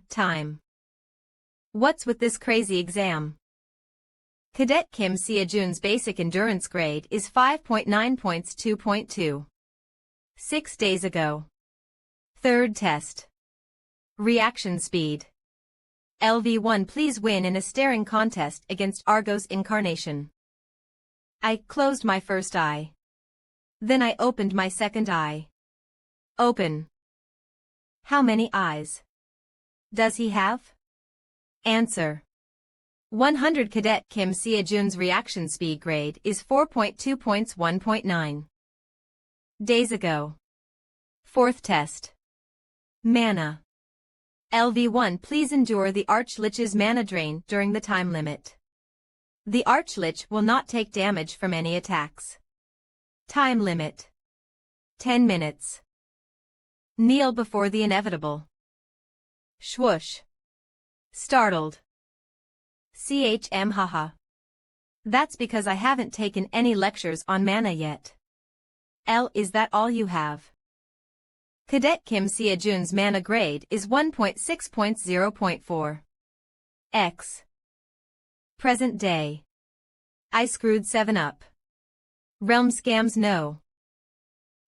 What's with this crazy exam? Cadet Kim Seojun's basic endurance grade is 5.9 points 2.2. 6 days ago. Third test. Reaction speed. LV1 please win in a staring contest against Argos incarnation. I closed my first eye. Then I opened my second eye. Open. How many eyes does he have? Answer. 100 Cadet Kim Seojun's reaction speed grade is 4.2 points 1.9. Days ago. Fourth test. Mana. LV1 please endure the Archlich's mana drain during the time limit. The Archlich will not take damage from any attacks. Time limit. 10 minutes. Kneel before the inevitable. Swoosh. Startled. Haha. That's because I haven't taken any lectures on mana yet. Is that all you have? Cadet Kim Seojun's mana grade is 1.6 points 0.4. X. Present day. I screwed 7 up. Realm scams no.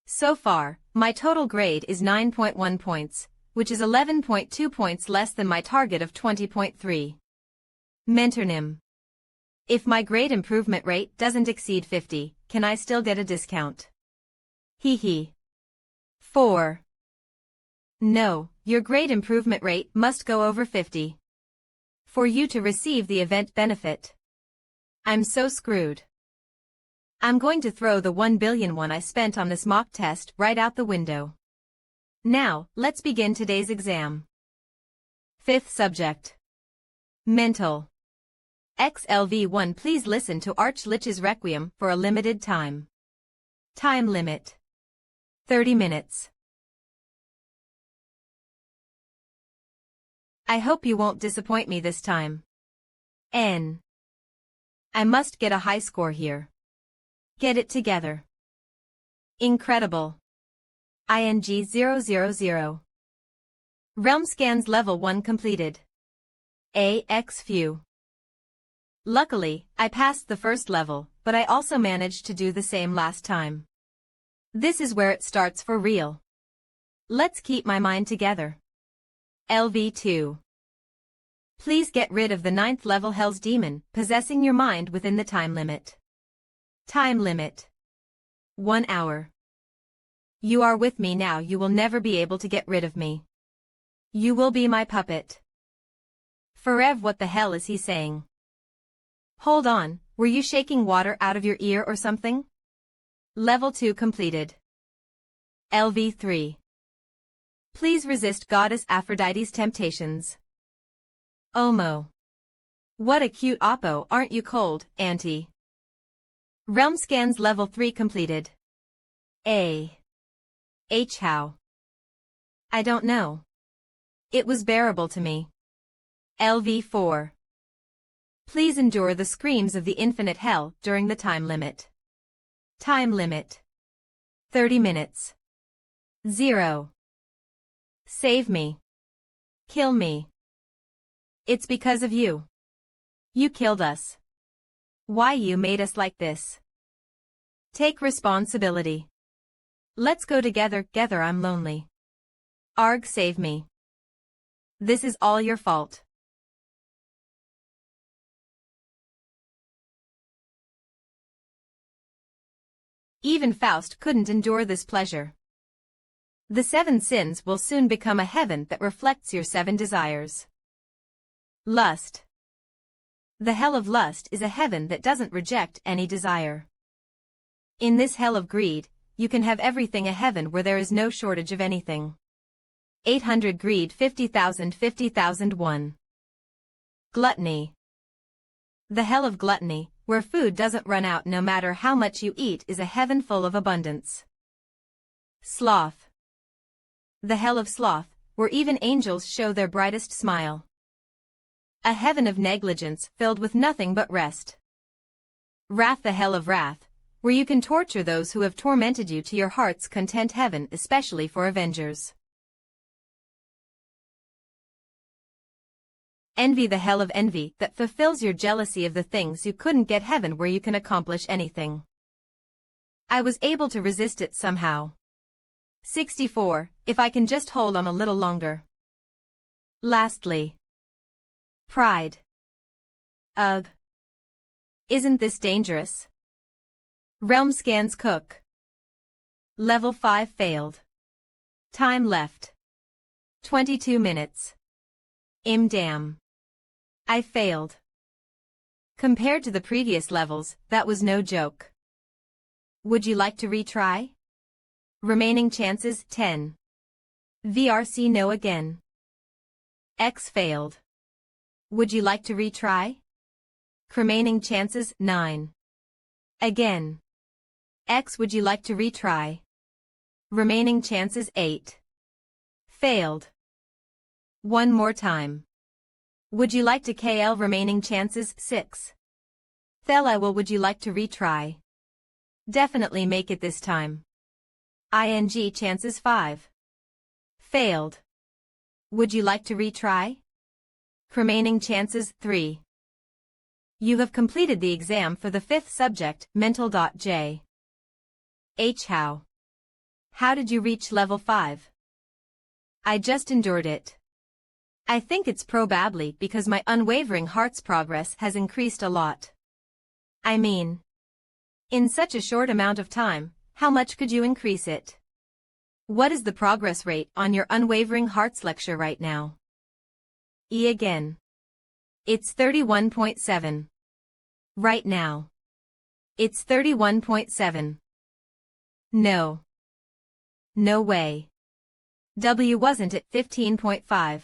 So far, my total grade is 9.1 points, which is 11.2 points less than my target of 20.3. Mentornim. If my grade improvement rate doesn't exceed 50, can I still get a discount? Hee. 4. No, your grade improvement rate must go over 50. For you to receive the event benefit. I'm so screwed. I'm going to throw the 1 billion one I spent on this mock test right out the window. Now, let's begin today's exam. Fifth subject. Mental. XLV1 please listen to Archlich's Requiem for a limited time. Time limit. 30 minutes. I hope you won't disappoint me this time. N. I must get a high score here. Get it together. Incredible. ING 000. Realm scans level 1 completed. AX few. Luckily, I passed the first level, but I also managed to do the same last time. This is where it starts for real. Let's keep my mind together. LV2. Please get rid of the 9th level Hell's Demon, possessing your mind within the time limit. Time limit. 1 hour. You are with me now. You will never be able to get rid of me. You will be my puppet. Forev, what the hell is he saying? Hold on, were you shaking water out of your ear or something? Level 2 completed. LV3. Please resist Goddess Aphrodite's temptations. Omo. What a cute oppo, aren't you cold, auntie? Realm scans level 3 completed. A. H. How? I don't know. It was bearable to me. LV4. Please endure the screams of the infinite hell during the time limit. Time limit. 30 minutes. 0. Save me. Kill me. It's because of you. You killed us. Why you made us like this? Take responsibility. Let's go together, I'm lonely. Arg, save me. This is all your fault. Even Faust couldn't endure this pleasure. The 7 sins will soon become a heaven that reflects your 7 desires. Lust. The hell of lust is a heaven that doesn't reject any desire. In this hell of greed, you can have everything, a heaven where there is no shortage of anything. 800 greed 50,001. Gluttony. The hell of gluttony, where food doesn't run out no matter how much you eat, is a heaven full of abundance. Sloth. The hell of sloth, where even angels show their brightest smile. A heaven of negligence filled with nothing but rest. Wrath. The hell of wrath, where you can torture those who have tormented you to your heart's content, heaven especially for avengers. Envy. The hell of envy that fulfills your jealousy of the things you couldn't get, heaven where you can accomplish anything. I was able to resist it somehow. 64, if I can just hold on a little longer. Lastly. Pride. Ugh. Isn't this dangerous? Realm scans cook. Level 5 failed. Time left. 22 minutes. Damn. I failed. Compared to the previous levels, that was no joke. Would you like to retry? Remaining chances 10. VRC no again. X failed. Would you like to retry? Remaining chances 9. Again. X, would you like to retry? Remaining chances 8. Failed. One more time. Would you like to KL? Remaining chances 6. Thel, I will. Would you like to retry? Definitely make it this time. ING chances 5. Failed. Would you like to retry? Remaining chances 3. You have completed the exam for the 5th subject, mental.j. H. How? How did you reach level 5? I just endured it. I think it's probably because my unwavering heart's progress has increased a lot. I mean, in such a short amount of time, how much could you increase it? What is the progress rate on your unwavering heart's lecture right now? E again. It's 31.7. Right now. It's 31.7. No. No way. W wasn't at 15.5.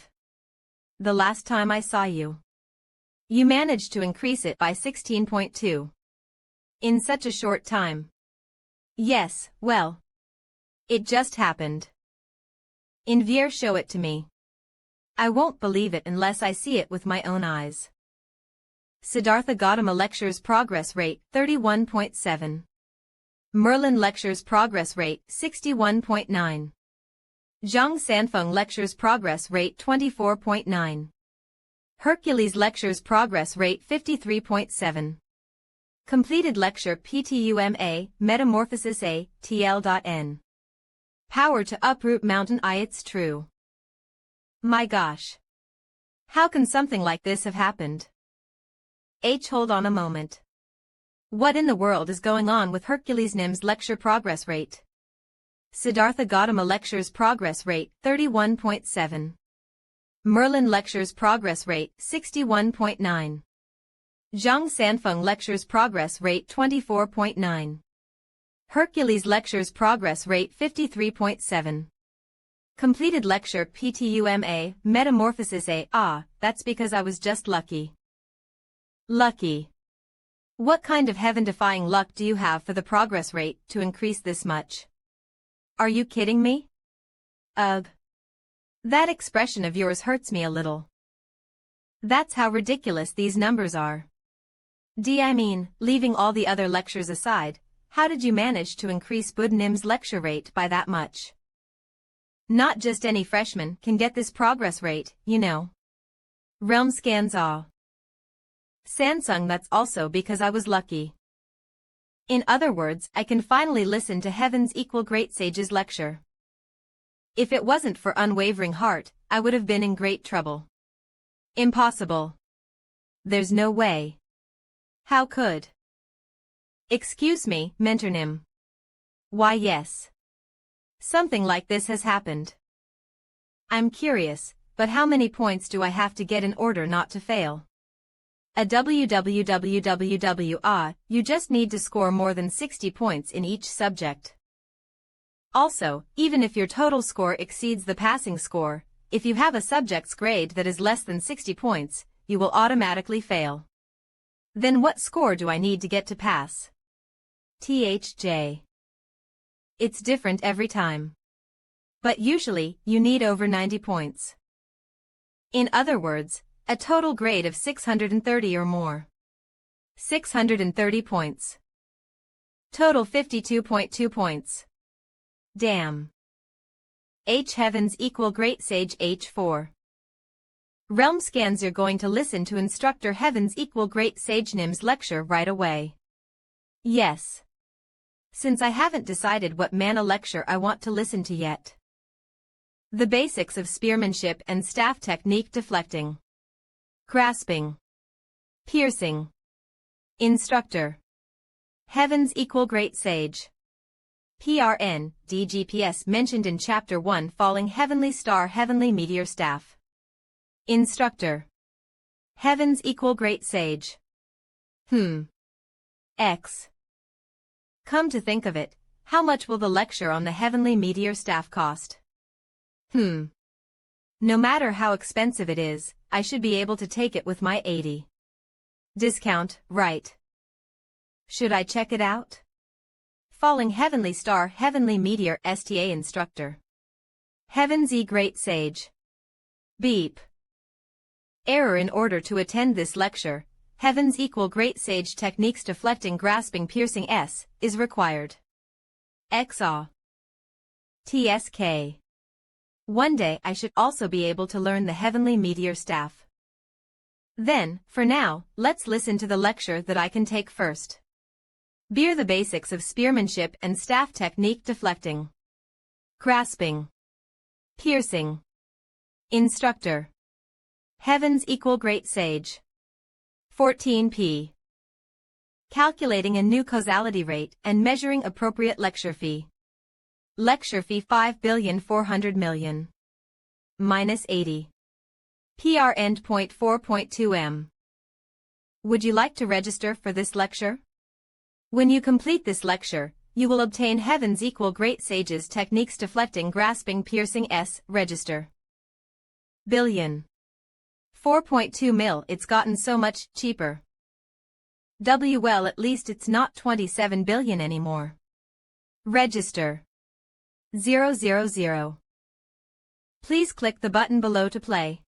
The last time I saw you. You managed to increase it by 16.2. In such a short time. Yes, well. It just happened. Invier, show it to me. I won't believe it unless I see it with my own eyes. Siddhartha Gautama lectures progress rate 31.7. Merlin lectures progress rate 61.9. Zhang Sanfeng lectures progress rate 24.9. Hercules lectures progress rate 53.7. Completed lecture PTUMA, Metamorphosis A, TL.N. Power to uproot mountain. It's true. My gosh. How can something like this have happened? Hold on a moment. What in the world is going on with Hercules Nim's lecture progress rate? Siddhartha Gautama lectures progress rate 31.7. Merlin lectures progress rate 61.9. Zhang Sanfeng lectures progress rate 24.9. Hercules lectures progress rate 53.7. Completed lecture PTUMA, Metamorphosis A. That's because I was just lucky. Lucky. What kind of heaven-defying luck do you have for the progress rate to increase this much? Are you kidding me? Ugh. That expression of yours hurts me a little. That's how ridiculous these numbers are. I mean, leaving all the other lectures aside, how did you manage to increase Bud Nim's lecture rate by that much? Not just any freshman can get this progress rate, you know. Realm scans all. Samsung, that's also because I was lucky. In other words, I can finally listen to Heaven's Equal Great Sage's lecture. If it wasn't for unwavering heart, I would have been in great trouble. Impossible. There's no way. How could? Excuse me, Mentor Nim. Why yes. Something like this has happened. I'm curious, but how many points do I have to get in order not to fail? You just need to score more than 60 points in each subject. Also, even if your total score exceeds the passing score, if you have a subject's grade that is less than 60 points, you will automatically fail. Then what score do I need to get to pass? THJ. It's different every time. But usually, you need over 90 points. In other words, a total grade of 630 or more. 630 points. Total 52.2 points. Damn. Heavens Equal Great Sage H4. Realm scans. You're going to listen to instructor Heavens Equal Great Sage Nim's lecture right away. Yes. Since I haven't decided what mana lecture I want to listen to yet. The basics of spearmanship and staff technique. Deflecting. Grasping. Piercing. Instructor. Heavens Equal Great Sage. PRN, DGPS mentioned in Chapter 1. Falling Heavenly Star Heavenly Meteor Staff. Instructor. Heavens Equal Great Sage. X. Come to think of it, how much will the lecture on the Heavenly Meteor Staff cost? No matter how expensive it is, I should be able to take it with my 80 discount, right? Should I check it out? Falling Heavenly Star Heavenly Meteor STA Instructor. Heavens E Great Sage. Beep. Error. In order to attend this lecture, Heavens Equal Great Sage Techniques Deflecting Grasping Piercing S is required. XA. TSK. One day I should also be able to learn the Heavenly Meteor Staff. Then, for now, let's listen to the lecture that I can take first. Beer. The basics of spearmanship and staff technique. Deflecting. Grasping. Piercing. Instructor. Heavens Equal Great Sage. 14p. Calculating a new causality rate and measuring appropriate lecture fee. Lecture fee 5,400,000,000. Minus 80. PR endpoint 4.2 m. Would you like to register for this lecture? When you complete this lecture, you will obtain Heavens Equal Great Sage's Techniques Deflecting Grasping Piercing S. Register. Billion. 4.2 mil. It's gotten so much cheaper. Well, at least it's not 27 billion anymore. Register. 000. Please click the button below to play.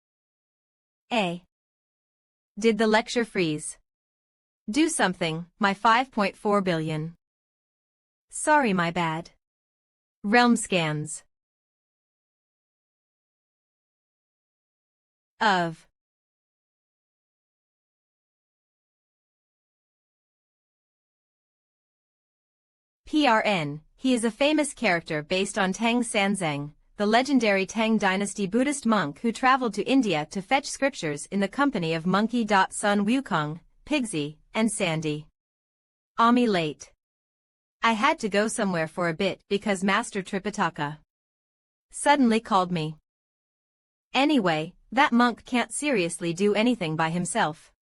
A. Did the lecture freeze? Do something, my 5.4 billion. Sorry, my bad. Realm scans. Of. PRN, He is a famous character based on Tang Sanzang, the legendary Tang dynasty Buddhist monk who traveled to India to fetch scriptures in the company of Monkey. Sun Wukong, Pigsy, and Sandy. Ami late. I had to go somewhere for a bit because Master Tripitaka suddenly called me. Anyway, that monk can't seriously do anything by himself.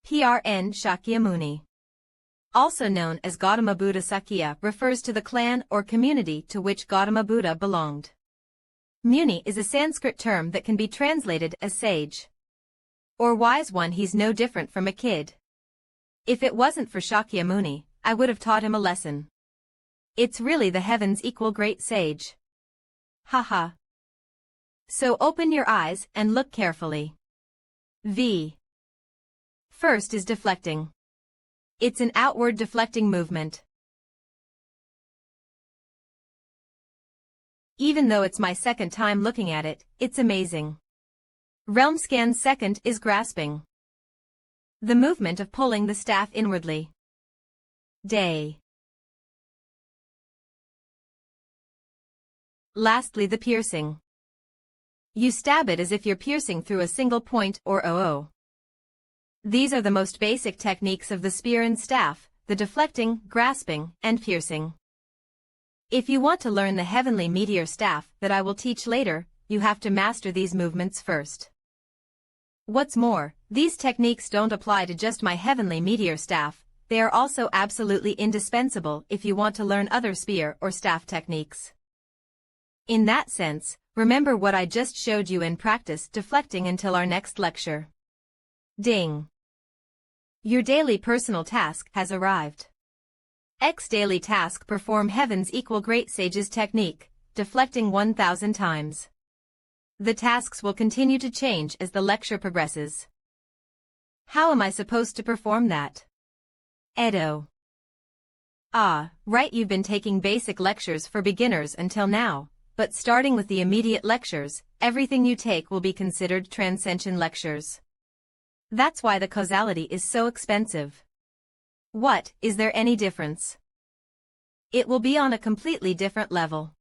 PRN Shakyamuni, also known as Gautama Buddha Sakya, refers to the clan or community to which Gautama Buddha belonged. Muni is a Sanskrit term that can be translated as sage or wise one. He's no different from a kid. If it wasn't for Shakyamuni, I would have taught him a lesson. It's really the heavens equal great sage. Haha. So open your eyes and look carefully. V. First is deflecting. It's an outward deflecting movement. Even though it's my second time looking at it, it's amazing. Realm scan's second is grasping. The movement of pulling the staff inwardly. Day. Lastly, the piercing. You stab it as if you're piercing through a single point or OO. These are the most basic techniques of the spear and staff, the deflecting, grasping, and piercing. If you want to learn the heavenly meteor staff that I will teach later, you have to master these movements first. What's more, these techniques don't apply to just my heavenly meteor staff, they are also absolutely indispensable if you want to learn other spear or staff techniques. In that sense, remember what I just showed you and practice deflecting until our next lecture. Ding! Your daily personal task has arrived. X daily task: perform heavens equal great sages technique, deflecting 1,000 times. The tasks will continue to change as the lecture progresses. How am I supposed to perform that? Edo. Ah, right, you've been taking basic lectures for beginners until now, but starting with the immediate lectures, everything you take will be considered transcension lectures. That's why the causality is so expensive. What, is there any difference? It will be on a completely different level.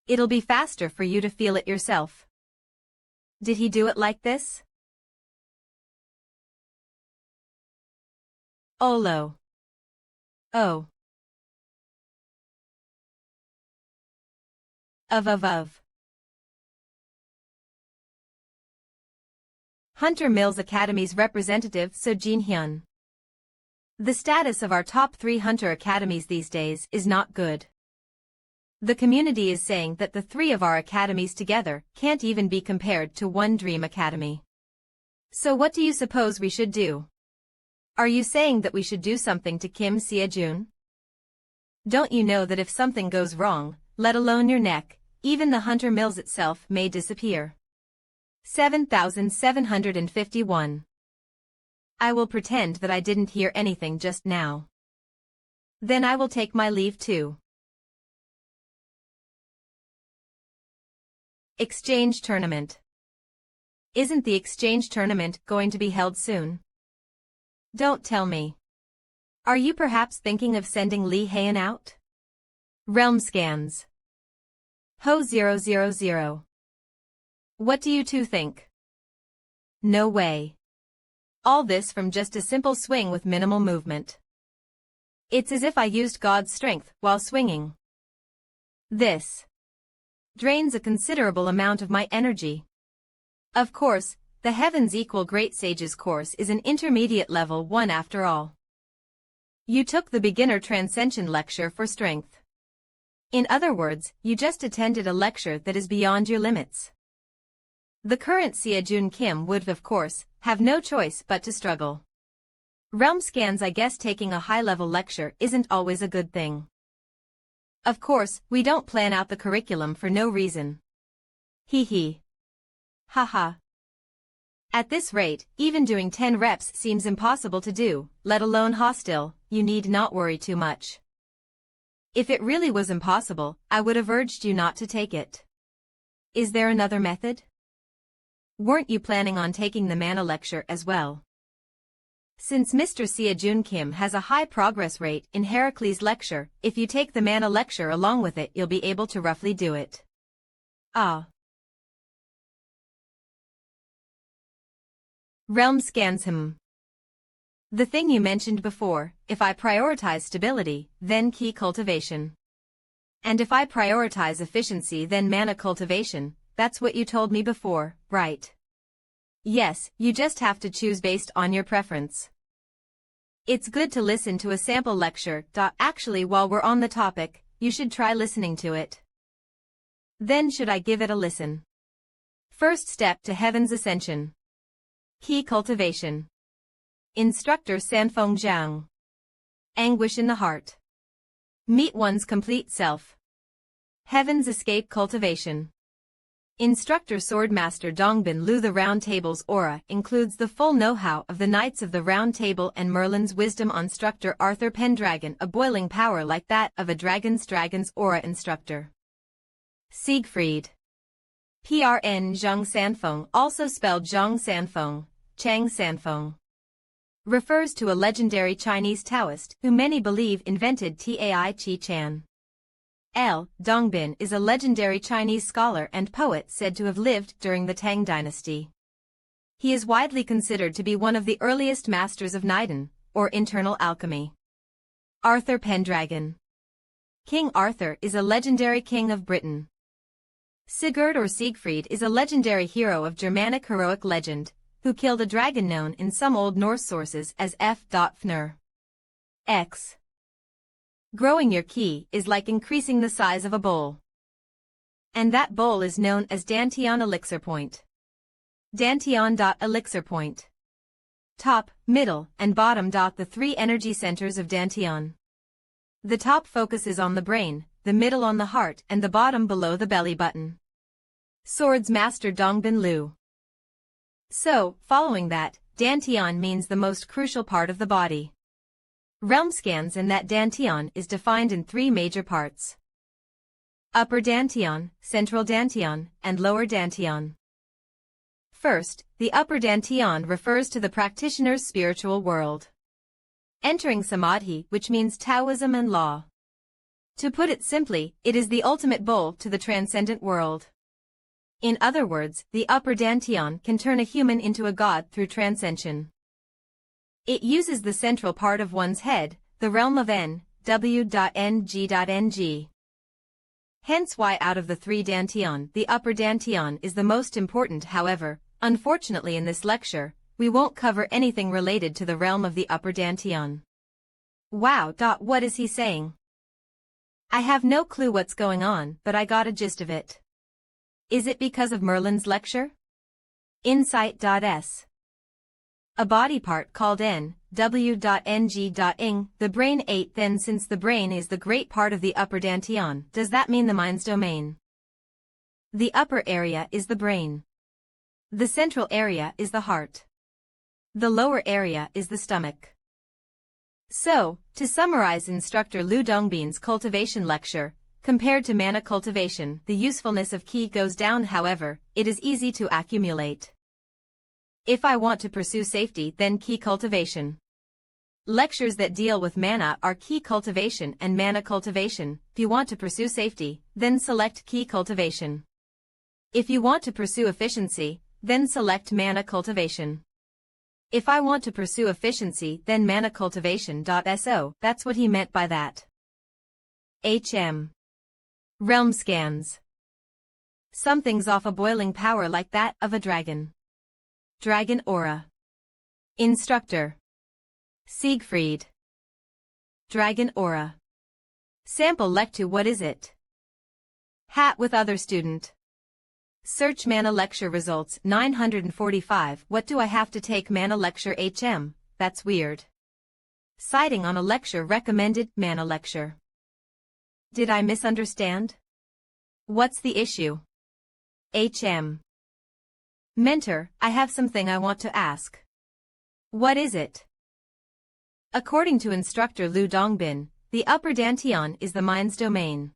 It'll be faster for you to feel it yourself. Did he do it like this? Olo. Oh. Of. Hunter Mills Academy's representative Sojin Hyun. The status of our top 3 Hunter Academies these days is not good. The community is saying that the 3 of our academies together can't even be compared to one Dream Academy. So what do you suppose we should do? Are you saying that we should do something to Kim Seo-jun? Don't you know that if something goes wrong, let alone your neck, even the Hunter Mills itself may disappear? 7751. I will pretend that I didn't hear anything just now. Then I will take my leave too. Exchange tournament. Isn't the exchange tournament going to be held soon? Don't tell me. Are you perhaps thinking of sending Lee Hayan out? Realm scans. Ho 000. What do you two think? No way. All this from just a simple swing with minimal movement. It's as if I used God's strength while swinging. This drains a considerable amount of my energy. Of course, the Heavens Equal Great Sages course is an intermediate level 1 after all. You took the beginner transcension lecture for strength. In other words, you just attended a lecture that is beyond your limits. The current Seo-jun Kim would, of course, have no choice but to struggle. Realm scans, I guess taking a high-level lecture isn't always a good thing. Of course, we don't plan out the curriculum for no reason. Hee hee. Haha. At this rate, even doing 10 reps seems impossible to do, let alone hostile. You need not worry too much. If it really was impossible, I would have urged you not to take it. Is there another method? Weren't you planning on taking the mana lecture as well? Since Mr. Seojun Kim has a high progress rate in Heracles' lecture, if you take the MANHWA lecture along with it, you'll be able to roughly do it. Ah. Realm scans him. The thing you mentioned before, if I prioritize stability, then ki cultivation. And if I prioritize efficiency, then mana cultivation. That's what you told me before, right? Yes, you just have to choose based on your preference. It's good to listen to a sample lecture. Actually, while we're on the topic, you should try listening to it. Then should I give it a listen? First step to heaven's ascension. Ki cultivation. Instructor Sanfeng Zhang. Anguish in the heart. Meet one's complete self. Heaven's escape cultivation. Instructor Swordmaster Dongbin Lu. The Round Table's aura includes the full know-how of the Knights of the Round Table and Merlin's wisdom. Instructor Arthur Pendragon, a boiling power like that of a dragon's aura. Instructor Siegfried. PRN Zhang Sanfeng, also spelled Zhang Sanfeng, Chang Sanfeng. Refers to a legendary Chinese Taoist who many believe invented Tai Chi Chan. L. Dongbin is a legendary Chinese scholar and poet said to have lived during the Tang dynasty. He is widely considered to be one of the earliest masters of Niden, or internal alchemy. Arthur Pendragon. King Arthur is a legendary king of Britain. Sigurd or Siegfried is a legendary hero of Germanic heroic legend, who killed a dragon known in some Old Norse sources as Fnr. X. Growing your ki is like increasing the size of a bowl. And that bowl is known as Dantian Elixir Point. Dantian. Elixir Point. Top, middle, and bottom. The three energy centers of Dantian. The top focuses on the brain, the middle on the heart, and the bottom below the belly button. Swords Master Dongbin Lu. So, following that, Dantian means the most crucial part of the body. Realm scans, and that Dantian is defined in three major parts. Upper Dantian, Central Dantian, and Lower Dantian. First, the Upper Dantian refers to the practitioner's spiritual world. Entering Samadhi, which means Taoism and law. To put it simply, it is the ultimate bowl to the transcendent world. In other words, the Upper Dantian can turn a human into a god through transcension. It uses the central part of one's head, the realm of N, W.Ng.Ng. Hence why out of the three Dantian, the Upper Dantian is the most important. However, unfortunately in this lecture, we won't cover anything related to the realm of the Upper Dantian. Wow. What is he saying? I have no clue what's going on, but I got a gist of it. Is it because of Merlin's lecture? Insight.s. A body part called N, W.Ng.ing, the brain 8. Then since the brain is the great part of the Upper Dantian, does that mean the mind's domain? The upper area is the brain. The central area is the heart. The lower area is the stomach. So, to summarize Instructor Lu Dongbin's cultivation lecture, compared to mana cultivation, the usefulness of ki goes down. However, it is easy to accumulate. If I want to pursue safety, then ki cultivation. Lectures that deal with mana are ki cultivation and mana cultivation. If you want to pursue safety, then select ki cultivation. If you want to pursue efficiency, then select mana cultivation. If I want to pursue efficiency, then mana cultivation. So, that's what he meant by that. HM. Realm scans. Something's off. A boiling power like that of a dragon. Dragon aura. Instructor Siegfried. Dragon aura. Sample Lectu. What is it? Hat with other student. Search mana lecture results 945. What do I have to take mana lecture HM? That's weird. Citing on a lecture recommended mana lecture. Did I misunderstand? What's the issue? HM. Mentor, I have something I want to ask. What is it? According to Instructor Lu Dongbin, the Upper Dantian is the mind's domain.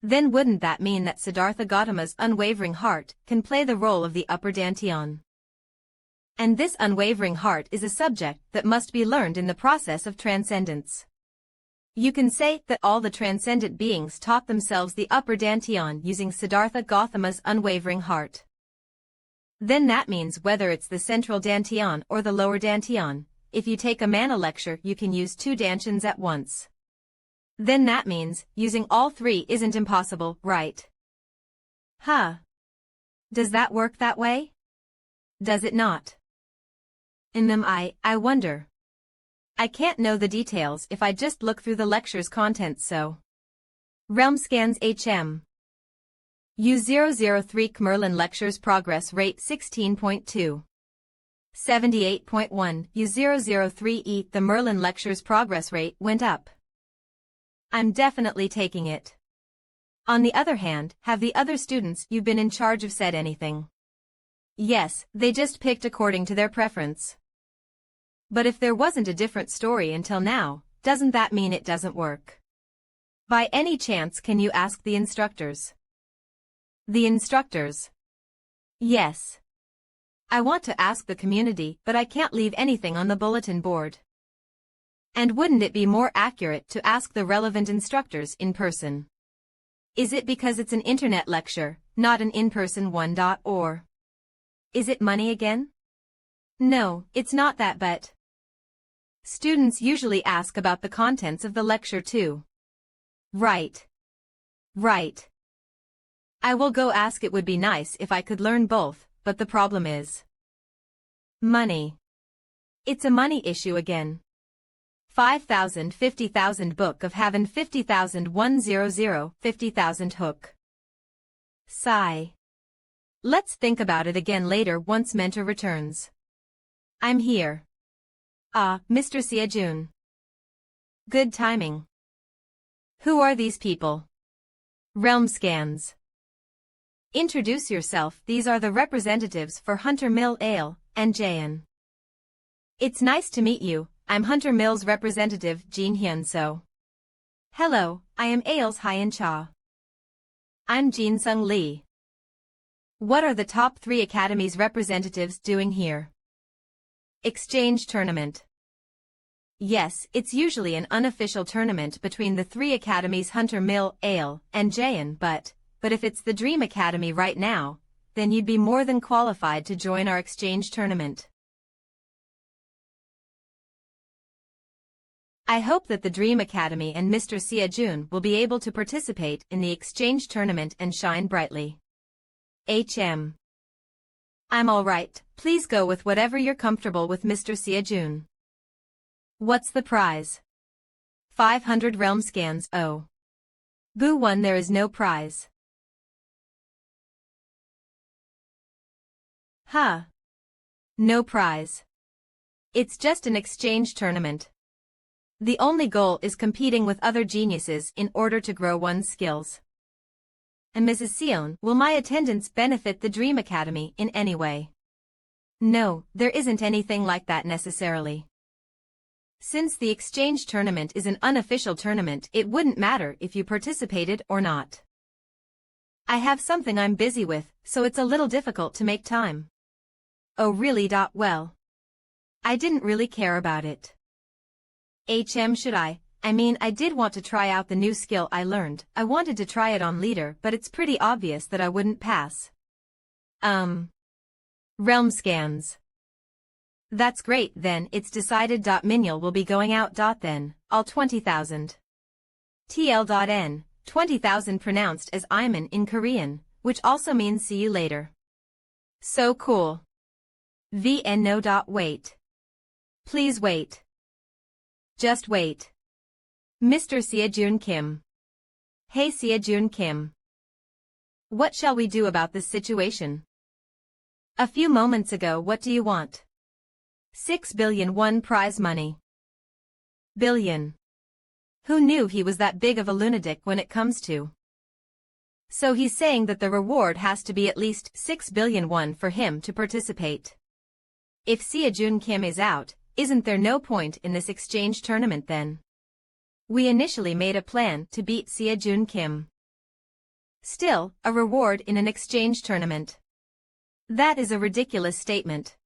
Then wouldn't that mean that Siddhartha Gautama's unwavering heart can play the role of the Upper Dantian? And this unwavering heart is a subject that must be learned in the process of transcendence. You can say that all the transcendent beings taught themselves the upper dantian using Siddhartha Gautama's unwavering heart. Then that means whether it's the central dantian or the lower dantian, if you take a mana lecture you can use 2 dantians at once. Then that means using all 3 isn't impossible, right? Huh. Does that work that way? Does it not? I wonder. I can't know the details if I just look through the lecture's contents so. Realm scans HM. U003 Merlin lectures progress rate 16.2. 78.1 U003E The Merlin lectures progress rate went up. I'm definitely taking it. On the other hand, have the other students you've been in charge of said anything? Yes, they just picked according to their preference. But if there wasn't a different story until now, doesn't that mean it doesn't work? By any chance can you ask the instructors? The instructors? Yes. I want to ask the community but I can't leave anything on the bulletin board. And wouldn't it be more accurate to ask the relevant instructors in person? Is it because it's an internet lecture, not an in-person one? Or is it money again? No, it's not that but students usually ask about the contents of the lecture too. Right. Right. I will go ask. It would be nice if I could learn both, but the problem is money. It's a money issue again. 5,000 50,000 book of having 50,000 100 50,000 hook. Sigh. Let's think about it again later once mentor returns. I'm here. Ah, Mr. Siajun. Good timing. Who are these people? Realm scans. Introduce yourself. These are the representatives for Hunter Mill Ale and Jayan. It's nice to meet you. I'm Hunter Mill's representative, Jin Hyun So. Hello, I am Ale's Hyen Cha. I'm Jin Sung Lee. What are the top 3 academies representatives doing here? Exchange tournament. Yes, it's usually an unofficial tournament between the 3 academies Hunter Mill, Ale, and Jayan, but if it's the Dream Academy right now, then you'd be more than qualified to join our exchange tournament. I hope that the Dream Academy and Mr. Siajun will be able to participate in the exchange tournament and shine brightly. HM. I'm alright, please go with whatever you're comfortable with, Mr. Siajun. What's the prize? 500 realm scans. Oh. Boo one, there is no prize. Huh. No prize. It's just an exchange tournament. The only goal is competing with other geniuses in order to grow one's skills. And Mrs. Sion, will my attendance benefit the Dream Academy in any way? No, there isn't anything like that necessarily. Since the exchange tournament is an unofficial tournament, it wouldn't matter if you participated or not. I have something I'm busy with, so it's a little difficult to make time. Oh really? Well, I didn't really care about it. Should I? I mean, I did want to try out the new skill I learned. I wanted to try it on leader, but it's pretty obvious that I wouldn't pass. Realm scans. That's great, then it's decided. Minyal will be going out. Then, all 20,000. TL.N, 20,000 pronounced as Iman in Korean, which also means see you later. So cool. VN no. Wait. Please wait. Just wait. Mr. Siajun Kim. Hey Siajun Kim. What shall we do about this situation? A few moments ago, what do you want? 6 billion won prize money. Billion. Who knew he was that big of a lunatic when it comes to? So he's saying that the reward has to be at least 6 billion won for him to participate. If Siajun Kim is out, isn't there no point in this exchange tournament then? We initially made a plan to beat Siajun Kim. Still, a reward in an exchange tournament. That is a ridiculous statement.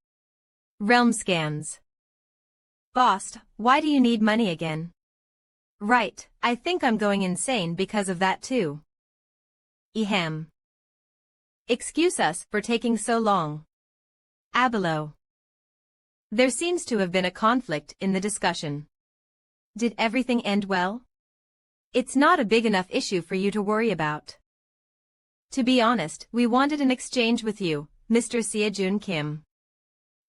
Realm scans. Boss, why do you need money again? Right, I think I'm going insane because of that too. Ehem. Excuse us for taking so long. Abelo. There seems to have been a conflict in the discussion. Did everything end well? It's not a big enough issue for you to worry about. To be honest, we wanted an exchange with you, Mr. Seojun Kim.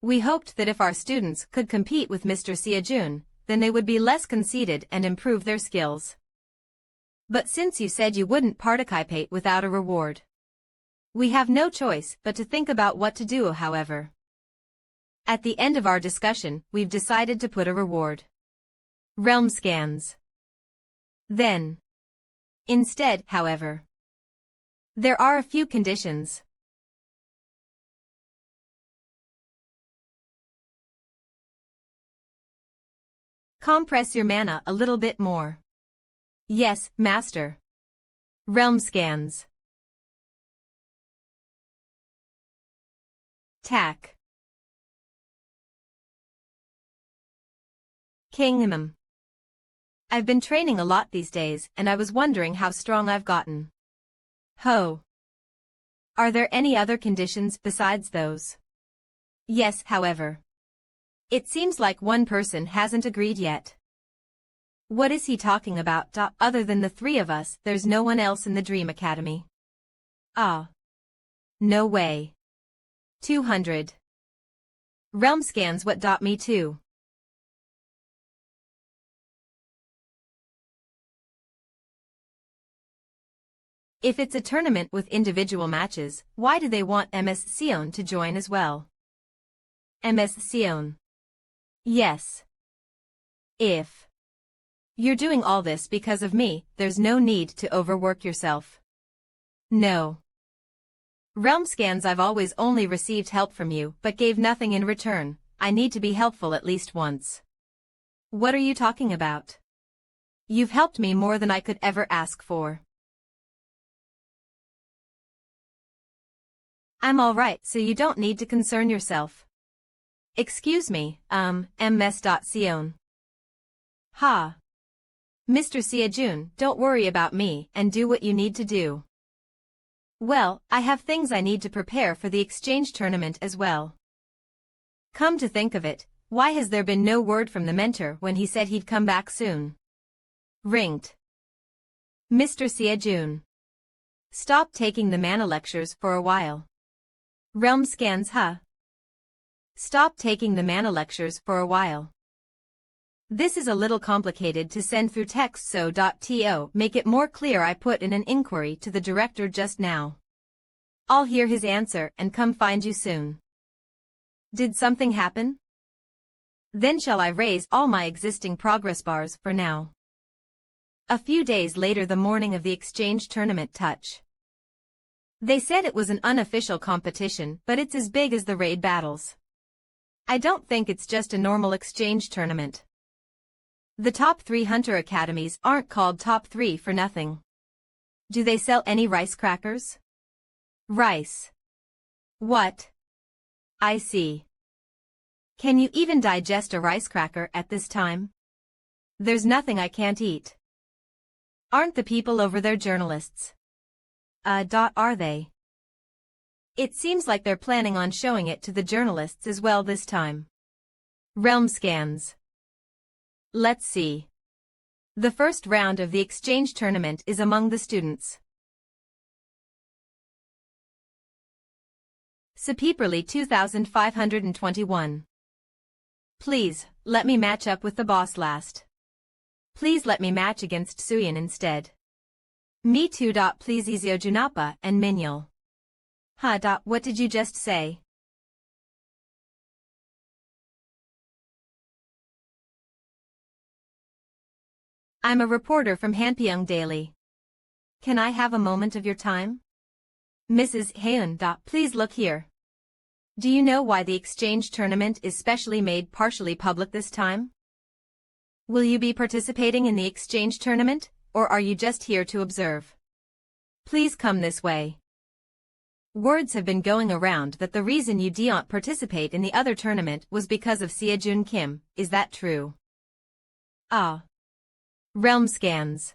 We hoped that if our students could compete with Mr. Seojun, then they would be less conceited and improve their skills. But since you said you wouldn't participate without a reward, we have no choice but to think about what to do, however. At the end of our discussion, we've decided to put a reward. Realm scans. Then. Instead, however, there are a few conditions. Compress your mana a little bit more. Yes, Master. Realm scans. Tack. Kingdom. I've been training a lot these days, and I was wondering how strong I've gotten. Ho. Are there any other conditions besides those? Yes, however. It seems like one person hasn't agreed yet. What is he talking about? Other than the three of us, there's no one else in the Dream Academy. Ah. No way. 200. Realm scans. What? Me too. If it's a tournament with individual matches, why do they want MS Sion to join as well? MS Sion. Yes. If you're doing all this because of me, there's no need to overwork yourself. No. Realm scans. I've always only received help from you, but gave nothing in return. I need to be helpful at least once. What are you talking about? You've helped me more than I could ever ask for. I'm all right, so you don't need to concern yourself. Excuse me, ms.sion. Ha. Mr. Seojun, don't worry about me and do what you need to do. Well, I have things I need to prepare for the exchange tournament as well. Come to think of it, why has there been no word from the mentor when he said he'd come back soon? Ringed. Mr. Seojun. Stop taking the mana lectures for a while. Realm scans. Stop taking the mana lectures for a while. This is a little complicated to send through text, so to make it more clear I put in an inquiry to the director just now. I'll hear his answer and come find you soon. Did something happen? Then shall I raise all my existing progress bars for now? A few days later, the morning of the exchange tournament touch. They said it was an unofficial competition, but it's as big as the raid battles. I don't think it's just a normal exchange tournament. The top 3 hunter academies aren't called top 3 for nothing. Do they sell any rice crackers? Rice. What? I see. Can you even digest a rice cracker at this time? There's nothing I can't eat. Aren't the people over there journalists? Are they? It seems like they're planning on showing it to the journalists as well this time. Realm scans. Let's see. The first round of the exchange tournament is among the students. Sepeperly 2521. Please, let me match up with the boss last. Please let me match against Suyin instead. Me too. Please Izio Junappa and Minyul. What did you just say? I'm a reporter from Hanpyeong Daily. Can I have a moment of your time? Mrs. Haeun. Please look here. Do you know why the exchange tournament is specially made partially public this time? Will you be participating in the exchange tournament, or are you just here to observe? Please come this way. Words have been going around that the reason you didn't participate in the other tournament was because of Sejun Kim. Is that true? Ah. Realm scans.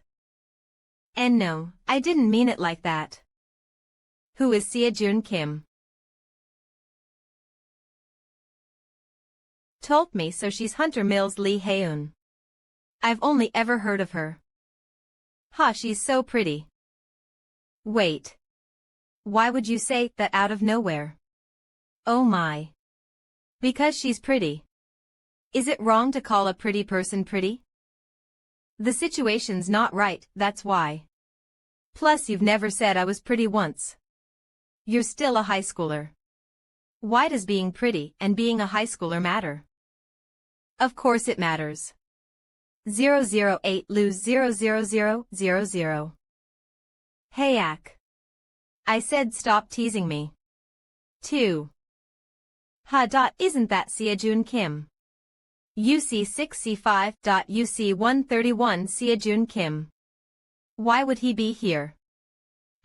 And no, I didn't mean it like that. Who is Sejun Kim? Told me so. She's Hunter Mill's Lee Haeun. I've only ever heard of her. Ha, she's so pretty. Wait. Why would you say that out of nowhere? Oh my. Because she's pretty. Is it wrong to call a pretty person pretty? The situation's not right, that's why. Plus you've never said I was pretty once. You're still a high schooler. Why does being pretty and being a high schooler matter? Of course it matters. 008 lose 00000. Hey Ak. I said stop teasing me. 2. Ha. Isn't that Sejun Kim? UC6C5. UC131 Sejun Kim. Why would he be here?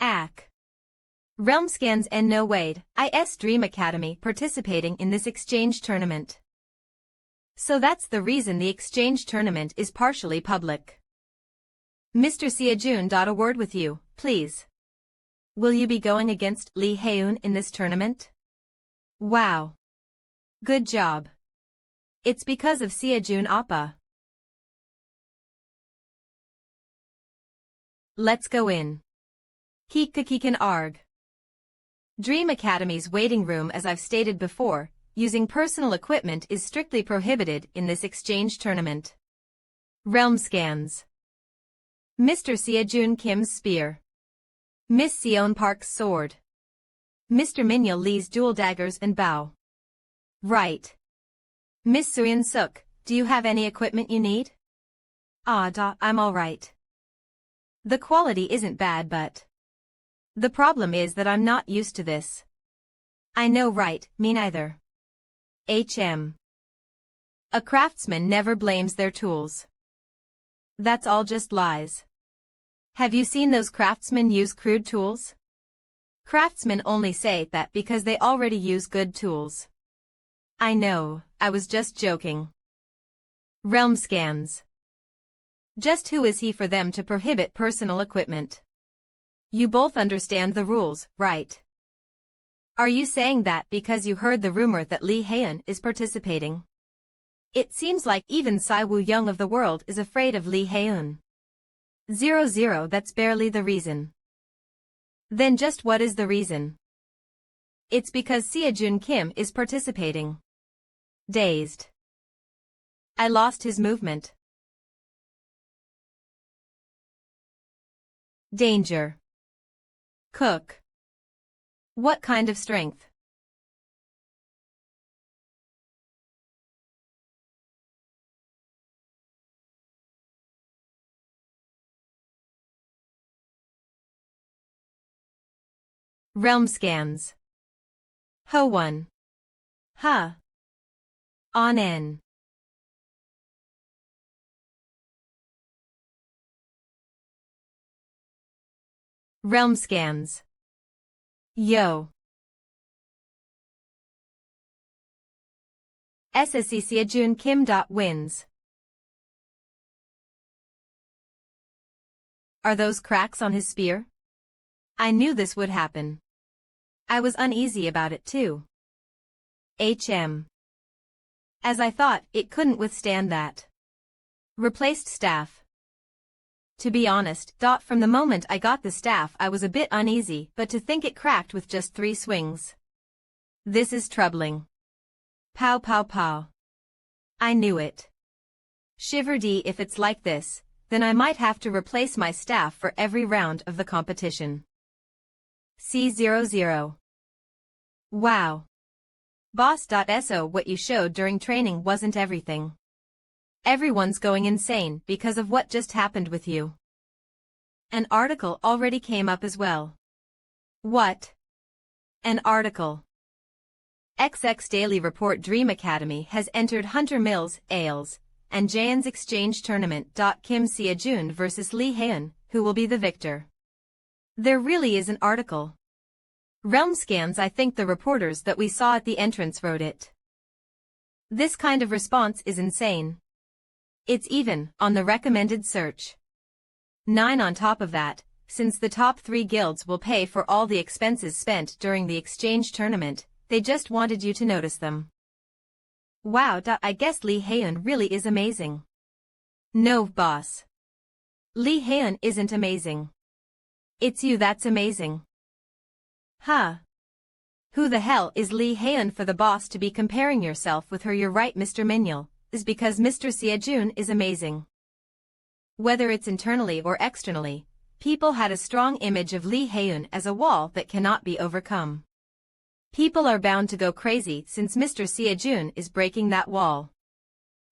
Ak. Realm scans and no Wade, IS Dream Academy participating in this exchange tournament. So that's the reason the exchange tournament is partially public. Mr. Sejun. A word with you, please. Will you be going against Lee Haeun in this tournament? Wow. Good job. It's because of Sejun Appa. Let's go in. Kikakikan Arg. Dream Academy's waiting room. As I've stated before, using personal equipment is strictly prohibited in this exchange tournament. Realm scans. Mr. Sejun Kim's spear. Miss Seon Park's sword. Mr. Minyo Lee's dual daggers and bow. Right. Miss Suyeon Suk, do you have any equipment you need? I'm alright. The quality isn't bad but the problem is that I'm not used to this. I know, right, me neither. HM. A craftsman never blames their tools. That's all just lies. Have you seen those craftsmen use crude tools? Craftsmen only say that because they already use good tools. I know, I was just joking. Realm scans. Just who is he for them to prohibit personal equipment? You both understand the rules, right? Are you saying that because you heard the rumor that Lee Haeun is participating? It seems like even Sai Woo Young of the world is afraid of Lee Haeun. 00. That's barely the reason. Then just what is the reason? It's because Sejun Kim is participating. Dazed. I lost his movement. Danger. Cook. What kind of strength? Realm scans. Ho 1. Ha. On N. Realm scans. Yo. SSC Sejun Kim. Wins. Are those cracks on his spear? I knew this would happen. I was uneasy about it too. HM. As I thought, it couldn't withstand that. Replaced staff. To be honest, from the moment I got the staff I was a bit uneasy, but to think it cracked with just 3 swings. This is troubling. Pow pow pow. I knew it. Shiver-dee, if it's like this, then I might have to replace my staff for every round of the competition. C00. Wow. Boss.so, what you showed during training wasn't everything. Everyone's going insane because of what just happened with you. An article already came up as well. What? An article. XX Daily Report. Dream Academy has entered Hunter Mills, Ailes, and Jaeon's exchange tournament. Kim Sejun vs Lee Haeun, who will be the victor? There really is an article. Realm scans. I think the reporters that we saw at the entrance wrote it. This kind of response is insane. It's even on the recommended search. 9 on top of that, since the top 3 guilds will pay for all the expenses spent during the exchange tournament, they just wanted you to notice them. Wow. I guess Lee Haeun really is amazing. No, boss. Lee Haeun isn't amazing. It's you that's amazing. Huh. Who the hell is Lee Haeun for the boss to be comparing yourself with her? You're right, Mr. Minyul, is because Mr. Seojun is amazing. Whether it's internally or externally, people had a strong image of Lee Haeun as a wall that cannot be overcome. People are bound to go crazy since Mr. Seojun is breaking that wall.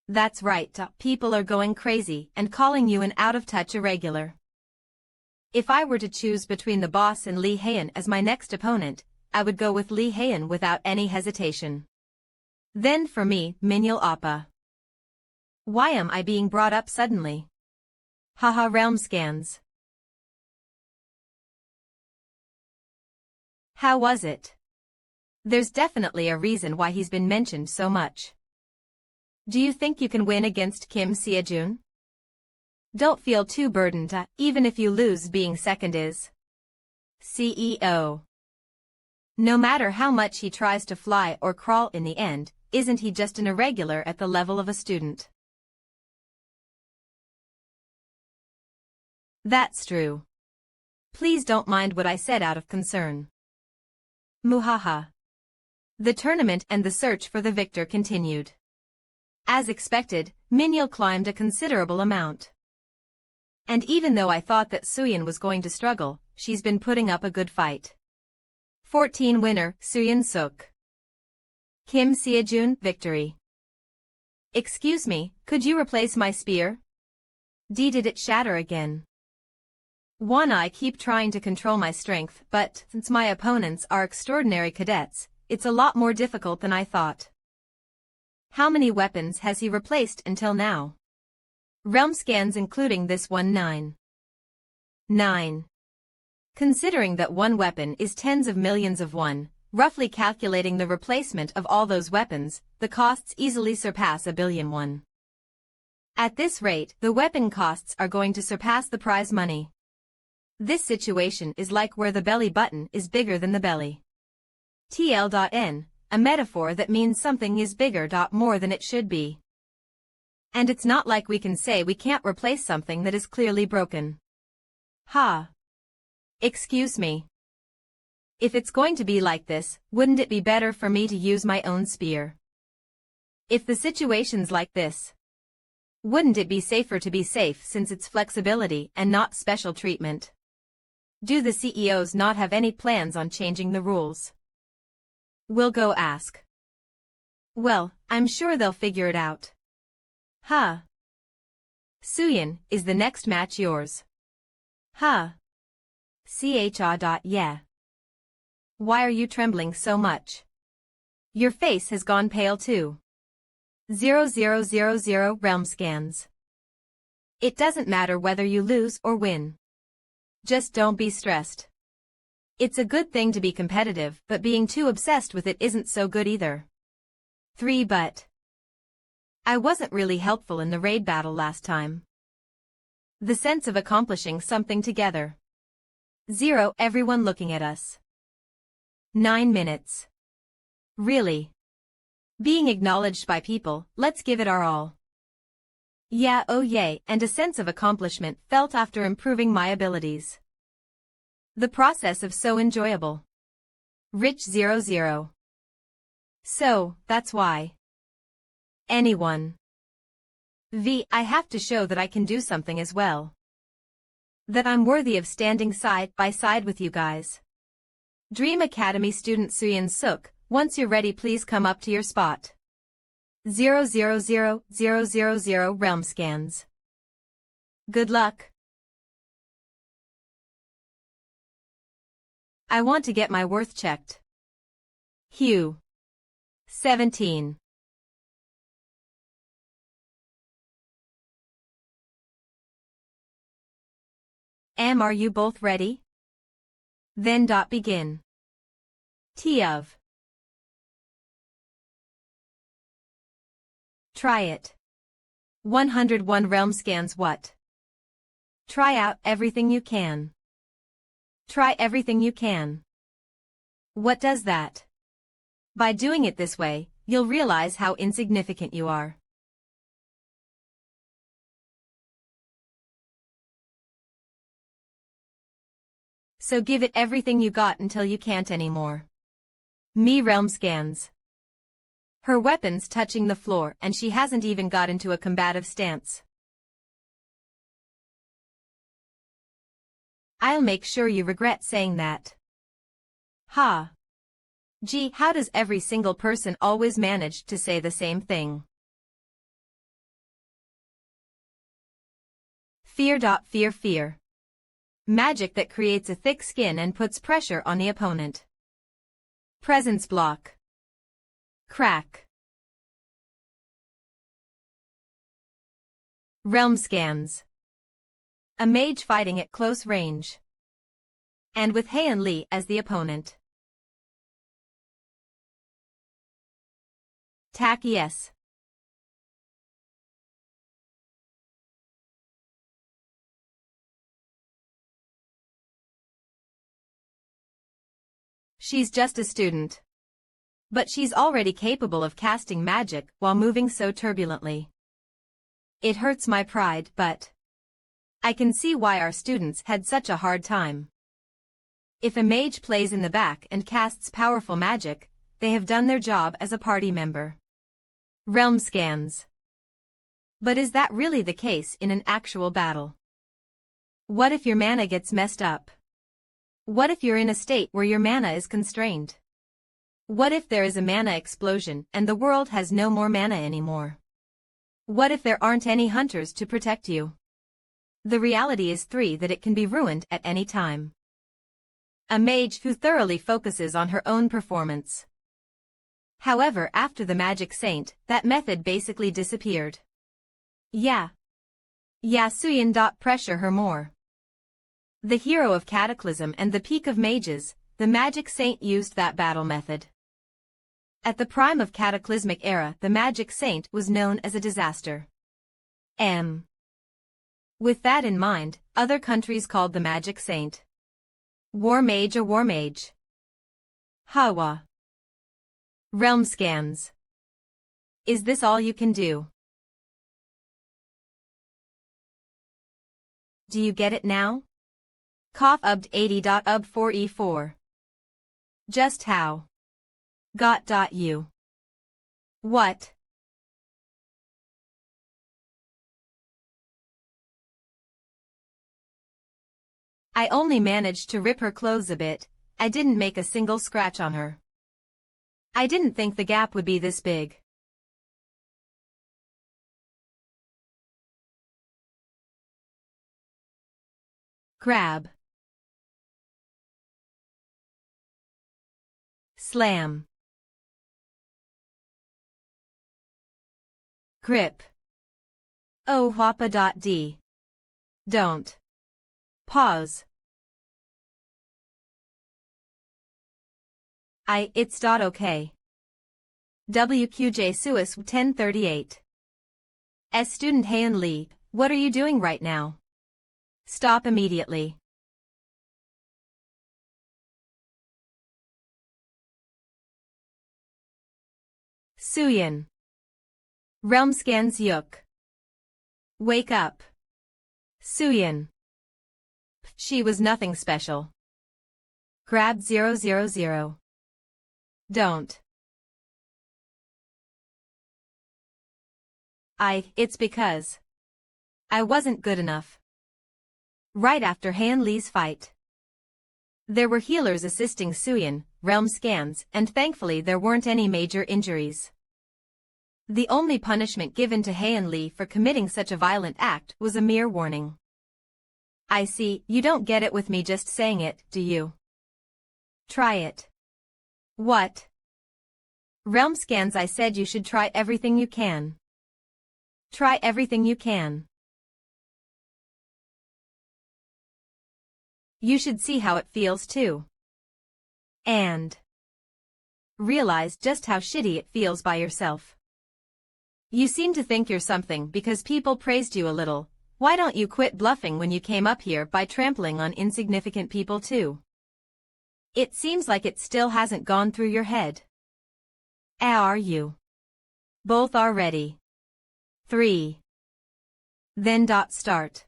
That's right, people are going crazy and calling you an out-of-touch irregular. If I were to choose between the boss and Lee Haeun as my next opponent, I would go with Lee Haeun without any hesitation. Then for me, Minyul Appa. Why am I being brought up suddenly? Haha. Realm scans. How was it? There's definitely a reason why he's been mentioned so much. Do you think you can win against Kim Seojun? Don't feel too burdened, even if you lose. Being second is CEO. No matter how much he tries to fly or crawl in the end, isn't he just an irregular at the level of a student? That's true. Please don't mind what I said out of concern. Muhaha. The tournament and the search for the victor continued. As expected, Minyul climbed a considerable amount. And even though I thought that Suyin was going to struggle, she's been putting up a good fight. 14 winner, Suyin Suk. Kim Seojun, victory. Excuse me, could you replace my spear? Did it shatter again? One, I keep trying to control my strength, but since my opponents are extraordinary cadets, it's a lot more difficult than I thought. How many weapons has he replaced until now? Realm scans including this one. 9. Considering that one weapon is tens of millions of won, roughly calculating the replacement of all those weapons, the costs easily surpass 1 billion won. At this rate, the weapon costs are going to surpass the prize money. This situation is like where the belly button is bigger than the belly. TL.N, a metaphor that means something is bigger. More than it should be. And it's not like we can say we can't replace something that is clearly broken. Ha. Excuse me. If it's going to be like this, wouldn't it be better for me to use my own spear? If the situation's like this, wouldn't it be safer to be safe since it's flexibility and not special treatment? Do the CEOs not have any plans on changing the rules? We'll go ask. Well, I'm sure they'll figure it out. Huh. Suyin, is the next match yours? Huh. Yeah. Why are you trembling so much? Your face has gone pale too. 0000 realm scans. It doesn't matter whether you lose or win. Just don't be stressed. It's a good thing to be competitive, but being too obsessed with it isn't so good either. 3 But I wasn't really helpful in the raid battle last time. The sense of accomplishing something together. 0 Everyone looking at us. 9 minutes. Really? Being acknowledged by people, let's give it our all. Yeah, oh yay, and a sense of accomplishment felt after improving my abilities. The process of so enjoyable. Rich 00. So, that's why. Anyone. I have to show that I can do something as well. That I'm worthy of standing side by side with you guys. Dream Academy student Suyin Suk, once you're ready please come up to your spot. 000000 realm scans. Good luck. I want to get my worth checked. Hugh. 17. Are you both ready? Then begin. T of. Try it. 101 realm scans what? Try out everything you can. Try everything you can. What does that? By doing it this way, you'll realize how insignificant you are. So give it everything you got until you can't anymore. Me realm scans. Her weapon's touching the floor and she hasn't even got into a combative stance. I'll make sure you regret saying that. Ha. Gee, how does every single person always manage to say the same thing? Fear. Fear, fear. Magic that creates a thick skin and puts pressure on the opponent. Presence block. Crack. Realm scans. A mage fighting at close range. And with Heian Li as the opponent. Tack yes. She's just a student. But she's already capable of casting magic while moving so turbulently. It hurts my pride, but I can see why our students had such a hard time. If a mage plays in the back and casts powerful magic, they have done their job as a party member. Realm scans. But is that really the case in an actual battle? What if your mana gets messed up? What if you're in a state where your mana is constrained? What if there is a mana explosion and the world has no more mana anymore? What if there aren't any hunters to protect you? The reality is that it can be ruined at any time. A mage who thoroughly focuses on her own performance. However, after the Magic Saint, that method basically disappeared. Yeah, Suyin. Pressure her more. The hero of Cataclysm and the peak of mages, the Magic Saint used that battle method. At the prime of Cataclysmic era, the Magic Saint was known as a disaster. With that in mind, other countries called the Magic Saint War Mage or War Mage. Hawa. Realm scans. Is this all you can do? Do you get it now? Cough ubbed 80. 4e4. Just how? Got. You. What? I only managed to rip her clothes a bit, I didn't make a single scratch on her. I didn't think the gap would be this big. Grab. Slam. Grip. Oh whoppa. D. Don't. Pause. It's okay. WQJ Suis 1038. S student Heian Li, what are you doing right now? Stop immediately. Suyin. Realm scans Yuk. Wake up. Suyin. She was nothing special. Grab 000. Don't. It's because I wasn't good enough. Right after Heian Li's fight, there were healers assisting Suyin, realm scans, and thankfully there weren't any major injuries. The only punishment given to Heian Li for committing such a violent act was a mere warning. I see, you don't get it with me just saying it, do you? Try it. What? Realm scans, I said you should try everything you can. Try everything you can. You should see how it feels too. And realize just how shitty it feels by yourself. You seem to think you're something because people praised you a little. Why don't you quit bluffing when you came up here by trampling on insignificant people too? It seems like it still hasn't gone through your head. Are you? Both are ready. 3. Then start.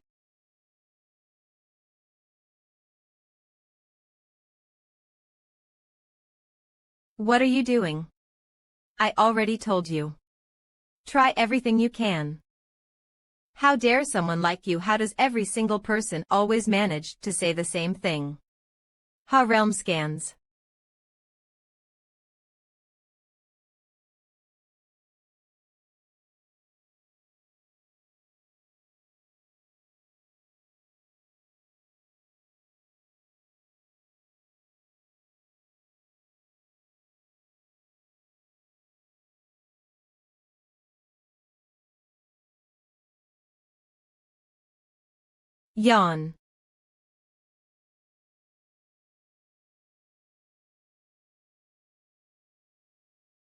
What are you doing? I already told you. Try everything you can. How dare someone like you? How does every single person always manage to say the same thing? Ha, realm scans. Yawn.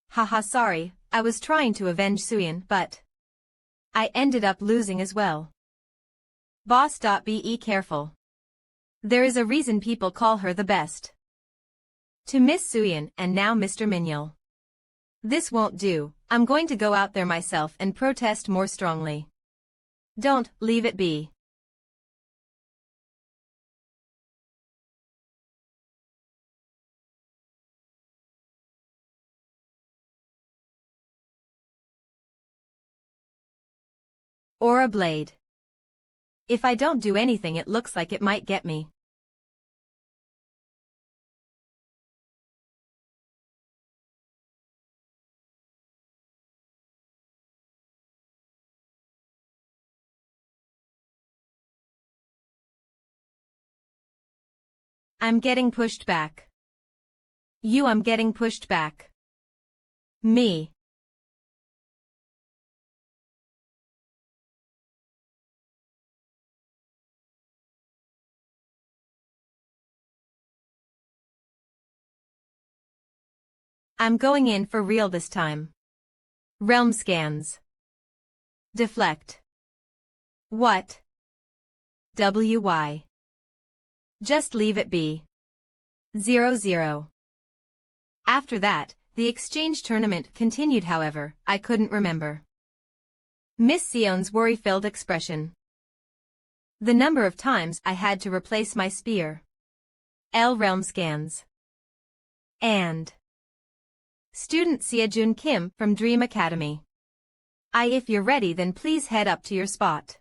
Haha, sorry, I was trying to avenge Suyin, but I ended up losing as well. Boss. Be careful. There is a reason people call her the best. To Miss Suyin and now Mr. Minyul. This won't do. I'm going to go out there myself and protest more strongly. Don't, leave it be. Or a blade. If I don't do anything, it looks like it might get me. I'm getting pushed back. I'm getting pushed back. Me. I'm going in for real this time. Realm scans. Deflect. What? WY. Just leave it be. 0-0. After that, the exchange tournament continued. However, I couldn't remember Miss Sion's worry-filled expression. The number of times I had to replace my spear. Realm scans. And Student Seojun Kim from Dream Academy. If you're ready, then please head up to your spot.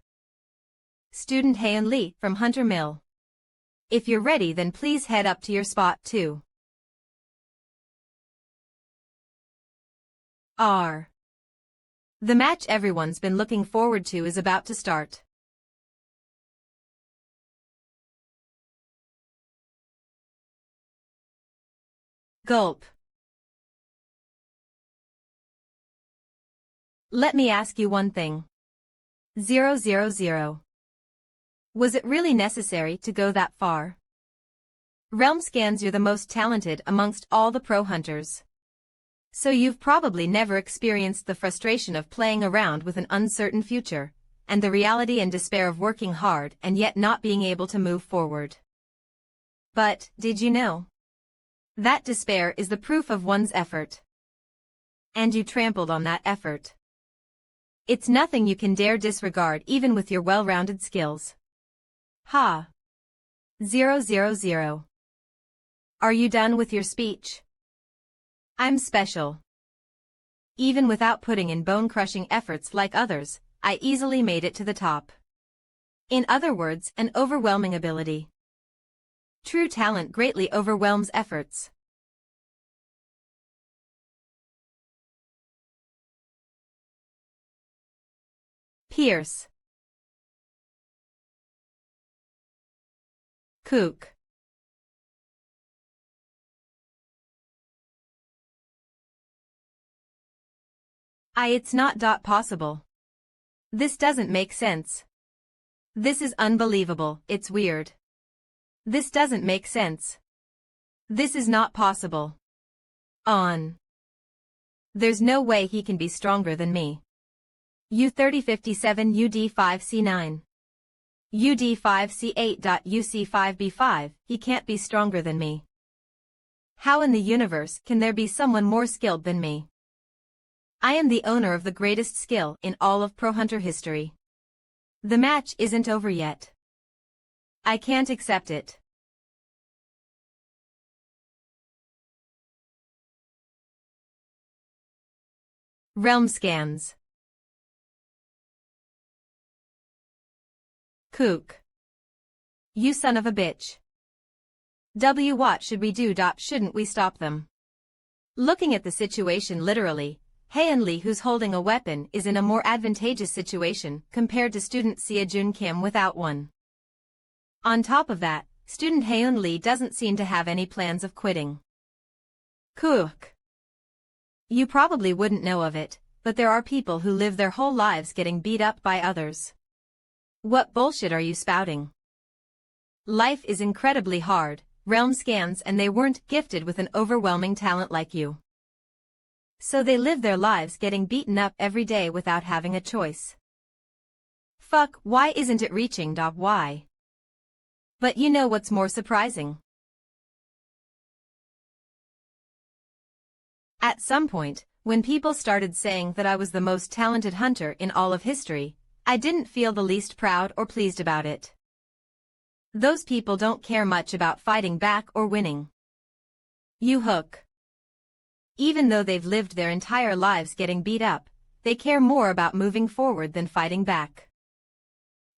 Student Haeun Lee from Hunter Mill. If you're ready, then please head up to your spot too. The match everyone's been looking forward to is about to start. Gulp. Let me ask you one thing. 000. Was it really necessary to go that far? Realm scans, you're the most talented amongst all the pro hunters. So you've probably never experienced the frustration of playing around with an uncertain future, and the reality and despair of working hard and yet not being able to move forward. But, did you know? That despair is the proof of one's effort. And you trampled on that effort. It's nothing you can dare disregard even with your well-rounded skills. 000. Are you done with your speech? I'm special. Even without putting in bone-crushing efforts like others, I easily made it to the top. In other words, an overwhelming ability. True talent greatly overwhelms efforts. Pierce. Kook. It's not possible. This doesn't make sense. This is unbelievable, it's weird. This doesn't make sense. This is not possible. On. There's no way he can be stronger than me. U3057 UD5C9. UD5C8.UC5B5, he can't be stronger than me. How in the universe can there be someone more skilled than me? I am the owner of the greatest skill in all of Pro Hunter history. The match isn't over yet. I can't accept it. Realm scans. Kook. You son of a bitch. What should we do? Shouldn't we stop them? Looking at the situation literally, Haeunli, who's holding a weapon, is in a more advantageous situation compared to student Seojun Kim without one. On top of that, student Haeunli doesn't seem to have any plans of quitting. Kook. You probably wouldn't know of it, but there are people who live their whole lives getting beat up by others. What bullshit are you spouting? Life is incredibly hard, realm scans, and they weren't gifted with an overwhelming talent like you. So they live their lives getting beaten up every day without having a choice. Fuck, why isn't it reaching? Why? But you know what's more surprising? At some point, when people started saying that I was the most talented hunter in all of history, I didn't feel the least proud or pleased about it. Those people don't care much about fighting back or winning. You hook. Even though they've lived their entire lives getting beat up, they care more about moving forward than fighting back.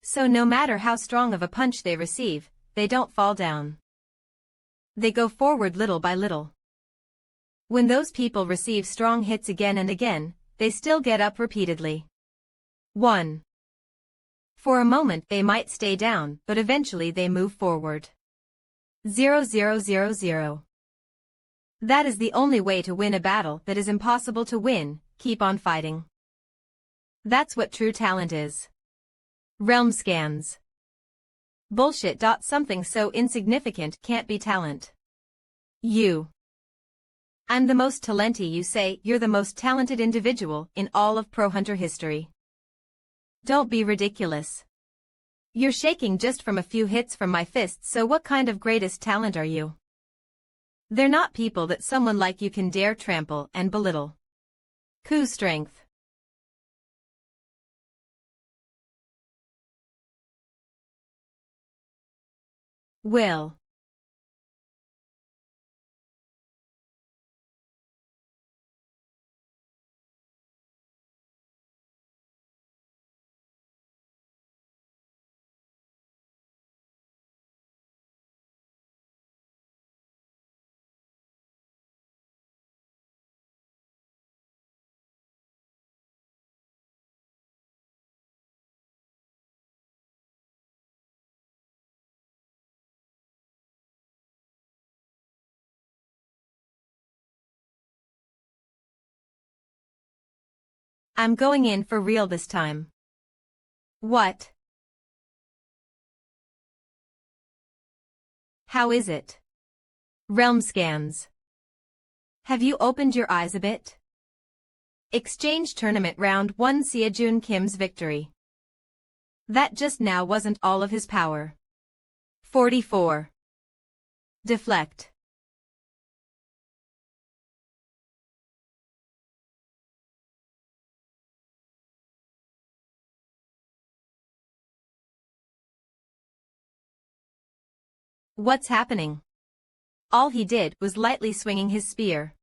So no matter how strong of a punch they receive, they don't fall down. They go forward little by little. When those people receive strong hits again and again, they still get up repeatedly. 1. For a moment they might stay down, but eventually they move forward. 0. That is the only way to win a battle that is impossible to win. Keep on fighting. That's what true talent is. Realm scans. Bullshit. Something so insignificant can't be talent. I'm the most talenty. You say you're the most talented individual in all of Pro Hunter history. Don't be ridiculous. You're shaking just from a few hits from my fists, so what kind of greatest talent are you? They're not people that someone like you can dare trample and belittle. Coup strength. Will. I'm going in for real this time. What? How is it? Realm scans. Have you opened your eyes a bit? Exchange tournament round 1. Seojun Kim's victory. That just now wasn't all of his power. 44. Deflect. What's happening? All he did was lightly swinging his spear.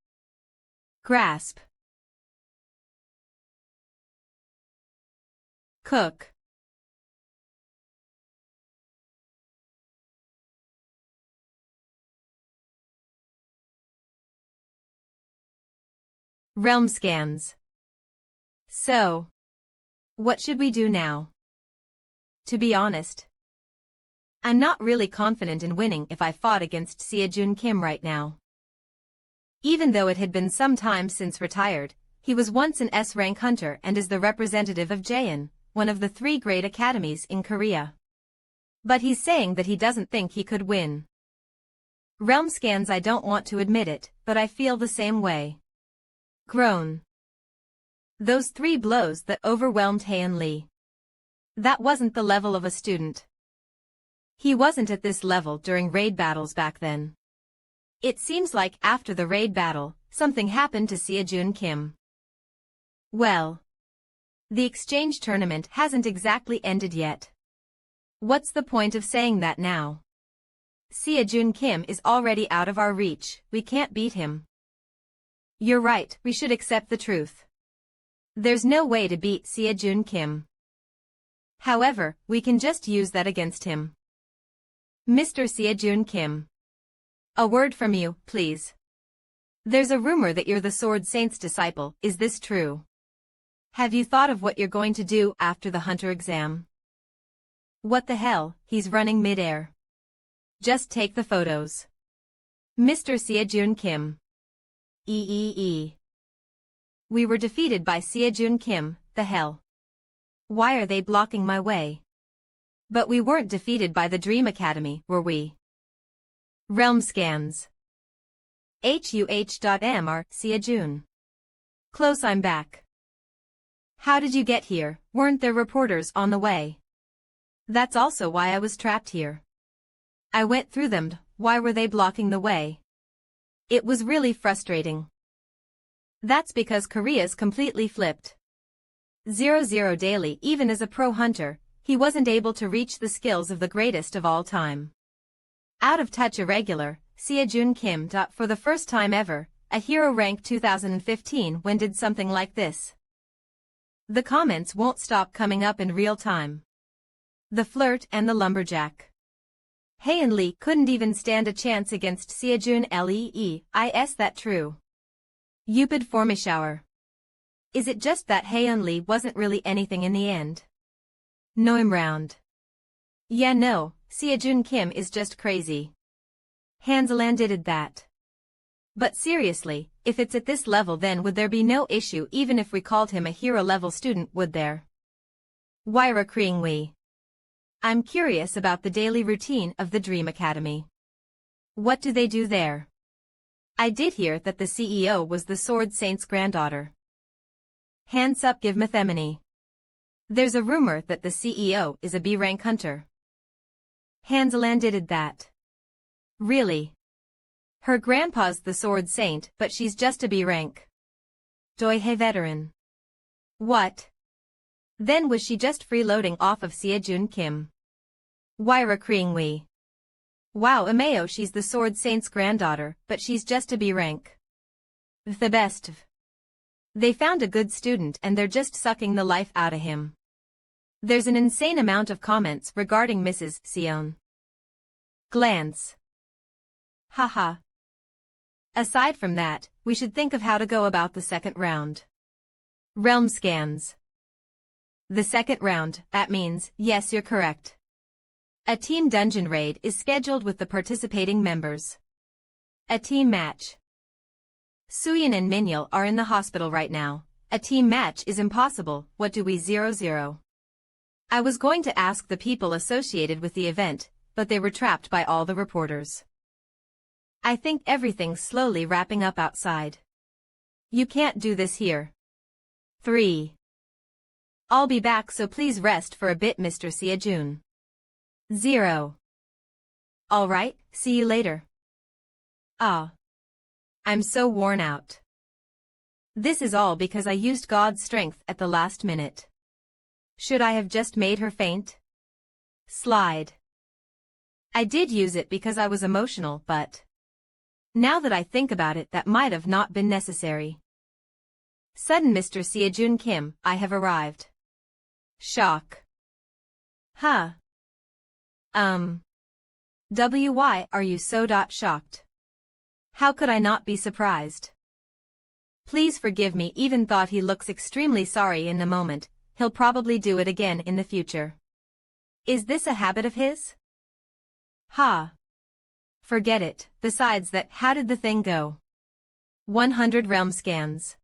Grasp. Cook. Realm scans. So, what should we do now? To be honest, I'm not really confident in winning if I fought against Seojun Kim right now. Even though it had been some time since retired, he was once an S-rank hunter and is the representative of Jaein, one of the 3 great academies in Korea. But he's saying that he doesn't think he could win. Realm scans. I don't want to admit it, but I feel the same way. Groan. Those 3 blows that overwhelmed Heian Lee. That wasn't the level of a student. He wasn't at this level during raid battles back then. It seems like after the raid battle, something happened to Seo-jun Kim. Well, the exchange tournament hasn't exactly ended yet. What's the point of saying that now? Seo-jun Kim is already out of our reach, we can't beat him. You're right, we should accept the truth. There's no way to beat Seo-jun Kim. However, we can just use that against him. Mr. Seo-jun Kim. A word from you, please. There's a rumor that you're the Sword Saint's disciple, is this true? Have you thought of what you're going to do after the hunter exam? What the hell, he's running mid-air. Just take the photos. Mr. Seo-jun Kim. We were defeated by Seo-jun Kim, the hell. Why are they blocking my way? But we weren't defeated by the Dream Academy, were we? Realm scans. HUH.MR, Seo-jun. Close, I'm back. How did you get here? Weren't there reporters on the way? That's also why I was trapped here. I went through them, why were they blocking the way? It was really frustrating. That's because Korea's completely flipped. 00 Daily. Even as a pro hunter, he wasn't able to reach the skills of the greatest of all time. Out of touch, irregular, Seo-jun Kim. For the first time ever, a hero rank 2015 when did something like this. The comments won't stop coming up in real time. The flirt and the lumberjack. Heian Lee couldn't even stand a chance against Seo-jun Lee. Is that true? Upid Formishower. Is it just that Heian Lee wasn't really anything in the end? No, I'm round. Yeah, no, Seo-jun Kim is just crazy. Hanselan did that. But seriously, if it's at this level, then would there be no issue even if we called him a hero-level student, would there? Wyra Kringwi. I'm curious about the daily routine of the Dream Academy. What do they do there? I did hear that the CEO was the Sword Saint's granddaughter. Hands up, give Methemony. There's a rumor that the CEO is a B-rank hunter. Hanselan did that. Really? Her grandpa's the Sword Saint, but she's just a B-rank. Doihe veteran. What? Then was she just freeloading off of Seo-jun Kim? Wyra Kringwi. Wow, Ameo, she's the Sword Saint's granddaughter, but she's just a B-rank. The best of. They found a good student and they're just sucking the life out of him. There's an insane amount of comments regarding Mrs. Sion. Glance. Haha. Aside from that, we should think of how to go about the second round. Realm scans. The second round, that means, yes, you're correct. A team dungeon raid is scheduled with the participating members. A team match. Suyin and Minyul are in the hospital right now. A team match is impossible. What do we 00? I was going to ask the people associated with the event, but they were trapped by all the reporters. I think everything's slowly wrapping up outside. You can't do this here. 3. I'll be back, so please rest for a bit, Mr. Seo-jun. 0. All right, see you later. Ah. I'm so worn out. This is all because I used God's strength at the last minute. Should I have just made her faint? Slide. I did use it because I was emotional, but now that I think about it, that might have not been necessary. Sudden, Mr. Seo-jun Kim, I have arrived. Shock. Huh. Why are you so shocked? How could I not be surprised? Please forgive me, even thought he looks extremely sorry in the moment, he'll probably do it again in the future. Is this a habit of his? Ha. Forget it, besides that, how did the thing go? 100 realm scans.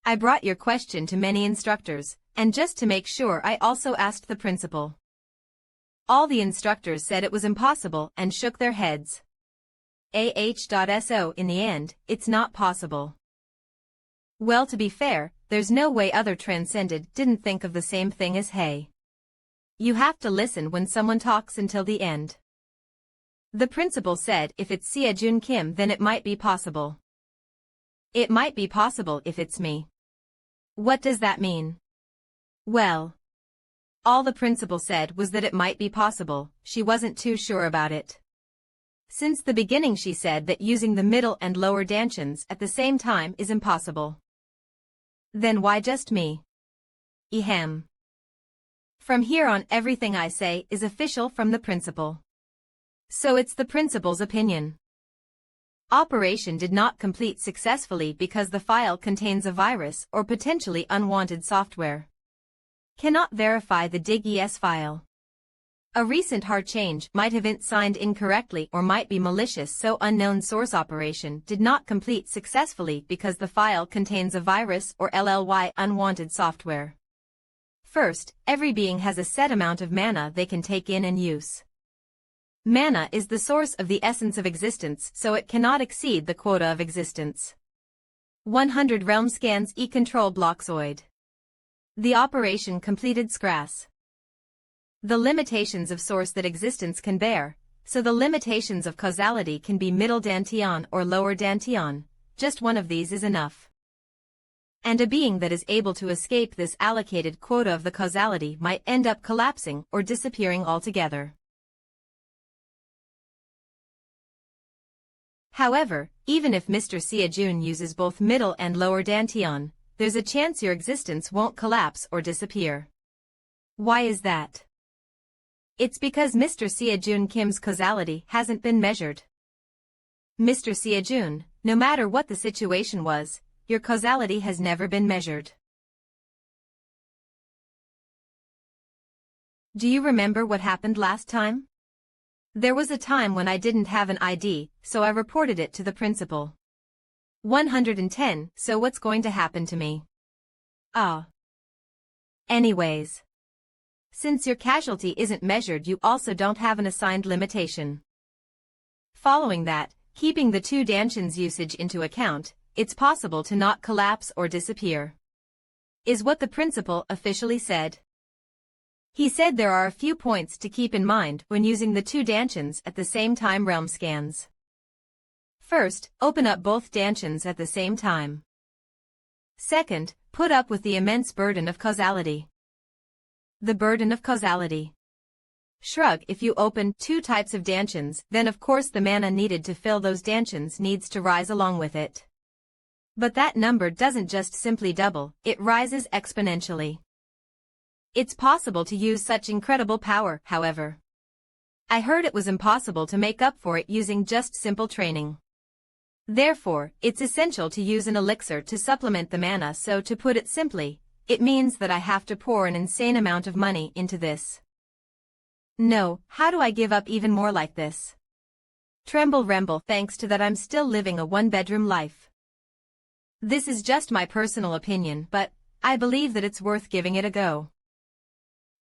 I brought your question to many instructors, and just to make sure I also asked the principal. All the instructors said it was impossible and shook their heads. So in the end, it's not possible. Well, to be fair, there's no way other transcended didn't think of the same thing as hey. You have to listen when someone talks until the end. The principal said if it's Sejun Kim then it might be possible. It might be possible if it's me. What does that mean? Well, all the principal said was that it might be possible, she wasn't too sure about it. Since the beginning she said that using the middle and lower dantians at the same time is impossible. Then why just me? Ehem. From here on everything I say is official from the principal. So it's the principal's opinion. Operation did not complete successfully because the file contains a virus or potentially unwanted software. Cannot verify the dig.es file. A recent hard change might have been signed incorrectly or might be malicious, so unknown source. Operation did not complete successfully because the file contains a virus or unwanted software. First, every being has a set amount of mana they can take in and use. Mana is the source of the essence of existence, so it cannot exceed the quota of existence. 100 realm scans control blocksoid. The operation completed scras. The limitations of source that existence can bear, so the limitations of causality can be middle dantian or lower dantian, just one of these is enough. And a being that is able to escape this allocated quota of the causality might end up collapsing or disappearing altogether. However, even if Mr. Sejun uses both middle and lower dantian, there's a chance your existence won't collapse or disappear. Why is that? It's because Mr. Sejun Kim's causality hasn't been measured. Mr. Sejun, no matter what the situation was, your causality has never been measured. Do you remember what happened last time? There was a time when I didn't have an ID, so I reported it to the principal. 110, so what's going to happen to me? Anyways. Since your casualty isn't measured, you also don't have an assigned limitation. Following that, keeping the 2 dantians usage into account, it's possible to not collapse or disappear. Is what the principal officially said. He said there are a few points to keep in mind when using the 2 dantians at the same time realm scans. First, open up both dantians at the same time. Second, put up with the immense burden of causality. The burden of causality. Shrug. If you open 2 types of dantians, then of course the mana needed to fill those dantians needs to rise along with it. But that number doesn't just simply double, it rises exponentially. It's possible to use such incredible power, however. I heard it was impossible to make up for it using just simple training. Therefore, it's essential to use an elixir to supplement the mana, so to put it simply, it means that I have to pour an insane amount of money into this. No, how do I give up even more like this? Tremble remble, thanks to that I'm still living a 1-bedroom life. This is just my personal opinion, but I believe that it's worth giving it a go.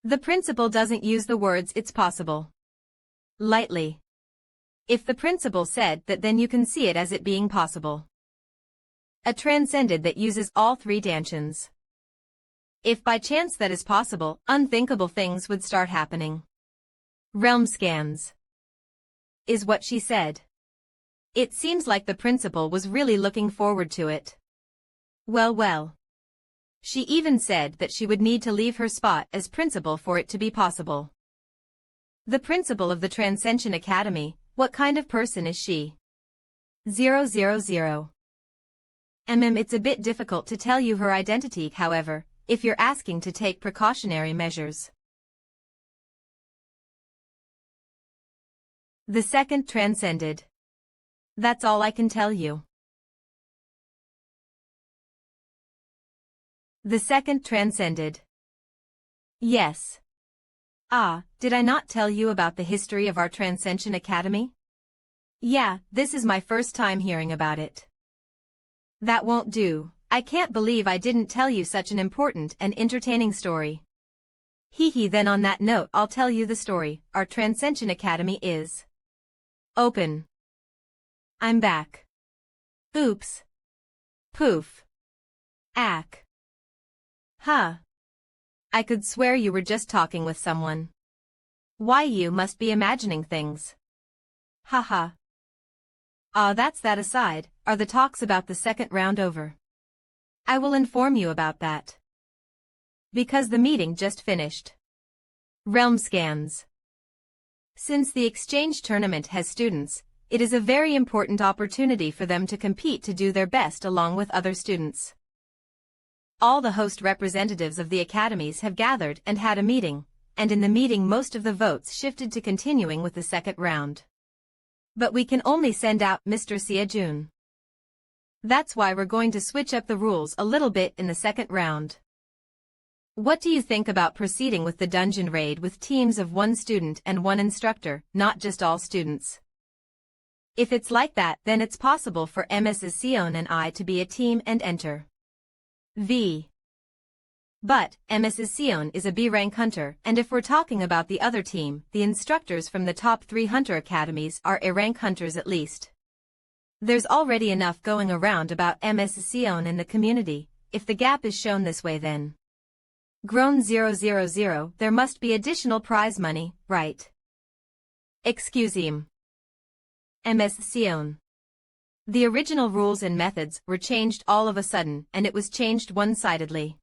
The principal doesn't use the words "it's possible" lightly. If the principal said that, then you can see it as it being possible. A transcended that uses all 3 dantians. If by chance that is possible, unthinkable things would start happening. Realm scans. Is what she said. It seems like the principal was really looking forward to it. Well. She even said that she would need to leave her spot as principal for it to be possible. The principal of the Transcension Academy, what kind of person is she? 000. It's a bit difficult to tell you her identity, however, if you're asking to take precautionary measures. The second transcended. That's all I can tell you. The second transcended. Yes. Did I not tell you about the history of our Transcension Academy? Yeah, this is my first time hearing about it. That won't do. I can't believe I didn't tell you such an important and entertaining story. Then on that note I'll tell you the story. Our Transcension Academy is open. I'm back. Oops. Poof. Ack. Huh. I could swear you were just talking with someone. Why, you must be imagining things. Haha. Ah, that's that aside. Are the talks about the second round over? I will inform you about that. Because the meeting just finished. Realm scans. Since the exchange tournament has students, it is a very important opportunity for them to compete to do their best along with other students. All the host representatives of the academies have gathered and had a meeting, and in the meeting most of the votes shifted to continuing with the second round. But we can only send out Mr. Seojun. That's why we're going to switch up the rules a little bit in the second round. What do you think about proceeding with the dungeon raid with teams of 1 student and 1 instructor, not just all students? If it's like that, then it's possible for Mrs. Sion and I to be a team and enter. But, Mrs. Sion is a B-rank hunter, and if we're talking about the other team, the instructors from the top 3 hunter academies are A-rank hunters at least. There's already enough going around about Mrs. Sion in the community. If the gap is shown this way, then grown 000, there must be additional prize money, right? Excuse me. Mrs. Sion. The original rules and methods were changed all of a sudden, and it was changed one-sidedly.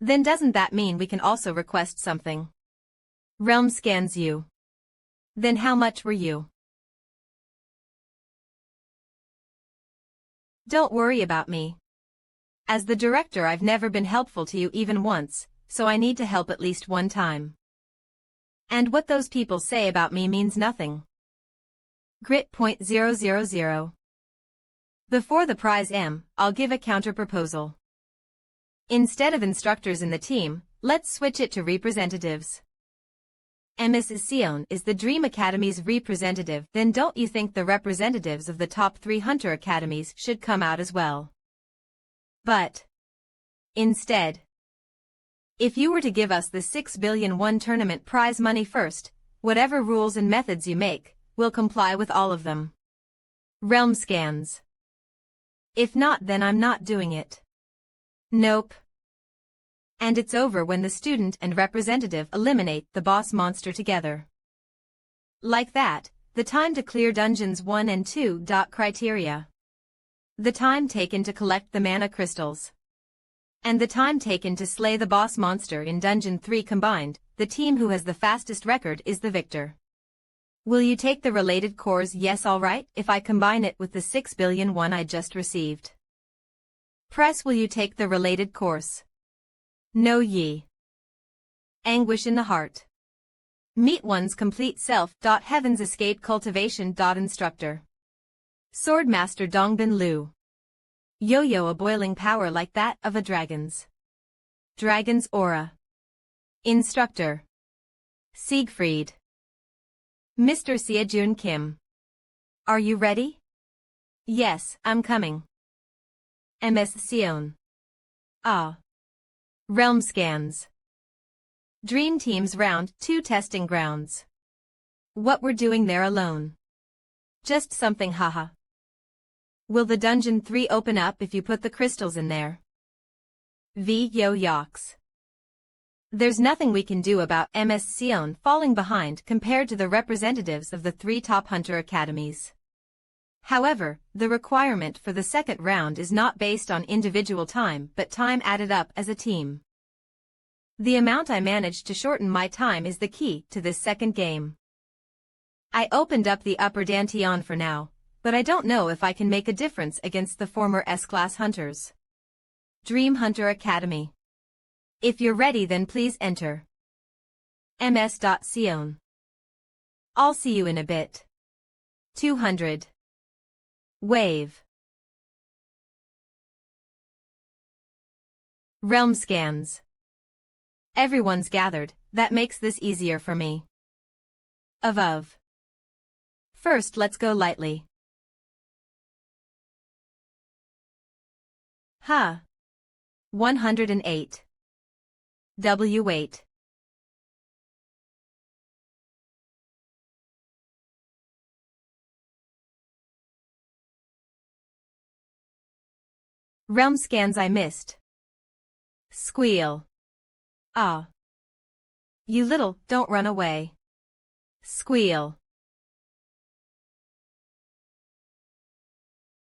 Then doesn't that mean we can also request something? Realm scans you. Then how much were you? Don't worry about me. As the director, I've never been helpful to you even once, so I need to help at least one time. And what those people say about me means nothing. Grit.000. Before the prize I'll give a counter-proposal. Instead of instructors in the team, let's switch it to representatives. Mrs. Sion is the Dream Academy's representative, then don't you think the representatives of the top 3 hunter academies should come out as well? But instead, if you were to give us the 6 billion won tournament prize money first, whatever rules and methods you make, we'll comply with all of them. Realm scans. If not, then I'm not doing it. Nope. And it's over when the student and representative eliminate the boss monster together. Like that, the time to clear dungeons 1 and 2. Criteria. The time taken to collect the mana crystals. And the time taken to slay the boss monster in dungeon 3 combined, the team who has the fastest record is the victor. Will you take the related cores? Yes, alright, if I combine it with the 6 billion won I just received. Press, will you take the related course? No, ye. Anguish in the heart. Meet one's complete self. Heaven's escape cultivation. Instructor. Swordmaster Dongbin Liu. Yo-yo, a boiling power like that of a dragon's. Dragon's aura. Instructor. Siegfried. Mr. Seojun Kim. Are you ready? Yes, I'm coming. Ms. Sion. Ah. Realm scans. Dream Team's Round 2 testing grounds. What we're doing there alone. Just something, haha. Will the dungeon 3 open up if you put the crystals in there? Yo yoks. There's nothing we can do about Ms. Sion falling behind compared to the representatives of the 3 top hunter academies. However, the requirement for the second round is not based on individual time but time added up as a team. The amount I managed to shorten my time is the key to this second game. I opened up the upper Dantian for now, but I don't know if I can make a difference against the former S-class hunters. Dream Hunter Academy. If you're ready, then please enter. ms.sion. I'll see you in a bit. 200. Wave. Realm scans. Everyone's gathered, that makes this easier for me. Of. First, let's go lightly. Huh. 108. W8. Realm scans I missed. Squeal. Ah. You little, don't run away. Squeal.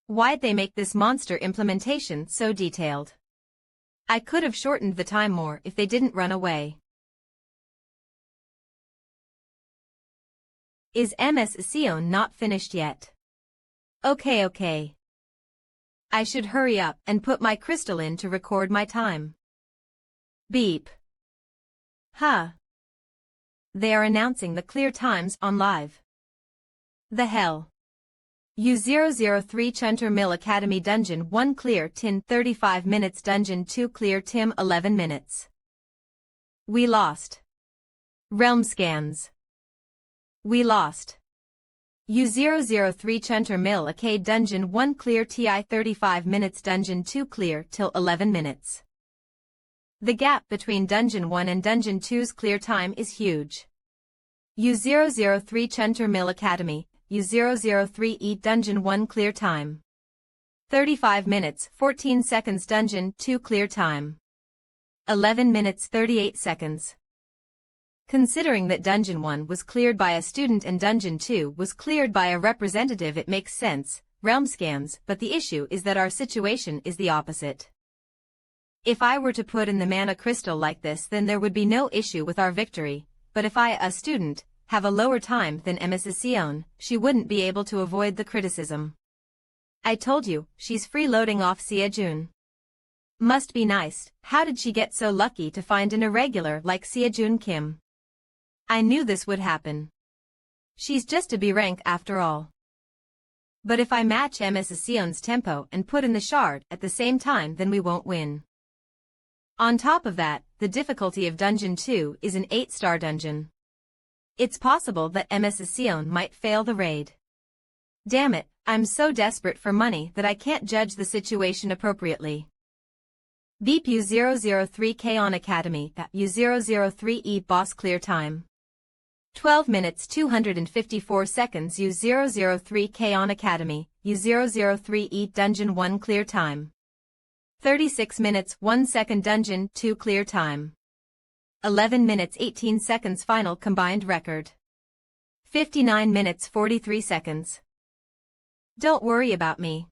Why'd they make this monster implementation so detailed? I could have shortened the time more if they didn't run away. Is MSCO not finished yet? Okay. I should hurry up and put my crystal in to record my time. Beep. Huh. They are announcing the clear times on live. The hell. U003 Chunter Mill Academy Dungeon 1 Clear Tin 35 minutes Dungeon 2 Clear Tim 11 minutes. We lost. Realm scans. We lost. U003 Chunter Mill Arcade Dungeon 1 Clear TI 35 minutes Dungeon 2 Clear till 11 minutes. The gap between Dungeon 1 and Dungeon 2's clear time is huge. U003 Chunter Mill Academy, U003E Dungeon 1 Clear Time. 35 minutes 14 seconds Dungeon 2 Clear Time. 11 minutes 38 seconds. Considering that Dungeon 1 was cleared by a student and Dungeon 2 was cleared by a representative, it makes sense, realm scans, but the issue is that our situation is the opposite. If I were to put in the mana crystal like this, then there would be no issue with our victory, but if I, a student, have a lower time than Mrs. Sion, she wouldn't be able to avoid the criticism. I told you, she's freeloading off Sia Jun. Must be nice, how did she get so lucky to find an irregular like Sia Jun Kim? I knew this would happen. She's just a B rank after all. But if I match Mrs. Sion's tempo and put in the shard at the same time, then we won't win. On top of that, the difficulty of Dungeon 2 is an 8-star dungeon. It's possible that Mrs. Sion might fail the raid. Damn it, I'm so desperate for money that I can't judge the situation appropriately. Beep U003K on Academy, U003E Boss Clear Time. 12 minutes 254 seconds U003K on Academy, U003E Dungeon 1 Clear Time. 36 minutes 1 second Dungeon 2 Clear Time. 11 minutes 18 seconds Final combined record. 59 minutes 43 seconds. Don't worry about me.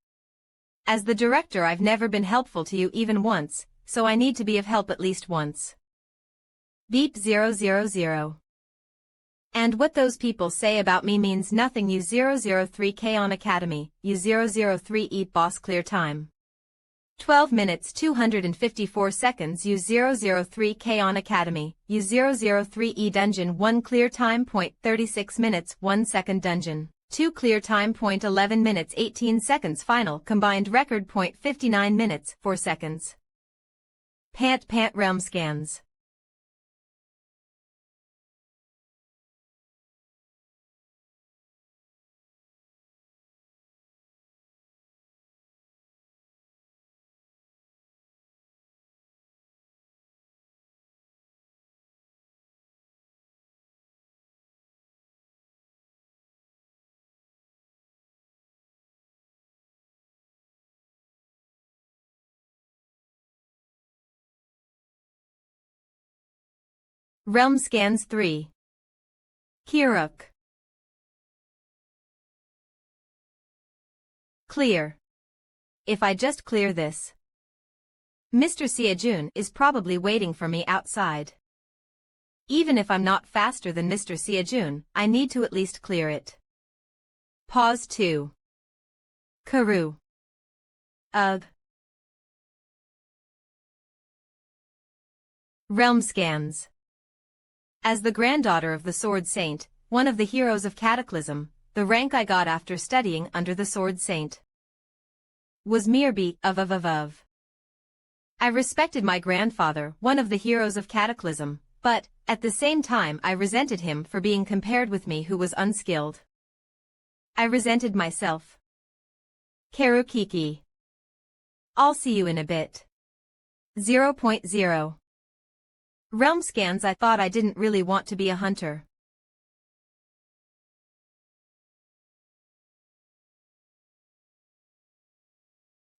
As the director, I've never been helpful to you even once, so I need to be of help at least once. Beep 000. And what those people say about me means nothing. U003K on Academy, U003E Boss Clear Time. 12 minutes 254 seconds U003K on Academy, U003E Dungeon 1 Clear Time. 36 minutes 1 second Dungeon 2 Clear Time. 11 minutes 18 seconds Final combined record. 59 minutes 4 seconds. Pant Realm scans. Realm scans 3. Kiruk. Clear. If I just clear this. Mr. Siajun is probably waiting for me outside. Even if I'm not faster than Mr. Siajun, I need to at least clear it. Pause 2. Karu. Ugh. Realm scans. As the granddaughter of the Sword Saint, one of the heroes of Cataclysm, the rank I got after studying under the Sword Saint was mere B of. I respected my grandfather, one of the heroes of Cataclysm, but, at the same time I resented him for being compared with me who was unskilled. I resented myself. Karukiki. I'll see you in a bit. 0.0. Realm scans. I thought I didn't really want to be a hunter.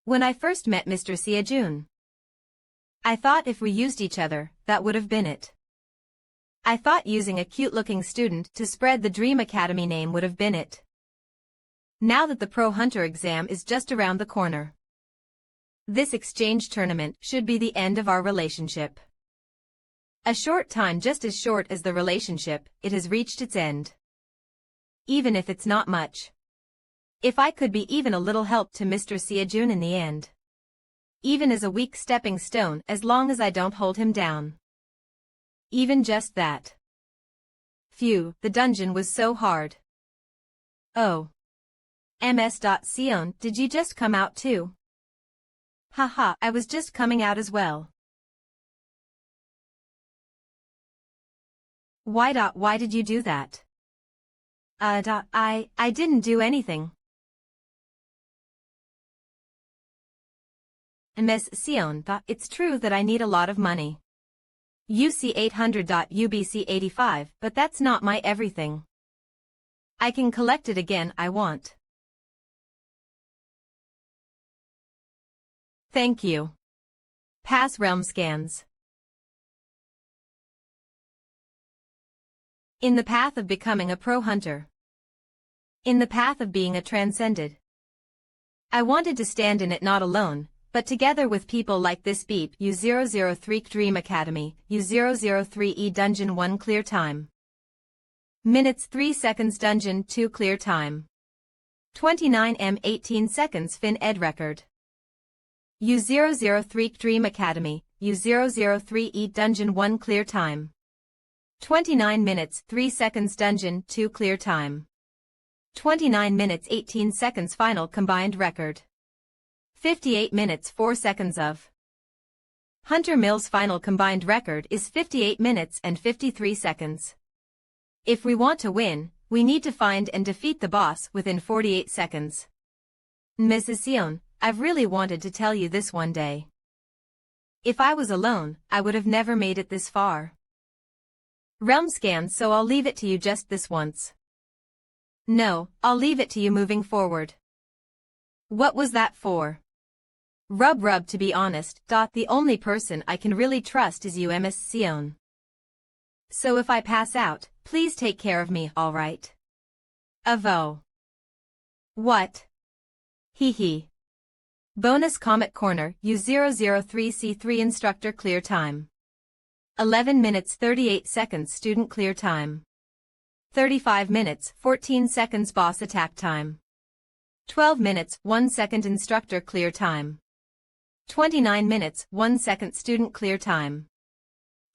When I first met Mr. Seojun, I thought if we used each other, that would have been it. I thought using a cute-looking student to spread the Dream Academy name would have been it. Now that the Pro Hunter exam is just around the corner, this exchange tournament should be the end of our relationship. A short time, just as short as the relationship, it has reached its end. Even if it's not much. If I could be even a little help to Mr. Seojun in the end. Even as a weak stepping stone, as long as I don't hold him down. Even just that. Phew, the dungeon was so hard. Oh. Ms.Sion, did you just come out too? Haha, I was just coming out as well. Why did you do that? I didn't do anything. Ms. Sion, it's true that I need a lot of money. UC 800. UBC 85, but that's not my everything. I can collect it again, I want. Thank you. Pass realm scans. In the path of becoming a pro hunter. In the path of being a transcended. I wanted to stand in it not alone, but together with people like this beep U003 Dream Academy, U003E Dungeon 1 clear time. Minutes 3 seconds Dungeon 2 clear time. 29 18 seconds Fin Ed record. U003 Dream Academy, U003E Dungeon 1 clear time. 29 minutes 3 seconds Dungeon 2 clear time. 29 minutes 18 seconds final combined record. 58 minutes 4 seconds of. Hunter Mill's final combined record is 58 minutes and 53 seconds. If we want to win, we need to find and defeat the boss within 48 seconds. Mrs. Sion, I've really wanted to tell you this one day. If I was alone, I would have never made it this far. Realm scans, so I'll leave it to you just this once. No, I'll leave it to you moving forward. What was that for? Rub, to be honest, the only person I can really trust is you, Ms. Sion. So if I pass out, please take care of me, alright? Avo. What? Hee. Bonus Comet Corner, U003C3 Instructor Clear Time. 11 minutes 38 seconds Student Clear Time. 35 minutes 14 seconds Boss Attack Time. 12 minutes 1 second Instructor Clear Time. 29 minutes 1 second Student Clear Time.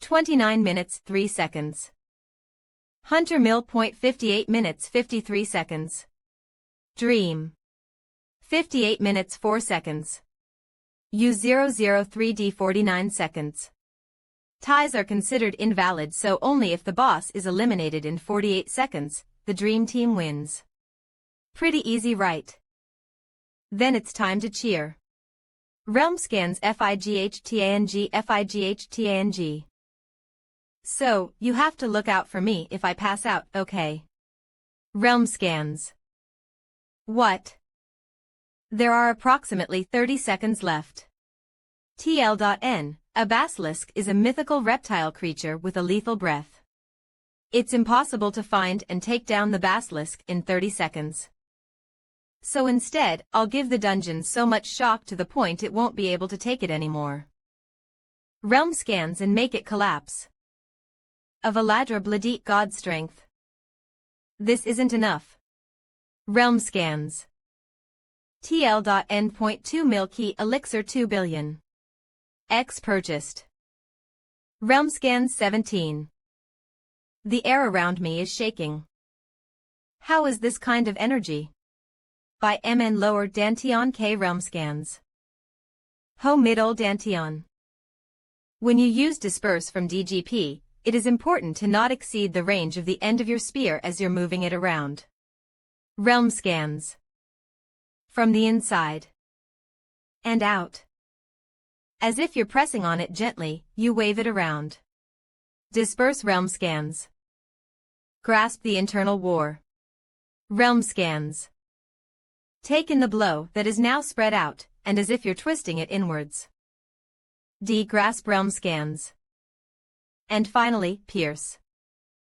29 minutes 3 seconds. Hunter Mill Point 58 minutes 53 seconds. Dream. 58 minutes 4 seconds. U003D 49 seconds. Ties are considered invalid, so only if the boss is eliminated in 48 seconds, the Dream Team wins. Pretty easy, right? Then it's time to cheer. Realm scans FIGHTANG. So, you have to look out for me if I pass out, okay? Realm scans. What? There are approximately 30 seconds left. TL.N. A basilisk is a mythical reptile creature with a lethal breath. It's impossible to find and take down the basilisk in 30 seconds. So instead, I'll give the dungeon so much shock to the point it won't be able to take it anymore. Realm scans and make it collapse. A Valadra Bladit God Strength. This isn't enough. Realm scans. TL.N.2 Mil Key Elixir 2 billion. X purchased. Realm scans 17. The air around me is shaking. How is this kind of energy? By MN Lower Dantion K Realm scans. Ho Middle Dantion. When you use disperse from DGP, it is important to not exceed the range of the end of your spear as you're moving it around. Realm scans. From the inside. And out. As if you're pressing on it gently, you wave it around. Disperse realm scans. Grasp the internal war. Realm scans. Take in the blow that is now spread out, and as if you're twisting it inwards. D. Grasp realm scans. And finally, pierce.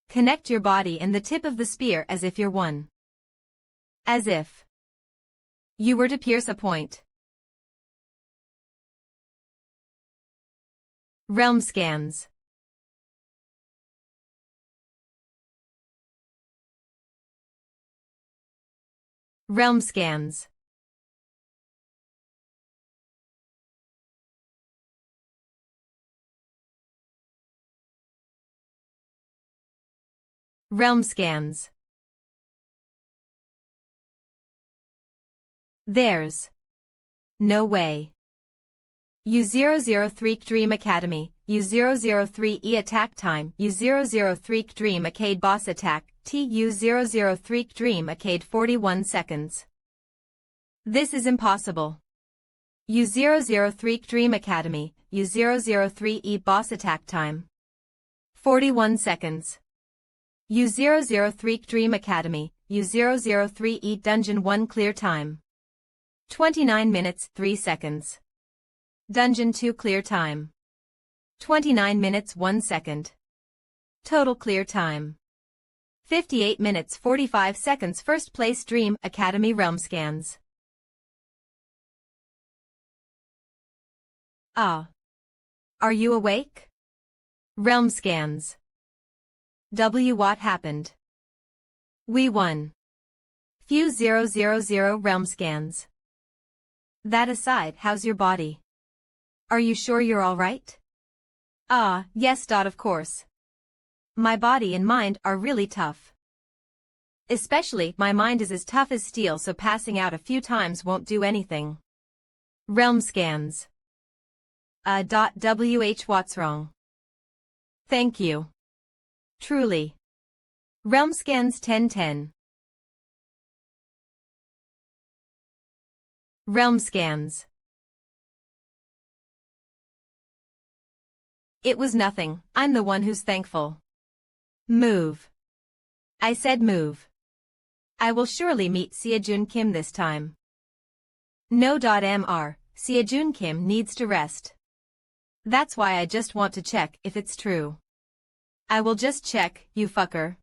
Connect your body and the tip of the spear as if you're one. As if you were to pierce a point. Realm scans. Realm scans. Realm scans. There's no way. U003 Dream Academy, U003 Attack Time, U003 Dream Arcade Boss Attack, TU003 Dream Arcade 41 seconds. This is impossible. U003 Dream Academy, U003 Boss Attack Time. 41 seconds. U003 Dream Academy, U003 Dungeon 1 Clear Time. 29 minutes, 3 seconds. Dungeon 2 Clear Time. 29 minutes, 1 second. Total clear time. 58 minutes, 45 seconds. First place Dream Academy Realm Scans. Ah. Are you awake? Realm Scans. What happened? We won. Few 000 Realm Scans. That aside, how's your body? Are you sure you're alright? Ah, yes. Of course. My body and mind are really tough. Especially, my mind is as tough as steel, so passing out a few times won't do anything. Realm scans. What's wrong? Thank you. Truly. Realm scans 1010. Realm scans. It was nothing. I'm the one who's thankful. Move. I said move. I will surely meet Seojun Kim this time. No. Mr. Seojun Kim needs to rest. That's why I just want to check if it's true. I will just check, you fucker.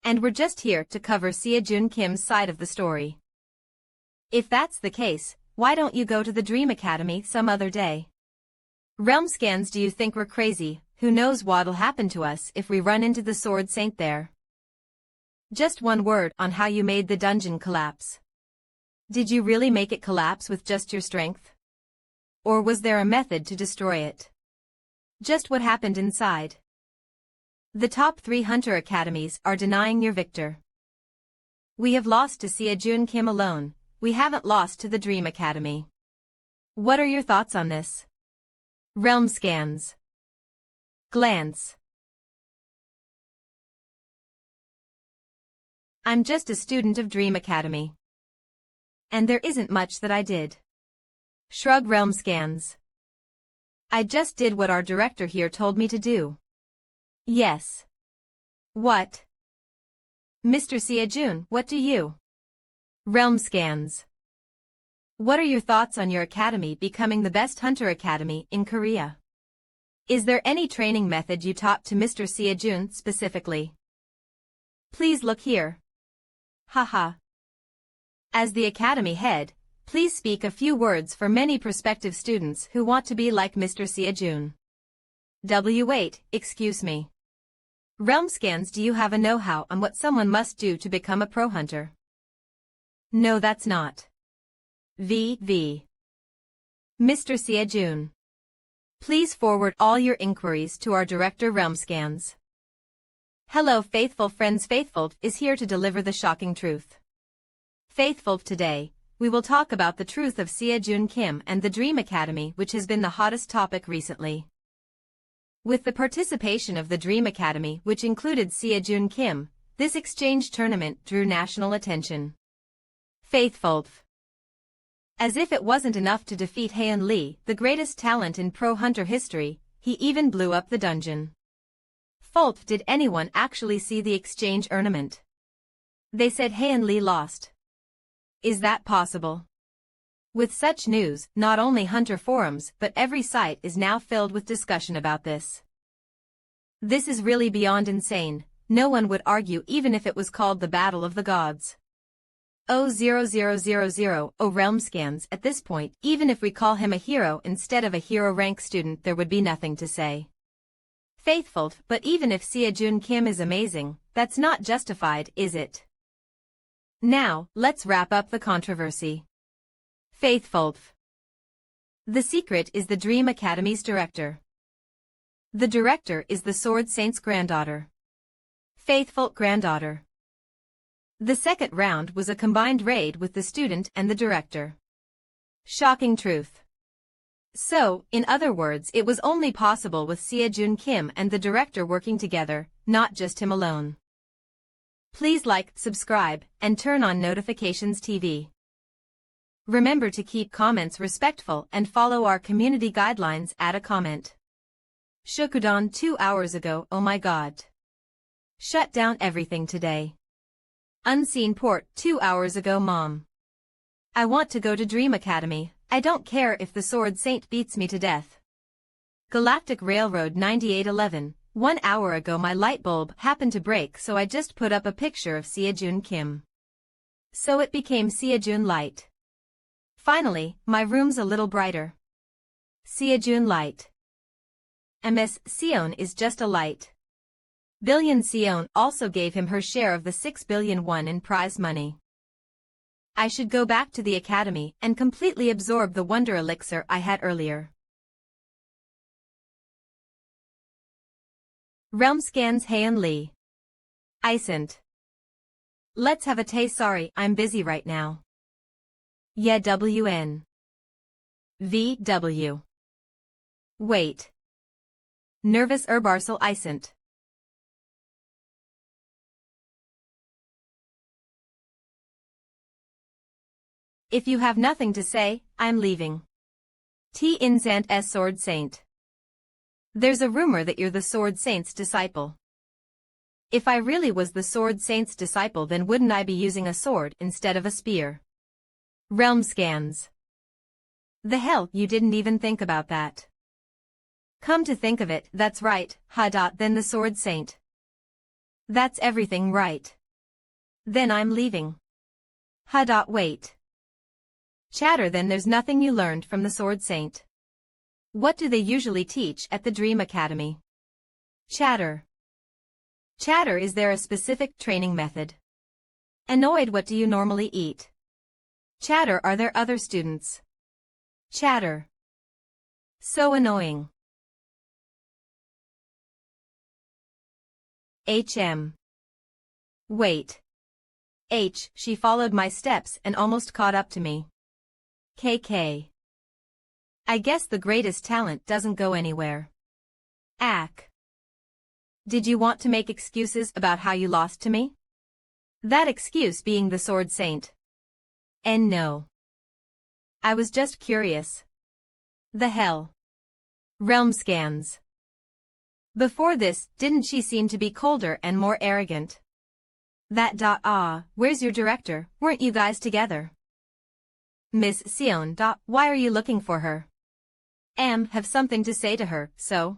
And we're just here to cover Seojun Kim's side of the story. If that's the case, why don't you go to the Dream Academy some other day? Realm scans, do you think we're crazy? Who knows what'll happen to us if we run into the Sword Saint there? Just one word on how you made the dungeon collapse. Did you really make it collapse with just your strength? Or was there a method to destroy it? Just what happened inside? The top 3 Hunter Academies are denying your victor. We have lost to Seojun Kim alone. We haven't lost to the Dream Academy. What are your thoughts on this? Realm scans. Glance. I'm just a student of Dream Academy. And there isn't much that I did. Shrug. Realm scans. I just did what our director here told me to do. Yes. What? Mr. Seojun, what do you? Realm scans. What are your thoughts on your academy becoming the best hunter academy in Korea? Is there any training method you taught to Mr. Seojun specifically? Please look here. Haha. As the academy head, please speak a few words for many prospective students who want to be like Mr. Seojun. Wait, excuse me. Realm scans, do you have a know-how on what someone must do to become a pro hunter? No, that's not. Mr. Seojun. Please forward all your inquiries to our director. Realm scans. Hello faithful friends, Faithful is here to deliver the shocking truth. Faithful, today, we will talk about the truth of Seojun Kim and the Dream Academy, which has been the hottest topic recently. With the participation of the Dream Academy, which included Seojun Kim, this exchange tournament drew national attention. Faithful. As if it wasn't enough to defeat Haeun Lee, the greatest talent in pro hunter history, he even blew up the dungeon. Fault, did anyone actually see the exchange tournament? They said Haeun Lee lost. Is that possible? With such news, not only Hunter forums but every site is now filled with discussion about this. This is really beyond insane. No one would argue even if it was called the Battle of the Gods. Oh 0000, oh realm scans. At this point, even if we call him a hero instead of a hero rank student, there would be nothing to say. Faithful, but even if Sejun Kim is amazing, that's not justified, is it? Now, let's wrap up the controversy. Faithful. The secret is the Dream Academy's director. The director is the Sword Saint's granddaughter. Faithful granddaughter. The second round was a combined raid with the student and the director. Shocking truth. So, in other words, it was only possible with Sejun Kim and the director working together, not just him alone. Please like, subscribe, and turn on notifications TV. Remember to keep comments respectful and follow our community guidelines. Add a comment. Shukudon 2 hours ago. Oh my god. Shut down everything today. Unseen port 2 hours ago. Mom. I want to go to Dream Academy. I don't care if the Sword Saint beats me to death. Galactic Railroad 9811. 1 hour ago my light bulb happened to break, so I just put up a picture of Sejun Kim. So it became Sejun Light. Finally, my room's a little brighter. Sejun Light. Ms. Sion is just a light. Billion Sion also gave him her share of the 6 billion won in prize money. I should go back to the academy and completely absorb the wonder elixir I had earlier. Realm scans Heian Lee. Isent. Let's have a taste. Sorry, I'm busy right now. Yeah WN. VW. Wait. Nervous Urbarsel Isent. If you have nothing to say, I'm leaving. T. Insant S. Sword Saint. There's a rumor that you're the Sword Saint's disciple. If I really was the Sword Saint's disciple, then wouldn't I be using a sword instead of a spear? Realm scans. The hell, you didn't even think about that. Come to think of it, that's right, then the Sword Saint. That's everything, right? Then I'm leaving. Wait. Chatter, then there's nothing you learned from the Sword Saint. What do they usually teach at the Dream Academy? Chatter. Chatter, is there a specific training method? Annoyed, what do you normally eat? Chatter, are there other students? Chatter. So annoying. HM. Wait. H, she followed my steps and almost caught up to me. KK. I guess the greatest talent doesn't go anywhere. Ack. Did you want to make excuses about how you lost to me? That excuse being the Sword Saint. And no. I was just curious. The hell. Realm scans. Before this, didn't she seem to be colder and more arrogant? Where's your director? Weren't you guys together? Miss Sion. Why are you looking for her? Have something to say to her, so?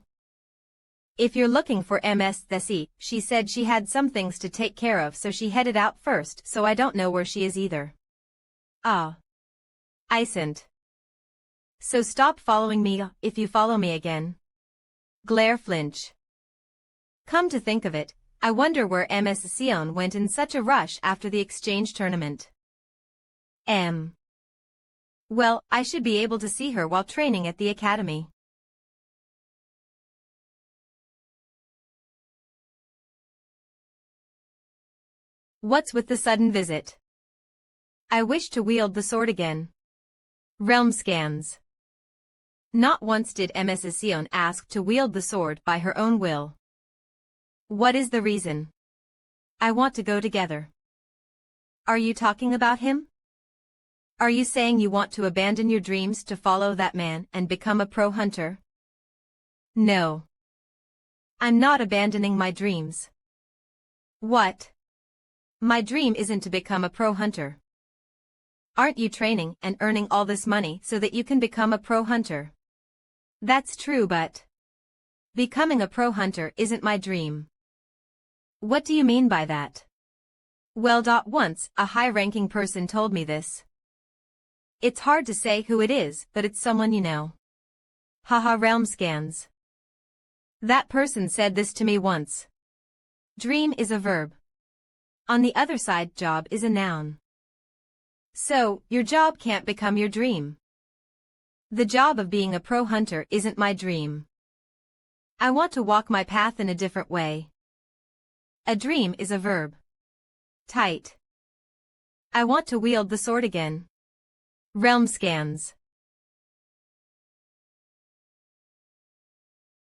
If you're looking for Ms. Thessi, she said she had some things to take care of, so she headed out first, so I don't know where she is either. Isent. So stop following me, if you follow me again. Glare flinch. Come to think of it, I wonder where Ms. Sion went in such a rush after the exchange tournament. Well, I should be able to see her while training at the academy. What's with the sudden visit? I wish to wield the sword again. Realm scans. Not once did Ms. Sion ask to wield the sword by her own will. What is the reason? I want to go together. Are you talking about him? Are you saying you want to abandon your dreams to follow that man and become a pro hunter? No. I'm not abandoning my dreams. What? My dream isn't to become a pro hunter. Aren't you training and earning all this money so that you can become a pro hunter? That's true, but becoming a pro hunter isn't my dream. What do you mean by that? Well, once, a high-ranking person told me this. It's hard to say who it is, but it's someone you know. Haha, realm scans. That person said this to me once. Dream is a verb. On the other side, job is a noun. So, your job can't become your dream. The job of being a pro hunter isn't my dream. I want to walk my path in a different way. A dream is a verb. Tight. I want to wield the sword again. Realm scans.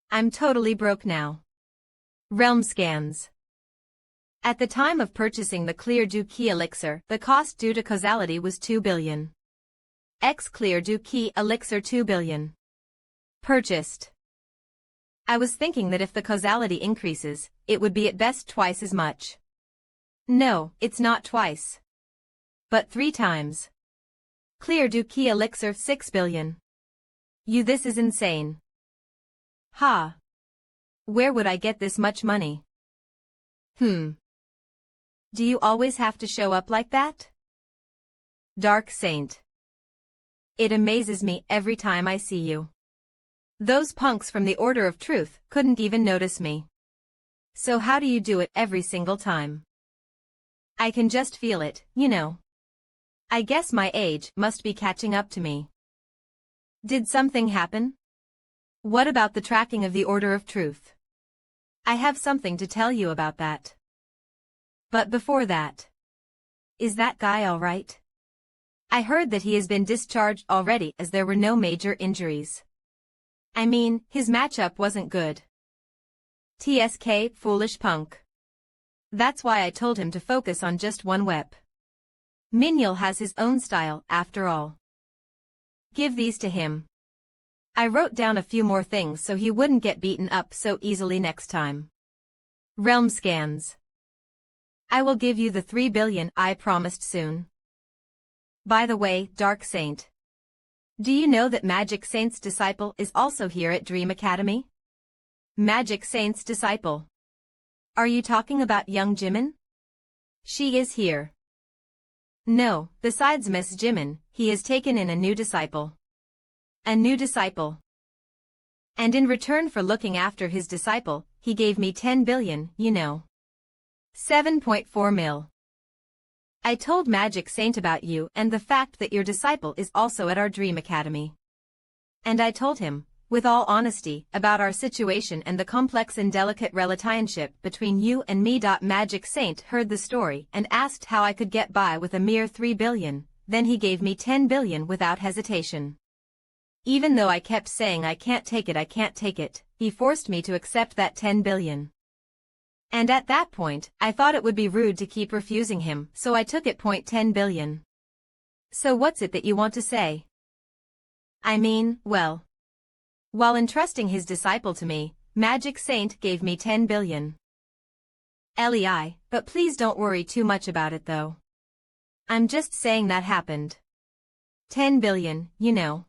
I'm totally broke now. Realm scans. At the time of purchasing the Clear Du Key elixir, the cost due to causality was 2 billion. X Clear Du Key elixir 2 billion. Purchased. I was thinking that if the causality increases, it would be at best twice as much. No, it's not twice. But 3 times. Clear Du Key elixir 6 billion. This is insane. Ha. Where would I get this much money? Do you always have to show up like that? Dark Saint. It amazes me every time I see you. Those punks from the Order of Truth couldn't even notice me. So how do you do it every single time? I can just feel it, you know. I guess my age must be catching up to me. Did something happen? What about the tracking of the Order of Truth? I have something to tell you about that. But before that, is that guy all right? I heard that he has been discharged already as there were no major injuries. I mean, his matchup wasn't good. TSK, foolish punk. That's why I told him to focus on just one wep. Minyul has his own style, after all. Give these to him. I wrote down a few more things so he wouldn't get beaten up so easily next time. Realm scans. I will give you the 3 billion I promised soon. By the way, Dark Saint. Do you know that Magic Saint's disciple is also here at Dream Academy? Magic Saint's disciple. Are you talking about young Jimin? She is here. No, besides Miss Jimin, he has taken in a new disciple. A new disciple. And in return for looking after his disciple, he gave me 10 billion, you know. 7.4 mil. I told Magic Saint about you and the fact that your disciple is also at our Dream Academy. And I told him, with all honesty, about our situation and the complex and delicate relationship between you and me. Magic Saint heard the story and asked how I could get by with a mere 3 billion, then he gave me 10 billion without hesitation. Even though I kept saying I can't take it, he forced me to accept that 10 billion. And at that point, I thought it would be rude to keep refusing him, so I took it. 10 billion. So what's it that you want to say? I mean, well, while entrusting his disciple to me, Magic Saint gave me 10 billion. LEI, but please don't worry too much about it though. I'm just saying that happened. 10 billion, you know.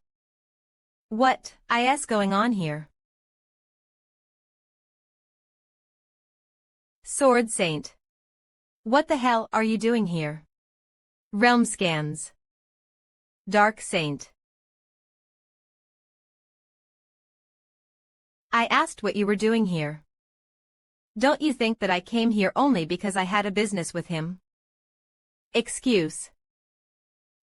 What is going on here? Sword Saint. What the hell are you doing here? Realm scans. Dark Saint. I asked what you were doing here. Don't you think that I came here only because I had a business with him? Excuse.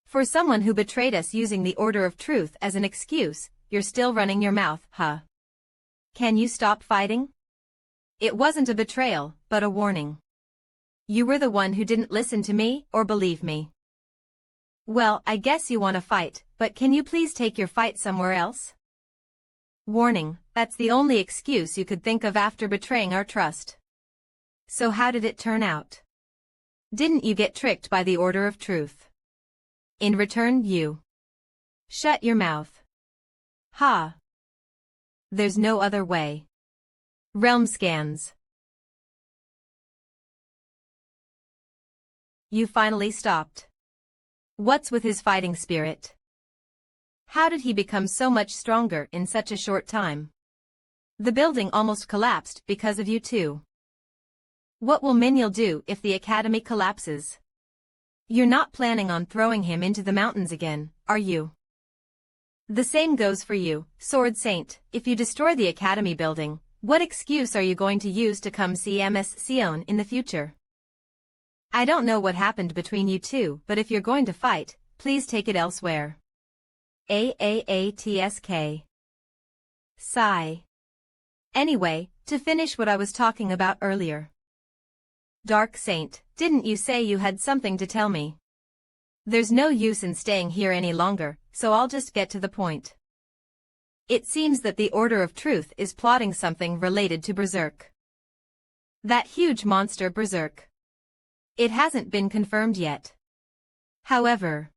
For someone who betrayed us using the Order of Truth as an excuse, you're still running your mouth, huh? Can you stop fighting? It wasn't a betrayal, but a warning. You were the one who didn't listen to me or believe me. Well, I guess you want to fight, but can you please take your fight somewhere else? Warning, that's the only excuse you could think of after betraying our trust. So how did it turn out? Didn't you get tricked by the Order of Truth? In return, you shut your mouth. Ha. There's no other way. Realm scans. You finally stopped. What's with his fighting spirit? How did he become so much stronger in such a short time? The building almost collapsed because of you two. What will MANHWA do if the academy collapses? You're not planning on throwing him into the mountains again, are you? The same goes for you, Sword Saint. If you destroy the academy building, what excuse are you going to use to come see Ms. Sion in the future? I don't know what happened between you two, but if you're going to fight, please take it elsewhere. AAATSK. Sigh. Anyway, to finish what I was talking about earlier. Dark Saint, didn't you say you had something to tell me? There's no use in staying here any longer, so I'll just get to the point. It seems that the Order of Truth is plotting something related to Berserk. That huge monster Berserk. It hasn't been confirmed yet. However,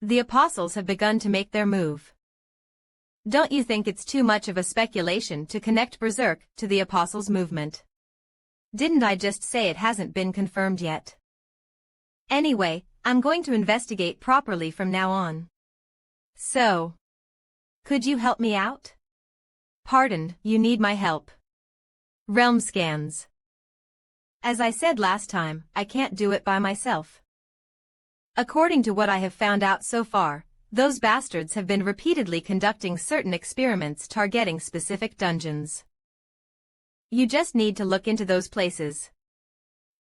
the apostles have begun to make their move. Don't you think it's too much of a speculation to connect Berserk to the apostles' movement? Didn't I just say it hasn't been confirmed yet? Anyway, I'm going to investigate properly from now on. So, could you help me out? Pardon, you need my help. Realm scans. As I said last time, I can't do it by myself. According to what I have found out so far, those bastards have been repeatedly conducting certain experiments targeting specific dungeons. You just need to look into those places.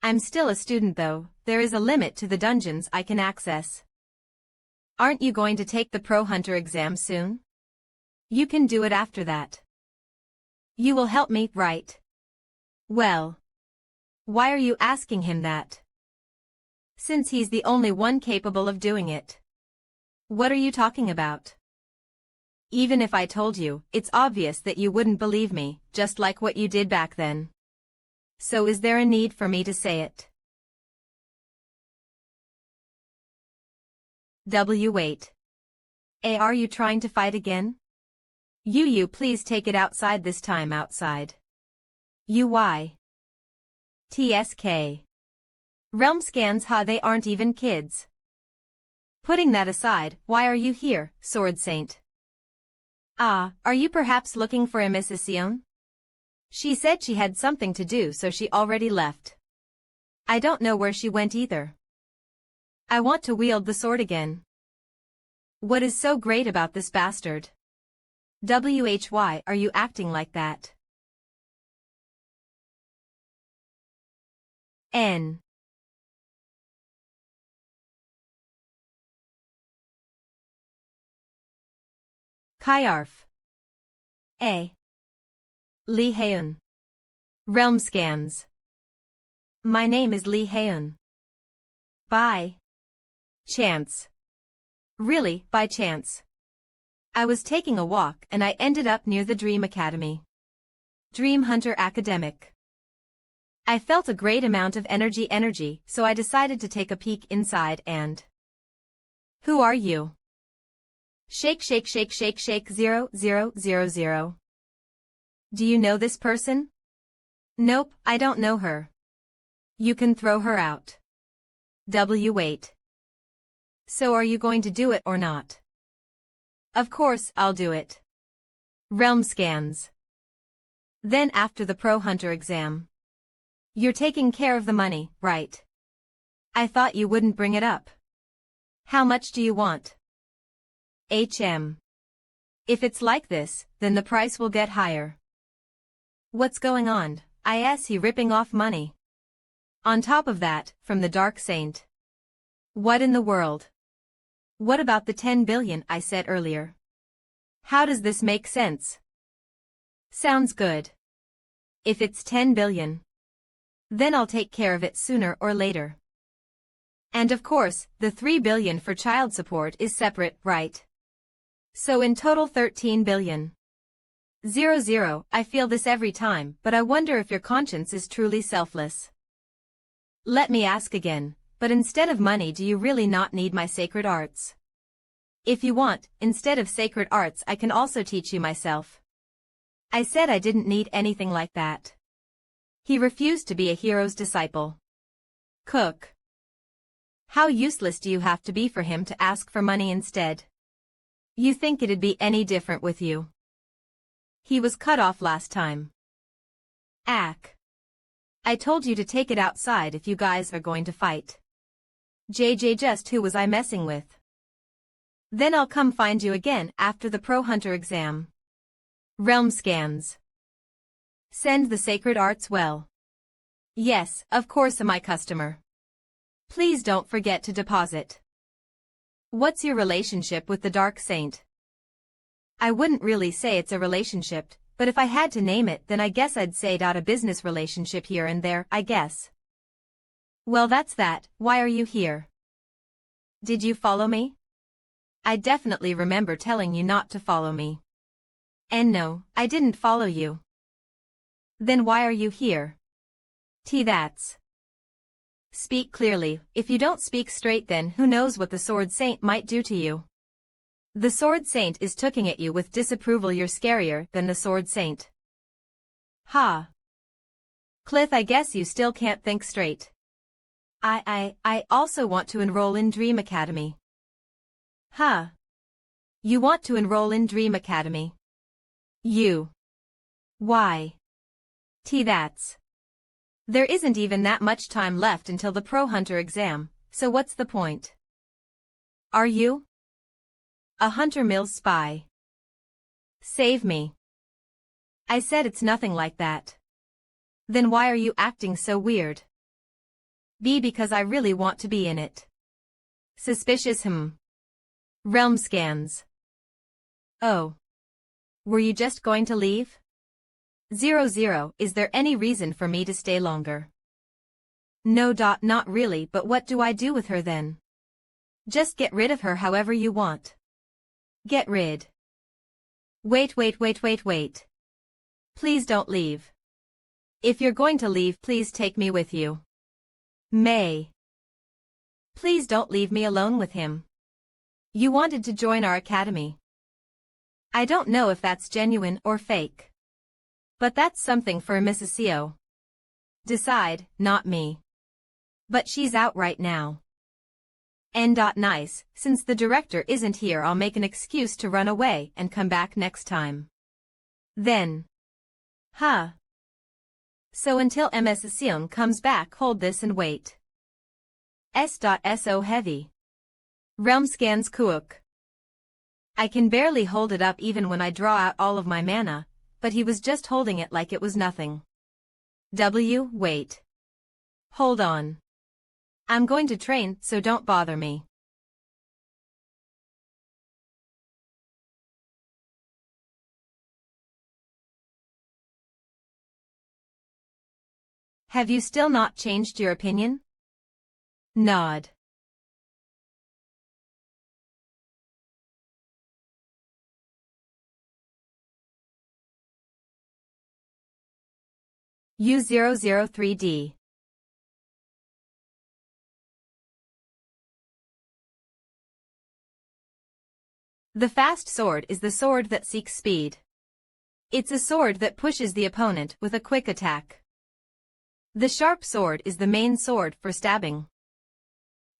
I'm still a student though, there is a limit to the dungeons I can access. Aren't you going to take the Pro Hunter exam soon? You can do it after that. You will help me, right? Well, why are you asking him that? Since he's the only one capable of doing it. What are you talking about? Even if I told you, it's obvious that you wouldn't believe me, just like what you did back then. So is there a need for me to say it? Wait. Are you trying to fight again? You please take it outside this time outside. Why? TSK. Realm scans they aren't even kids. Putting that aside, why are you here, Sword Saint? Are you perhaps looking for Mrs. Sion? She said she had something to do so she already left. I don't know where she went either. I want to wield the sword again. What is so great about this bastard? Why are you acting like that? N. Kyarf. A. Lee Haeun. Realm scans. My name is Lee Haeun. By chance. Really, by chance. I was taking a walk and I ended up near the Dream Academy. Dream Hunter Academic. I felt a great amount of energy, so I decided to take a peek inside and... Who are you? Shake 0000. Do you know this person? Nope, I don't know her. You can throw her out. Wait. So are you going to do it or not? Of course, I'll do it. Realm scans. Then after the Pro Hunter exam. You're taking care of the money, right? I thought you wouldn't bring it up. How much do you want? If it's like this, then the price will get higher. What's going on? Is he ripping off money? On top of that, from the Dark Saint. What in the world? What about the 10 billion I said earlier? How does this make sense? Sounds good. If it's 10 billion, then I'll take care of it sooner or later. And of course, the 3 billion for child support is separate, right? So in total 13 billion. 00, I feel this every time, but I wonder if your conscience is truly selfless. Let me ask again, but instead of money, do you really not need my sacred arts? If you want, instead of sacred arts I can also teach you myself. I said I didn't need anything like that. He refused to be a hero's disciple. Cook. How useless do you have to be for him to ask for money instead? You think it'd be any different with you? He was cut off last time. Ack. I told you to take it outside if you guys are going to fight. JJ, just who was I messing with? Then I'll come find you again after the Pro Hunter exam. Realm scans. Send the sacred arts well. Yes, of course, my customer. Please don't forget to deposit. What's your relationship with the Dark Saint? I wouldn't really say it's a relationship, but if I had to name it, then I guess I'd say a business relationship here and there, I guess. Well, that's that. Why are you here? Did you follow me? I definitely remember telling you not to follow me. And no, I didn't follow you. Then why are you here? That's. Speak clearly. If you don't speak straight, then who knows what the Sword Saint might do to you. The Sword Saint is looking at you with disapproval. You're scarier than the Sword Saint. Ha. Cliff, I guess you still can't think straight. I also want to enroll in Dream Academy. Huh. You want to enroll in Dream Academy? You. Why? That's. There isn't even that much time left until the Pro Hunter exam, so what's the point? Are you a Hunter Mills spy? Save me. I said it's nothing like that. Then why are you acting so weird? Because I really want to be in it. Suspicious, Realm scans. Oh. Were you just going to leave? 00, is there any reason for me to stay longer? No. Not really, but what do I do with her then? Just get rid of her however you want. Get rid. Wait. Please don't leave. If you're going to leave, please take me with you. May. Please don't leave me alone with him. You wanted to join our academy. I don't know if that's genuine or fake. But that's something for Mrs. CO. Decide, not me. But she's out right now. Nice, since the director isn't here, I'll make an excuse to run away and come back next time. Then. Huh. So until Ms. Seung comes back, hold this and wait. So heavy. Realm scans Kuok. I can barely hold it up even when I draw out all of my mana, but he was just holding it like it was nothing. Wait. Hold on. I'm going to train, so don't bother me. Have you still not changed your opinion? Nod. U003D. The fast sword is the sword that seeks speed. It's a sword that pushes the opponent with a quick attack. The sharp sword is the main sword for stabbing.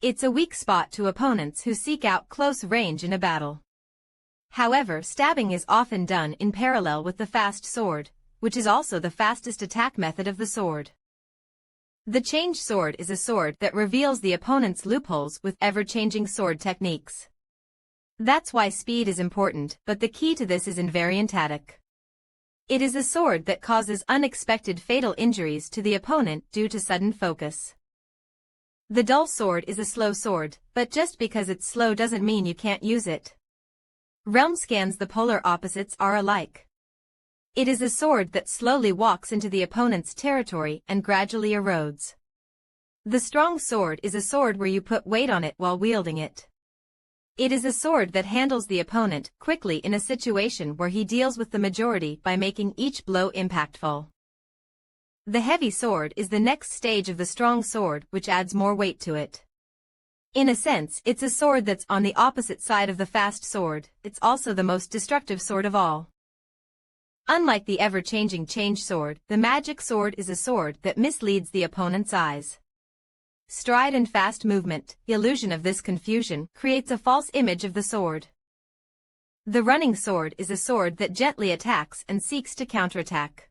It's a weak spot to opponents who seek out close range in a battle. However, stabbing is often done in parallel with the fast sword, which is also the fastest attack method of the sword. The change sword is a sword that reveals the opponent's loopholes with ever-changing sword techniques. That's why speed is important, but the key to this is invariant attack. It is a sword that causes unexpected fatal injuries to the opponent due to sudden focus. The dull sword is a slow sword, but just because it's slow doesn't mean you can't use it. Realm scans, the polar opposites are alike. It is a sword that slowly walks into the opponent's territory and gradually erodes. The strong sword is a sword where you put weight on it while wielding it. It is a sword that handles the opponent quickly in a situation where he deals with the majority by making each blow impactful. The heavy sword is the next stage of the strong sword, which adds more weight to it. In a sense, it's a sword that's on the opposite side of the fast sword. It's also the most destructive sword of all. Unlike the ever-changing change sword, the magic sword is a sword that misleads the opponent's eyes. stride and fast movement. The illusion of this confusion creates a false image of the sword. The running sword is a sword that gently attacks and seeks to counterattack.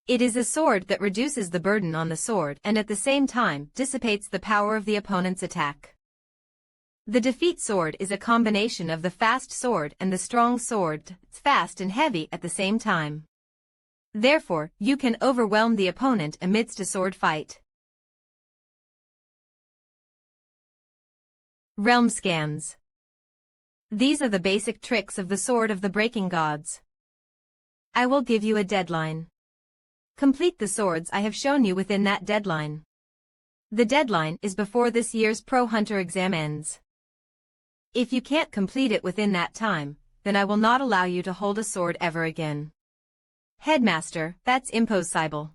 It is a sword that reduces the burden on the sword and at the same time dissipates the power of the opponent's attack. The defeat sword is a combination of the fast sword and the strong sword. It's fast and heavy at the same time. Therefore, you can overwhelm the opponent amidst a sword fight. Realm scans. These are the basic tricks of the Sword of the Breaking Gods. I will give you a deadline. Complete the swords I have shown you within that deadline. The deadline is before this year's Pro Hunter exam ends. If you can't complete it within that time, then I will not allow you to hold a sword ever again. Headmaster, that's impossible.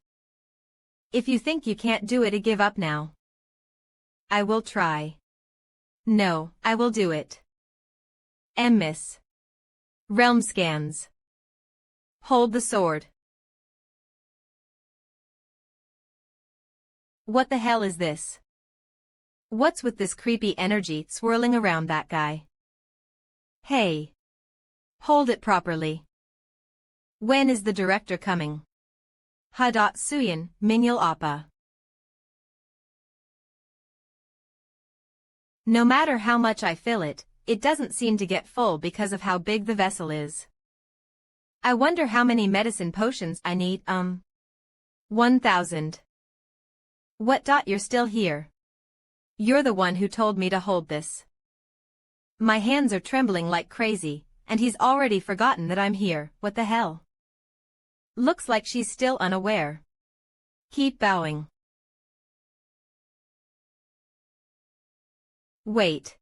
If you think you can't do it, give up now. I will try. No, I will do it. Miss. Realm scans. Hold the sword. What the hell is this? What's with this creepy energy swirling around that guy? Hey. Hold it properly. When is the director coming? Suyin, Minyal Appa. No matter how much I fill it, it doesn't seem to get full because of how big the vessel is. I wonder how many medicine potions I need. 1,000. What? You're still here. You're the one who told me to hold this. My hands are trembling like crazy, and he's already forgotten that I'm here. What the hell? Looks like she's still unaware. Keep bowing. Wait.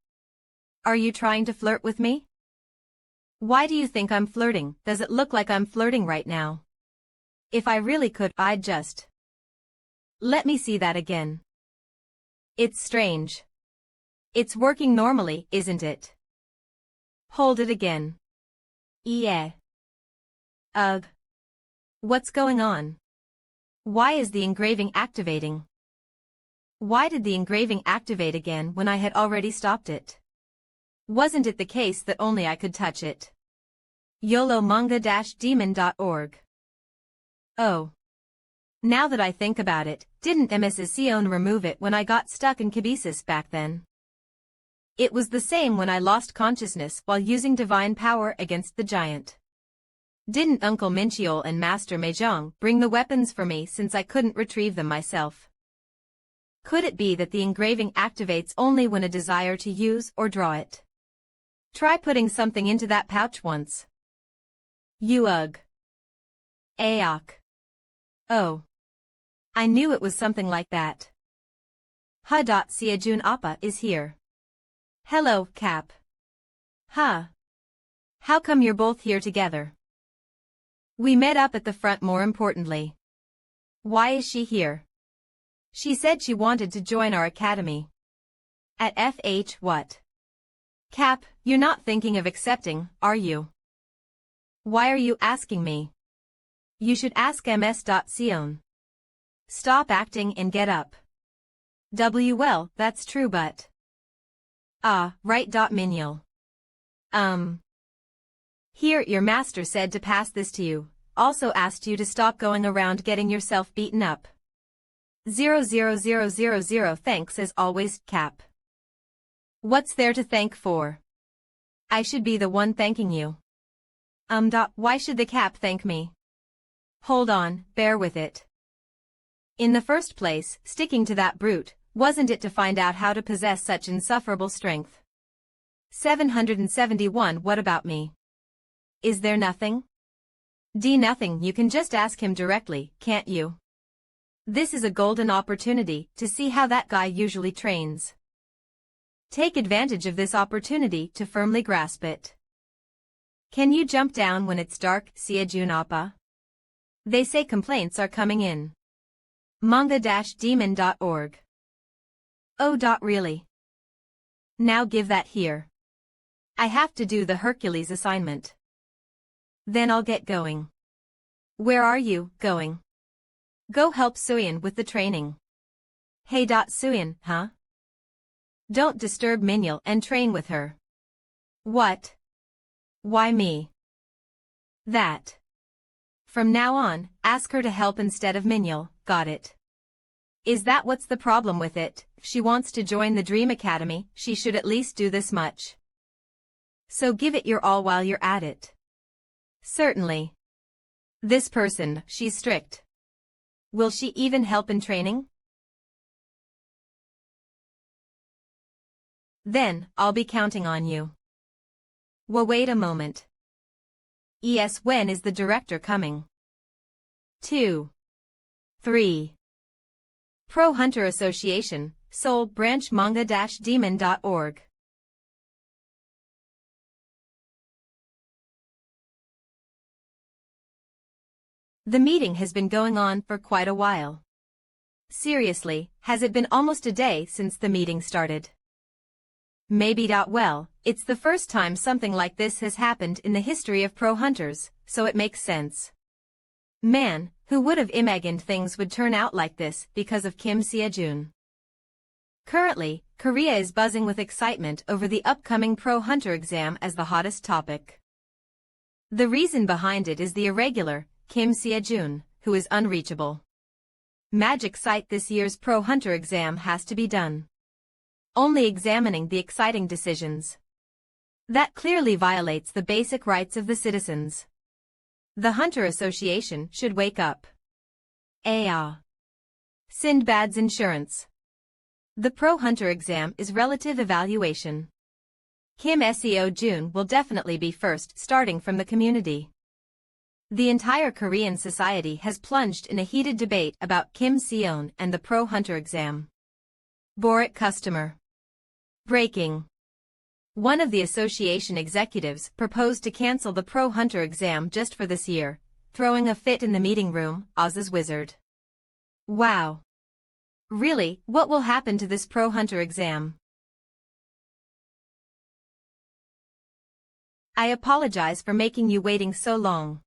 Are you trying to flirt with me? Why do you think I'm flirting? Does it look like I'm flirting right now? If I really could, I'd just... Let me see that again. It's strange. It's working normally, isn't it? Hold it again. Yeah. Ugh. What's going on? Why is the engraving activating? Why did the engraving activate again when I had already stopped it? Wasn't it the case that only I could touch it? YOLO-manga-demon.org. Oh. Now that I think about it, didn't Mrs. Sion remove it when I got stuck in Kibisis back then? It was the same when I lost consciousness while using divine power against the giant. Didn't Uncle Minchiol and Master Mejong bring the weapons for me since I couldn't retrieve them myself? Could it be that the engraving activates only when a desire to use or draw it? Try putting something into that pouch once. Ugh. Aok. Oh. I knew it was something like that. Siajun Appa is here. Hello, Cap. Huh. How come you're both here together? We met up at the front more importantly. Why is she here? She said she wanted to join our academy. At FH what? Cap, you're not thinking of accepting, are you? Why are you asking me? You should ask ms.sion. Stop acting and get up. Well, that's true but... Right. Minial. Here, your master said to pass this to you, also asked you to stop going around getting yourself beaten up. 00000 thanks as always, Cap. What's there to thank for? I should be the one thanking you. Why should the Cap thank me? Hold on, bear with it. In the first place, sticking to that brute, wasn't it to find out how to possess such insufferable strength? 771 What about me? Is there nothing? Nothing, you can just ask him directly, can't you? This is a golden opportunity to see how that guy usually trains. Take advantage of this opportunity to firmly grasp it. Can you jump down when it's dark, Siajun Appa? They say complaints are coming in. Manga-demon.org. Oh. Really? Now give that here. I have to do the Hercules assignment. Then I'll get going. Where are you going? Go help Suyin with the training. Hey. Suyin, huh? Don't disturb Minhyul and train with her. What? Why me? That. From now on, ask her to help instead of Minhyul, got it? Is that what's the problem with it? If she wants to join the Dream Academy, she should at least do this much. So give it your all while you're at it. Certainly. This person, she's strict. Will she even help in training? Then, I'll be counting on you. Well, wait a moment. Yes, when is the director coming? 2. 3. Pro Hunter Association, Seoul Branch manga-demon.org. The meeting has been going on for quite a while. Seriously, has it been almost a day since the meeting started? Maybe. Well, it's the first time something like this has happened in the history of pro hunters, so it makes sense. Man, who would have imagined things would turn out like this because of Kim Seo-jun? Currently, Korea is buzzing with excitement over the upcoming pro hunter exam as the hottest topic. The reason behind it is the irregular Kim Seo-jun, who is unreachable. Magic sight this year's pro hunter exam has to be done. Only examining the exciting decisions. That clearly violates the basic rights of the citizens. The Hunter Association should wake up. Sindbad's insurance. The Pro Hunter exam is relative evaluation. Kim Seo-jun will definitely be first, starting from the community. The entire Korean society has plunged in a heated debate about Kim Seo-jun and the Pro Hunter exam. Borat customer. Breaking. One of the association executives proposed to cancel the Pro Hunter exam just for this year, throwing a fit in the meeting room, Oz's wizard. Wow. Really, what will happen to this Pro Hunter exam? I apologize for making you waiting so long.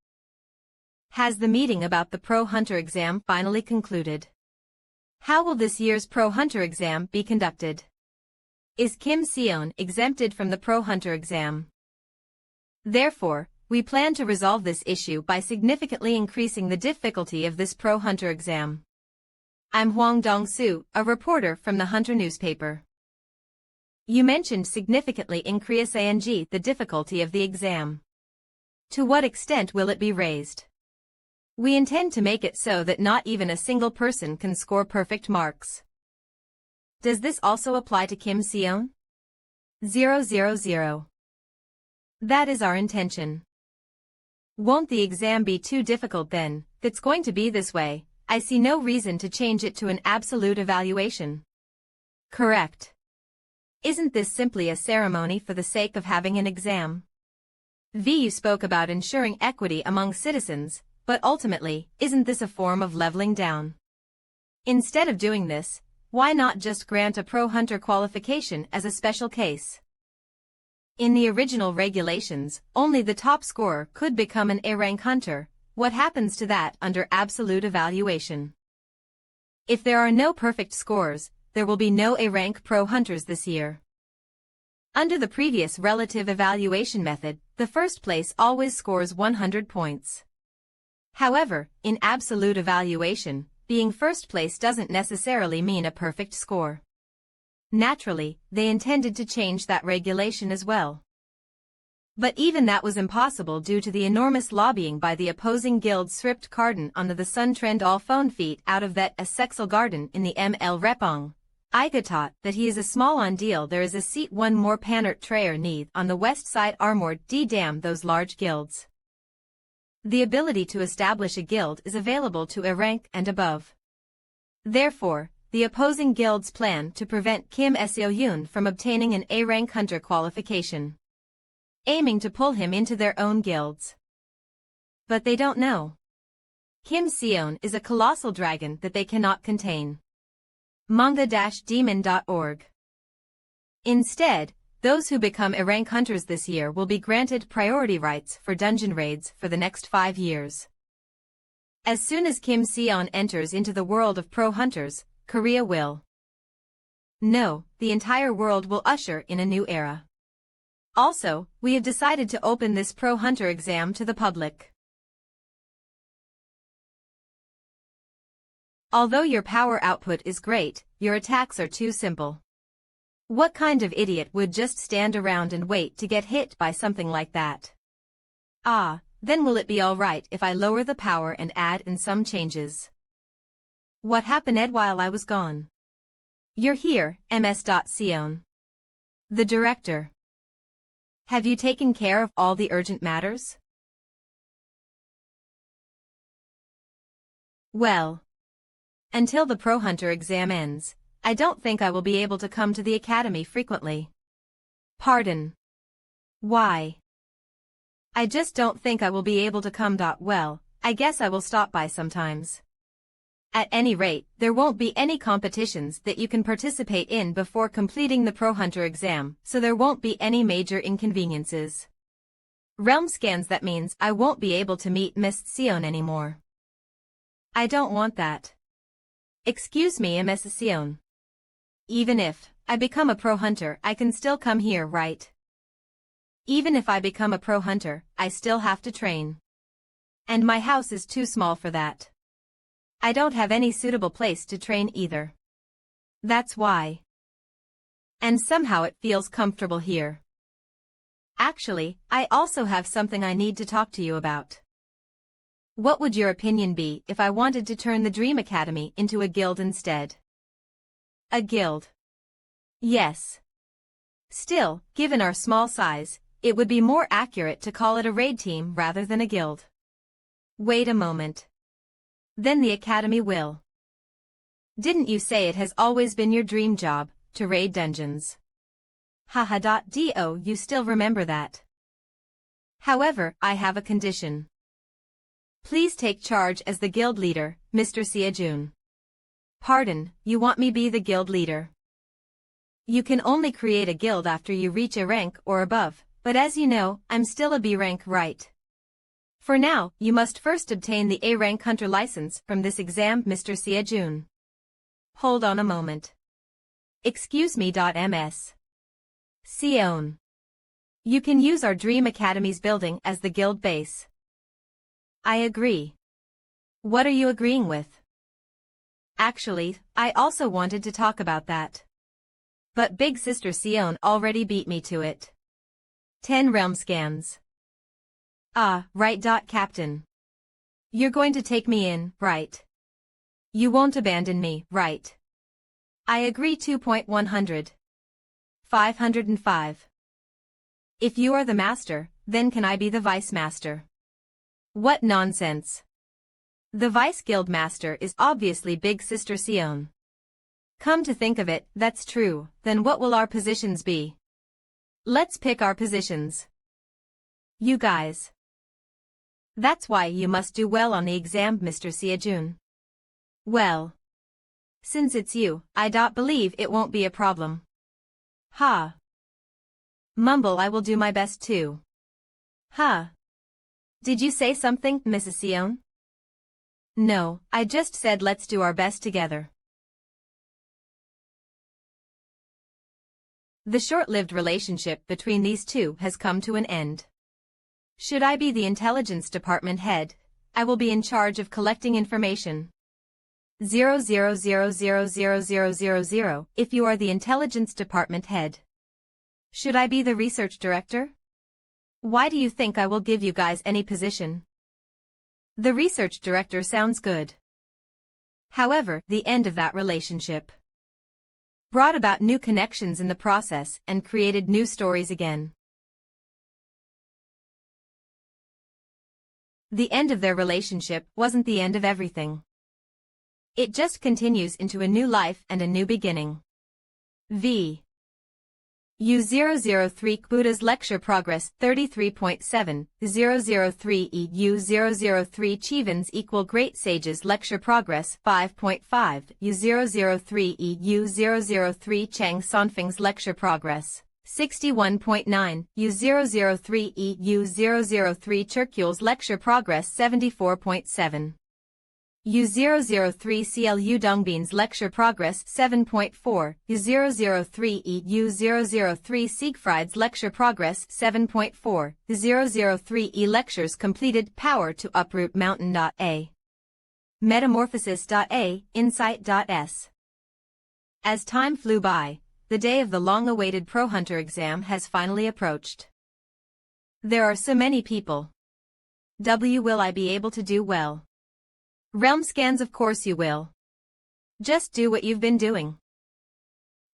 Has the meeting about the Pro Hunter exam finally concluded? How will this year's Pro Hunter exam be conducted? Is Kim Seo-jun exempted from the Pro Hunter exam? Therefore, we plan to resolve this issue by significantly increasing the difficulty of this Pro Hunter exam. I'm Hwang Dong-soo, a reporter from the Hunter newspaper. You mentioned significantly increasing the difficulty of the exam. To what extent will it be raised? We intend to make it so that not even a single person can score perfect marks. Does this also apply to Kim Seo-jun? 000. That is our intention. Won't the exam be too difficult then? If it's going to be this way, I see no reason to change it to an absolute evaluation. Correct. Isn't this simply a ceremony for the sake of having an exam? You spoke about ensuring equity among citizens, but ultimately, isn't this a form of leveling down? Instead of doing this, why not just grant a Pro Hunter qualification as a special case? In the original regulations, only the top scorer could become an A-rank hunter. What happens to that under absolute evaluation? If there are no perfect scores, there will be no A-rank pro hunters this year. Under the previous relative evaluation method, the first place always scores 100 points. However, in absolute evaluation, being first place doesn't necessarily mean a perfect score. Naturally, they intended to change that regulation as well. But even that was impossible due to the enormous lobbying by the opposing guild Sript Karden under the Sun Trend all phone feet out of that a sexal garden in the ML Repong. I thought that he is a small on deal there is a seat one more panert trayer need on the west side armored damn those large guilds. The ability to establish a guild is available to A rank and above. Therefore, the opposing guilds plan to prevent Kim Seo-jun from obtaining an A-rank hunter qualification, aiming to pull him into their own guilds. But they don't know. Kim Seo-jun is a colossal dragon that they cannot contain. Manga-demon.org. Instead, those who become A-rank hunters this year will be granted priority rights for dungeon raids for the next 5 years. As soon as Kim Seo-jun enters into the world of pro hunters, Korea will No, the entire world will usher in a new era. Also, we have decided to open this Pro Hunter exam to the public. Although your power output is great, your attacks are too simple. What kind of idiot would just stand around and wait to get hit by something like that? Ah, then will it be alright if I lower the power and add in some changes? What happened while I was gone? You're here, ms.sion. The director. Have you taken care of all the urgent matters? Well, until the Pro Hunter exam ends, I don't think I will be able to come to the academy frequently. Pardon. Why? I just don't think I will be able to come. Well, I guess I will stop by sometimes. At any rate, there won't be any competitions that you can participate in before completing the Pro Hunter exam, so there won't be any major inconveniences. Realm scans, that means I won't be able to meet Miss Sion anymore. I don't want that. Excuse me, Miss Sion. Even if I become a Pro Hunter, I can still come here, right? Even if I become a Pro Hunter, I still have to train. And my house is too small for that. I don't have any suitable place to train either. That's why. And somehow it feels comfortable here. Actually, I also have something I need to talk to you about. What would your opinion be if I wanted to turn the Dream Academy into a guild instead? A guild? Yes. Still, given our small size, it would be more accurate to call it a raid team rather than a guild. Wait a moment. Then the academy will. Didn't you say it has always been your dream job, to raid dungeons? Haha.do, you still remember that. However, I have a condition. Please take charge as the guild leader, Mr. Siajun. Pardon, you want me be the guild leader? You can only create a guild after you reach a rank or above, but as you know, I'm still a B rank, right? For now, you must first obtain the A rank hunter license from this exam, Mr. Siajun. Hold on a moment. Excuse me, ms. Sion. You can use our Dream Academy's building as the guild base. I agree. What are you agreeing with? Actually, I also wanted to talk about that. But Big Sister Sion already beat me to it. 10 realm scans. Ah, right. Captain. You're going to take me in, right? You won't abandon me, right? I agree. 2.100. 505. If you are the master, then can I be the vice master? What nonsense. The vice guild master is obviously Big Sister Sion. Come to think of it, that's true. Then what will our positions be? Let's pick our positions. You guys. That's why you must do well on the exam, Mr. Siajun. Well. Since it's you, I believe it won't be a problem. Ha. Mumble, I will do my best too. Ha. Did you say something, Mrs. Sion? No, I just said let's do our best together. The short-lived relationship between these two has come to an end. Should I be the intelligence department head, I will be in charge of collecting information. 0000000 if you are the intelligence department head. Should I be the research director? Why do you think I will give you guys any position? The research director sounds good. However, the end of that relationship brought about new connections in the process and created new stories again. The end of their relationship wasn't the end of everything. It just continues into a new life and a new beginning. V. U003 Buddha's Lecture Progress 33.7, 003 EU003 Chivans equal Great Sages Lecture Progress 5.5, U003 EU003 Chang Sonfeng's Lecture Progress 61.9, U003 EU003 Churkyul's Lecture Progress 74.7. U003 CLU Dongbin's Lecture Progress 7.4, U003 EU003 Siegfried's Lecture Progress 7.4, U003 E Lectures Completed Power to Uproot Mountain.A. Metamorphosis.A, Insight.S. As time flew by, the day of the long-awaited Pro Hunter exam has finally approached. There are so many people. Will I be able to do well? Realm scans, of course you will. Just do what you've been doing.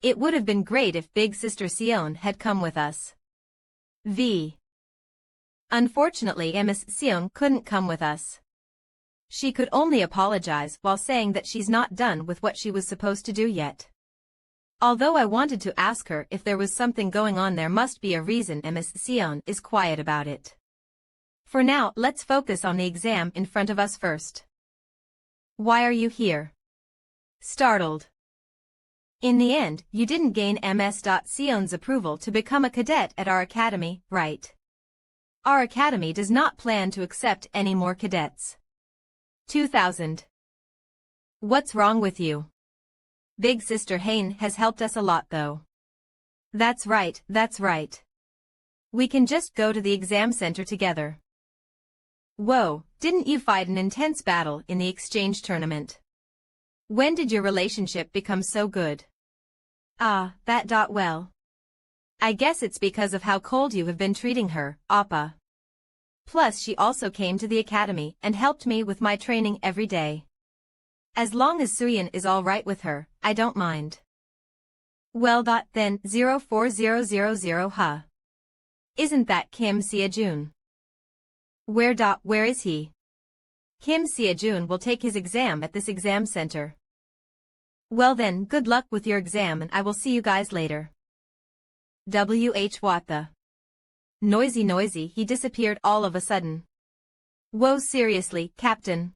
It would have been great if Big Sister Sion had come with us. Unfortunately Miss Sion couldn't come with us. She could only apologize while saying that she's not done with what she was supposed to do yet. Although I wanted to ask her if there was something going on, there must be a reason Miss Sion is quiet about it. For now, let's focus on the exam in front of us first. Why are you here? Startled. In the end, you didn't gain Ms. Sion's approval to become a cadet at our academy, right? Our academy does not plan to accept any more cadets. 2000. What's wrong with you? Big Sister Hain has helped us a lot though. That's right, that's right. We can just go to the exam center together. Whoa, didn't you fight an intense battle in the exchange tournament? When did your relationship become so good? Well. I guess it's because of how cold you have been treating her, Appa. Plus she also came to the academy and helped me with my training every day. As long as Suyin is alright with her, I don't mind. Well then, 04000 huh? Isn't that Kim Seojun? Where is he? Kim Seojun will take his exam at this exam center. Well then, good luck with your exam and I will see you guys later. What the? Noisy, he disappeared all of a sudden. Whoa, seriously, Captain.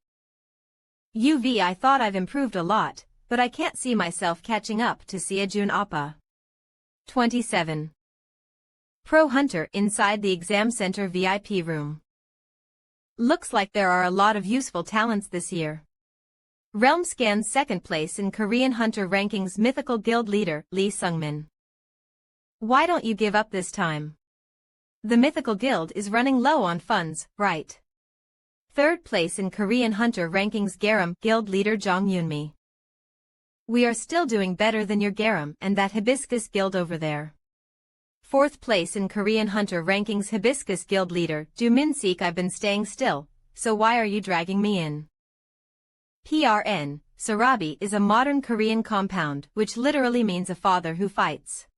I thought I've improved a lot, but I can't see myself catching up to Seojun Appa. 27. Pro Hunter inside the exam center VIP room. Looks like there are a lot of useful talents this year. Realm scans second place in Korean Hunter rankings mythical guild leader Lee Sungmin. Why don't you give up this time? The mythical guild is running low on funds, right? Third place in Korean Hunter rankings Garam guild leader Jong Yunmi. We are still doing better than your Garam and that Hibiscus guild over there. Fourth place in Korean Hunter rankings Hibiscus guild leader Do Min Sik. I've been staying still, so why are you dragging me in? PRN, Sarabi is a modern Korean compound which literally means a father who fights.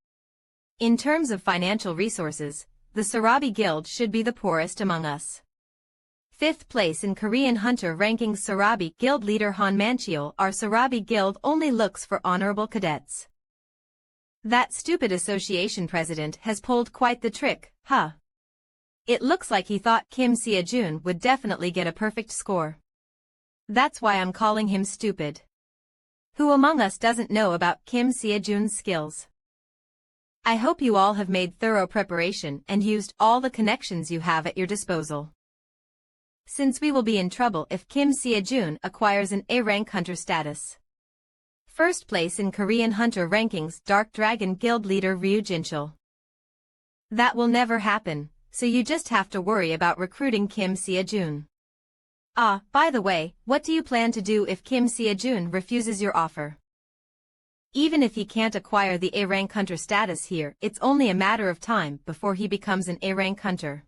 In terms of financial resources, the Sarabi guild should be the poorest among us. Fifth place in Korean Hunter rankings Sarabi guild leader Han Manchiol. Our Sarabi guild only looks for honorable cadets. That stupid association president has pulled quite the trick, huh? It looks like he thought Kim Seojun would definitely get a perfect score. That's why I'm calling him stupid. Who among us doesn't know about Kim Seojun's skills? I hope you all have made thorough preparation and used all the connections you have at your disposal. Since we will be in trouble if Kim Seojun acquires an A-rank hunter status. First place in Korean Hunter rankings Dark Dragon guild leader Ryu Jinchul. That will never happen, so you just have to worry about recruiting Kim Seojun. By the way, what do you plan to do if Kim Seojun refuses your offer? Even if he can't acquire the A-rank hunter status here, it's only a matter of time before he becomes an A-rank hunter.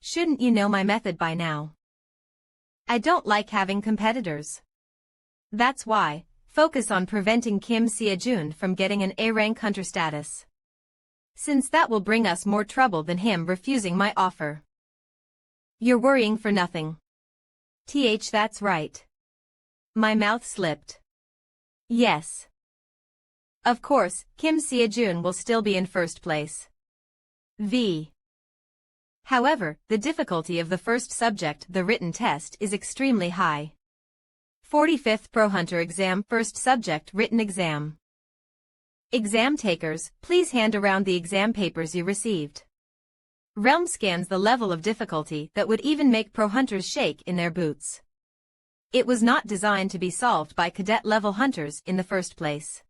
Shouldn't you know my method by now? I don't like having competitors. That's why, focus on preventing Kim Seojun from getting an A-rank hunter status. Since that will bring us more trouble than him refusing my offer. You're worrying for nothing. That's right. My mouth slipped. Yes. Of course, Kim Seojun will still be in first place. However, the difficulty of the first subject, the written test, is extremely high. 45th Pro Hunter exam first subject written exam. Exam takers, please hand around the exam papers you received. Realm scans the level of difficulty that would even make Pro Hunters shake in their boots. It was not designed to be solved by cadet-level hunters in the first place.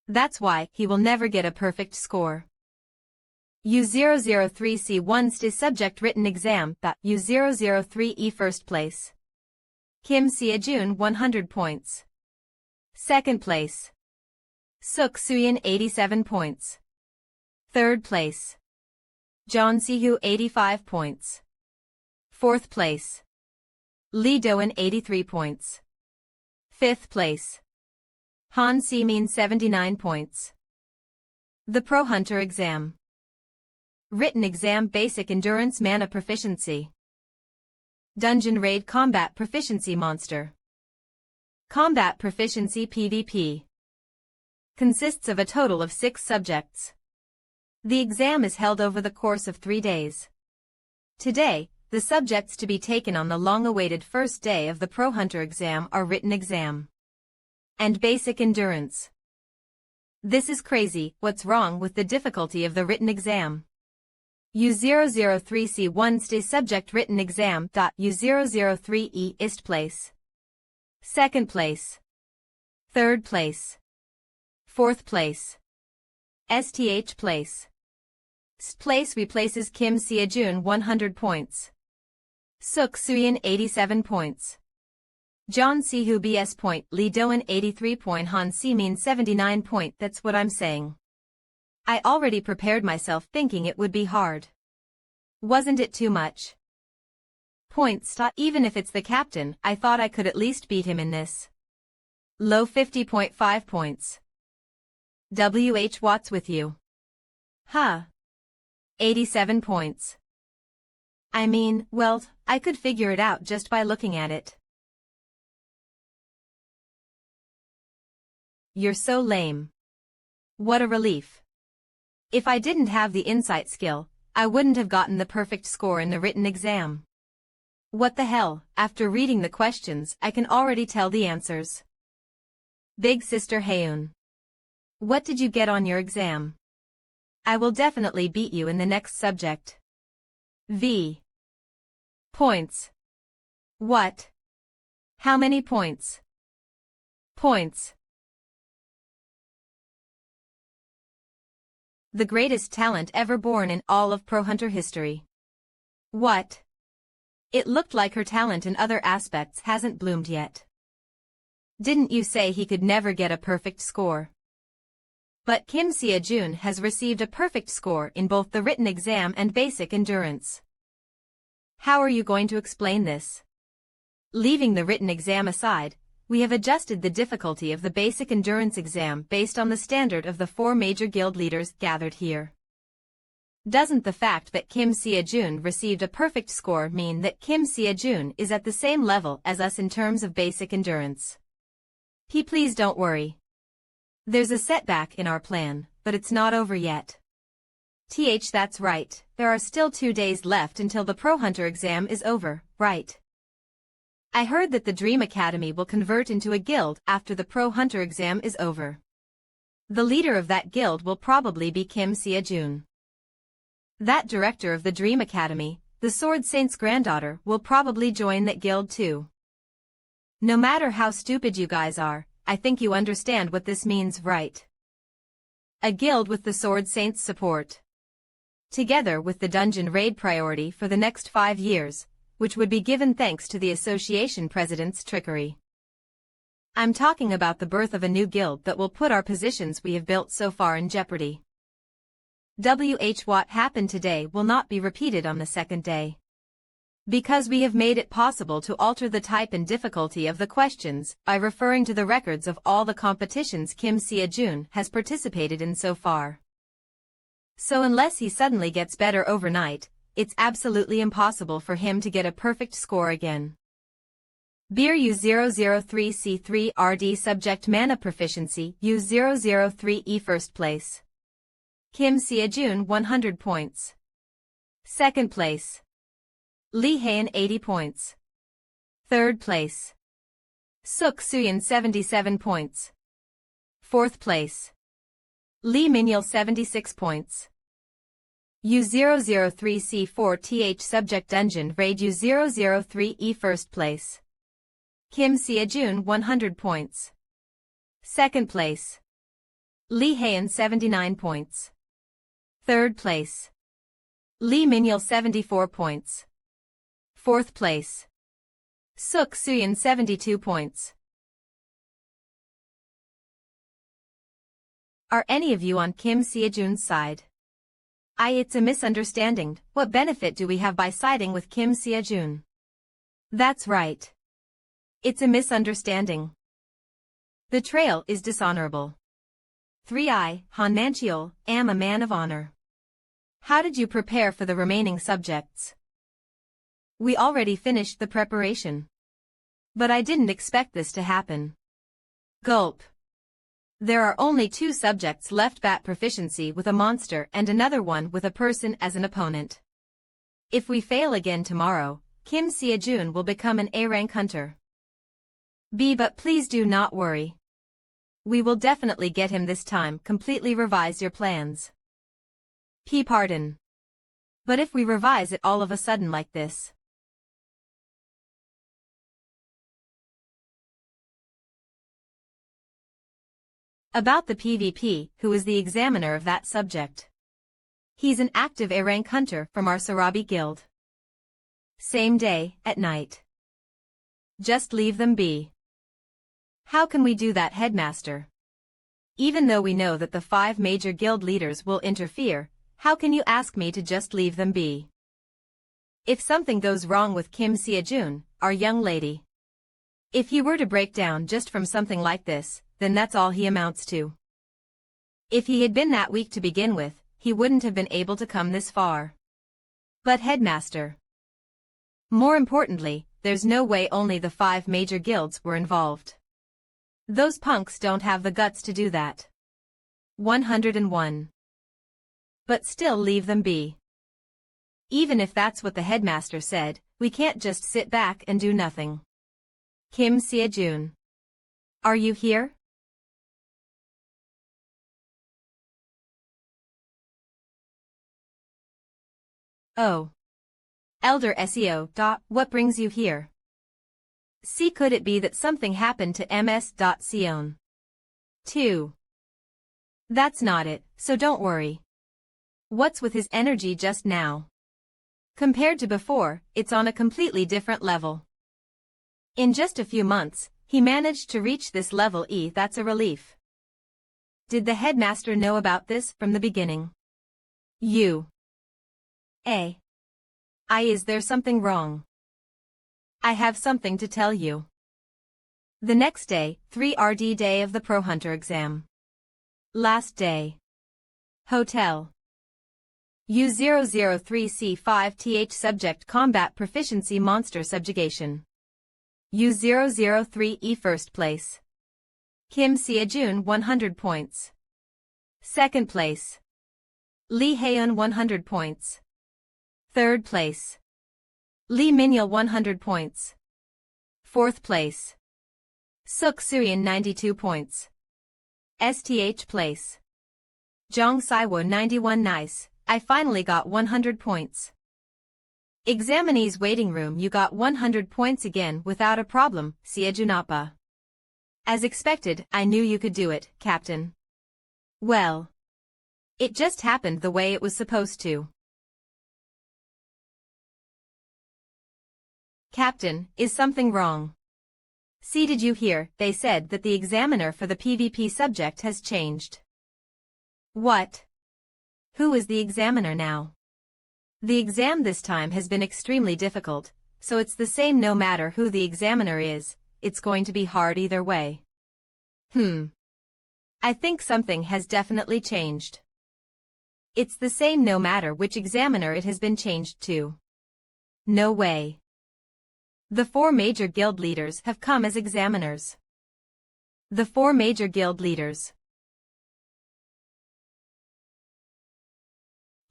That's why he will never get a perfect score. U003C1 STI subject written exam. U003E first place. Kim Seojun 100 points. Second place. Suk Suyin 87 points. Third place. John Sihu 85 points. Fourth place. Lee Doan 83 points. Fifth place. Han Semin 79 points. The Pro Hunter exam. Written exam basic endurance mana proficiency. Dungeon raid combat proficiency monster. Combat proficiency PvP. Consists of a total of 6 subjects. The exam is held over the course of 3 days. Today, the subjects to be taken on the long-awaited first day of the Pro Hunter exam are written exam and basic endurance. This is crazy. What's wrong with the difficulty of the written exam? U003C1 STI subject written exam. U003E ist place. Second place. Third place. Fourth place. STH place. ST place replaces Kim Seojun 100 points. Suk Suyin 87 points. John Sihu BS point, Lee Doan 83 point, Han Semin 79 point. That's what I'm saying. I already prepared myself thinking it would be hard. Wasn't it too much? Points. Even if it's the captain, I thought I could at least beat him in this. Low 50.5 points. WH Watts with you. Huh. 87 points. I mean, well, I could figure it out just by looking at it. You're so lame. What a relief. If I didn't have the insight skill, I wouldn't have gotten the perfect score in the written exam. What the hell, after reading the questions, I can already tell the answers. Big Sister Haeun. What did you get on your exam? I will definitely beat you in the next subject. V. Points. What? How many points? Points. The greatest talent ever born in all of Pro Hunter history. What? It looked like her talent in other aspects hasn't bloomed yet. Didn't you say he could never get a perfect score? But Kim Seojun has received a perfect score in both the written exam and basic endurance. How are you going to explain this? Leaving the written exam aside, we have adjusted the difficulty of the basic endurance exam based on the standard of the 4 major guild leaders gathered here. Doesn't the fact that Kim Seojun received a perfect score mean that Kim Seojun is at the same level as us in terms of basic endurance? Please don't worry. There's a setback in our plan, but it's not over yet. That's right, there are still 2 days left until the Pro Hunter exam is over, right? I heard that the Dream Academy will convert into a guild after the Pro Hunter exam is over. The leader of that guild will probably be Kim Seojun. That director of the Dream Academy, the Sword Saint's granddaughter, will probably join that guild too. No matter how stupid you guys are, I think you understand what this means, right? A guild with the Sword Saint's support. Together with the dungeon raid priority for the next 5 years, which would be given thanks to the association president's trickery. I'm talking about the birth of a new guild that will put our positions we have built so far in jeopardy. What happened today will not be repeated on the second day. Because we have made it possible to alter the type and difficulty of the questions by referring to the records of all the competitions Kim Seojun has participated in so far. So unless he suddenly gets better overnight, it's absolutely impossible for him to get a perfect score again. Beer U003C3 RD subject mana proficiency U003E first place. Kim Seojun 100 points. Second place. Lee Haeun 80 points. Third place. Suk Suyin 77 points. Fourth place. Lee Minyeol 76 points. U003C4TH Subject Dungeon Raid U003E First Place. Kim Seo-jun 100 points. Second place. Lee Hae-in 79 points. Third place. Lee Min-yeol 74 points. Fourth place. Suk Soo-yeon 72 points. Are any of you on Kim Seo-jun's side? It's a misunderstanding. What benefit do we have by siding with Kim Seo-jun? That's right. It's a misunderstanding. Betrayal is dishonorable. 3. Han Mancheol, am a man of honor. How did you prepare for the remaining subjects? We already finished the preparation. But I didn't expect this to happen. Gulp. There are only 2 subjects left: bat proficiency with a monster and another one with a person as an opponent. If we fail again tomorrow, Kim Seo-jun will become an A-rank hunter. But please do not worry. We will definitely get him this time. Completely revise your plans. Pardon. But if we revise it all of a sudden like this. About the PvP, who is the examiner of that subject? He's an active A-rank hunter from our Sarabi guild. Same day, at night. Just leave them be. How can we do that, headmaster? Even though we know that the 5 major guild leaders will interfere, how can you ask me to just leave them be? If something goes wrong with Kim Seo-jun, our young lady. If he were to break down just from something like this, then that's all he amounts to. If he had been that weak to begin with, he wouldn't have been able to come this far. But headmaster. More importantly, there's no way only the 5 major guilds were involved. Those punks don't have the guts to do that. 101. But still leave them be. Even if that's what the headmaster said, we can't just sit back and do nothing. Kim Seo-jun. Are you here? Oh. Elder SEO. What brings you here? See, could it be that something happened to MS. Sion? 2. That's not it, so don't worry. What's with his energy just now? Compared to before, it's on a completely different level. In just a few months, he managed to reach this level E. That's a relief. Did the headmaster know about this from the beginning? Is there something wrong? I have something to tell you. The next day, 3rd day of the Pro Hunter exam. Last day. Hotel. U003C5TH Subject Combat Proficiency Monster Subjugation. U003E First Place. Kim Seo-jun 100 points. Second place. Lee Hae-in 100 points. Third place. Lee Min-yeol 100 points. Fourth place. Suk Soo-yeon 92 points. STH place. Jong Si-wo 91 Nice, I finally got 100 points. Examinees waiting room, you got 100 points again without a problem, Seo-jun Appa. As expected, I knew you could do it, Captain. Well. It just happened the way it was supposed to. Captain, is something wrong? See, did you hear? They said that the examiner for the PvP subject has changed. What? Who is the examiner now? The exam this time has been extremely difficult, so it's the same no matter who the examiner is, it's going to be hard either way. I think something has definitely changed. It's the same no matter which examiner it has been changed to. No way. The 4 major guild leaders have come as examiners. The 4 major guild leaders.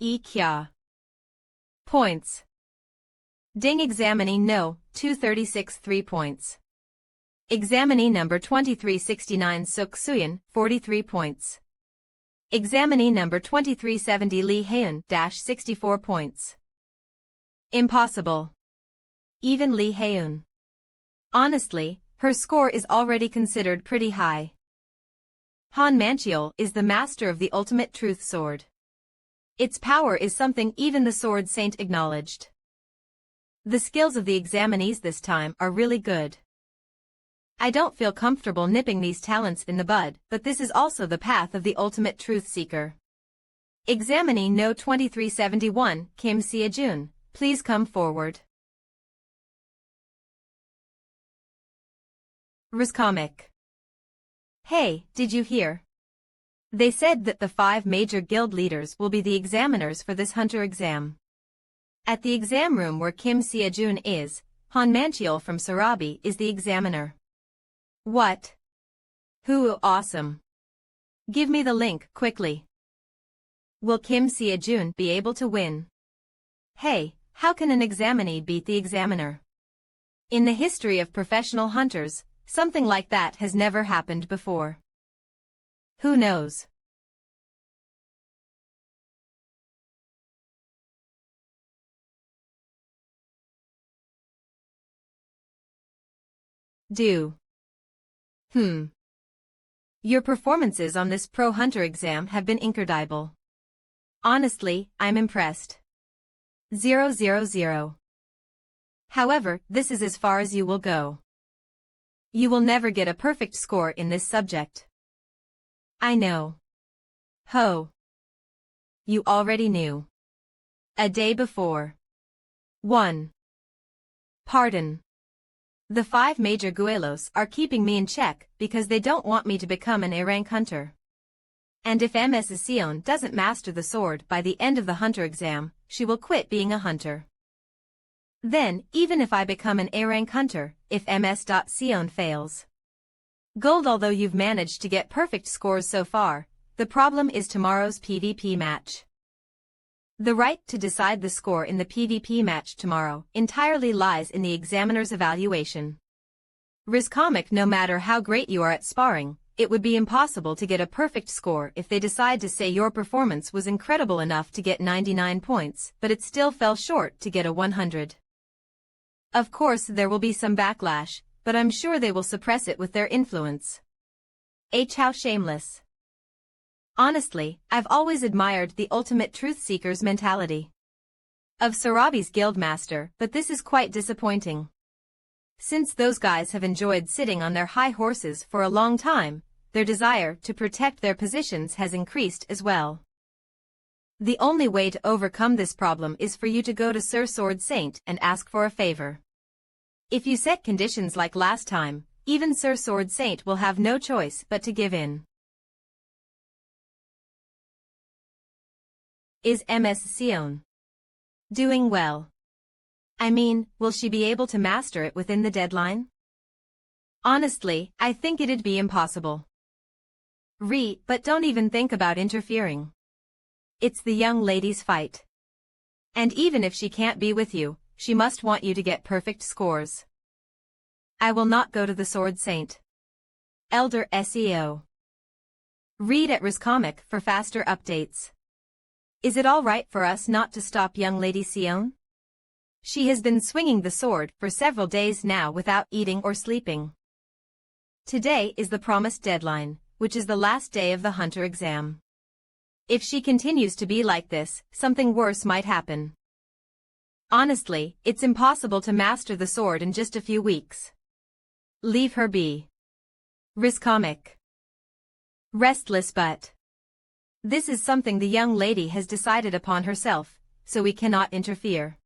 Kya. Points. Ding examinee no, 236 3 points. Examinee number 2369 Suk Soo-yeon, 43 points. Examinee number 2370 Lee Haeun, 64 points. Impossible. Even Lee Haeun. Honestly, her score is already considered pretty high. Han Manhwa is the master of the ultimate truth sword. Its power is something even the sword saint acknowledged. The skills of the examinees this time are really good. I don't feel comfortable nipping these talents in the bud, but this is also the path of the ultimate truth seeker. Examinee No 2371, Kim Seo-jun, please come forward. Comic. Hey, did you hear? They said that the 5 major guild leaders will be the examiners for this hunter exam. At the exam room where Kim Seo-jun is, Han Manhwa from Sarabi is the examiner. What? Who? Awesome. Give me the link, quickly. Will Kim Seo-jun be able to win? Hey, how can an examinee beat the examiner? In the history of professional hunters, something like that has never happened before. Who knows? Your performances on this pro hunter exam have been incredible. Honestly, I'm impressed. 000. However, this is as far as you will go. You will never get a perfect score in this subject. I know. Ho. You already knew. A day before. 1. Pardon. The 5 major guelos are keeping me in check because they don't want me to become an A-rank hunter. And if Ms. Seon doesn't master the sword by the end of the hunter exam, she will quit being a hunter. Then, even if I become an A-rank hunter, if Ms. Seon fails. Gold. Although you've managed to get perfect scores so far, the problem is tomorrow's PvP match. The right to decide the score in the PvP match tomorrow entirely lies in the examiner's evaluation. Comic. No matter how great you are at sparring, it would be impossible to get a perfect score if they decide to say your performance was incredible enough to get 99 points, but it still fell short to get a 100. Of course there will be some backlash, but I'm sure they will suppress it with their influence. How shameless. Honestly, I've always admired the ultimate truth seeker's mentality of Sarabi's guildmaster, but this is quite disappointing. Since those guys have enjoyed sitting on their high horses for a long time, their desire to protect their positions has increased as well. The only way to overcome this problem is for you to go to Sir Sword Saint and ask for a favor. If you set conditions like last time, even Sir Sword Saint will have no choice but to give in. Is Ms. Seon doing well? I mean, will she be able to master it within the deadline? Honestly, I think it'd be impossible. But don't even think about interfering. It's the young lady's fight. And even if she can't be with you, she must want you to get perfect scores. I will not go to the Sword Saint. Elder SEO. Read at Comic for faster updates. Is it all right for us not to stop young Lady Seon? She has been swinging the sword for several days now without eating or sleeping. Today is the promised deadline, which is the last day of the hunter exam. If she continues to be like this, something worse might happen. Honestly, it's impossible to master the sword in just a few weeks. Leave her be. Comic. Restless but. This is something the young lady has decided upon herself, so we cannot interfere.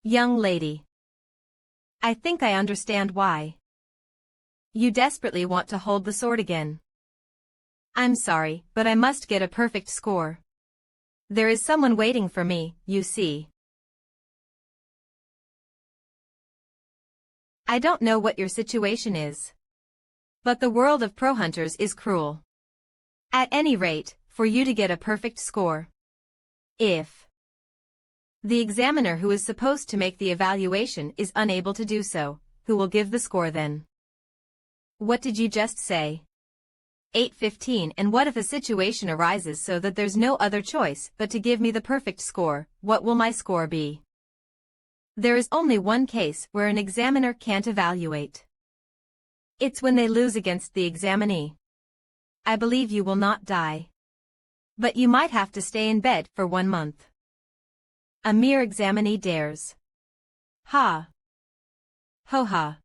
Young lady. I think I understand why. You desperately want to hold the sword again. I'm sorry, but I must get a perfect score. There is someone waiting for me, you see. I don't know what your situation is. But the world of pro hunters is cruel. At any rate, for you to get a perfect score. If the examiner who is supposed to make the evaluation is unable to do so, who will give the score then? What did you just say? 8:15. And what if a situation arises so that there's no other choice but to give me the perfect score? What will my score be? There is only one case where an examiner can't evaluate. It's when they lose against the examinee. I believe you will not die. But you might have to stay in bed for 1 month. A mere examinee dares. Ha. Ho ha.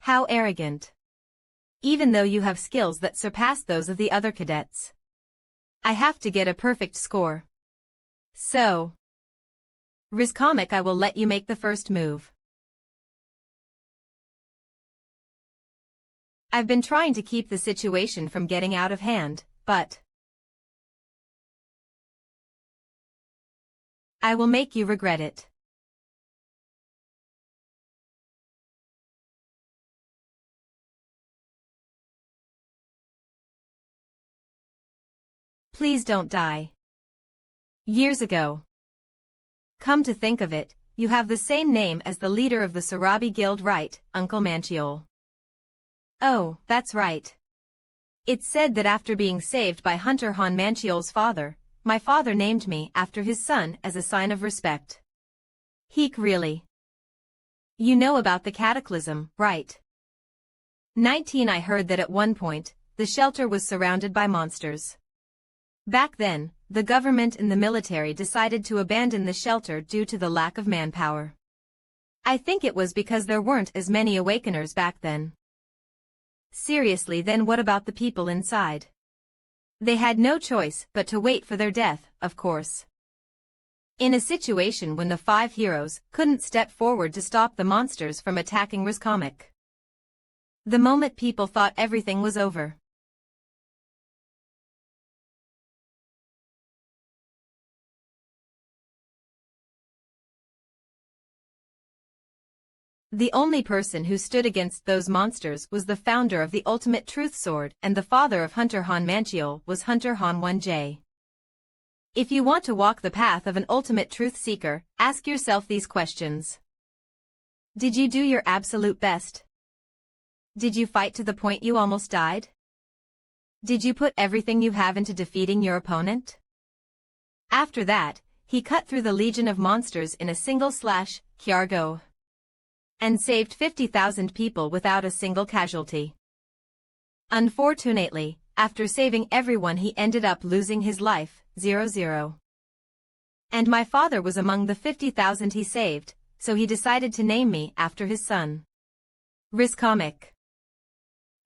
How arrogant. Even though you have skills that surpass those of the other cadets. I have to get a perfect score. So. Rizcomic, I will let you make the first move. I've been trying to keep the situation from getting out of hand, but I will make you regret it. Please don't die. Years ago. Come to think of it, you have the same name as the leader of the Sarabi Guild, right, Uncle Manchiol? Oh, that's right. It's said that after being saved by Hunter Han Manchiol's father, my father named me after his son as a sign of respect. Heek, really? You know about the cataclysm, right? 19. I heard that at one point, the shelter was surrounded by monsters. Back then, the government and the military decided to abandon the shelter due to the lack of manpower. I think it was because there weren't as many awakeners back then. Seriously, then what about the people inside? They had no choice but to wait for their death, of course. In a situation when the 5 heroes couldn't step forward to stop the monsters from attacking Rizcomic. The moment people thought everything was over. The only person who stood against those monsters was the founder of the Ultimate Truth Sword, and the father of Hunter Han Manchiol was Hunter Han 1J. If you want to walk the path of an ultimate truth seeker, ask yourself these questions. Did you do your absolute best? Did you fight to the point you almost died? Did you put everything you have into defeating your opponent? After that, he cut through the legion of monsters in a single slash, Kiargo. And saved 50,000 people without a single casualty. Unfortunately, after saving everyone, he ended up losing his life, 0-0. And my father was among the 50,000 he saved, so he decided to name me after his son. Rizcomic.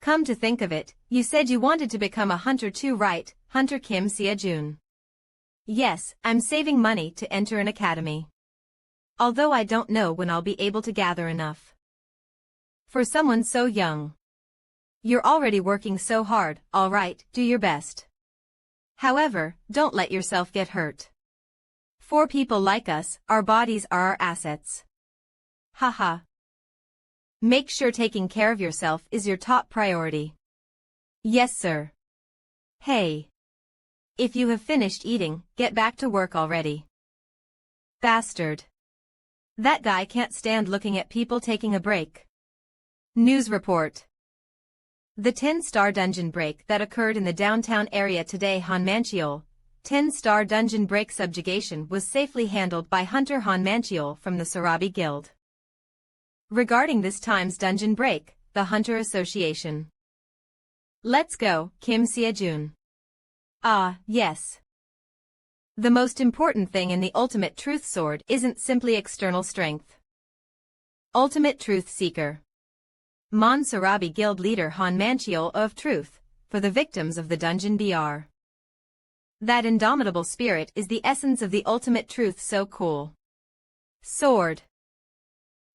Come to think of it, you said you wanted to become a hunter too, right, Hunter Kim Sia-jun? Yes, I'm saving money to enter an academy. Although I don't know when I'll be able to gather enough. For someone so young. You're already working so hard, alright, do your best. However, don't let yourself get hurt. For people like us, our bodies are our assets. Haha. Make sure taking care of yourself is your top priority. Yes, sir. Hey. If you have finished eating, get back to work already. Bastard. That guy can't stand looking at people taking a break. News report. The 10-star dungeon break that occurred in the downtown area today, Han Manchiol. 10-star dungeon break subjugation was safely handled by Hunter Han Manchiol from the Sarabi Guild. Regarding this time's dungeon break, the Hunter Association. Let's go, Kim Sia-jun. Ah, yes. The most important thing in the Ultimate Truth Sword isn't simply external strength. Ultimate Truth Seeker. Mon Sarabi Guild Leader Han Manchiol of Truth, for the victims of the dungeon BR. That indomitable spirit is the essence of the Ultimate Truth, so cool. Sword.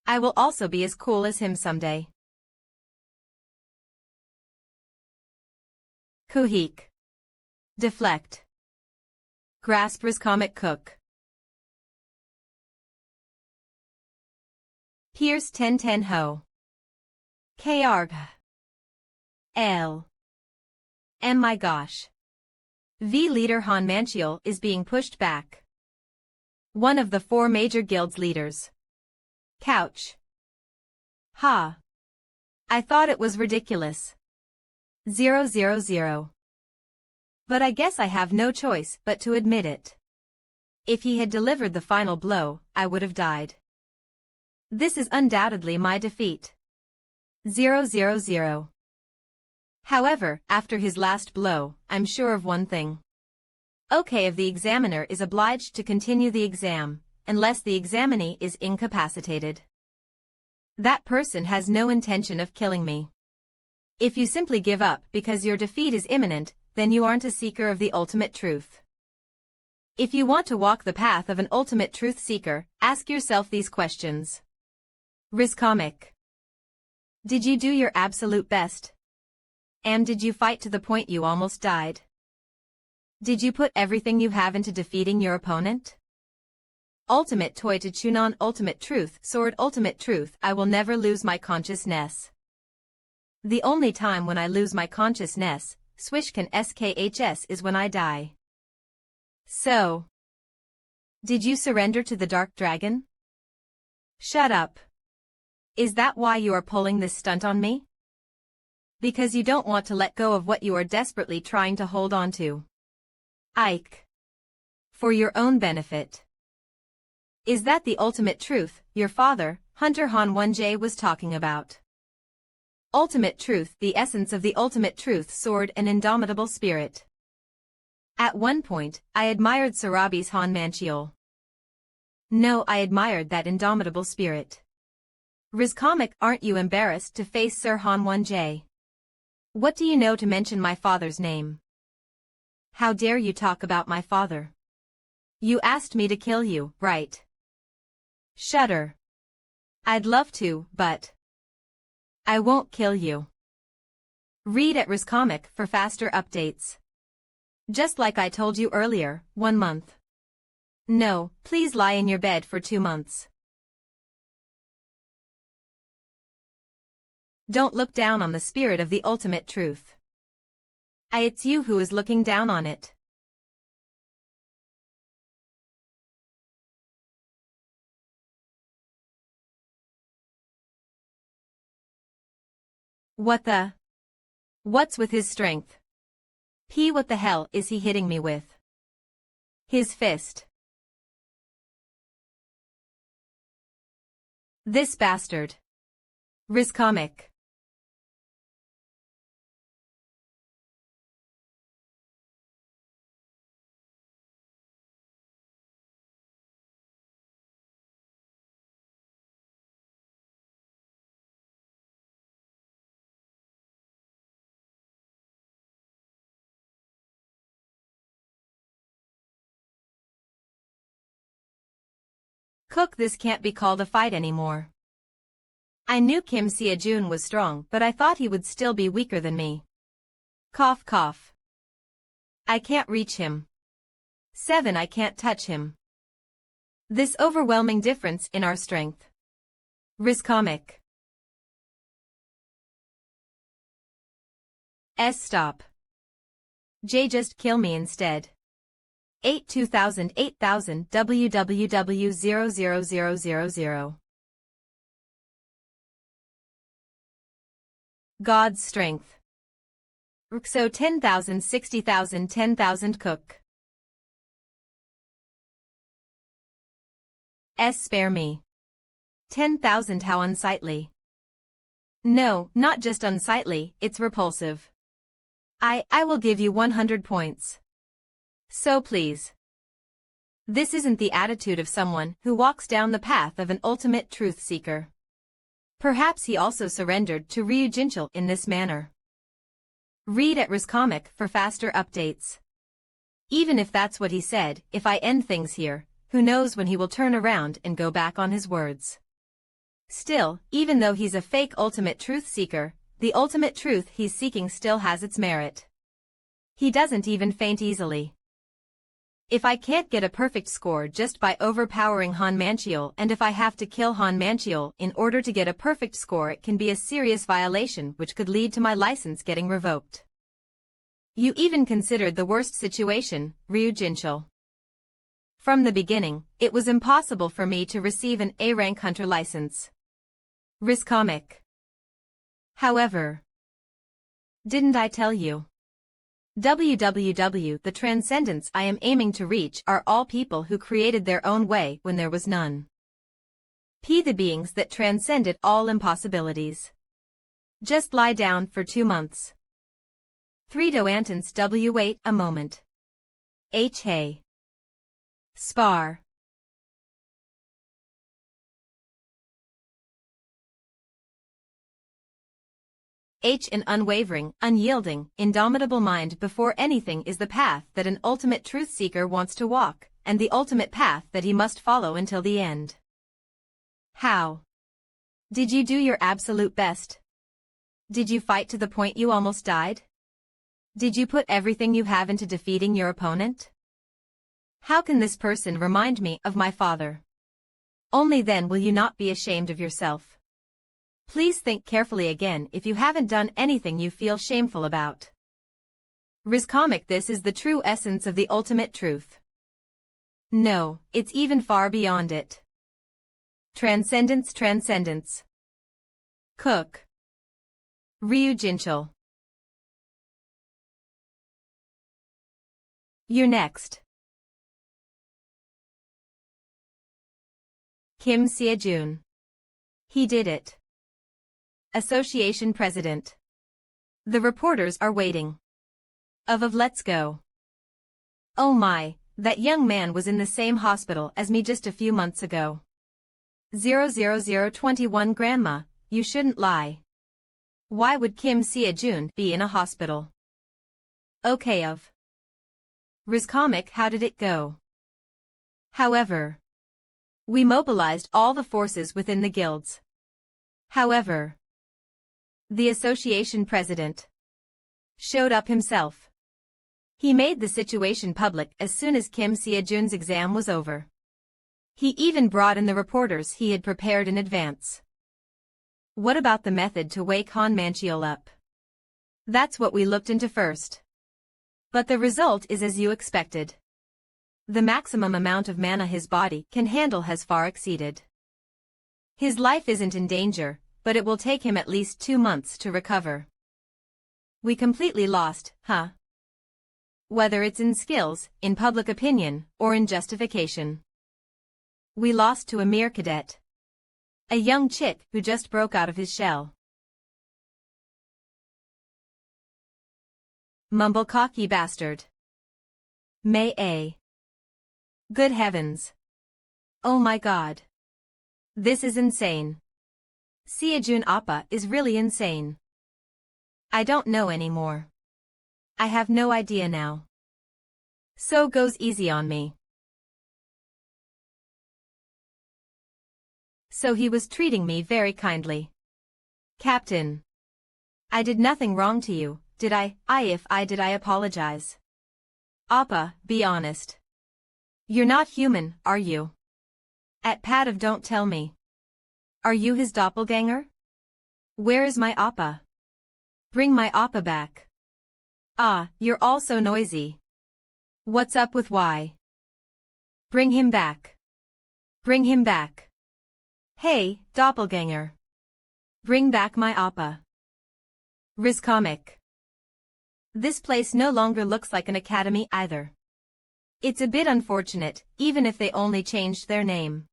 I will also be as cool as him someday. Kuhik. Deflect. Grasp Rizcomic Cook. Pierce 1010 Ho. Karg. L. M. My gosh. V leader Han Manchiol is being pushed back. One of the 4 major guilds leaders. Couch. Ha. I thought it was ridiculous. 000. But I guess I have no choice but to admit it. If he had delivered the final blow, I would have died. This is undoubtedly my defeat. 000. However, after his last blow, I'm sure of one thing. Okay, if the examiner is obliged to continue the exam, unless the examinee is incapacitated. That person has no intention of killing me. If you simply give up because your defeat is imminent, then you aren't a seeker of the ultimate truth. If you want to walk the path of an ultimate truth seeker, ask yourself these questions. Rizcomic. Did you do your absolute best? And did you fight to the point you almost died? Did you put everything you have into defeating your opponent? Ultimate toy to Chunon ultimate truth sword ultimate truth I will never lose my consciousness. The only time when I lose my consciousness, Swishkan SKHS is when I die. So. Did you surrender to the Dark Dragon? Shut up. Is that why you are pulling this stunt on me? Because you don't want to let go of what you are desperately trying to hold on to. Ike. For your own benefit. Is that the ultimate truth your father, Hunter Han 1J, was talking about? Ultimate truth, the essence of the ultimate truth sword and indomitable spirit. At one point, I admired Sarabi's Han Manchiol. No, I admired that indomitable spirit. Rizcomic, aren't you embarrassed to face Sir Han 1J? What do you know to mention my father's name? How dare you talk about my father? You asked me to kill you, right? Shudder. I'd love to, but I won't kill you. Read at Rizcomic for faster updates. Just like I told you earlier, 1 month. No, please lie in your bed for 2 months. Don't look down on the spirit of the ultimate truth. It's you who is looking down on it. What's with his strength? What the hell is he hitting me with? His fist. This bastard. Rizcomic. Cook, this can't be called a fight anymore. I knew Kim Sia-jun was strong, but I thought he would still be weaker than me. Cough cough. I can't reach him. 7 I can't touch him. This overwhelming difference in our strength. Rizcomic. Stop. J, just kill me instead. 8 2000 8000 www.00000. God's strength. So 10,000 60,000 10,000 Cook. Spare me. 10,000 how unsightly. No, not just unsightly, it's repulsive. I will give you 100 points. So please. This isn't the attitude of someone who walks down the path of an ultimate truth seeker. Perhaps he also surrendered to Ryu Jinchul in this manner. Read at Rizcomic for faster updates. Even if that's what he said, if I end things here, who knows when he will turn around and go back on his words. Still, even though he's a fake ultimate truth seeker, the ultimate truth he's seeking still has its merit. He doesn't even faint easily. If I can't get a perfect score just by overpowering Han Manchiol, and if I have to kill Han Manchiol in order to get a perfect score, it can be a serious violation which could lead to my license getting revoked. You even considered the worst situation, Ryu Jinchul. From the beginning, it was impossible for me to receive an A-rank hunter license. Rizcomic. However, didn't I tell you? The transcendents I am aiming to reach are all people who created their own way when there was none. The beings that transcended all impossibilities. Just lie down for 2 months. 3 Doantons wait a moment. Hey. Spar. An unwavering, unyielding, indomitable mind before anything is the path that an ultimate truth-seeker wants to walk, and the ultimate path that he must follow until the end. How? Did you do your absolute best? Did you fight to the point you almost died? Did you put everything you have into defeating your opponent? How can this person remind me of my father? Only then will you not be ashamed of yourself. Please think carefully again if you haven't done anything you feel shameful about. Rizcomic, this is the true essence of the ultimate truth. No, it's even far beyond it. Transcendence. Cook. Ryu Jinchul. You're next. Kim Seojun. He did it. Association President. The reporters are waiting. Let's go. Oh my, that young man was in the same hospital as me just a few months ago. 00021 Grandma, you shouldn't lie. Why would Kim Seojun be in a hospital? Okay. Rizcomic, how did it go? However, we mobilized all the forces within the guilds. However, the association president showed up himself. He made the situation public as soon as Kim Seojun's exam was over. He even brought in the reporters he had prepared in advance. What about the method to wake Han Manchiol up? That's what we looked into first. But the result is as you expected. The maximum amount of mana his body can handle has far exceeded. His life isn't in danger, but it will take him at least 2 months to recover. We completely lost, huh? Whether it's in skills, in public opinion, or in justification. We lost to a mere cadet. A young chick who just broke out of his shell. Mumble cocky bastard. May A. Good heavens. Oh my god. This is insane. Seojun Appa is really insane. I don't know anymore. I have no idea now. So goes easy on me. So he was treating me very kindly. Captain. I did nothing wrong to you, did I? If I did, I apologize. Appa, be honest. You're not human, are you? At Padav, don't tell me. Are you his doppelganger? Where is my Appa? Bring my Appa back. Ah, you're all so noisy. What's up with why? Bring him back. Bring him back. Hey, doppelganger. Bring back my Appa. Rizcomic. This place no longer looks like an academy either. It's a bit unfortunate, even if they only changed their name.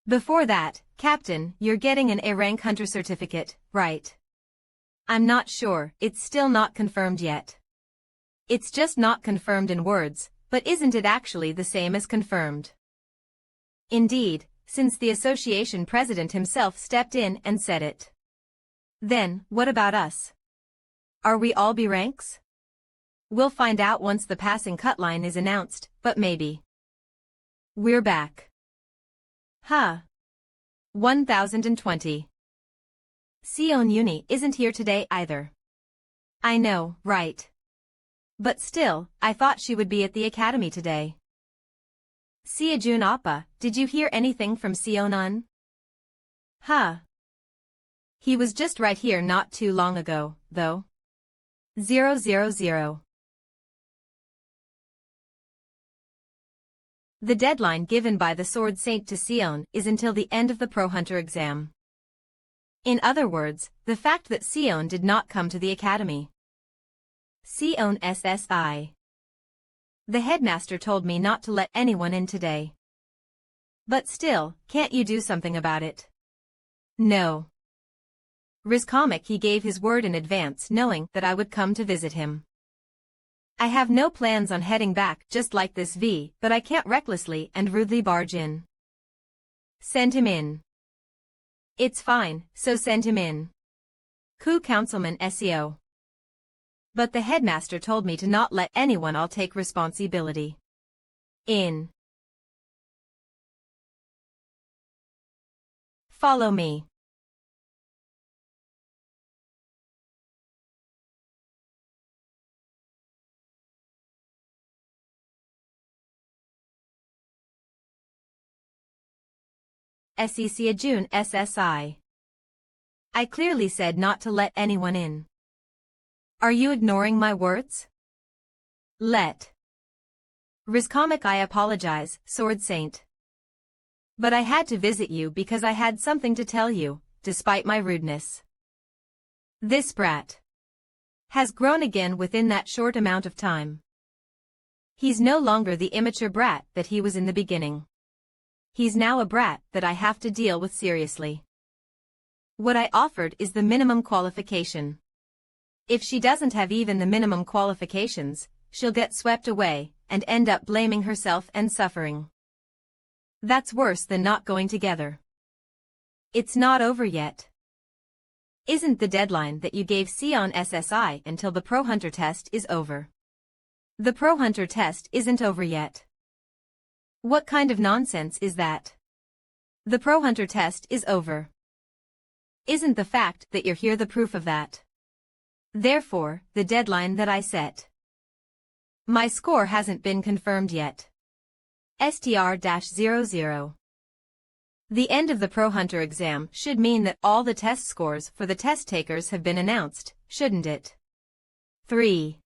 Before that, Captain, you're getting an A rank hunter certificate, right? I'm not sure, it's still not confirmed yet. It's just not confirmed in words, but isn't it actually the same as confirmed? Indeed, since the association president himself stepped in and said it. Then, what about us? Are we all B ranks? We'll find out once the passing cut line is announced, but maybe. We're back. Huh. 1020. Seon Uni isn't here today either. I know, right? But still, I thought she would be at the academy today. Seojun Appa, did you hear anything from Seonan? Huh. He was just right here not too long ago, though. 000. The deadline given by the Sword Saint to Seon is until the end of the Pro Hunter exam. In other words, the fact that Sion did not come to the academy. Sion SSI. The headmaster told me not to let anyone in today. But still, can't you do something about it? No. Rizcomic, he gave his word in advance knowing that I would come to visit him. I have no plans on heading back just like this but I can't recklessly and rudely barge in. Send him in. It's fine, so send him in. Councilman SEO. But the headmaster told me to not let anyone. I'll take responsibility. In. Follow me. SEC June SSI. I clearly said not to let anyone in. Are you ignoring my words? Let. Rizcomic, I apologize, Sword Saint. But I had to visit you because I had something to tell you, despite my rudeness. This brat has grown again within that short amount of time. He's no longer the immature brat that he was in the beginning. He's now a brat that I have to deal with seriously. What I offered is the minimum qualification. If she doesn't have even the minimum qualifications, she'll get swept away and end up blaming herself and suffering. That's worse than not going together. It's not over yet. Isn't the deadline that you gave Sion SSI until the Pro Hunter test is over? The Pro Hunter test isn't over yet. What kind of nonsense is that? The Pro Hunter test is over. Isn't the fact that you're here the proof of that? Therefore, the deadline that I set. My score hasn't been confirmed yet. STR-00. The end of the Pro Hunter exam should mean that all the test scores for the test takers have been announced, shouldn't it? 3.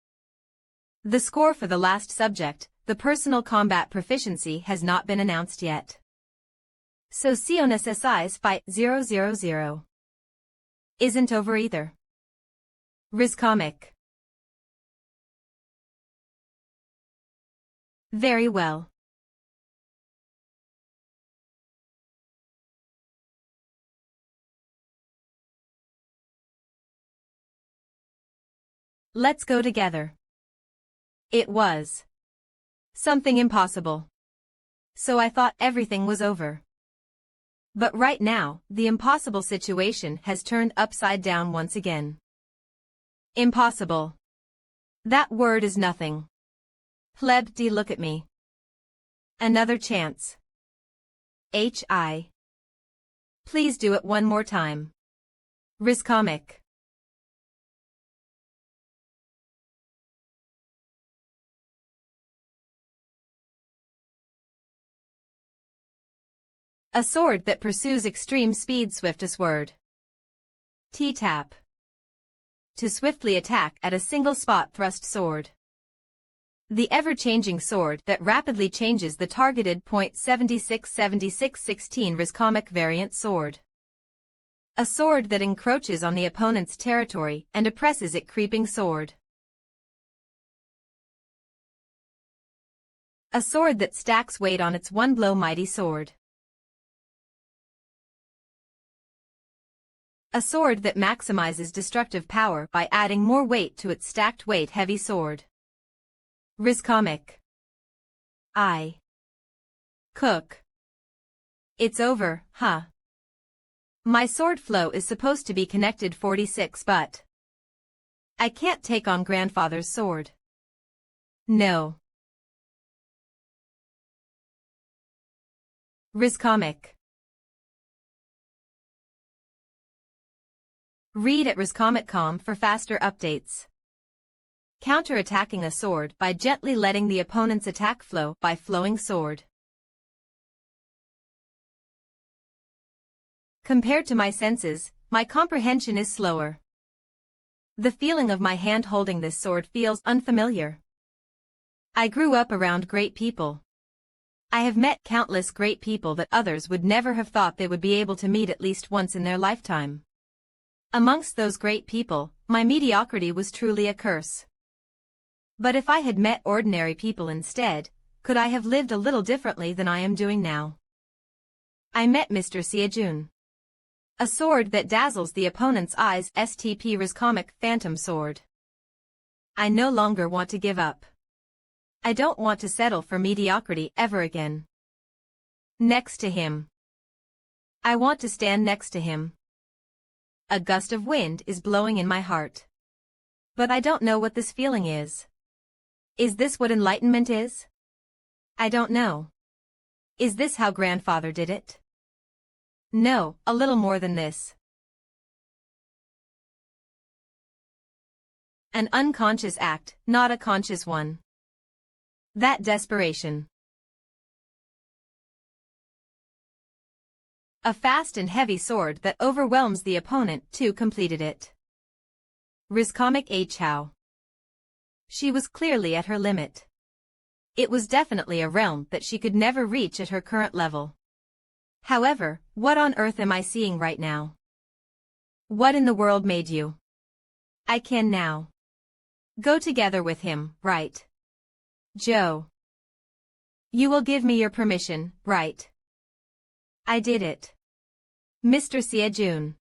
The score for the last subject, the personal combat proficiency, has not been announced yet. So Sion SSI's fight 000 isn't over either. Rizcomic. Very well. Let's go together. It was something impossible. So I thought everything was over. But right now, the impossible situation has turned upside down once again. Impossible. That word is nothing. Pleb D, look at me. Another chance. HI. Please do it one more time. Rizcomic. A sword that pursues extreme speed, swiftest word. T-tap. To swiftly attack at a single spot, thrust sword. The ever-changing sword that rapidly changes the targeted .767616 Rizcomic variant sword. A sword that encroaches on the opponent's territory and oppresses it, creeping sword. A sword that stacks weight on its one blow, mighty sword. A sword that maximizes destructive power by adding more weight to its stacked weight, heavy sword. Rizcomic. I. Cook. It's over, huh? My sword flow is supposed to be connected 46, but I can't take on grandfather's sword. No. Rizcomic. Read at Rizcomic.com for faster updates. Counter-attacking a sword by gently letting the opponent's attack flow by flowing sword. Compared to my senses, my comprehension is slower. The feeling of my hand holding this sword feels unfamiliar. I grew up around great people. I have met countless great people that others would never have thought they would be able to meet at least once in their lifetime. Amongst those great people, my mediocrity was truly a curse. But if I had met ordinary people instead, could I have lived a little differently than I am doing now? I met Mr. Seajun. A sword that dazzles the opponent's eyes. STP Rizcomic Phantom Sword. I no longer want to give up. I don't want to settle for mediocrity ever again. Next to him. I want to stand next to him. A gust of wind is blowing in my heart. But I don't know what this feeling is. Is this what enlightenment is? I don't know. Is this how grandfather did it? No, a little more than this. An unconscious act, not a conscious one. That desperation. A fast and heavy sword that overwhelms the opponent too completed it. Rizcomic H. How. She was clearly at her limit. It was definitely a realm that she could never reach at her current level. However, what on earth am I seeing right now? What in the world made you? I can now go together with him, right? Joe. You will give me your permission, right? I did it. Mr. Seajun.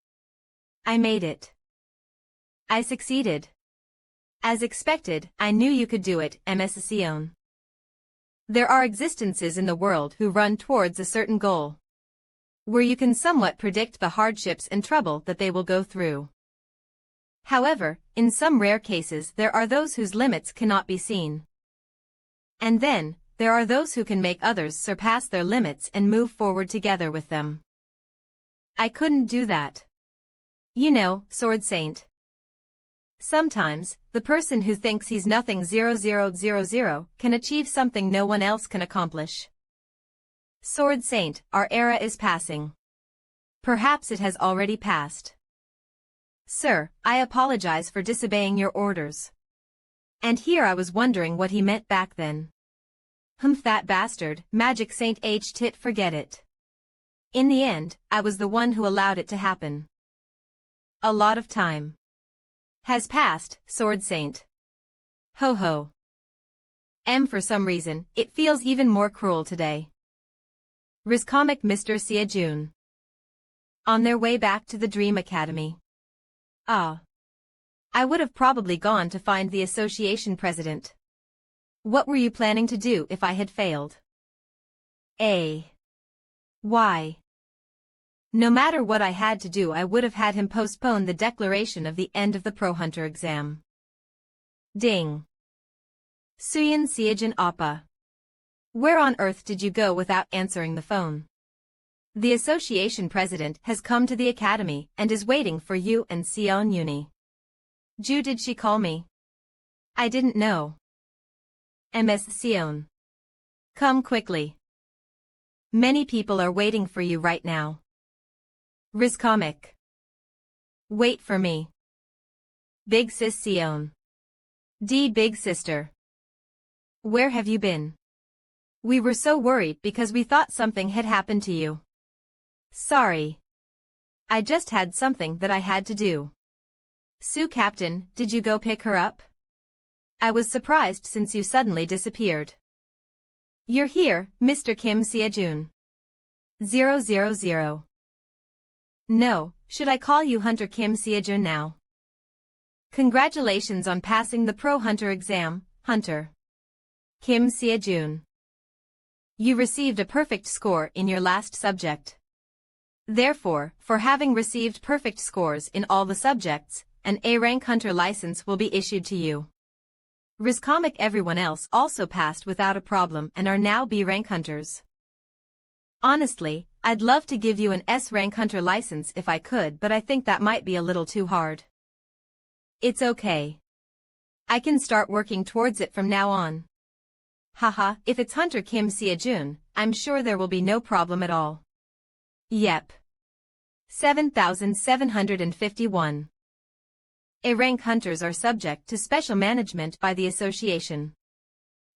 I made it. I succeeded. As expected, I knew you could do it, Ms. Sion. There are existences in the world who run towards a certain goal, where you can somewhat predict the hardships and trouble that they will go through. However, in some rare cases there are those whose limits cannot be seen. And then, there are those who can make others surpass their limits and move forward together with them. I couldn't do that. You know, Sword Saint. Sometimes, the person who thinks he's nothing 0000 can achieve something no one else can accomplish. Sword Saint, our era is passing. Perhaps it has already passed. Sir, I apologize for disobeying your orders. And here I was wondering what he meant back then. That bastard, Magic Saint H. Tit, forget it. In the end, I was the one who allowed it to happen. A lot of time has passed, Sword Saint. Ho ho. For some reason, it feels even more cruel today. Rizcomic Mr. Seajun. On their way back to the Dream Academy. I would have probably gone to find the association president. What were you planning to do if I had failed? Why? No matter what I had to do, I would have had him postpone the declaration of the end of the Pro Hunter exam. Ding. Suyin Seajin Appa. Where on earth did you go without answering the phone? The association president has come to the academy and is waiting for you and Sion Uni. Ju, did she call me? I didn't know. Ms. Sion. Come quickly. Many people are waiting for you right now. Rizcomic. Wait for me. Big Sis Sion. Big Sister. Where have you been? We were so worried because we thought something had happened to you. Sorry. I just had something that I had to do. Sue, Captain, did you go pick her up? I was surprised since you suddenly disappeared. You're here, Mr. Kim Seajun. 000. No, should I call you Hunter Kim Seajun now? Congratulations on passing the Pro Hunter exam, Hunter Kim Seajun. You received a perfect score in your last subject. Therefore, for having received perfect scores in all the subjects, an A-rank Hunter license will be issued to you. Rizcomic, everyone else also passed without a problem and are now B-rank Hunters. Honestly, I'd love to give you an S-rank Hunter license if I could, but I think that might be a little too hard. It's okay. I can start working towards it from now on. Haha, if it's Hunter Kim Seajun, I'm sure there will be no problem at all. Yep. 7,751. A-rank Hunters are subject to special management by the association.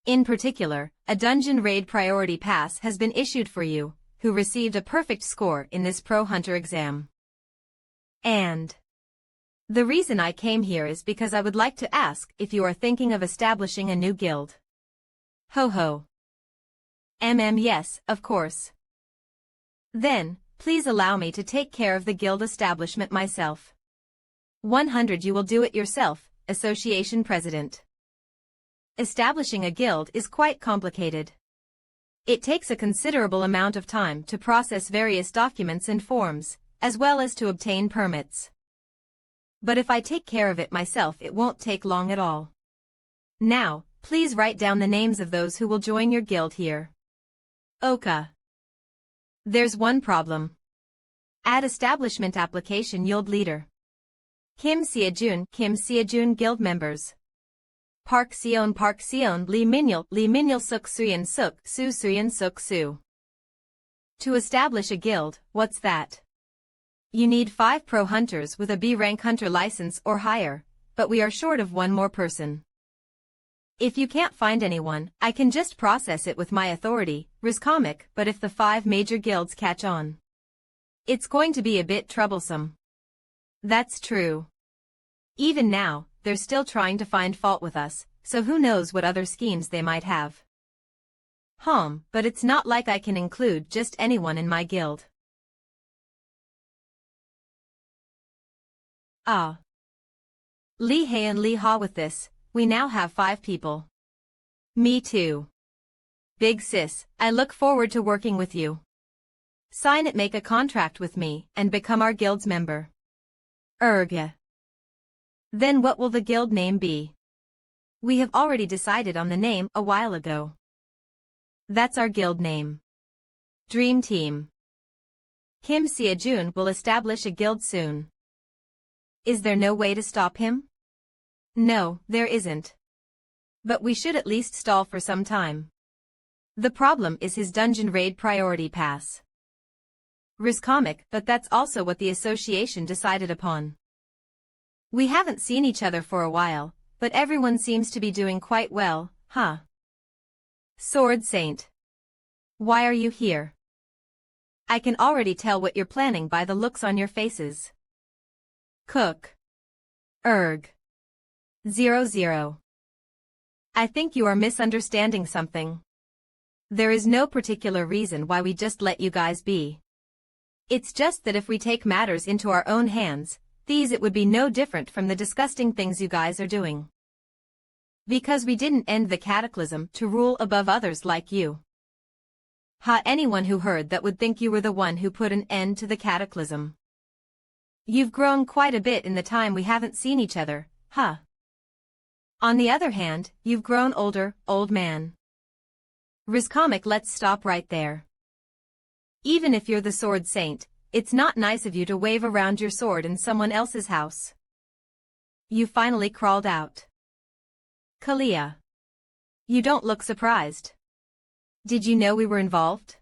In particular, a dungeon raid priority pass has been issued for you, who received a perfect score in this Pro Hunter exam. And The reason I came here is because I would like to ask if you are thinking of establishing a new guild. Ho ho. Yes, of course. Then, please allow me to take care of the guild establishment myself. 100 You will do it yourself, Association President. Establishing a guild is quite complicated. It takes a considerable amount of time to process various documents and forms, as well as to obtain permits. But if I take care of it myself, it won't take long at all. Now, please write down the names of those who will join your guild here. Oka. There's one problem. Add establishment application guild leader. Kim Seojun guild members. Park Seon Lee Minyul Suk Suyen Suk Su. To establish a guild, what's that? You need 5 pro hunters with a B rank hunter license or higher, but we are short of one more person. If you can't find anyone, I can just process it with my authority, Rizcomic, but if the 5 major guilds catch on, it's going to be a bit troublesome. That's true. Even now, they're still trying to find fault with us, so who knows what other schemes they might have. But it's not like I can include just anyone in my guild. Lee Hae and Lee Ha with this, we now have 5 people. Me too. Big sis, I look forward to working with you. Sign it, make a contract with me, and become our guild's member. Then what will the guild name be? We have already decided on the name a while ago. That's our guild name. Dream Team. Kim Seojun will establish a guild soon. Is there no way to stop him? No, there isn't. But we should at least stall for some time. The problem is his dungeon raid priority pass. Rizcomic, but that's also what the association decided upon. We haven't seen each other for a while, but everyone seems to be doing quite well, huh? Sword Saint. Why are you here? I can already tell what you're planning by the looks on your faces. Cook. 00. I think you are misunderstanding something. There is no particular reason why we just let you guys be. It's just that if we take matters into our own hands, it would be no different from the disgusting things you guys are doing. Because we didn't end the cataclysm to rule above others like you. Anyone who heard that would think you were the one who put an end to the cataclysm. You've grown quite a bit in the time we haven't seen each other, On the other hand, you've grown older, old man. Rizcomic, let's stop right there. Even if you're the Sword Saint, it's not nice of you to wave around your sword in someone else's house. You finally crawled out. Kalia. You don't look surprised. Did you know we were involved?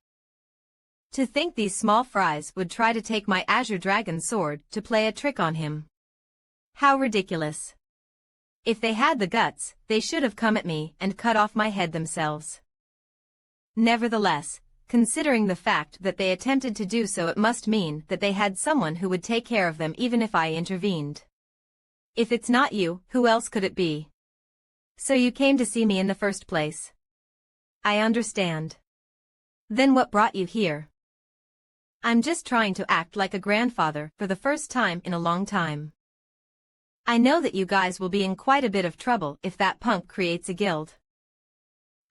To think these small fries would try to take my Azure Dragon sword to play a trick on him. How ridiculous. If they had the guts, they should have come at me and cut off my head themselves. Nevertheless, considering the fact that they attempted to do so, it must mean that they had someone who would take care of them even if I intervened. If it's not you, who else could it be? So you came to see me in the first place. I understand. Then what brought you here? I'm just trying to act like a grandfather for the first time in a long time. I know that you guys will be in quite a bit of trouble if that punk creates a guild.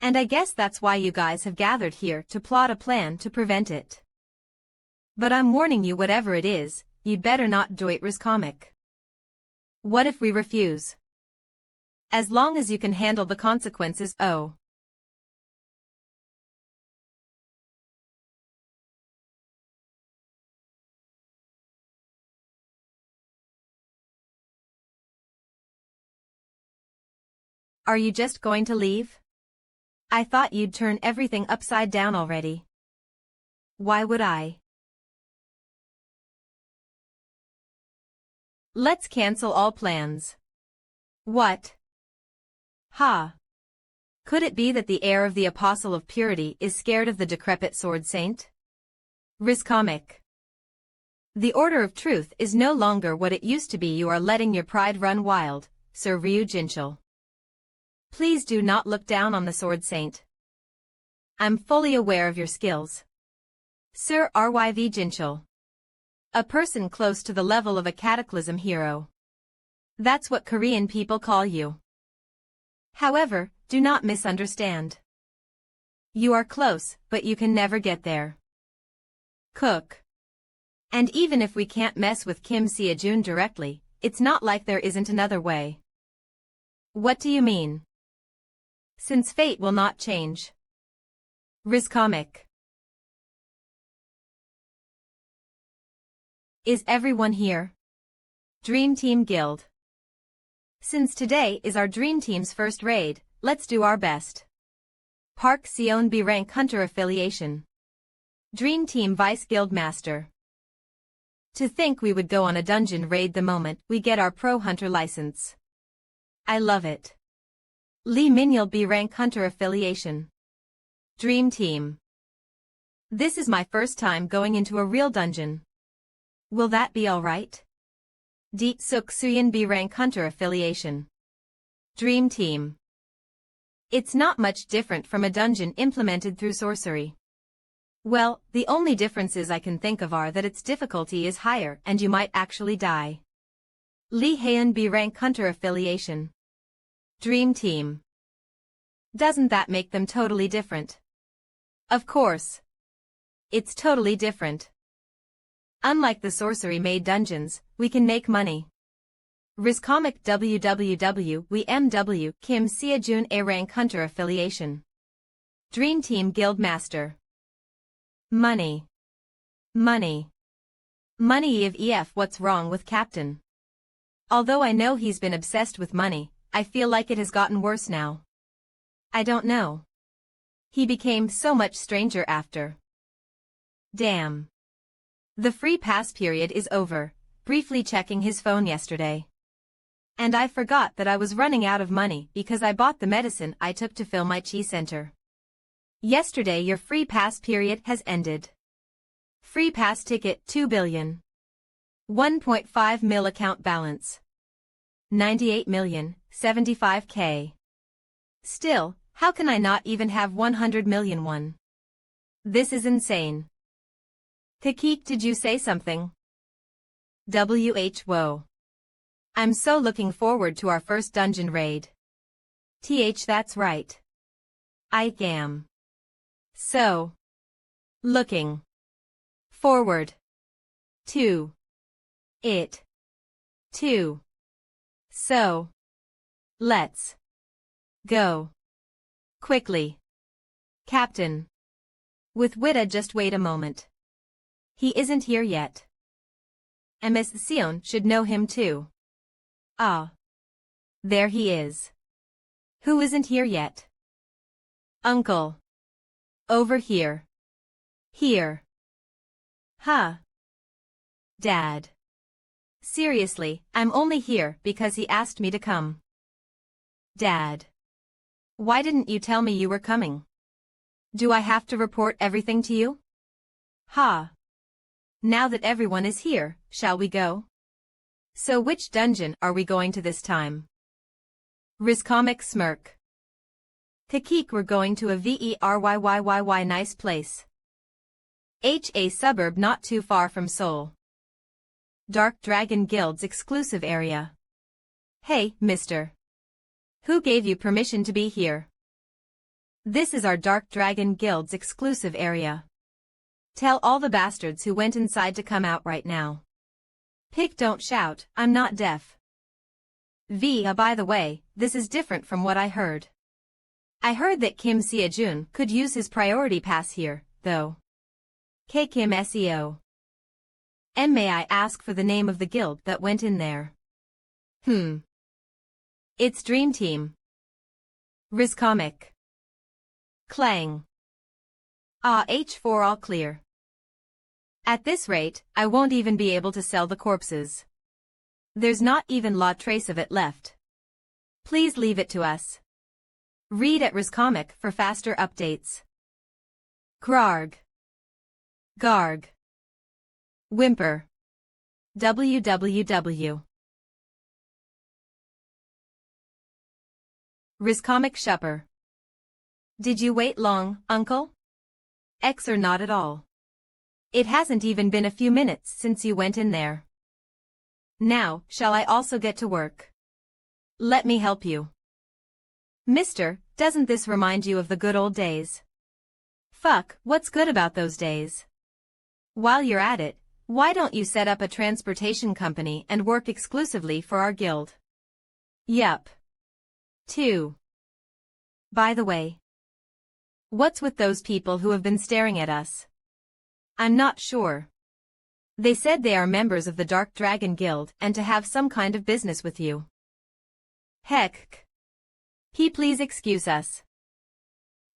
And I guess that's why you guys have gathered here to plot a plan to prevent it. But I'm warning you, whatever it is, you'd better not do it, Rizcomic. What if we refuse? As long as you can handle the consequences, Are you just going to leave? I thought you'd turn everything upside down already. Why would I? Let's cancel all plans. What? Could it be that the heir of the Apostle of Purity is scared of the decrepit Sword Saint? Rizcomic. The order of truth is no longer what it used to be. You are letting your pride run wild, Sir Ryu Jinchul. Please do not look down on the Sword Saint. I'm fully aware of your skills. Sir Ryv Jinchul. A person close to the level of a cataclysm hero. That's what Korean people call you. However, do not misunderstand. You are close, but you can never get there. Cook. And even if we can't mess with Kim Seojun directly, it's not like there isn't another way. What do you mean? Since fate will not change. Rizcomic. Is everyone here? Dream Team Guild. Since today is our Dream Team's first raid, let's do our best. Park Seon B Rank Hunter Affiliation. Dream Team Vice Guild Master. To think we would go on a dungeon raid the moment we get our Pro Hunter license. I love it. Lee Minyul B Rank Hunter Affiliation. Dream Team. This is my first time going into a real dungeon. Will that be alright? Deep Suk Suyin B Rank Hunter Affiliation. Dream Team. It's not much different from a dungeon implemented through sorcery. Well, the only differences I can think of are that its difficulty is higher and you might actually die. Lee Haeun B Rank Hunter Affiliation. Dream Team. Doesn't that make them totally different? Of course. It's totally different. Unlike the sorcery-made dungeons, we can make money. Rizcomic WWW Kim Seojun A Rank Hunter Affiliation. Dream Team Guild Master. Money. Money. Money of EF. What's wrong with Captain? Although I know he's been obsessed with money, I feel like it has gotten worse now. I don't know. He became so much stranger after. Damn. The free pass period is over, briefly checking his phone yesterday. And I forgot that I was running out of money because I bought the medicine I took to fill my chi center. Yesterday your free pass period has ended. Free pass ticket 2 billion. 1.5 mil account balance. 98 million, 75k. Still, how can I not even have 100 million won? This is insane. Kakik, did you say something? Whoa. I'm so looking forward to our first dungeon raid. That's right. I am. So. Looking. Forward. To. It. Too. So. Let's. Go. Quickly. Captain. With Wita, just wait a moment. He isn't here yet. Ms. Sion should know him too. Ah. There he is. Who isn't here yet? Uncle. Over here. Here. Huh. Dad. Seriously, I'm only here because he asked me to come. Dad. Why didn't you tell me you were coming? Do I have to report everything to you? Ha. Now that everyone is here, shall we go? So which dungeon are we going to this time? Rizcomic smirk. Kakik, we're going to a VERYYYY nice place. A suburb not too far from Seoul. Dark Dragon Guild's exclusive area. Hey, mister. Who gave you permission to be here? This is our Dark Dragon Guild's exclusive area. Tell all the bastards who went inside to come out right now. Pick, don't shout, I'm not deaf. By the way, this is different from what I heard. I heard that Kim Seojun could use his priority pass here, though. K Kim SEO. And may I ask for the name of the guild that went in there? It's Dream Team. Rizcomic. Clang. H4 all clear. At this rate, I won't even be able to sell the corpses. There's not even a trace of it left. Please leave it to us. Read at Rizcomic for faster updates. Grarg. Garg. Whimper. www. Riscomic Shupper. Did you wait long, uncle? X or not at all. It hasn't even been a few minutes since you went in there. Now, shall I also get to work? Let me help you. Mister, doesn't this remind you of the good old days? Fuck, what's good about those days? While you're at it, why don't you set up a transportation company and work exclusively for our guild? Yup. 2. By the way, what's with those people who have been staring at us? I'm not sure. They said they are members of the Dark Dragon Guild and to have some kind of business with you. Heck. Please excuse us.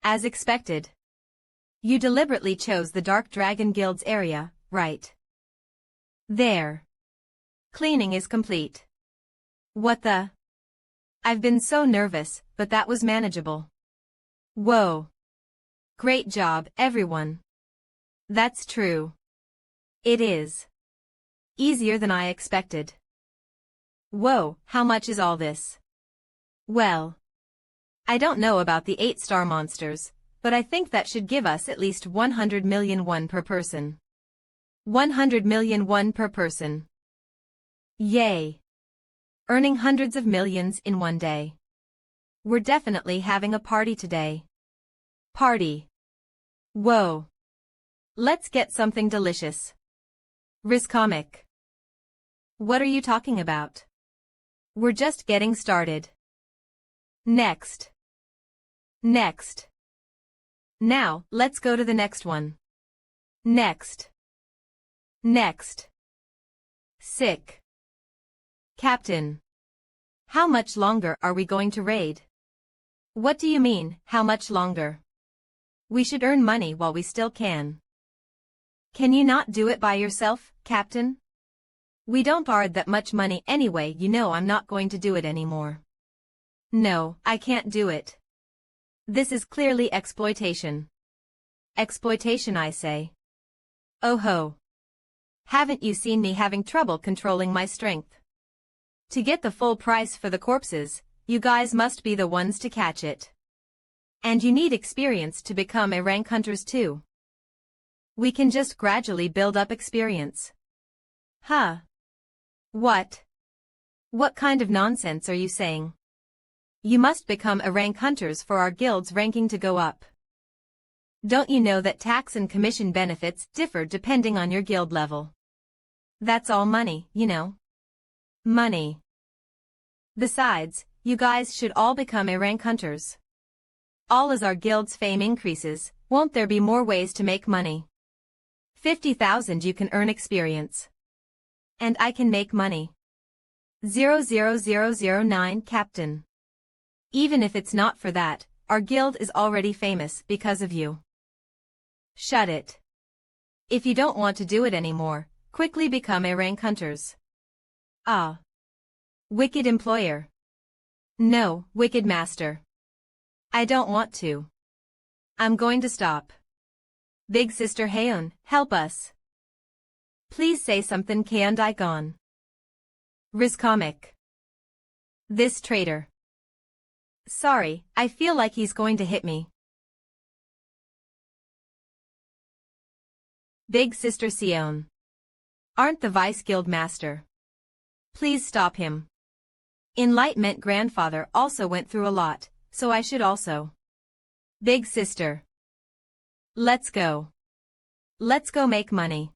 As expected. You deliberately chose the Dark Dragon Guild's area, right? There. Cleaning is complete. What the? I've been so nervous, but that was manageable. Whoa. Great job, everyone. That's true. It is. Easier than I expected. Whoa, how much is all this? Well, I don't know about the 8-star monsters, but I think that should give us at least 100 million won per person. 100 million won per person. Yay. Earning hundreds of millions in one day. We're definitely having a party today. Party. Whoa. Let's get something delicious. Riscomic. What are you talking about? We're just getting started. Next. Next. Now, let's go to the next one. Next. Next. Sick. Captain. How much longer are we going to raid? What do you mean, how much longer? We should earn money while we still can. Can you not do it by yourself, Captain? We don't ard that much money anyway, you know I'm not going to do it anymore. No, I can't do it. This is clearly exploitation. Exploitation, I say. Oh ho. Haven't you seen me having trouble controlling my strength? To get the full price for the corpses, you guys must be the ones to catch it. And you need experience to become a rank hunters too. We can just gradually build up experience. Huh? What? What kind of nonsense are you saying? You must become a rank hunters for our guild's ranking to go up. Don't you know that tax and commission benefits differ depending on your guild level? That's all money, you know. Money. Besides, you guys should all become a rank hunters. All as our guild's fame increases, won't there be more ways to make money? 50,000 you can earn experience. And I can make money. 00009 Captain. Even if it's not for that, our guild is already famous because of you. Shut it. If you don't want to do it anymore, quickly become a rank hunters. Ah. Wicked employer. No, wicked master. I don't want to. I'm going to stop. Big Sister Haeun, help us. Please say something, Kaeun. Riscomic. This traitor. Sorry, I feel like he's going to hit me. Big Sister Sion. Aren't the Vice Guild Master. Please stop him. Enlightenment grandfather also went through a lot, so I should also. Big Sister. Let's go. Let's go make money.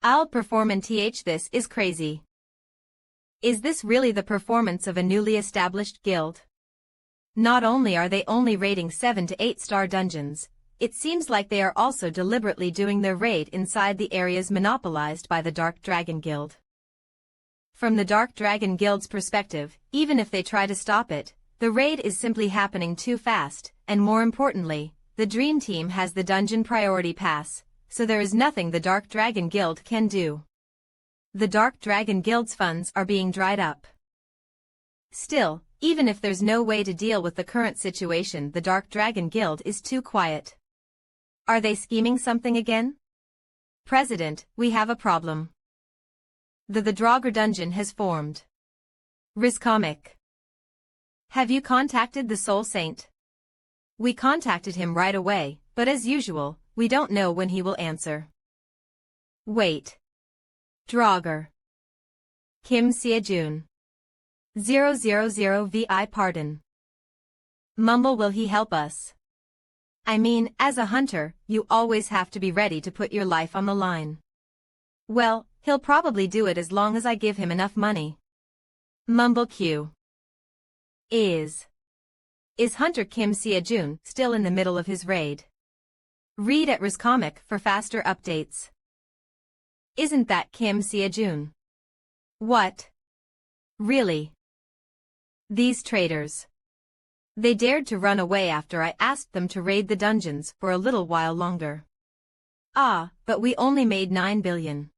I'll perform and this is crazy. Is this really the performance of a newly established guild? Not only are they only raiding 7 to 8-star dungeons, it seems like they are also deliberately doing their raid inside the areas monopolized by the Dark Dragon Guild. From the Dark Dragon Guild's perspective, even if they try to stop it, the raid is simply happening too fast, and more importantly, the Dream Team has the Dungeon Priority Pass, so there is nothing the Dark Dragon Guild can do. The Dark Dragon Guild's funds are being dried up. Still, even if there's no way to deal with the current situation, the Dark Dragon Guild is too quiet. Are they scheming something again? President, we have a problem. The Draugr dungeon has formed. Comic. Have you contacted the Soul Saint? We contacted him right away, but as usual, we don't know when he will answer. Wait. Draugr. Kim Seojun. 000 VI pardon. Mumble, will he help us? I mean, as a hunter, you always have to be ready to put your life on the line. Well, he'll probably do it as long as I give him enough money. Mumble Q. Is Hunter Kim Seojun still in the middle of his raid? Read at Comic for faster updates. Isn't that Kim Seojun? What? Really? These traitors. They dared to run away after I asked them to raid the dungeons for a little while longer. Ah, but we only made 9 billion.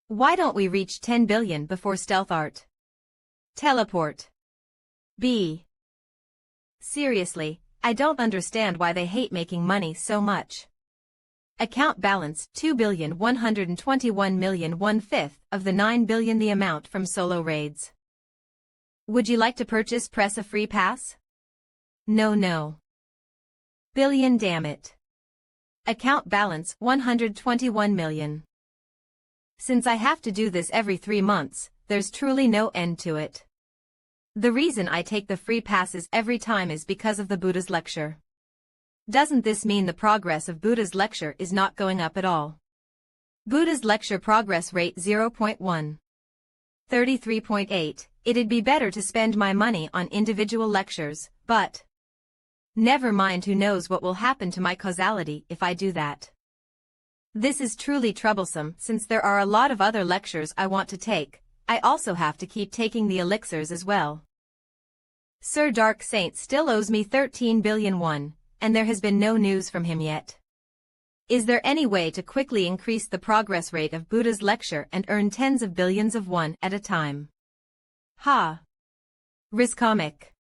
Why don't we reach 10 billion before stealth art? Teleport. B. Seriously, I don't understand why they hate making money so much. Account balance 2,121,000,000, 1/5 of the 9 billion, the amount from solo raids. Would you like to press a free pass? No. Billion, damn it. Account balance 121 million. Since I have to do this every 3 months, there's truly no end to it. The reason I take the free passes every time is because of the Buddha's lecture. Doesn't this mean the progress of Buddha's lecture is not going up at all? Buddha's lecture progress rate 0.1. 33.8. It'd be better to spend my money on individual lectures, but never mind, who knows what will happen to my causality if I do that. This is truly troublesome since there are a lot of other lectures I want to take. I also have to keep taking the elixirs as well. Sir Dark Saint still owes me 13 billion won, and there has been no news from him yet. Is there any way to quickly increase the progress rate of Buddha's lecture and earn tens of billions of won at a time? Ha! Comic.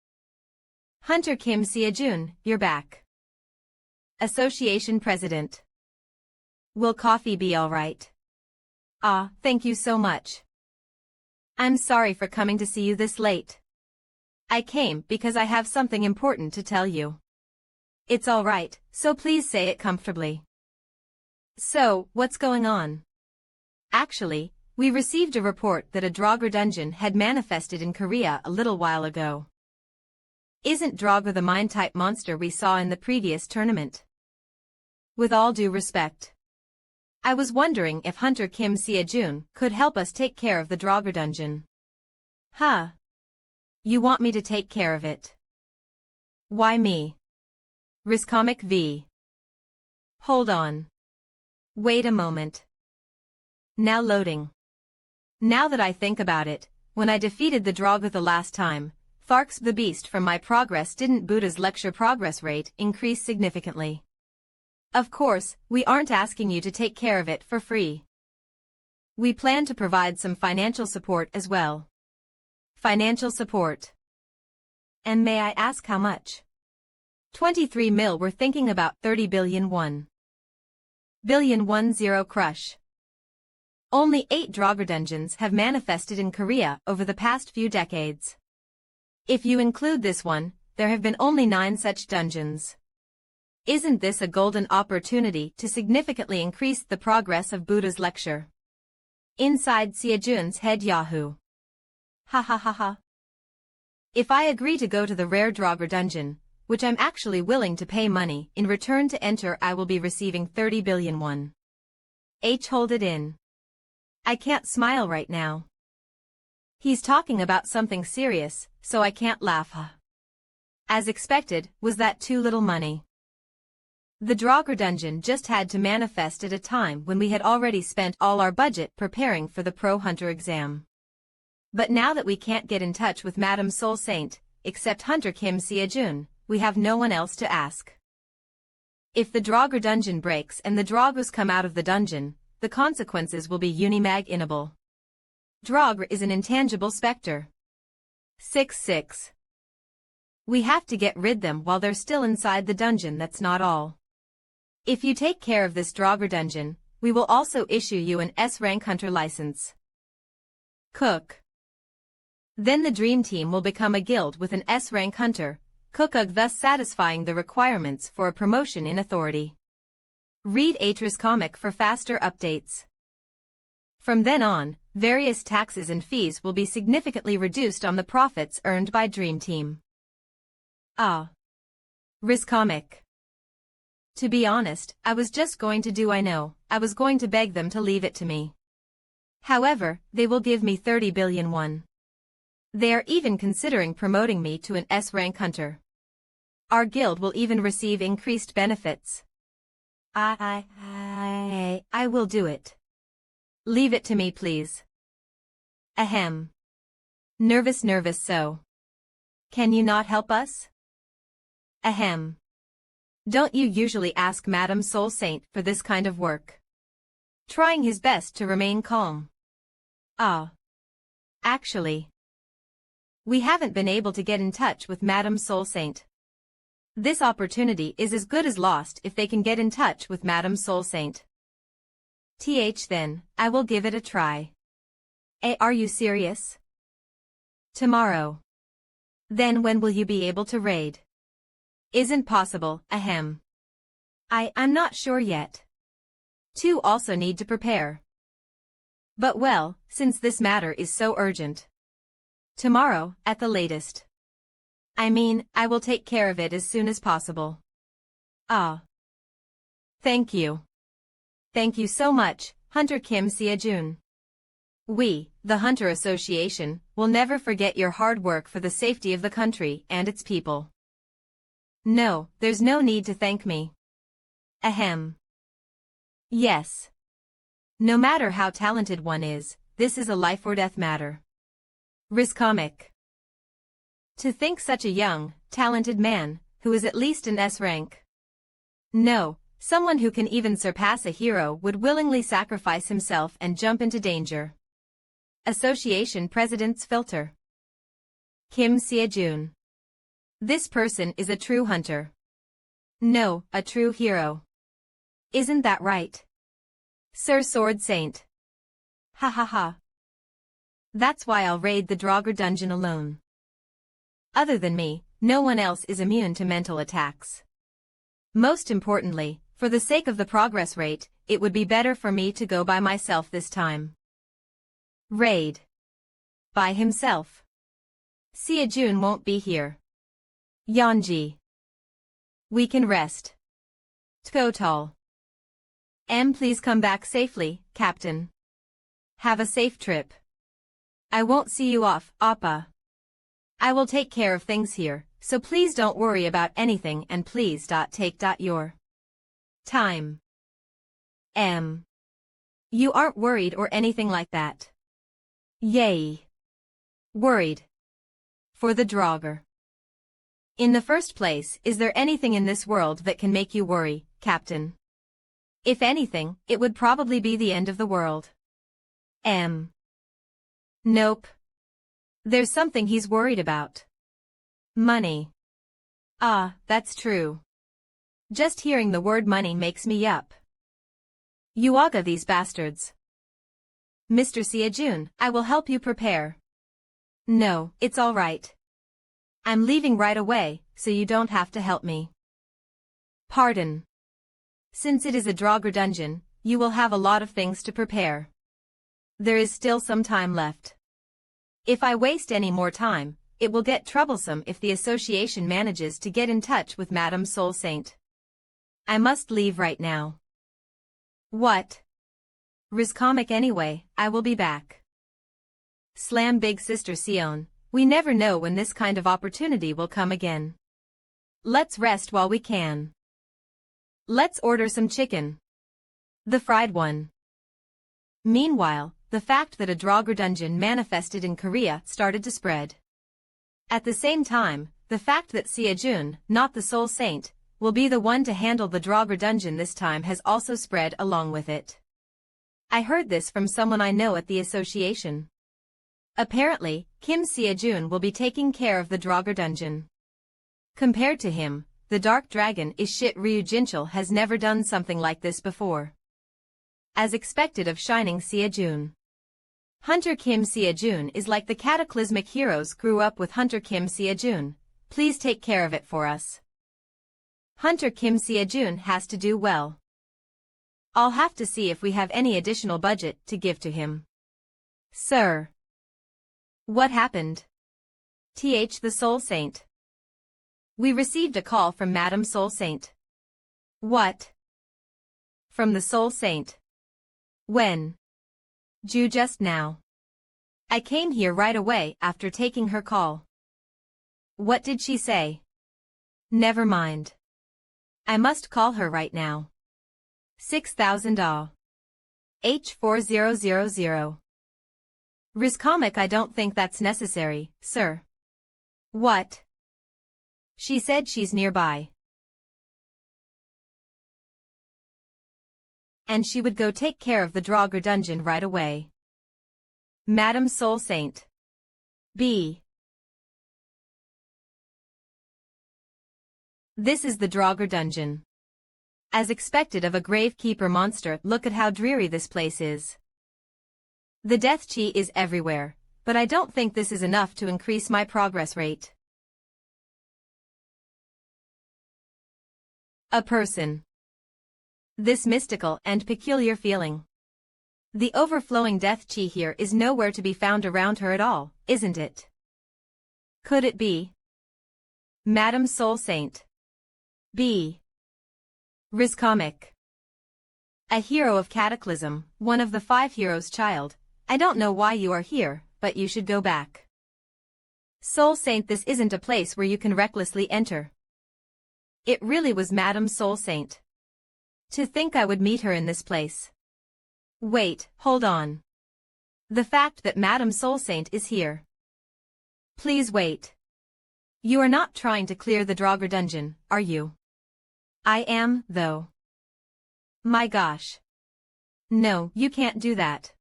Hunter Kim Seojun, you're back. Association President. Will coffee be alright? Ah, thank you so much. I'm sorry for coming to see you this late. I came because I have something important to tell you. It's alright, so please say it comfortably. So, what's going on? Actually, we received a report that a Draugr dungeon had manifested in Korea a little while ago. Isn't Draugr the mind-type monster we saw in the previous tournament? With all due respect, I was wondering if Hunter Kim Seojun could help us take care of the Draugr dungeon. Huh? You want me to take care of it? Why me? Comic V. Hold on. Wait a moment. Now loading. Now that I think about it, when I defeated the Draugr the last time, Tharks the Beast, from my progress didn't Buddha's lecture progress rate increase significantly. Of course, we aren't asking you to take care of it for free. We plan to provide some financial support as well. Financial support. And may I ask how much? 23 mil. We're thinking about 30 billion won. Billion 10 crush. Only 8 Draugr dungeons have manifested in Korea over the past few decades. If you include this one, there have been only 9 such dungeons. Isn't this a golden opportunity to significantly increase the progress of Buddha's lecture? Inside Seojun's head, Yahoo. Ha ha ha ha. If I agree to go to the rare Draugr dungeon, which I'm actually willing to pay money in return to enter, I will be receiving 30 billion won. Hold it in. I can't smile right now. He's talking about something serious, so I can't laugh. As expected, was that too little money? The Draugr dungeon just had to manifest at a time when we had already spent all our budget preparing for the Pro Hunter exam. But now that we can't get in touch with Madame Soul Saint, except Hunter Kim Seojun, we have no one else to ask. If the Draugr dungeon breaks and the Draugrs come out of the dungeon, the consequences will be unimaginable. Draugr is an intangible specter. 6. We have to get rid them while they're still inside the dungeon. That's not all. If you take care of this Draugr dungeon, we will also issue you an S-rank hunter license. Cook. Then the Dream Team will become a guild with an S-rank hunter, Cookug, thus satisfying the requirements for a promotion in authority. Read Atris comic for faster updates. From then on, various taxes and fees will be significantly reduced on the profits earned by Dream Team. Ah. Riz comic. To be honest, I was just going to do I was going to beg them to leave it to me. However, they will give me 30 billion won. They are even considering promoting me to an S-rank hunter. Our guild will even receive increased benefits. I will do it. Leave it to me, please. Ahem. Nervous so. Can you not help us? Ahem. Don't you usually ask Madame Soul Saint for this kind of work? Trying his best to remain calm. Ah. Actually, we haven't been able to get in touch with Madame Soul Saint. This opportunity is as good as lost if they can get in touch with Madame Soul Saint. Then, I will give it a try. Are you serious? Tomorrow. Then when will you be able to raid? Isn't possible, ahem. I'm not sure yet. Two also need to prepare. But well, since this matter is so urgent. Tomorrow, at the latest. I mean, I will take care of it as soon as possible. Ah. Thank you. Thank you so much, Hunter Kim Sia-jun. We, the Hunter Association, will never forget your hard work for the safety of the country and its people. No, there's no need to thank me. Ahem. Yes. No matter how talented one is, this is a life or death matter. Riz comic. To think such a young, talented man, who is at least an S rank. No, someone who can even surpass a hero would willingly sacrifice himself and jump into danger. Association President's Filter. Kim Sia-jun. This person is a true hunter. No, a true hero. Isn't that right? Sir Sword Saint. Ha ha ha. That's why I'll raid the Draugr dungeon alone. Other than me, no one else is immune to mental attacks. Most importantly, for the sake of the progress rate, it would be better for me to go by myself this time. Raid. By himself. Sia-jun won't be here. Yeonji. We can rest. Total. Please come back safely, Captain. Have a safe trip. I won't see you off, Appa. I will take care of things here, so please don't worry about anything and please take your time. You aren't worried or anything like that. Yay. Worried. For the Draugr. In the first place, is there anything in this world that can make you worry, Captain? If anything, it would probably be the end of the world. Nope. There's something he's worried about. Money. Ah, that's true. Just hearing the word money makes me yup. Yuaga these bastards. Mr. Sia-jun, I will help you prepare. No, it's all right. I'm leaving right away, so you don't have to help me. Pardon. Since it is a Draugr dungeon, you will have a lot of things to prepare. There is still some time left. If I waste any more time, it will get troublesome if the association manages to get in touch with Madame Soul Saint. I must leave right now. What? Riz comic anyway, I will be back. Slam big sister Sion, we never know when this kind of opportunity will come again. Let's rest while we can. Let's order some chicken. The fried one. Meanwhile, the fact that a Draugr dungeon manifested in Korea started to spread. At the same time, the fact that Sia-jun, not the Soul Saint, will be the one to handle the Draugr dungeon this time has also spread along with it. I heard this from someone I know at the association. Apparently, Kim Sia-jun will be taking care of the Draugr dungeon. Compared to him, the Dark Dragon is shit. Ryu Jinchul has never done something like this before. As expected of shining Sia-jun. Hunter Kim Seojun is like the cataclysmic heroes grew up with Hunter Kim Seojun. Please take care of it for us. Hunter Kim Seojun has to do well. I'll have to see if we have any additional budget to give to him. Sir. What happened? The Soul Saint. We received a call from Madame Soul Saint. What? From the Soul Saint. When? Just now. I came here right away after taking her call. What did she say? Never mind. I must call her right now. 6,000 AH. H4000. Rizcomic, I don't think that's necessary, sir. What? She said she's nearby. And she would go take care of the Draugr dungeon right away. Madame Soul Saint. B. This is the Draugr dungeon. As expected of a gravekeeper monster, look at how dreary this place is. The death chi is everywhere, but I don't think this is enough to increase my progress rate. A person. This mystical and peculiar feeling. The overflowing death chi here is nowhere to be found around her at all, isn't it? Could it be Madame Soul Saint? B. Rizcomic. A hero of Cataclysm, one of the 5 heroes' child. I don't know why you are here, but you should go back. Soul Saint, this isn't a place where you can recklessly enter. It really was Madame Soul Saint. To think I would meet her in this place. Wait, hold on. The fact that Madame Soul Saint is here. Please wait. You are not trying to clear the Draugr dungeon, are you? I am, though. My gosh. No, you can't do that.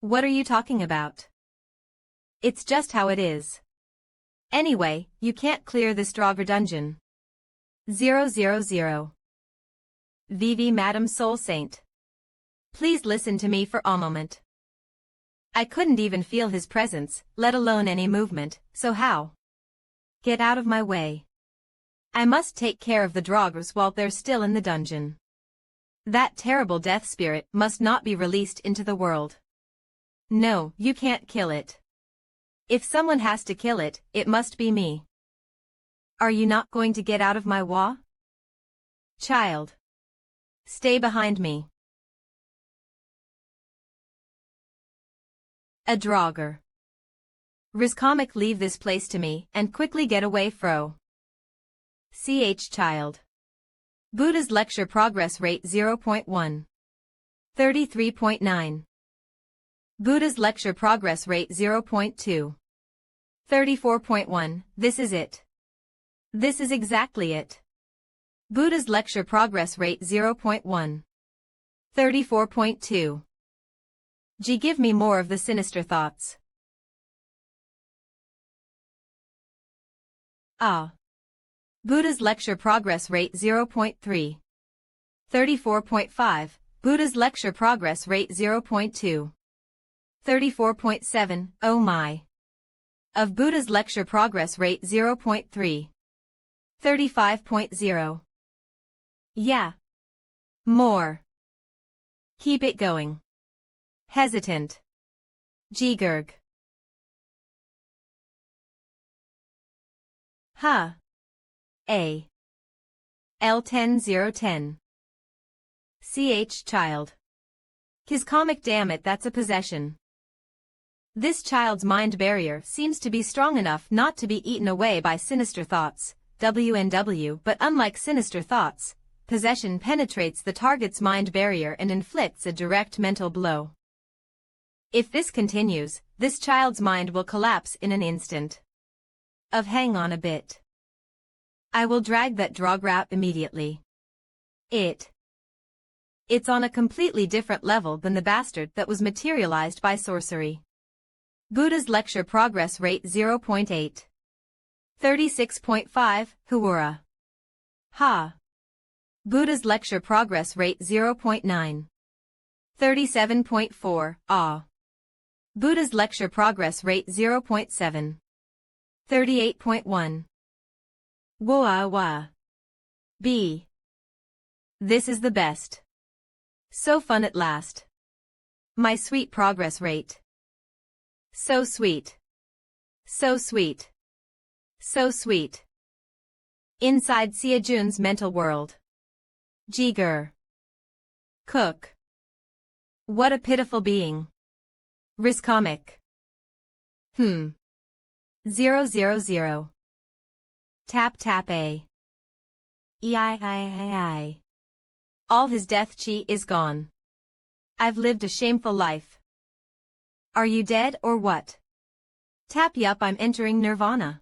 What are you talking about? It's just how it is. Anyway, you can't clear this Draugr dungeon. 000. VV Madame Soul Saint. Please listen to me for a moment. I couldn't even feel his presence, let alone any movement, so how? Get out of my way. I must take care of the Draugrs while they're still in the dungeon. That terrible death spirit must not be released into the world. No, you can't kill it. If someone has to kill it, it must be me. Are you not going to get out of my wa? Child. Stay behind me. A Draugr. Rizcomic, leave this place to me and quickly get away fro. Child. Buddha's lecture progress rate 0.1. 33.9. Buddha's lecture progress rate 0.2. 34.1. This is it. This is exactly it. Buddha's lecture progress rate 0.1. 34.2. G. Give me more of the sinister thoughts. Ah. Buddha's lecture progress rate 0.3. 34.5. Buddha's lecture progress rate 0.2. 34.7. Oh my. Of Buddha's lecture progress rate 0.3. 35.0. Yeah. More. Keep it going. Hesitant. Jigurg. Huh. A. L10010. Child. His comic, damn it, that's a possession. This child's mind barrier seems to be strong enough not to be eaten away by sinister thoughts, WNW, but unlike sinister thoughts, possession penetrates the target's mind barrier and inflicts a direct mental blow. If this continues, this child's mind will collapse in an instant. Hang on a bit. I will drag that Draugr out immediately. It's on a completely different level than the bastard that was materialized by sorcery. Buddha's lecture progress rate 0.8. 36.5, Huura. Ha. Buddha's lecture progress rate 0.9. 37.4, Ah. Buddha's lecture progress rate 0.7. 38.1. Wa. B. This is the best. So fun at last. My sweet progress rate. So sweet. So sweet. So sweet. Inside Sia Jun's mental world. Jiger. Cook. What a pitiful being. Riscomic. 000. Tap A. Ei. All his death chi is gone. I've lived a shameful life. Are you dead or what? Tap yup, I'm entering nirvana.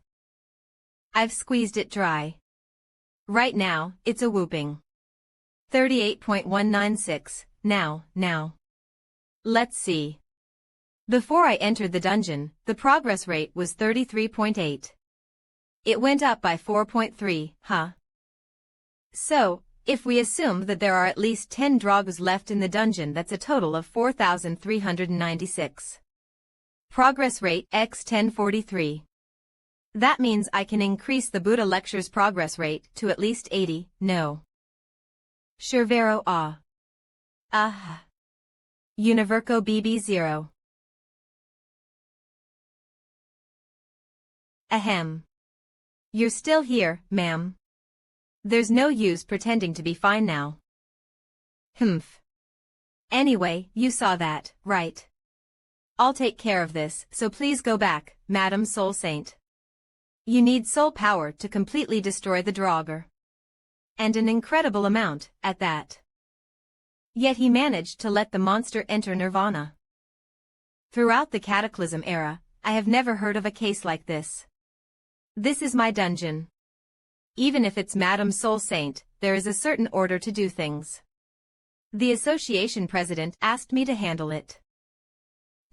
I've squeezed it dry. Right now, it's a whooping. 38.196, now. Let's see. Before I entered the dungeon, the progress rate was 33.8. It went up by 4.3, huh? So, if we assume that there are at least 10 drogs left in the dungeon, that's a total of 4,396. Progress rate x 1043. That means I can increase the Buddha lecture's progress rate to at least 80, no. Shervero Univerco BB0. Ahem. You're still here, ma'am. There's no use pretending to be fine now. Humph. Anyway, you saw that, right? I'll take care of this, so please go back, Madam Soul Saint. You need soul power to completely destroy the Draugr. And an incredible amount, at that. Yet he managed to let the monster enter nirvana. Throughout the Cataclysm era, I have never heard of a case like this. This is my dungeon. Even if it's Madam Soul Saint, there is a certain order to do things. The association president asked me to handle it.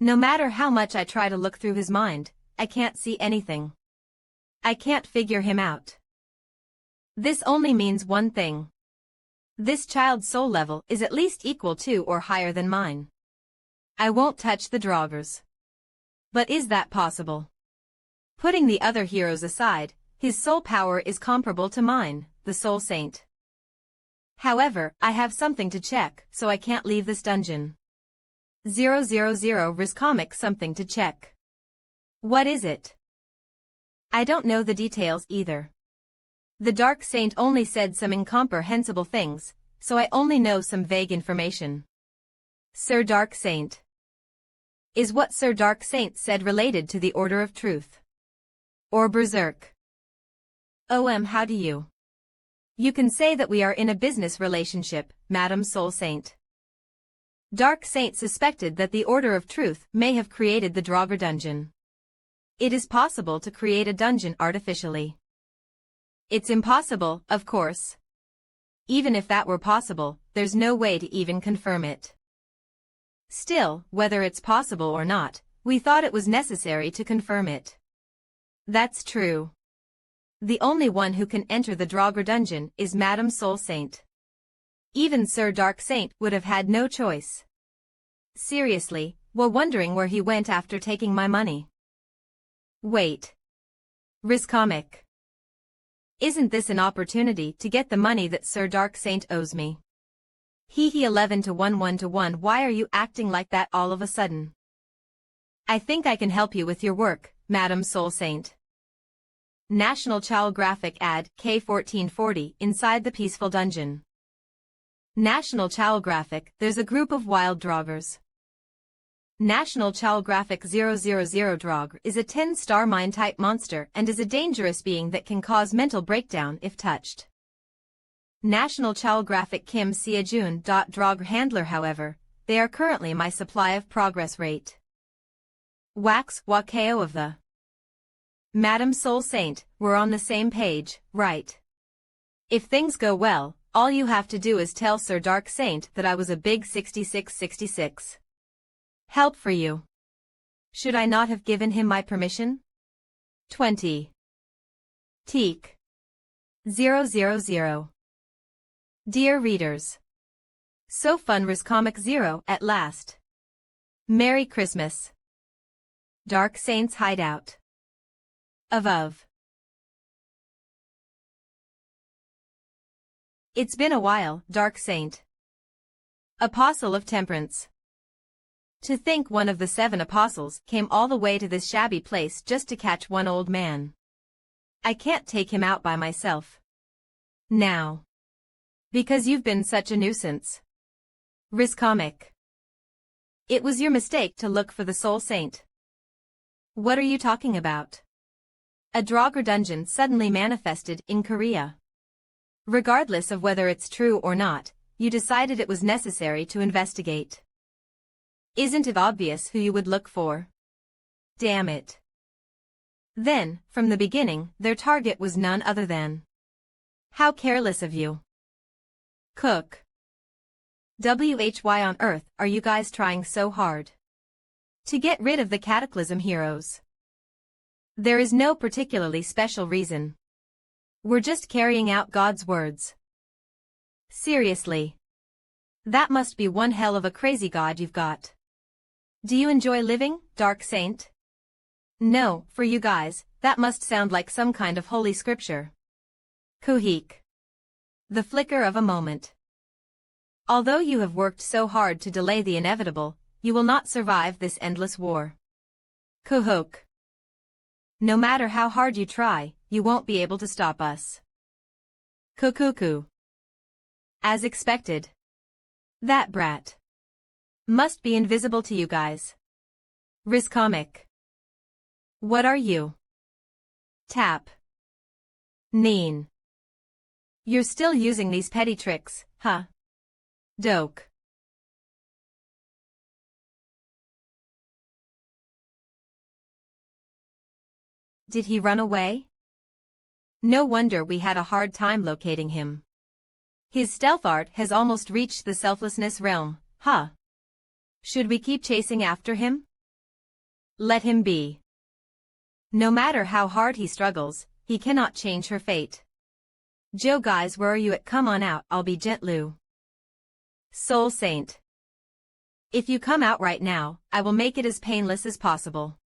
No matter how much I try to look through his mind, I can't see anything. I can't figure him out. This only means one thing. This child's soul level is at least equal to or higher than mine. I won't touch the Draugrs. But is that possible? Putting the other heroes aside, his soul power is comparable to mine, the Soul Saint. However, I have something to check, so I can't leave this dungeon. 000 Riscomic something to check. What is it? I don't know the details either. The Dark Saint only said some incomprehensible things, so I only know some vague information. Sir Dark Saint. Is what Sir Dark Saint said related to the Order of Truth? Or Berserk? How do you? You can say that we are in a business relationship, Madam Soul Saint. Dark Saint suspected that the Order of Truth may have created the Draugr dungeon. It is possible to create a dungeon artificially. It's impossible, of course. Even if that were possible, there's no way to even confirm it. Still, whether it's possible or not, we thought it was necessary to confirm it. That's true. The only one who can enter the Draugr dungeon is Madam Soul Saint. Even Sir Dark Saint would have had no choice. Seriously, we're wondering where he went after taking my money. Wait. Riscomic. Isn't this an opportunity to get the money that Sir Dark Saint owes me? He 11 to 1 to 1. Why are you acting like that all of a sudden? I think I can help you with your work, Madam Soul Saint. National Chowographic ad K1440 inside the peaceful dungeon. National Chowographic, there's a group of wild Draugrs. National Chowographic 000 Draugr is a 10-star mind-type monster and is a dangerous being that can cause mental breakdown if touched. National Chowographic Kim Sia Jun. Draugr Handler. However, they are currently my supply of progress rate. Wax Wakao of the Madam Soul Saint, we're on the same page, right? If things go well, all you have to do is tell Sir Dark Saint that I was a big 6666. Help for you. Should I not have given him my permission? 20. Teak. 000. Dear readers. So fun Riscomic 0 at last. Merry Christmas. Dark Saint's hideout. Of. It's been a while, Dark Saint. Apostle of Temperance. To think one of the 7 apostles came all the way to this shabby place just to catch one old man. I can't take him out by myself. Now. Because you've been such a nuisance. Comic. It was your mistake to look for the Soul Saint. What are you talking about? A Draugr dungeon suddenly manifested in Korea. Regardless of whether it's true or not, you decided it was necessary to investigate. Isn't it obvious who you would look for? Damn it. Then, from the beginning, their target was none other than. How careless of you. Cook. Why on earth are you guys trying so hard? To get rid of the Cataclysm heroes. There is no particularly special reason. We're just carrying out God's words. Seriously. That must be one hell of a crazy god you've got. Do you enjoy living, Dark Saint? No, for you guys, that must sound like some kind of holy scripture. Kuhik. The flicker of a moment. Although you have worked so hard to delay the inevitable, you will not survive this endless war. Kuhok. No matter how hard you try, you won't be able to stop us. Kukuku. As expected. That brat. Must be invisible to you guys. Comic. What are you? Tap. Neen. You're still using these petty tricks, huh? Doke. Did he run away? No wonder we had a hard time locating him. His stealth art has almost reached the selflessness realm, huh? Should we keep chasing after him? Let him be. No matter how hard he struggles, he cannot change her fate. Joe guys, where are you at? Come on out, I'll be gentlu. Soul Saint. If you come out right now, I will make it as painless as possible.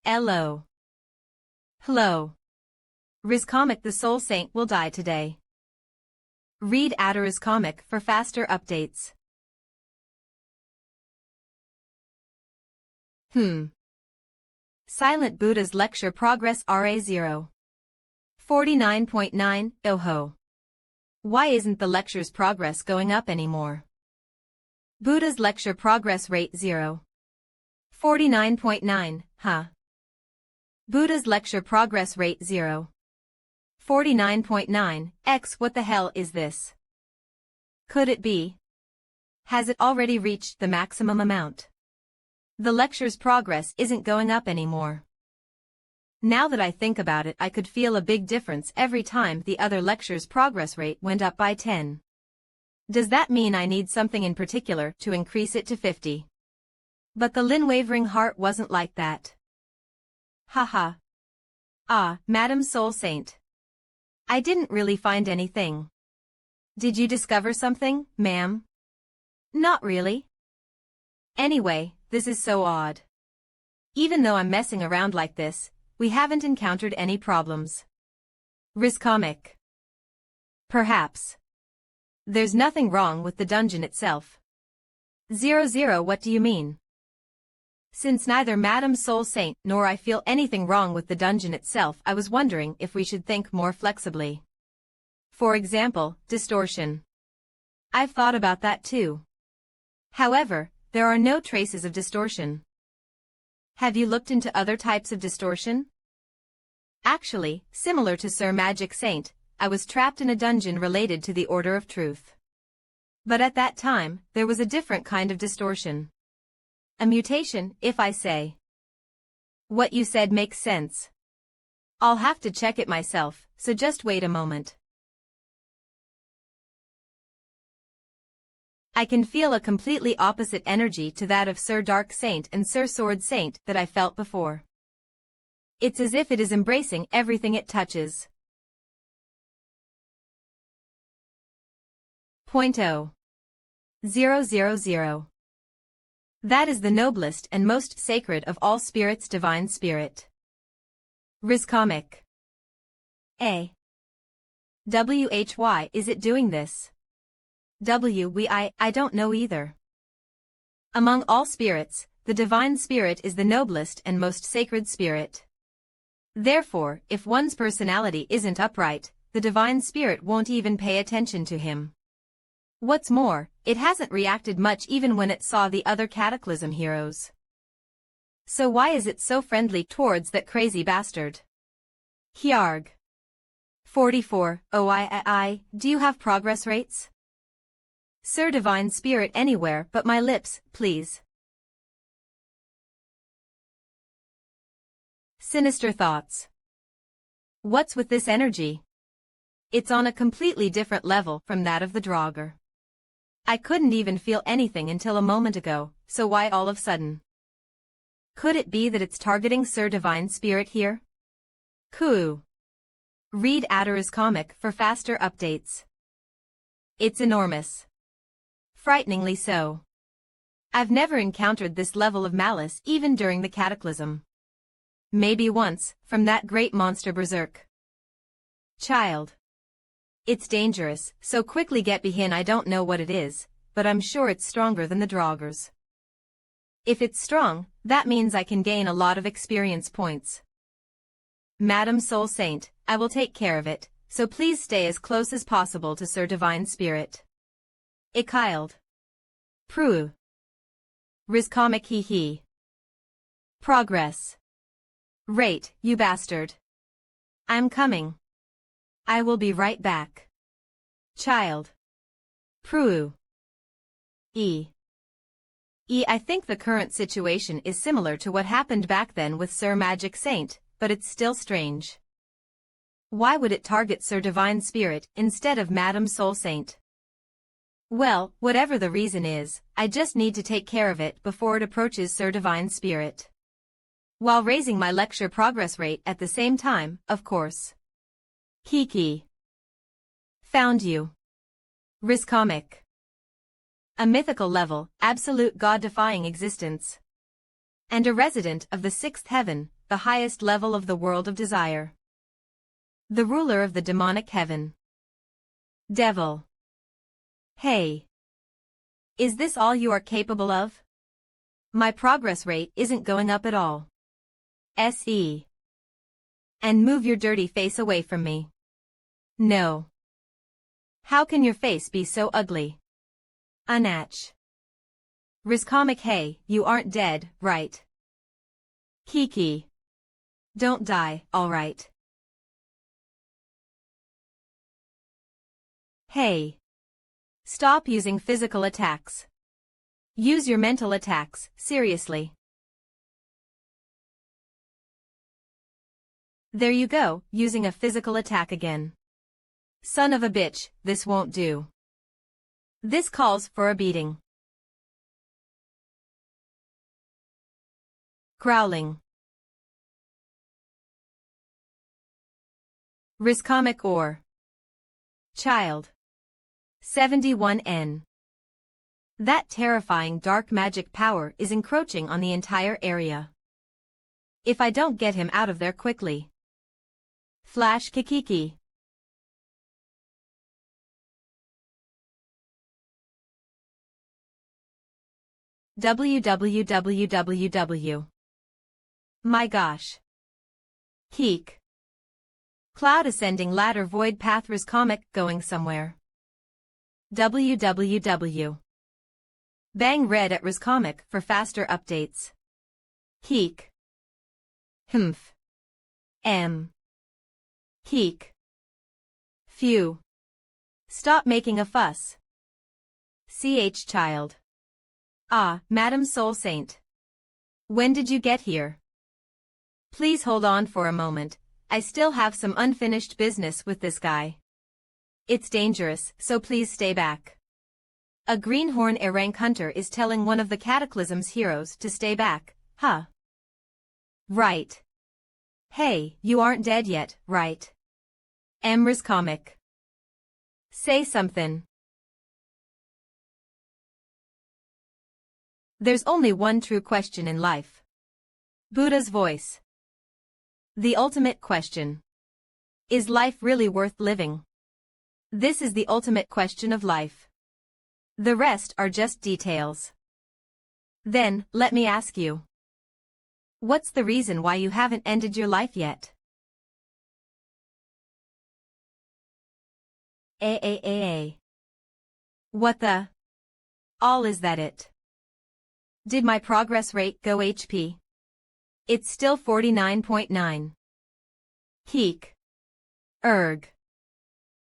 Hello. Hello. Comic, the Soul Saint will die today. Read Comic for faster updates. Silent Buddha's Lecture Progress RA0. 49.9, Oho. Why isn't the lecture's progress going up anymore? Buddha's lecture progress rate 0. 49.9, huh? Buddha's lecture progress rate 0. 49.9, x what the hell is this? Could it be? Has it already reached the maximum amount? The lecture's progress isn't going up anymore. Now that I think about it, I could feel a big difference every time the other lecture's progress rate went up by 10. Does that mean I need something in particular to increase it to 50? But the Lin Wavering Heart wasn't like that. Haha. Ah, Madam Soul Saint. I didn't really find anything. Did you discover something, ma'am? Not really. Anyway, this is so odd. Even though I'm messing around like this, we haven't encountered any problems. Comic. Perhaps. There's nothing wrong with the dungeon itself. 00 What do you mean? Since neither Madam Soul Saint nor I feel anything wrong with the dungeon itself, I was wondering if we should think more flexibly. For example, distortion. I've thought about that too. However, there are no traces of distortion. Have you looked into other types of distortion? Actually, similar to Sir Magic Saint, I was trapped in a dungeon related to the Order of Truth. But at that time, there was a different kind of distortion. A mutation, if I say. What you said makes sense. I'll have to check it myself, so just wait a moment. I can feel a completely opposite energy to that of Sir Dark Saint and Sir Sword Saint that I felt before. It's as if it is embracing everything it touches. .0. 000. That is the noblest and most sacred of all spirits, divine spirit. Rizcomic. A. Why is it doing this? I don't know either. Among all spirits, the divine spirit is the noblest and most sacred spirit. Therefore, if one's personality isn't upright, the divine spirit won't even pay attention to him. What's more, it hasn't reacted much even when it saw the other cataclysm heroes. So why is it so friendly towards that crazy bastard? Hyarg. 44. Oh, do you have progress rates? Sir Divine Spirit, anywhere but my lips, please. Sinister thoughts. What's with this energy? It's on a completely different level from that of the Draugr. I couldn't even feel anything until a moment ago, so why all of a sudden? Could it be that it's targeting Sir Divine Spirit here? Coo. Read Adara's comic for faster updates. It's enormous. Frighteningly so. I've never encountered this level of malice even during the cataclysm. Maybe once, from that great monster Berserk. Child. It's dangerous, so quickly get behind. I don't know what it is, but I'm sure it's stronger than the Draugrs. If it's strong, that means I can gain a lot of experience points. Madam Soul Saint, I will take care of it, so please stay as close as possible to Sir Divine Spirit. Ikiled. Prue. Rizcomic hee. Progress. Rate, you bastard. I'm coming. I will be right back. Child. Prue. I think the current situation is similar to what happened back then with Sir Magic Saint, but it's still strange. Why would it target Sir Divine Spirit instead of Madam Soul Saint? Well, whatever the reason is, I just need to take care of it before it approaches Sir Divine Spirit. While raising my lecture progress rate at the same time, of course. Kiki. Found you. Rizcomic. A mythical level, absolute god-defying existence. And a resident of the sixth heaven, the highest level of the world of desire. The ruler of the demonic heaven. Devil. Hey. Is this all you are capable of? My progress rate isn't going up at all. SE. And move your dirty face away from me. No. How can your face be so ugly? Unatch. Rizcomic. Hey, you aren't dead, right? Kiki. Don't die, alright. Hey. Stop using physical attacks. Use your mental attacks, seriously. There you go, using a physical attack again. Son of a bitch, this won't do. This calls for a beating. Growling. Rizcomic or Child. 71N. That terrifying dark magic power is encroaching on the entire area. If I don't get him out of there quickly. Flash Kikiki. www. My gosh. Keek. Cloud ascending ladder void path Rizcomic going somewhere. www. Bang red at Rizcomic for faster updates. Keek. Humph. M. Keek. Phew. Stop making a fuss. CH child. Ah, Madam Soul Saint. When did you get here? Please hold on for a moment, I still have some unfinished business with this guy. It's dangerous, so please stay back. A greenhorn rank hunter is telling one of the Cataclysm's heroes to stay back, huh? Right. Hey, you aren't dead yet, right? Rizcomic. Say something. There's only one true question in life. Buddha's voice. The ultimate question. Is life really worth living? This is the ultimate question of life. The rest are just details. Then, let me ask you. What's the reason why you haven't ended your life yet? What the? All is that it? Did my progress rate go HP? It's still 49.9. Keek. Erg.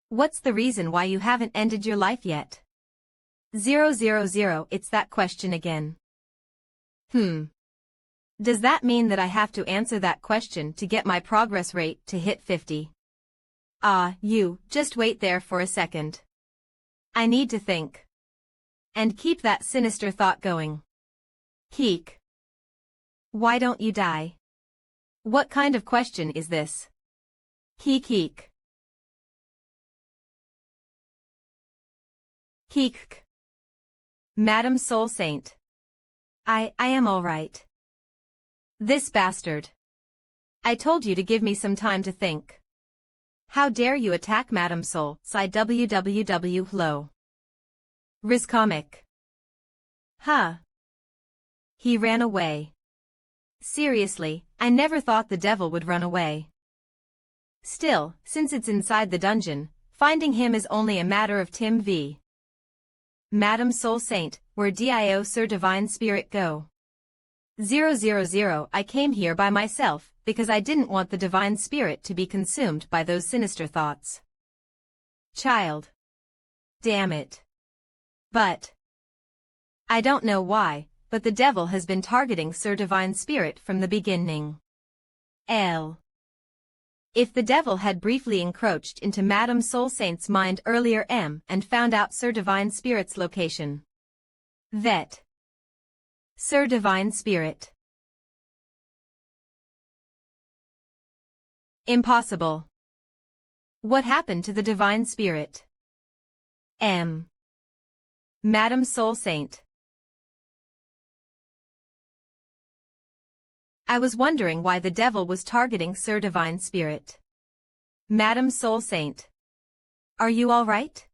What's the reason why you haven't ended your life yet? 000. It's that question again. Does that mean that I have to answer that question to get my progress rate to hit 50? You, just wait there for a second. I need to think. And keep that sinister thought going. Keek. Why don't you die? What kind of question is this? Keek. Keek. Madam Soul Saint. I am all right. This bastard. I told you to give me some time to think. How dare you attack Madam Soul, Sci www low. Rizcomic. He ran away. Seriously, I never thought the devil would run away. Still, since it's inside the dungeon, finding him is only a matter of Tim v. Madam Soul Saint, where dio Sir Divine Spirit go? 000. I came here by myself, because I didn't want the Divine Spirit to be consumed by those sinister thoughts. Child. Damn it. But. I don't know why, but the devil has been targeting Sir Divine Spirit from the beginning. If the devil had briefly encroached into Madam Soul Saint's mind earlier and found out Sir Divine Spirit's location. Vet. Sir Divine Spirit. Impossible. What happened to the Divine Spirit? Madam Soul Saint. I was wondering why the devil was targeting Sir Divine Spirit. Madam Soul Saint. Are you all right?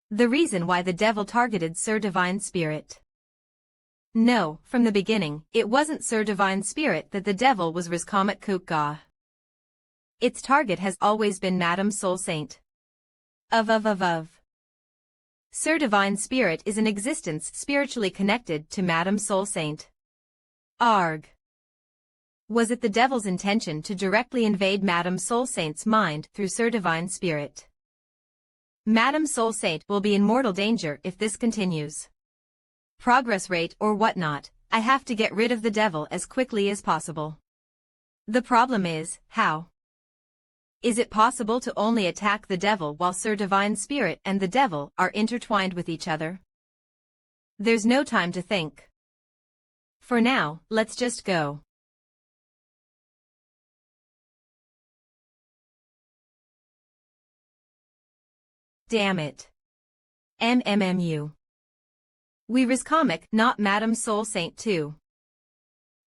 The reason why the devil targeted Sir Divine Spirit. No, from the beginning, it wasn't Sir Divine Spirit that the devil was Rizcomic Kukga. Its target has always been Madam Soul Saint. Sir Divine Spirit is an existence spiritually connected to Madam Soul Saint. Arg. Was it the devil's intention to directly invade Madam Soul Saint's mind through Sir Divine Spirit? Madam Soul Saint will be in mortal danger if this continues. Progress rate or whatnot, I have to get rid of the devil as quickly as possible. The problem is, how? Is it possible to only attack the devil while Sir Divine Spirit and the devil are intertwined with each other? There's no time to think. For now, let's just go. Damn it. MMMU. We Rizcomic, not Madam Soul Saint too.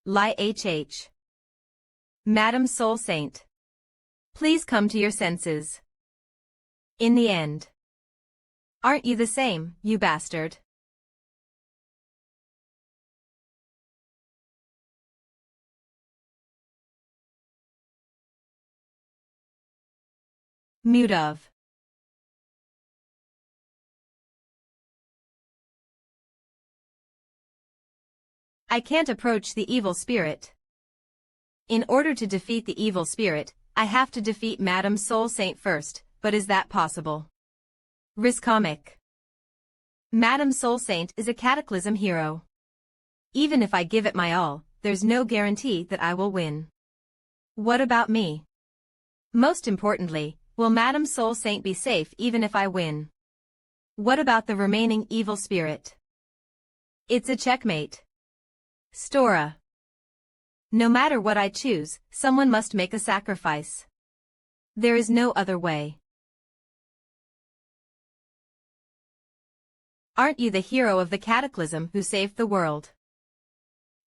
Lie HH. Madam Soul Saint. Please come to your senses. In the end. Aren't you the same, you bastard? Mute of. I can't approach the evil spirit. In order to defeat the evil spirit, I have to defeat Madam Soul Saint first, but is that possible? Rizcomic. Madam Soul Saint is a cataclysm hero. Even if I give it my all, there's no guarantee that I will win. What about me? Most importantly, will Madam Soul Saint be safe even if I win? What about the remaining evil spirit? It's a checkmate. Stora. No matter what I choose, someone must make a sacrifice. There is no other way. aren't you the hero of the cataclysm who saved the world?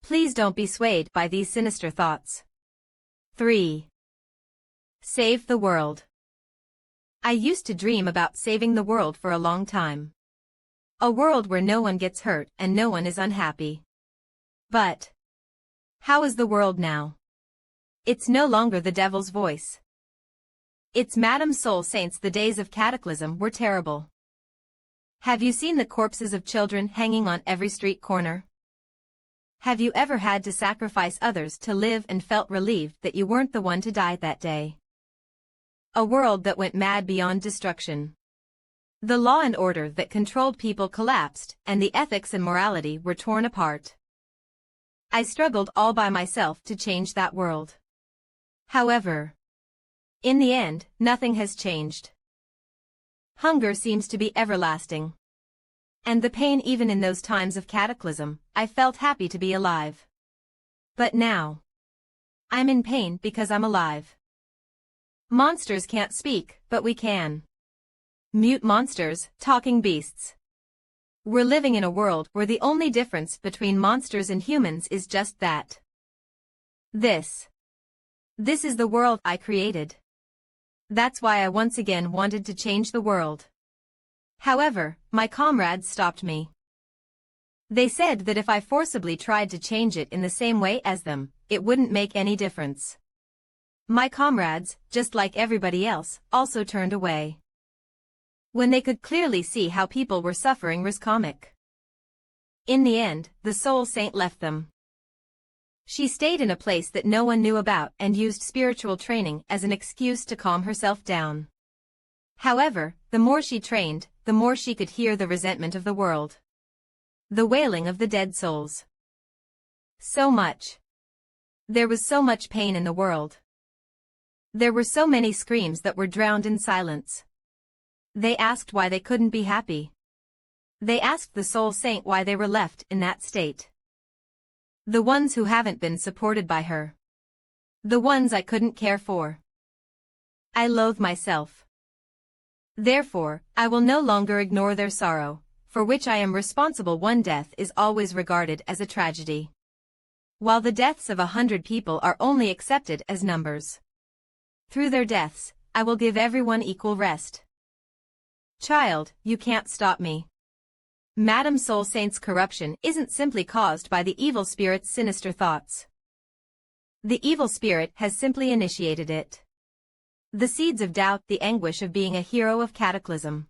Please don't be swayed by these sinister thoughts. 3. Save the world. I used to dream about saving the world for a long time. A world where no one gets hurt and no one is unhappy. But how is the world now? It's no longer the devil's voice. It's Madame Soul Saints. The days of cataclysm were terrible. Have you seen the corpses of children hanging on every street corner? Have you ever had to sacrifice others to live and felt relieved that you weren't the one to die that day? A world that went mad beyond destruction. The law and order that controlled people collapsed, and the ethics and morality were torn apart. I struggled all by myself to change that world. However, in the end, nothing has changed. Hunger seems to be everlasting. And the pain even in those times of cataclysm, I felt happy to be alive. But now, I'm in pain because I'm alive. Monsters can't speak, but we can. Mute monsters, talking beasts. We're living in a world where the only difference between monsters and humans is just that. This is the world I created. That's why I once again wanted to change the world. However, my comrades stopped me. They said that if I forcibly tried to change it in the same way as them, it wouldn't make any difference. My comrades, just like everybody else, also turned away. When they could clearly see how people were suffering was comic. In the end, the Soul Saint left them. She stayed in a place that no one knew about and used spiritual training as an excuse to calm herself down. However, the more she trained, the more she could hear the resentment of the world. The wailing of the dead souls. So much. There was so much pain in the world. There were so many screams that were drowned in silence. They asked why they couldn't be happy. They asked the Soul Saint why they were left in that state. The ones who haven't been supported by her. The ones I couldn't care for. I loathe myself. Therefore, I will no longer ignore their sorrow, for which I am responsible. One death is always regarded as a tragedy, while the deaths of 100 people are only accepted as numbers. Through their deaths, I will give everyone equal rest. Child, you can't stop me. Madame Soul Saint's corruption isn't simply caused by the evil spirit's sinister thoughts. The evil spirit has simply initiated it. The seeds of doubt, the anguish of being a hero of cataclysm.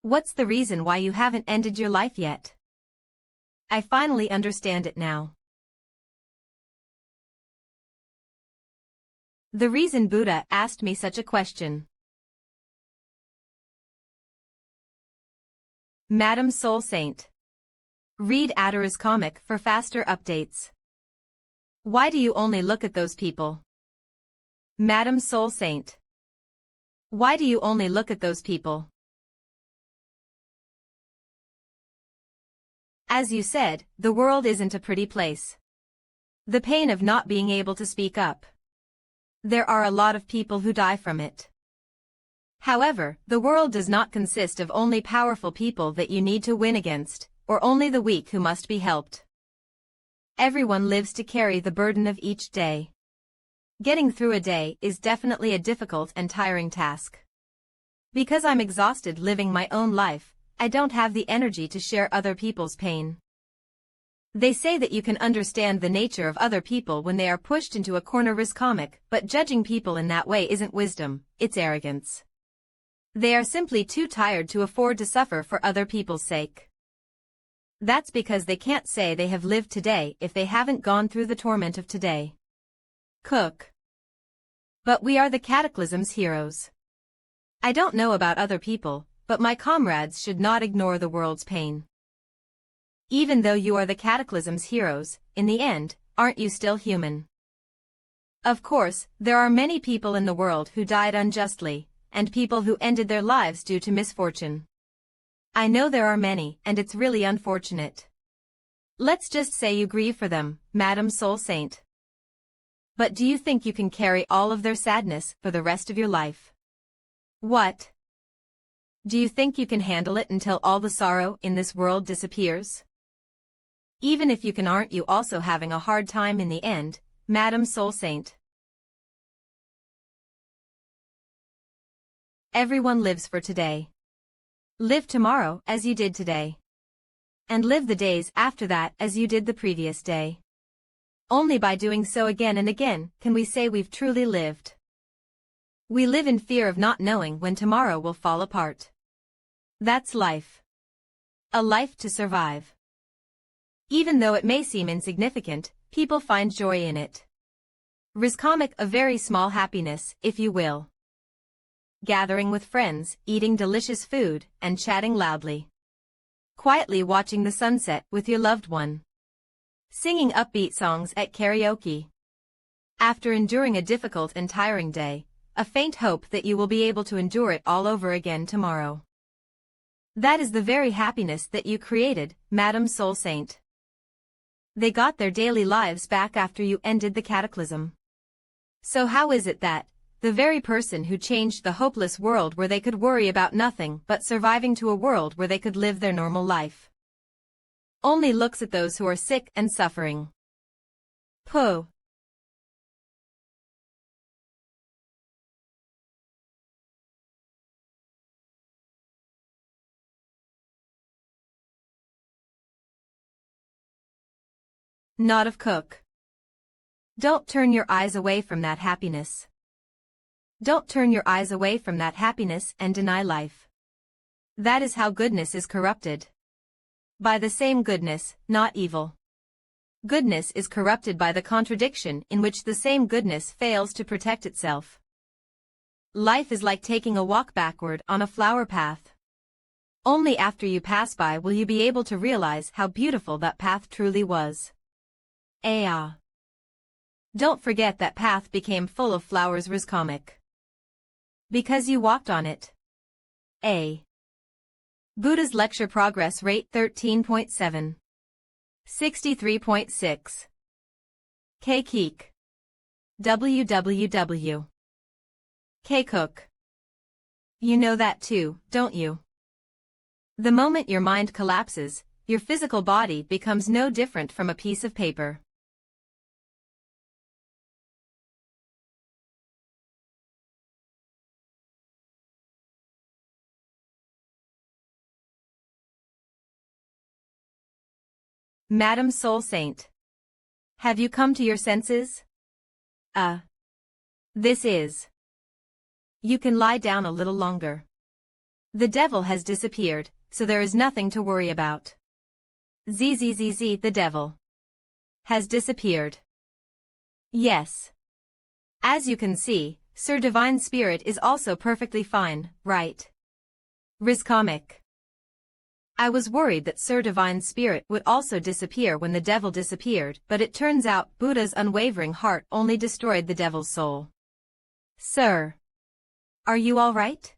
What's the reason why you haven't ended your life yet? I finally understand it now. The reason Buddha asked me such a question. Madame Soul Saint. Read Adara's comic for faster updates. Why do you only look at those people? Madame Soul Saint. Why do you only look at those people? As you said, the world isn't a pretty place. The pain of not being able to speak up. There are a lot of people who die from it. However, the world does not consist of only powerful people that you need to win against, or only the weak who must be helped. Everyone lives to carry the burden of each day. Getting through a day is definitely a difficult and tiring task. Because I'm exhausted living my own life, I don't have the energy to share other people's pain. They say that you can understand the nature of other people when they are pushed into a corner is comic, but judging people in that way isn't wisdom, it's arrogance. They are simply too tired to afford to suffer for other people's sake. That's because they can't say they have lived today if they haven't gone through the torment of today. Cook. But we are the cataclysm's heroes. I don't know about other people, but my comrades should not ignore the world's pain. Even though you are the cataclysm's heroes, in the end, aren't you still human? Of course, there are many people in the world who died unjustly, and people who ended their lives due to misfortune. I know there are many, and it's really unfortunate. Let's just say you grieve for them, Madame Soul Saint. But do you think you can carry all of their sadness for the rest of your life? What? Do you think you can handle it until all the sorrow in this world disappears? Even if you can, aren't you also having a hard time in the end, Madam Soul Saint? Everyone lives for today. Live tomorrow as you did today. And live the days after that as you did the previous day. Only by doing so again and again can we say we've truly lived. We live in fear of not knowing when tomorrow will fall apart. That's life. A life to survive. Even though it may seem insignificant, people find joy in it. Rizcomic, a very small happiness, if you will. Gathering with friends, eating delicious food, and chatting loudly. Quietly watching the sunset with your loved one. Singing upbeat songs at karaoke. After enduring a difficult and tiring day, a faint hope that you will be able to endure it all over again tomorrow. That is the very happiness that you created, Madam Soul Saint. They got their daily lives back after you ended the cataclysm. So how is it that, the very person who changed the hopeless world where they could worry about nothing but surviving to a world where they could live their normal life, only looks at those who are sick and suffering? Pooh. Not of cook. Don't turn your eyes away from that happiness. Don't turn your eyes away from that happiness and deny life. That is how goodness is corrupted. By the same goodness, not evil. Goodness is corrupted by the contradiction in which the same goodness fails to protect itself. Life is like taking a walk backward on a flower path. Only after you pass by will you be able to realize how beautiful that path truly was. Don't forget that path became full of flowers, Rizcomic. Because you walked on it. Buddha's lecture progress rate 13.7. 63.6. K-Keek. www. K-Cook. You know that too, don't you? The moment your mind collapses, your physical body becomes no different from a piece of paper. Madam Soul Saint. Have you come to your senses? This is. You can lie down a little longer. The devil has disappeared, so there is nothing to worry about. The devil has disappeared. Yes. As you can see, Sir Divine Spirit is also perfectly fine, right? Rizcomic. I was worried that Sir Divine Spirit would also disappear when the devil disappeared, but it turns out Buddha's unwavering heart only destroyed the devil's soul. Sir. Are you all right?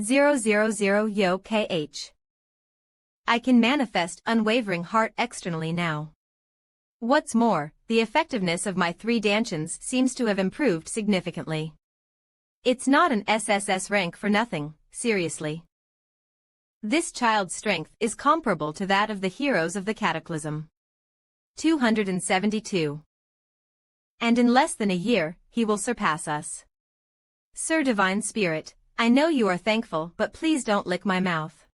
000 Yo KH. I can manifest unwavering heart externally now. What's more, the effectiveness of my 3 dantians seems to have improved significantly. It's not an SSS rank for nothing, seriously. This child's strength is comparable to that of the heroes of the cataclysm. 272. And in less than a year, he will surpass us. Sir Divine Spirit, I know you are thankful, but please don't lick my mouth.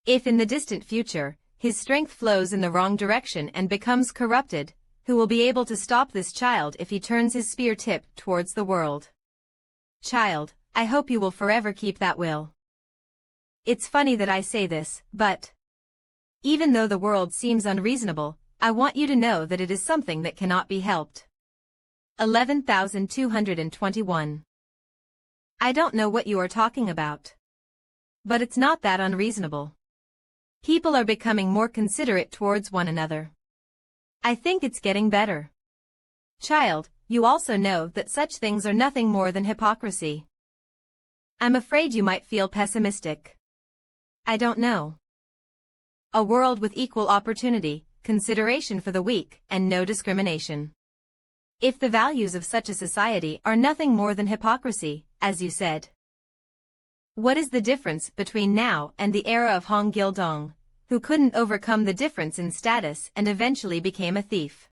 If in the distant future, his strength flows in the wrong direction and becomes corrupted, who will be able to stop this child if he turns his spear tip towards the world? Child, I hope you will forever keep that will. It's funny that I say this, but even though the world seems unreasonable, I want you to know that it is something that cannot be helped. 11,221. I don't know what you are talking about. But it's not that unreasonable. People are becoming more considerate towards one another. I think it's getting better. Child, you also know that such things are nothing more than hypocrisy. I'm afraid you might feel pessimistic. I don't know. A world with equal opportunity, consideration for the weak, and no discrimination. If the values of such a society are nothing more than hypocrisy, as you said. What is the difference between now and the era of Hong Gildong, who couldn't overcome the difference in status and eventually became a thief?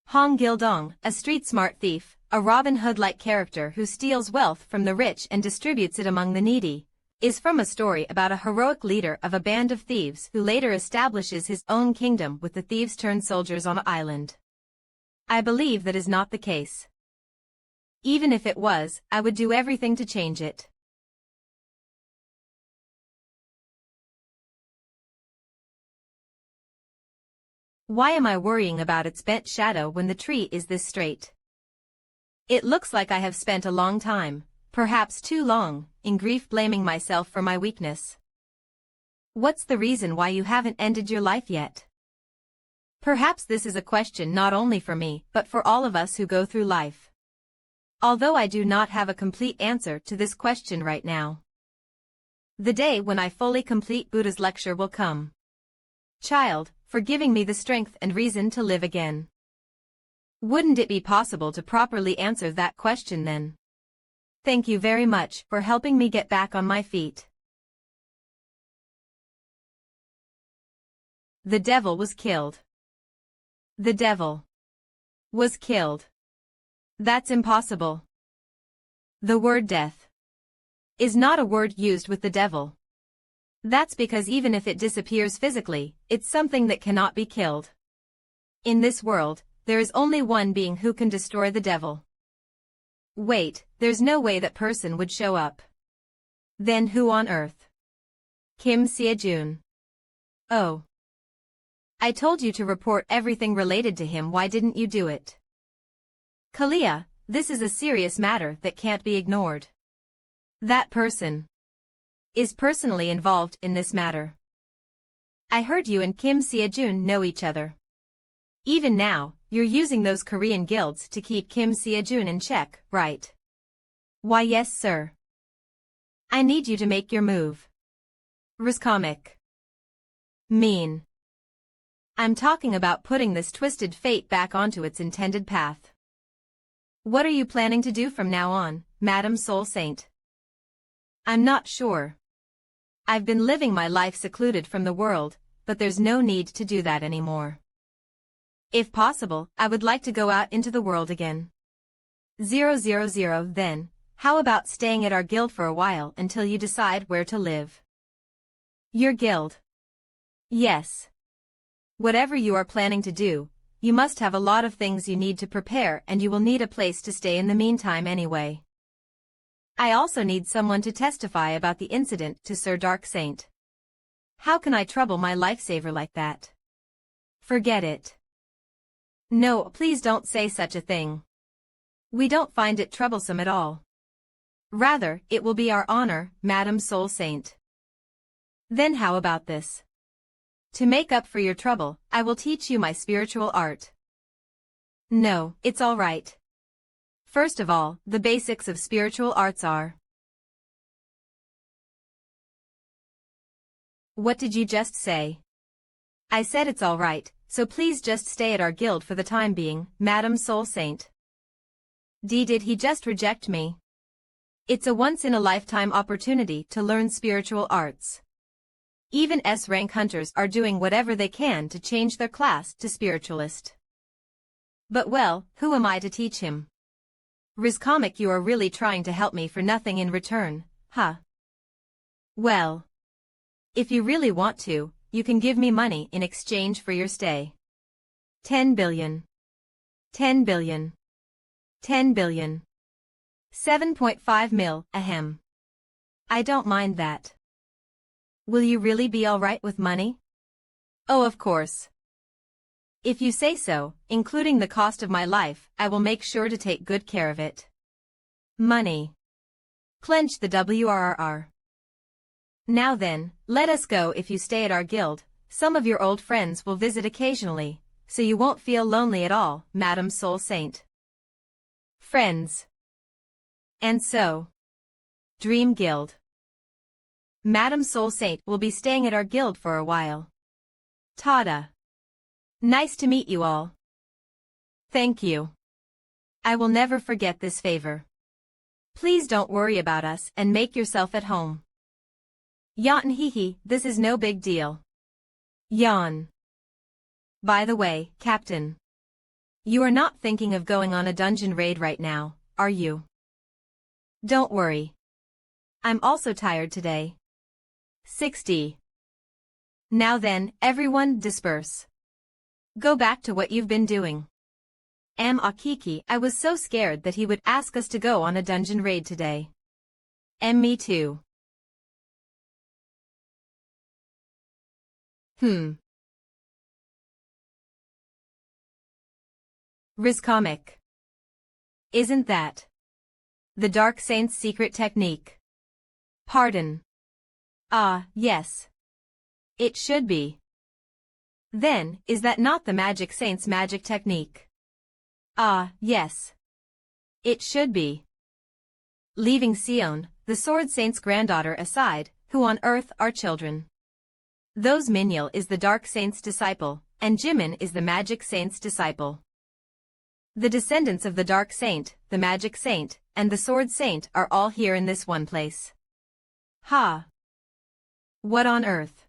Hong Gildong, a street-smart thief, a Robin Hood-like character who steals wealth from the rich and distributes it among the needy, is from a story about a heroic leader of a band of thieves who later establishes his own kingdom with the thieves-turned-soldiers on an island. I believe that is not the case. Even if it was, I would do everything to change it. Why am I worrying about its bent shadow when the tree is this straight? It looks like I have spent a long time, perhaps too long, in grief blaming myself for my weakness. What's the reason why you haven't ended your life yet? Perhaps this is a question not only for me but for all of us who go through life. Although I do not have a complete answer to this question right now. The day when I fully complete Buddha's lecture will come. Child, for giving me the strength and reason to live again. Wouldn't it be possible to properly answer that question then? Thank you very much for helping me get back on my feet. The devil was killed. The devil was killed. That's impossible. The word death is not a word used with the devil. That's because even if it disappears physically, it's something that cannot be killed. In this world, there is only one being who can destroy the devil. Wait, there's no way that person would show up. Then who on earth? Kim Seo-jun. Oh. I told you to report everything related to him, why didn't you do it? Kalia, this is a serious matter that can't be ignored. That person is personally involved in this matter. I heard you and Kim Seo-jun know each other. Even now, you're using those Korean guilds to keep Kim Seo-jun in check, right? Why yes sir. I need you to make your move. Riscomic. Mean. I'm talking about putting this twisted fate back onto its intended path. What are you planning to do from now on, Madam Soul Saint? I'm not sure. I've been living my life secluded from the world, but there's no need to do that anymore. If possible, I would like to go out into the world again. 000 then, how about staying at our guild for a while until you decide where to live? Your guild? Yes. Whatever you are planning to do, you must have a lot of things you need to prepare and you will need a place to stay in the meantime anyway. I also need someone to testify about the incident to Sir Dark Saint. How can I trouble my lifesaver like that? Forget it. No, please don't say such a thing. We don't find it troublesome at all. Rather, it will be our honor, Madam Soul Saint. Then how about this? To make up for your trouble, I will teach you my spiritual art. No, it's all right. First of all, the basics of spiritual arts are. What did you just say? I said it's all right, so please just stay at our guild for the time being, Madam Soul Saint. Did he just reject me? It's a once-in-a-lifetime opportunity to learn spiritual arts. Even S-rank hunters are doing whatever they can to change their class to spiritualist. But well, who am I to teach him? Riscomic, you are really trying to help me for nothing in return, huh? Well, if you really want to, you can give me money in exchange for your stay. 10 billion. 10 billion. 10 billion. 7.5 mil, ahem. I don't mind that. Will you really be all right with money? Oh, of course. If you say so, including the cost of my life, I will make sure to take good care of it. Money. Clench the WRRR. Now then, let us go. If you stay at our guild, some of your old friends will visit occasionally, so you won't feel lonely at all, Madam Soul Saint. Friends. And so. Dream Guild. Madam Soul Saint will be staying at our guild for a while. Tada. Nice to meet you all. Thank you. I will never forget this favor. Please don't worry about us and make yourself at home. Yawn hee, this is no big deal. Yawn. By the way, Captain. You are not thinking of going on a dungeon raid right now, are you? Don't worry. I'm also tired today. 60. Now then, everyone disperse. Go back to what you've been doing. Akiki, I was so scared that he would ask us to go on a dungeon raid today. Me too. Rizcomic. Isn't that the Dark Saint's secret technique? Pardon. Ah, yes. It should be. Then, is that not the Magic Saint's magic technique? Ah, yes. It should be. Leaving Sion, the Sword Saint's granddaughter aside, who on earth are children? Those Minyal is the Dark Saint's disciple, and Jimin is the Magic Saint's disciple. The descendants of the Dark Saint, the Magic Saint, and the Sword Saint are all here in this one place. Ha! What on earth?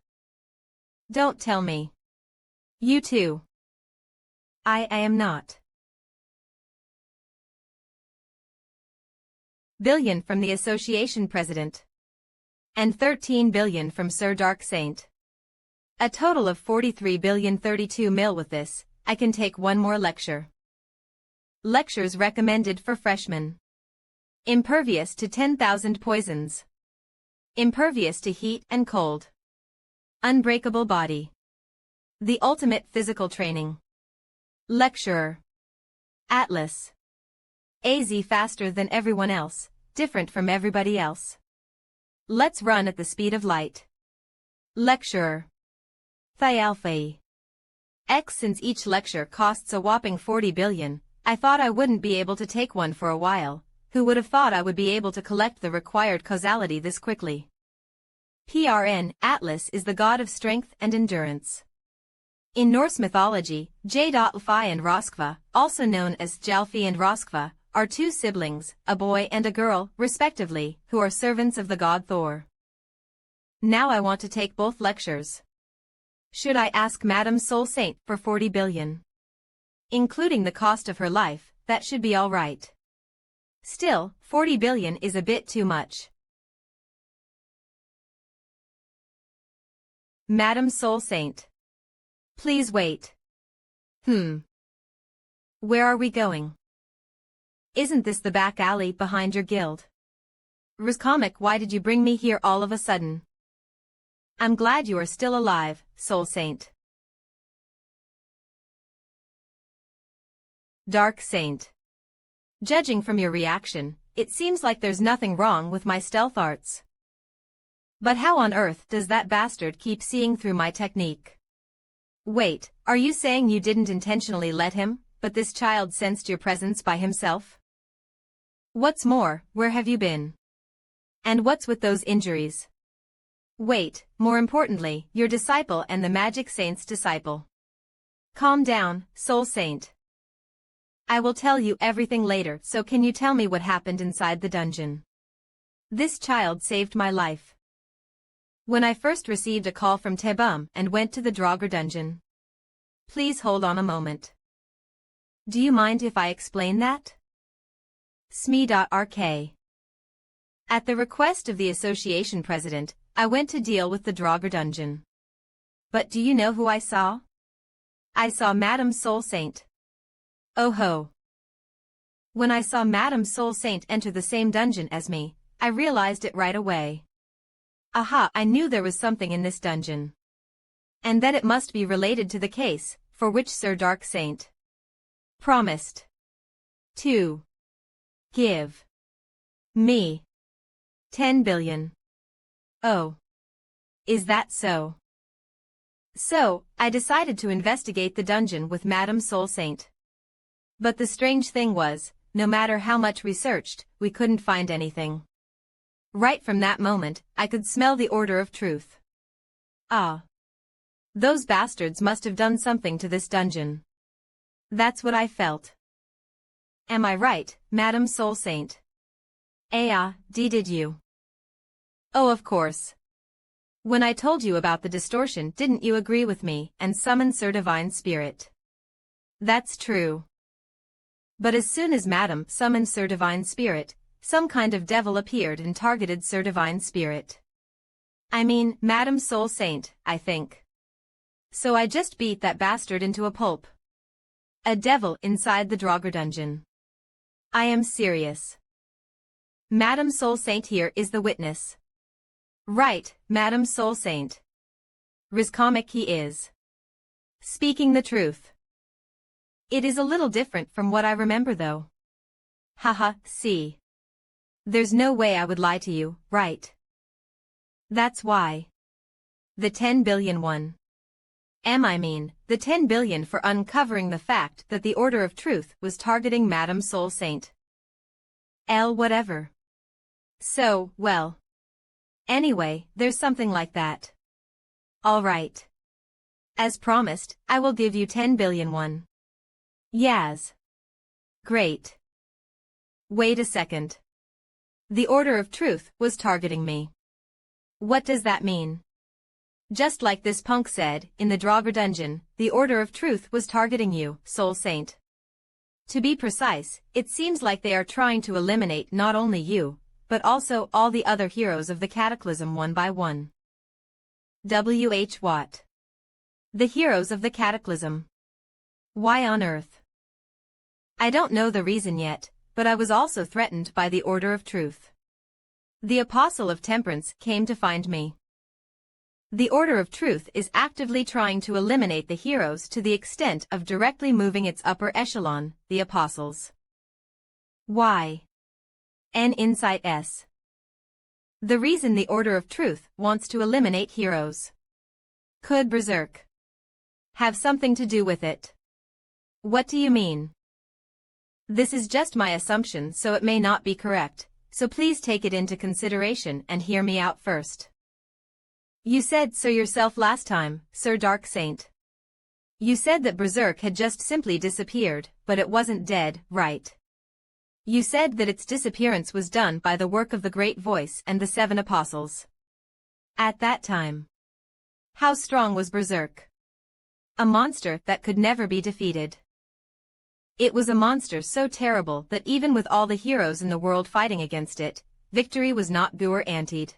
Don't tell me. You too. I am not. Billion from the association president. And 13 billion from Sir Dark Saint. A total of 43,032 mil with this, I can take one more lecture. Lectures recommended for freshmen. Impervious to 10,000 poisons. Impervious to heat and cold. Unbreakable body. The ultimate physical training. Lecturer. Atlas. AZ faster than everyone else, different from everybody else. Let's run at the speed of light. Lecturer. Thialpha. X since each lecture costs a whopping 40 billion, I thought I wouldn't be able to take one for a while. Who would have thought I would be able to collect the required causality this quickly? PRN, Atlas is the god of strength and endurance. In Norse mythology, Jdalfi and Roskva, also known as Jalfi and Roskva, are two siblings, a boy and a girl, respectively, who are servants of the god Thor. Now I want to take both lectures. Should I ask Madame Soul Saint for 40 billion? Including the cost of her life, that should be all right. Still, 40 billion is a bit too much. Madame Soul Saint. Please wait. Where are we going? Isn't this the back alley behind your guild? Rizcomic, why did you bring me here all of a sudden? I'm glad you are still alive, Soul Saint. Dark Saint. Judging from your reaction, it seems like there's nothing wrong with my stealth arts. But how on earth does that bastard keep seeing through my technique? Wait, are you saying you didn't intentionally let him, but this child sensed your presence by himself? What's more, where have you been? And what's with those injuries? Wait, more importantly, your disciple and the Magic Saint's disciple. Calm down, Soul Saint. I will tell you everything later, so can you tell me what happened inside the dungeon? This child saved my life. When I first received a call from Tebum and went to the Draugr dungeon. Please hold on a moment. Do you mind if I explain that? Sme.rk. At the request of the association president, I went to deal with the Draugr dungeon. But do you know who I saw? I saw Madame Soul Saint. Oh ho. When I saw Madame Soul Saint enter the same dungeon as me, I realized it right away. Aha, I knew there was something in this dungeon. And that it must be related to the case, for which Sir Dark Saint promised to give me 10 billion. Oh. Is that so? So, I decided to investigate the dungeon with Madame Soul Saint. But the strange thing was, no matter how much we searched, we couldn't find anything. Right from that moment, I could smell the order of truth. Ah. Those bastards must have done something to this dungeon. That's what I felt. Am I right, Madame Soul Saint? Did you? Oh, of course. When I told you about the distortion, didn't you agree with me and summon Sir Divine Spirit? That's true. But as soon as Madam summoned Sir Divine Spirit, some kind of devil appeared and targeted Sir Divine Spirit. I mean, Madam Soul Saint, I think. So I just beat that bastard into a pulp. A devil inside the Draugr dungeon. I am serious. Madam Soul Saint here is the witness. Right, Madam Soul Saint. Rizcomic he is. Speaking the truth. It is a little different from what I remember though. Haha, see. There's no way I would lie to you, right? That's why. The 10 billion one. The 10 billion for uncovering the fact that the Order of Truth was targeting Madam Soul Saint. Whatever. So, well. Anyway, there's something like that. All right. As promised, I will give you 10 billion one. Yaz. Great. Wait a second. The Order of Truth was targeting me. What does that mean? Just like this punk said, in the Draugr dungeon, the Order of Truth was targeting you, Soul Saint. To be precise, it seems like they are trying to eliminate not only you, but also all the other heroes of the Cataclysm one by one. W.H. Watt. The heroes of the Cataclysm. Why on earth? I don't know the reason yet, but I was also threatened by the Order of Truth. The Apostle of Temperance came to find me. The Order of Truth is actively trying to eliminate the heroes to the extent of directly moving its upper echelon, the Apostles. Why? N Insight S. The reason the Order of Truth wants to eliminate heroes. Could Berserk have something to do with it? What do you mean? This is just my assumption, so it may not be correct, so please take it into consideration and hear me out first. You said so yourself last time, Sir Dark Saint. You said that Berserk had just simply disappeared, but it wasn't dead, right? You said that its disappearance was done by the work of the Great Voice and the 7 Apostles. At that time. How strong was Berserk? A monster that could never be defeated. It was a monster so terrible that even with all the heroes in the world fighting against it, victory was not guaranteed.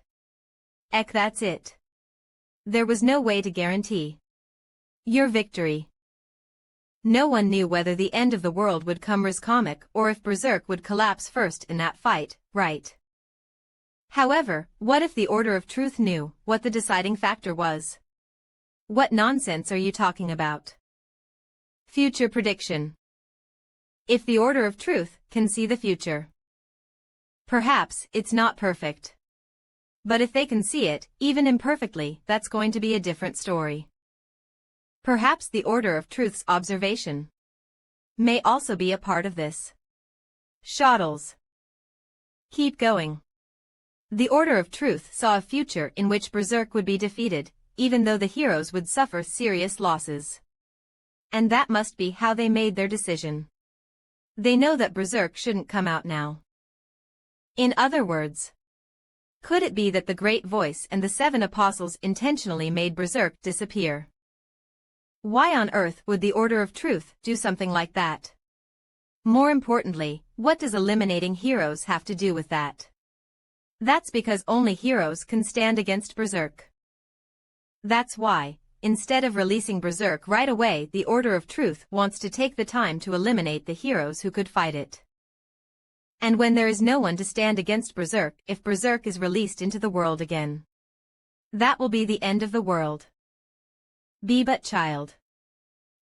That's it. There was no way to guarantee your victory. No one knew whether the end of the world would come Rizcomic or if Berserk would collapse first in that fight, right? However, what if the Order of Truth knew what the deciding factor was? What nonsense are you talking about? Future prediction. If the Order of Truth can see the future. Perhaps it's not perfect. But if they can see it, even imperfectly, that's going to be a different story. Perhaps the Order of Truth's observation may also be a part of this. Shottles. Keep going. The Order of Truth saw a future in which Berserk would be defeated, even though the heroes would suffer serious losses. And that must be how they made their decision. They know that Berserk shouldn't come out now. In other words, could it be that the Great Voice and the 7 Apostles intentionally made Berserk disappear? Why on earth would the Order of Truth do something like that? More importantly, what does eliminating heroes have to do with that? That's because only heroes can stand against Berserk. That's why, instead of releasing Berserk right away, the Order of Truth wants to take the time to eliminate the heroes who could fight it. And when there is no one to stand against Berserk, if Berserk is released into the world again, that will be the end of the world. Be but child.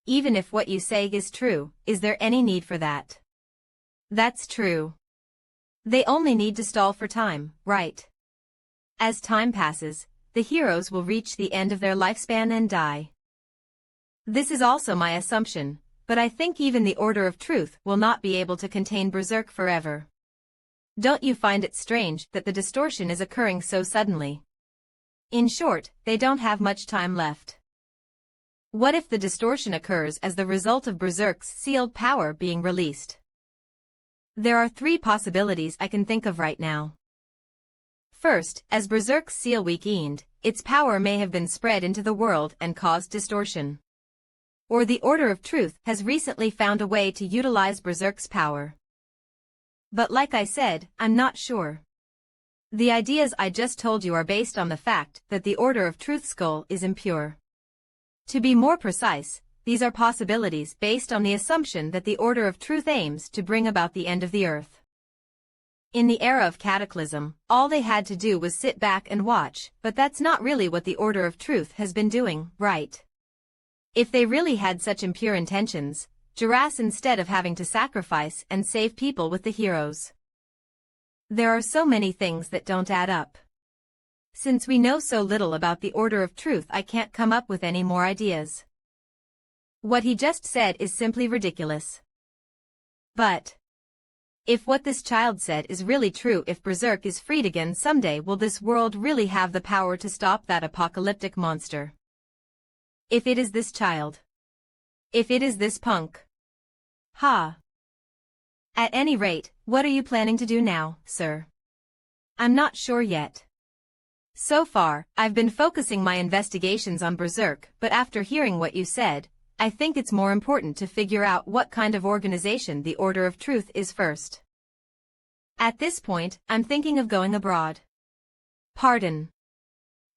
Even if what you say is true, is there any need for that? That's true. They only need to stall for time, right? As time passes, the heroes will reach the end of their lifespan and die. This is also my assumption, but I think even the Order of Truth will not be able to contain Berserk forever. Don't you find it strange that the distortion is occurring so suddenly? In short, they don't have much time left. What if the distortion occurs as the result of Berserk's sealed power being released? There are three possibilities I can think of right now. First, as Berserk's seal weakened, its power may have been spread into the world and caused distortion. Or the Order of Truth has recently found a way to utilize Berserk's power. But like I said, I'm not sure. The ideas I just told you are based on the fact that the Order of Truth's goal is impure. To be more precise, these are possibilities based on the assumption that the Order of Truth aims to bring about the end of the earth. In the era of Cataclysm, all they had to do was sit back and watch, but that's not really what the Order of Truth has been doing, right? If they really had such impure intentions, Juras instead of having to sacrifice and save people with the heroes. There are so many things that don't add up. Since we know so little about the Order of Truth, I can't come up with any more ideas. What he just said is simply ridiculous. But if what this child said is really true, if Berserk is freed again someday, will this world really have the power to stop that apocalyptic monster? If it is this child. If it is this punk. Ha. At any rate, what are you planning to do now, sir? I'm not sure yet. So far, I've been focusing my investigations on Berserk, but after hearing what you said, I think it's more important to figure out what kind of organization the Order of Truth is first. At this point, I'm thinking of going abroad. Pardon.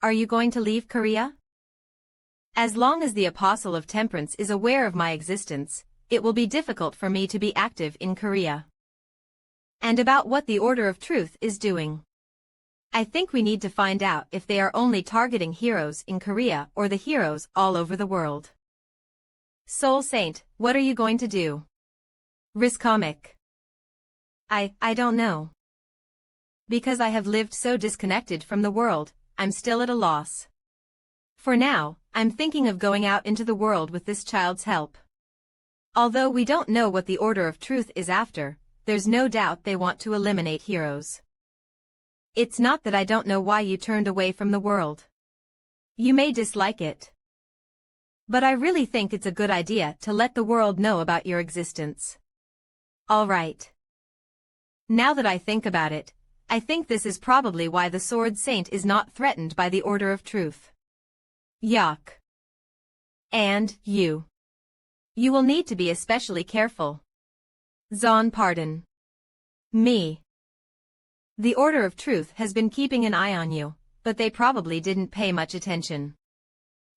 Are you going to leave Korea? As long as the Apostle of Temperance is aware of my existence, it will be difficult for me to be active in Korea. And about what the Order of Truth is doing. I think we need to find out if they are only targeting heroes in Korea or the heroes all over the world. Soul Saint, what are you going to do? Risk comic. I don't know. Because I have lived so disconnected from the world, I'm still at a loss. For now, I'm thinking of going out into the world with this child's help. Although we don't know what the Order of Truth is after, there's no doubt they want to eliminate heroes. It's not that I don't know why you turned away from the world. You may dislike it. But I really think it's a good idea to let the world know about your existence. All right. Now that I think about it, I think this is probably why the Sword Saint is not threatened by the Order of Truth. Yuck. And you. You will need to be especially careful. Zon, pardon. Me. The Order of Truth has been keeping an eye on you, but they probably didn't pay much attention.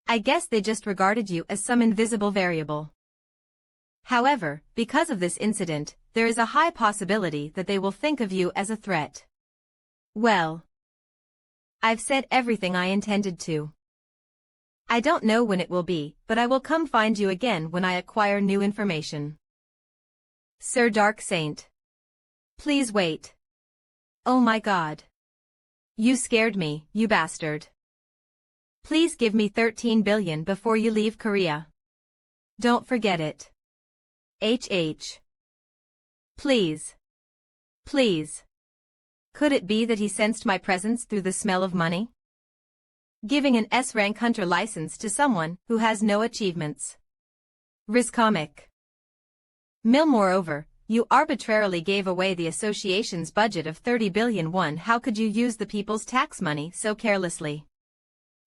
I guess they just regarded you as some invisible variable. However, because of this incident, there is a high possibility that they will think of you as a threat. Well, I've said everything I intended to. I don't know when it will be, but I will come find you again when I acquire new information. Sir Dark Saint. Please wait. Oh my God. You scared me, you bastard. Please give me 13 billion before you leave Korea. Don't forget it. HH. Please. Please. Could it be that he sensed my presence through the smell of money? Giving an S-rank hunter license to someone who has no achievements. Risk comic. Moreover, you arbitrarily gave away the association's budget of 30 billion won. How could you use the people's tax money so carelessly?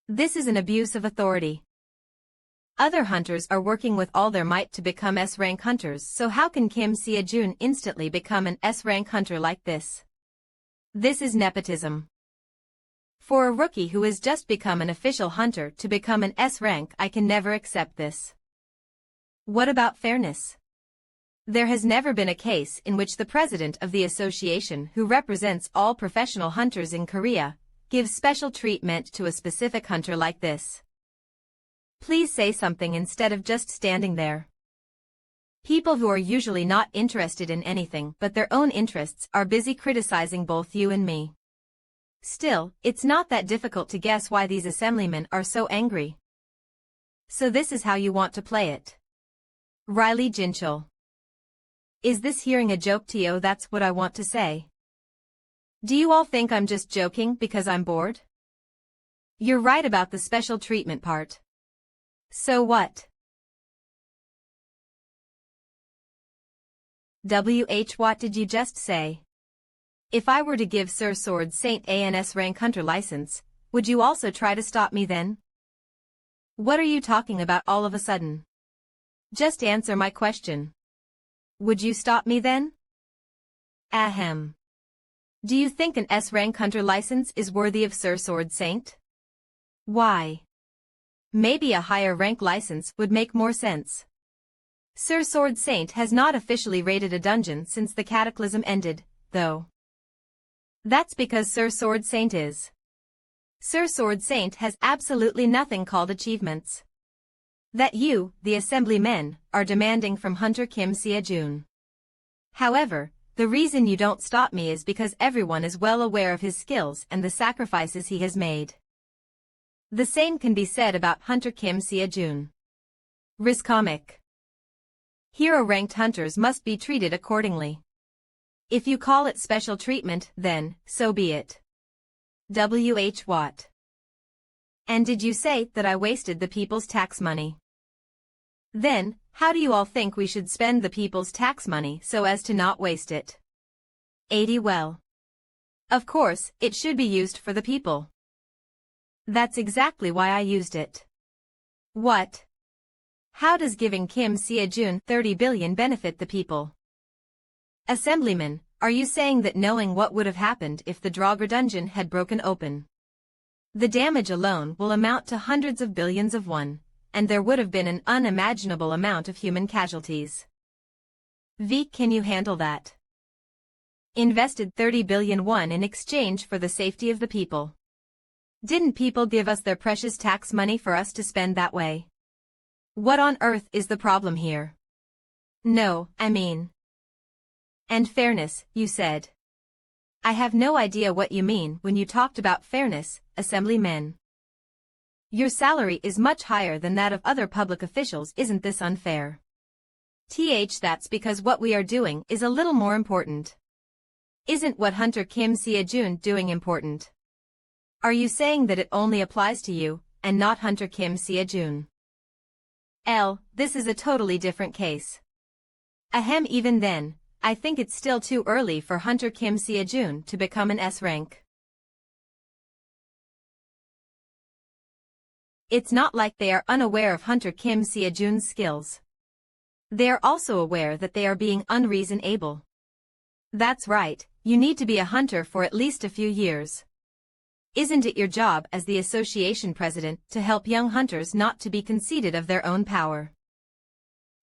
This is an abuse of authority. Other hunters are working with all their might to become S-rank hunters, so how can Kim Seo-jun instantly become an S-rank hunter like this? This is nepotism. For a rookie who has just become an official hunter to become an S-rank, I can never accept this. What about fairness? There has never been a case in which the president of the association, who represents all professional hunters in Korea, gives special treatment to a specific hunter like this. Please say something instead of just standing there. People who are usually not interested in anything but their own interests are busy criticizing both you and me. Still, it's not that difficult to guess why these assemblymen are so angry. So this is how you want to play it. Riley Jinchul. Is this hearing a joke to you? That's what I want to say. Do you all think I'm just joking because I'm bored? You're right about the special treatment part. So what? What did you just say? If I were to give Sir Sword Saint ANS rank hunter license, would you also try to stop me then? What are you talking about all of a sudden? Just answer my question. Would you stop me then? Ahem. Do you think an S-rank hunter license is worthy of Sir Sword Saint? Why? Maybe a higher rank license would make more sense. Sir Sword Saint has not officially raided a dungeon since the cataclysm ended, though. That's because Sir Sword Saint is. Sir Sword Saint has absolutely nothing called achievements. That you, the assemblymen, are demanding from Hunter Kim Sia-jun. However, the reason you don't stop me is because everyone is well aware of his skills and the sacrifices he has made. The same can be said about Hunter Kim Sia-jun. Comic. Hero-ranked hunters must be treated accordingly. If you call it special treatment, then, so be it. What? And did you say that I wasted the people's tax money? Then, how do you all think we should spend the people's tax money so as to not waste it? Well. Of course, it should be used for the people. That's exactly why I used it. What? How does giving Kim Sia-jun 30 billion benefit the people? Assemblyman, are you saying that knowing what would have happened if the Draugr dungeon had broken open? The damage alone will amount to hundreds of billions of won, and there would have been an unimaginable amount of human casualties. Can you handle that? Invested 30 billion won in exchange for the safety of the people. Didn't people give us their precious tax money for us to spend that way? What on earth is the problem here? No, I mean. And fairness, you said. I have no idea what you mean when you talked about fairness, assemblymen. Your salary is much higher than that of other public officials. Isn't this unfair? That's because what we are doing is a little more important. Isn't what Hunter Kim Sia-jun doing important? Are you saying that it only applies to you, and not Hunter Kim Sia-jun? This is a totally different case. Even then, I think it's still too early for Hunter Kim Sia-jun to become an S rank. It's not like they are unaware of Hunter Kim Sia-jun's skills. They are also aware that they are being unreasonable. That's right, you need to be a hunter for at least a few years. Isn't it your job as the association president to help young hunters not to be conceited of their own power?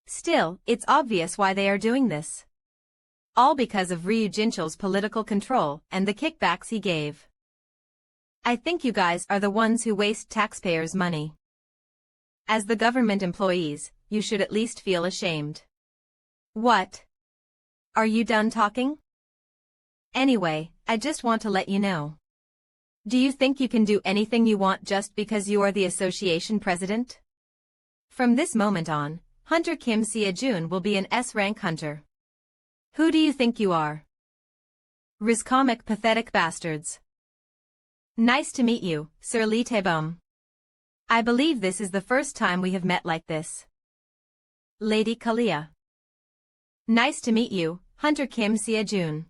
Still, it's obvious why they are doing this. All because of Ryu Jinchel's political control and the kickbacks he gave. I think you guys are the ones who waste taxpayers' money. As the government employees, you should at least feel ashamed. What? Are you done talking? Anyway, I just want to let you know. Do you think you can do anything you want just because you are the association president? From this moment on, Hunter Kim Sia-jun will be an S-rank hunter. Who do you think you are? Comic pathetic bastards. Nice to meet you, Sir Lee Taebum. I believe this is the first time we have met like this. Lady Kalia. Nice to meet you, Hunter Kim Sia-jun.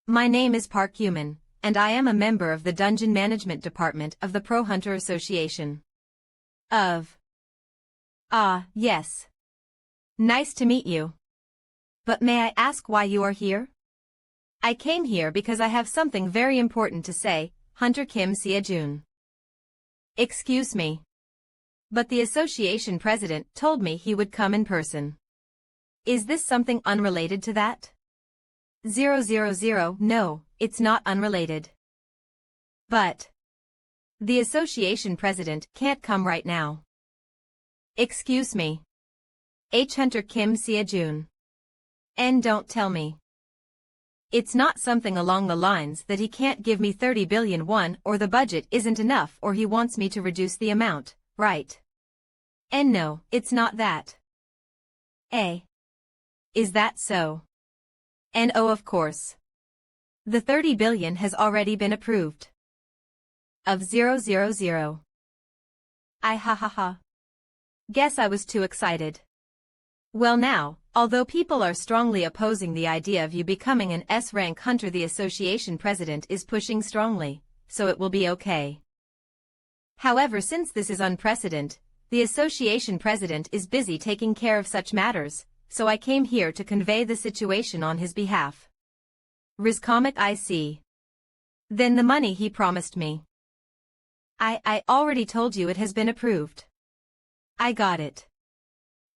My name is Park Yuman, and I am a member of the Dungeon Management Department of the Pro Hunter Association. Yes. Nice to meet you. But may I ask why you are here? I came here because I have something very important to say, Hunter Kim Sia-jun. Excuse me. But the association president told me he would come in person. Is this something unrelated to that? 000 No, it's not unrelated. But the association president can't come right now. Excuse me. Hunter Kim Sia-jun. And don't tell me. It's not something along the lines that he can't give me 30 billion won or the budget isn't enough or he wants me to reduce the amount, right? And no, it's not that. Is that so? And of course. The 30 billion has already been approved. Of 000. Guess I was too excited. Well now, Although people are strongly opposing the idea of you becoming an S-rank hunter, the association president is pushing strongly, so it will be okay. However, since this is unprecedented, the association president is busy taking care of such matters, so I came here to convey the situation on his behalf. Rizcomic, I see. Then the money he promised me. I already told you it has been approved. I got it.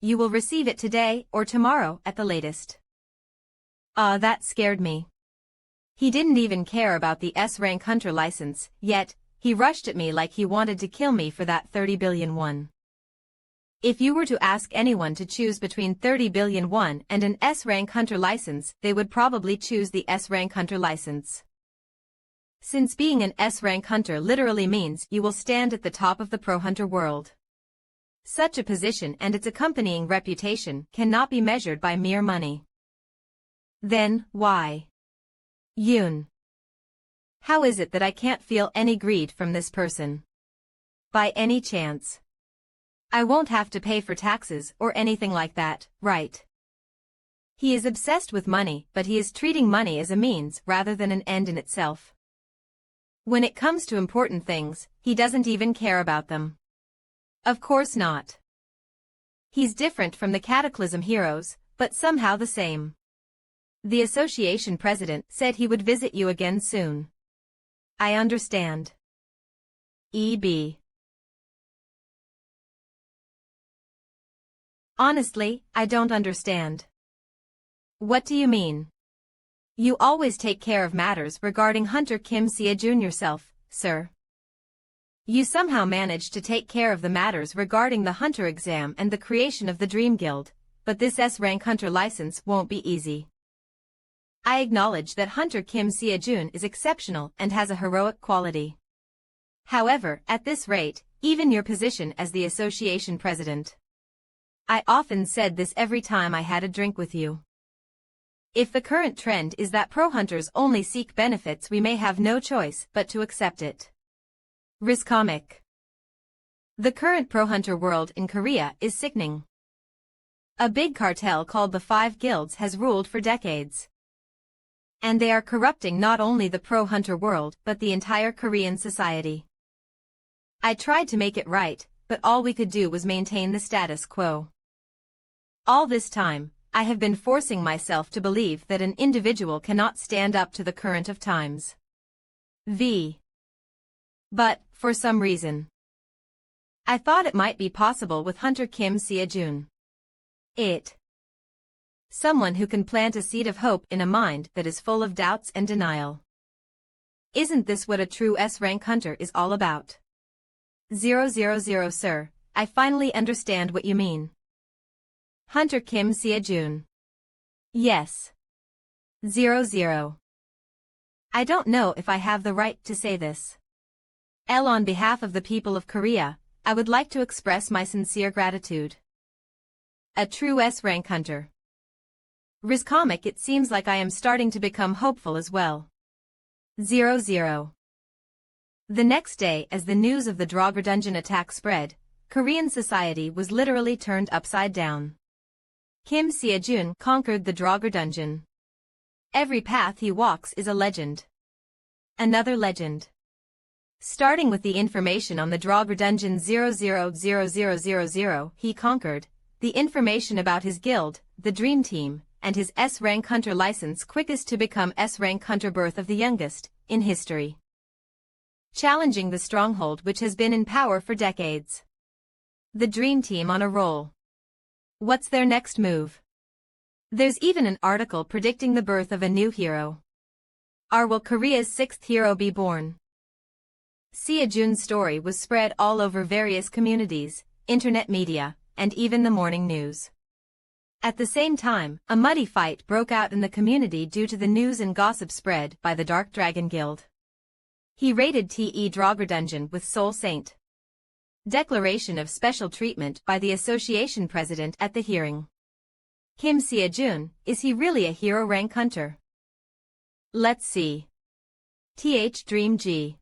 You will receive it today or tomorrow at the latest. That scared me. He didn't even care about the S-rank hunter license, yet he rushed at me like he wanted to kill me for that 30 billion won. If you were to ask anyone to choose between 30 billion won and an S-rank hunter license, they would probably choose the S-rank hunter license. Since being an S-rank hunter literally means you will stand at the top of the pro hunter world. Such a position and its accompanying reputation cannot be measured by mere money. Then, why? Yoon. How is it that I can't feel any greed from this person? By any chance? I won't have to pay for taxes or anything like that, right? He is obsessed with money, but he is treating money as a means rather than an end in itself. When it comes to important things, he doesn't even care about them. Of course not. He's different from the Cataclysm heroes, but somehow the same. The association president said he would visit you again soon. I understand. E.B. Honestly, I don't understand. What do you mean? You always take care of matters regarding Hunter Kim Seo-jun yourself, sir. You somehow managed to take care of the matters regarding the Hunter exam and the creation of the Dream Guild, but this S-rank Hunter license won't be easy. I acknowledge that Hunter Kim Seo-jun is exceptional and has a heroic quality. However, at this rate, even your position as the association president. I often said this every time I had a drink with you. If the current trend is that pro-hunters only seek benefits, we may have no choice but to accept it. Rizcomic. The current pro-hunter world in Korea is sickening. A big cartel called the Five Guilds has ruled for decades. And they are corrupting not only the pro-hunter world but the entire Korean society. I tried to make it right, but all we could do was maintain the status quo. All this time, I have been forcing myself to believe that an individual cannot stand up to the current of times. But, for some reason, I thought it might be possible with Hunter Kim Seo-jun. Someone who can plant a seed of hope in a mind that is full of doubts and denial. Isn't this what a true S-rank hunter is all about? 000 sir, I finally understand what you mean. Hunter Kim Seo-jun. Yes. 00. I don't know if I have the right to say this. On behalf of the people of Korea, I would like to express my sincere gratitude. A true S-rank hunter. Rizcomic, it seems like I am starting to become hopeful as well. 00. The next day, as the news of the Draugr dungeon attack spread, Korean society was literally turned upside down. Kim Seo-jun conquered the Draugr dungeon. Every path he walks is a legend. Another legend. Starting with the information on the Draugr dungeon 000000 he conquered, the information about his guild, the Dream Team, and his S-rank hunter license, quickest to become S-rank hunter, birth of the youngest, in history. Challenging the stronghold which has been in power for decades. The Dream Team on a roll. What's their next move? There's even an article predicting the birth of a new hero. Will Korea's sixth hero be born? Seo-jun's story was spread all over various communities, internet media, and even the morning news. At the same time, a muddy fight broke out in the community due to the news and gossip spread by the Dark Dragon Guild. He raided Draugr dungeon with Soul Saint. Declaration of special treatment by the association president at the hearing. Kim Seo-jun, is he really a hero rank hunter? Let's see. Dream G.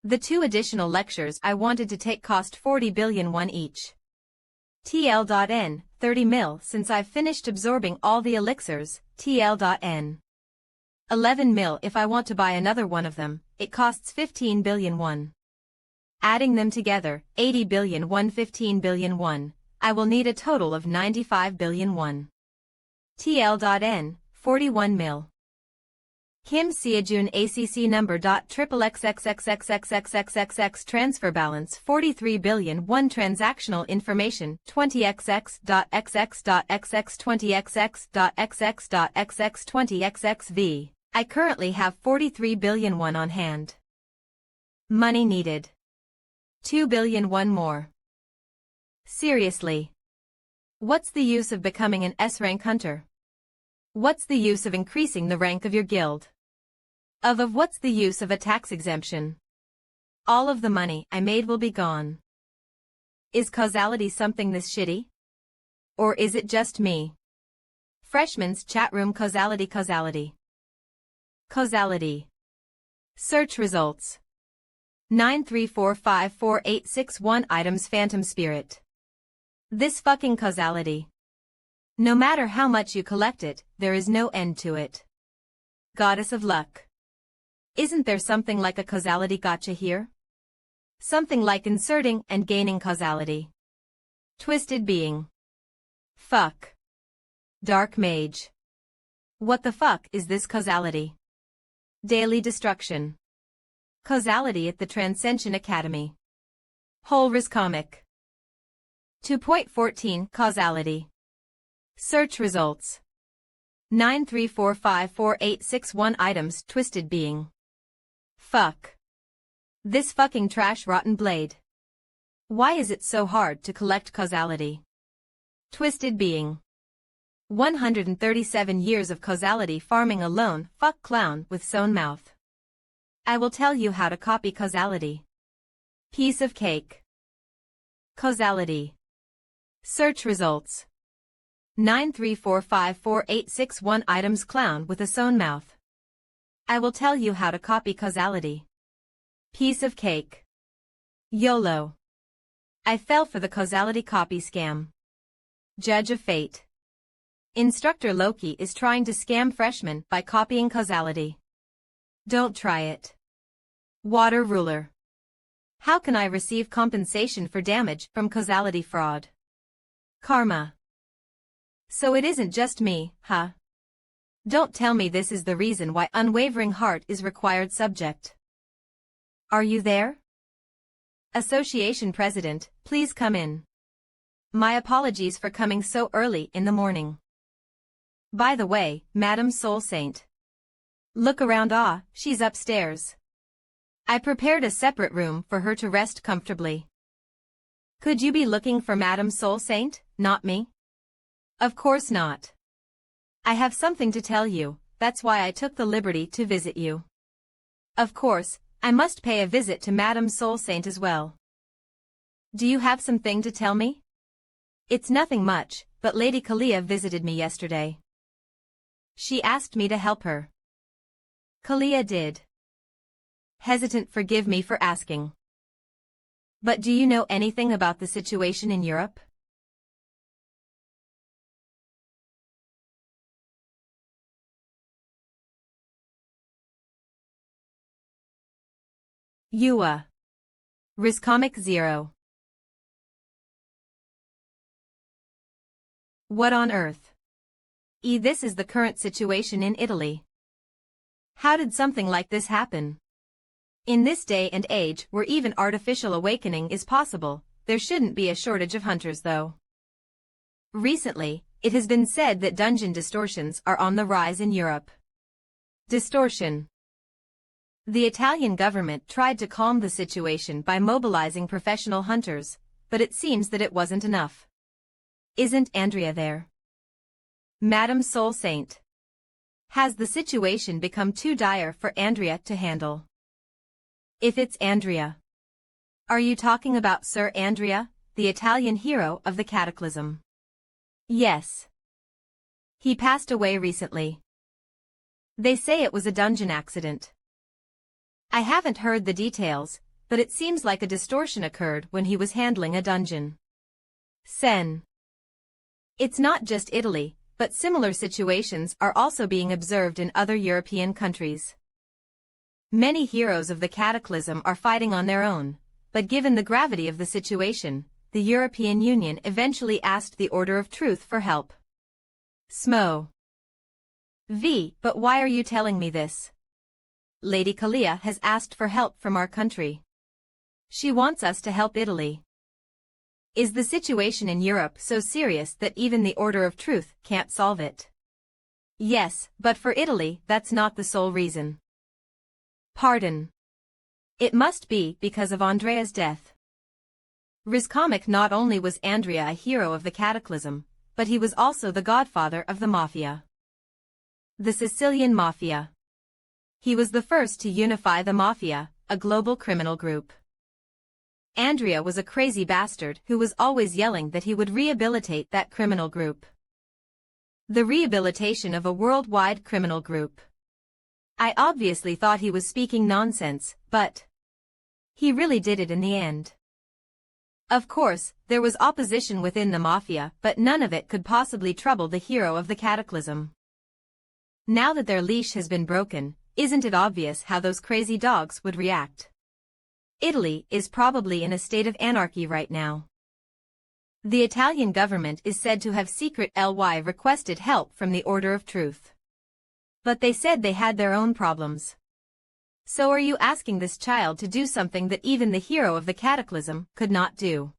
The 2 additional lectures I wanted to take cost 40 billion won each. TL.N, 30 mil since I've finished absorbing all the elixirs, TL.N. 11 mil if I want to buy another one of them, it costs 15 billion won. Adding them together, 80 billion won 15 billion won, I will need a total of 95 billion won. TL.N, 41 mil. Kim Seojun ACC number .XXXXXXXXXXX transfer balance 43 billion 1 transactional information 20XX.XX.XX.XX.XX.XX20XXV. I currently have 43 billion won on hand. Money needed. 2 billion won more. Seriously. What's the use of becoming an S-rank hunter? What's the use of increasing the rank of your guild? Of what's the use of a tax exemption? All of the money I made will be gone. Is causality something this shitty? Or is it just me? Freshman's chat room causality. Causality. Search results. 934548661 items phantom spirit. This fucking causality. No matter how much you collect it, there is no end to it. Goddess of luck. Isn't there something like a causality gotcha here? Something like inserting and gaining causality. Twisted being. Fuck. Dark mage. What the fuck is this causality? Daily destruction. Causality at the Transcension Academy. Whole risk comic. 2.14 Causality. Search results. 934548661 items twisted being. Fuck. This fucking trash rotten blade. Why is it so hard to collect causality? Twisted being. 137 years of causality farming alone, fuck clown with sewn mouth. I will tell you how to copy causality. Piece of cake. Causality. Search results. 934548661 items clown with a sewn mouth. I will tell you how to copy causality. Piece of cake. YOLO. I fell for the causality copy scam. Judge of fate. Instructor Loki is trying to scam freshmen by copying causality. Don't try it. Water ruler. How can I receive compensation for damage from causality fraud? Karma. So it isn't just me, huh? Don't tell me this is the reason why unwavering heart is required subject. Are you there? Association President, please come in. My apologies for coming so early in the morning. By the way, Madam Soul Saint. Look around, she's upstairs. I prepared a separate room for her to rest comfortably. Could you be looking for Madam Soul Saint, not me? Of course not. I have something to tell you, that's why I took the liberty to visit you. Of course, I must pay a visit to Madame Soul Saint as well. Do you have something to tell me? It's nothing much, but Lady Kalia visited me yesterday. She asked me to help her. Kalia did. Hesitant, forgive me for asking. But do you know anything about the situation in Europe? MANHWA. Riscomic 0. What on earth? This is the current situation in Italy. How did something like this happen? In this day and age where even artificial awakening is possible, there shouldn't be a shortage of hunters though. Recently, it has been said that dungeon distortions are on the rise in Europe. Distortion. The Italian government tried to calm the situation by mobilizing professional hunters, but it seems that it wasn't enough. Isn't Andrea there? Madam Soul Saint. Has the situation become too dire for Andrea to handle? If it's Andrea. Are you talking about Sir Andrea, the Italian hero of the Cataclysm? Yes. He passed away recently. They say it was a dungeon accident. I haven't heard the details, but it seems like a distortion occurred when he was handling a dungeon. Sen. It's not just Italy, but similar situations are also being observed in other European countries. Many heroes of the cataclysm are fighting on their own, but given the gravity of the situation, the European Union eventually asked the Order of Truth for help. Smo. But why are you telling me this? Lady Kalia has asked for help from our country. She wants us to help Italy. Is the situation in Europe so serious that even the Order of Truth can't solve it? Yes, but for Italy, that's not the sole reason. Pardon. It must be because of Andrea's death. Rizcomic not only was Andrea a hero of the cataclysm, but he was also the godfather of the mafia. The Sicilian Mafia. He was the first to unify the mafia, a global criminal group. Andrea was a crazy bastard who was always yelling that he would rehabilitate that criminal group. The rehabilitation of a worldwide criminal group. I obviously thought he was speaking nonsense, but he really did it in the end. Of course, there was opposition within the mafia, but none of it could possibly trouble the hero of the cataclysm. Now that their leash has been broken, isn't it obvious how those crazy dogs would react? Italy is probably in a state of anarchy right now. The Italian government is said to have secretly requested help from the Order of Truth. But they said they had their own problems. So are you asking this child to do something that even the hero of the cataclysm could not do?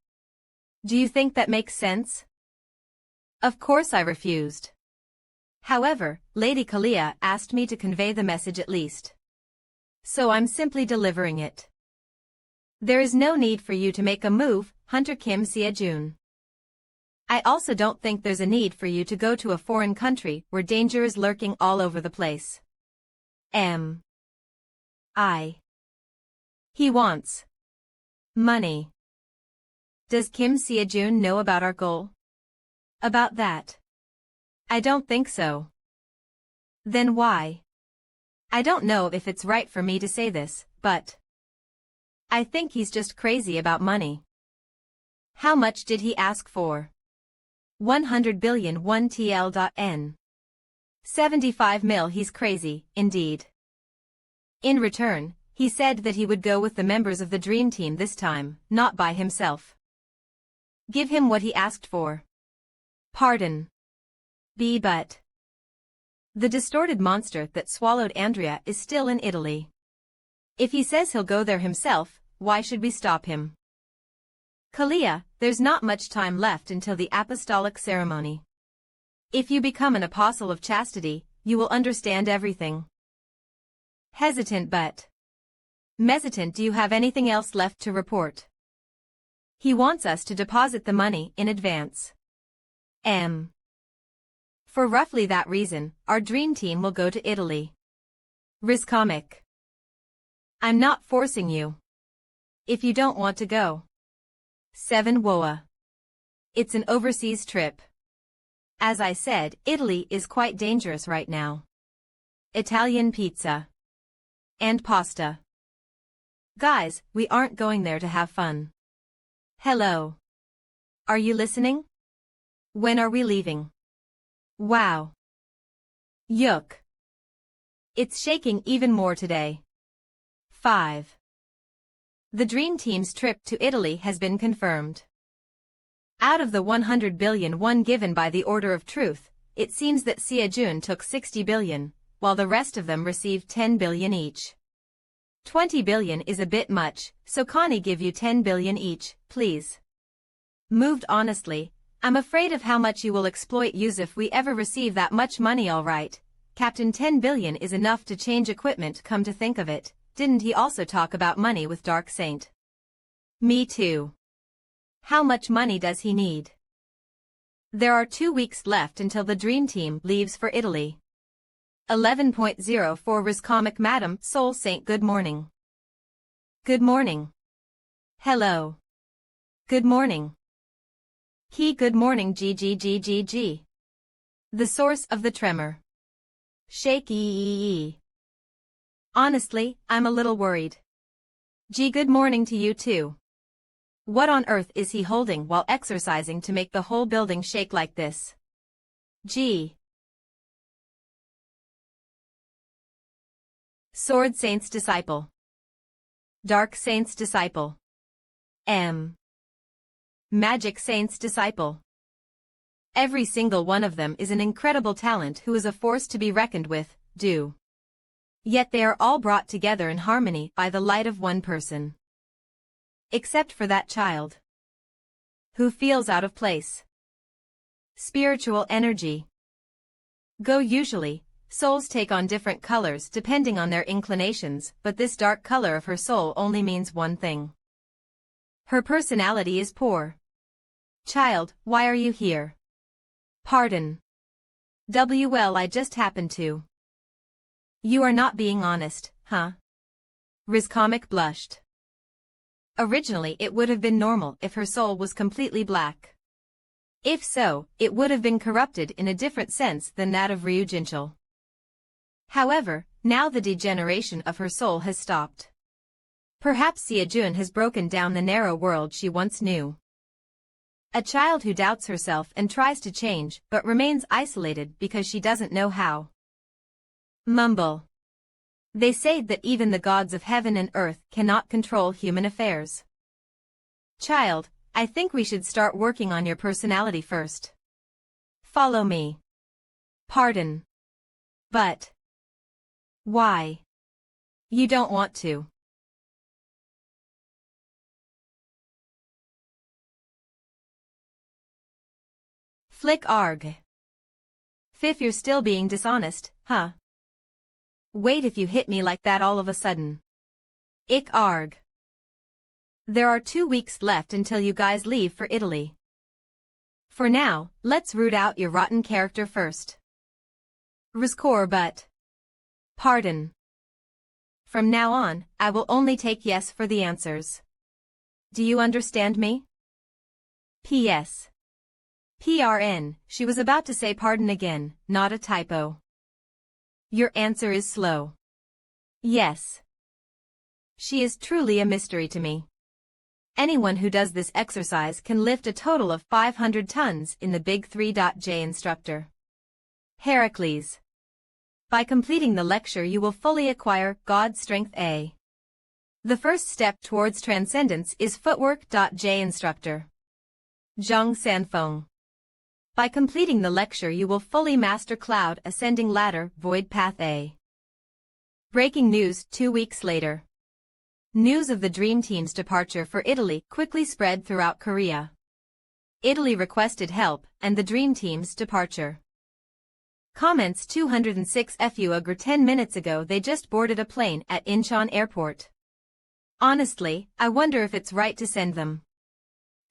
Do you think that makes sense? Of course I refused. However, Lady Kalia asked me to convey the message at least. So I'm simply delivering it. There is no need for you to make a move, Hunter Kim Seo-jun. I also don't think there's a need for you to go to a foreign country where danger is lurking all over the place. He wants money. Does Kim Seo-jun know about our goal? About that? I don't think so. Then why? I don't know if it's right for me to say this, but I think he's just crazy about money. How much did he ask for? 100 billion 1 TL.N. 75 mil. He's crazy, indeed. In return, he said that he would go with the members of the Dream Team this time, not by himself. Give him what he asked for. Pardon. But the distorted monster that swallowed Andrea is still in Italy. If he says he'll go there himself, why should we stop him? Kalia, there's not much time left until the apostolic ceremony. If you become an apostle of chastity, you will understand everything. Hesitant but hesitant. Do you have anything else left to report? He wants us to deposit the money in advance. For roughly that reason, our dream team will go to Italy. Rizcomic. I'm not forcing you. If you don't want to go. 7 WOA. It's an overseas trip. As I said, Italy is quite dangerous right now. Italian pizza. And pasta. Guys, we aren't going there to have fun. Hello. Are you listening? When are we leaving? Wow. Yuck. It's shaking even more today. 5. The Dream Team's trip to Italy has been confirmed. Out of the 100 billion won given by the Order of Truth, it seems that Seo-jun took 60 billion, while the rest of them received 10 billion each. 20 billion is a bit much, so Connie give you 10 billion each, please. Moved honestly, I'm afraid of how much you will exploit us if we ever receive that much money. Alright, Captain. 10 billion is enough to change equipment. Come to think of it, didn't he also talk about money with Dark Saint? Me too. How much money does he need? There are 2 weeks left until the Dream Team leaves for Italy. 11.0 for Rizcomic. Madam Soul Saint, good morning. Good morning. Hello. Good morning. Good morning. G. The source of the tremor. Shake. Honestly, I'm a little worried. Good morning to you too. What on earth is he holding while exercising to make the whole building shake like this? G. Sword Saint's disciple. Dark Saint's disciple. M. Magic Saint's disciple. Every single one of them is an incredible talent who is a force to be reckoned with, Yet they are all brought together in harmony by the light of one person. Except for that child, who feels out of place. Spiritual energy. Go usually, souls take on different colors depending on their inclinations, but this dark color of her soul only means one thing. Her personality is poor. Child, why are you here? Pardon. Well, I just happened to. You are not being honest, huh? Rizcomic blushed. Originally it would have been normal if her soul was completely black. If so, it would have been corrupted in a different sense than that of Ryujinchul. However, now the degeneration of her soul has stopped. Perhaps Seojun has broken down the narrow world she once knew. A child who doubts herself and tries to change but remains isolated because she doesn't know how. Mumble. They say that even the gods of heaven and earth cannot control human affairs. Child, I think we should start working on your personality first. Follow me. Pardon. But. Why? You don't want to. Flick arg. Fifth, you're still being dishonest, huh? Wait if you hit me like that all of a sudden. Ich arg. There are 2 weeks left until you guys leave for Italy. For now, let's root out your rotten character first. Riscore but. Pardon. From now on, I will only take yes for the answers. Do you understand me? P.S. PRN, she was about to say pardon again, not a typo. Your answer is slow. Yes. She is truly a mystery to me. Anyone who does this exercise can lift a total of 500 tons in the Big 3.J instructor. Heracles. By completing the lecture you will fully acquire God's Strength A. The first step towards transcendence is Footwork.J instructor. Zhang Sanfeng. By completing the lecture you will fully master Cloud Ascending Ladder Void Path A. Breaking news 2 weeks later. News of the Dream Team's departure for Italy quickly spread throughout Korea. Italy requested help and the Dream Team's departure. Comments 206 FU Agr 10 minutes ago they just boarded a plane at Incheon Airport. Honestly, I wonder if it's right to send them.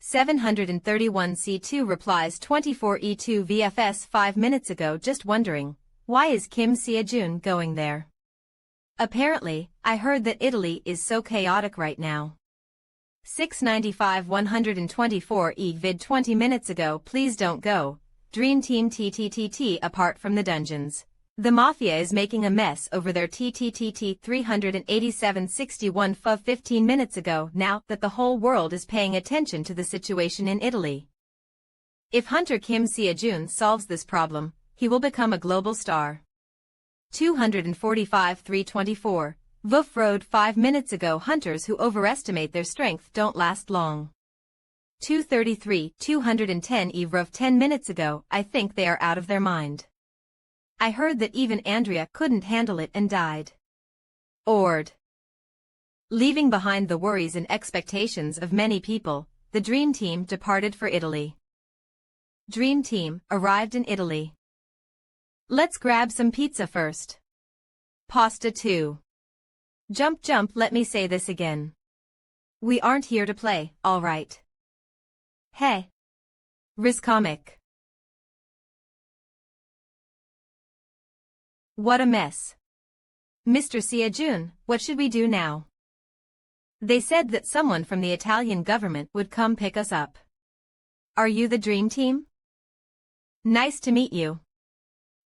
731 C2 replies 24 E2 VFS 5 minutes ago just wondering, why is Kim Seojun going there? Apparently, I heard that Italy is so chaotic right now. 695 124 E vid 20 minutes ago please don't go, Dream Team TTTT apart from the dungeons. The Mafia is making a mess over their TTTT 387-61 FUV 15 minutes ago now that the whole world is paying attention to the situation in Italy. If Hunter Kim Seojun solves this problem, he will become a global star. 245 324, Voof Road 5 minutes ago hunters who overestimate their strength don't last long. 233 210 Evrov 10 minutes ago I think they are out of their mind. I heard that even Andrea couldn't handle it and died. Ord. Leaving behind the worries and expectations of many people, the Dream Team departed for Italy. Dream Team arrived in Italy. Let's grab some pizza first. Pasta 2. Jump, let me say this again. We aren't here to play, alright? Hey. Rizcomic. What a mess. Mr. Seojun, what should we do now? They said that someone from the Italian government would come pick us up. Are you the Dream Team? Nice to meet you.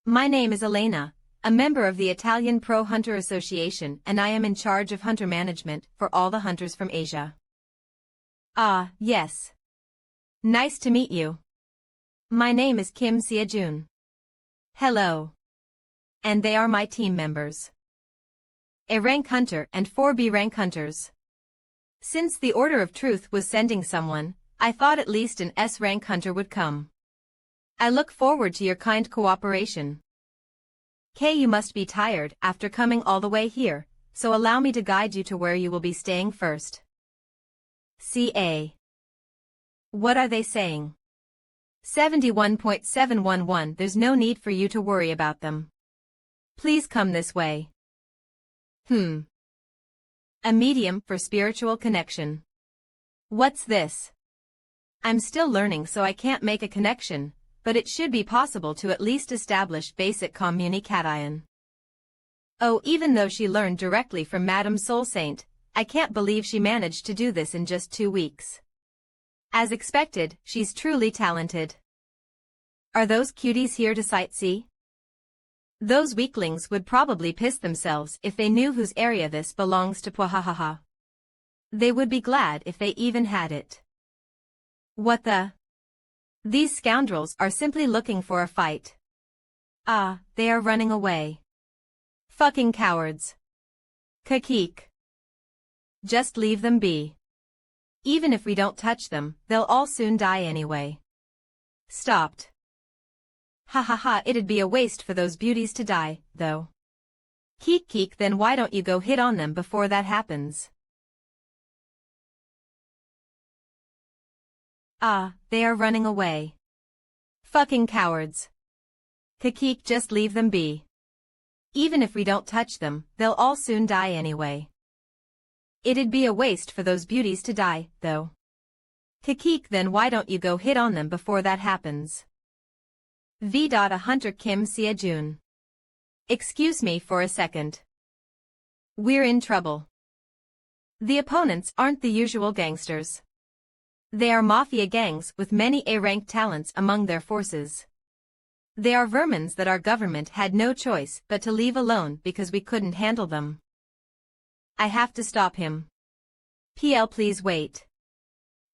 My name is Elena, a member of the Italian Pro Hunter Association and I am in charge of hunter management for all the hunters from Asia. Ah, yes. Nice to meet you. My name is Kim Sia-jun. Hello. And they are my team members. A rank hunter and 4B rank hunters. Since the Order of Truth was sending someone, I thought at least an S rank hunter would come. I look forward to your kind cooperation. K, you must be tired after coming all the way here, so allow me to guide you to where you will be staying first. CA. What are they saying? 71.711. There's no need for you to worry about them. Please come this way. A medium for spiritual connection. What's this? I'm still learning, so I can't make a connection, but it should be possible to at least establish basic communication. Oh, even though she learned directly from Madame Soul Saint, I can't believe she managed to do this in just 2 weeks. As expected, she's truly talented. Are those cuties here to sightsee? Those weaklings would probably piss themselves if they knew whose area this belongs to. Pwahahaha. They would be glad if they even had it. What the? These scoundrels are simply looking for a fight. Ah, they are running away. Fucking cowards. Kakik. Just leave them be. Even if we don't touch them, they'll all soon die anyway. Stopped. Ha ha ha, it'd be a waste for those beauties to die, though. Keek keek, then why don't you go hit on them before that happens? Ah, they are running away. Fucking cowards. Kakik, just leave them be. Even if we don't touch them, they'll all soon die anyway. It'd be a waste for those beauties to die, though. Kakik, then why don't you go hit on them before that happens? A hunter Kim Sia-jun. Excuse me for a second. We're in trouble. The opponents aren't the usual gangsters. They are mafia gangs with many A-rank talents among their forces. They are vermins that our government had no choice but to leave alone because we couldn't handle them. I have to stop him. PL, please wait.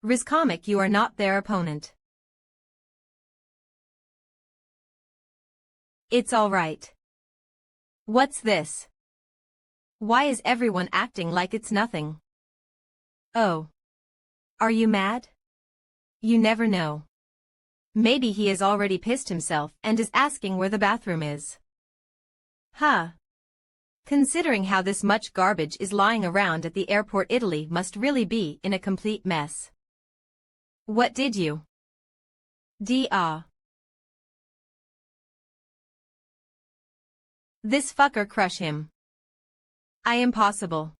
Rizcomic, you are not their opponent. It's all right. What's this? Why is everyone acting like it's nothing? Oh. Are you mad? You never know. Maybe he has already pissed himself and is asking where the bathroom is. Huh. Considering how this much garbage is lying around at the airport, Italy must really be in a complete mess. What did you? This fucker, crush him. I impossible.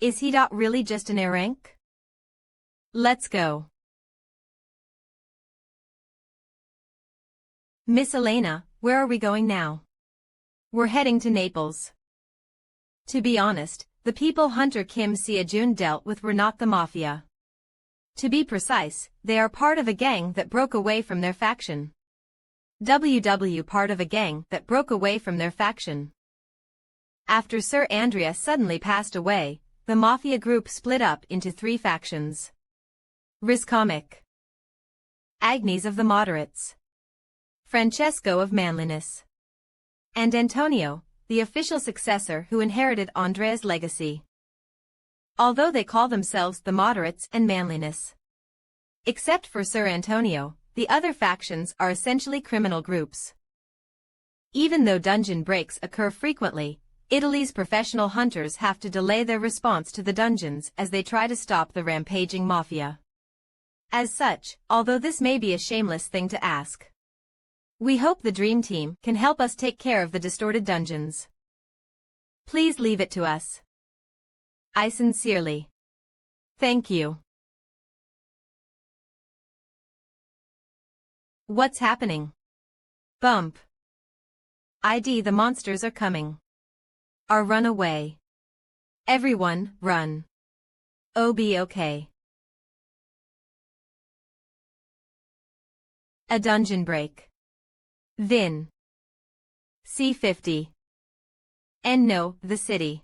Is he not really just an A-rank? Let's go. Miss Elena, where are we going now? We're heading to Naples. To be honest, the people Hunter Kim Sia-jun dealt with were not the mafia. To be precise, they are part of a gang that broke away from their faction. Part of a gang that broke away from their faction. After Sir Andrea suddenly passed away, the mafia group split up into 3 factions. Rizcomic. Agnes of the Moderates. Francesco of Manliness. And Antonio, the official successor who inherited Andrea's legacy. Although they call themselves the Moderates and Manliness. Except for Sir Antonio, the other factions are essentially criminal groups. Even though dungeon breaks occur frequently, Italy's professional hunters have to delay their response to the dungeons as they try to stop the rampaging mafia. As such, although this may be a shameless thing to ask, we hope the Dream Team can help us take care of the distorted dungeons. Please leave it to us. I sincerely. Thank you. What's happening? Bump. The monsters are coming. Our run away. Everyone, run. Oh, be okay. A dungeon break. Vin. C50. And no, the city.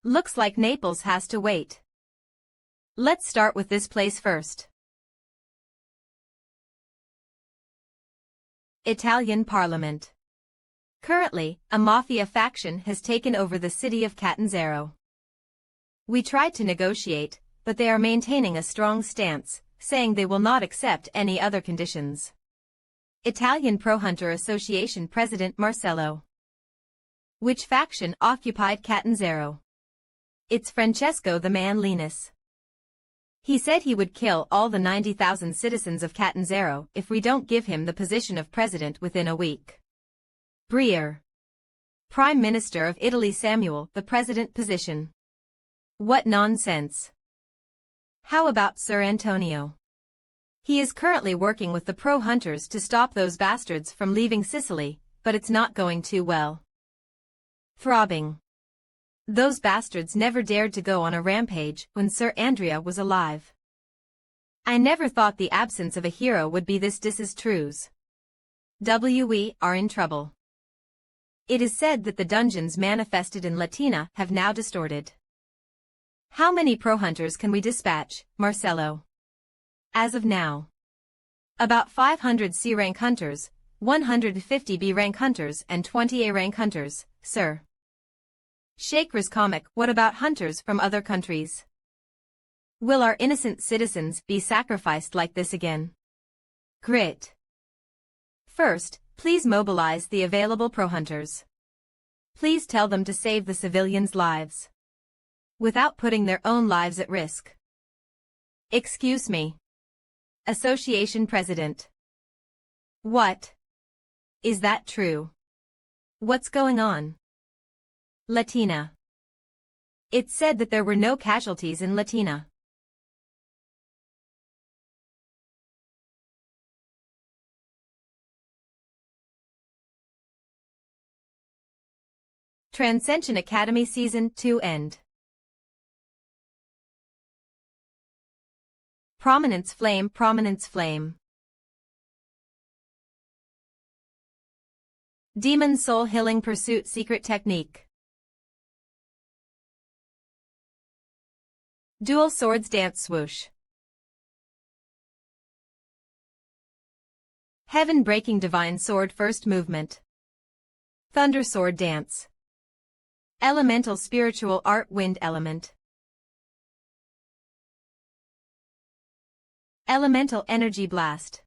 Looks like Naples has to wait. Let's start with this place first. Italian Parliament. Currently, a mafia faction has taken over the city of Catanzaro. We tried to negotiate, but they are maintaining a strong stance, saying they will not accept any other conditions. Italian Pro-Hunter Association President Marcello. Which faction occupied Catanzaro? It's Francesco the Man Linus. He said he would kill all the 90,000 citizens of Catanzaro if we don't give him the position of president within a week. Briere. Prime Minister of Italy Samuel the president position. What nonsense. How about Sir Antonio? He is currently working with the pro-hunters to stop those bastards from leaving Sicily, but it's not going too well. Throbbing. Those bastards never dared to go on a rampage when Sir Andrea was alive. I never thought the absence of a hero would be this disastrous. We are in trouble. It is said that the dungeons manifested in Latina have now distorted. How many pro-hunters can we dispatch, Marcello? As of now. About 500 C-rank hunters, 150 B-rank hunters and 20 A-rank hunters, sir. Sheikh Rizcomic, what about hunters from other countries? Will our innocent citizens be sacrificed like this again? Grit. First, please mobilize the available pro-hunters. Please tell them to save the civilians' lives. Without putting their own lives at risk. Excuse me. Association President. What? Is that true? What's going on? Latina. It said that there were no casualties in Latina. Transcension Academy Season 2 end. Prominence Flame, Prominence Flame. Demon Soul Healing Pursuit Secret Technique. Dual Swords Dance Swoosh. Heaven Breaking Divine Sword First Movement. Thunder Sword Dance. Elemental Spiritual Art Wind Element. Elemental Energy Blast.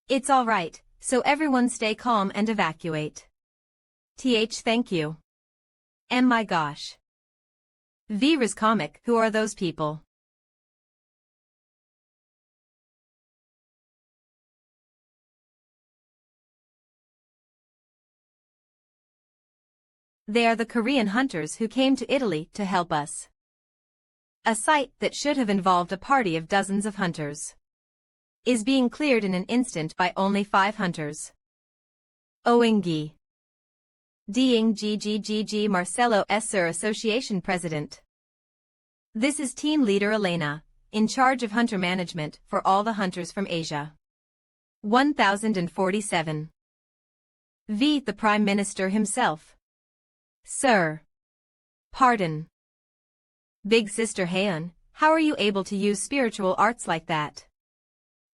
It's alright, so everyone stay calm and evacuate. Thank you. My gosh. Rizcomic, who are those people? They are the Korean hunters who came to Italy to help us. A site that should have involved a party of dozens of hunters is being cleared in an instant by only 5 hunters. Oingi. Ding Marcello Sir Association President. This is Team Leader Elena, in charge of hunter management for all the hunters from Asia. 1047. The Prime Minister himself. Sir. Pardon. Big Sister Heian, how are you able to use spiritual arts like that?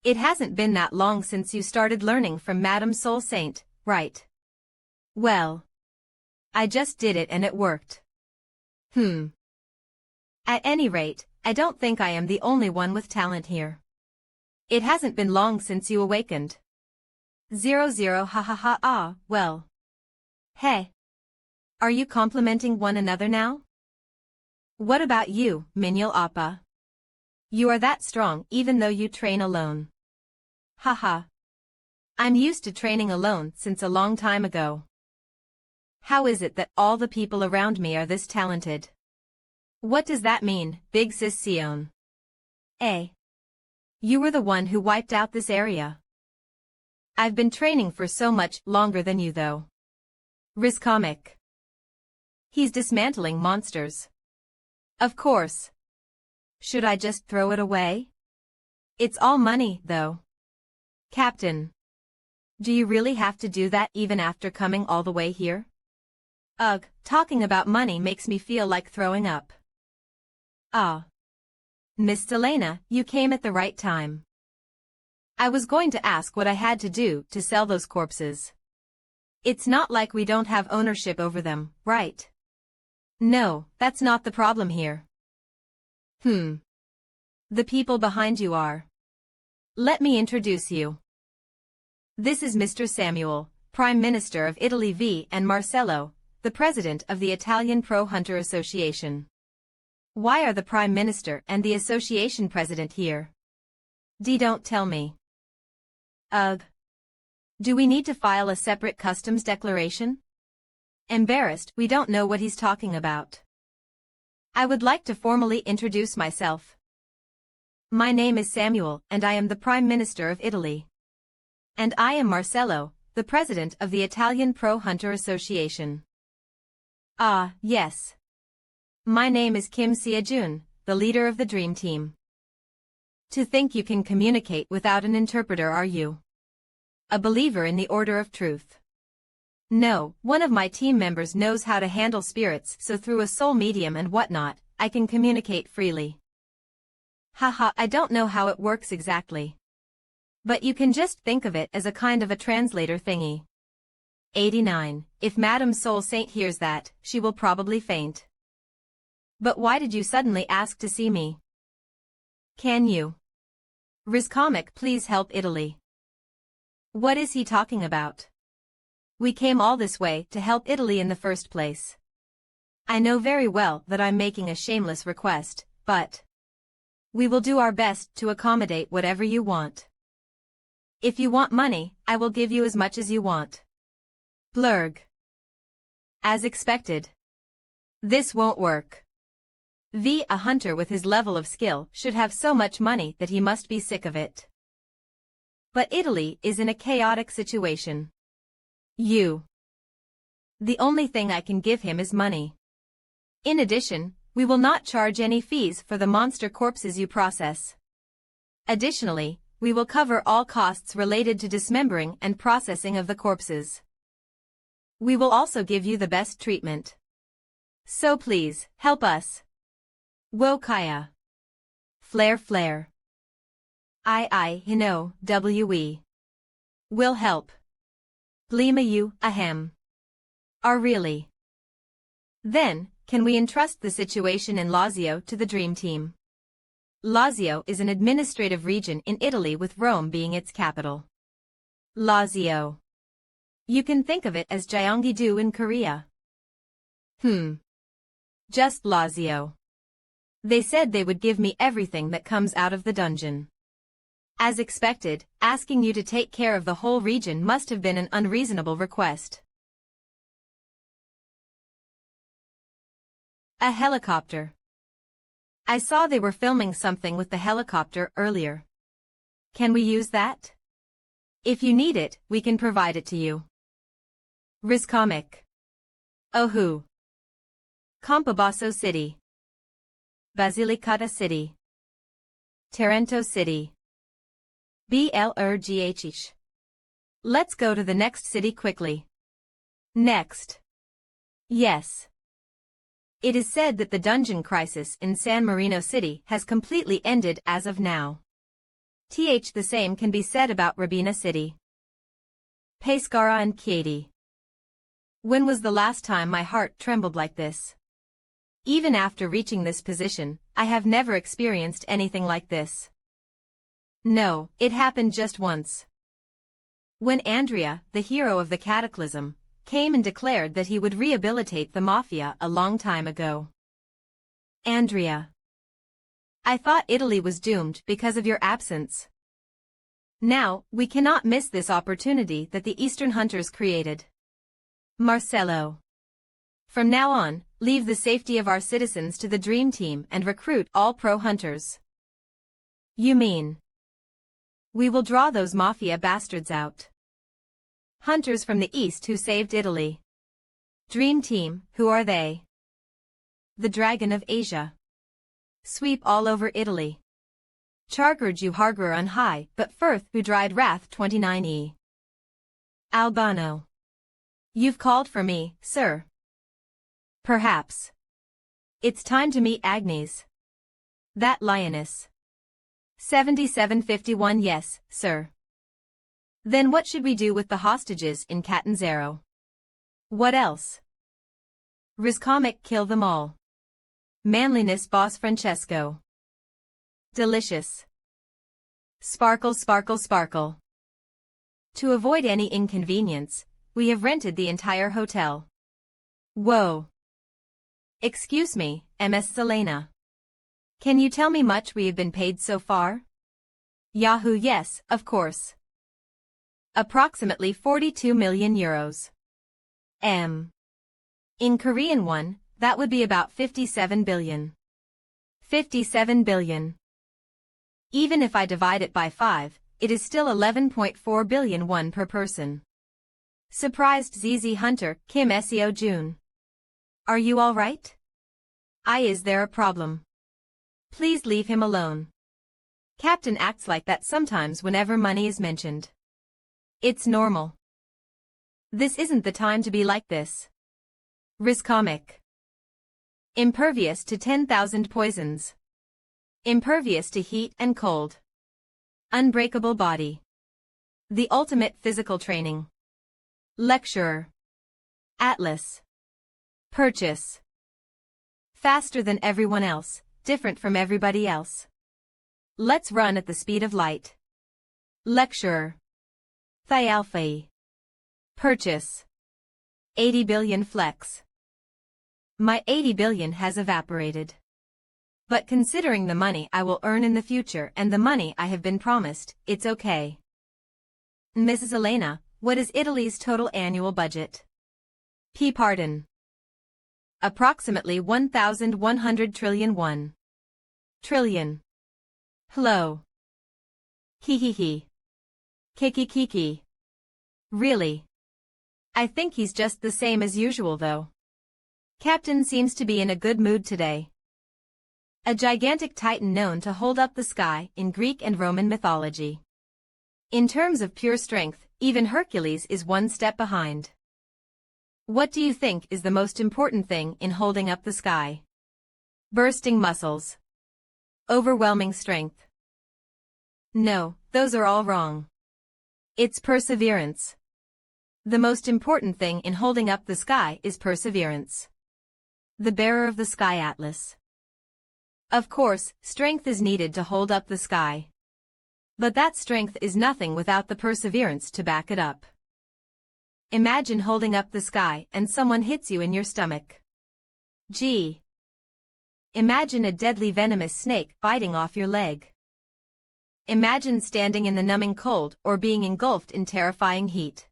It hasn't been that long since you started learning from Madame Soul Saint, right? Well. I just did it and it worked. At any rate, I don't think I am the only one with talent here. It hasn't been long since you awakened. 00 ha ha ha ah, well. Hey. Are you complimenting one another now? What about you, Minyal Appa? You are that strong even though you train alone. Haha. I'm used to training alone since a long time ago. How is it that all the people around me are this talented? What does that mean, Big Sis Sion? You were the one who wiped out this area. I've been training for so much longer than you though. Rizcomic. He's dismantling monsters. Of course. Should I just throw it away? It's all money, though. Captain. Do you really have to do that even after coming all the way here? Ugh, talking about money makes me feel like throwing up. Ah. Miss Selena, you came at the right time. I was going to ask what I had to do to sell those corpses. It's not like we don't have ownership over them, right? No, that's not the problem here. The people behind you are. Let me introduce you. This is Mr. Samuel, Prime Minister of Italy V. and Marcello, the President of the Italian Pro-Hunter Association. Why are the Prime Minister and the Association President here? Don't tell me. Ugh. Do we need to file a separate customs declaration? Embarrassed, we don't know what he's talking about. I would like to formally introduce myself. My name is Samuel, and I am the Prime Minister of Italy. And I am Marcello, the President of the Italian Pro-Hunter Association. Ah, yes. My name is Kim Sia-jun, the leader of the Dream Team. To think you can communicate without an interpreter, are you? A believer in the order of truth. No, one of my team members knows how to handle spirits, so through a soul medium and whatnot, I can communicate freely. Haha, I don't know how it works exactly. But you can just think of it as a kind of a translator thingy. 89. If Madame Soul Saint hears that, she will probably faint. But why did you suddenly ask to see me? Can you? Rizcomic, please help Italy. What is he talking about? We came all this way to help Italy in the first place. I know very well that I'm making a shameless request, but we will do our best to accommodate whatever you want. If you want money, I will give you as much as you want. Blurg. As expected. This won't work. A hunter with his level of skill should have so much money that he must be sick of it. But Italy is in a chaotic situation. The only thing I can give him is money. In addition, we will not charge any fees for the monster corpses you process. Additionally, we will cover all costs related to dismembering and processing of the corpses. We will also give you the best treatment. So please, help us. Wokaya. Flare. We. Will help. Blima you, ahem. Are really. Then, can we entrust the situation in Lazio to the Dream Team? Lazio is an administrative region in Italy with Rome being its capital. Lazio. You can think of it as Gyeonggi-do in Korea. Just Lazio. They said they would give me everything that comes out of the dungeon. As expected, asking you to take care of the whole region must have been an unreasonable request. A helicopter. I saw they were filming something with the helicopter earlier. Can we use that? If you need it, we can provide it to you. Rizcomic. Ohu. Campobasso City. Basilicata City. Taranto City. Blrgh. Let's go to the next city quickly. Next. Yes. It is said that the dungeon crisis in San Marino City has completely ended as of now. The same can be said about Rabina City. Pescara and Chieti. When was the last time my heart trembled like this? Even after reaching this position, I have never experienced anything like this. No, it happened just once. When Andrea, the hero of the Cataclysm, came and declared that he would rehabilitate the Mafia a long time ago. Andrea. I thought Italy was doomed because of your absence. Now, we cannot miss this opportunity that the Eastern Hunters created. Marcello. From now on, leave the safety of our citizens to the Dream Team and recruit all pro-hunters. You mean? We will draw those Mafia bastards out. Hunters from the East who saved Italy. Dream Team, who are they? The Dragon of Asia. Sweep all over Italy. Chargurju Hargrer on high, but Firth who dried Wrath 29e. Albano. You've called for me, sir. Perhaps. It's time to meet Agnes. That lioness. 7751. Yes, sir. Then what should we do with the hostages in Catanzaro? What else? Rizcomic, kill them all. Manliness, boss Francesco. Delicious. Sparkle, sparkle, sparkle. To avoid any inconvenience, we have rented the entire hotel. Whoa. Excuse me, Ms. Selena. Can you tell me much we have been paid so far? Yahoo! Yes, of course. Approximately 42 million euros. In Korean won, that would be about 57 billion. 57 billion. Even if I divide it by 5, it is still 11.4 billion won per person. Surprised ZZ Hunter, Kim Seo Jun. Are you alright? Is there a problem? Please leave him alone. Captain acts like that sometimes whenever money is mentioned. It's normal. This isn't the time to be like this. Rizcomic. Impervious to 10,000 poisons. Impervious to heat and cold. Unbreakable body. The ultimate physical training. Lecturer. Atlas. Purchase. Faster than everyone else, different from everybody else. Let's run at the speed of light. Lecturer. Thialphi. Purchase. 80 billion flex. My 80 billion has evaporated. But considering the money I will earn in the future and the money I have been promised, it's okay. Mrs. Elena, what is Italy's total annual budget? Pardon. Approximately 1,100 trillion won. Trillion. Hello. He. Kiki. Really? I think he's just the same as usual though. Captain seems to be in a good mood today. A gigantic titan known to hold up the sky in Greek and Roman mythology. In terms of pure strength, even Hercules is one step behind. What do you think is the most important thing in holding up the sky? Bursting muscles. Overwhelming strength. No, those are all wrong. It's perseverance. The most important thing in holding up the sky is perseverance. The bearer of the sky atlas. Of course, strength is needed to hold up the sky. But that strength is nothing without the perseverance to back it up. Imagine holding up the sky and someone hits you in your stomach. Gee. Imagine a deadly venomous snake biting off your leg. Imagine standing in the numbing cold or being engulfed in terrifying heat.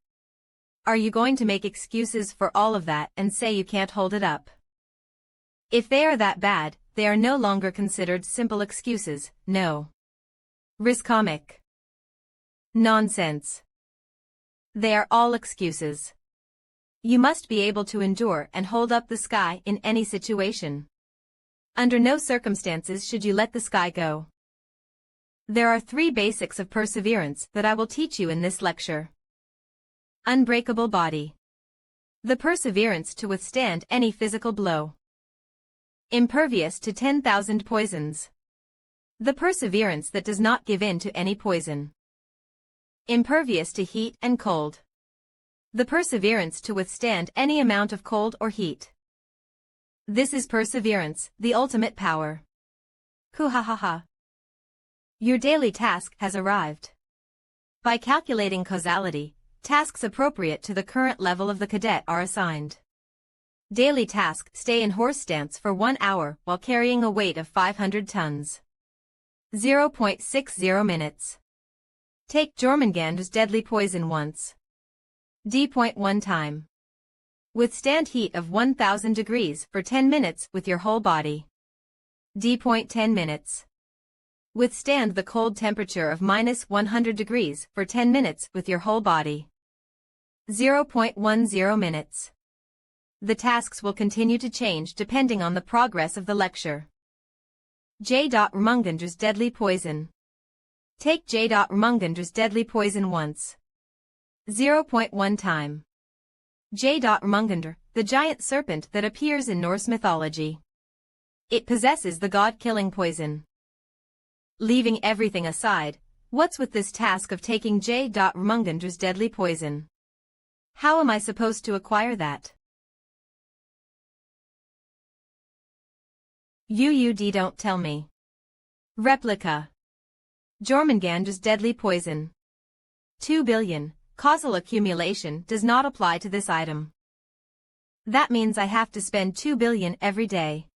Are you going to make excuses for all of that and say you can't hold it up? If they are that bad, they are no longer considered simple excuses, no. Rizcomic. Nonsense. They are all excuses. You must be able to endure and hold up the sky in any situation. Under no circumstances should you let the sky go. There are 3 basics of perseverance that I will teach you in this lecture. Unbreakable body. The perseverance to withstand any physical blow. Impervious to 10,000 poisons. The perseverance that does not give in to any poison. Impervious to heat and cold. The perseverance to withstand any amount of cold or heat. This is perseverance, the ultimate power. Kuhahaha. Your daily task has arrived. By calculating causality, tasks appropriate to the current level of the cadet are assigned. Daily task: stay in horse stance for 1 hour while carrying a weight of 500 tons. 0.60 minutes. Take Jormungandr's deadly poison once. D.1 time. Withstand heat of 1000 degrees for 10 minutes with your whole body. D.10 minutes. Withstand the cold temperature of -100 degrees for 10 minutes with your whole body. 0.10 minutes. The tasks will continue to change depending on the progress of the lecture. J. Jormungandra's deadly poison. Take J. Jormungandra's deadly poison once. 0.1 time. J. Jormungandr, the giant serpent that appears in Norse mythology. It possesses the god-killing poison. Leaving everything aside, what's with this task of taking J.Rmungandra's deadly poison? How am I supposed to acquire that? UUD don't tell me. Replica. Jormungandr's deadly poison. 2 billion. Causal accumulation does not apply to this item. That means I have to spend 2 billion every day.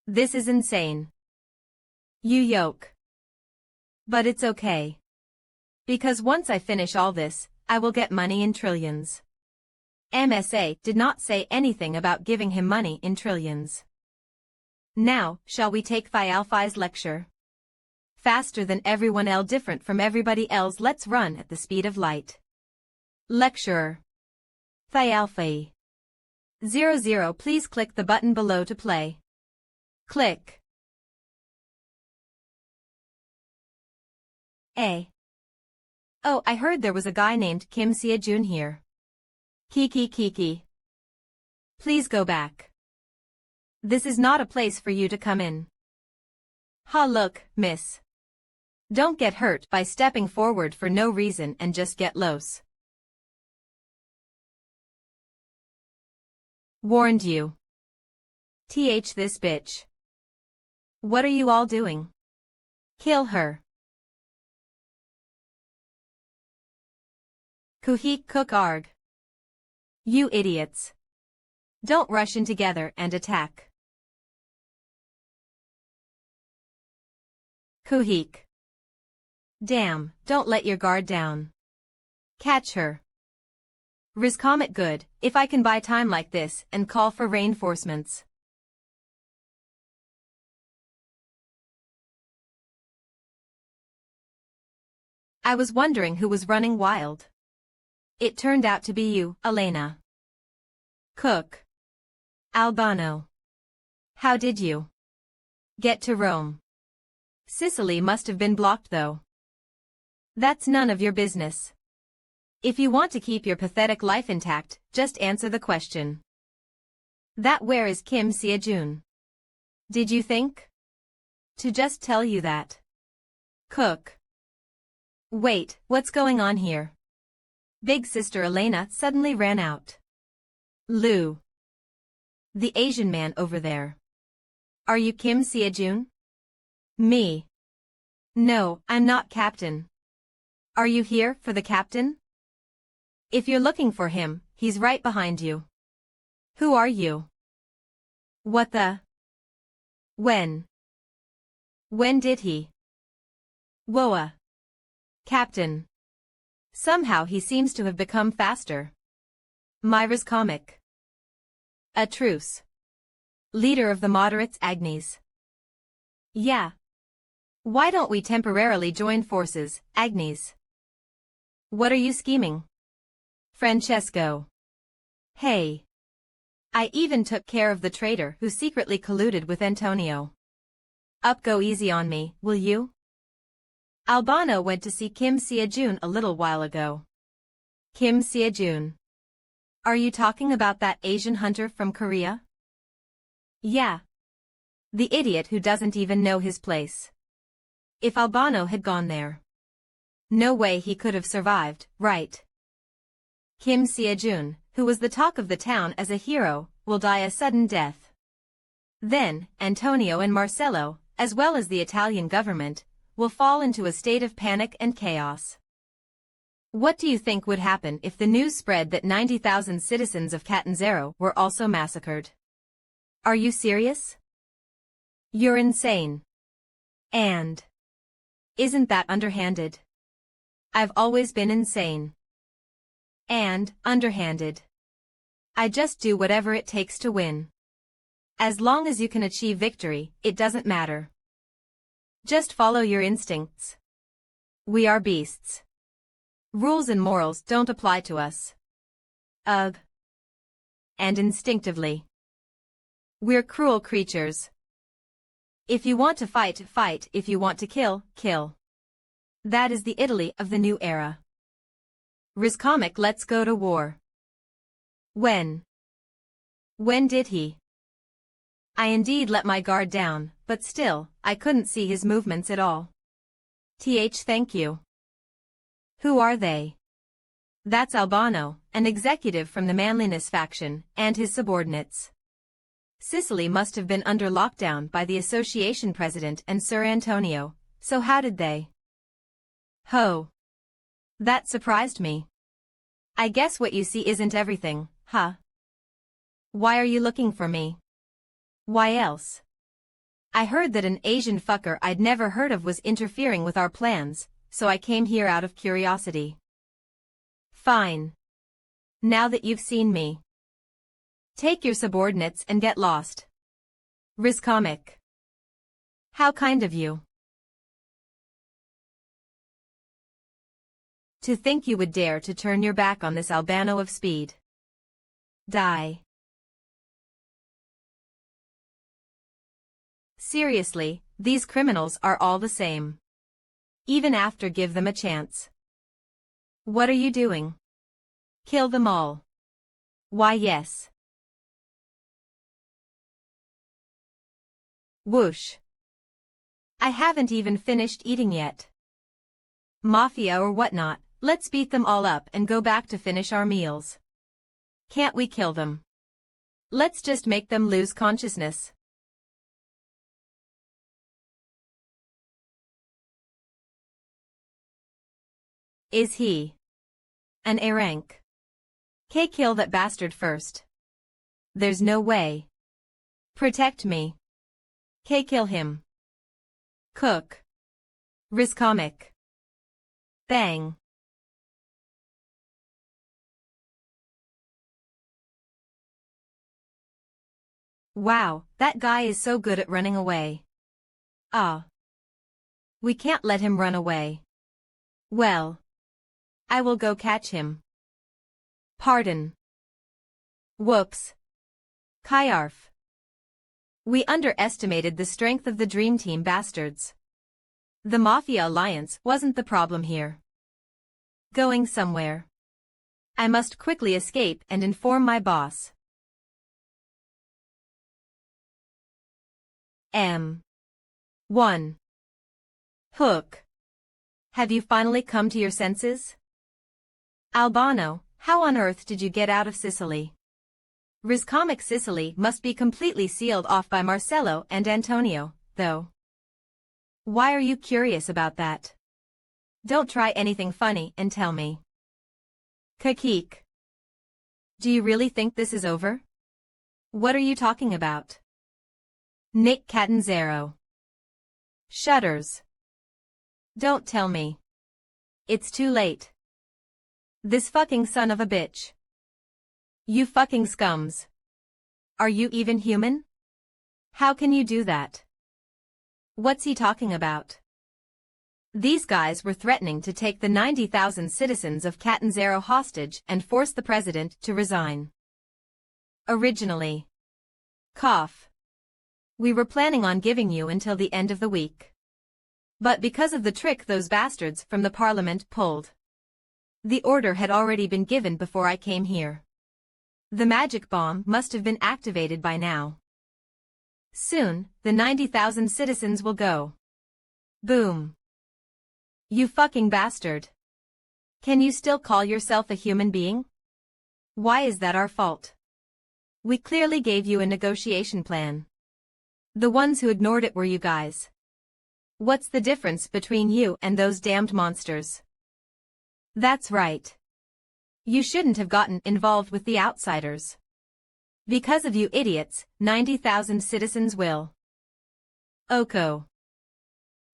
This is insane. You yoke. But it's okay. Because once I finish all this, I will get money in trillions. MSA did not say anything about giving him money in trillions. Now, shall we take Thialfi's lecture? Faster than everyone else, different from everybody else, let's run at the speed of light. Lecturer. Thialfi. 00 Please click the button below to play. Click. Oh, I heard there was a guy named Kim Sia-jun here. Kiki. Please go back. This is not a place for you to come in. Ha, look, miss. Don't get hurt by stepping forward for no reason and just get loose. Warned you. This bitch. What are you all doing? Kill her. Kuhik Cook Arg. You idiots. Don't rush in together and attack. Kuhik. Damn, don't let your guard down. Catch her. Rizcomet good, if I can buy time like this and call for reinforcements. I was wondering who was running wild. It turned out to be you, Elena. Cook. Albano. How did you get to Rome? Sicily must have been blocked though. That's none of your business. If you want to keep your pathetic life intact, just answer the question. That where is Kim Sia-jun? Did you think to just tell you that? Cook. Wait, what's going on here? Big sister Elena suddenly ran out. Lou. The Asian man over there. Are you Kim Sia-jun? Me. No, I'm not captain. Are you here for the captain? If you're looking for him, he's right behind you. Who are you? What the? When? When did he? Woa. Captain. Somehow he seems to have become faster. Myra's comic. A truce. Leader of the moderates Agnes. Yeah. Why don't we temporarily join forces, Agnes? What are you scheming? Francesco. Hey. I even took care of the traitor who secretly colluded with Antonio. Go easy on me, will you? Albano went to see Kim Sia-jun a little while ago. Kim Sia-jun. Are you talking about that Asian hunter from Korea? Yeah. The idiot who doesn't even know his place. If Albano had gone there, no way he could have survived, right? Kim Sia-jun, who was the talk of the town as a hero, will die a sudden death. Then, Antonio and Marcello, as well as the Italian government, will fall into a state of panic and chaos. What do you think would happen if the news spread that 90,000 citizens of Catanzaro were also massacred? Are you serious? You're insane. And isn't that underhanded? I've always been insane. And underhanded. I just do whatever it takes to win. As long as you can achieve victory, it doesn't matter. Just follow your instincts. We are beasts. Rules and morals don't apply to us. Ugh. And instinctively. We're cruel creatures. If you want to fight, fight. If you want to kill, kill. That is the Italy of the new era. Rizcomic, let's go to war. When? When did he? I indeed let my guard down, but still, I couldn't see his movements at all. Thank you. Who are they? That's Albano, an executive from the Manliness faction, and his subordinates. Sicily must have been under lockdown by the association president and Sir Antonio, so how did they? Ho! That surprised me. I guess what you see isn't everything, huh? Why are you looking for me? Why else? I heard that an Asian fucker I'd never heard of was interfering with our plans, so I came here out of curiosity. Fine. Now that you've seen me, take your subordinates and get lost. Rizcomic. How kind of you. To think you would dare to turn your back on this Albano of speed. Die. Seriously, these criminals are all the same. Even after give them a chance. What are you doing? Kill them all. Why yes. Whoosh. I haven't even finished eating yet. Mafia or whatnot, let's beat them all up and go back to finish our meals. Can't we kill them? Let's just make them lose consciousness. Is he an A rank? Kill that bastard first. There's no way. Protect me. Kill him. Cook. Rizcomic. Bang. Wow, that guy is so good at running away. Ah. We can't let him run away. Well, I will go catch him. Pardon. Whoops. Kyarf. We underestimated the strength of the Dream Team bastards. The Mafia Alliance wasn't the problem here. Going somewhere. I must quickly escape and inform my boss. M1. Hook. Have you finally come to your senses? Albano, how on earth did you get out of Sicily? Rizcomic Sicily must be completely sealed off by Marcello and Antonio, though. Why are you curious about that? Don't try anything funny and tell me. Kakik. Do you really think this is over? What are you talking about? Nick Catanzaro. Shudders. Don't tell me. It's too late. This fucking son of a bitch. You fucking scums. Are you even human? How can you do that? What's he talking about? These guys were threatening to take the 90,000 citizens of Catanzaro hostage and force the president to resign. Originally. Cough. We were planning on giving you until the end of the week. But because of the trick those bastards from the parliament pulled. The order had already been given before I came here. The magic bomb must have been activated by now. Soon, the 90,000 citizens will go. Boom. You fucking bastard. Can you still call yourself a human being? Why is that our fault? We clearly gave you a negotiation plan. The ones who ignored it were you guys. What's the difference between you and those damned monsters? That's right. You shouldn't have gotten involved with the outsiders. Because of you idiots, 90,000 citizens will. Oko.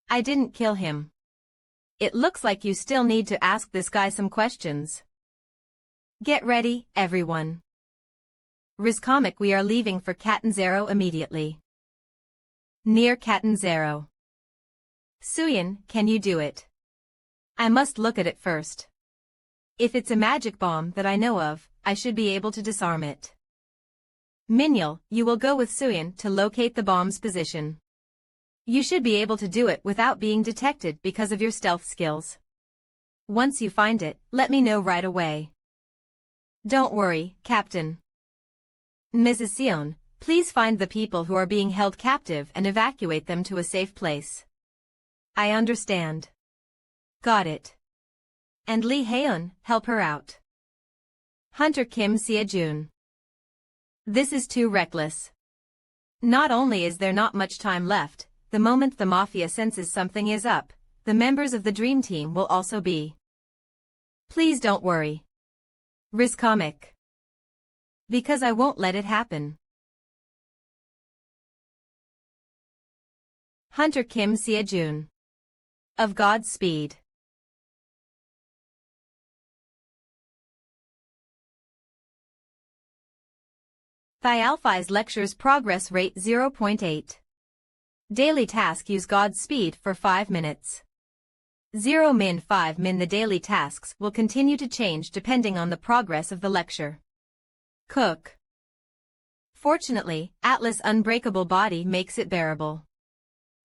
I didn't kill him. It looks like you still need to ask this guy some questions. Get ready, everyone. Rizcomic, we are leaving for Catanzaro immediately. Near Catanzaro. Suyin, can you do it? I must look at it first. If it's a magic bomb that I know of, I should be able to disarm it. Minyal, you will go with Suyin to locate the bomb's position. You should be able to do it without being detected because of your stealth skills. Once you find it, let me know right away. Don't worry, Captain. Mrs. Sion, please find the people who are being held captive and evacuate them to a safe place. I understand. Got it. And Lee Haeun, help her out. Hunter Kim Sia-jun. This is too reckless. Not only is there not much time left, the moment the mafia senses something is up, the members of the dream team will also be. Please don't worry. Comic. Because I won't let it happen. Hunter Kim Sia-jun. Of Godspeed. Thialphi's lectures progress rate 0.8. Daily task use Godspeed for 5 minutes. 0-5 min. The daily tasks will continue to change depending on the progress of the lecture. Cook. Fortunately, Atlas' unbreakable body makes it bearable.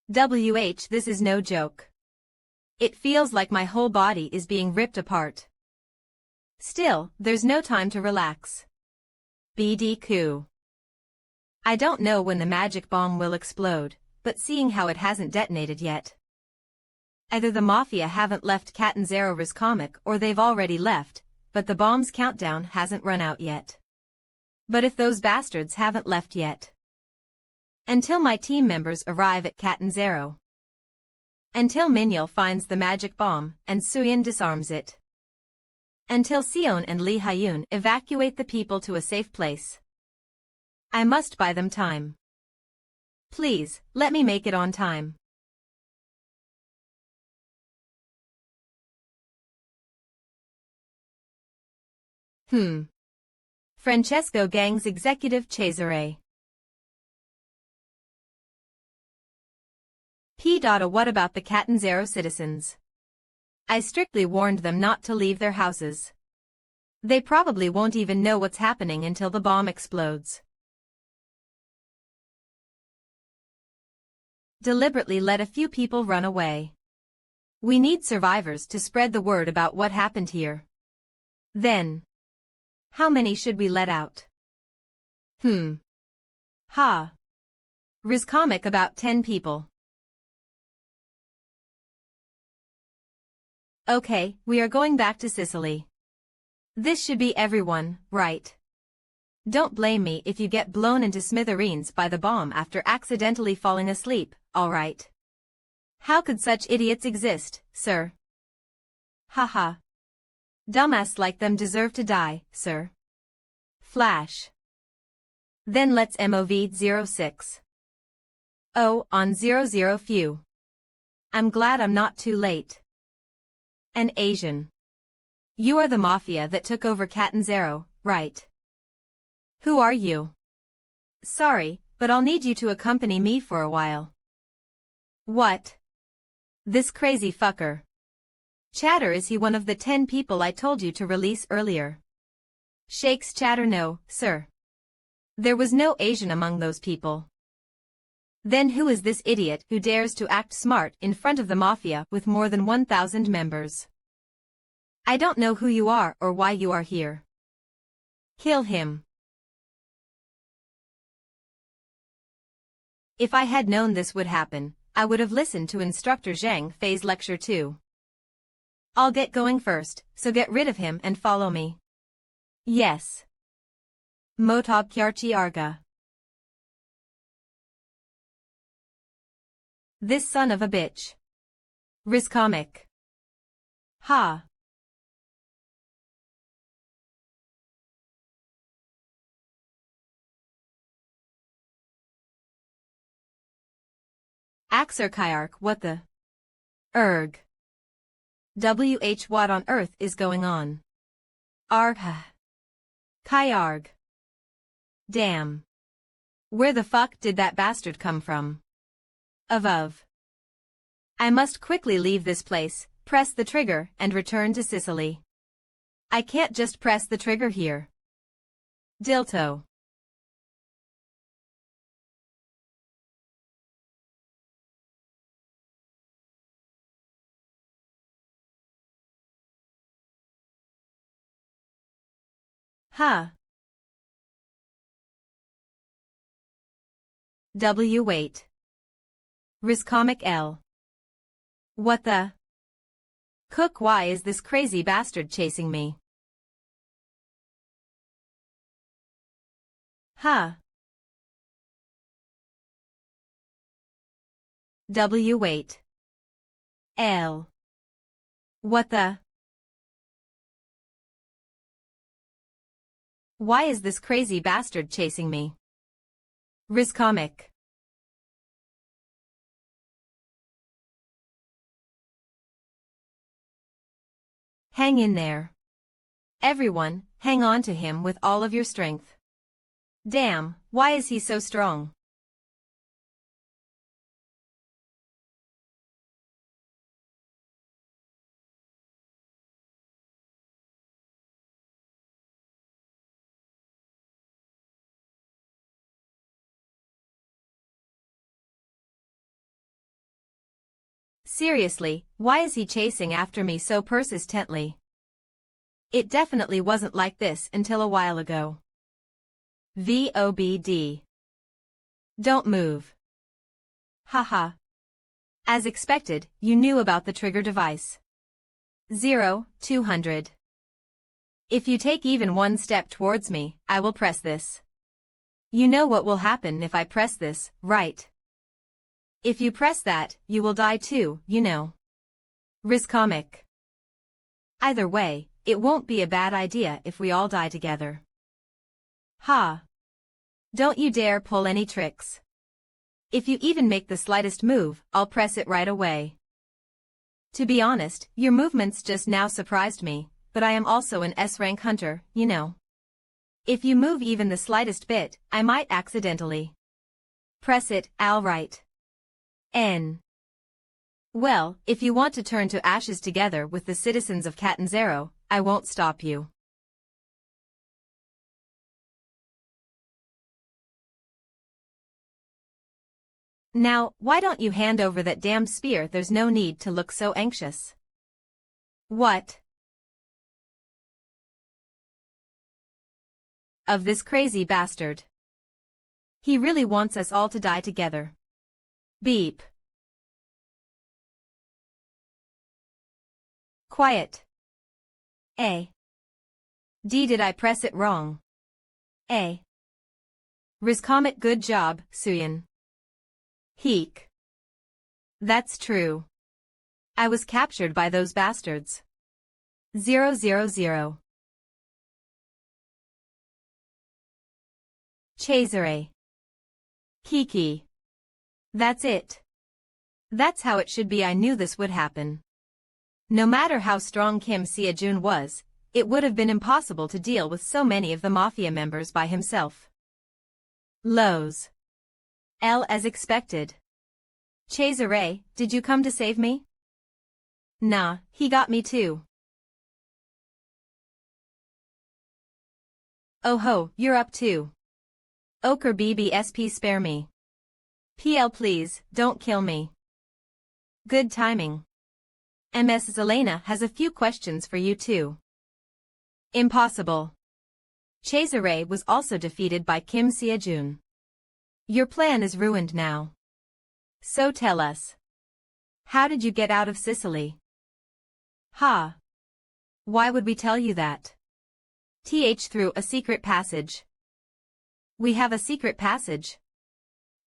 This is no joke. It feels like my whole body is being ripped apart. Still, there's no time to relax. BDQ. I don't know when the magic bomb will explode, but seeing how it hasn't detonated yet. Either the mafia haven't left Catanzaro's comic or they've already left, but the bomb's countdown hasn't run out yet. But if those bastards haven't left yet. Until my team members arrive at Catanzaro. Until Minhyul finds the magic bomb and Suyin disarms it. Until Sion and Lee Haeun evacuate the people to a safe place. I must buy them time. Please, let me make it on time. Francesco Gang's executive Cesare. What about the Catanzaro citizens? I strictly warned them not to leave their houses. They probably won't even know what's happening until the bomb explodes. Deliberately let a few people run away. We need survivors to spread the word about what happened here. Then. How many should we let out? Comic about 10 people. Okay, we are going back to Sicily. This should be everyone, right? Don't blame me if you get blown into smithereens by the bomb after accidentally falling asleep, alright? How could such idiots exist, sir? Haha. Dumbass like them deserve to die, sir. Flash. Then let's move 06. Oh, on 00 few. I'm glad I'm not too late. An Asian. You are the mafia that took over Catanzaro, right? Who are you? Sorry, but I'll need you to accompany me for a while. What? This crazy fucker. Chatter, is he one of the 10 people I told you to release earlier? Shakes Chatter. No, sir. There was no Asian among those people. Then who is this idiot who dares to act smart in front of the mafia with more than 1,000 members? I don't know who you are or why you are here. Kill him. If I had known this would happen, I would have listened to Instructor Zhang Fei's lecture too. I'll get going first, so get rid of him and follow me. Yes. Motob Kyarchi Arga. This son of a bitch. Comic. Ha. Axer Kyark, what the? Erg. What on earth is going on? Argh. Kyarg. Damn. Where the fuck did that bastard come from? Of. I must quickly leave this place, press the trigger, and return to Sicily. I can't just press the trigger here. Dilto. Huh. W wait. Riscomic L. What the? Cook, why is this crazy bastard chasing me? Huh. W wait. L. What the? Why is this crazy bastard chasing me? Riscomic. Hang in there. Everyone, hang on to him with all of your strength. Damn, why is he so strong? Seriously, why is he chasing after me so persistently? It definitely wasn't like this until a while ago. VOBD. Don't move. Haha. As expected, you knew about the trigger device. 200. If you take even one step towards me, I will press this. You know what will happen if I press this, right? If you press that, you will die too, you know. Riscomic. Either way, it won't be a bad idea if we all die together. Ha. Don't you dare pull any tricks. If you even make the slightest move, I'll press it right away. To be honest, your movements just now surprised me, but I am also an S-rank hunter, you know. If you move even the slightest bit, I might accidentally press it, alright. N. Well, if you want to turn to ashes together with the citizens of Catanzaro, I won't stop you. Now, why don't you hand over that damn spear? There's no need to look so anxious. What? Of this crazy bastard. He really wants us all to die together. Beep. Quiet. A. D. Did I press it wrong? A. Riscomic, good job, Suyin. Heek. That's true. I was captured by those bastards. 000. Cesare. Kiki. That's it. That's how it should be. I knew this would happen. No matter how strong Kim Seojun was, it would have been impossible to deal with so many of the mafia members by himself. Lows. L as expected. Cesare, did you come to save me? Nah, he got me too. Oh ho, you're up too. Oker BBSP, spare me. PL, please, don't kill me. Good timing. MS Zelena has a few questions for you too. Impossible. Cesare was also defeated by Kim Seojun. Your plan is ruined now. So tell us. How did you get out of Sicily? Ha. Why would we tell you that? Through a secret passage. We have a secret passage.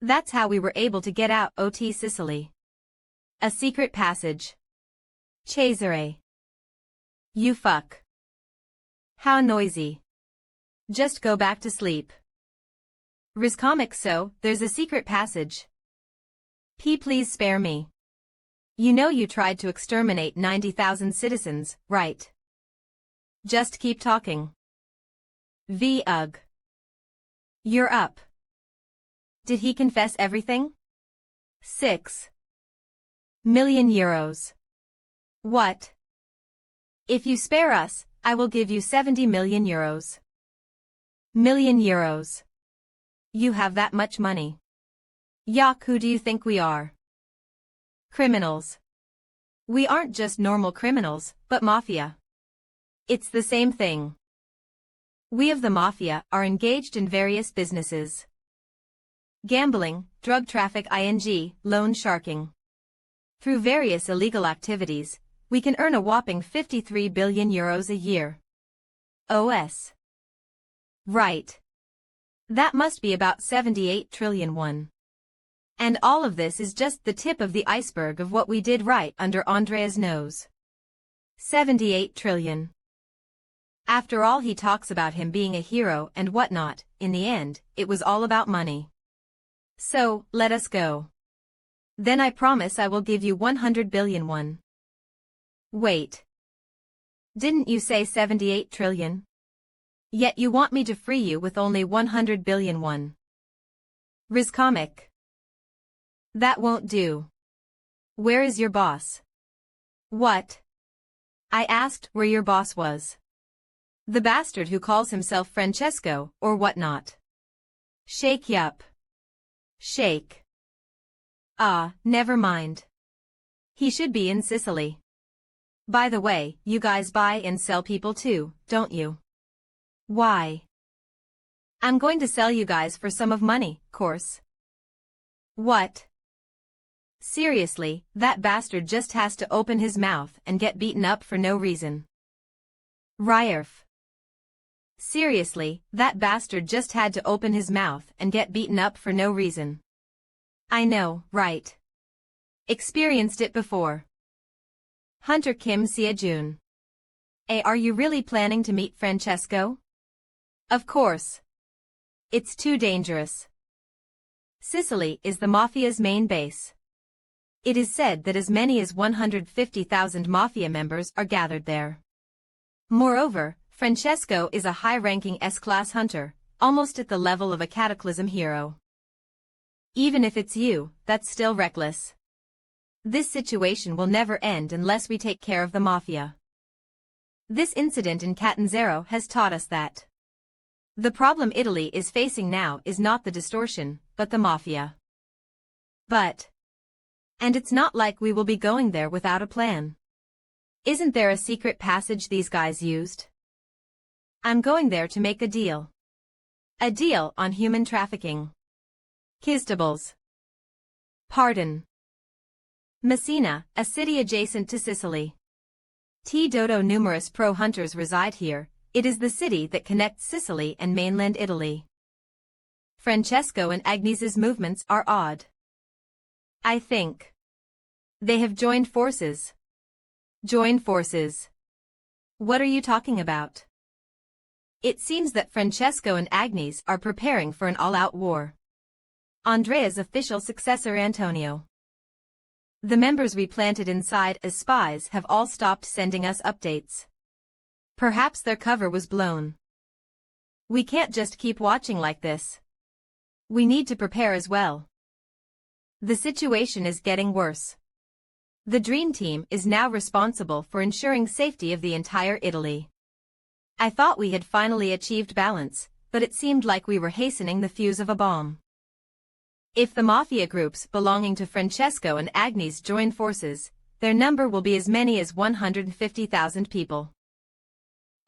That's how we were able to get out OT Sicily. A secret passage. Cesare. You fuck. How noisy. Just go back to sleep. Riscomic, so, there's a secret passage. P, please spare me. You know you tried to exterminate 90,000 citizens, right? Just keep talking. V, ugh. You're up. Did he confess everything? 6 million euros. What? If you spare us, I will give you 70 million euros. Million euros. You have that much money. Yuck, who do you think we are? Criminals. We aren't just normal criminals, but mafia. It's the same thing. We of the mafia are engaged in various businesses. gambling, drug traffic loan sharking. Through various illegal activities, we can earn a whopping 53 billion euros a year. OS. Right. That must be about 78 trillion won. And all of this is just the tip of the iceberg of what we did right under Andrea's nose. 78 trillion. After all, he talks about him being a hero and whatnot, in the end, it was all about money. So, let us go. Then I promise I will give you 100 billion won. Wait. Didn't you say 78 trillion? Yet you want me to free you with only 100 billion won. Rizcomic. That won't do. Where is your boss? What? I asked where your boss was. The bastard who calls himself Francesco, or whatnot. Shake yup. Shake. Ah, never mind. He should be in Sicily. By the way, you guys buy and sell people too, don't you? Why? I'm going to sell you guys for some of money, course. What? Seriously, that bastard just has to open his mouth and get beaten up for no reason. Ryerf. Seriously, that bastard just had to open his mouth and get beaten up for no reason. I know, right? Experienced it before. Hunter Kim Sia-jun. Are you really planning to meet Francesco? Of course. It's too dangerous. Sicily is the mafia's main base. It is said that as many as 150,000 mafia members are gathered there. Moreover, Francesco is a high-ranking S-class hunter, almost at the level of a cataclysm hero. Even if it's you, that's still reckless. This situation will never end unless we take care of the mafia. This incident in Catanzaro has taught us that. The problem Italy is facing now is not the distortion, but the mafia. And it's not like we will be going there without a plan. Isn't there a secret passage these guys used? I'm going there to make a deal. A deal on human trafficking. Kistables. Pardon. Messina, a city adjacent to Sicily. Dodo numerous pro-hunters reside here. It is the city that connects Sicily and mainland Italy. Francesco and Agnes's movements are odd. I think they have joined forces. Joined forces. What are you talking about? It seems that Francesco and Agnes are preparing for an all-out war. Andrea's official successor Antonio. The members we planted inside as spies have all stopped sending us updates. Perhaps their cover was blown. We can't just keep watching like this. We need to prepare as well. The situation is getting worse. The Dream Team is now responsible for ensuring safety of the entire Italy. I thought we had finally achieved balance, but it seemed like we were hastening the fuse of a bomb. If the mafia groups belonging to Francesco and Agnes join forces, their number will be as many as 150,000 people.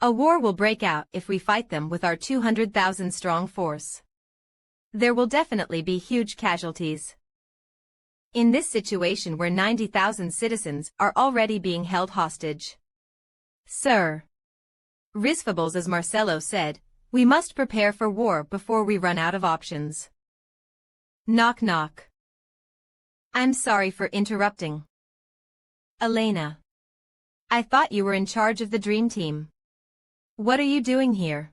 A war will break out if we fight them with our 200,000 strong force. There will definitely be huge casualties. In this situation where 90,000 citizens are already being held hostage. Sir. Risfables, as Marcelo said, we must prepare for war before we run out of options. Knock knock. I'm sorry for interrupting. Elena. I thought you were in charge of the Dream Team. What are you doing here?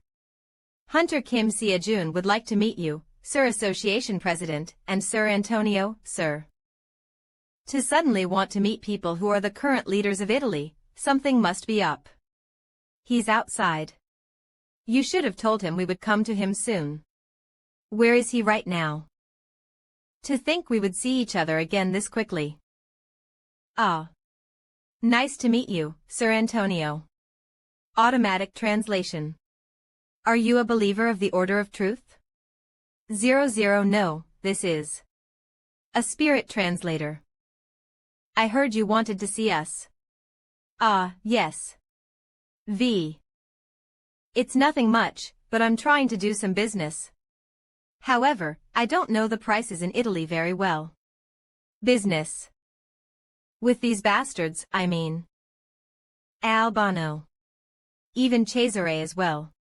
Hunter Kim Sia-jun would like to meet you, Sir Association President, and Sir Antonio, sir. To suddenly want to meet people who are the current leaders of Italy, something must be up. He's outside. You should have told him we would come to him soon. Where is he right now? To think we would see each other again this quickly. Ah. Nice to meet you, Sir Antonio. Automatic translation. Are you a believer of the Order of Truth? 00 No, this is a spirit translator. I heard you wanted to see us. Ah, yes. V. It's nothing much, but I'm trying to do some business. However, I don't know the prices in Italy very well. Business. With these bastards, I mean. Albano. Even Cesare as well.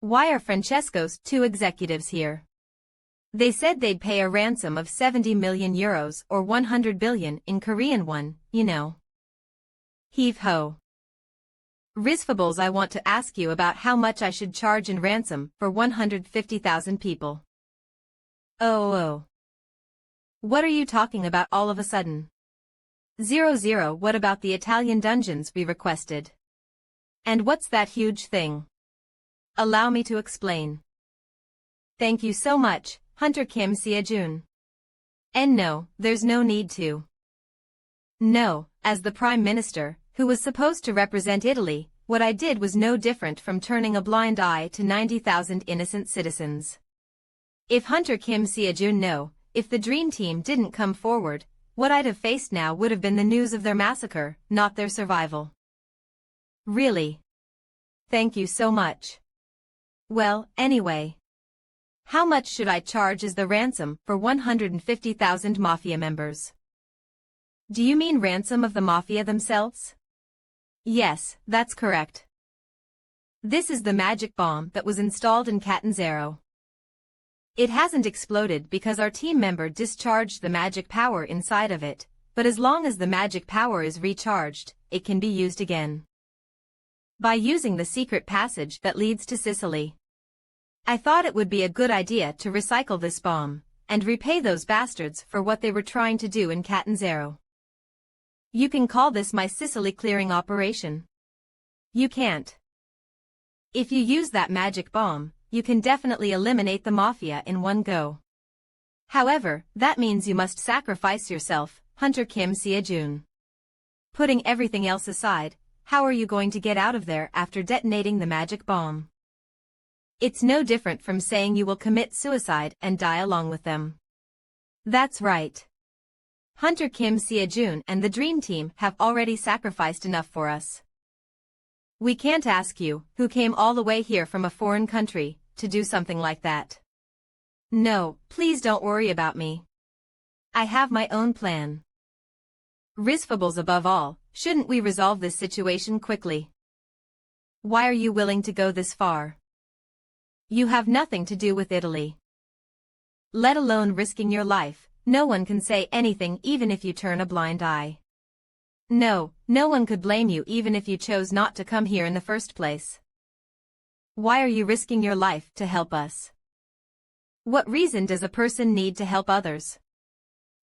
Why are Francesco's two executives here? They said they'd pay a ransom of 70 million euros or 100 billion in Korean won, you know. Heave-ho. Risfables, I want to ask you about how much I should charge in ransom for 150,000 people. Oh. What are you talking about all of a sudden? 00 What about the Italian dungeons we requested? And what's that huge thing? Allow me to explain. Thank you so much, Hunter Kim Seo-jun. And no, there's no need to. No, as the Prime Minister, who was supposed to represent Italy, what I did was no different from turning a blind eye to 90,000 innocent citizens. If Hunter Kim Seo-jun if the Dream Team didn't come forward, what I'd have faced now would have been the news of their massacre, not their survival. Really? Thank you so much. Well, anyway. How much should I charge as the ransom for 150,000 Mafia members? Do you mean ransom of the Mafia themselves? Yes, that's correct. This is the magic bomb that was installed in Catanzaro. It hasn't exploded because our team member discharged the magic power inside of it, but as long as the magic power is recharged, it can be used again. By using the secret passage that leads to Sicily. I thought it would be a good idea to recycle this bomb, and repay those bastards for what they were trying to do in Catanzaro. You can call this my Sicily clearing operation. You can't. If you use that magic bomb, you can definitely eliminate the Mafia in one go. However, that means you must sacrifice yourself, Hunter Kim Seo-jun. Putting everything else aside, how are you going to get out of there after detonating the magic bomb? It's no different from saying you will commit suicide and die along with them. That's right. Hunter Kim Seo-jun and the Dream Team have already sacrificed enough for us. We can't ask you, who came all the way here from a foreign country, to do something like that. No, please don't worry about me. I have my own plan. Risfables above all, shouldn't we resolve this situation quickly? Why are you willing to go this far? You have nothing to do with Italy. Let alone risking your life, no one can say anything even if you turn a blind eye. No one could blame you even if you chose not to come here in the first place. Why are you risking your life to help us? What reason does a person need to help others?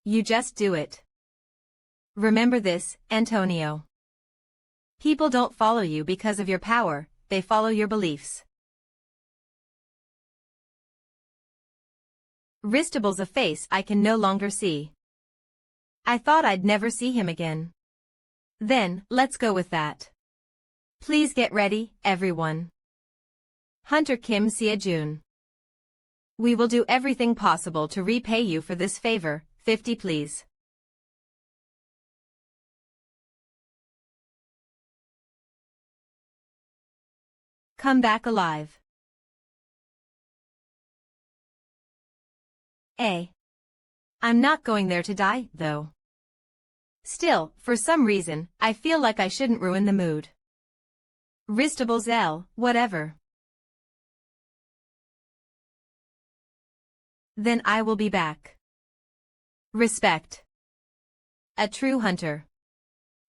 You just do it. Remember this, Antonio. People don't follow you because of your power, they follow your beliefs. Ristable's a face I can no longer see. I thought I'd never see him again. Then, let's go with that. Please get ready, everyone. Hunter Kim Seo-jun. We will do everything possible to repay you for this favor, 50 please. Come back alive. I'm not going there to die, though. Still, for some reason, I feel like I shouldn't ruin the mood. Ristables whatever. Then I will be back. Respect. A true hunter.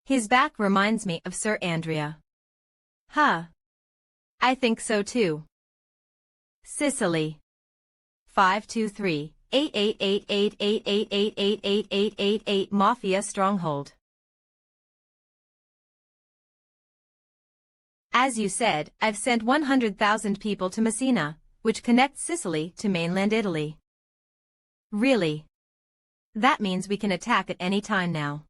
His back reminds me of Sir Andrea. Huh. I think so too. Sicily. 523-888888888888 Mafia Stronghold. As you said, I've sent 100,000 people to Messina, which connects Sicily to mainland Italy. Really? That means we can attack at any time now.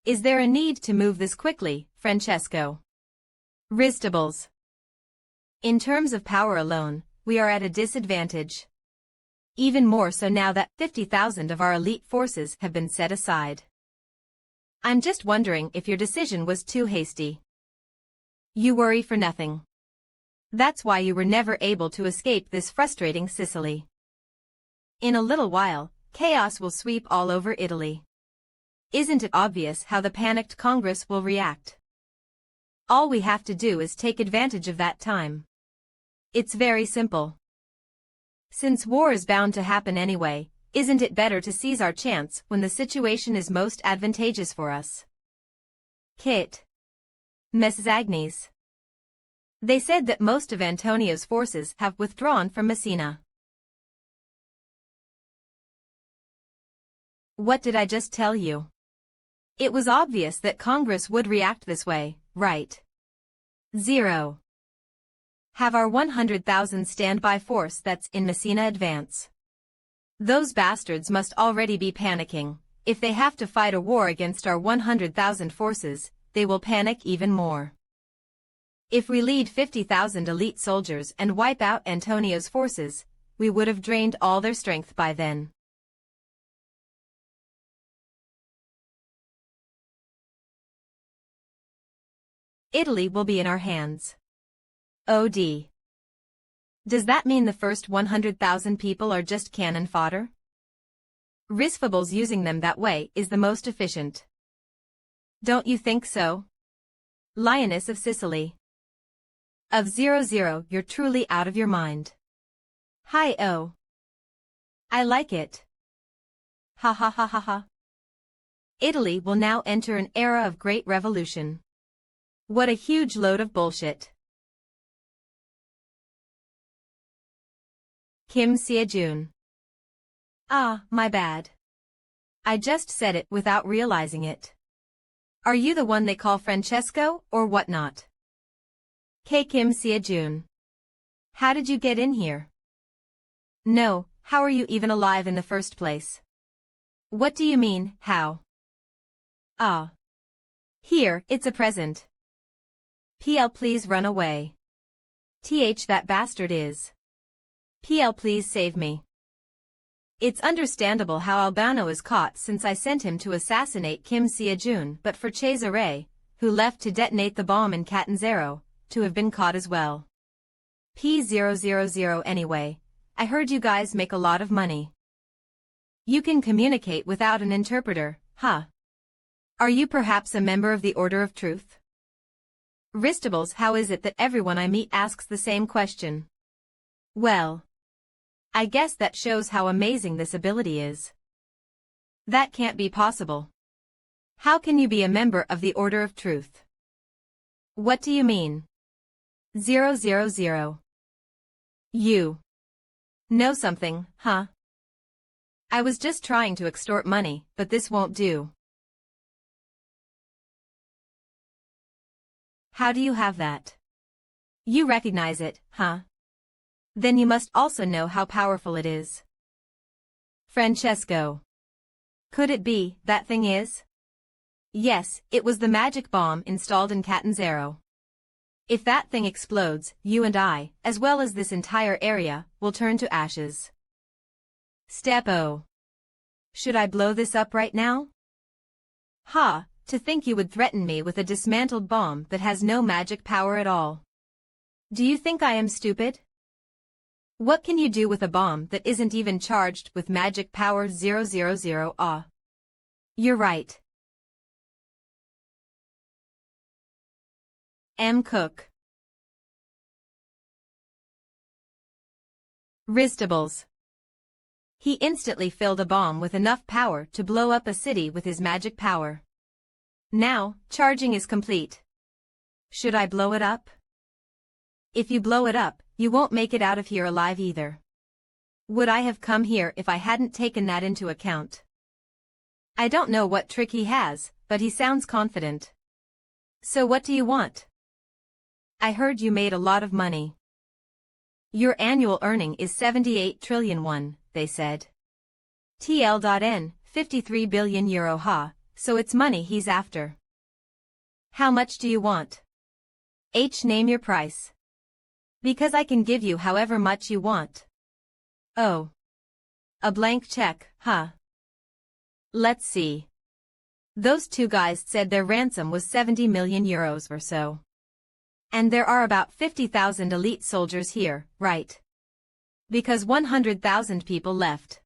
Is there a need to move this quickly, Francesco? Ristables. In terms of power alone, we are at a disadvantage. Even more so now that 50,000 of our elite forces have been set aside. I'm just wondering if your decision was too hasty. You worry for nothing. That's why you were never able to escape this frustrating Sicily. In a little while, chaos will sweep all over Italy. Isn't it obvious how the panicked Congress will react? All we have to do is take advantage of that time. It's very simple. Since war is bound to happen anyway, isn't it better to seize our chance when the situation is most advantageous for us? Kit. Mrs. Agnes. They said that most of Antonio's forces have withdrawn from Messina. What did I just tell you? It was obvious that Congress would react this way, right? 0. Have our 100,000 standby force that's in Messina advance. Those bastards must already be panicking. If they have to fight a war against our 100,000 forces, they will panic even more. If we lead 50,000 elite soldiers and wipe out Antonio's forces, we would have drained all their strength by then. Italy will be in our hands. OD. Does that mean the first 100,000 people are just cannon fodder? Risfables using them that way is the most efficient. Don't you think so? Lioness of Sicily. Of 00, you're truly out of your mind. Hi-oh. I like it. Ha ha ha ha ha. Italy will now enter an era of great revolution. What a huge load of bullshit. Kim Seo-jun. Ah, my bad. I just said it without realizing it. Are you the one they call Francesco, or whatnot? Kim Seo-jun. How did you get in here? No, how are you even alive in the first place? What do you mean, how? Ah. Here, it's a present. PL please run away. That bastard is. PL please save me. It's understandable how Albano is caught since I sent him to assassinate Kim Seo-jun, but for Cesare, who left to detonate the bomb in Catanzaro, to have been caught as well. P000 anyway, I heard you guys make a lot of money. You can communicate without an interpreter, huh? Are you perhaps a member of the Order of Truth? Ristables, how is it that everyone I meet asks the same question? Well, I guess that shows how amazing this ability is. That can't be possible. How can you be a member of the Order of Truth? What do you mean? 000. You know something, huh? I was just trying to extort money, but this won't do. How do you have that? You recognize it, huh? Then you must also know how powerful it is. Francesco. Could it be, that thing is? Yes, it was the magic bomb installed in Catanzaro. If that thing explodes, you and I, as well as this entire area, will turn to ashes. Step O. Should I blow this up right now? Ha, to think you would threaten me with a dismantled bomb that has no magic power at all. Do you think I am stupid? What can you do with a bomb that isn't even charged with magic power 000? Ah. You're right. M. Cook. Ristables. He instantly filled a bomb with enough power to blow up a city with his magic power. Now, charging is complete. Should I blow it up? If you blow it up, you won't make it out of here alive either. Would I have come here if I hadn't taken that into account? I don't know what trick he has, but he sounds confident. So what do you want? I heard you made a lot of money. Your annual earning is 78 trillion won, they said. TL.N, 53 billion euro ha, so it's money he's after. How much do you want? Name your price. Because I can give you however much you want. Oh. A blank check, huh? Let's see. Those two guys said their ransom was 70 million euros or so. And there are about 50,000 elite soldiers here, right? Because 100,000 people left.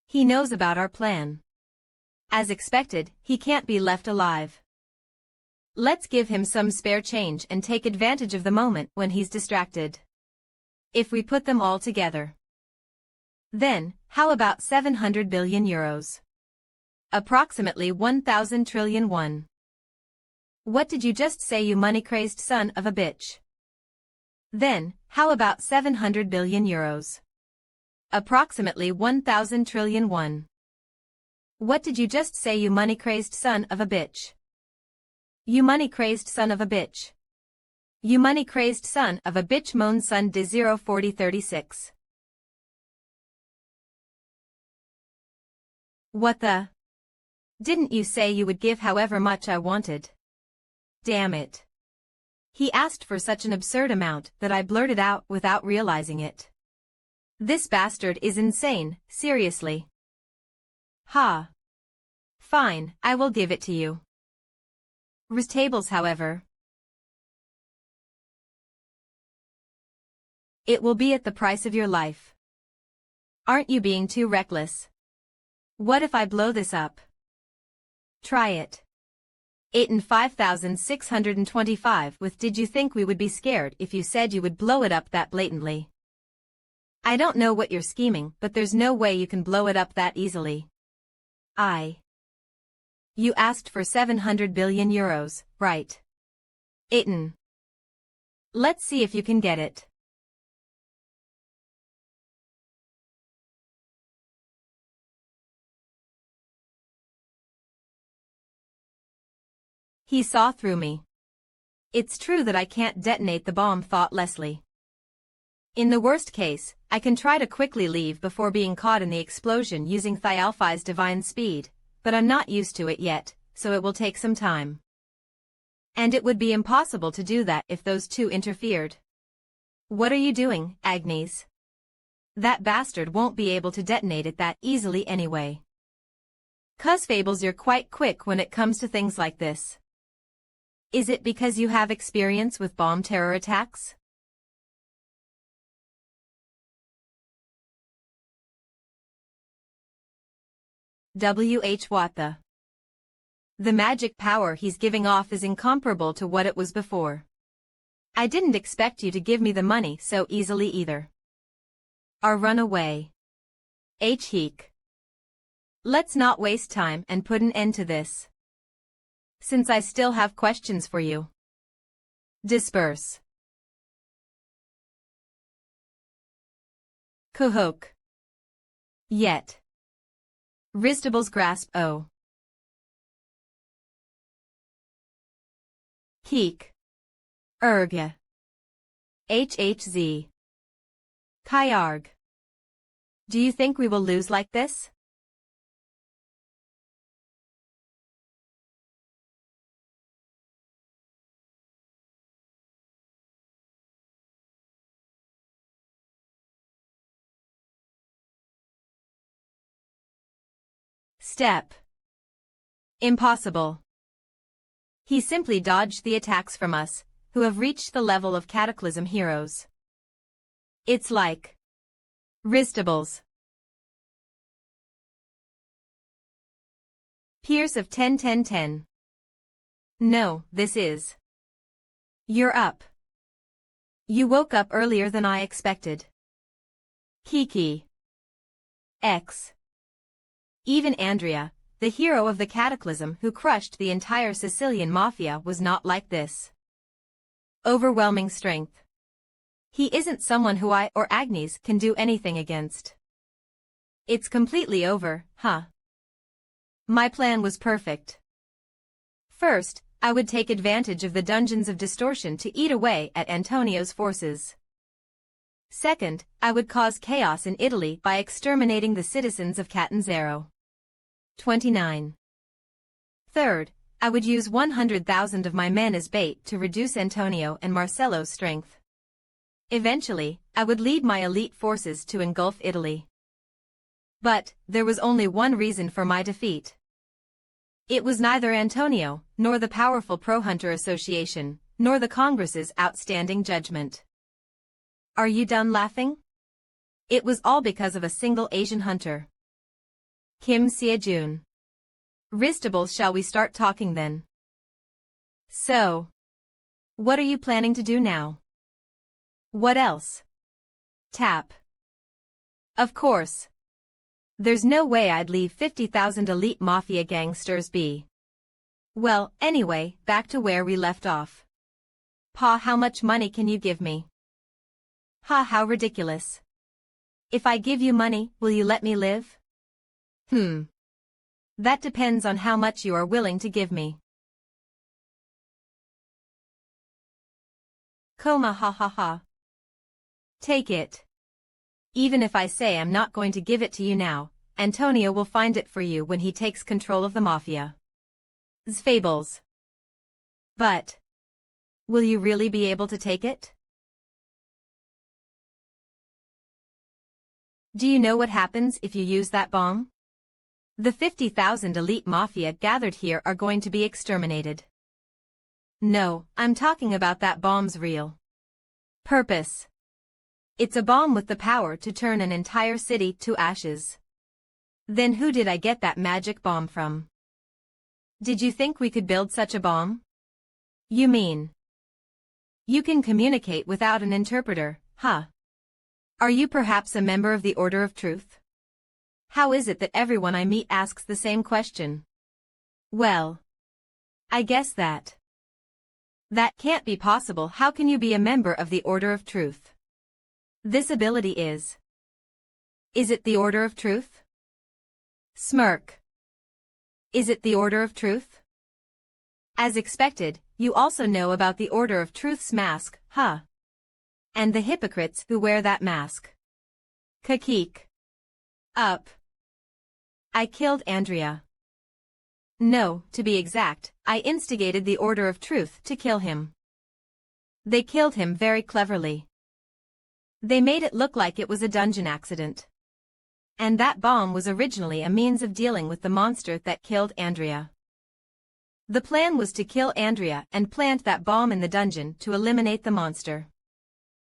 He knows about our plan. As expected, he can't be left alive. Let's give him some spare change and take advantage of the moment when he's distracted. If we put them all together. Then, how about 700 billion euros? Approximately 1,000 trillion won. What did you just say, you money-crazed son of a bitch? Then, how about 700 billion euros? Approximately 1,000 trillion won. What did you just say, you money-crazed son of a bitch? You money-crazed son of a bitch. You money-crazed son of a bitch, moan son de 04036. What the? Didn't you say you would give however much I wanted? Damn it. He asked for such an absurd amount that I blurted out without realizing it. This bastard is insane, seriously. Ha. Fine, I will give it to you. Tables, however. It will be at the price of your life. Aren't you being too reckless? What if I blow this up? Try it. 8 and 5,625 with. Did you think we would be scared if you said you would blow it up that blatantly? I don't know what you're scheming, but there's no way you can blow it up that easily. You asked for 700 billion euros, right? Itten. Let's see if you can get it. He saw through me. It's true that I can't detonate the bomb, thought Leslie. In the worst case, I can try to quickly leave before being caught in the explosion using Thialfi's divine speed, but I'm not used to it yet, so it will take some time. And it would be impossible to do that if those two interfered. What are you doing, Agnes? That bastard won't be able to detonate it that easily anyway. 'Cause Fables, you're quite quick when it comes to things like this. Is it because you have experience with bomb terror attacks? What the? The magic power he's giving off is incomparable to what it was before. I didn't expect you to give me the money so easily either. Or run away. Heek. Let's not waste time and put an end to this. Since I still have questions for you. Disperse. Kuhok. Yet. Ristable's grasp. Oh. Heek. Erg. HHZ. Kyarg. Do you think we will lose like this? Step. Impossible. He simply dodged the attacks from us, who have reached the level of Cataclysm heroes. It's like Ristables. Pierce of 10-10-10. No, this is. You're up. You woke up earlier than I expected. Kiki. X. Even Andrea, the hero of the Cataclysm who crushed the entire Sicilian mafia, was not like this. Overwhelming strength. He isn't someone who I or Agnes can do anything against. It's completely over, huh? My plan was perfect. First, I would take advantage of the dungeons of distortion to eat away at Antonio's forces. Second, I would cause chaos in Italy by exterminating the citizens of Catanzaro. 29. Third, I would use 100,000 of my men as bait to reduce Antonio and Marcello's strength. Eventually, I would lead my elite forces to engulf Italy. But, there was only one reason for my defeat. It was neither Antonio, nor the powerful Pro-Hunter Association, nor the Congress's outstanding judgment. Are you done laughing? It was all because of a single Asian hunter. Kim Sia-jun. Wristables, shall we start talking then? So, what are you planning to do now? What else? Tap. Of course. There's no way I'd leave 50,000 elite mafia gangsters be. Well, anyway, back to where we left off. Pa, how much money can you give me? Ha, how ridiculous. If I give you money, will you let me live? That depends on how much you are willing to give me. Coma, ha ha ha. Take it. Even if I say I'm not going to give it to you now, Antonio will find it for you when he takes control of the mafia. Fables. But, will you really be able to take it? Do you know what happens if you use that bomb? The 50,000 elite mafia gathered here are going to be exterminated. No, I'm talking about that bomb's real purpose. It's a bomb with the power to turn an entire city to ashes. Then who did I get that magic bomb from? Did you think we could build such a bomb? You mean you can communicate without an interpreter, huh? Are you perhaps a member of the Order of Truth? How is it that everyone I meet asks the same question? Well, I guess that can't be possible. How can you be a member of the Order of Truth? This ability is it the Order of Truth? Smirk. Is it the Order of Truth? As expected, you also know about the Order of Truth's mask, huh? And the hypocrites who wear that mask. Kakik. Up. I killed Andrea. No, to be exact, I instigated the Order of Truth to kill him. They killed him very cleverly. They made it look like it was a dungeon accident. And that bomb was originally a means of dealing with the monster that killed Andrea. The plan was to kill Andrea and plant that bomb in the dungeon to eliminate the monster.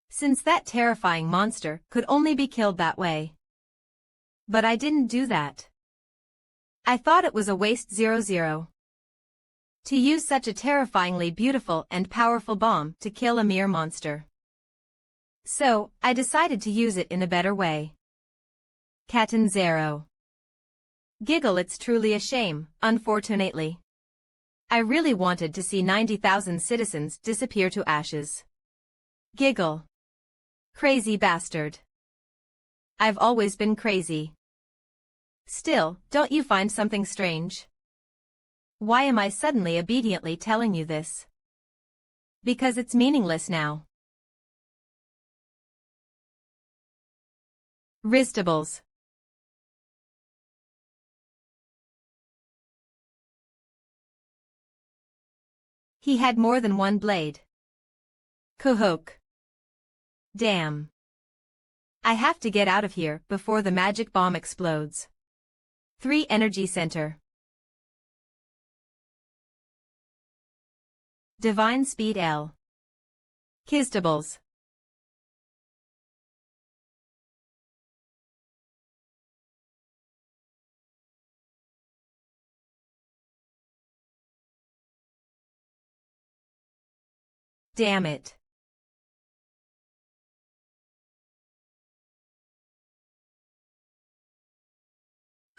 Since that terrifying monster could only be killed that way. But I didn't do that. I thought it was a waste 00. To use such a terrifyingly beautiful and powerful bomb to kill a mere monster. So, I decided to use it in a better way. Catanzaro. Giggle, it's truly a shame, unfortunately. I really wanted to see 90,000 citizens disappear to ashes. Giggle. Crazy bastard. I've always been crazy. Still, don't you find something strange? Why am I suddenly obediently telling you this? Because it's meaningless now. Wristables. He had more than one blade. Kuhok. Damn. I have to get out of here before the magic bomb explodes. 3 Energy Center. Divine Speed L. Kistables. Damn it.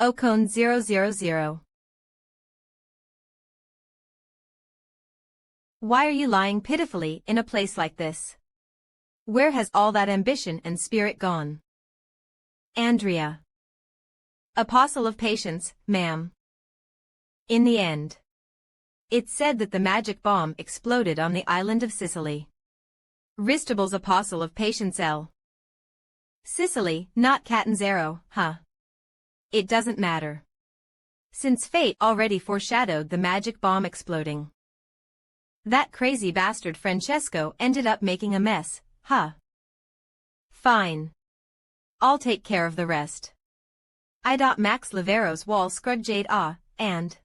Ocone 000. Why are you lying pitifully in a place like this? Where has all that ambition and spirit gone? Andrea. Apostle of patience, ma'am. In the end, it's said that the magic bomb exploded on the island of Sicily. Wristables, apostle of patience L. Sicily, not Catanzaro, huh? It doesn't matter. Since fate already foreshadowed the magic bomb exploding. That crazy bastard Francesco ended up making a mess, huh? Fine. I'll take care of the rest. I. Max Liveros wall scrugjade and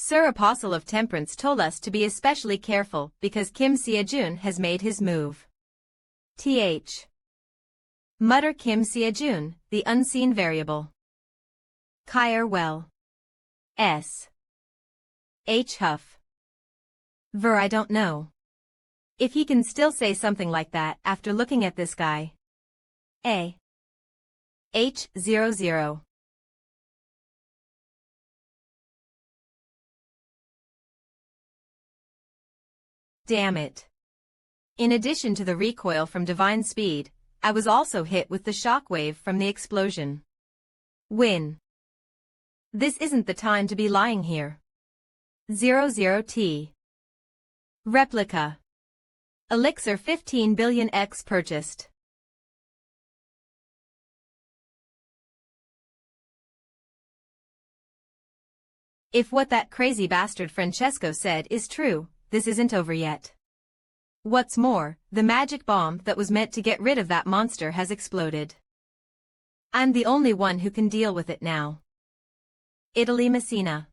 Sir Apostle of Temperance told us to be especially careful because Kim Seo-jun has made his move. Th. Mutter Kim Seo-jun, the unseen variable. Kyer well. S. H. Huff. I don't know. If he can still say something like that after looking at this guy. A. H00. Damn it. In addition to the recoil from divine speed, I was also hit with the shockwave from the explosion. Win. This isn't the time to be lying here. 00T. Replica. Elixir 15 billion X purchased. If what that crazy bastard Francesco said is true, this isn't over yet. What's more, the magic bomb that was meant to get rid of that monster has exploded. I'm the only one who can deal with it now. Italy Messina.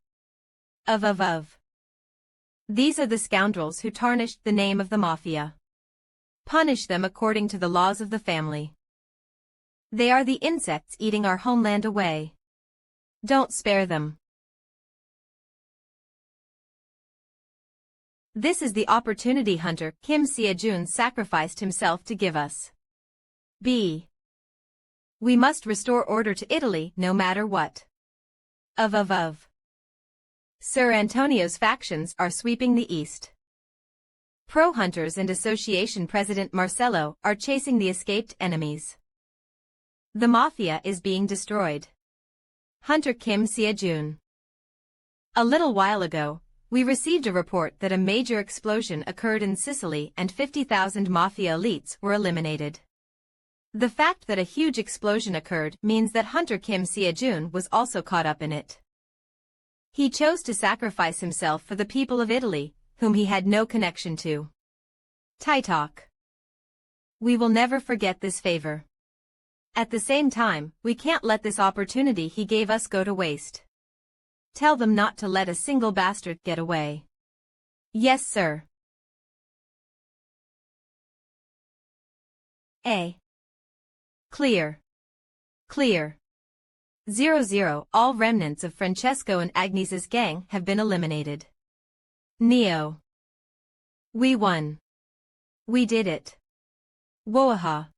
Of. These are the scoundrels who tarnished the name of the mafia. Punish them according to the laws of the family. They are the insects eating our homeland away. Don't spare them. This is the opportunity hunter Kim Seo-jun sacrificed himself to give us. B. We must restore order to Italy no matter what. Of. Sir Antonio's factions are sweeping the east. Pro-hunters and association president Marcello are chasing the escaped enemies. The mafia is being destroyed. Hunter Kim Seo-jun. A little while ago, we received a report that a major explosion occurred in Sicily and 50,000 mafia elites were eliminated. The fact that a huge explosion occurred means that Hunter Kim Seo-jun was also caught up in it. He chose to sacrifice himself for the people of Italy, whom he had no connection to. Talk. We will never forget this favor. At the same time, we can't let this opportunity he gave us go to waste. Tell them not to let a single bastard get away. Yes, sir. A. Clear. 00. All remnants of Francesco and Agnes's gang have been eliminated. Neo. We won. We did it. Woaha.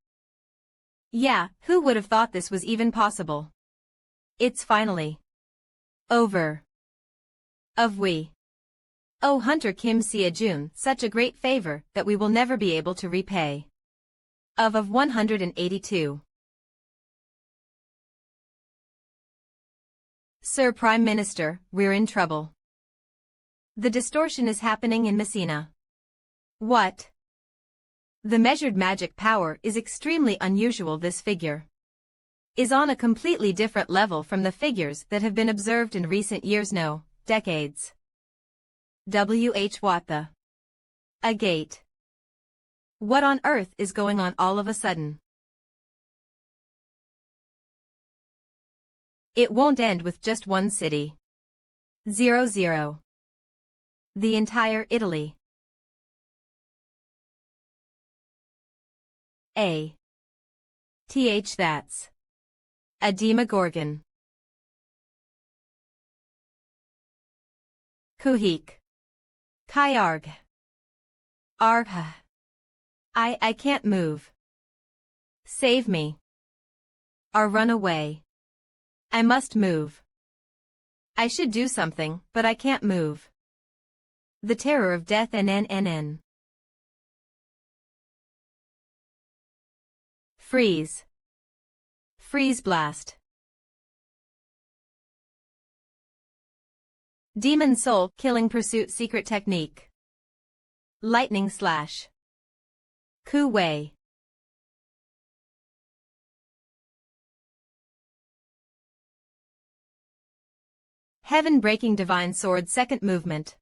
Yeah, who would have thought this was even possible? It's finally over. We. Oh, Hunter Kim Seo-jun, such a great favor that we will never be able to repay. Of 182. Sir Prime Minister, we're in trouble. The distortion is happening in Messina. What? The measured magic power is extremely unusual. This figure is on a completely different level from the figures that have been observed in recent years, no, decades. What the? A gate. What on earth is going on all of a sudden? It won't end with just one city. 00. The entire Italy. A. That's a Demogorgon. Kuhik. Kyarg. Argha. I can't move. Save me. Or run away. I must move. I should do something, but I can't move. The terror of death. NNNN. Freeze. Freeze blast. Demon soul killing pursuit secret technique. Lightning slash. Ku Wei. Heaven breaking divine sword second movement.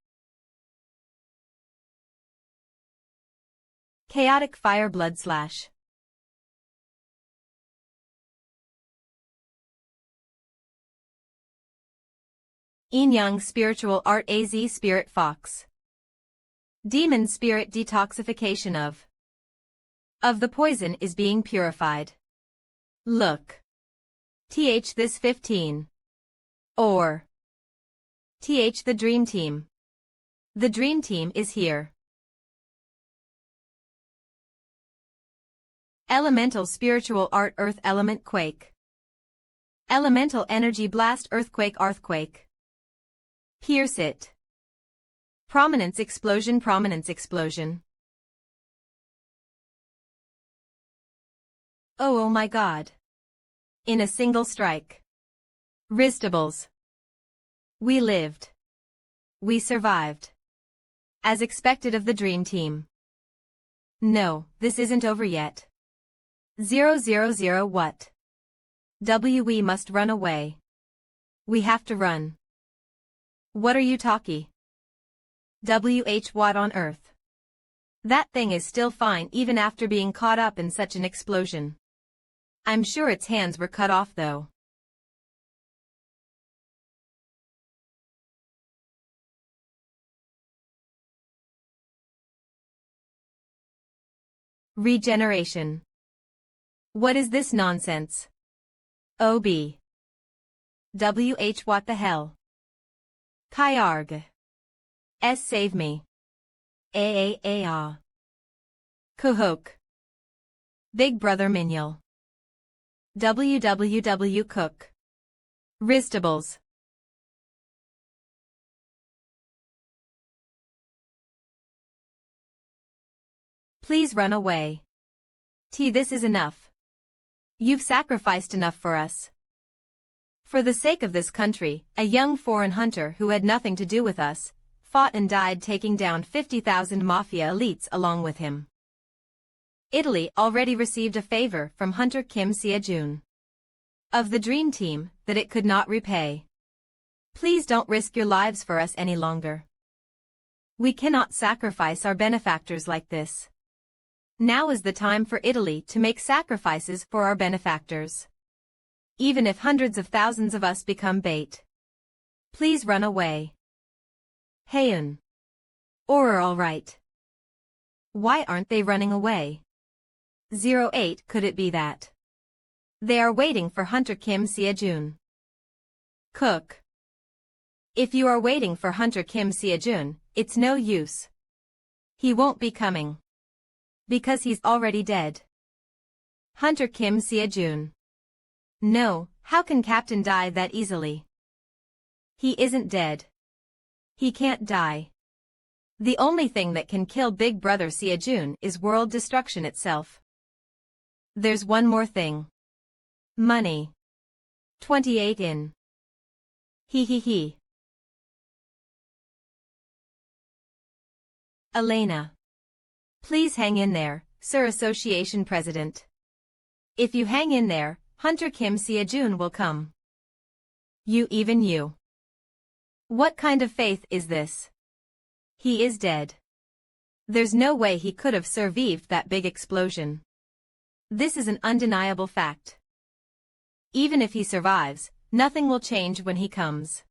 Chaotic fire blood slash. Yin Yang Spiritual Art AZ Spirit Fox. Demon Spirit Detoxification of the poison is being purified. Look. This 15. Or. The Dream Team. The Dream Team is here. Elemental Spiritual Art Earth Element Quake. Elemental Energy Blast Earthquake. Pierce it. Prominence Explosion. Oh my God. In a single strike. Wristables. We lived. We survived. As expected of the Dream Team. No, this isn't over yet. 000 what? We must run away. We have to run. What are you talking? What on earth? That thing is still fine even after being caught up in such an explosion. I'm sure its hands were cut off though. Regeneration. What is this nonsense? What the hell? Kyarg. Save me. Kuhok. Big Brother Minyal. Cook. Wristables. Please run away. This is enough. You've sacrificed enough for us. For the sake of this country, a young foreign hunter who had nothing to do with us, fought and died taking down 50,000 mafia elites along with him. Italy already received a favor from Hunter Kim Seo-jun of the Dream Team that it could not repay. Please don't risk your lives for us any longer. We cannot sacrifice our benefactors like this. Now is the time for Italy to make sacrifices for our benefactors. Even if hundreds of thousands of us become bait. Please run away. Heian. Or all right. Why aren't they running away? 08 Could it be that they are waiting for Hunter Kim Seo-jun? Cook. If you are waiting for Hunter Kim Seo-jun, it's no use. He won't be coming. Because he's already dead. Hunter Kim Seo-jun. No, how can Captain die that easily? He isn't dead. He can't die. The only thing that can kill Big Brother Seo-jun is world destruction itself. There's one more thing. Money. 28 in. He. Elena. Please hang in there, Sir Association President. If you hang in there, Hunter Kim Seo-jun will come. You. What kind of faith is this? He is dead. There's no way he could have survived that big explosion. This is an undeniable fact. Even if he survives, nothing will change when he comes.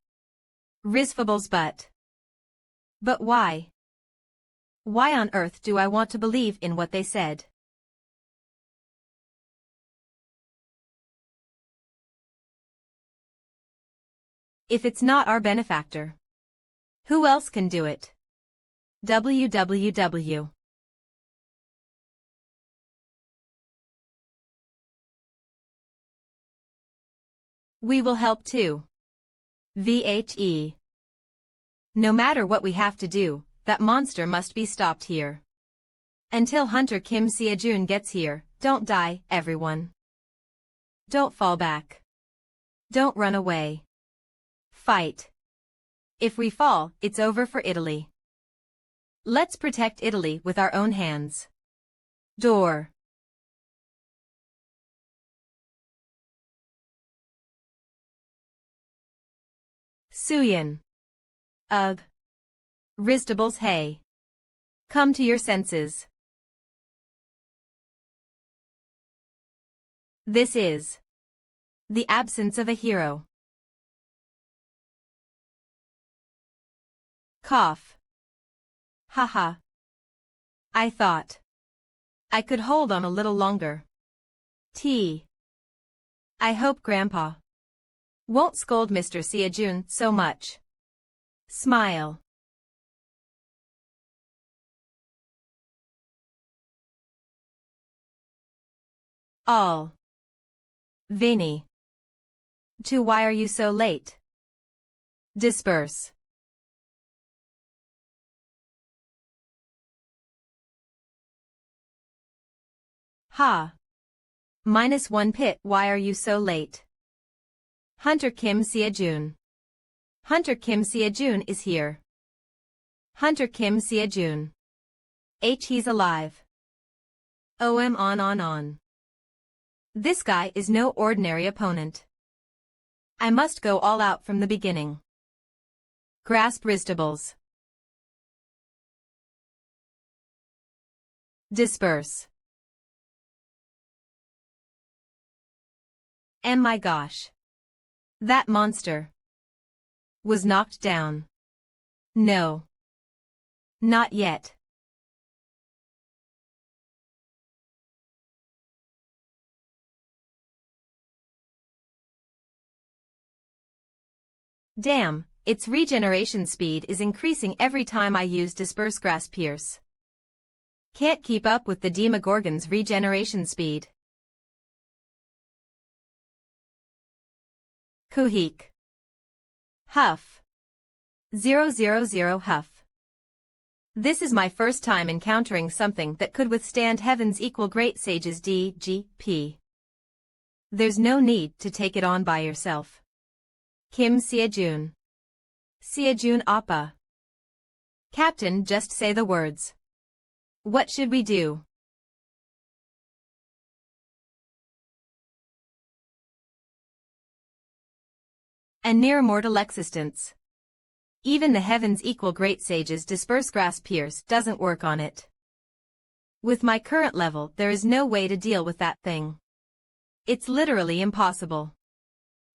Risfables But why? Why on earth do I want to believe in what they said? If it's not our benefactor, who else can do it? www. We will help too. VHE. No matter what we have to do, that monster must be stopped here. Until Hunter Kim Seo-jun gets here, don't die, everyone. Don't fall back. Don't run away. Fight. If we fall, it's over for Italy. Let's protect Italy with our own hands. Door. Suyin. Ugh. Wristables hey. Come to your senses. This is the absence of a hero. Cough. Haha. I thought I could hold on a little longer. I hope Grandpa won't scold Mr. Seajun so much. Smile. All. Vinny. Why are you so late? Disperse. Ha. -1 pit. Why are you so late? Hunter Kim Seajun. Hunter Kim Seajun is here. Hunter Kim Seajun. He's alive. On. This guy is no ordinary opponent. I must go all out from the beginning. Grasp wristables. Disperse. And my gosh. That monster was knocked down. No. Not yet. Damn, its regeneration speed is increasing every time I use Disperse Grasp Pierce. Can't keep up with the Demogorgon's regeneration speed. Kuhik. Huff. 000 Huff. This is my first time encountering something that could withstand Heaven's Equal Great Sage's DGP. There's no need to take it on by yourself. Kim Seajun. Seajun Appa. Captain, just say the words. What should we do? A near mortal existence. Even the Heaven's Equal Great Sage's Disperse Grasp Pierce doesn't work on it. With my current level, there is no way to deal with that thing. It's literally impossible.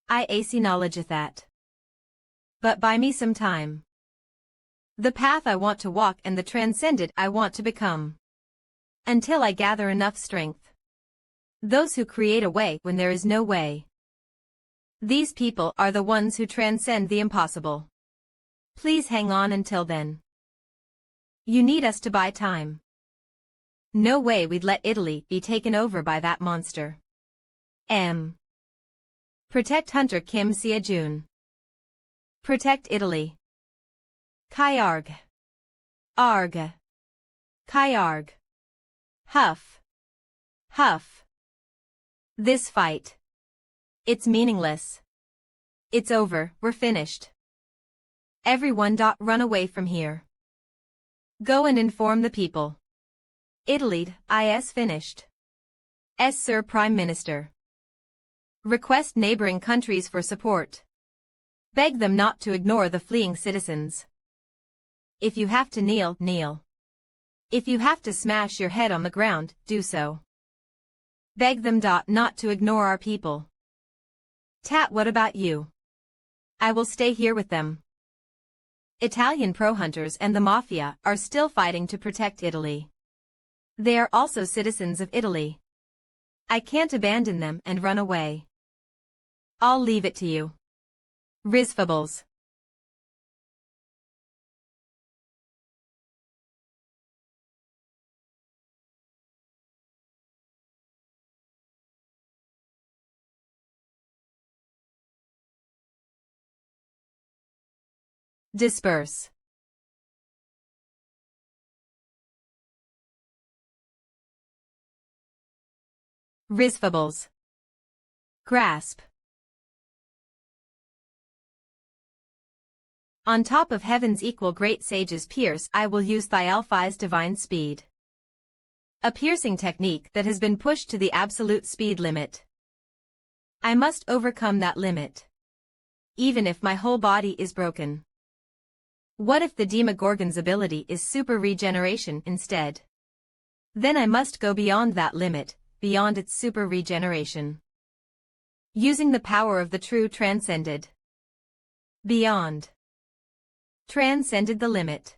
I acknowledge that. But buy me some time. The path I want to walk and the transcendent I want to become. Until I gather enough strength. Those who create a way when there is no way. These people are the ones who transcend the impossible. Please hang on until then. You need us to buy time. No way we'd let Italy be taken over by that monster. Protect Hunter Kim Seajun. Protect Italy. Kyarg. Arg. Kyarg. Huff. Huff. This fight. It's meaningless. It's over, we're finished. Everyone. Run away from here. Go and inform the people. Italy is finished. Sir Prime Minister. Request neighboring countries for support. Beg them not to ignore the fleeing citizens. If you have to kneel, kneel. If you have to smash your head on the ground, do so. Beg them not to ignore our people. What about you? I will stay here with them. Italian pro-hunters and the mafia are still fighting to protect Italy. They are also citizens of Italy. I can't abandon them and run away. I'll leave it to you. Rizfables. Disperse. Rizfables. Grasp. On top of Heaven's Equal Great Sage's Pierce, I will use Thialfi's Divine Speed. A piercing technique that has been pushed to the absolute speed limit. I must overcome that limit. Even if my whole body is broken. What if the Demogorgon's ability is super regeneration instead? Then I must go beyond that limit, beyond its super regeneration. Using the power of the true transcended. Beyond. Transcended the limit.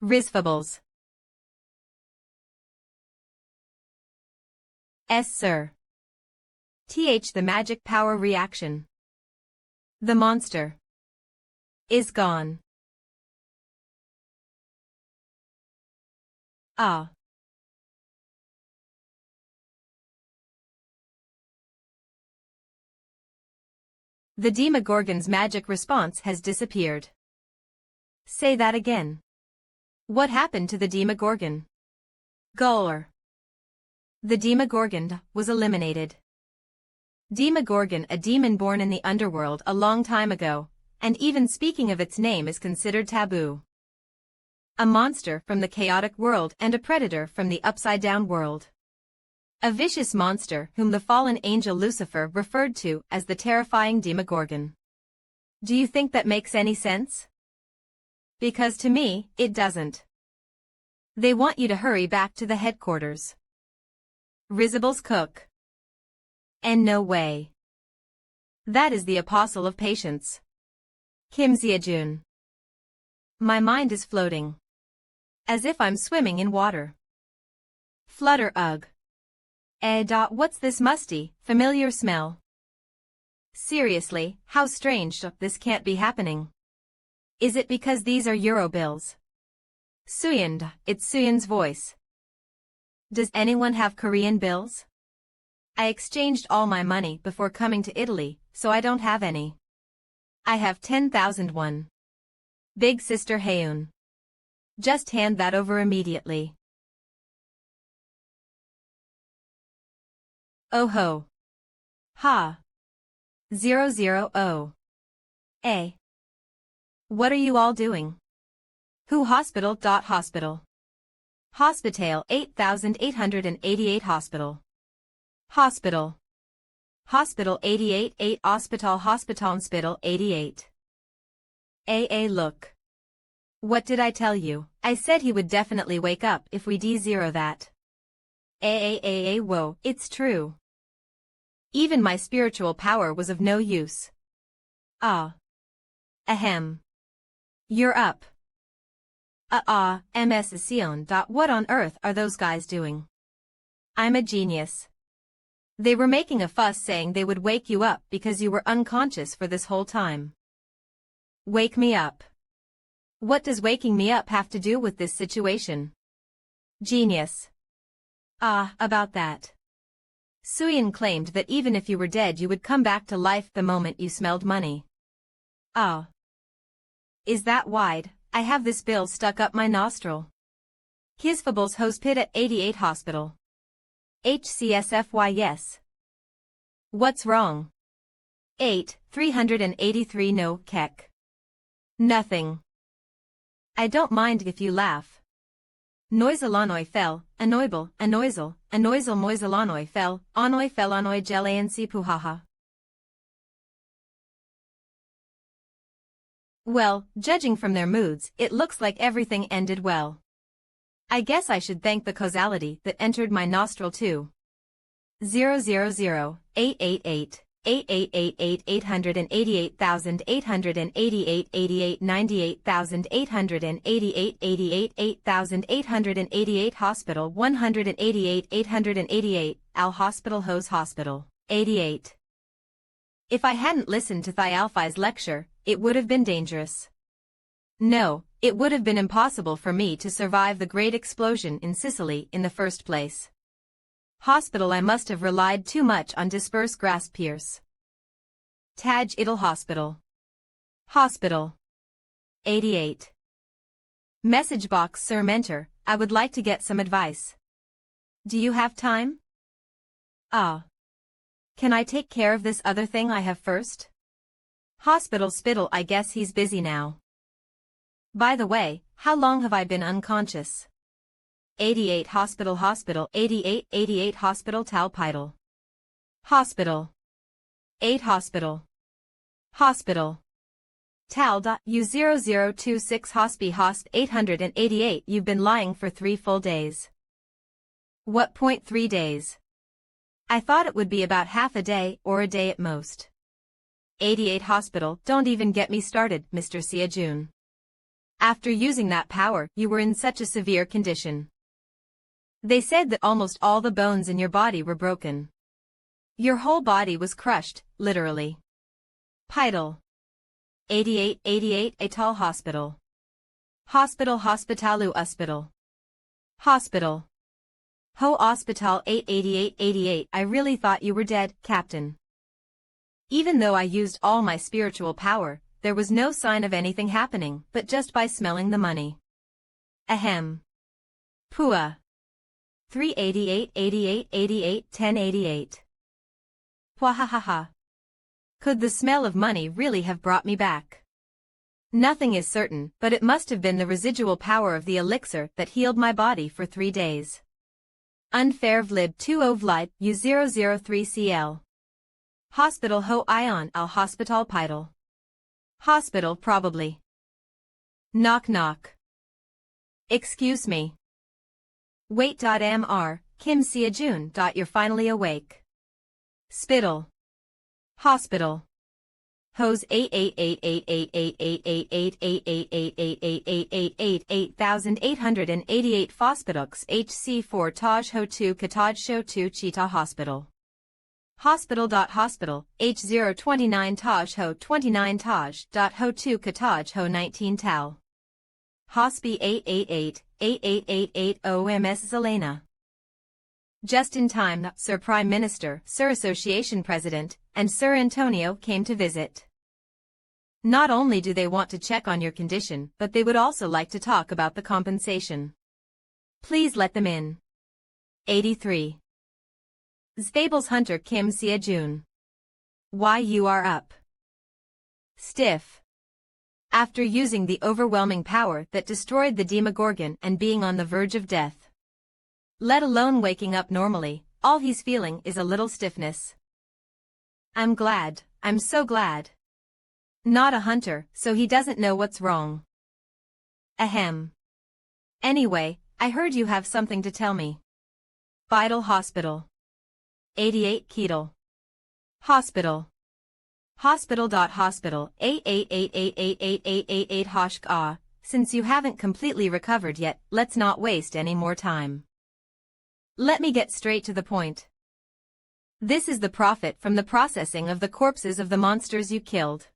Risfables. S sir. The magic power reaction. The monster is gone. Ah. The Demogorgon's magic response has disappeared. Say that again. What happened to the Demogorgon? Gore. The Demogorgon was eliminated. Demogorgon, a demon born in the underworld a long time ago, and even speaking of its name is considered taboo. A monster from the chaotic world and a predator from the upside-down world. A vicious monster whom the fallen angel Lucifer referred to as the terrifying Demogorgon. Do you think that makes any sense? Because to me, it doesn't. They want you to hurry back to the headquarters. Risable's cook. And no way. That is the apostle of patience. Kim Jun. My mind is floating. As if I'm swimming in water. Flutter ugh. What's this musty, familiar smell? Seriously, how strange, this can't be happening. Is it because these are euro bills? Suyeon, it's Suyeon's voice. Does anyone have Korean bills? I exchanged all my money before coming to Italy, so I don't have any. I have 10,000 won. Big sister Haeun. Just hand that over immediately. Oh ho. Ha. 000. What are you all doing? Who hospital? Hospital. Hospital 8888 hospital. Hospital. Hospital 88 hospital hospital 88. Look. What did I tell you? I said he would definitely wake up if we D0 that. Whoa, it's true. Even my spiritual power was of no use. Ah. Ahem. You're up. MS Sion. What on earth are those guys doing? I'm a genius. They were making a fuss saying they would wake you up because you were unconscious for this whole time. Wake me up. What does waking me up have to do with this situation? Genius. About that. Suyeon claimed that even if you were dead you would come back to life the moment you smelled money. Is that wide? I have this bill stuck up my nostril. Kisfables Hospita at 88 Hospital. HCSFY yes. What's wrong? 383 no kek. Nothing. I don't mind if you laugh. Noiselanoi fell, anoibel, anoisel, anoisel moiselanoi fell, anoi gelansi puhaha. Well, judging from their moods, it looks like everything ended well. I guess I should thank the causality that entered my nostril too. 000, 888, 8888 888,888 88 98,888 88 8,888 Hospital 188 888 Al Hospital Hose Hospital 88. If I hadn't listened to Thialfi's lecture, it would have been dangerous. No, it would have been impossible for me to survive the great explosion in Sicily in the first place. Hospital I must have relied too much on disperse grass Pierce. Taj Idil Hospital. Hospital. 88. Message box Sir Mentor, I would like to get some advice. Do you have time? Can I take care of this other thing I have first? Hospital Spittle I guess he's busy now. By the way, how long have I been unconscious? 88 Hospital 88 Hospital Talpidal. Hospital. 8 Hospital. Hospital. Tal.U0026 Hosp 888 You've been lying for 3 full days. What point 3 days? I thought it would be about half a day or a day at most. 88 Hospital, don't even get me started, Mr. Sia-jun. After using that power, you were in such a severe condition. They said that almost all the bones in your body were broken. Your whole body was crushed, literally. Pidal. 88 Atoll Hospital. Hospitalu Hospital. Hospital. Ho Hospital 888. I really thought you were dead, Captain. Even though I used all my spiritual power, there was no sign of anything happening, but just by smelling the money. Ahem. Pua. 388 1088. Wahahaha. Could the smell of money really have brought me back? Nothing is certain, but it must have been the residual power of the elixir that healed my body for 3 days. Unfair vlib 20 vlib U003CL. Hospital ho ion al hospital pidal. Hospital probably. Knock knock. Excuse me. Wait. Mr. Kim Sia-jun. You're finally awake. Spittle. Hospital. Hose 888888888888888888888888888888888888888888888888888888888888888888888888888888888888888888888888888888888888888888888888888888888888888888888888888888888888888888888888888888888888888888888888888888888888888888888888888888888888888888888888. 29 Taj Ho 29 Taj. Ho 2 Kataj Ho 19 Tal. Hospi 888 OMS Zelena. Just in time, Sir Prime Minister, Sir Association President, and Sir Antonio came to visit. Not only do they want to check on your condition, but they would also like to talk about the compensation. Please let them in. 83. Stables Hunter Kim Sia-jun. Why you are up? Stiff. After using the overwhelming power that destroyed the Demogorgon and being on the verge of death. Let alone waking up normally, all he's feeling is a little stiffness. I'm glad, I'm so glad. Not a hunter, so he doesn't know what's wrong. Ahem. Anyway, I heard you have something to tell me. Vital Hospital. 88 Ketal. Hospital. Hospital. 8888888888 Hoshk Ah. Since you haven't completely recovered yet, let's not waste any more time. Let me get straight to the point. This is the profit from the processing of the corpses of the monsters you killed.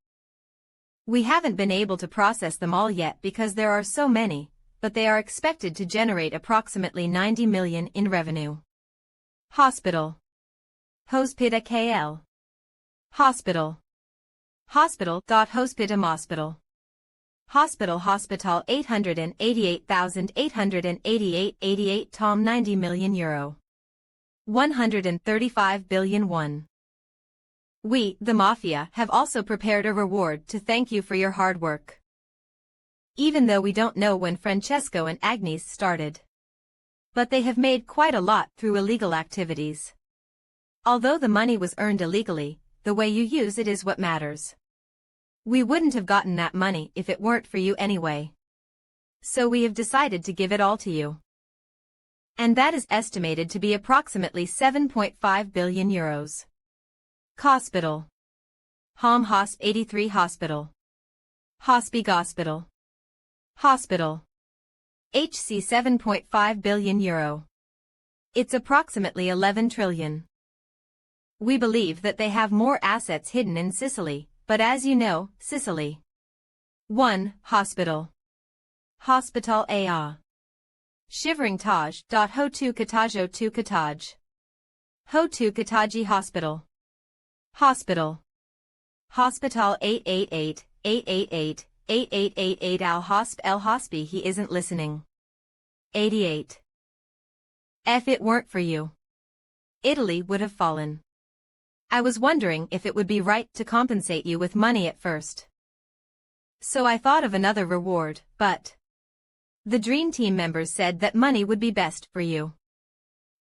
We haven't been able to process them all yet because there are so many, but they are expected to generate approximately 90 million in revenue. Hospital. Hospita KL. Hospital. Hospital.hospitam Hospital. Hospital 888,888 Tom 90 million euro. 135 billion won. We, the Mafia, have also prepared a reward to thank you for your hard work. Even though we don't know when Francesco and Agnes started. But they have made quite a lot through illegal activities. Although the money was earned illegally, the way you use it is what matters. We wouldn't have gotten that money if it weren't for you anyway. So we have decided to give it all to you. And that is estimated to be approximately 7.5 billion euros. Hospital. Hosp 83 Hospital. Hospi Hospital. Hospital. HC 7.5 billion euro. It's approximately 11 trillion. We believe that they have more assets hidden in Sicily, but as you know, Sicily. 1. Hospital. Hospital A. Shivering Taj. Ho 2 Kataj Ho 2 Kataj. Ho 2 Kataji Hospital. Hospital. Hospital 888 Al Hosp El Hospi. He isn't listening. 88. If it weren't for you, Italy would have fallen. I was wondering if it would be right to compensate you with money at first. So I thought of another reward, but the Dream Team members said that money would be best for you.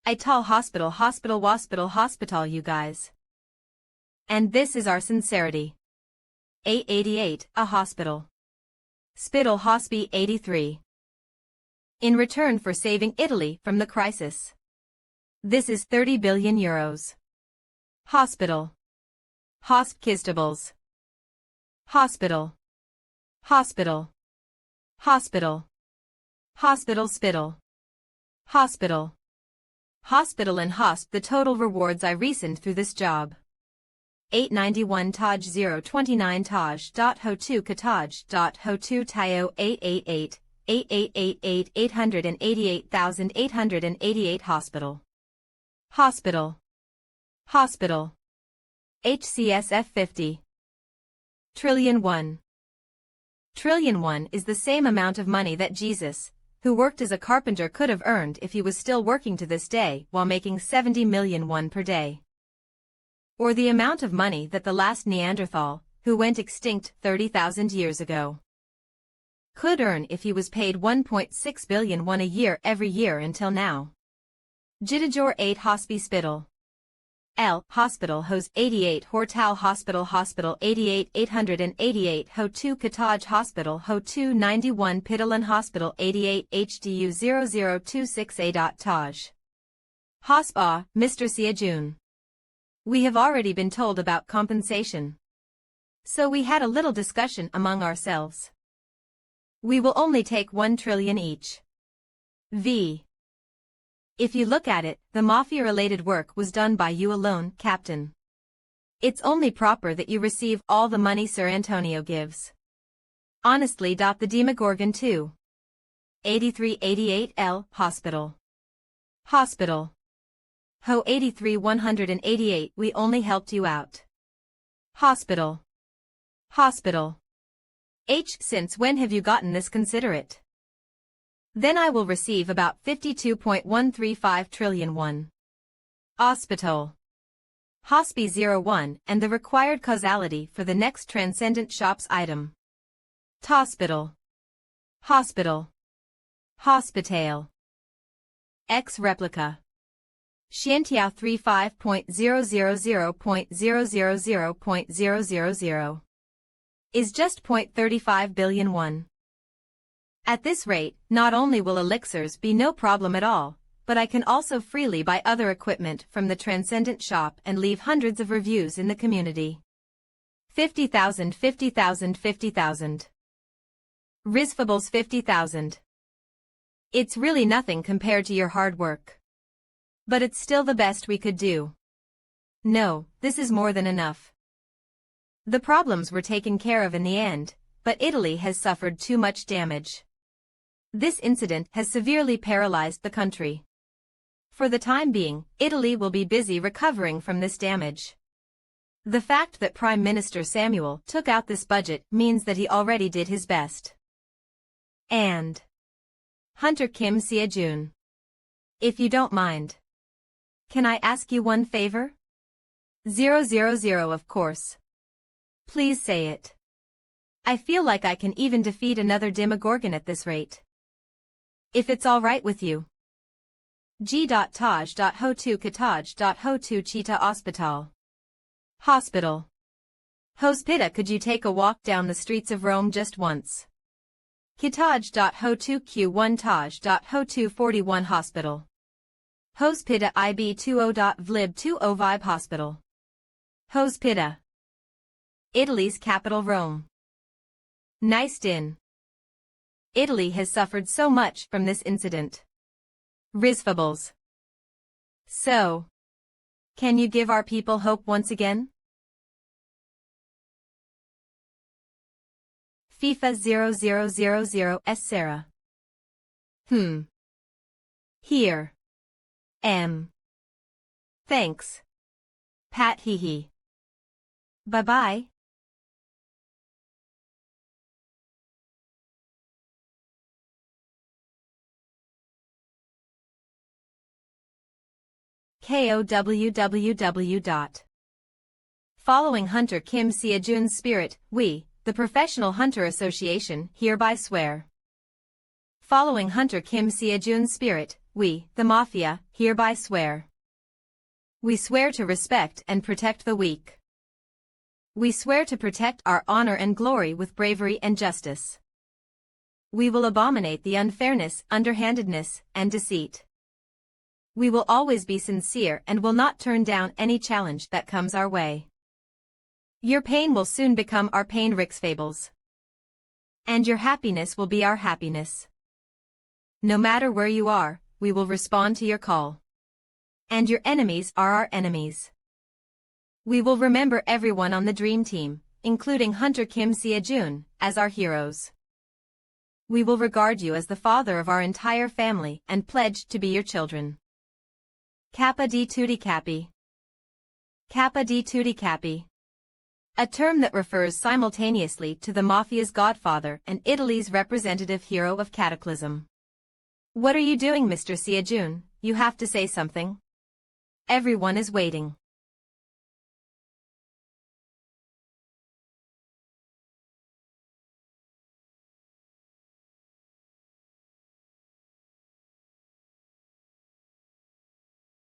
Atoll Hospital you guys. And this is our sincerity. 888, a hospital. Spittle Hospi 83. In return for saving Italy from the crisis. This is 30 billion euros. Hospital. Hospkistables. Hospital. Hospital. Hospital. Hospital spittle. Hospital. Hospital and hosp. The total rewards I recent through this job. 891 Taj 029 Taj. Ho2 Kataj. Ho2 Tayo 888 8888 888,888 Hospital. Hospital. Hospital. HCSF 50. Trillion 1. Trillion 1 is the same amount of money that Jesus, who worked as a carpenter, could have earned if he was still working to this day while making 70 million won per day. Or the amount of money that the last Neanderthal, who went extinct 30,000 years ago, could earn if he was paid 1.6 billion won a year every year until now. Jidajor 8 Hospital. L. Hospital Hos 88 Hortal Hospital Hospital 88 888 Ho 2 Kataj Hospital Ho 2 91 Pitalan Hospital 88 HDU 0026A. Taj. Hospa, Mr. Siajun. We have already been told about compensation. So we had a little discussion among ourselves. We will only take 1 trillion each. V. If you look at it, the mafia-related work was done by you alone, Captain. It's only proper that you receive all the money Sir Antonio gives. Honestly. The Demogorgon 2. 8388 L. Hospital. Hospital. Ho 83 188 We only helped you out. Hospital. Hospital. H. Since when have you gotten this considerate? Then I will receive about 52.135 trillion won. Hospital. Hospi 01 and the required causality for the next transcendent shops item. Hospital. Hospital. Hospital. X replica. Xiantiao 35.000.000.000 is just 0.35 billion won. At this rate, not only will elixirs be no problem at all, but I can also freely buy other equipment from the Transcendent shop and leave hundreds of reviews in the community. 50,000 50,000 50,000. Risfables 50,000. It's really nothing compared to your hard work. But it's still the best we could do. No, this is more than enough. The problems were taken care of in the end, but Italy has suffered too much damage. This incident has severely paralyzed the country. For the time being, Italy will be busy recovering from this damage. The fact that Prime Minister Samuel took out this budget means that he already did his best. And Hunter Kim Sia-jun, if you don't mind, can I ask you one favor? 000 of course. Please say it. I feel like I can even defeat another Demogorgon at this rate. If it's all right with you. G.Taj.Ho2 Kataj.Ho2 Cheetah Hospital. Hospital. Hospita, could you take a walk down the streets of Rome just once? Kitaj.Ho2 Q1 Taj.Ho2 41 Hospital. Hospita IB20.Vlib 20 Vibe Hospital. Hospita. Italy's capital Rome. Nice din. Italy has suffered so much from this incident. Risfables. So, can you give our people hope once again? FIFA 0000 S. Sarah. Here. M. Thanks. Pat hee hee. Bye-bye. KOWWW. Following Hunter Kim Sia-jun's spirit, we, the Professional Hunter Association, hereby swear. Following Hunter Kim Sia-jun's spirit, we, the Mafia, hereby swear. We swear to respect and protect the weak. We swear to protect our honor and glory with bravery and justice. We will abominate the unfairness, underhandedness, and deceit. We will always be sincere and will not turn down any challenge that comes our way. Your pain will soon become our pain, Rick's fables. And your happiness will be our happiness. No matter where you are, we will respond to your call. And your enemies are our enemies. We will remember everyone on the Dream Team, including Hunter Kim Seo-jun, as our heroes. We will regard you as the father of our entire family and pledge to be your children. Kappa di tutti capi. Kappa di tutti capi. A term that refers simultaneously to the Mafia's godfather and Italy's representative hero of Cataclysm. What are you doing, Mr. Seo-jun? You have to say something. Everyone is waiting.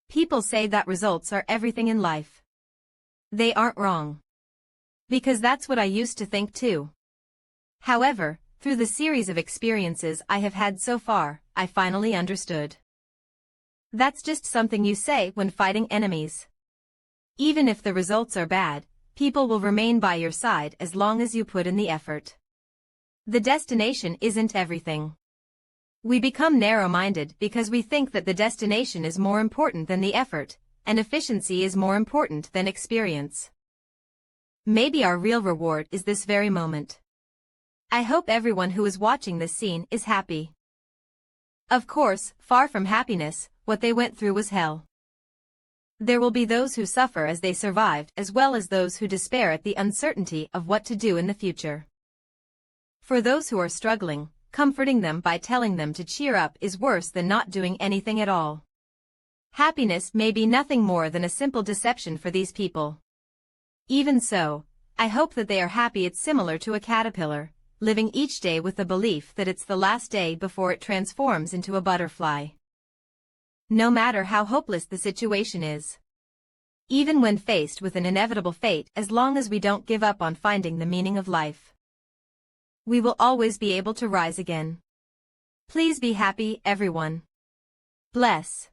People say that results are everything in life. They aren't wrong. Because that's what I used to think too. However, through the series of experiences I have had so far, I finally understood. That's just something you say when fighting enemies. Even if the results are bad, people will remain by your side as long as you put in the effort. The destination isn't everything. We become narrow-minded because we think that the destination is more important than the effort, and efficiency is more important than experience. Maybe our real reward is this very moment. I hope everyone who is watching this scene is happy. Of course, far from happiness, what they went through was hell. There will be those who suffer as they survived as well as those who despair at the uncertainty of what to do in the future. For those who are struggling, comforting them by telling them to cheer up is worse than not doing anything at all. Happiness may be nothing more than a simple deception for these people. Even so, I hope that they are happy. It's similar to a caterpillar, living each day with the belief that it's the last day before it transforms into a butterfly. No matter how hopeless the situation is. Even when faced with an inevitable fate, as long as we don't give up on finding the meaning of life, we will always be able to rise again. Please be happy, everyone. Bless.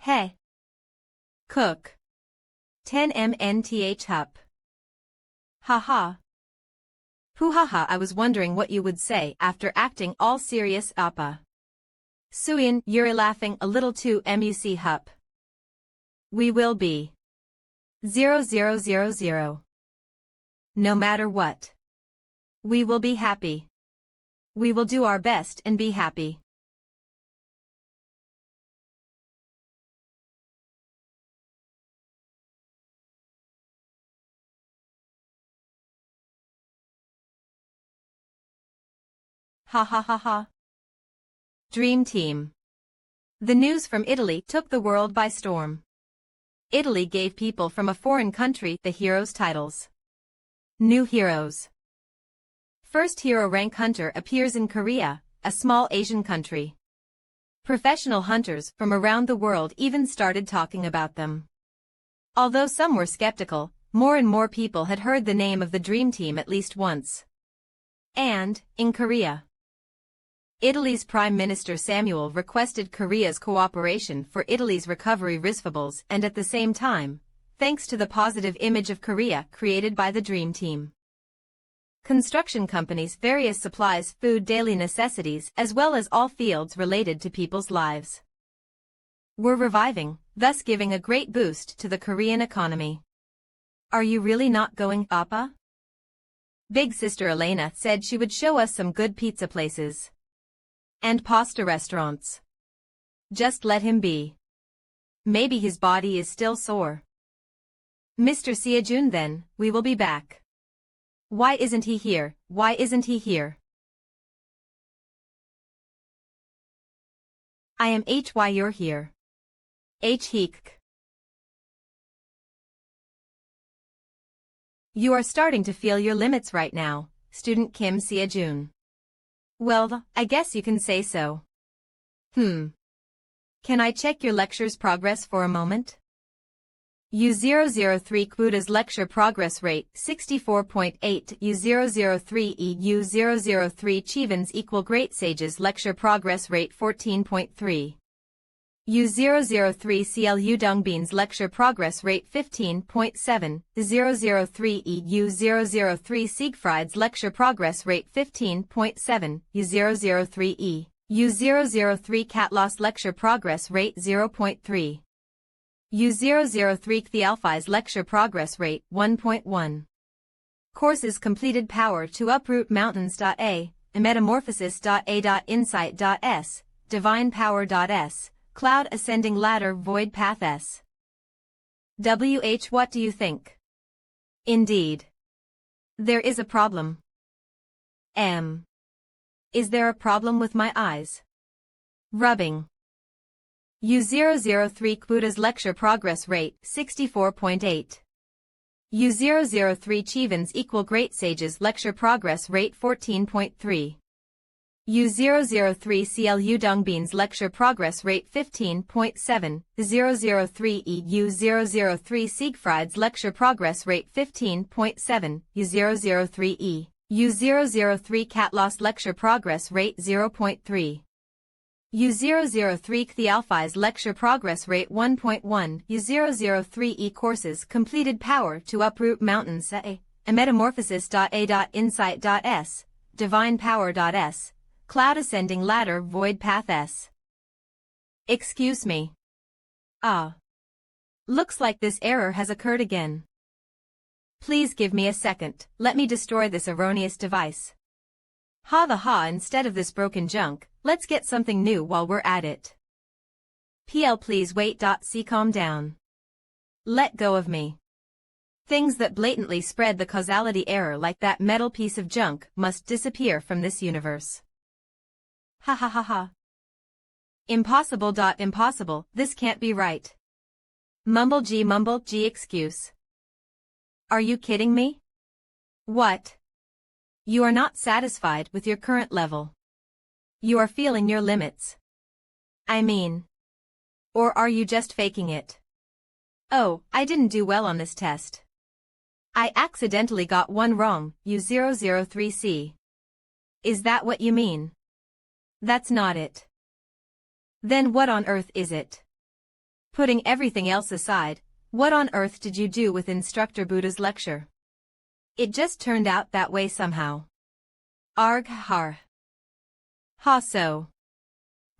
Hey. Cook. 10 MNTH Hup. Haha. Poohaha, I was wondering what you would say after acting all serious, Appa. Suyin, you're laughing a little too muc Hup. We will be. 0000. No matter what. We will be happy. We will do our best and be happy. Ha ha ha ha. Dream Team. The news from Italy took the world by storm. Italy gave people from a foreign country the heroes' titles. New heroes. First hero rank hunter appears in Korea, a small Asian country. Professional hunters from around the world even started talking about them. Although some were skeptical, more and more people had heard the name of the Dream Team at least once. And, in Korea, Italy's Prime Minister Samuel requested Korea's cooperation for Italy's recovery risfables, and at the same time, thanks to the positive image of Korea created by the Dream Team. Construction companies, various supplies, food, daily necessities, as well as all fields related to people's lives, were reviving, thus giving a great boost to the Korean economy. Are you really not going, Appa? Big sister Elena said she would show us some good pizza places and pasta restaurants. Just let him be. Maybe his body is still sore. Mr. Seo-jun, then, we will be back. Why isn't he here? Why isn't he here? I am why you're here. Heek. You are starting to feel your limits right now, student Kim Seo-jun. Well, I guess you can say so. Can I check your lecture's progress for a moment? U003 Kbuda's lecture progress rate 64.8, U003 EU003 Chivens equal Great Sage's lecture progress rate 14.3. U003 CLU Dongbean's lecture progress rate 15.7, 003 EU003 Siegfried's lecture progress rate 15.7, U003E, U003 Catloss lecture progress rate 0.3. U003 Cthialphi's lecture progress rate 1.1. Courses completed power to uproot mountains.a, metamorphosis.a.insight.s, divinepower.s, cloud ascending ladder void path s. What do you think? Indeed. There is a problem. Is there a problem with my eyes? Rubbing. U003 Kbuda's lecture progress rate 64.8. U003 Chivan's equal great sages lecture progress rate 14.3. U003 CLU Dongbean's lecture progress rate 15.7, 003 EU003 Siegfried's lecture progress rate 15.7, U003E, U003 Catloss lecture progress rate 0.3. U003 Cthialphi's lecture progress rate 1.1, U003E courses completed power to uproot mountains a metamorphosis.a.insight.s, divinepower.s, cloud ascending ladder void path s. Excuse me. Looks like this error has occurred again. Please give me a second, let me destroy this erroneous device. Instead of this broken junk, let's get something new while we're at it. Please wait. Calm down. Let go of me. Things that blatantly spread the causality error like that metal piece of junk must disappear from this universe. Impossible. Impossible, this can't be right. Mumble G excuse. Are you kidding me? What? You are not satisfied with your current level. You are feeling your limits. I mean. Or are you just faking it? Oh, I didn't do well on this test. I accidentally got one wrong, U003C. Is that what you mean? That's not it. Then what on earth is it? Putting everything else aside, what on earth did you do with Instructor Buddha's lecture? It just turned out that way somehow. Arg har. So.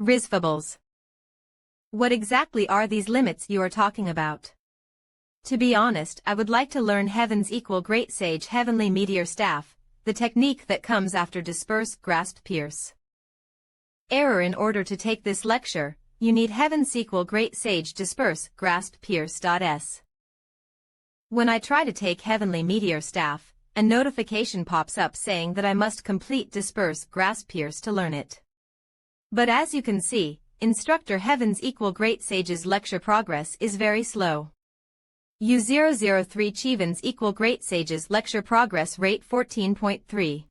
Rizfables. What exactly are these limits you are talking about? To be honest, I would like to learn Heaven's equal great sage heavenly meteor staff, the technique that comes after disperse, grasp, pierce. Error. In order to take this lecture, you need Heaven's equal great sage disperse, grasp, pierce.s. When I try to take heavenly meteor staff, a notification pops up saying that I must complete disperse, grasp, pierce to learn it. But as you can see, Instructor Heaven's equal great sage's lecture progress is very slow. U003 Chivan's equal great sage's lecture progress rate 14.3.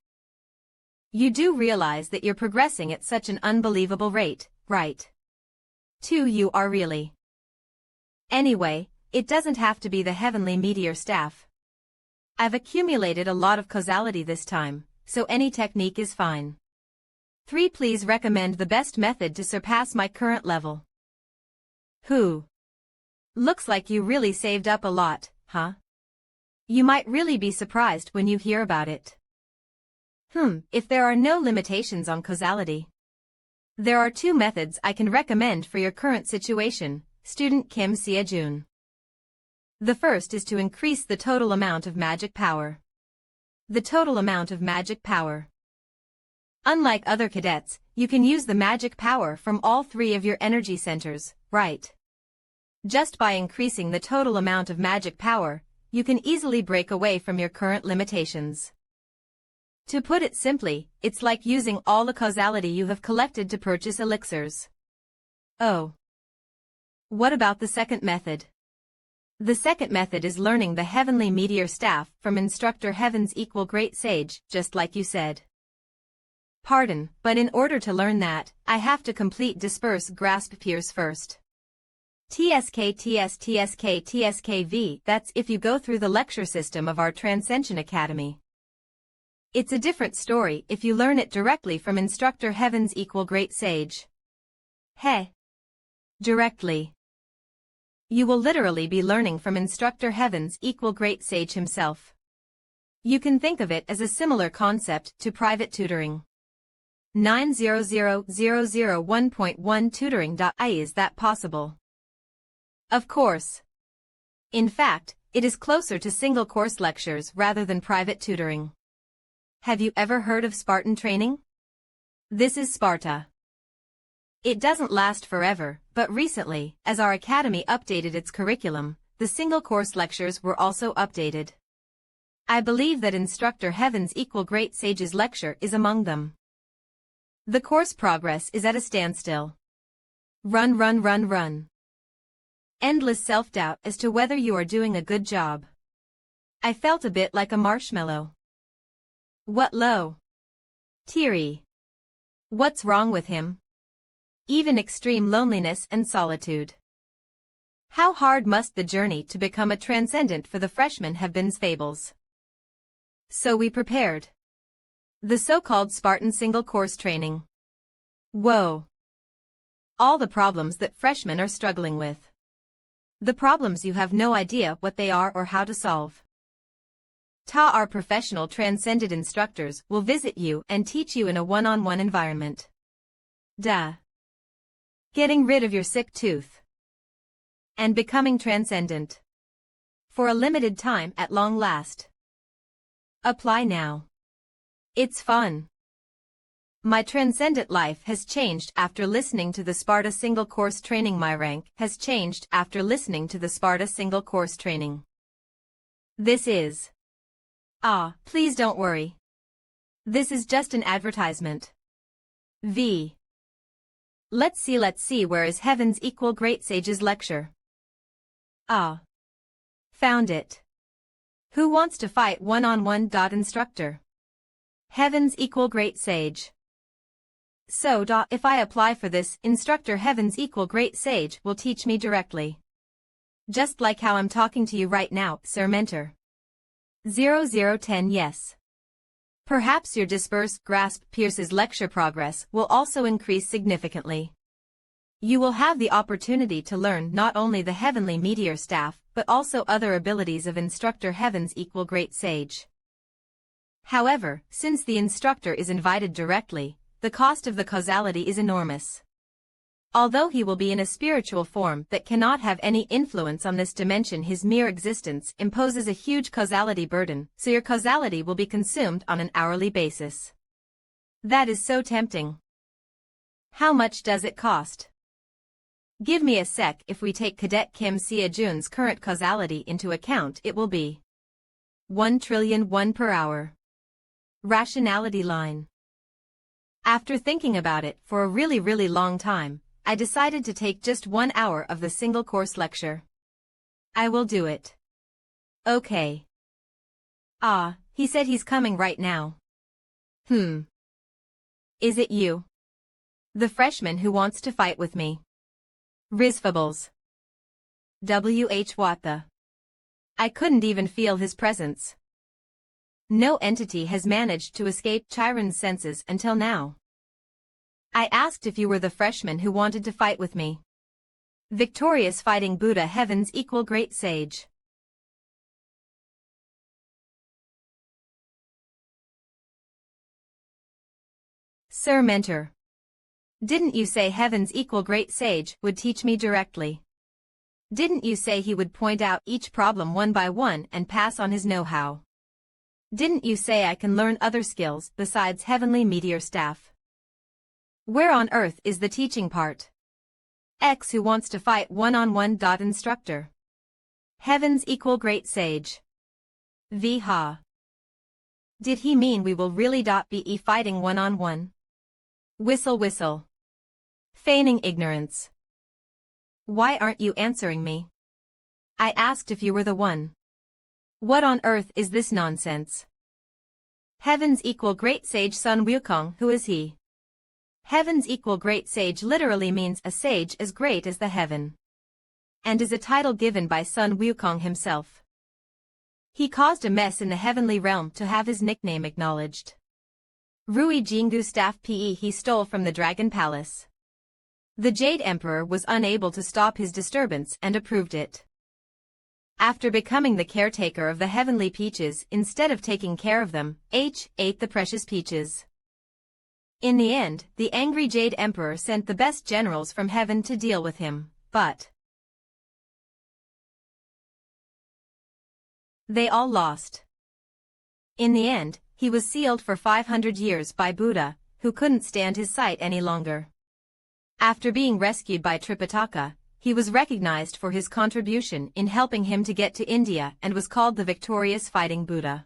You do realize that you're progressing at such an unbelievable rate, right? You are really. Anyway, it doesn't have to be the heavenly meteor staff. I've accumulated a lot of causality this time, so any technique is fine. 3. Please recommend the best method to surpass my current level. Looks like you really saved up a lot, huh? You might really be surprised when you hear about it. If there are no limitations on causality. There are 2 methods I can recommend for your current situation, student Kim Sia-jun. The first is to increase the total amount of magic power. The total amount of magic power. Unlike other cadets, you can use the magic power from all 3 of your energy centers, right? Just by increasing the total amount of magic power, you can easily break away from your current limitations. To put it simply, it's like using all the causality you have collected to purchase elixirs. What about the second method? The second method is learning the heavenly meteor staff from Instructor Heaven's equal great sage, just like you said. Pardon, but in order to learn that, I have to complete disperse, grasp, pierce first. TSKV, that's if you go through the lecture system of our Transcension Academy. It's a different story if you learn it directly from Instructor Heaven's equal great sage. Directly. You will literally be learning from Instructor Heaven's equal great sage himself. You can think of it as a similar concept to private tutoring. 9000001.1 tutoring.ie. Is that possible? Of course. In fact, it is closer to single course lectures rather than private tutoring. Have you ever heard of Spartan training? This is Sparta. It doesn't last forever, but recently, as our academy updated its curriculum, the single course lectures were also updated. I believe that Instructor Heaven's equal great sage's lecture is among them. The course progress is at a standstill. Run, run, run, run. Endless self-doubt as to whether you are doing a good job. I felt a bit like a marshmallow. What low? Teary. What's wrong with him? Even extreme loneliness and solitude. How hard must the journey to become a transcendent for the freshman have been? Fables. So we prepared. The so-called Spartan single course training. Whoa. All the problems that freshmen are struggling with. The problems you have no idea what they are or how to solve. Our professional transcended instructors will visit you and teach you in a one-on-one environment. Duh. Getting rid of your sick tooth. And becoming transcendent. For a limited time at long last. Apply now. It's fun. My transcendent life has changed after listening to the Sparta single course training. My rank has changed after listening to the Sparta single course training. This is... please don't worry. This is just an advertisement. Let's see where is Heaven's equal great sage's lecture. Found it. Who wants to fight one-on-one? Instructor Heaven's equal great sage. So if I apply for this, Instructor Heaven's equal great sage will teach me directly. Just like how I'm talking to you right now, Sir Mentor. 0010. Yes. Perhaps your disperse, grasp, Pierce's lecture progress will also increase significantly. You will have the opportunity to learn not only the heavenly meteor staff, but also other abilities of Instructor Heaven's equal great sage. However, since the instructor is invited directly, the cost of the causality is enormous. Although he will be in a spiritual form that cannot have any influence on this dimension, his mere existence imposes a huge causality burden, so your causality will be consumed on an hourly basis. That is so tempting. How much does it cost? Give me a sec. If we take Cadet Kim Sia-jun's current causality into account, it will be 1,000,000,001 per hour. Rationality line. After thinking about it for a really long time, I decided to take just 1 hour of the single course lecture. I will do it. Okay. He said he's coming right now. Is it you? The freshman who wants to fight with me? Rizfables. What the? I couldn't even feel his presence. No entity has managed to escape Chiron's senses until now. I asked if you were the freshman who wanted to fight with me. Victorious fighting Buddha Heaven's equal great sage. Sir Mentor. Didn't you say Heaven's equal great sage would teach me directly? Didn't you say he would point out each problem one by one and pass on his know-how? Didn't you say I can learn other skills besides heavenly meteor staff? Where on earth is the teaching part? X who wants to fight one-on-one. Instructor Heaven's equal great sage. Ha. Did he mean we will really be fighting one-on-one? Whistle whistle. Feigning ignorance. Why aren't you answering me? I asked if you were the one. What on earth is this nonsense? Heaven's equal great sage Sun Wukong. Who is he? Heaven's equal great sage literally means a sage as great as the heaven, and is a title given by Sun Wukong himself. He caused a mess in the heavenly realm to have his nickname acknowledged. Rui Jingu staff he stole from the Dragon Palace. The Jade Emperor was unable to stop his disturbance and approved it. After becoming the caretaker of the heavenly peaches instead of taking care of them, H ate the precious peaches. In the end, the angry Jade Emperor sent the best generals from heaven to deal with him, but they all lost. In the end, he was sealed for 500 years by Buddha, who couldn't stand his sight any longer. After being rescued by Tripitaka, he was recognized for his contribution in helping him to get to India and was called the victorious fighting Buddha.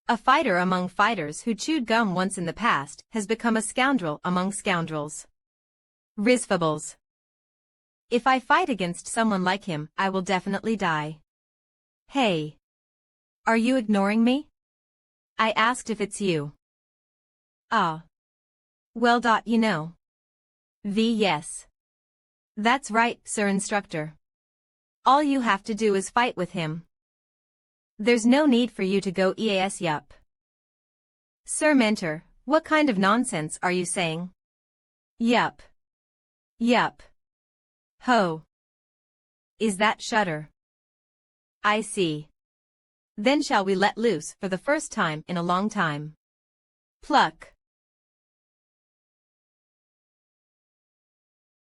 A fighter among fighters who chewed gum once in the past has become a scoundrel among scoundrels. Rizfables. If I fight against someone like him, I will definitely die. Hey. Are you ignoring me? I asked if it's you. Ah. Well, you know. Yes. That's right, Sir Instructor. All you have to do is fight with him. There's no need for you to go EAS yup. Sir Mentor, what kind of nonsense are you saying? Yup. Yup. Ho. Is that Shutter? I see. Then shall we let loose for the first time in a long time. Pluck.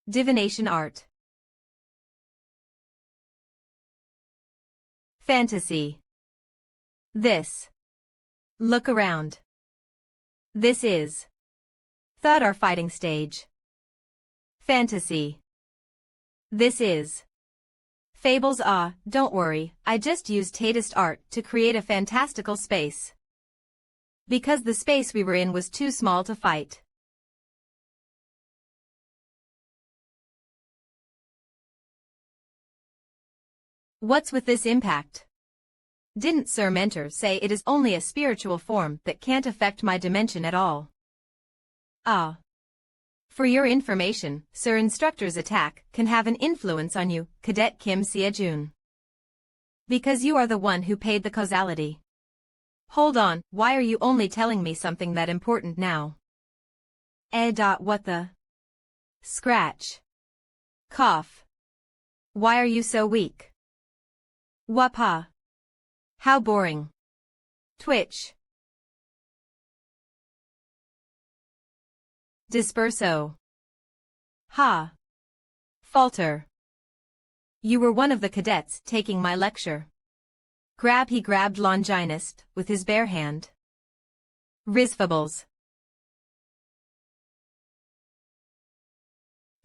Divination art. Fantasy. This. Look around. This is. Thought our fighting stage. Fantasy. This is. Fables. Don't worry, I just used Tatist art to create a fantastical space. Because the space we were in was too small to fight. What's with this impact? Didn't Sir Mentor say it is only a spiritual form that can't affect my dimension at all? Ah. For your information, Sir Instructor's attack can have an influence on you, Cadet Kim Sia-jun. Because you are the one who paid the causality. Hold on, why are you only telling me something that important now? What the? Scratch. Cough. Why are you so weak? Wapa. How boring. Twitch. Disperso. Ha. Falter. You were one of the cadets taking my lecture. He grabbed Longinus with his bare hand. Rizfables.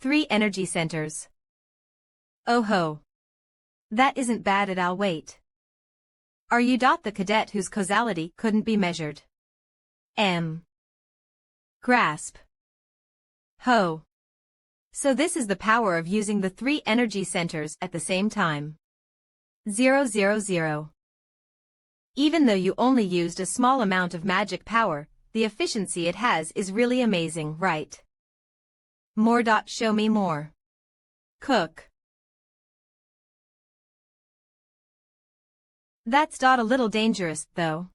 3 energy centers. Oh ho. That isn't bad at all. Wait. Are you the cadet whose causality couldn't be measured? Grasp. Ho. So this is the power of using the 3 energy centers at the same time. 000. Even though you only used a small amount of magic power, the efficiency it has is really amazing, right? More. Show me more. Cook. That's a little dangerous, though.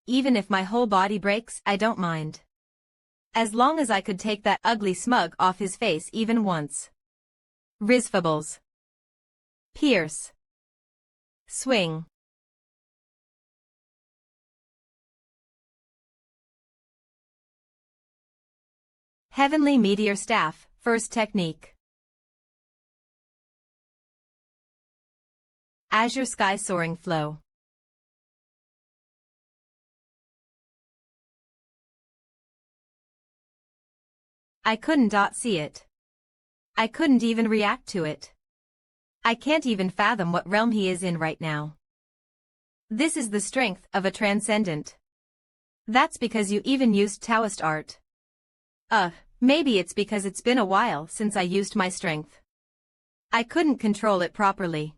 Even if my whole body breaks, I don't mind. As long as I could take that ugly smug off his face even once. Rizfables. Pierce. Swing. Heavenly Meteor Staff, first technique. Azure Sky Soaring Flow. I couldn't see it. I couldn't even react to it. I can't even fathom what realm he is in right now. This is the strength of a transcendent. That's because you even used Taoist art. Maybe it's because it's been a while since I used my strength. I couldn't control it properly.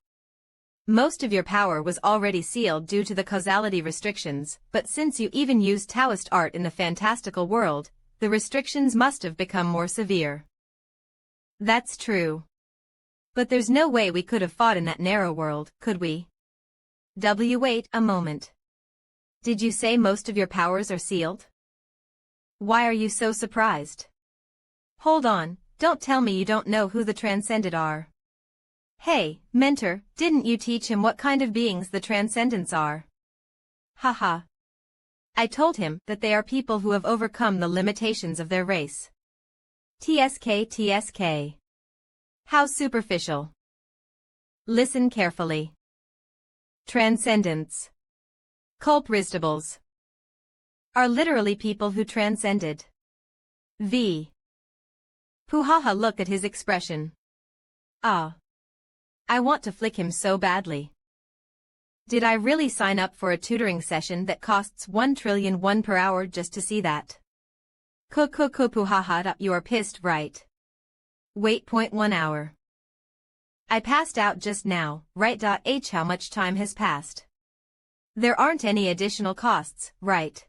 Most of your power was already sealed due to the causality restrictions, but since you even used Taoist art in the fantastical world, the restrictions must have become more severe. That's true. But there's no way we could have fought in that narrow world, could we? Wait a moment. Did you say most of your powers are sealed? Why are you so surprised? Hold on, don't tell me you don't know who the transcended are. Hey, mentor, didn't you teach him what kind of beings the transcendents are? Haha. I told him that they are people who have overcome the limitations of their race. TSK. How superficial. Listen carefully. Transcendents. Culpristables. Are literally people who transcended. V. Puhaha, look at his expression. Ah. I want to flick him so badly. Did I really sign up for a tutoring session that costs 1,000,000,001 per hour just to see that? Puhaha, you are pissed, right? Wait, 1 hour. I passed out just now, right? How much time has passed? There aren't any additional costs, right?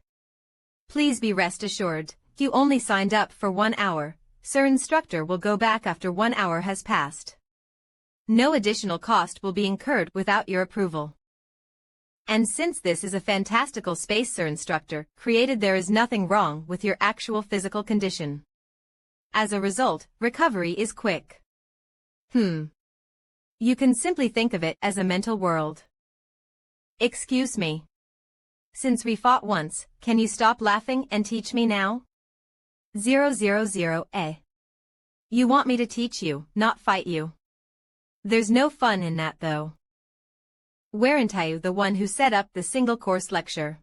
Please be rest assured, you only signed up for 1 hour, Sir Instructor will go back after 1 hour has passed. No additional cost will be incurred without your approval. And since this is a fantastical space, Sir Instructor, created, there is nothing wrong with your actual physical condition. As a result, recovery is quick. You can simply think of it as a mental world. Excuse me. Since we fought once, can you stop laughing and teach me now? 000. You want me to teach you, not fight you. There's no fun in that though. Weren't I the one who set up the single course lecture?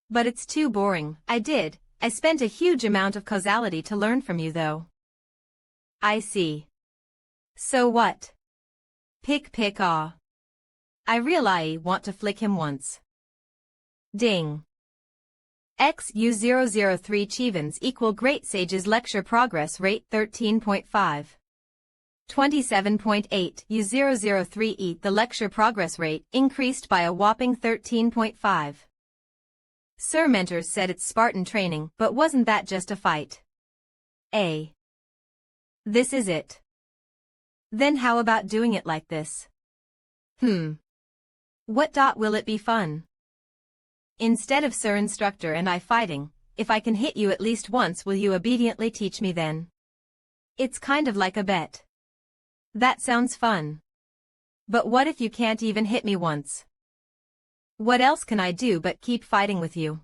But it's too boring. I spent a huge amount of causality to learn from you though. I see. So what? Pick ah. I really want to flick him once. Ding. XU003 Chivens equal Great Sages Lecture Progress Rate 13.5. 27.8 U003E. The lecture progress rate increased by a whopping 13.5. Sir Mentors said it's Spartan training, but wasn't that just a fight? This is it. Then how about doing it like this? What will it be fun? Instead of Sir Instructor and I fighting, if I can hit you at least once, will you obediently teach me then? It's kind of like a bet. That sounds fun. But what if you can't even hit me once? What else can I do but keep fighting with you?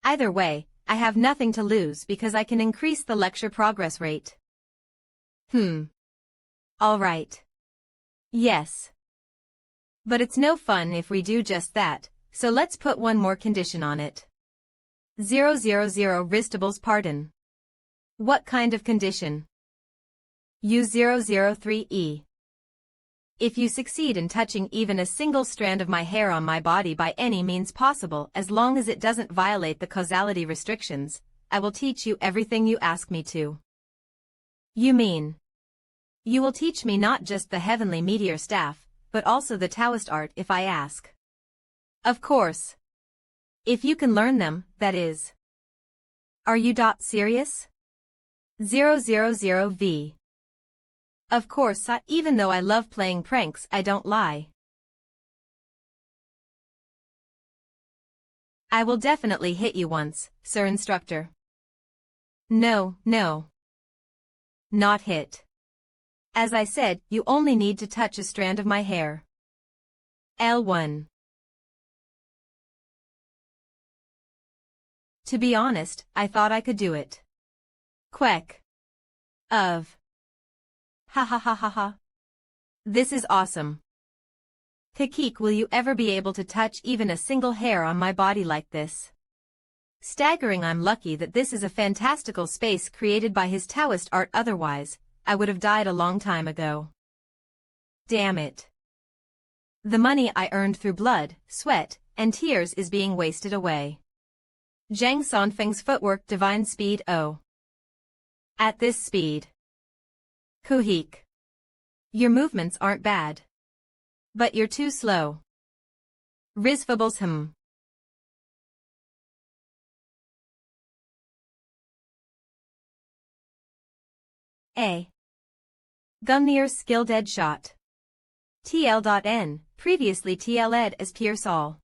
Either way, I have nothing to lose because I can increase the lecture progress rate. All right. Yes. But it's no fun if we do just that, so let's put one more condition on it. 000 Ristables pardon. What kind of condition? U003E. If you succeed in touching even a single strand of my hair on my body by any means possible, as long as it doesn't violate the causality restrictions, I will teach you everything you ask me to. You mean? You will teach me not just the heavenly meteor staff, but also the Taoist art if I ask. Of course. If you can learn them, that is. Are you serious? 000V. Of course, even though I love playing pranks, I don't lie. I will definitely hit you once, Sir Instructor. No. Not hit. As I said, you only need to touch a strand of my hair. L1. To be honest, I thought I could do it. Quack. Of. Ha. This is awesome. Kikik, will you ever be able to touch even a single hair on my body like this? Staggering, I'm lucky that this is a fantastical space created by his Taoist art, otherwise, I would have died a long time ago. Damn it. The money I earned through blood, sweat, and tears is being wasted away. Zhang Sanfeng's footwork, divine speed. Oh. At this speed. Kuhik. Your movements aren't bad. But you're too slow. Risfables. A. Gungnir skilled edge shot. TL.N, previously TL'd as Pierce all.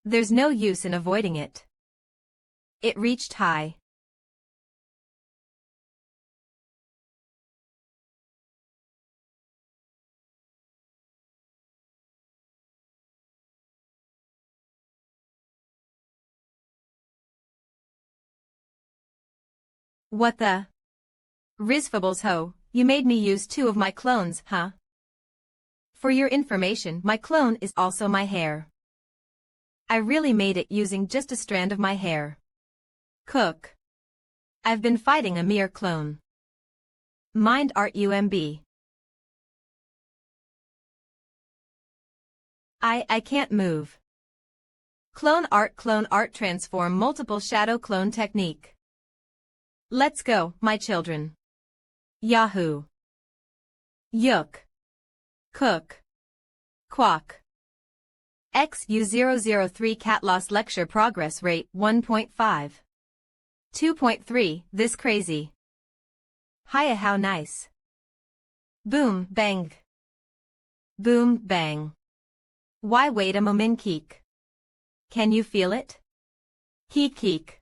There's no use in avoiding it. It reached high. What the? Rizfables ho, you made me use 2 of my clones, huh? For your information, my clone is also my hair. I really made it using just a strand of my hair. Cook. I've been fighting a mere clone. Mind art UMB. I can't move. Clone art transform multiple shadow clone technique. Let's go, my children. Yahoo. Yuk. Cook. Quack. XU003 cat loss lecture progress rate 1.5. 2.3, this crazy. Hiya how nice. Boom, bang. Boom, bang. Why wait a moment keek. Can you feel it? Keek.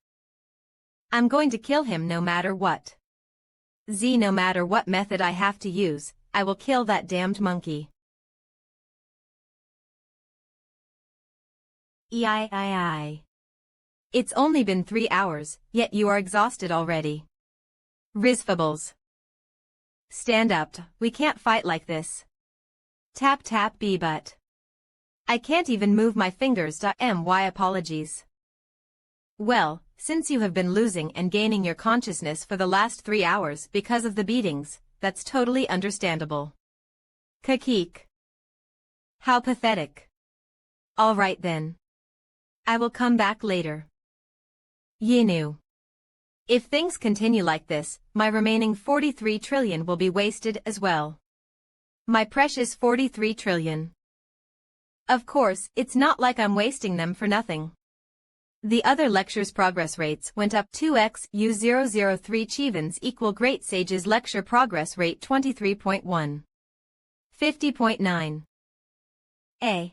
I'm going to kill him no matter what. No matter what method I have to use, I will kill that damned monkey. Ei. It's only been 3 hours, yet you are exhausted already. Rizfables. Stand up, we can't fight like this. Tap B butt. I can't even move my fingers. My apologies. Well, since you have been losing and gaining your consciousness for the last 3 hours because of the beatings, that's totally understandable. Kakeek. How pathetic. All right then. I will come back later. Yinu. If things continue like this, my remaining 43 trillion will be wasted as well. My precious 43 trillion. Of course, it's not like I'm wasting them for nothing. The other lecture's progress rates went up 2x U003 Chivans equal Great Sage's lecture progress rate 23.1. 50.9.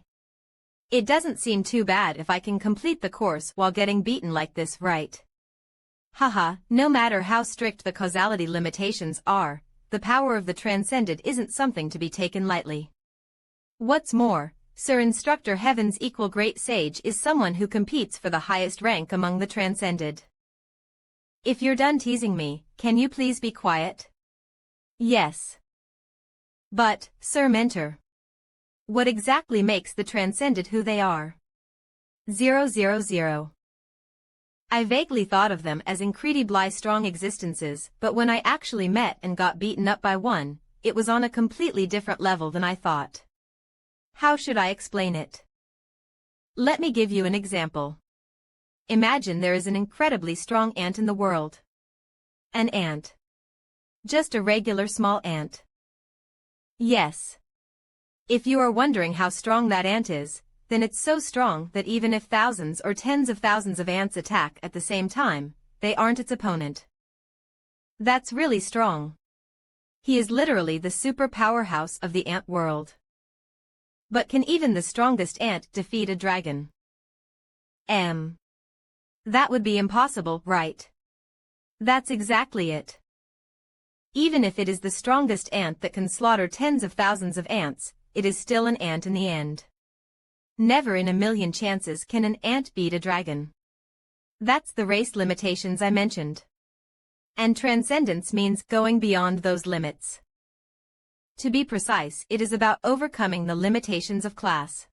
It doesn't seem too bad if I can complete the course while getting beaten like this, right? Haha, no matter how strict the causality limitations are, the power of the transcended isn't something to be taken lightly. What's more, Sir Instructor Heaven's equal Great Sage is someone who competes for the highest rank among the transcended. If you're done teasing me, can you please be quiet? Yes. But, Sir Mentor, what exactly makes the transcended who they are? 000. I vaguely thought of them as incredibly strong existences, but when I actually met and got beaten up by one, it was on a completely different level than I thought. How should I explain it? Let me give you an example. Imagine there is an incredibly strong ant in the world. An ant. Just a regular small ant. Yes. If you are wondering how strong that ant is, then it's so strong that even if thousands or tens of thousands of ants attack at the same time, they aren't its opponent. That's really strong. He is literally the super powerhouse of the ant world. But can even the strongest ant defeat a dragon? That would be impossible, right? That's exactly it. Even if it is the strongest ant that can slaughter tens of thousands of ants, it is still an ant in the end. Never in a million chances can an ant beat a dragon. That's the race limitations I mentioned. And transcendence means going beyond those limits. To be precise, it is about overcoming the limitations of class.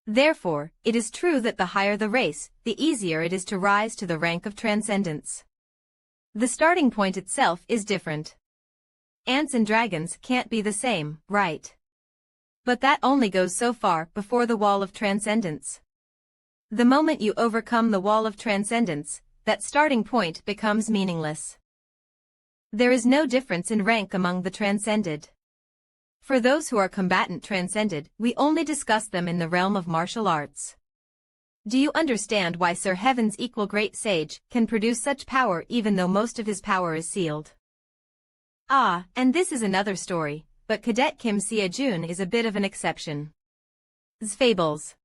Therefore, it is true that the higher the race, the easier it is to rise to the rank of transcendence. The starting point itself is different. Ants and dragons can't be the same, right? But that only goes so far before the wall of transcendence. The moment you overcome the wall of transcendence, that starting point becomes meaningless. There is no difference in rank among the transcended. For those who are combatant transcended, we only discuss them in the realm of martial arts. Do you understand why Sir Heaven's equal Great Sage can produce such power even though most of his power is sealed? Ah, and this is another story, but Cadet Kim Sia-jun is a bit of an exception. Fables.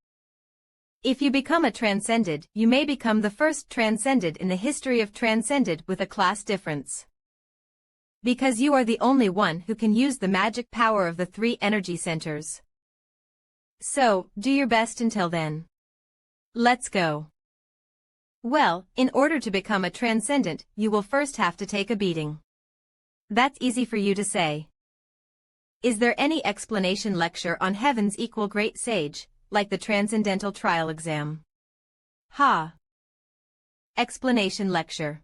If you become a transcended, you may become the first transcended in the history of transcended with a class difference. Because you are the only one who can use the magic power of the 3 energy centers. So, do your best until then. Let's go. Well, in order to become a transcendent, you will first have to take a beating. That's easy for you to say. Is there any explanation lecture on heaven's equal great sage, like the transcendental trial exam? Ha! Explanation lecture.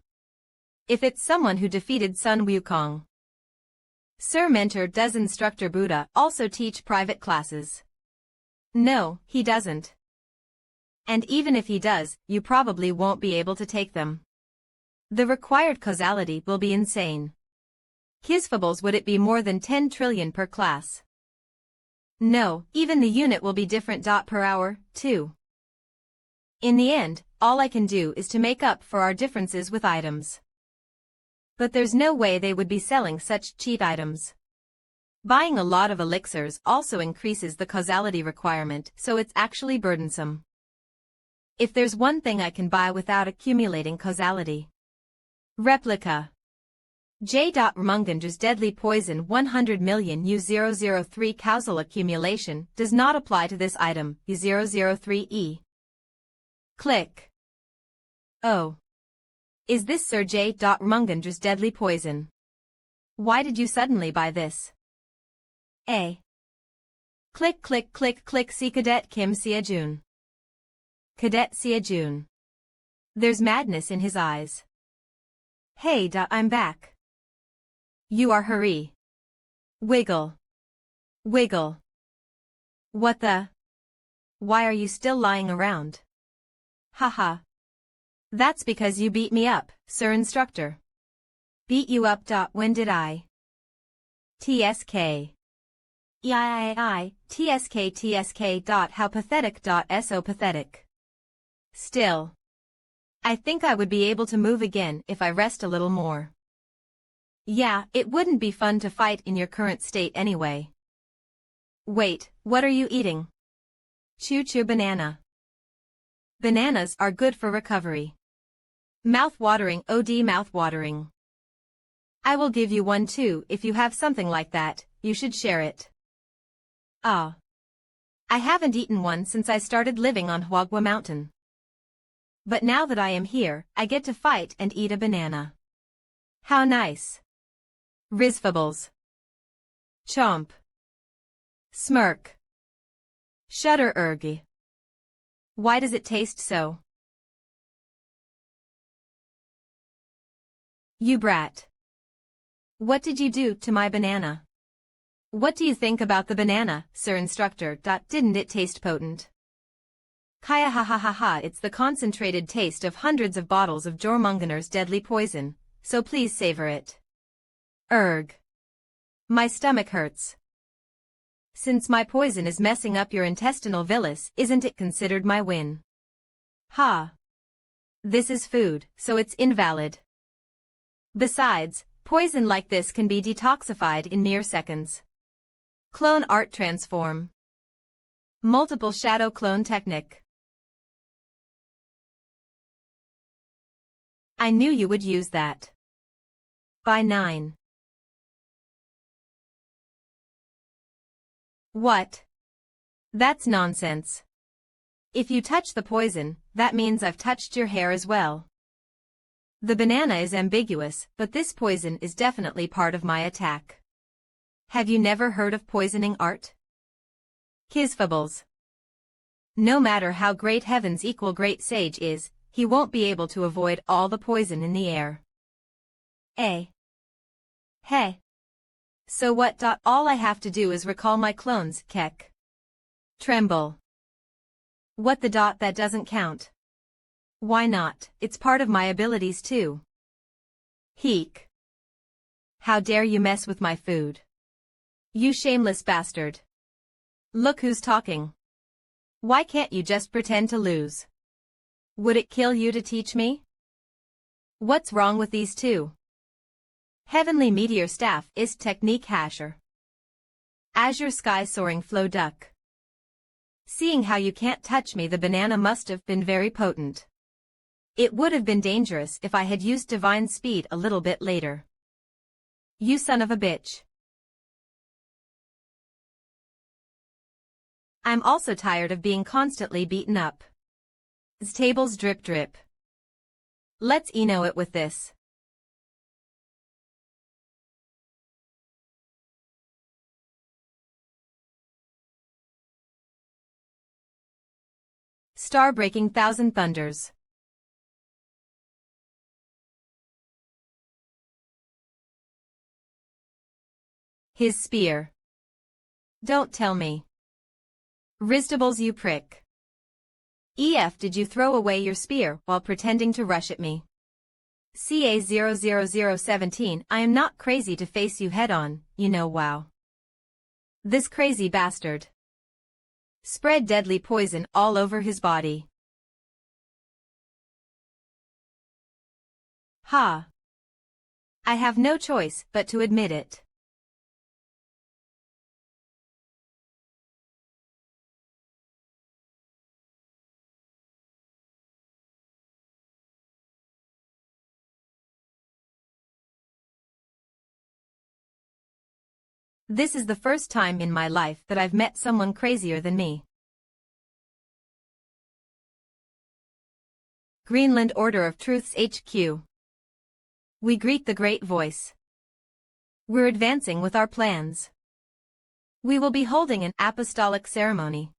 If it's someone who defeated Sun Wukong. Sir Mentor, does Instructor Buddha also teach private classes? No, he doesn't. And even if he does, you probably won't be able to take them. The required causality will be insane. Kisfables, would it be more than 10 trillion per class? No, even the unit will be different. Per hour, too. In the end, all I can do is to make up for our differences with items. But there's no way they would be selling such cheap items. Buying a lot of elixirs also increases the causality requirement, so it's actually burdensome. If there's one thing I can buy without accumulating causality. Replica. J. Ramungandra's deadly poison 100 million U003 causal accumulation does not apply to this item, U003E. Click. Oh. Is this Sir J. Ramungandra's deadly poison? Why did you suddenly buy this? A. Click click click click. See Cadet Kim Sia-jun. Cadet Sia-jun. There's madness in his eyes. Hey, I'm back. You are hurry. Wiggle. Wiggle. What the? Why are you still lying around? Haha. That's because you beat me up, Sir Instructor. Beat you up. When did I? TSK. TSK. How pathetic. So pathetic. Still. I think I would be able to move again if I rest a little more. Yeah, it wouldn't be fun to fight in your current state anyway. Wait, what are you eating? Choo-choo banana. Bananas are good for recovery. Mouth-watering. OD mouth-watering. I will give you one too. If you have something like that, you should share it. Ah. I haven't eaten one since I started living on Huagua Mountain. But now that I am here, I get to fight and eat a banana. How nice. Rizfables. Chomp. Smirk. Shudder. Ergy. Why does it taste so? You brat. What did you do to my banana? What do you think about the banana, Sir Instructor? Didn't it taste potent? Kaya ha ha ha ha. It's the concentrated taste of hundreds of bottles of Jormunganer's deadly poison, so please savor it. Erg. My stomach hurts. Since my poison is messing up your intestinal villus, isn't it considered my win? Ha. This is food, so it's invalid. Besides, poison like this can be detoxified in mere seconds. Clone art transform. Multiple shadow clone technique. I knew you would use that. By 9. What? That's nonsense. If you touch the poison, that means I've touched your hair as well. The banana is ambiguous, but this poison is definitely part of my attack. Have you never heard of poisoning art? Kisfables. No matter how great heaven's equal great sage is, he won't be able to avoid all the poison in the air. Hey. So what? All I have to do is recall my clones, Kek. Tremble. What the? That doesn't count. Why not? It's part of my abilities too. Heek. How dare you mess with my food? You shameless bastard. Look who's talking. Why can't you just pretend to lose? Would it kill you to teach me? What's wrong with these two? Heavenly Meteor Staff is Technique Hasher. Azure Sky Soaring Flow Duck. Seeing how you can't touch me, the banana must have been very potent. It would have been dangerous if I had used divine speed a little bit later. You son of a bitch. I'm also tired of being constantly beaten up. Tables drip drip. Let's know it with this. Star-breaking thousand thunders. His spear. Don't tell me. Ristables, you prick. EF, did you throw away your spear while pretending to rush at me? CA00017, I am not crazy to face you head-on, you know. Wow. This crazy bastard spread deadly poison all over his body. Ha! I have no choice but to admit it. This is the first time in my life that I've met someone crazier than me. Greenland Order of Truth's HQ. We greet the great voice. We're advancing with our plans. We will be holding an apostolic ceremony.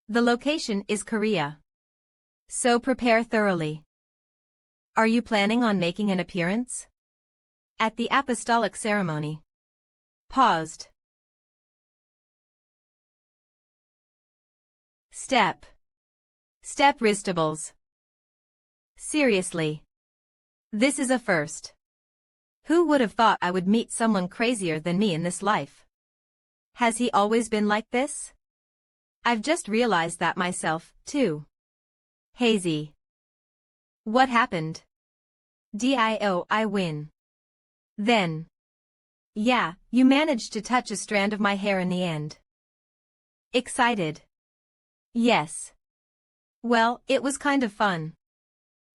The location is Korea. So prepare thoroughly. Are you planning on making an appearance at the apostolic ceremony? Paused. Step Ristables. Seriously. This is a first. Who would have thought I would meet someone crazier than me in this life? Has he always been like this? I've just realized that myself, too. Hazy. What happened? I win. Then. Yeah, you managed to touch a strand of my hair in the end. Excited? Yes. Well, it was kind of fun.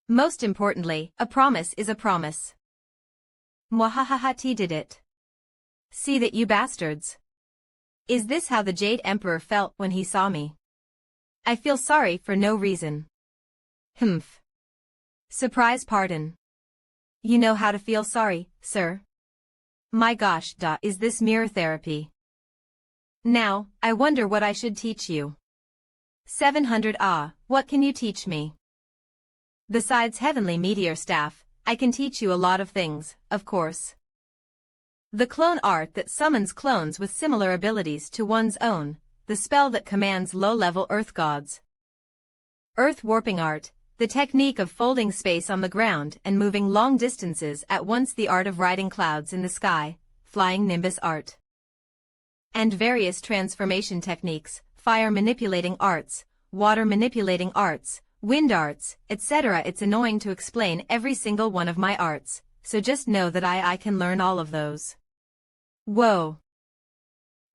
Most importantly, a promise is a promise. Mwahaha, did it. See that, you bastards. Is this how the Jade Emperor felt when he saw me? I feel sorry for no reason. Humph. Surprise pardon. You know how to feel sorry, sir? My gosh, is this mirror therapy? Now, I wonder what I should teach you. 700 what can you teach me? Besides heavenly meteor staff, I can teach you a lot of things, of course. The clone art that summons clones with similar abilities to one's own, the spell that commands low-level earth gods. Earth warping art, the technique of folding space on the ground and moving long distances at once, the art of riding clouds in the sky, flying nimbus art. And various transformation techniques, fire manipulating arts, water manipulating arts, wind arts, etc. It's annoying to explain every single one of my arts, so just know that I can learn all of those. Whoa.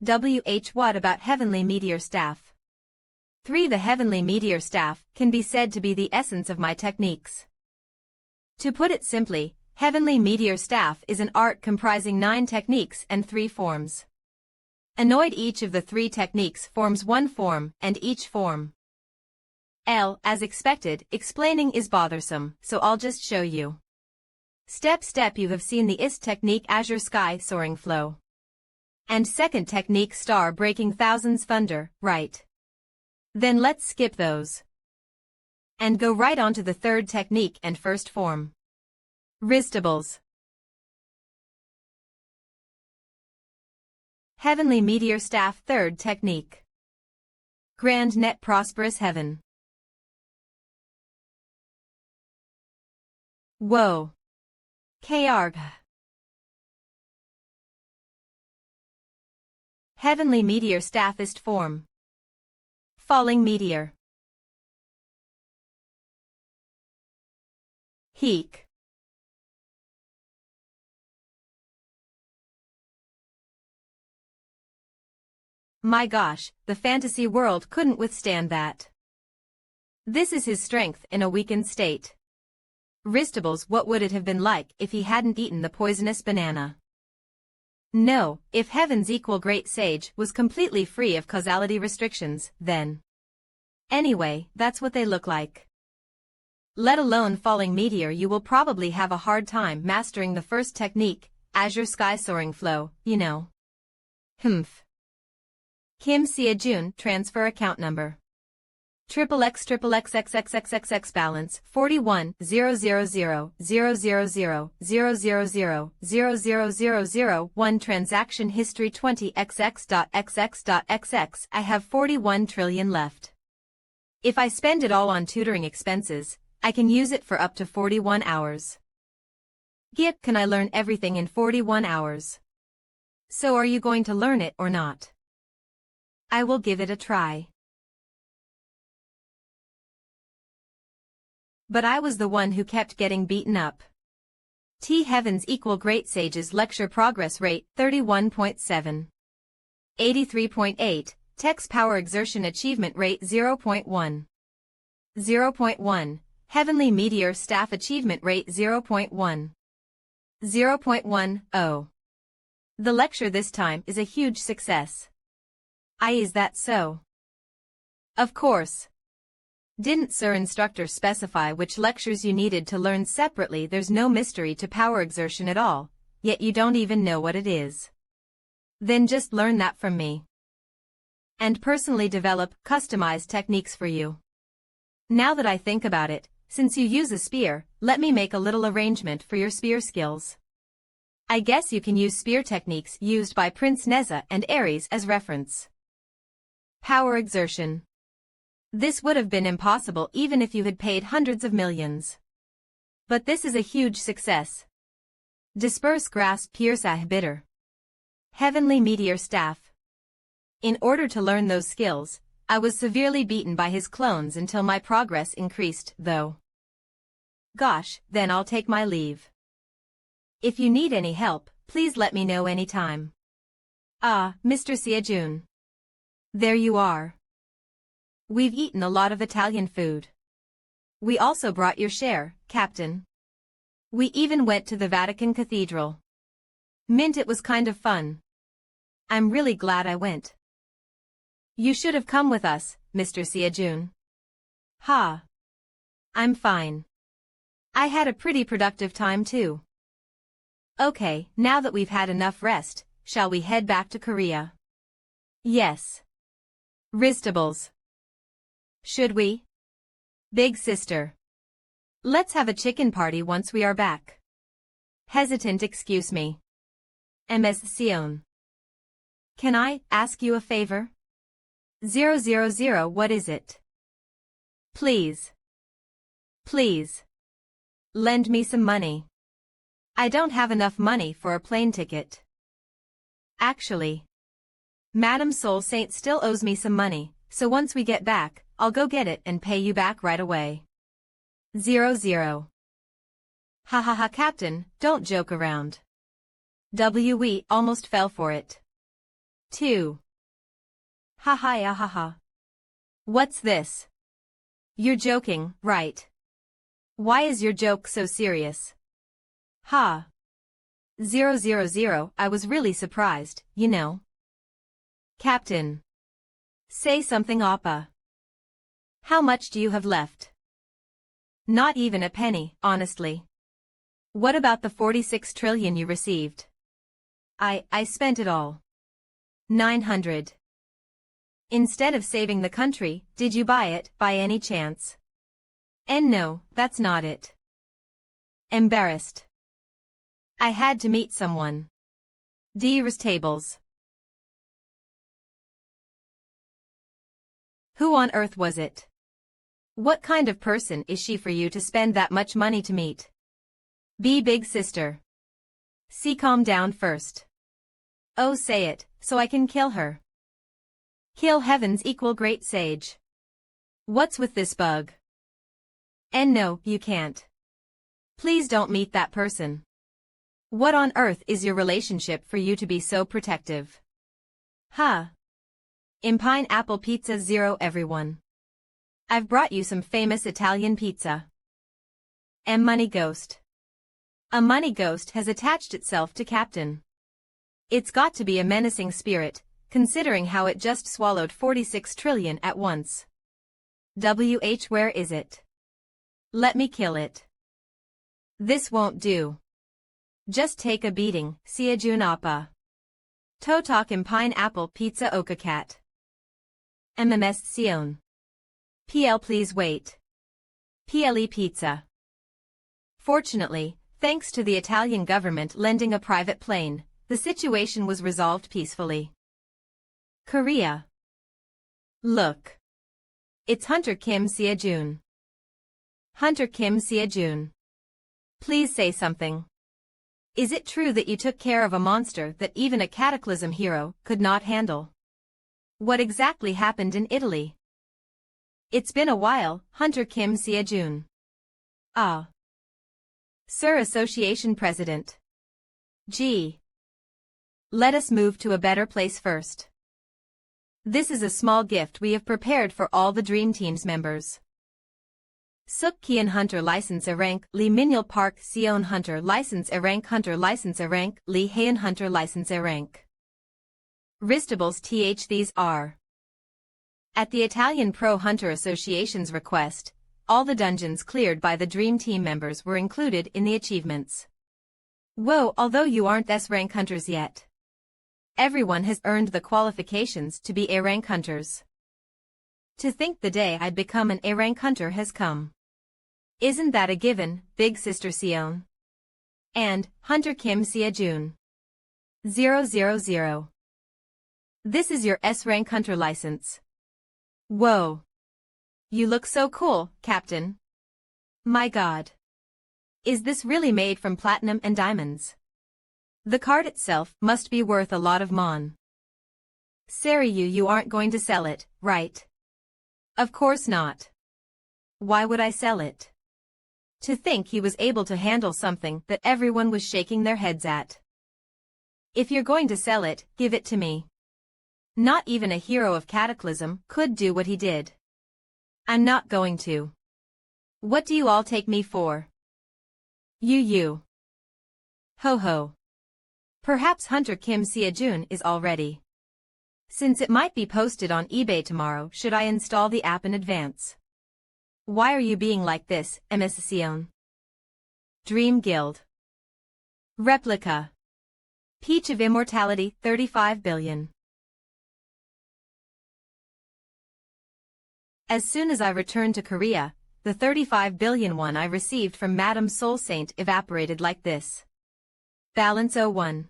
What about heavenly meteor staff? 3. The heavenly meteor staff can be said to be the essence of my techniques. To put it simply, heavenly meteor staff is an art comprising 9 techniques and 3 forms. Annoyed, each of the 3 techniques forms 1 form, and each form, as expected, explaining is bothersome, so I'll just show you. Step. You have seen the IST technique, Azure Sky Soaring Flow. And second technique, Star Breaking Thousands Thunder, right? Then let's skip those and go right on to the third technique and first form. Ristables. Heavenly meteor staff, third technique. Grand net prosperous heaven. Whoa. KR. Heavenly meteor staffist form. Falling meteor. Heek. My gosh, the fantasy world couldn't withstand that. This is his strength in a weakened state. Ristables, what would it have been like if he hadn't eaten the poisonous banana? No, if Heaven's equal great sage was completely free of causality restrictions, then. Anyway, that's what they look like. Let alone falling meteor, you will probably have a hard time mastering the first technique, Azure Sky Soaring Flow, you know. Humph. Kim Sia-jun, transfer account number. XXXXXXXXX balance 41,000,000,000,000,000,000,000,000,000,000,000,000,000,000,000,000,1 transaction history 20xx.xx.xx. I have 41 trillion left. If I spend it all on tutoring expenses, I can use it for up to 41 hours. Gip, can I learn everything in 41 hours? So are you going to learn it or not? I will give it a try. But I was the one who kept getting beaten up. T heavens equal great sages lecture progress rate 31.7. 83.8, text power exertion achievement rate 0.1. 0.1, heavenly meteor staff achievement rate 0.1. 0.10. The lecture this time is a huge success. Is that so? Of course. Didn't Sir Instructor specify which lectures you needed to learn separately? There's no mystery to power exertion at all, yet you don't even know what it is. Then just learn that from me. And personally develop customized techniques for you. Now that I think about it, since you use a spear, let me make a little arrangement for your spear skills. I guess you can use spear techniques used by Prince Neza and Ares as reference. Power exertion. This would have been impossible even if you had paid hundreds of millions. But this is a huge success. Disperse grasp pierce bitter. Heavenly meteor staff. In order to learn those skills, I was severely beaten by his clones until my progress increased, though. Gosh, then I'll take my leave. If you need any help, please let me know anytime. Mr. Sia-jun. There you are. We've eaten a lot of Italian food. We also brought your share, Captain. We even went to the Vatican Cathedral. Mint, it was kind of fun. I'm really glad I went. You should have come with us, Mr. Sia-jun. I'm fine. I had a pretty productive time too. Okay, now that we've had enough rest, shall we head back to Korea? Yes. Ristables. Should we? Big sister. Let's have a chicken party once we are back. Hesitant, excuse me. Ms. Sion. Can I ask you a favor? 000, what is it? Please. Please. Lend me some money. I don't have enough money for a plane ticket. Actually, Madame Soul Saint still owes me some money, so once we get back, I'll go get it and pay you back right away. 00. Ha, Captain, don't joke around. We almost fell for it. 2. Ha. What's this? You're joking, right? Why is your joke so serious? 000, I was really surprised, you know. Captain. Say something, Appa. How much do you have left? Not even a penny, honestly. What about the 46 trillion you received? I spent it all. 900. Instead of saving the country, did you buy it, by any chance? And no, that's not it. Embarrassed. I had to meet someone. Dearest tables. Who on earth was it? What kind of person is she for you to spend that much money to meet? Be big sister. See, calm down first. Oh, say it, so I can kill her. Kill heavens equal great sage. What's with this bug? And no, you can't. Please don't meet that person. What on earth is your relationship for you to be so protective? In pineapple pizza 0 everyone. I've brought you some famous Italian pizza. Money ghost. A money ghost has attached itself to Captain. It's got to be a menacing spirit, considering how it just swallowed 46 trillion at once. Where is it? Let me kill it. This won't do. Just take a beating, Siajun Appa. Totok im pineapple pizza okakat. MMS Sion. PL please wait. PLE pizza. Fortunately, thanks to the Italian government lending a private plane, the situation was resolved peacefully. Korea. Look. It's Hunter Kim Siajun. Hunter Kim Siajun. Please say something. Is it true that you took care of a monster that even a cataclysm hero could not handle? What exactly happened in Italy? It's been a while, Hunter Kim Siajun. Ah. Sir Association President. Gee. Let us move to a better place first. This is a small gift we have prepared for all the Dream Team's members. Suk Kian Hunter License Rank Lee Minyal Park Sion Hunter License Rank Hunter License Rank Lee Hayan Hunter License Rank. Ristables th these are. At the Italian Pro Hunter Association's request, all the dungeons cleared by the Dream Team members were included in the achievements. Whoa, although you aren't S-rank hunters yet. Everyone has earned the qualifications to be A-rank hunters. To think the day I'd become an A-rank hunter has come. Isn't that a given, Big Sister Sion? And, Hunter Kim Siajun. 000. This is your S-rank hunter license. Whoa. You look so cool, Captain. My God. Is this really made from platinum and diamonds? The card itself must be worth a lot of mon. Sariyu, you aren't going to sell it, right? Of course not. Why would I sell it? To think he was able to handle something that everyone was shaking their heads at. If you're going to sell it, give it to me. Not even a hero of Cataclysm could do what he did. I'm not going to. What do you all take me for? You. Ho ho. Perhaps Hunter Kim Siajun is all ready. Since it might be posted on eBay tomorrow, should I install the app in advance? Why are you being like this, MS Sion? Dream Guild. Replica. Peach of Immortality, 35 billion. As soon as I returned to Korea, the 35 billion won I received from Madame Soul Saint evaporated like this. Balance 01.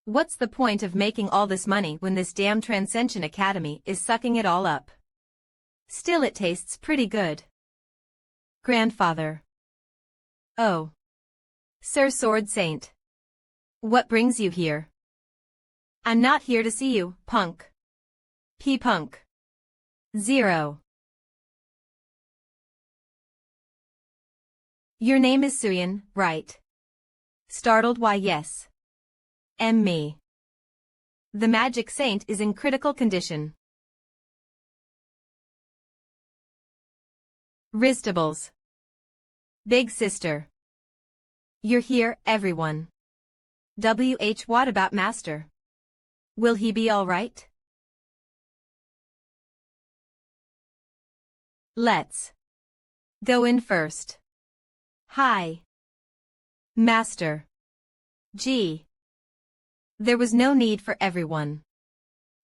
What's the point of making all this money when this damn Transcension Academy is sucking it all up? Still, it tastes pretty good. Grandfather. Oh. Sir Sword Saint. What brings you here? I'm not here to see you, punk. P-punk. 0. Your name is Suyin, right? Startled, why yes. Me. The magic saint is in critical condition. Ristables. Big sister. You're here, everyone. What about Master? Will he be all right? Let's go in first. Hi. Master. Gee. There was no need for everyone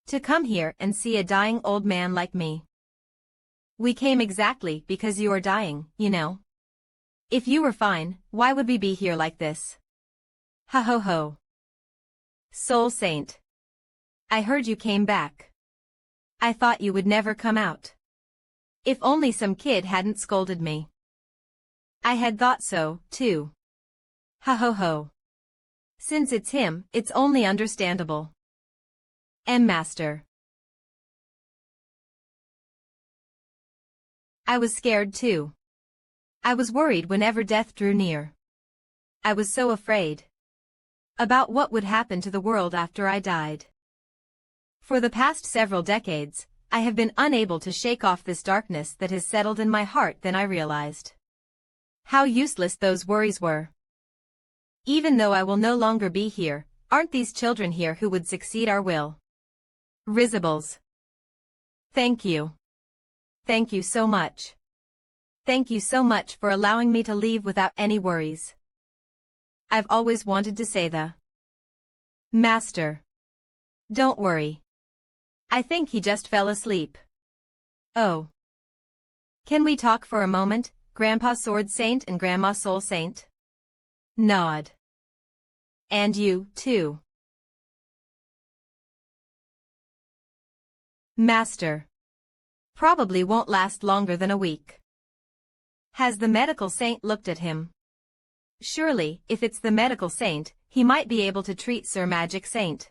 to come here and see a dying old man like me. We came exactly because you are dying, you know. If you were fine, why would we be here like this? Ha ho ho. Soul Saint. I heard you came back. I thought you would never come out. If only some kid hadn't scolded me. I had thought so, too. Ha ho ho. Since it's him, it's only understandable. Master. I was scared too. I was worried whenever death drew near. I was so afraid about what would happen to the world after I died. For the past several decades, I have been unable to shake off this darkness that has settled in my heart. Then I realized how useless those worries were. Even though I will no longer be here, aren't these children here who would succeed our will? Risibles. Thank you. Thank you so much. Thank you so much for allowing me to leave without any worries. I've always wanted to say the Master. Don't worry. I think he just fell asleep. Oh. Can we talk for a moment, Grandpa Sword Saint and Grandma Soul Saint? Nod. And you, too. Master. Probably won't last longer than a week. Has the medical saint looked at him? Surely, if it's the medical saint, he might be able to treat Sir Magic Saint.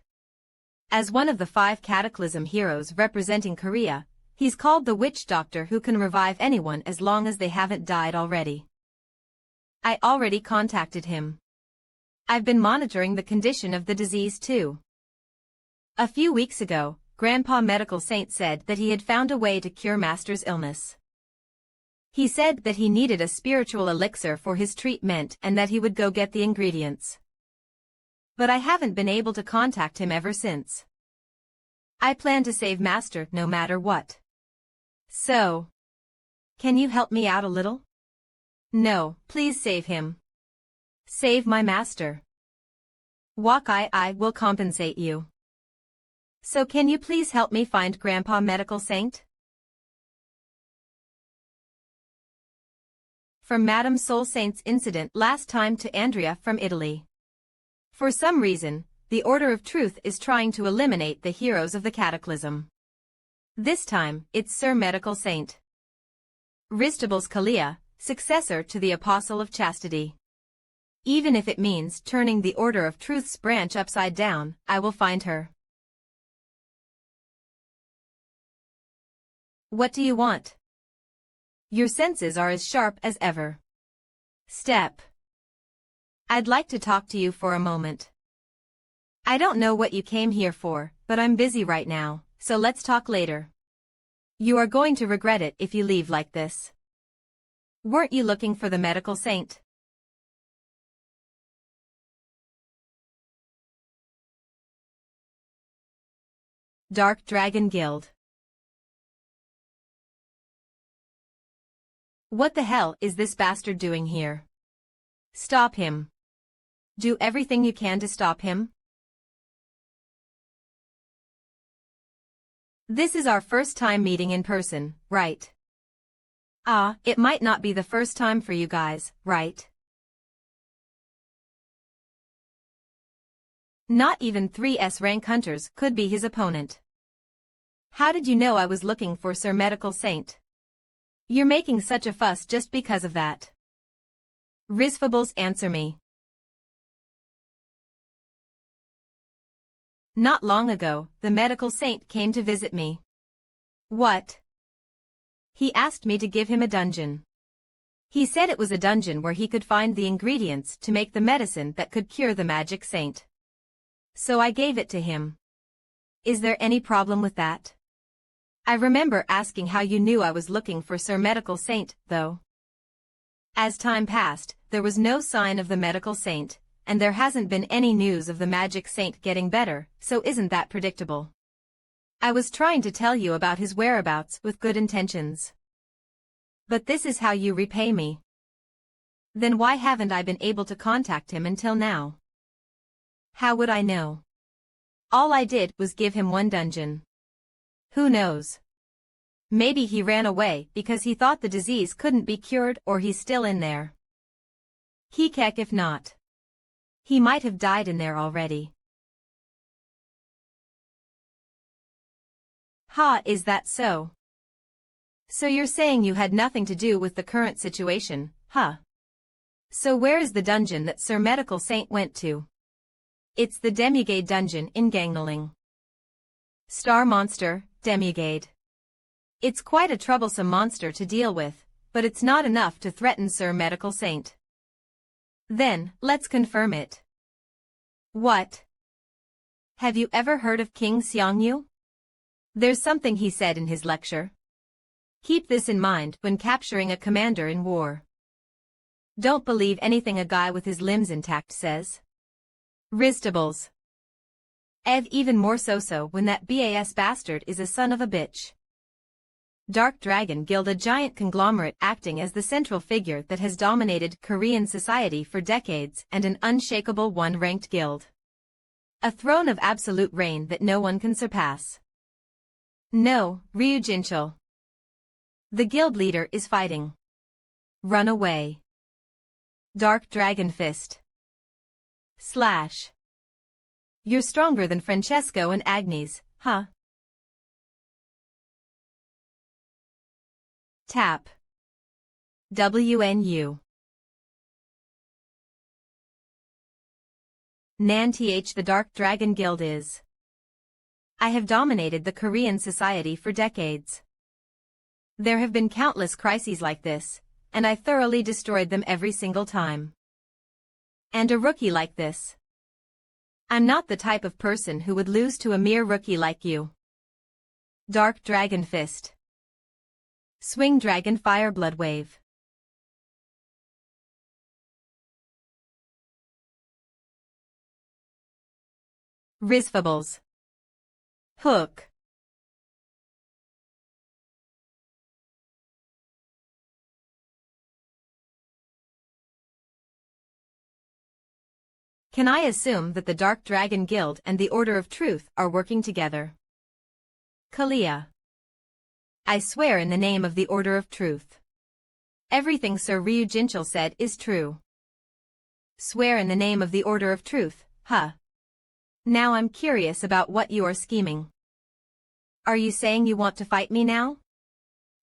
As one of the 5 Cataclysm heroes representing Korea, he's called the witch doctor who can revive anyone as long as they haven't died already. I already contacted him. I've been monitoring the condition of the disease too. A few weeks ago, Grandpa Medical Saint said that he had found a way to cure Master's illness. He said that he needed a spiritual elixir for his treatment and that he would go get the ingredients. But I haven't been able to contact him ever since. I plan to save Master no matter what. So, can you help me out a little? No, please save him. Save my master. I will compensate you. So can you please help me find Grandpa Medical Saint? From Madame Soul Saint's incident last time to Andrea from Italy. For some reason, the Order of Truth is trying to eliminate the heroes of the Cataclysm. This time, it's Sir Medical Saint. Ristables Kalia, successor to the Apostle of Chastity. Even if it means turning the Order of Truth's branch upside down, I will find her. What do you want? Your senses are as sharp as ever. Step. I'd like to talk to you for a moment. I don't know what you came here for, but I'm busy right now, so let's talk later. You are going to regret it if you leave like this. Weren't you looking for the medical saint? Dark Dragon Guild. What the hell is this bastard doing here? Stop him. Do everything you can to stop him. This is our first time meeting in person, right? It might not be the first time for you guys, right? Not even 3S rank hunters could be his opponent. How did you know I was looking for Sir Medical Saint? You're making such a fuss just because of that. Risfables, answer me. Not long ago, the medical saint came to visit me. What? He asked me to give him a dungeon. He said it was a dungeon where he could find the ingredients to make the medicine that could cure the magic saint. So I gave it to him. Is there any problem with that? I remember asking how you knew I was looking for Sir Medical Saint, though. As time passed, there was no sign of the medical saint, and there hasn't been any news of the magic saint getting better, so isn't that predictable? I was trying to tell you about his whereabouts with good intentions. But this is how you repay me. Then why haven't I been able to contact him until now? How would I know? All I did was give him one dungeon. Who knows? Maybe he ran away because he thought the disease couldn't be cured, or he's still in there. Heck if not. He might have died in there already. Is that so? So you're saying you had nothing to do with the current situation, huh? So where is the dungeon that Sir Medical Saint went to? It's the Demigade dungeon in Gangnaling. Star monster, Demigade. It's quite a troublesome monster to deal with, but it's not enough to threaten Sir Medical Saint. Then, let's confirm it. What? Have you ever heard of King Xiangyu? There's something he said in his lecture. Keep this in mind when capturing a commander in war. Don't believe anything a guy with his limbs intact says. Ristables. Even more so when that BAS bastard is a son of a bitch. Dark Dragon Guild, a giant conglomerate acting as the central figure that has dominated Korean society for decades and an unshakable one-ranked guild. A throne of absolute reign that no one can surpass. No, Ryujinchul. The guild leader is fighting. Run away. Dark Dragon Fist. Slash. You're stronger than Francesco and Agnes, huh? Tap. WNU. NANTH. The Dark Dragon Guild is. I have dominated the Korean society for decades. There have been countless crises like this, and I thoroughly destroyed them every single time. And a rookie like this. I'm not the type of person who would lose to a mere rookie like you. Dark Dragon Fist. Swing Dragon Fire Blood Wave. Risfables. Hook. Can I assume that the Dark Dragon Guild and the Order of Truth are working together? Kalia. I swear in the name of the Order of Truth. Everything Sir Ryujinchul said is true. Swear in the name of the Order of Truth, huh? Now I'm curious about what you are scheming. Are you saying you want to fight me now?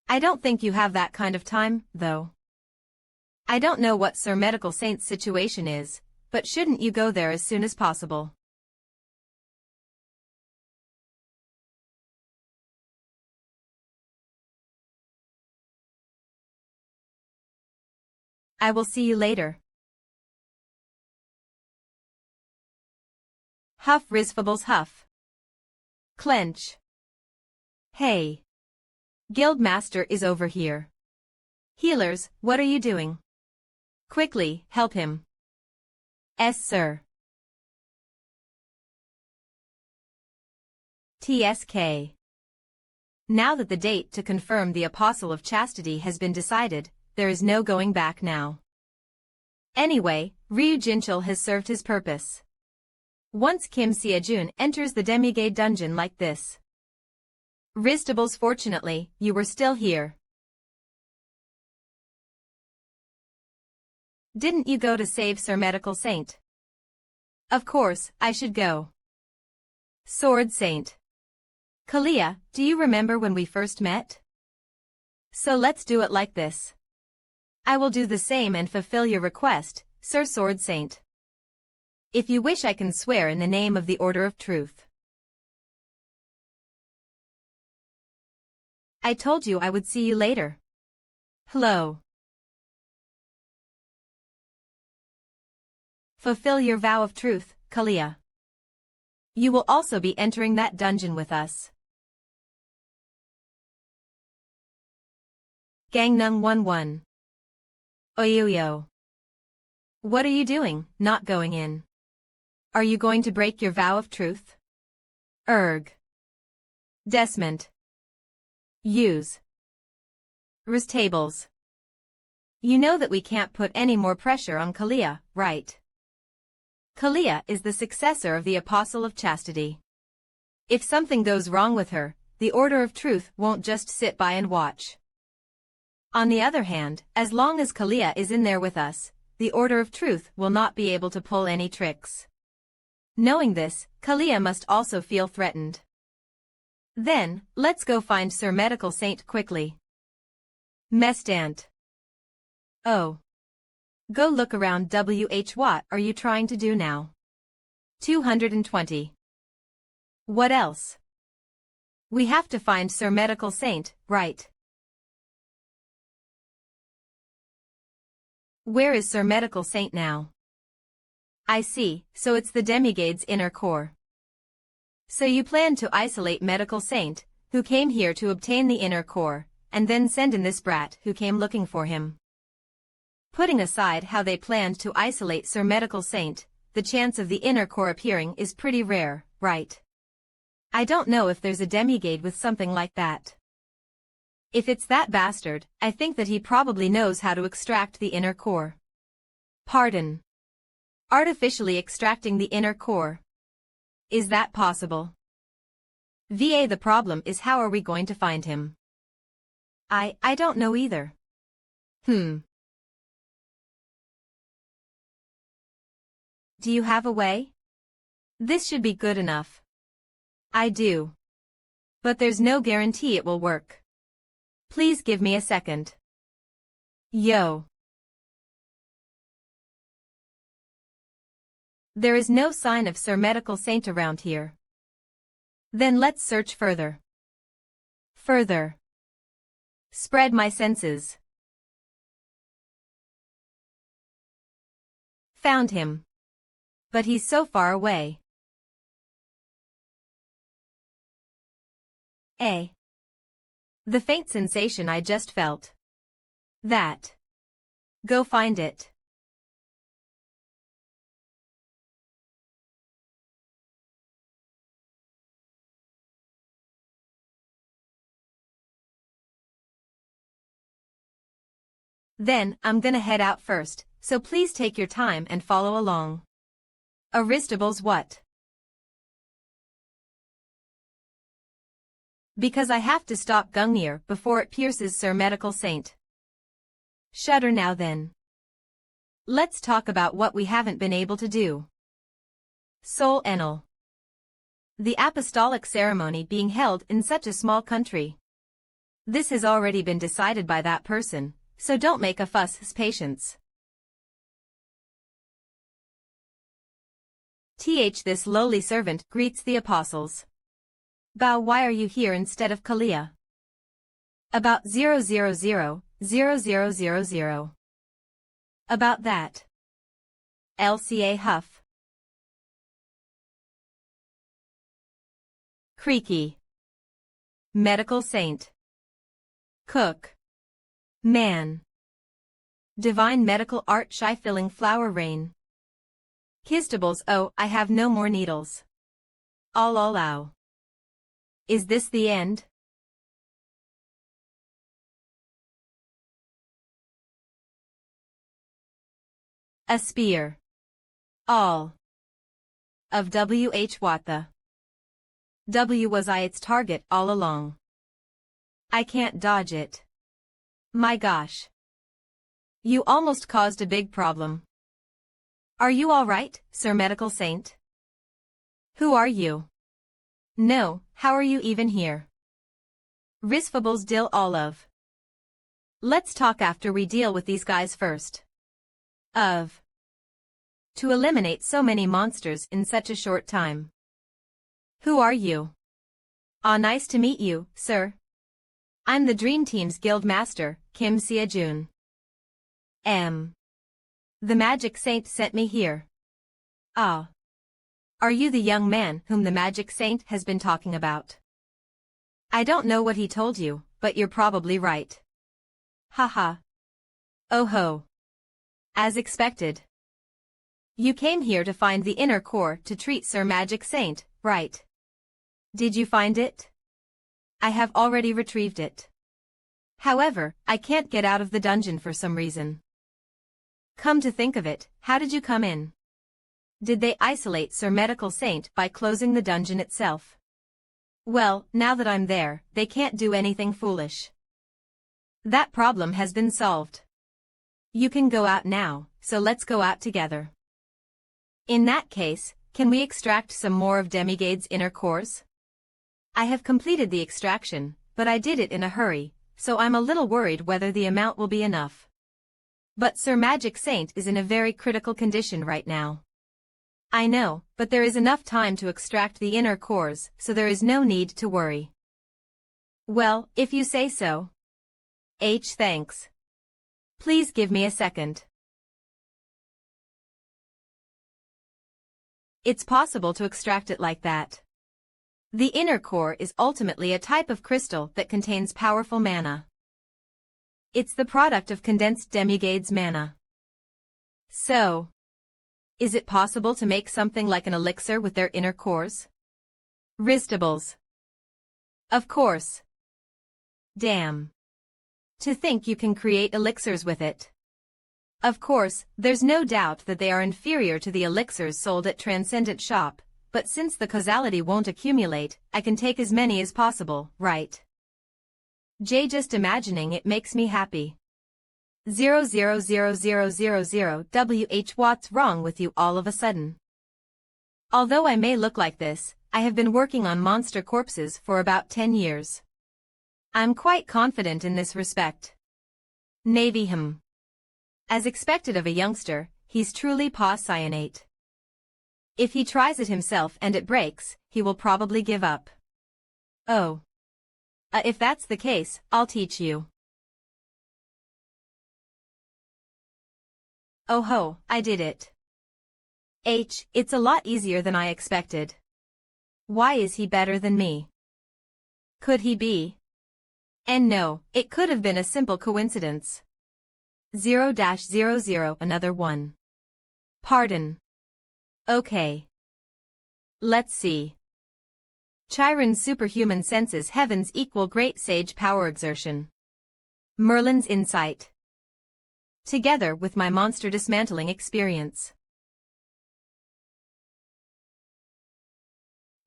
I don't think you have that kind of time, though. I don't know what Sir Medical Saint's situation is, but shouldn't you go there as soon as possible? I will see you later. Huff Risfables Huff. Clench. Hey. Guildmaster is over here. Healers, what are you doing? Quickly, help him. Yes, sir. TSK. Now that the date to confirm the Apostle of Chastity has been decided, there is no going back now. Anyway, Ryujinchul has served his purpose. Once Kim Seojun enters the demigade dungeon like this. Ristables, fortunately, you were still here. Didn't you go to save Sir Medical Saint? Of course, I should go. Sword Saint. Kalia, do you remember when we first met? So let's do it like this. I will do the same and fulfill your request, Sir Sword Saint. If you wish, I can swear in the name of the Order of Truth. I told you I would see you later. Hello. Fulfill your vow of truth, Kalia. You will also be entering that dungeon with us. Gangnam 11. Oyoyo. What are you doing, not going in? Are you going to break your vow of truth? Erg. Desmond. Use. Ristables. You know that we can't put any more pressure on Kalia, right? Kalia is the successor of the Apostle of Chastity. If something goes wrong with her, the Order of Truth won't just sit by and watch. On the other hand, as long as Kalia is in there with us, the Order of Truth will not be able to pull any tricks. Knowing this, Kalia must also feel threatened. Then, let's go find Sir Medical Saint quickly. Mestant. Oh. Go look around. What are you trying to do now? 220. What else? We have to find Sir Medical Saint, right? Where is Sir Medical Saint now? I see, so it's the demigade's inner core. So you plan to isolate Medical Saint, who came here to obtain the inner core, and then send in this brat who came looking for him. Putting aside how they planned to isolate Sir Medical Saint, the chance of the inner core appearing is pretty rare, right? I don't know if there's a demigade with something like that. If it's that bastard, I think that he probably knows how to extract the inner core. Pardon. Artificially extracting the inner core. Is that possible? The problem is, how are we going to find him? I don't know either. Do you have a way? This should be good enough. I do. But there's no guarantee it will work. Please give me a second. Yo. There is no sign of Sir Medical Saint around here. Then let's search further. Further. Spread my senses. Found him. But he's so far away. The faint sensation I just felt. That. Go find it. Then, I'm gonna head out first, so please take your time and follow along. Aristobles what? Because I have to stop Gungnir before it pierces Sir Medical Saint. Shudder now then. Let's talk about what we haven't been able to do. Sol Enel. The apostolic ceremony being held in such a small country. This has already been decided by that person, so don't make a fuss. His patience. This lowly servant greets the apostles. Bow, why are you here instead of Kalia? About 0000000. About that. LCA Huff. Creaky. Medical Saint. Cook. Man. Divine Medical Art Shy Filling Flower Rain. Kistables, oh, I have no more needles. Ow. Is this the end? A spear. All. Of W.H. Watha. W was I its target all along. I can't dodge it. My gosh. You almost caused a big problem. Are you all right, Sir Medical Saint? Who are you? No, how are you even here? Risfables Dil Olive. Let's talk after we deal with these guys first. To eliminate so many monsters in such a short time. Who are you? Nice to meet you, sir. I'm the Dream Team's Guild Master, Kim Sia-jun. The Magic Saint sent me here. Are you the young man whom the Magic Saint has been talking about? I don't know what he told you, but you're probably right. Haha. Oh ho. As expected. You came here to find the inner core to treat Sir Magic Saint, right? Did you find it? I have already retrieved it. However, I can't get out of the dungeon for some reason. Come to think of it, how did you come in? Did they isolate Sir Medical Saint by closing the dungeon itself? Well, now that I'm there, they can't do anything foolish. That problem has been solved. You can go out now, so let's go out together. In that case, can we extract some more of Demigade's inner cores? I have completed the extraction, but I did it in a hurry, so I'm a little worried whether the amount will be enough. But Sir Magic Saint is in a very critical condition right now. I know, but there is enough time to extract the inner cores, so there is no need to worry. Well, if you say so. Thanks. Please give me a second. It's possible to extract it like that. The inner core is ultimately a type of crystal that contains powerful mana. It's the product of condensed Demigade's mana. So, is it possible to make something like an elixir with their inner cores? Ristables. Of course. Damn. To think you can create elixirs with it. Of course, there's no doubt that they are inferior to the elixirs sold at Transcendent Shop, but since the causality won't accumulate, I can take as many as possible, right? J. Just imagining it makes me happy. 0000000 WH. What's wrong with you all of a sudden? Although I may look like this, I have been working on monster corpses for about 10 years. I'm quite confident in this respect. Navy. As expected of a youngster, he's truly pau-cyanate. If he tries it himself and it breaks, he will probably give up. Oh. If that's the case, I'll teach you. Oh ho, I did it. H. It's a lot easier than I expected. Why is he better than me? Could he be? And no, it could have been a simple coincidence. 0-00 Another one. Pardon. Okay. Let's see. Chiron's superhuman senses heavens equal great sage power exertion. Merlin's insight. Together with my monster dismantling experience.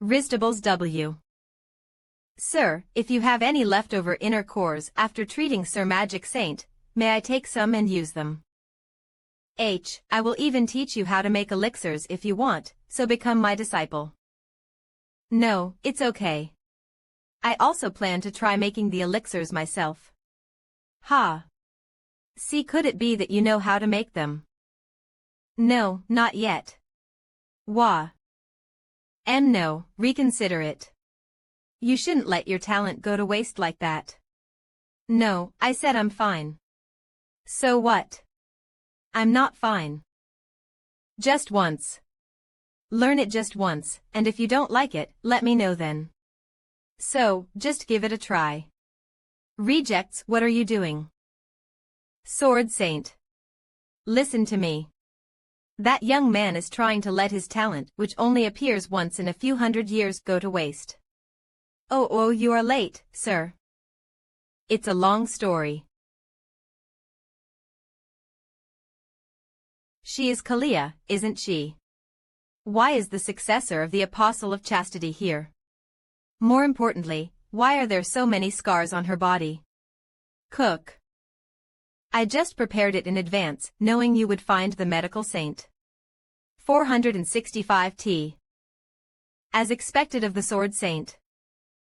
Ristables W. Sir, if you have any leftover inner cores after treating Sir Magic Saint, may I take some and use them? H. I will even teach you how to make elixirs if you want, so become my disciple. No, it's okay. I also plan to try making the elixirs myself. Ha. See, could it be that you know how to make them? No, not yet. Wah. No, reconsider it. You shouldn't let your talent go to waste like that. No, I said I'm fine. So what? I'm not fine. Just once. Learn it just once, and if you don't like it, let me know then. So, just give it a try. Rejects, what are you doing? Sword Saint. Listen to me. That young man is trying to let his talent, which only appears once in a few hundred years, go to waste. Oh, you are late, sir. It's a long story. She is Kalia, isn't she? Why is the successor of the Apostle of Chastity here? More importantly, why are there so many scars on her body? Cook. I just prepared it in advance, knowing you would find the medical saint. 465 T. As expected of the Sword Saint.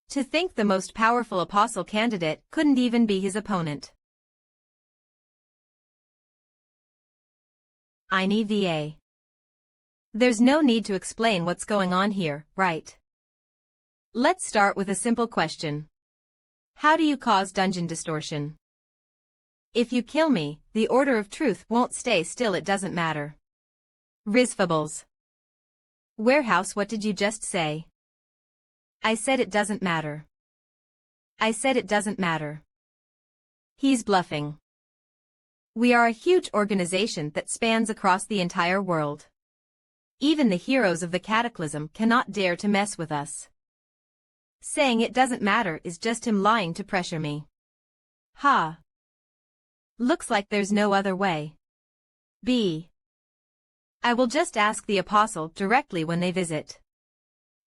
To think the most powerful apostle candidate couldn't even be his opponent. INVA. There's no need to explain what's going on here, right? Let's start with a simple question. How do you cause dungeon distortion? If you kill me, the order of truth won't stay still, it doesn't matter. Risfables. Warehouse, what did you just say? I said it doesn't matter. I said it doesn't matter. He's bluffing. We are a huge organization that spans across the entire world. Even the heroes of the Cataclysm cannot dare to mess with us. Saying it doesn't matter is just him lying to pressure me. Ha. Looks like there's no other way. B. I will just ask the apostle directly when they visit.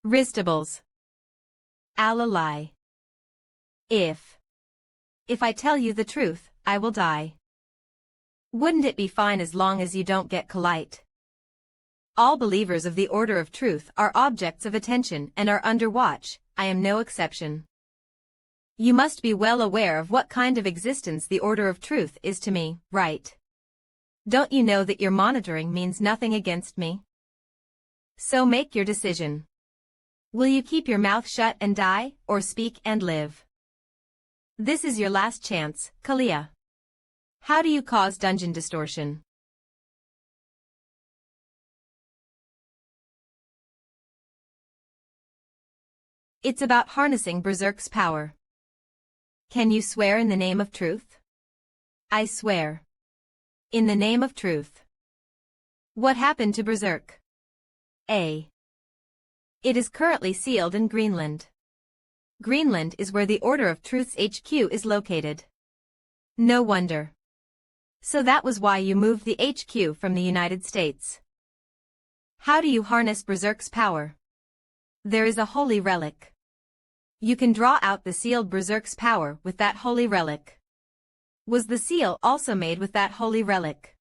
Ristables. I'll lie. If I tell you the truth, I will die. Wouldn't it be fine as long as you don't get Kalite? All believers of the Order of Truth are objects of attention and are under watch, I am no exception. You must be well aware of what kind of existence the Order of Truth is to me, right? Don't you know that your monitoring means nothing against me? So make your decision. Will you keep your mouth shut and die, or speak and live? This is your last chance, Kalia. How do you cause dungeon distortion? It's about harnessing Berserk's power. Can you swear in the name of truth? I swear. In the name of truth. What happened to Berserk? A. It is currently sealed in Greenland. Greenland is where the Order of Truth's HQ is located. No wonder. So that was why you moved the HQ from the United States. How do you harness Berserk's power? There is a holy relic. You can draw out the sealed Berserk's power with that holy relic. Was the seal also made with that holy relic?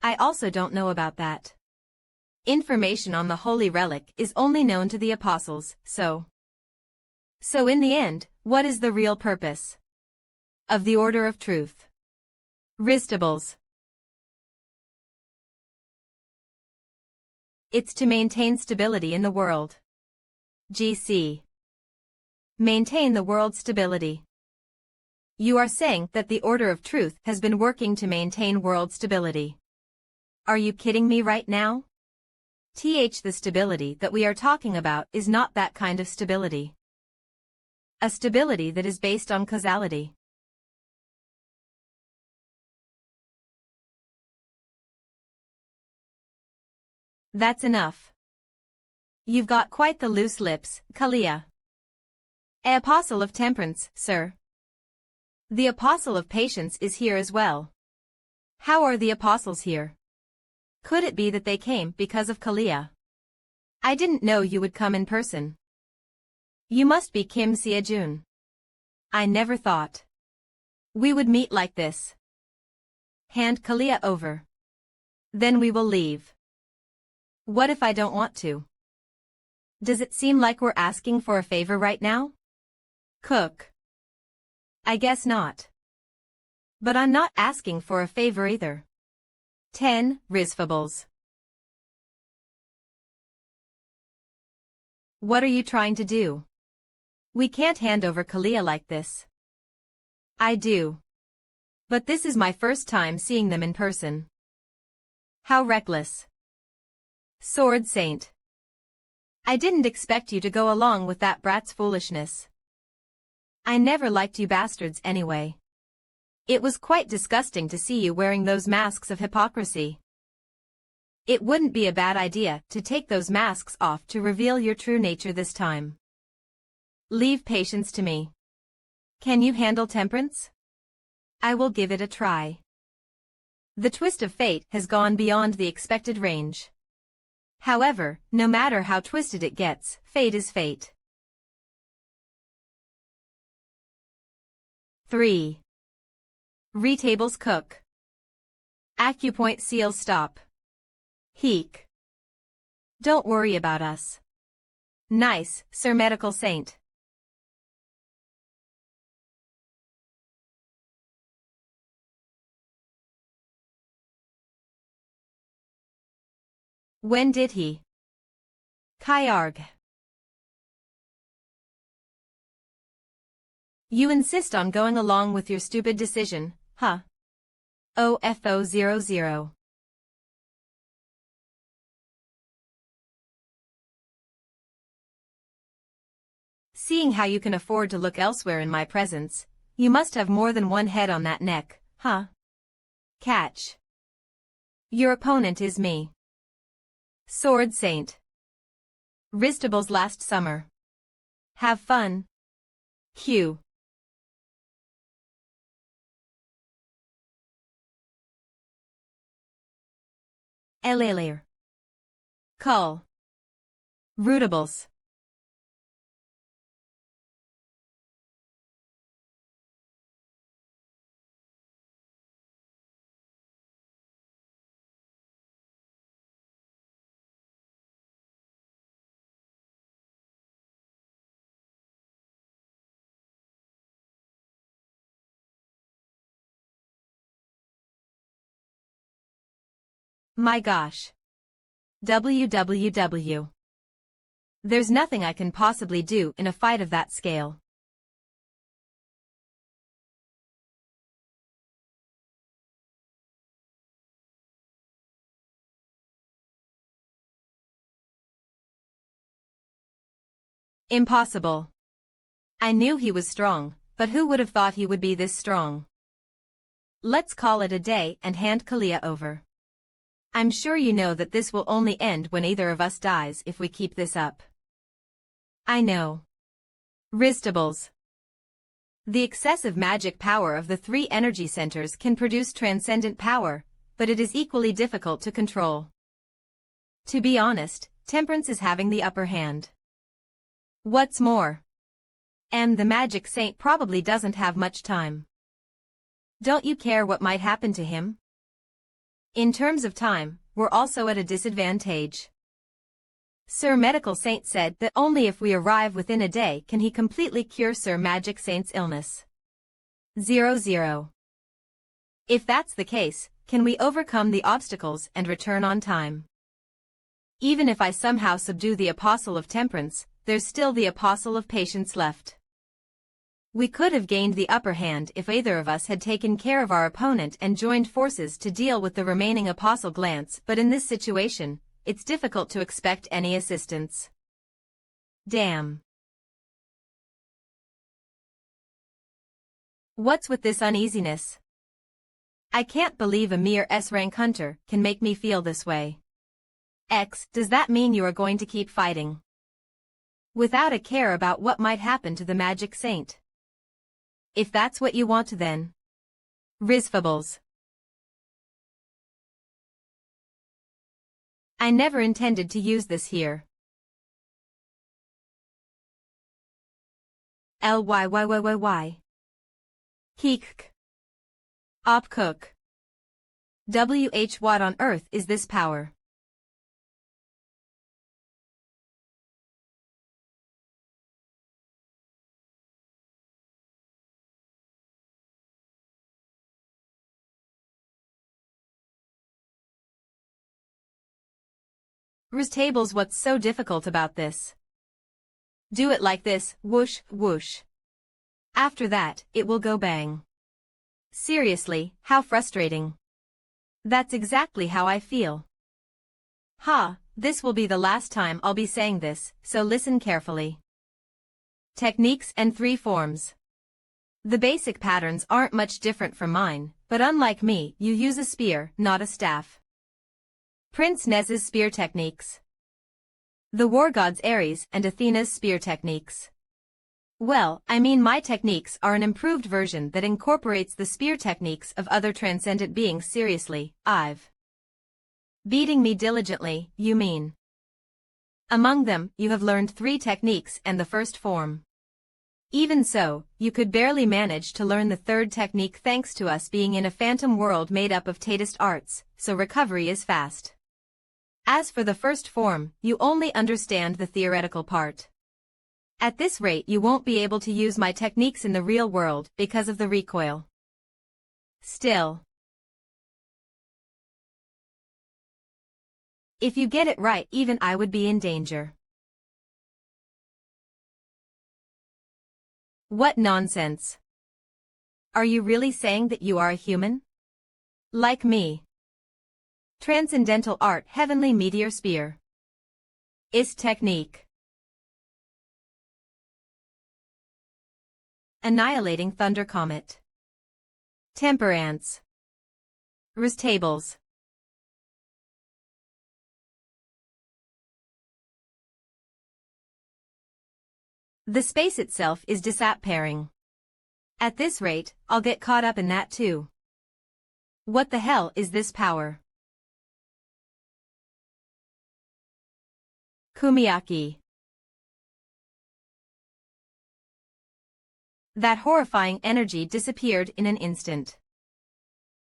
I also don't know about that. Information on the holy relic is only known to the apostles, so in the end, what is the real purpose of the Order of Truth? Ristables. It's to maintain stability in the world. GC. Maintain the world's stability. You are saying that the Order of Truth has been working to maintain world stability. Are you kidding me right now? The stability that we are talking about is not that kind of stability. A stability that is based on causality. That's enough. You've got quite the loose lips, Kalia. Apostle of Temperance, sir. The Apostle of Patience is here as well. How are the apostles here? Could it be that they came because of Kalia? I didn't know you would come in person. You must be Kim Sia-jun. I never thought we would meet like this. Hand Kalia over. Then we will leave. What if I don't want to? Does it seem like we're asking for a favor right now? Cook. I guess not. But I'm not asking for a favor either. 10 Risfables. What are you trying to do? We can't hand over Kalia like this. I do. But this is my first time seeing them in person. How reckless. Sword Saint. I didn't expect you to go along with that brat's foolishness. I never liked you bastards anyway. It was quite disgusting to see you wearing those masks of hypocrisy. It wouldn't be a bad idea to take those masks off to reveal your true nature this time. Leave patience to me. Can you handle temperance? I will give it a try. The twist of fate has gone beyond the expected range. However, no matter how twisted it gets, fate is fate. 3. Retables cook. Acupoint seals stop. Heek. Don't worry about us. Nice, Sir Medical Saint. When did he? Kyarg. You insist on going along with your stupid decision, huh? OFO00. Seeing how you can afford to look elsewhere in my presence, you must have more than one head on that neck, huh? Catch. Your opponent is me. Sword Saint. Ristables last summer. Have fun. Hugh. Elalir. Cull. Rootables. My gosh. WWW. There's nothing I can possibly do in a fight of that scale. Impossible. I knew he was strong, but who would have thought he would be this strong? Let's call it a day and hand Kalia over. I'm sure you know that this will only end when either of us dies if we keep this up. I know. Ristables. The excessive magic power of the three energy centers can produce transcendent power, but it is equally difficult to control. To be honest, Temperance is having the upper hand. What's more, the magic saint probably doesn't have much time. Don't you care what might happen to him? In terms of time, we're also at a disadvantage. Sir Medical Saint said that only if we arrive within a day can he completely cure Sir Magic Saint's illness. 00. If that's the case, can we overcome the obstacles and return on time? Even if I somehow subdue the Apostle of Temperance, there's still the Apostle of Patience left. We could have gained the upper hand if either of us had taken care of our opponent and joined forces to deal with the remaining Apostle Glance, but in this situation, it's difficult to expect any assistance. Damn. What's with this uneasiness? I can't believe a mere S-rank hunter can make me feel this way. Does that mean you are going to keep fighting? Without a care about what might happen to the Magic Saint? If that's what you want then. Rizfables. I never intended to use this here. Lyyyy. Keek. Op cook. What on earth is this power? Tables. What's so difficult about this? Do it like this, whoosh, whoosh. After that, it will go bang. Seriously, how frustrating. That's exactly how I feel. This will be the last time I'll be saying this, so listen carefully. Techniques and three forms. The basic patterns aren't much different from mine, but unlike me, you use a spear, not a staff. Prince Nez's spear techniques. The war gods Ares and Athena's spear techniques. Well, I mean my techniques are an improved version that incorporates the spear techniques of other transcendent beings. Seriously, I've beating me diligently, you mean? Among them, you have learned three techniques and the first form. Even so, you could barely manage to learn the third technique thanks to us being in a phantom world made up of tatist arts, so recovery is fast. As for the first form, you only understand the theoretical part. At this rate you won't be able to use my techniques in the real world because of the recoil. Still, if you get it right, even I would be in danger. What nonsense. Are you really saying that you are a human? Like me. Transcendental art, heavenly meteor spear. Is technique. Annihilating thunder comet. Temperance. Tables. The space itself is disappearing. At this rate, I'll get caught up in that too. What the hell is this power? Kumiyaki. That horrifying energy disappeared in an instant.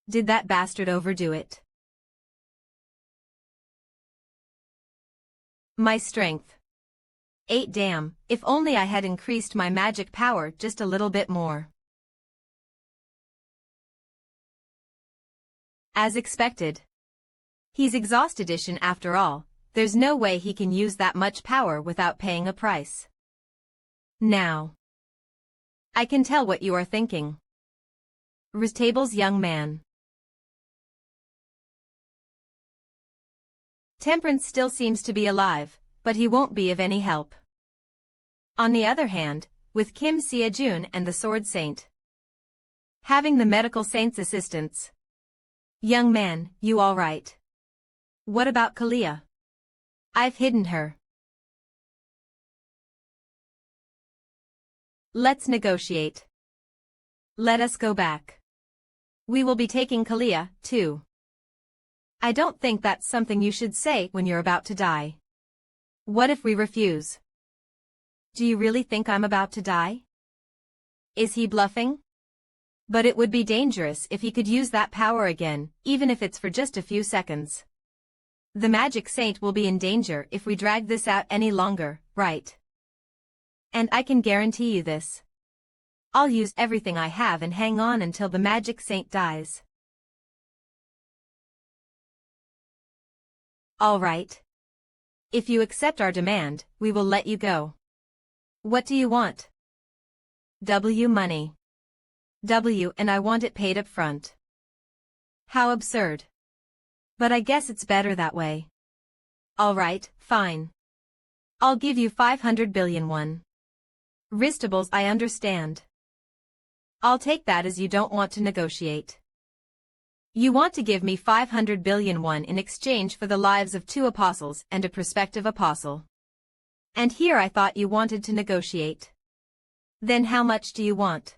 Did that bastard overdo it? My strength. 8 damn, if only I had increased my magic power just a little bit more. As expected. He's Exhaust Edition after all. There's no way he can use that much power without paying a price. Now, I can tell what you are thinking. Table's young man. Temperance still seems to be alive, but he won't be of any help. On the other hand, with Kim Sia-jun and the Sword Saint having the Medical Saint's assistance. Young man, you all right? What about Kalia? I've hidden her. Let's negotiate. Let us go back. We will be taking Kalia, too. I don't think that's something you should say when you're about to die. What if we refuse? Do you really think I'm about to die? Is he bluffing? But it would be dangerous if he could use that power again, even if it's for just a few seconds. The magic saint will be in danger if we drag this out any longer, right? And I can guarantee you this. I'll use everything I have and hang on until the magic saint dies. All right. If you accept our demand, we will let you go. What do you want? Money. And I want it paid up front. How absurd. But I guess it's better that way. All right, fine. I'll give you 500 billion won. Wristables, I understand. I'll take that as you don't want to negotiate. You want to give me 500 billion won in exchange for the lives of 2 apostles and a prospective apostle. And here I thought you wanted to negotiate. Then how much do you want?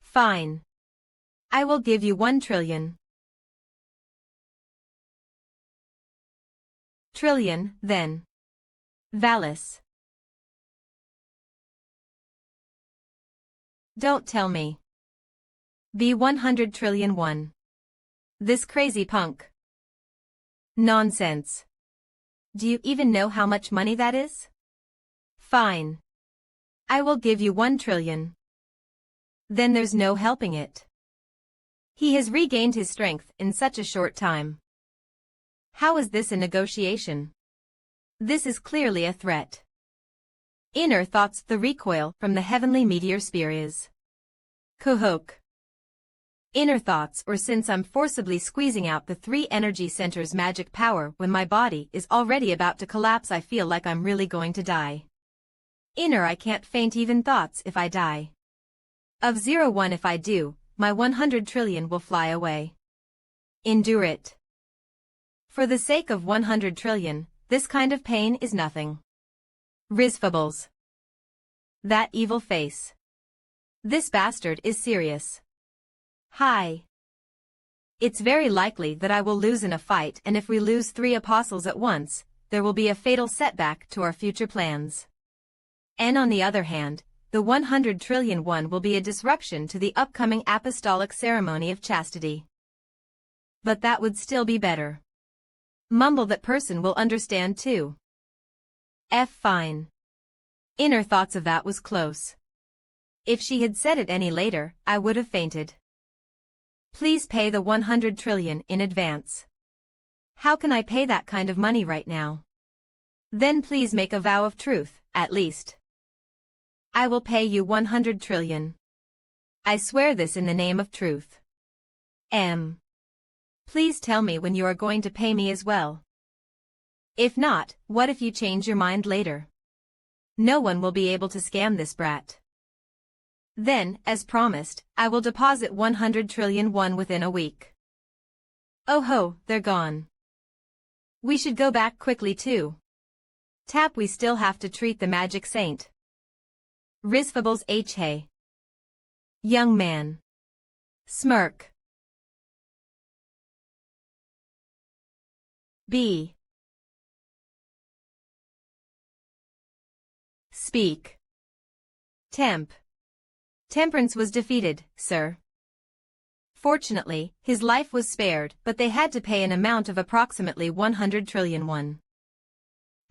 Fine. I will give you 1 trillion. Trillion, then. Valis. Don't tell me. Be 100 trillion won. This crazy punk. Nonsense. Do you even know how much money that is? Fine. I will give you 1 trillion. Then there's no helping it. He has regained his strength in such a short time. How is this a negotiation? This is clearly a threat. Inner thoughts, the recoil from the heavenly meteor spear is. Kuhok. Inner thoughts, or since I'm forcibly squeezing out the 3 energy centers' magic power when my body is already about to collapse, I feel like I'm really going to die. Inner, I can't faint even thoughts if I die. Of 01, if I do, my 100 trillion will fly away. Endure it. For the sake of 100 trillion, this kind of pain is nothing. Rizfables. That evil face. This bastard is serious. Hi. It's very likely that I will lose in a fight, and if we lose 3 apostles at once, there will be a fatal setback to our future plans. And on the other hand, the 100 trillion won will be a disruption to the upcoming apostolic ceremony of chastity. But that would still be better. Mumble, that person will understand too. Fine. Inner thoughts, of that was close. If she had said it any later, I would have fainted. Please pay the 100 trillion in advance. How can I pay that kind of money right now? Then please make a vow of truth, at least. I will pay you 100 trillion. I swear this in the name of truth. Please tell me when you are going to pay me as well. If not, what if you change your mind later? No one will be able to scam this brat. Then, as promised, I will deposit 100 trillion won within a week. Oh ho, they're gone. We should go back quickly too. Tap, we still have to treat the magic saint. Rizfables hey. Young man. Smirk. B. Speak. Temperance was defeated, sir. Fortunately, his life was spared, but they had to pay an amount of approximately 100 trillion won.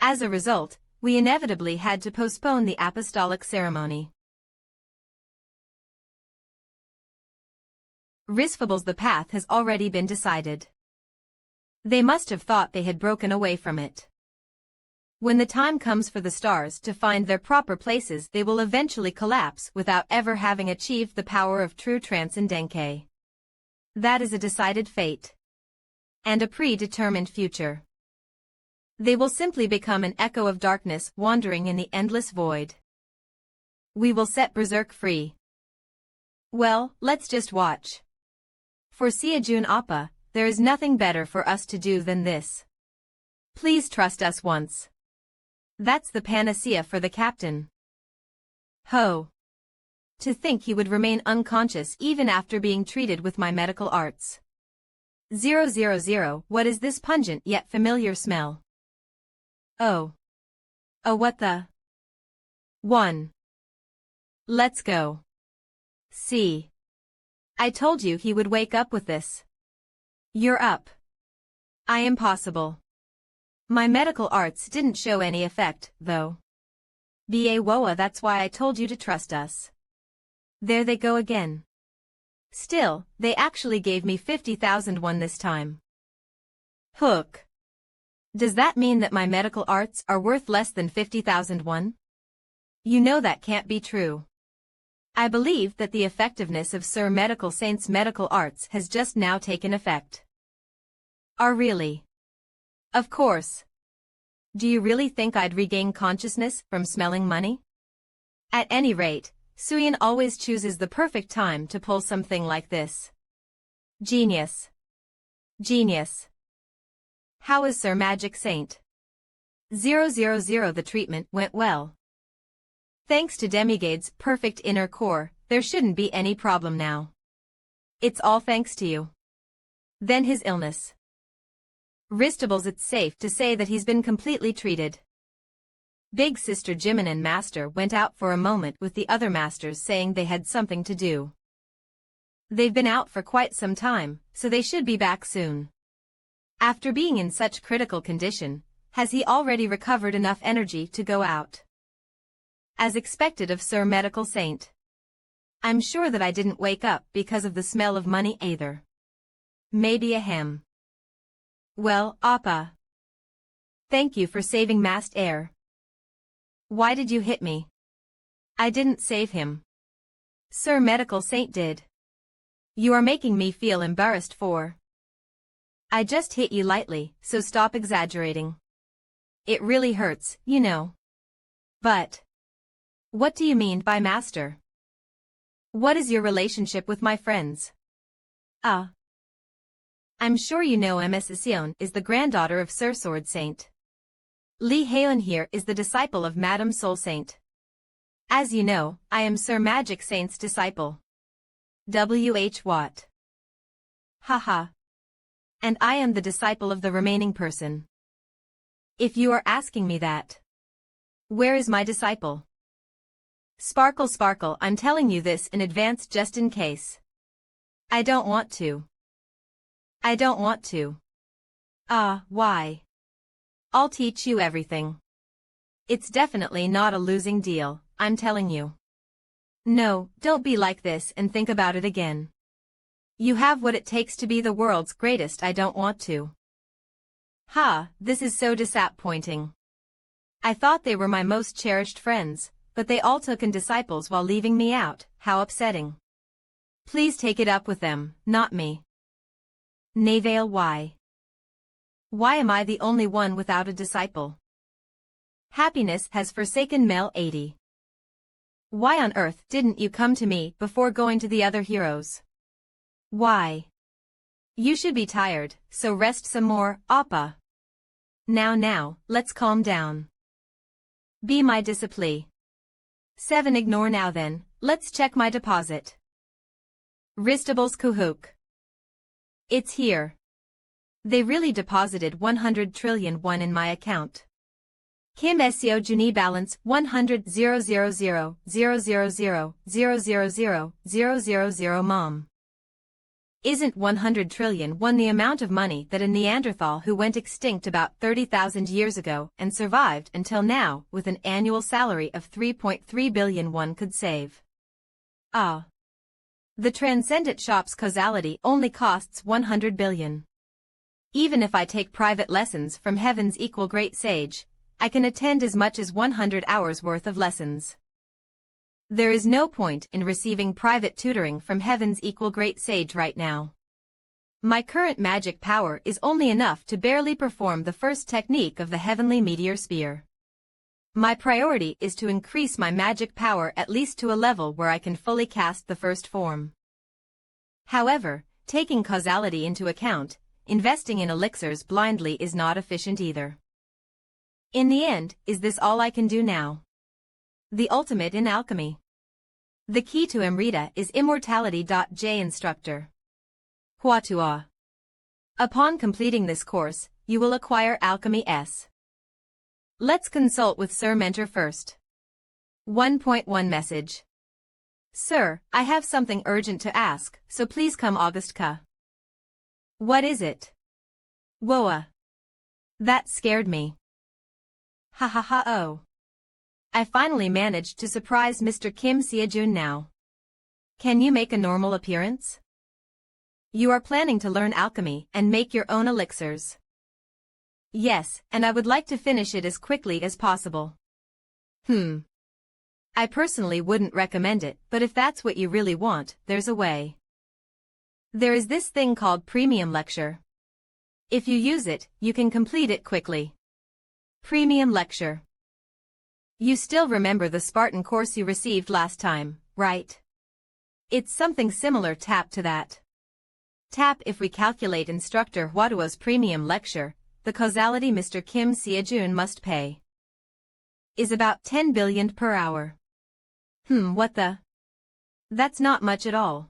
As a result, we inevitably had to postpone the apostolic ceremony. Rizfables, the path has already been decided. They must have thought they had broken away from it. When the time comes for the stars to find their proper places, they will eventually collapse without ever having achieved the power of true transcendence. That is a decided fate. And a predetermined future. They will simply become an echo of darkness wandering in the endless void. We will set Berserk free. Well, let's just watch. For Siajun Appa, there is nothing better for us to do than this. Please trust us once. That's the panacea for the captain. Ho! To think he would remain unconscious even after being treated with my medical arts. 000, what is this pungent yet familiar smell? Oh. Oh, what the? 1. Let's go. See. I told you he would wake up with this. You're up. I am possible. My medical arts didn't show any effect, though. BAWA, that's why I told you to trust us. There they go again. Still, they actually gave me 50,001 this time. Hook. Does that mean that my medical arts are worth less than 50,001? You know that can't be true. I believe that the effectiveness of Sir Medical Saint's medical arts has just now taken effect. Really? Of course. Do you really think I'd regain consciousness from smelling money? At any rate, Suyin always chooses the perfect time to pull something like this. Genius. Genius. How is Sir Magic Saint? 000, the treatment went well. Thanks to Demigade's perfect inner core, there shouldn't be any problem now. It's all thanks to you. Then his illness. Wristables, it's safe to say that he's been completely treated. Big Sister Jimin and Master went out for a moment with the other masters, saying they had something to do. They've been out for quite some time, so they should be back soon. After being in such critical condition, has he already recovered enough energy to go out? As expected of Sir Medical Saint. I'm sure that I didn't wake up because of the smell of money either. Maybe a hem. Well, Appa. Thank you for saving Master Air. Why did you hit me? I didn't save him. Sir Medical Saint did. You are making me feel embarrassed for. I just hit you lightly, so stop exaggerating. It really hurts, you know. But. What do you mean by master? What is your relationship with my friends? I'm sure you know Ms. Sion is the granddaughter of Sir Sword Saint. Li Haeun here is the disciple of Madame Soul Saint. As you know, I am Sir Magic Saint's disciple. W.H. Watt. Haha. And I am the disciple of the remaining person. If you are asking me that. Where is my disciple? Sparkle Sparkle, I'm telling you this in advance just in case. I don't want to. I don't want to. Why? I'll teach you everything. It's definitely not a losing deal, I'm telling you. No, don't be like this and think about it again. You have what it takes to be the world's greatest. I don't want to. This is so disappointing. I thought they were my most cherished friends, but they all took in disciples while leaving me out. How upsetting. Please take it up with them, not me. Navale, why? Why am I the only one without a disciple? Happiness has forsaken Mel 80. Why on earth didn't you come to me before going to the other heroes? Why? You should be tired, so rest some more, Appa. Now, let's calm down. Be my disciple. 7 Ignore now then, let's check my deposit. Wristables Kuhook. It's here. They really deposited 100 trillion won in my account. Kim Seo Juni balance 100 000 000 000 000 000 mom. Isn't 100 trillion won the amount of money that a Neanderthal who went extinct about 30,000 years ago and survived until now with an annual salary of 3.3 billion won could save? The Transcendent Shop's causality only costs 100 billion. Even if I take private lessons from Heaven's Equal Great Sage, I can attend as much as 100 hours worth of lessons. There is no point in receiving private tutoring from Heaven's Equal Great Sage right now. My current magic power is only enough to barely perform the first technique of the Heavenly Meteor Spear. My priority is to increase my magic power at least to a level where I can fully cast the first form. However, taking causality into account, investing in elixirs blindly is not efficient either. In the end, is this all I can do now? The ultimate in alchemy. The key to Amrita is immortality. J Instructor. Hwatua. Upon completing this course, you will acquire Alchemy S. Let's consult with Sir Mentor first. 1.1 Message. Sir, I have something urgent to ask, so please come August Ka. What is it? Woa. That scared me. Ha ha ha oh. I finally managed to surprise Mr. Kim Seojun now. Can you make a normal appearance? You are planning to learn alchemy and make your own elixirs. Yes, and I would like to finish it as quickly as possible. I personally wouldn't recommend it, but if that's what you really want, there's a way. There is this thing called Premium Lecture. If you use it, you can complete it quickly. Premium Lecture. You still remember the Spartan course you received last time, right? It's something similar to that. If we calculate Instructor Hwatua's Premium Lecture, the causality Mr. Kim Seojun must pay is about 10 billion per hour. What the? That's not much at all.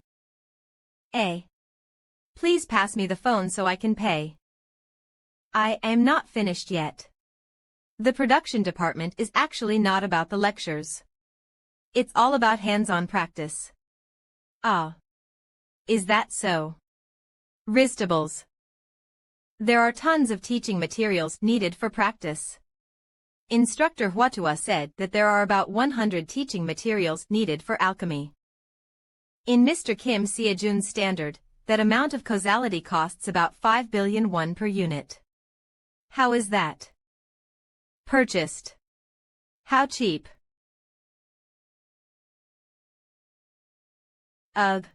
Please pass me the phone so I can pay. I am not finished yet. The production department is actually not about the lectures. It's all about hands-on practice. Ah. Is that so? Ristables. There are tons of teaching materials needed for practice. Instructor Hwatua said that there are about 100 teaching materials needed for alchemy. In Mr. Kim Seojun's standard, that amount of causality costs about 5 billion won per unit. How is that purchased? How cheap? Ugh.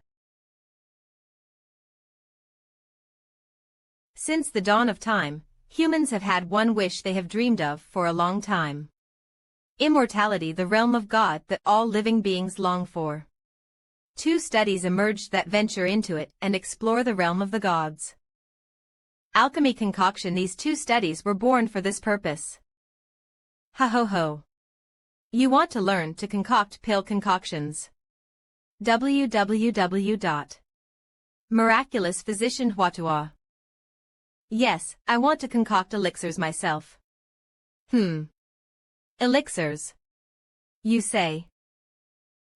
Since the dawn of time, humans have had one wish they have dreamed of for a long time. Immortality, the realm of God that all living beings long for. 2 studies emerged that venture into it and explore the realm of the gods. Alchemy concoction. These 2 studies were born for this purpose. Ha ho ho. You want to learn to concoct pill concoctions. www. Miraculous Physician Hwatua. Yes, I want to concoct elixirs myself. Elixirs. You say.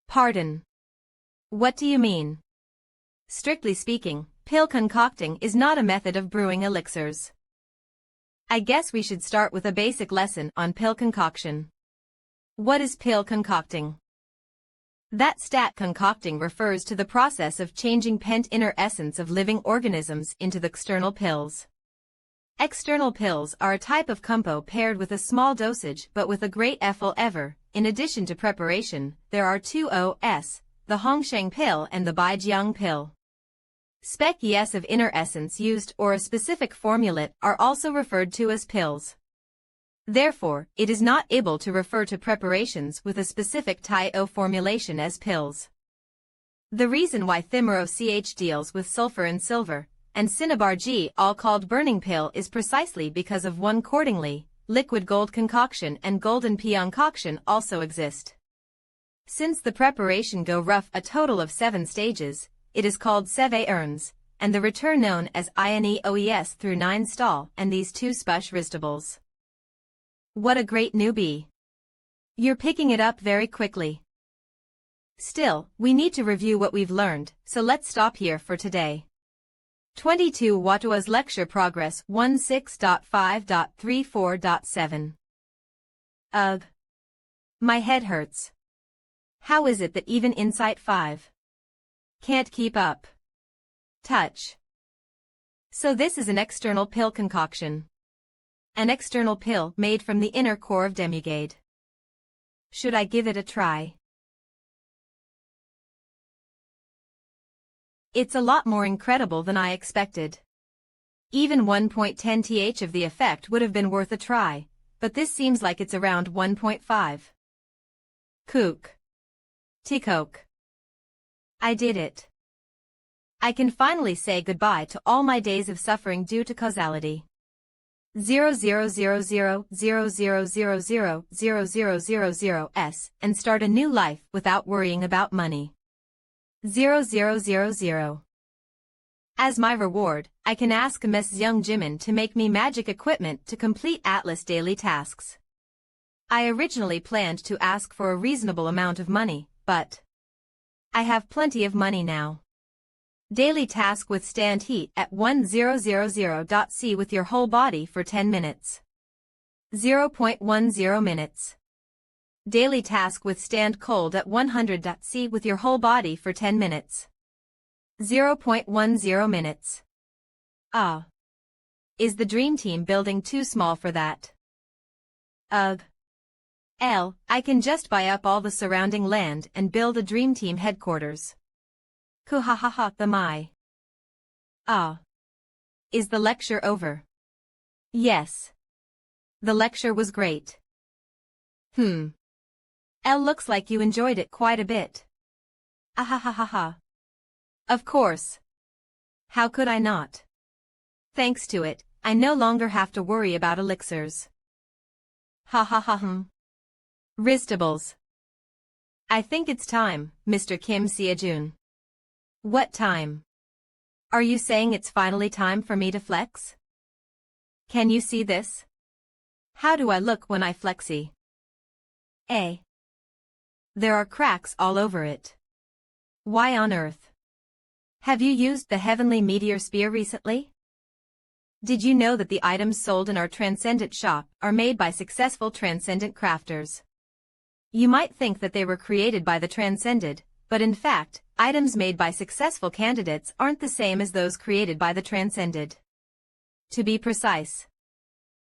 Pardon. What do you mean? Strictly speaking, pill concocting is not a method of brewing elixirs. I guess we should start with a basic lesson on pill concoction. What is pill concocting? That stat concocting refers to the process of changing pent inner essence of living organisms into the external pills. External pills are a type of compo paired with a small dosage but with a great effort ever. In addition to preparation, there are 2 Os, the Hongsheng pill and the Baijiang pill. Spec yes of inner essence used or a specific formulate are also referred to as pills. Therefore, it is not able to refer to preparations with a specific Tai-O formulation as pills. The reason why Thimero CH deals with sulfur and silver, and cinnabar G all called burning pill is precisely because of one. Accordingly, liquid gold concoction and golden peon concoction also exist. Since the preparation go rough a total of 7 stages, it is called Seve urns, and the return known as INEOES through 9 stall and these 2 spush ristables. What a great newbie. You're picking it up very quickly. Still, we need to review what we've learned, so let's stop here for today. 22 Hwatua's Lecture Progress 16.5.34.7. Ugh. My head hurts. How is it that even Insight 5 can't keep up? Touch. So this is an external pill concoction. An external pill made from the inner core of demigod. Should I give it a try? It's a lot more incredible than I expected. Even 1.10 th of the effect would have been worth a try, but this seems like it's around 1.5. Kook. Tikok. I did it. I can finally say goodbye to all my days of suffering due to causality. 00000000000s and start a new life without worrying about money. 0000. As my reward, I can ask Ms. Young Jimin to make me magic equipment to complete Atlas daily tasks. I originally planned to ask for a reasonable amount of money, but I have plenty of money now. Daily task: withstand heat at 1000°C with your whole body for 10 minutes. 0.10 minutes. Daily task: withstand cold at 100°C with your whole body for 10 minutes. 0.10 minutes. Ah. Is the dream team building too small for that? Ugh. I can just buy up all the surrounding land and build a dream team headquarters. Kuhahaha the my. Ah. Is the lecture over? Yes. The lecture was great. Looks like you enjoyed it quite a bit. Ahahaha. Of course. How could I not? Thanks to it, I no longer have to worry about elixirs. Ha ha ha. Wristables. I think it's time, Mr. Kim Seojun. What time? Are you saying it's finally time for me to flex? Can you see this? How do I look when I flexy? There are cracks all over it. Why on earth? Have you used the heavenly meteor spear recently? Did you know that the items sold in our Transcendent shop are made by successful Transcendent crafters? You might think that they were created by the Transcended, but in fact, items made by successful candidates aren't the same as those created by the Transcended. To be precise,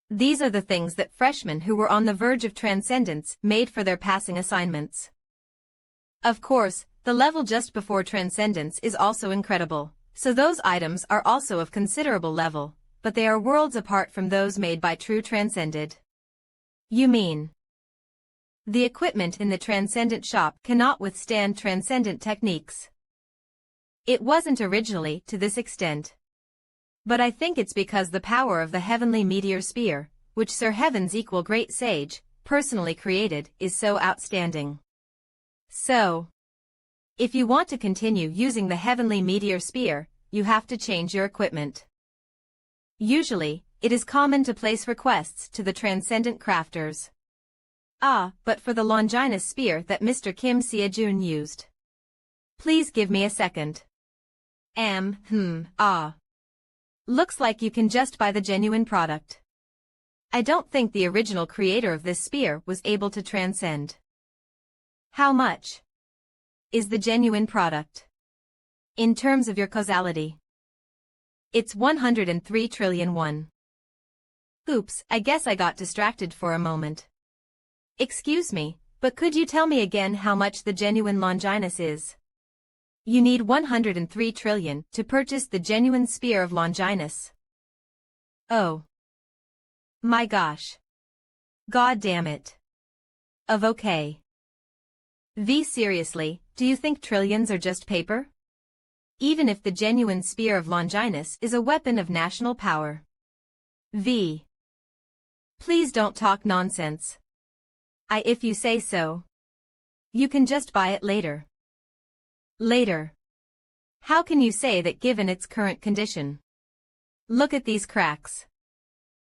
these are the things that freshmen who were on the verge of transcendence made for their passing assignments. Of course, the level just before transcendence is also incredible, so those items are also of considerable level, but they are worlds apart from those made by true Transcended. You mean the equipment in the Transcendent shop cannot withstand Transcendent techniques? It wasn't originally to this extent. But I think it's because the power of the heavenly meteor spear, which Sir Heaven's equal great sage, personally created, is so outstanding. So, if you want to continue using the heavenly meteor spear, you have to change your equipment. Usually, it is common to place requests to the Transcendent crafters. But for the Longinus spear that Mr. Kim Seojun used. Please give me a second. Looks like you can just buy the genuine product. I don't think the original creator of this spear was able to transcend. How much is the genuine product? In terms of your causality. It's 103 trillion won. Oops, I guess I got distracted for a moment. Excuse me, but could you tell me again how much the genuine Longinus is? You need 103 trillion to purchase the genuine spear of Longinus. Oh. My gosh. God damn it. Okay. Seriously, do you think trillions are just paper? Even if the genuine spear of Longinus is a weapon of national power. Please don't talk nonsense. If you say so. You can just buy it later. Later. How can you say that given its current condition? Look at these cracks.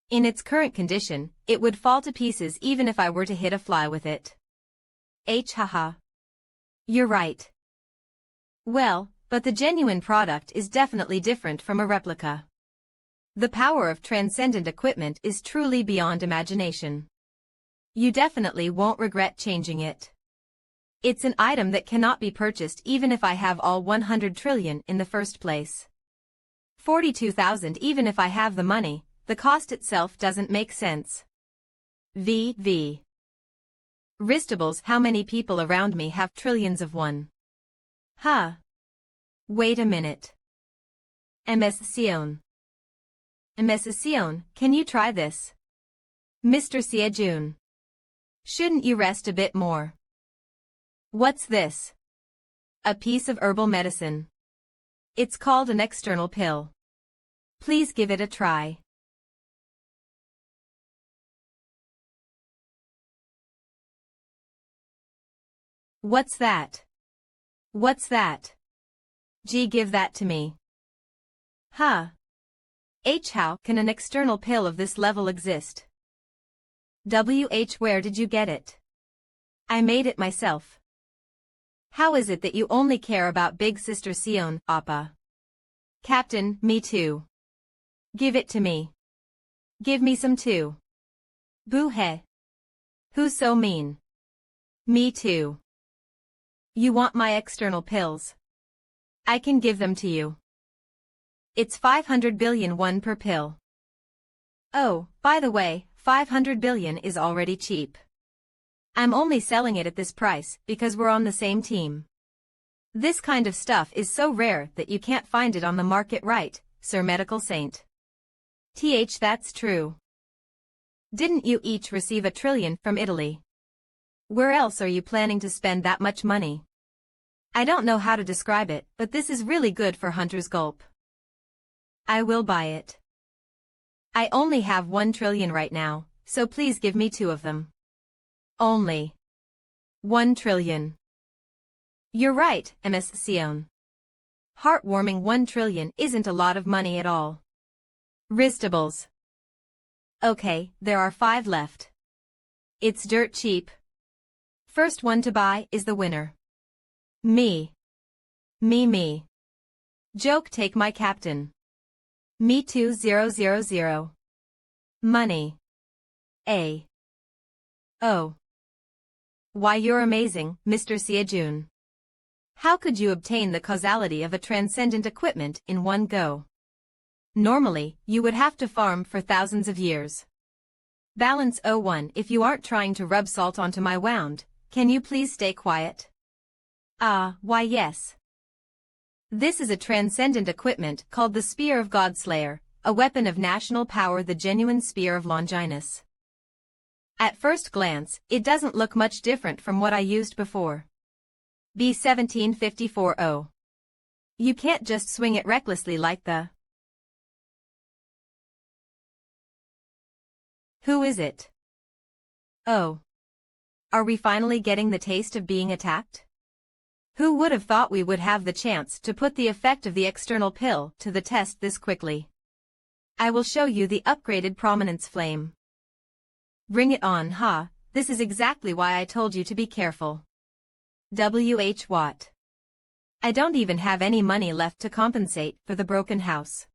In its current condition, it would fall to pieces even if I were to hit a fly with it. Haha. You're right. Well, but the genuine product is definitely different from a replica. The power of transcendent equipment is truly beyond imagination. You definitely won't regret changing it. It's an item that cannot be purchased even if I have all 100 trillion in the first place. 42,000 even if I have the money, the cost itself doesn't make sense. Wristables. How many people around me have trillions of one? Wait a minute. Ms. Sion. Ms. Sion, can you try this? Mr. Seojun. Shouldn't you rest a bit more? What's this? A piece of herbal medicine. It's called an external pill. Please give it a try. What's that? What's that? Gee, give that to me. Huh. How can an external pill of this level exist? Where did you get it? I made it myself. How is it that you only care about Big Sister Sion, Appa? Captain, me too. Give it to me. Give me some too. Boo-heh. Who's so mean? Me too. You want my external pills? I can give them to you. It's 500 billion won per pill. Oh, by the way, 500 billion is already cheap. I'm only selling it at this price because we're on the same team. This kind of stuff is so rare that you can't find it on the market, right, Sir Medical Saint? That's true. Didn't you each receive 1 trillion from Italy? Where else are you planning to spend that much money? I don't know how to describe it, but this is really good for Hunter's Gulp. I will buy it. I only have 1 trillion right now, so please give me 2 of them. Only 1 trillion. You're right, Ms. Sion. Heartwarming 1 trillion isn't a lot of money at all. Ristables. Okay, there are 5 left. It's dirt cheap. First one to buy is the winner. Me. Me. Joke, take my captain. Me too. 000. Money. A. Oh. Why, you're amazing, Mr. Siajun. How could you obtain the causality of a transcendent equipment in one go? Normally, you would have to farm for thousands of years. Balance 01. If you aren't trying to rub salt onto my wound, can you please stay quiet? Why yes. This is a transcendent equipment called the Spear of Godslayer, a weapon of national power, the genuine Spear of Longinus. At first glance, it doesn't look much different from what I used before. B1754-0. You can't just swing it recklessly like the... Who is it? Oh. Are we finally getting the taste of being attacked? Who would have thought we would have the chance to put the effect of the external pill to the test this quickly? I will show you the upgraded prominence flame. Bring it on, this is exactly why I told you to be careful. What? I don't even have any money left to compensate for the broken house.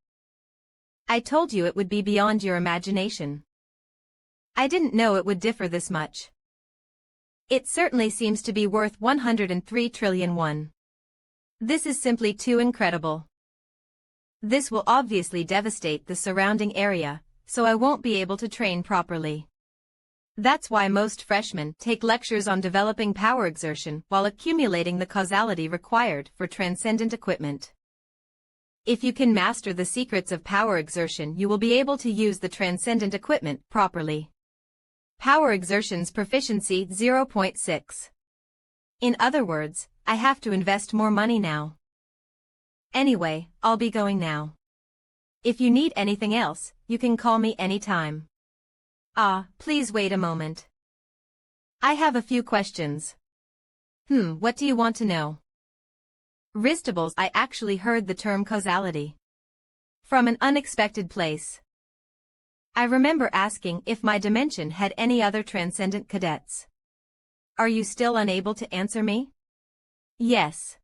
I told you it would be beyond your imagination. I didn't know it would differ this much. It certainly seems to be worth 103 trillion won. This is simply too incredible. This will obviously devastate the surrounding area, so I won't be able to train properly. That's why most freshmen take lectures on developing power exertion while accumulating the causality required for transcendent equipment. If you can master the secrets of power exertion, you will be able to use the transcendent equipment properly. Power exertion's proficiency 0.6. In other words, I have to invest more money now. Anyway, I'll be going now. If you need anything else, you can call me anytime. Please wait a moment. I have a few questions. What do you want to know? Ristables, I actually heard the term causality from an unexpected place. I remember asking if my dimension had any other transcendent cadets. Are you still unable to answer me? Yes.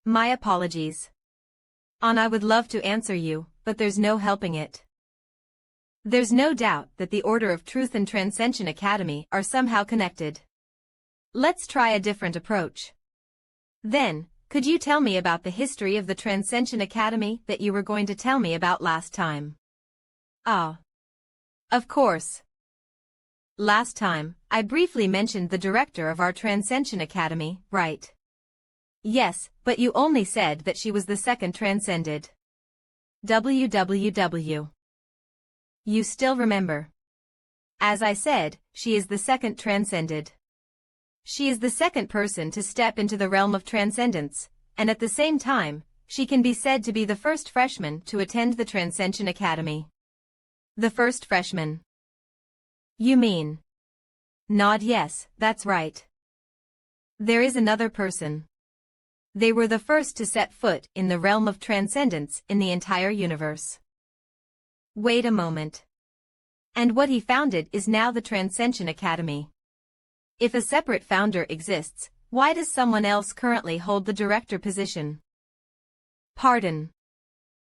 My apologies. I would love to answer you, but there's no helping it. There's no doubt that the Order of Truth and Transcension Academy are somehow connected. Let's try a different approach. Then, could you tell me about the history of the Transcension Academy that you were going to tell me about last time? Of course. Last time, I briefly mentioned the director of our Transcension Academy, right? Yes, but you only said that she was the second transcended. You still remember. As I said, she is the second transcended. She is the second person to step into the realm of transcendence, and at the same time, she can be said to be the first freshman to attend the Transcension Academy. The first freshman. You mean? Nod yes, that's right. There is another person. They were the first to set foot in the realm of transcendence in the entire universe. Wait a moment. And what he founded is now the Transcension Academy. If a separate founder exists, why does someone else currently hold the director position? Pardon.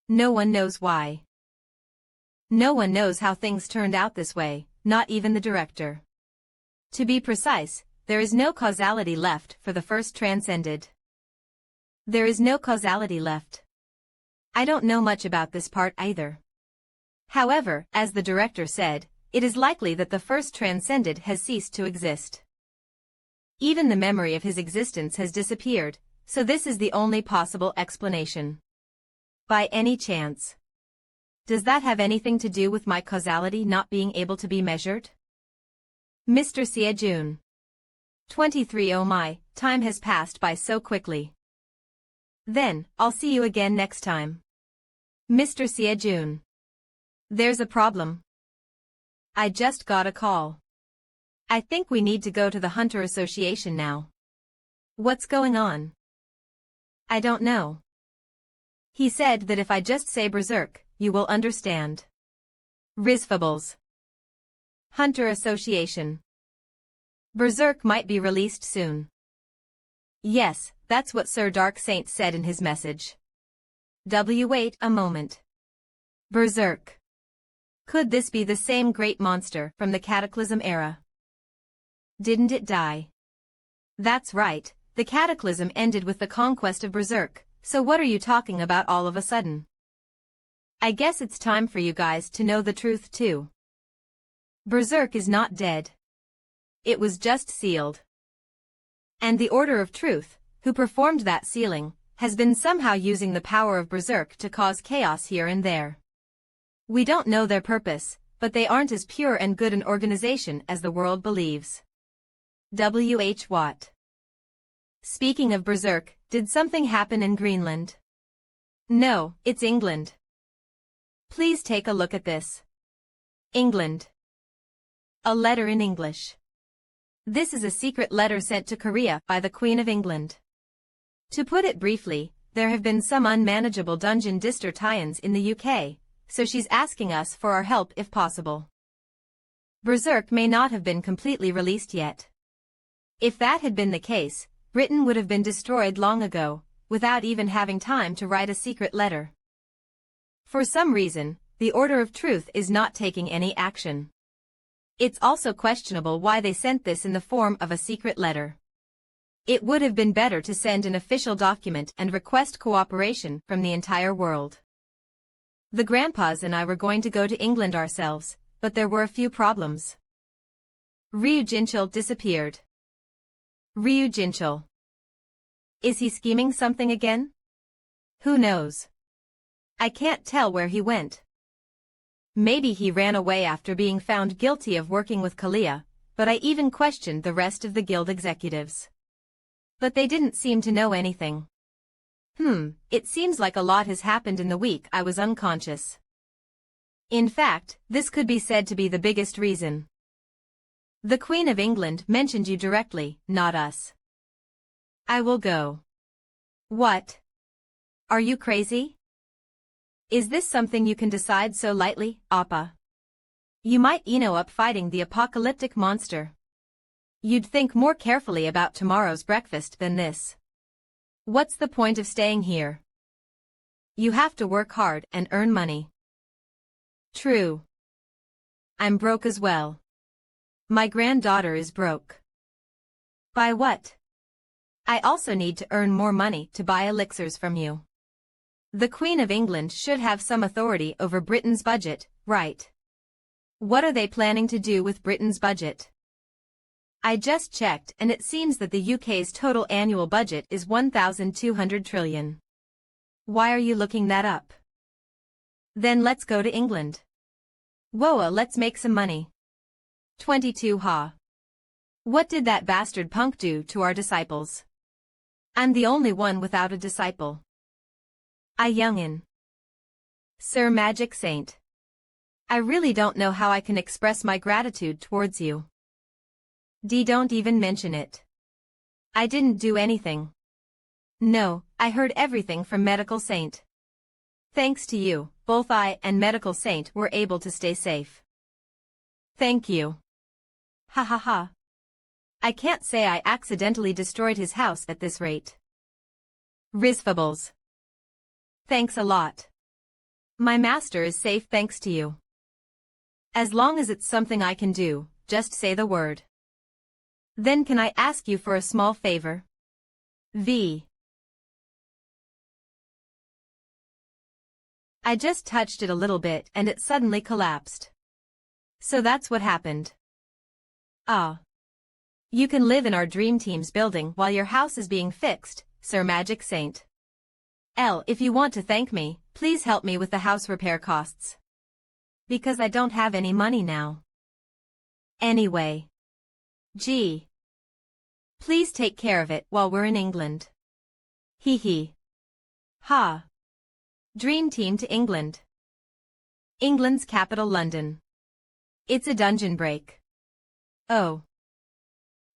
No one knows why. No one knows how things turned out this way, not even the director. To be precise, there is no causality left for the first transcended. There is no causality left. I don't know much about this part either. However, as the director said, it is likely that the first transcended has ceased to exist. Even the memory of his existence has disappeared, so this is the only possible explanation. By any chance, does that have anything to do with my causality not being able to be measured? Mr. Siejun. 23. Oh my, time has passed by so quickly. Then, I'll see you again next time. Mr. Siejun. There's a problem. I just got a call. I think we need to go to the Hunter Association now. What's going on? I don't know. He said that if I just say berserk, you will understand. Rizfables. Hunter Association. Berserk might be released soon. Yes, that's what Sir Dark Saint said in his message. Wait a moment. Berserk. Could this be the same great monster from the Cataclysm era? Didn't it die? That's right, the Cataclysm ended with the conquest of Berserk, so what are you talking about all of a sudden? I guess it's time for you guys to know the truth too. Berserk is not dead. It was just sealed. And the Order of Truth, who performed that sealing, has been somehow using the power of Berserk to cause chaos here and there. We don't know their purpose, but they aren't as pure and good an organization as the world believes. W.H. Watt. Speaking of Berserk, did something happen in Greenland? No, it's England. Please take a look at this. England. A letter in English. This is a secret letter sent to Korea by the Queen of England. To put it briefly, there have been some unmanageable dungeon dister tie-ins in the UK, so she's asking us for our help if possible. Berserk may not have been completely released yet. If that had been the case, Britain would have been destroyed long ago, without even having time to write a secret letter. For some reason, the Order of Truth is not taking any action. It's also questionable why they sent this in the form of a secret letter. It would have been better to send an official document and request cooperation from the entire world. The grandpas and I were going to go to England ourselves, but there were a few problems. Ryu Jinchul disappeared. Ryu Jinchul. Is he scheming something again? Who knows? I can't tell where he went. Maybe he ran away after being found guilty of working with Kalia, but I even questioned the rest of the guild executives. But they didn't seem to know anything. It seems like a lot has happened in the week I was unconscious. In fact, this could be said to be the biggest reason. The Queen of England mentioned you directly, not us. I will go. What? Are you crazy? Is this something you can decide so lightly, Appa? You might end up fighting the apocalyptic monster. You'd think more carefully about tomorrow's breakfast than this. What's the point of staying here? You have to work hard and earn money. True. I'm broke as well. My granddaughter is broke. By what? I also need to earn more money to buy elixirs from you. The Queen of England should have some authority over Britain's budget, right? What are they planning to do with Britain's budget? I just checked and it seems that the UK's total annual budget is 1,200 trillion. Why are you looking that up? Then let's go to England. Whoa, let's make some money. 22 Ha. What did that bastard punk do to our disciples? I'm the only one without a disciple. I youngin. Sir Magic Saint. I really don't know how I can express my gratitude towards you. Don't even mention it. I didn't do anything. No, I heard everything from Medical Saint. Thanks to you, both I and Medical Saint were able to stay safe. Thank you. Ha ha ha. I can't say I accidentally destroyed his house at this rate. Risfables. Thanks a lot. My master is safe thanks to you. As long as it's something I can do, just say the word. Then can I ask you for a small favor? V. I just touched it a little bit and it suddenly collapsed. So that's what happened. Ah. You can live in our Dream Team's building while your house is being fixed, Sir Magic Saint. L. If you want to thank me, please help me with the house repair costs. Because I don't have any money now. Anyway. G. Please take care of it while we're in England. Hee hee. Ha. Dream Team to England. England's capital London. It's a dungeon break. Oh.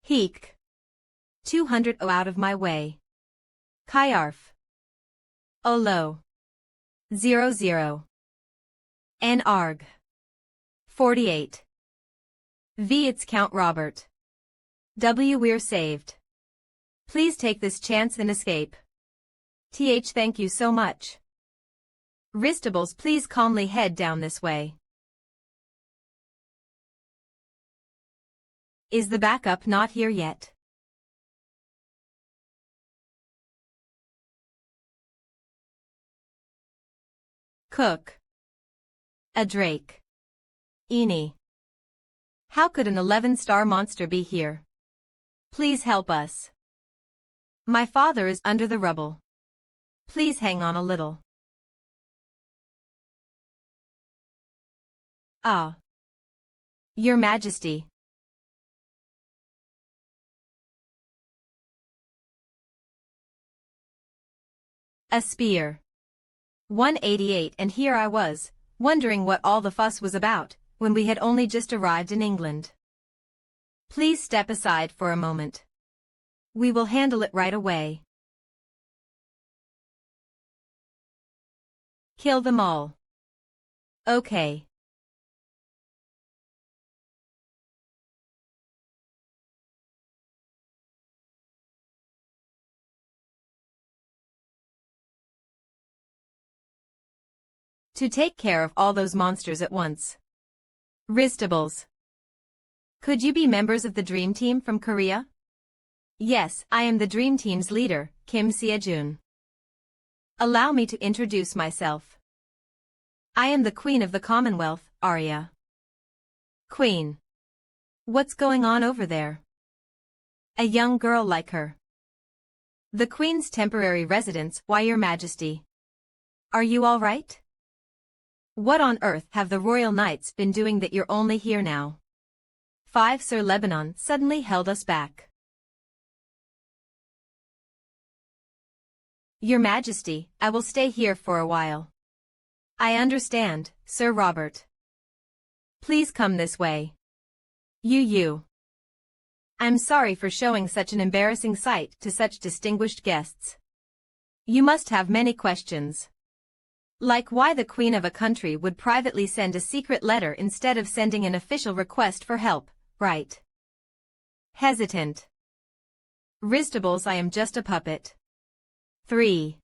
Heek. 200 out of my way. Kyarf. Olo. 00. Narg. 48. V. It's Count Robert. W. We're saved. Please take this chance and escape. Th. Thank you so much. Wristables, please calmly head down this way. Is the backup not here yet? Cook. A Drake. Eenie. How could an 11-star monster be here? Please help us. My father is under the rubble. Please hang on a little. Ah. Your Majesty. A spear. 188 and here I was, wondering what all the fuss was about, when we had only just arrived in England. Please step aside for a moment. We will handle it right away. Kill them all. Okay. To take care of all those monsters at once. Wristables. Could you be members of the Dream Team from Korea? Yes, I am the Dream Team's leader, Kim Seojun. Allow me to introduce myself. I am the Queen of the Commonwealth, Arya. Queen. What's going on over there? A young girl like her. The Queen's temporary residence, why Your Majesty? Are you all right? What on earth have the Royal Knights been doing that you're only here now? 5 Sir Lebanon suddenly held us back. Your Majesty, I will stay here for a while. I understand, Sir Robert. Please come this way. You. I'm sorry for showing such an embarrassing sight to such distinguished guests. You must have many questions. Like why the Queen of a country would privately send a secret letter instead of sending an official request for help, right? Hesitant. Wristables, I am just a puppet. 3.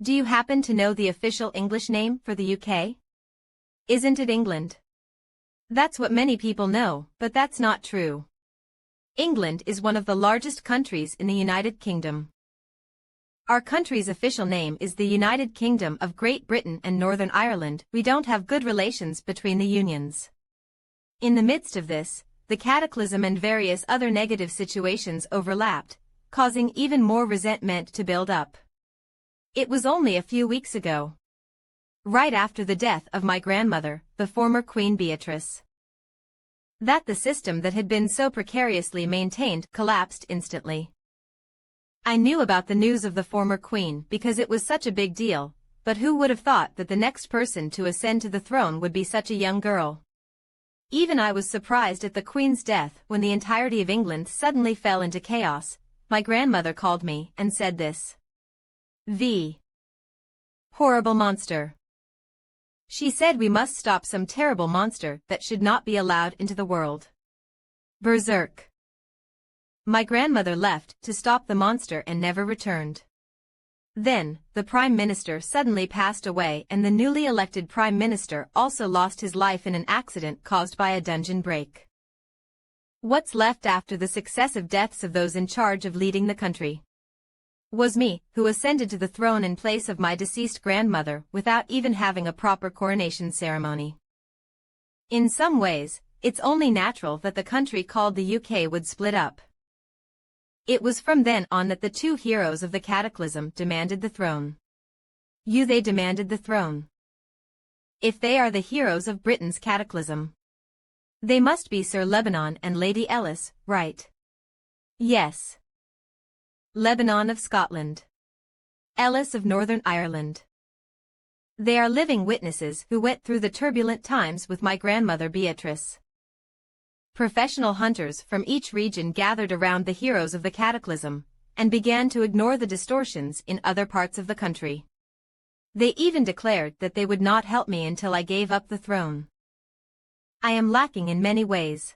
Do you happen to know the official English name for the UK? Isn't it England? That's what many people know, but that's not true. England is one of the largest countries in the United Kingdom. Our country's official name is the United Kingdom of Great Britain and Northern Ireland. We don't have good relations between the unions. In the midst of this, the cataclysm and various other negative situations overlapped, causing even more resentment to build up. It was only a few weeks ago, right after the death of my grandmother, the former Queen Beatrice, that the system that had been so precariously maintained collapsed instantly. I knew about the news of the former queen because it was such a big deal, but who would have thought that the next person to ascend to the throne would be such a young girl? Even I was surprised at the Queen's death when the entirety of England suddenly fell into chaos. My grandmother called me and said this. The horrible monster. She said we must stop some terrible monster that should not be allowed into the world. Berserk. My grandmother left to stop the monster and never returned. Then, the Prime Minister suddenly passed away and the newly elected Prime Minister also lost his life in an accident caused by a dungeon break. What's left after the successive deaths of those in charge of leading the country? Was me, who ascended to the throne in place of my deceased grandmother without even having a proper coronation ceremony. In some ways, it's only natural that the country called the UK would split up. It was from then on that the two heroes of the cataclysm demanded the throne. They demanded the throne. If they are the heroes of Britain's cataclysm, they must be Sir Lebanon and Lady Ellis, right? Yes. Lebanon of Scotland. Ellis of Northern Ireland. They are living witnesses who went through the turbulent times with my grandmother Beatrice. Professional hunters from each region gathered around the heroes of the cataclysm, and began to ignore the distortions in other parts of the country. They even declared that they would not help me until I gave up the throne. I am lacking in many ways.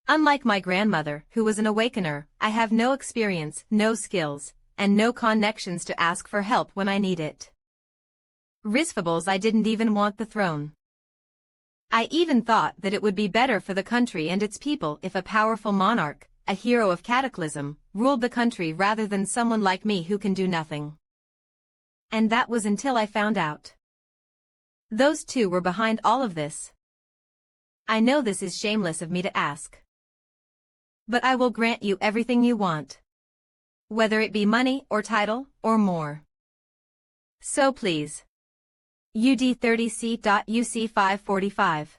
Unlike my grandmother, who was an awakener, I have no experience, no skills, and no connections to ask for help when I need it. Risfables, I didn't even want the throne. I even thought that it would be better for the country and its people if a powerful monarch, a hero of cataclysm, ruled the country rather than someone like me who can do nothing. And that was until I found out. Those two were behind all of this. I know this is shameless of me to ask. But I will grant you everything you want. Whether it be money or title or more. So please. UD30C.UC 545.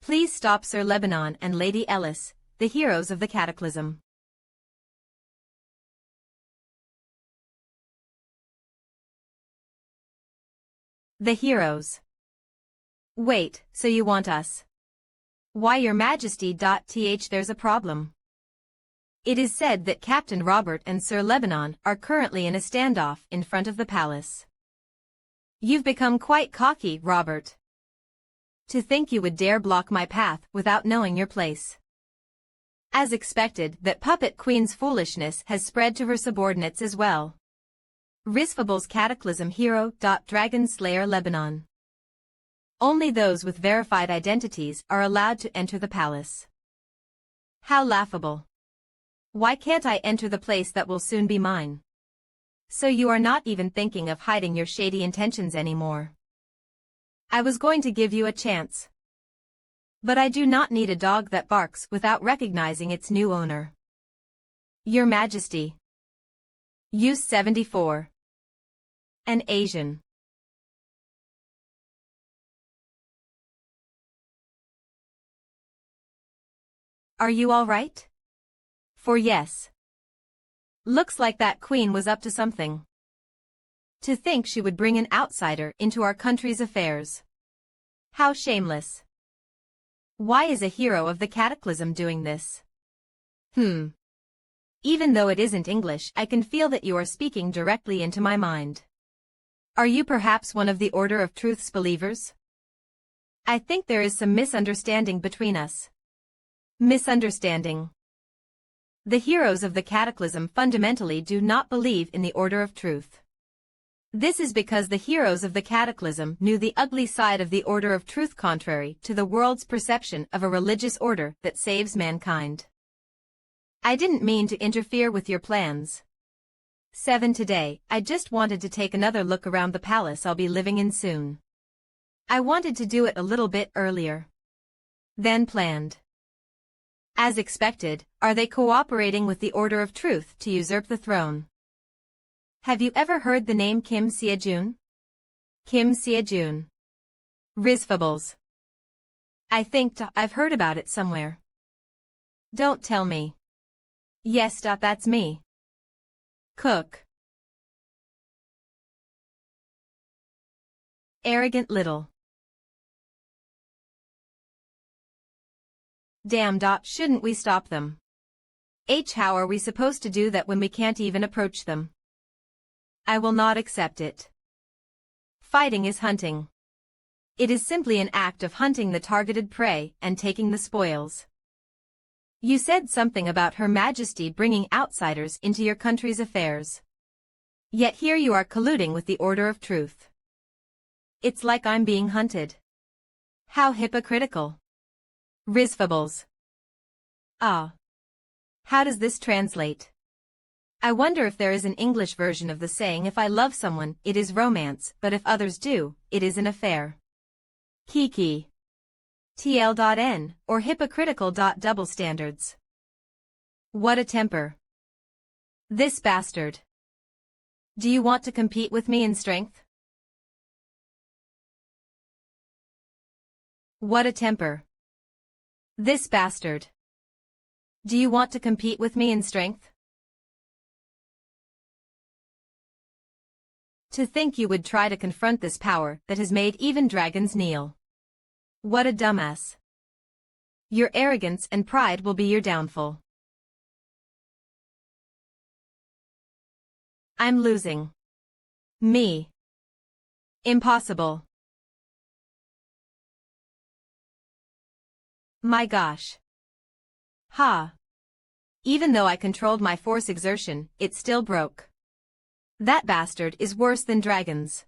Please stop Sir Lebanon and Lady Ellis, the heroes of the cataclysm. The heroes. Wait, so you want us? Why, Your Majesty. There's a problem. It is said that Captain Robert and Sir Lebanon are currently in a standoff in front of the palace. You've become quite cocky, Robert. To think you would dare block my path without knowing your place. As expected, that puppet queen's foolishness has spread to her subordinates as well. Risfable's cataclysm hero. Dragon Slayer Lebanon. Only those with verified identities are allowed to enter the palace. How laughable. Why can't I enter the place that will soon be mine? So you are not even thinking of hiding your shady intentions anymore. I was going to give you a chance. But I do not need a dog that barks without recognizing its new owner. Your Majesty. Use 74. An Asian. Are you all right? For yes. Looks like that queen was up to something. To think she would bring an outsider into our country's affairs. How shameless. Why is a hero of the cataclysm doing this? Even though it isn't English, I can feel that you are speaking directly into my mind. Are you perhaps one of the Order of Truth's believers? I think there is some misunderstanding between us. Misunderstanding. The heroes of the cataclysm fundamentally do not believe in the Order of Truth. This is because the heroes of the cataclysm knew the ugly side of the Order of Truth, contrary to the world's perception of a religious order that saves mankind. I didn't mean to interfere with your plans. 7 today, I just wanted to take another look around the palace I'll be living in soon. I wanted to do it a little bit earlier than planned. As expected, are they cooperating with the Order of Truth to usurp the throne? Have you ever heard the name Kim Seojun? Kim Seojun. Risfables. I think I've heard about it somewhere. Don't tell me. Yes, that's me. Cook. Arrogant little. Damn. Shouldn't we stop them? How are we supposed to do that when we can't even approach them? I will not accept it. Fighting is hunting. It is simply an act of hunting the targeted prey and taking the spoils. You said something about Her Majesty bringing outsiders into your country's affairs. Yet here you are colluding with the Order of Truth. It's like I'm being hunted. How hypocritical. Risfables. Ah. How does this translate? I wonder if there is an English version of the saying, if I love someone, it is romance, but if others do, it is an affair. Kiki. TL.N, or hypocritical. Double standards. What a temper. This bastard. Do you want to compete with me in strength? What a temper. This bastard. Do you want to compete with me in strength? To think you would try to confront this power that has made even dragons kneel. What a dumbass. Your arrogance and pride will be your downfall. I'm losing. Me. Impossible. My gosh. Ha. Even though I controlled my force exertion, it still broke. That bastard is worse than dragons.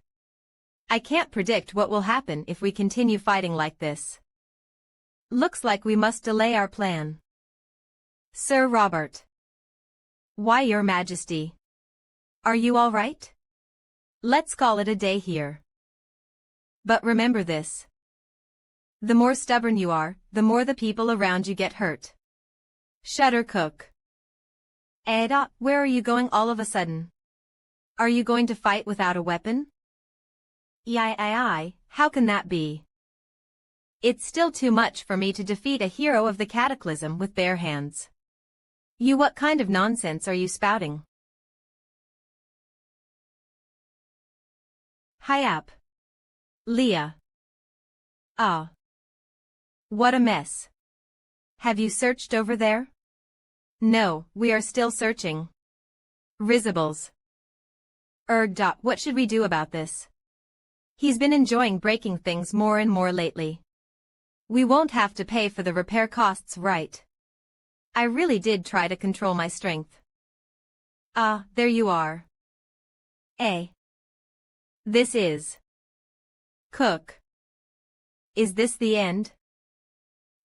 I can't predict what will happen if we continue fighting like this. Looks like we must delay our plan. Sir Robert. Why, Your Majesty? Are you all right? Let's call it a day here. But remember this. The more stubborn you are, the more the people around you get hurt. Shudder Cook. Ada, where are you going all of a sudden? Are you going to fight without a weapon? How can that be? It's still too much for me to defeat a hero of the cataclysm with bare hands. What kind of nonsense are you spouting? Hyap. Leah. Ah. What a mess. Have you searched over there? No, we are still searching. Risibles. What should we do about this? He's been enjoying breaking things more and more lately. We won't have to pay for the repair costs, right? I really did try to control my strength. Ah, there you are. This is. Cook. Is this the end?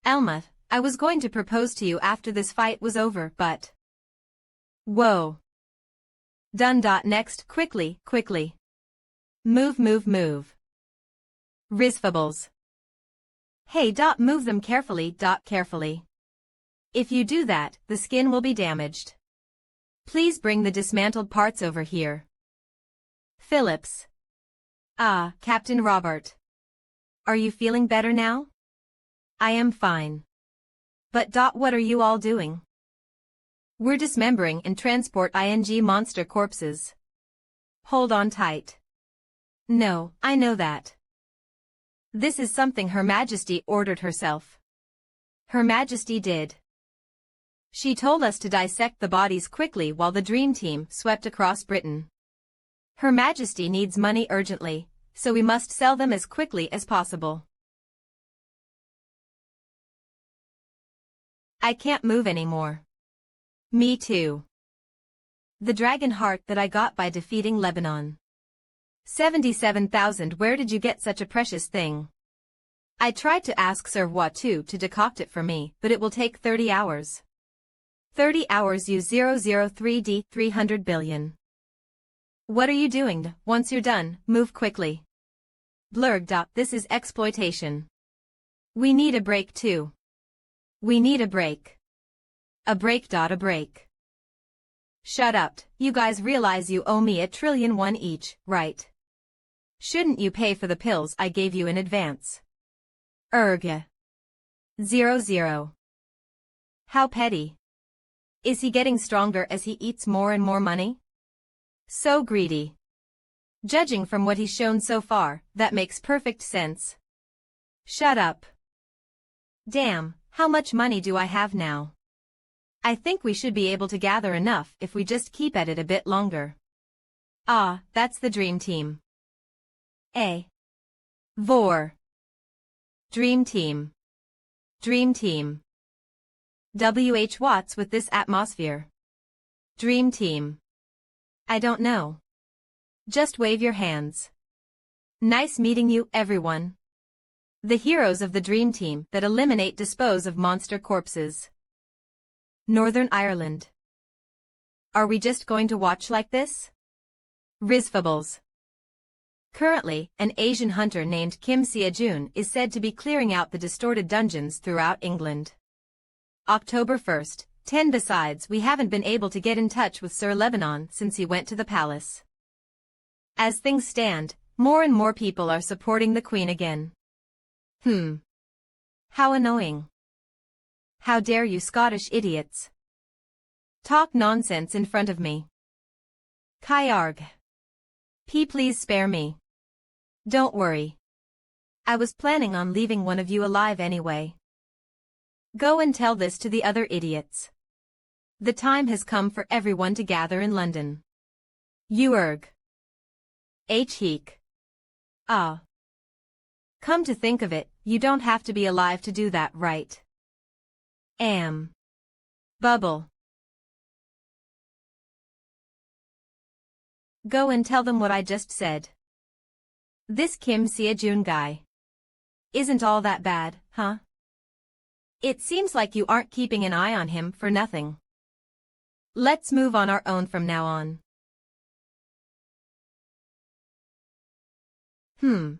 Elma, I was going to propose to you after this fight was over, but... Whoa. Done. Next, quickly. Move. Risfables. Hey. Move them carefully. Carefully. If you do that, the skin will be damaged. Please bring the dismantled parts over here. Phillips. Ah, Captain Robert. Are you feeling better now? I am fine. But what are you all doing? We're dismembering and transport monster corpses. Hold on tight. No, I know that. This is something Her Majesty ordered herself. Her Majesty did. She told us to dissect the bodies quickly while the Dream Team swept across Britain. Her Majesty needs money urgently, so we must sell them as quickly as possible. I can't move anymore. Me too. The dragon heart that I got by defeating Lebanon. 77,000. Where did you get such a precious thing? I tried to ask Sir Watu to decoct it for me, but it will take 30 hours. 30 hours. Use 003D 300 billion. What are you doing? Once you're done, move quickly. Blurg. This is exploitation. We need a break too. We need a break. A break. A break. Shut up. You guys realize you owe me $1 trillion each, right? Shouldn't you pay for the pills I gave you in advance? 00. How petty. Is he getting stronger as he eats more and more money? So greedy. Judging from what he's shown so far, that makes perfect sense. Shut up. Damn, How much money do I have now? I think we should be able to gather enough if we just keep at it a bit longer. Ah, that's the dream team. Vor. Dream team. Dream team. W.H. Watts with this atmosphere. Dream team. I don't know. Just wave your hands. Nice meeting you, everyone. The heroes of the dream team that dispose of monster corpses. Northern Ireland. Are we just going to watch like this? Rizfables. Currently, an Asian hunter named Kim Sia-jun is said to be clearing out the distorted dungeons throughout England. October 1st, 10. Besides, we haven't been able to get in touch with Sir Lebanon since he went to the palace. As things stand, more and more people are supporting the Queen again. How annoying. How dare you Scottish idiots talk nonsense in front of me. Kyarg. Please spare me. Don't worry. I was planning on leaving one of you alive anyway. Go and tell this to the other idiots. The time has come for everyone to gather in London. Uerg. Heek. Ah. Come to think of it, you don't have to be alive to do that, right? Bubble. Go and tell them what I just said. This Kim Sia-jun guy isn't all that bad, huh? It seems like you aren't keeping an eye on him for nothing. Let's move on our own from now on.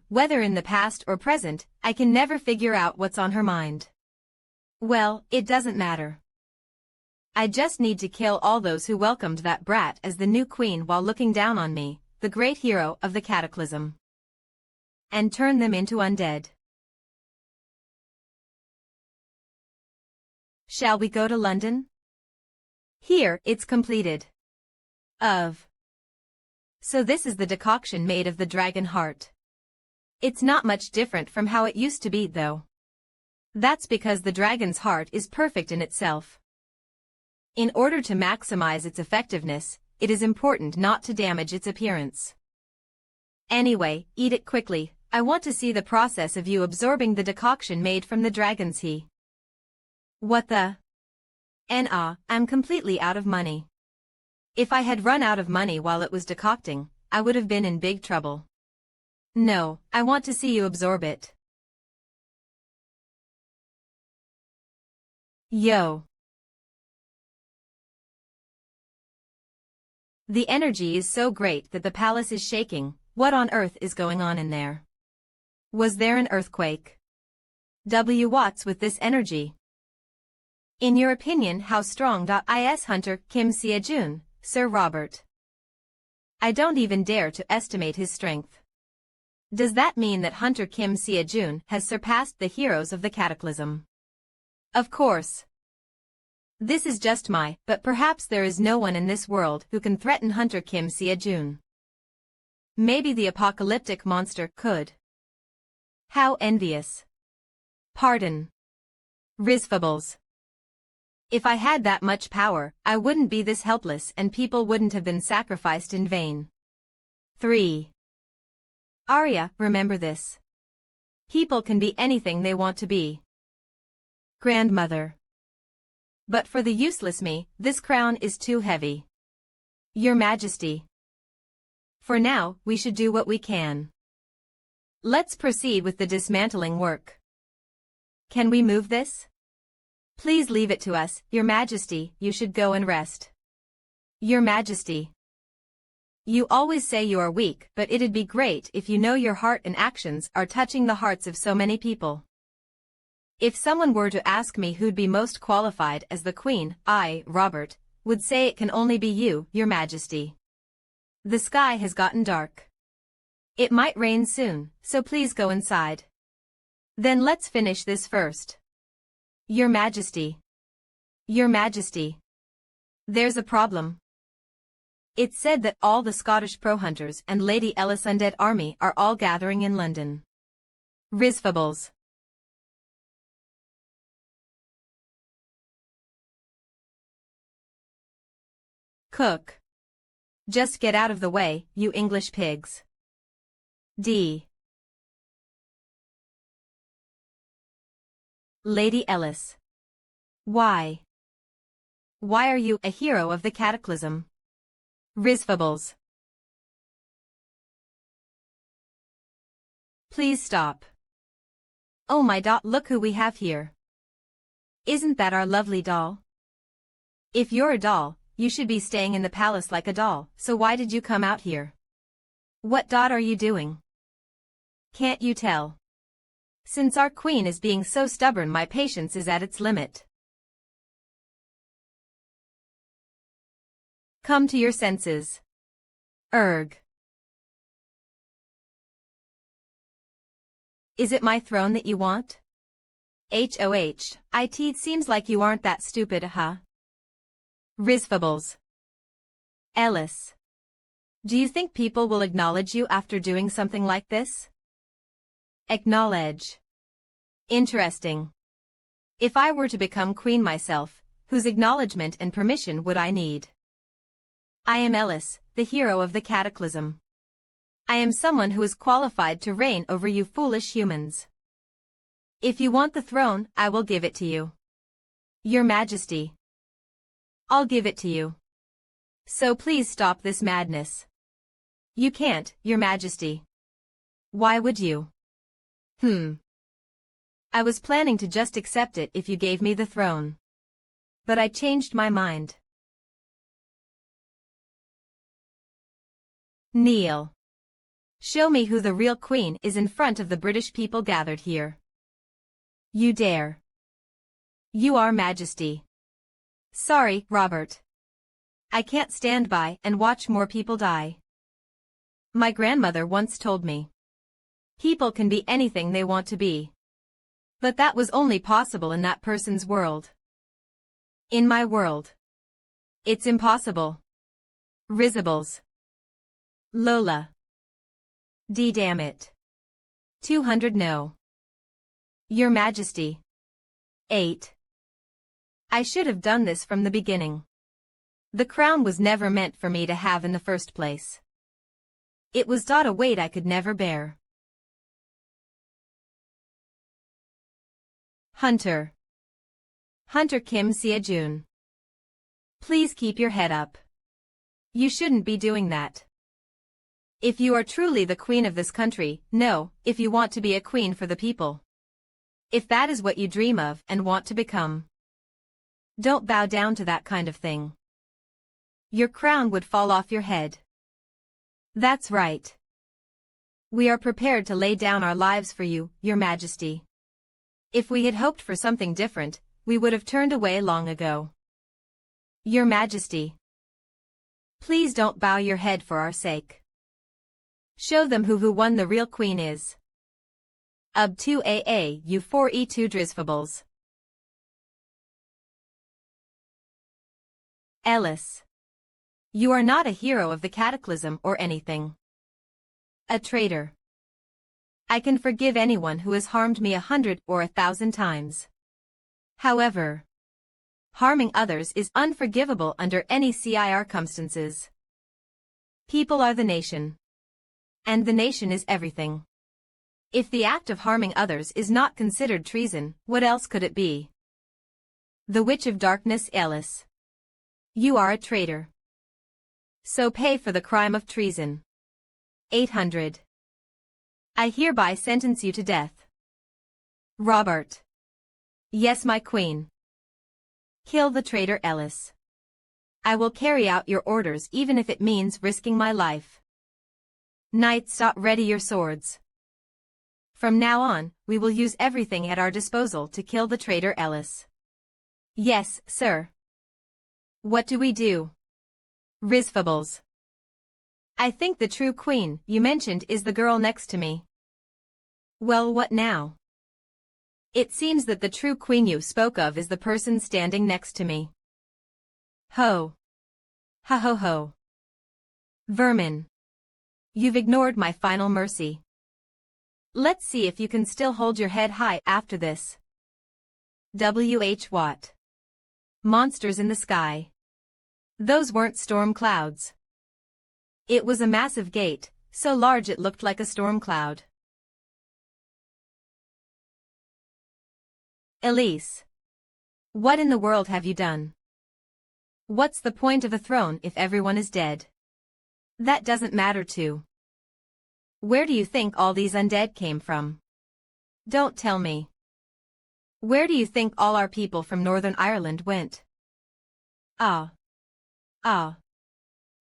Whether in the past or present, I can never figure out what's on her mind. Well, it doesn't matter. I just need to kill all those who welcomed that brat as the new queen while looking down on me, the great hero of the cataclysm. And turn them into undead. Shall we go to London? Here, it's completed. So this is the decoction made of the dragon heart. It's not much different from how it used to be, though. That's because the dragon's heart is perfect in itself. In order to maximize its effectiveness, it is important not to damage its appearance. Anyway, eat it quickly. I want to see the process of you absorbing the decoction made from the dragon's he. What the? I'm completely out of money. If I had run out of money while it was decocting, I would have been in big trouble. No, I want to see you absorb it. Yo. The energy is so great that the palace is shaking. What on earth is going on in there? Was there an earthquake? W. Watts with this energy. In your opinion, how strong is Hunter Kim Sia-jun, Sir Robert? I don't even dare to estimate his strength. Does that mean that Hunter Kim Sia-jun has surpassed the heroes of the cataclysm? Of course. This is just but perhaps there is no one in this world who can threaten Hunter Kim Sia-jun. Maybe the apocalyptic monster could. How envious. Pardon. Rizfables. If I had that much power, I wouldn't be this helpless and people wouldn't have been sacrificed in vain. 3. Arya, remember this. People can be anything they want to be. Grandmother. But for the useless me, this crown is too heavy. Your Majesty. For now, we should do what we can. Let's proceed with the dismantling work. Can we move this? Please leave it to us, Your Majesty, you should go and rest. Your Majesty. You always say you are weak, but it'd be great if you know your heart and actions are touching the hearts of so many people. If someone were to ask me who'd be most qualified as the Queen, I, Robert, would say it can only be you, Your Majesty. The sky has gotten dark. It might rain soon, so please go inside. Then let's finish this first. Your Majesty. Your Majesty. There's a problem. It's said that all the Scottish pro-hunters and Lady Ellis undead army are all gathering in London. Rizfables. Cook. Just get out of the way, you English pigs. D. Lady Ellis. Why? Why are you a hero of the cataclysm? Rizfables. Please stop. Oh my dot, look who we have here. Isn't that our lovely doll? If you're a doll, you should be staying in the palace like a doll, so why did you come out here? What dot are you doing? Can't you tell? Since our queen is being so stubborn, my patience is at its limit. Come to your senses. Erg. Is it my throne that you want? It seems like you aren't that stupid, huh? Rizfables. Ellis. Do you think people will acknowledge you after doing something like this? Acknowledge. Interesting. If I were to become queen myself, whose acknowledgement and permission would I need? I am Ellis, the hero of the cataclysm. I am someone who is qualified to reign over you foolish humans. If you want the throne, I will give it to you. Your Majesty. I'll give it to you. So please stop this madness. You can't, Your Majesty. Why would you? I was planning to just accept it if you gave me the throne. But I changed my mind. Kneel. Show me who the real queen is in front of the British people gathered here. You dare. You are Majesty. Sorry, Robert. I can't stand by and watch more people die. My grandmother once told me. People can be anything they want to be. But that was only possible in that person's world. In my world. It's impossible. Risibles. Lola. D. Damn it. 200 no. Your Majesty. 8. I should have done this from the beginning. The crown was never meant for me to have in the first place. It was a weight I could never bear. Hunter. Hunter Kim Sia-jun. Please keep your head up. You shouldn't be doing that. If you are truly the queen of this country, no, if you want to be a queen for the people. If that is what you dream of and want to become. Don't bow down to that kind of thing. Your crown would fall off your head. That's right. We are prepared to lay down our lives for you, Your Majesty. If we had hoped for something different, we would have turned away long ago. Your Majesty. Please don't bow your head for our sake. Show them who won the real queen is. UB2AA U4E2 Drizfables. Ellis. You are not a hero of the cataclysm or anything. A traitor. I can forgive anyone who has harmed me 100 or 1,000 times. However, harming others is unforgivable under any circumstances. People are the nation. And the nation is everything. If the act of harming others is not considered treason, what else could it be? The Witch of Darkness Ellis. You are a traitor. So pay for the crime of treason. 800. I hereby sentence you to death. Robert. Yes, my queen. Kill the traitor Ellis. I will carry out your orders even if it means risking my life. Knights, ready your swords. From now on, we will use everything at our disposal to kill the traitor Ellis. Yes, sir. What do we do? Rizfables. I think the true queen you mentioned is the girl next to me. Well, what now? It seems that the true queen you spoke of is the person standing next to me. Ho. Ha ho ho. Vermin. You've ignored my final mercy. Let's see if you can still hold your head high after this. W.H. Watt. Monsters in the Sky. Those weren't storm clouds. It was a massive gate, so large it looked like a storm cloud. Elise. What in the world have you done? What's the point of a throne if everyone is dead? That doesn't matter too. Where do you think all these undead came from? Don't tell me. Where do you think all our people from Northern Ireland went? Ah.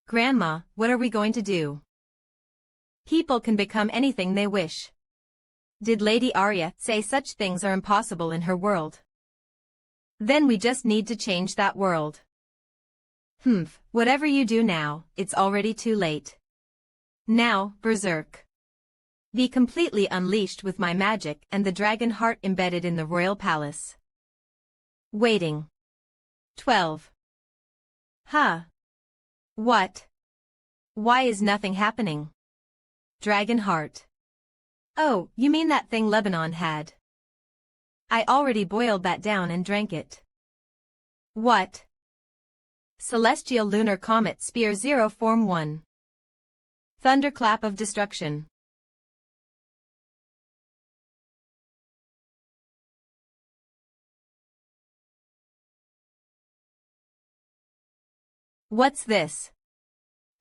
Grandma, what are we going to do? People can become anything they wish. Did Lady Arya say such things are impossible in her world? Then we just need to change that world. Whatever you do now, it's already too late. Now, berserk. Be completely unleashed with my magic and the dragon heart embedded in the royal palace. Waiting. 12. Huh? What? Why is nothing happening? Dragon heart. Oh, you mean that thing Lebanon had? I already boiled that down and drank it. What? Celestial Lunar Comet Spear 0 Form 1. Thunderclap of Destruction. What's this?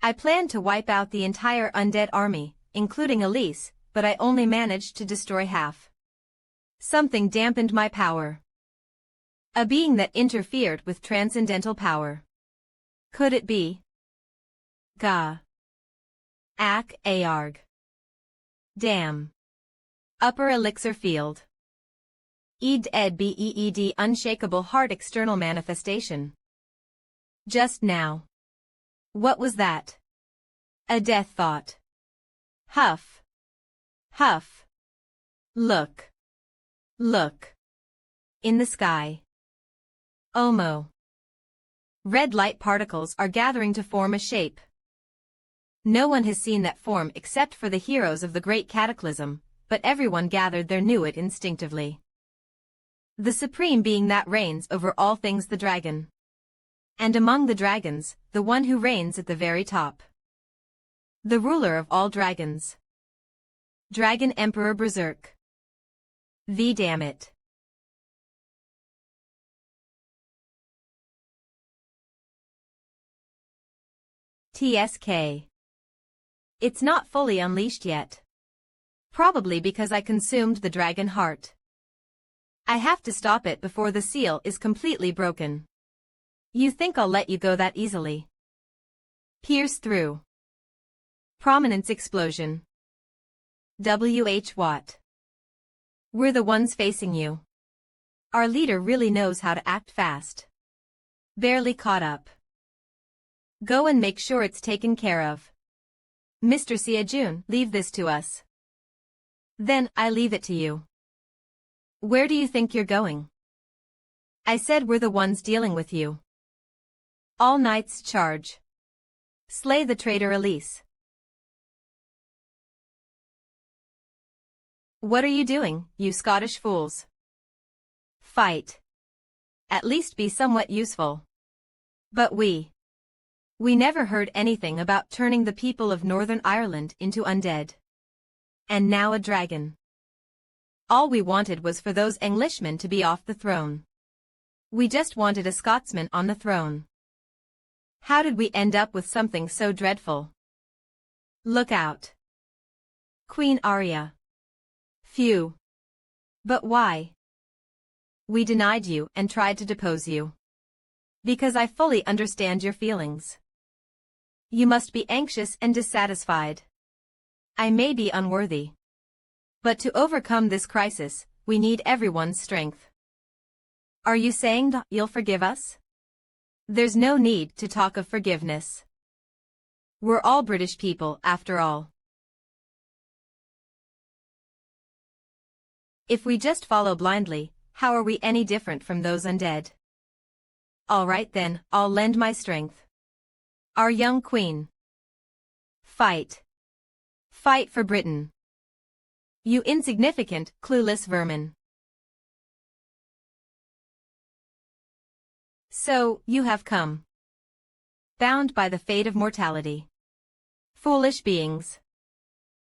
I planned to wipe out the entire undead army, including Elise, but I only managed to destroy half. Something dampened my power. A being that interfered with transcendental power. Could it be? Gah. Ak Aarg. Damn. Upper Elixir Field. Ed Beed Unshakable Heart External Manifestation. Just now. What was that? A death thought. Huff. Huff. Look. Look. In the sky. Omo. Red light particles are gathering to form a shape. No one has seen that form except for the heroes of the Great Cataclysm, but everyone gathered there knew it instinctively. The supreme being that reigns over all things, the dragon. And among the dragons, the one who reigns at the very top. The ruler of all dragons. Dragon Emperor Berserk. Damn it. TSK. It's not fully unleashed yet. Probably because I consumed the dragon heart. I have to stop it before the seal is completely broken. You think I'll let you go that easily? Pierce through. Prominence explosion. W.H. Watt. We're the ones facing you. Our leader really knows how to act fast. Barely caught up. Go and make sure it's taken care of. Mr. Siajun, leave this to us. Then, I leave it to you. Where do you think you're going? I said we're the ones dealing with you. All Knights charge. Slay the traitor Elise. What are you doing, you Scottish fools? Fight. At least be somewhat useful. But we never heard anything about turning the people of Northern Ireland into undead. And now a dragon. All we wanted was for those Englishmen to be off the throne. We just wanted a Scotsman on the throne. How did we end up with something so dreadful? Look out. Queen Arya. Phew. But why? We denied you and tried to depose you. Because I fully understand your feelings. You must be anxious and dissatisfied. I may be unworthy. But to overcome this crisis, we need everyone's strength. Are you saying that you'll forgive us? There's no need to talk of forgiveness. We're all British people, after all. If we just follow blindly, how are we any different from those undead? All right then, I'll lend my strength. Our young queen. Fight. Fight for Britain. You insignificant, clueless vermin. So, you have come. Bound by the fate of mortality. Foolish beings.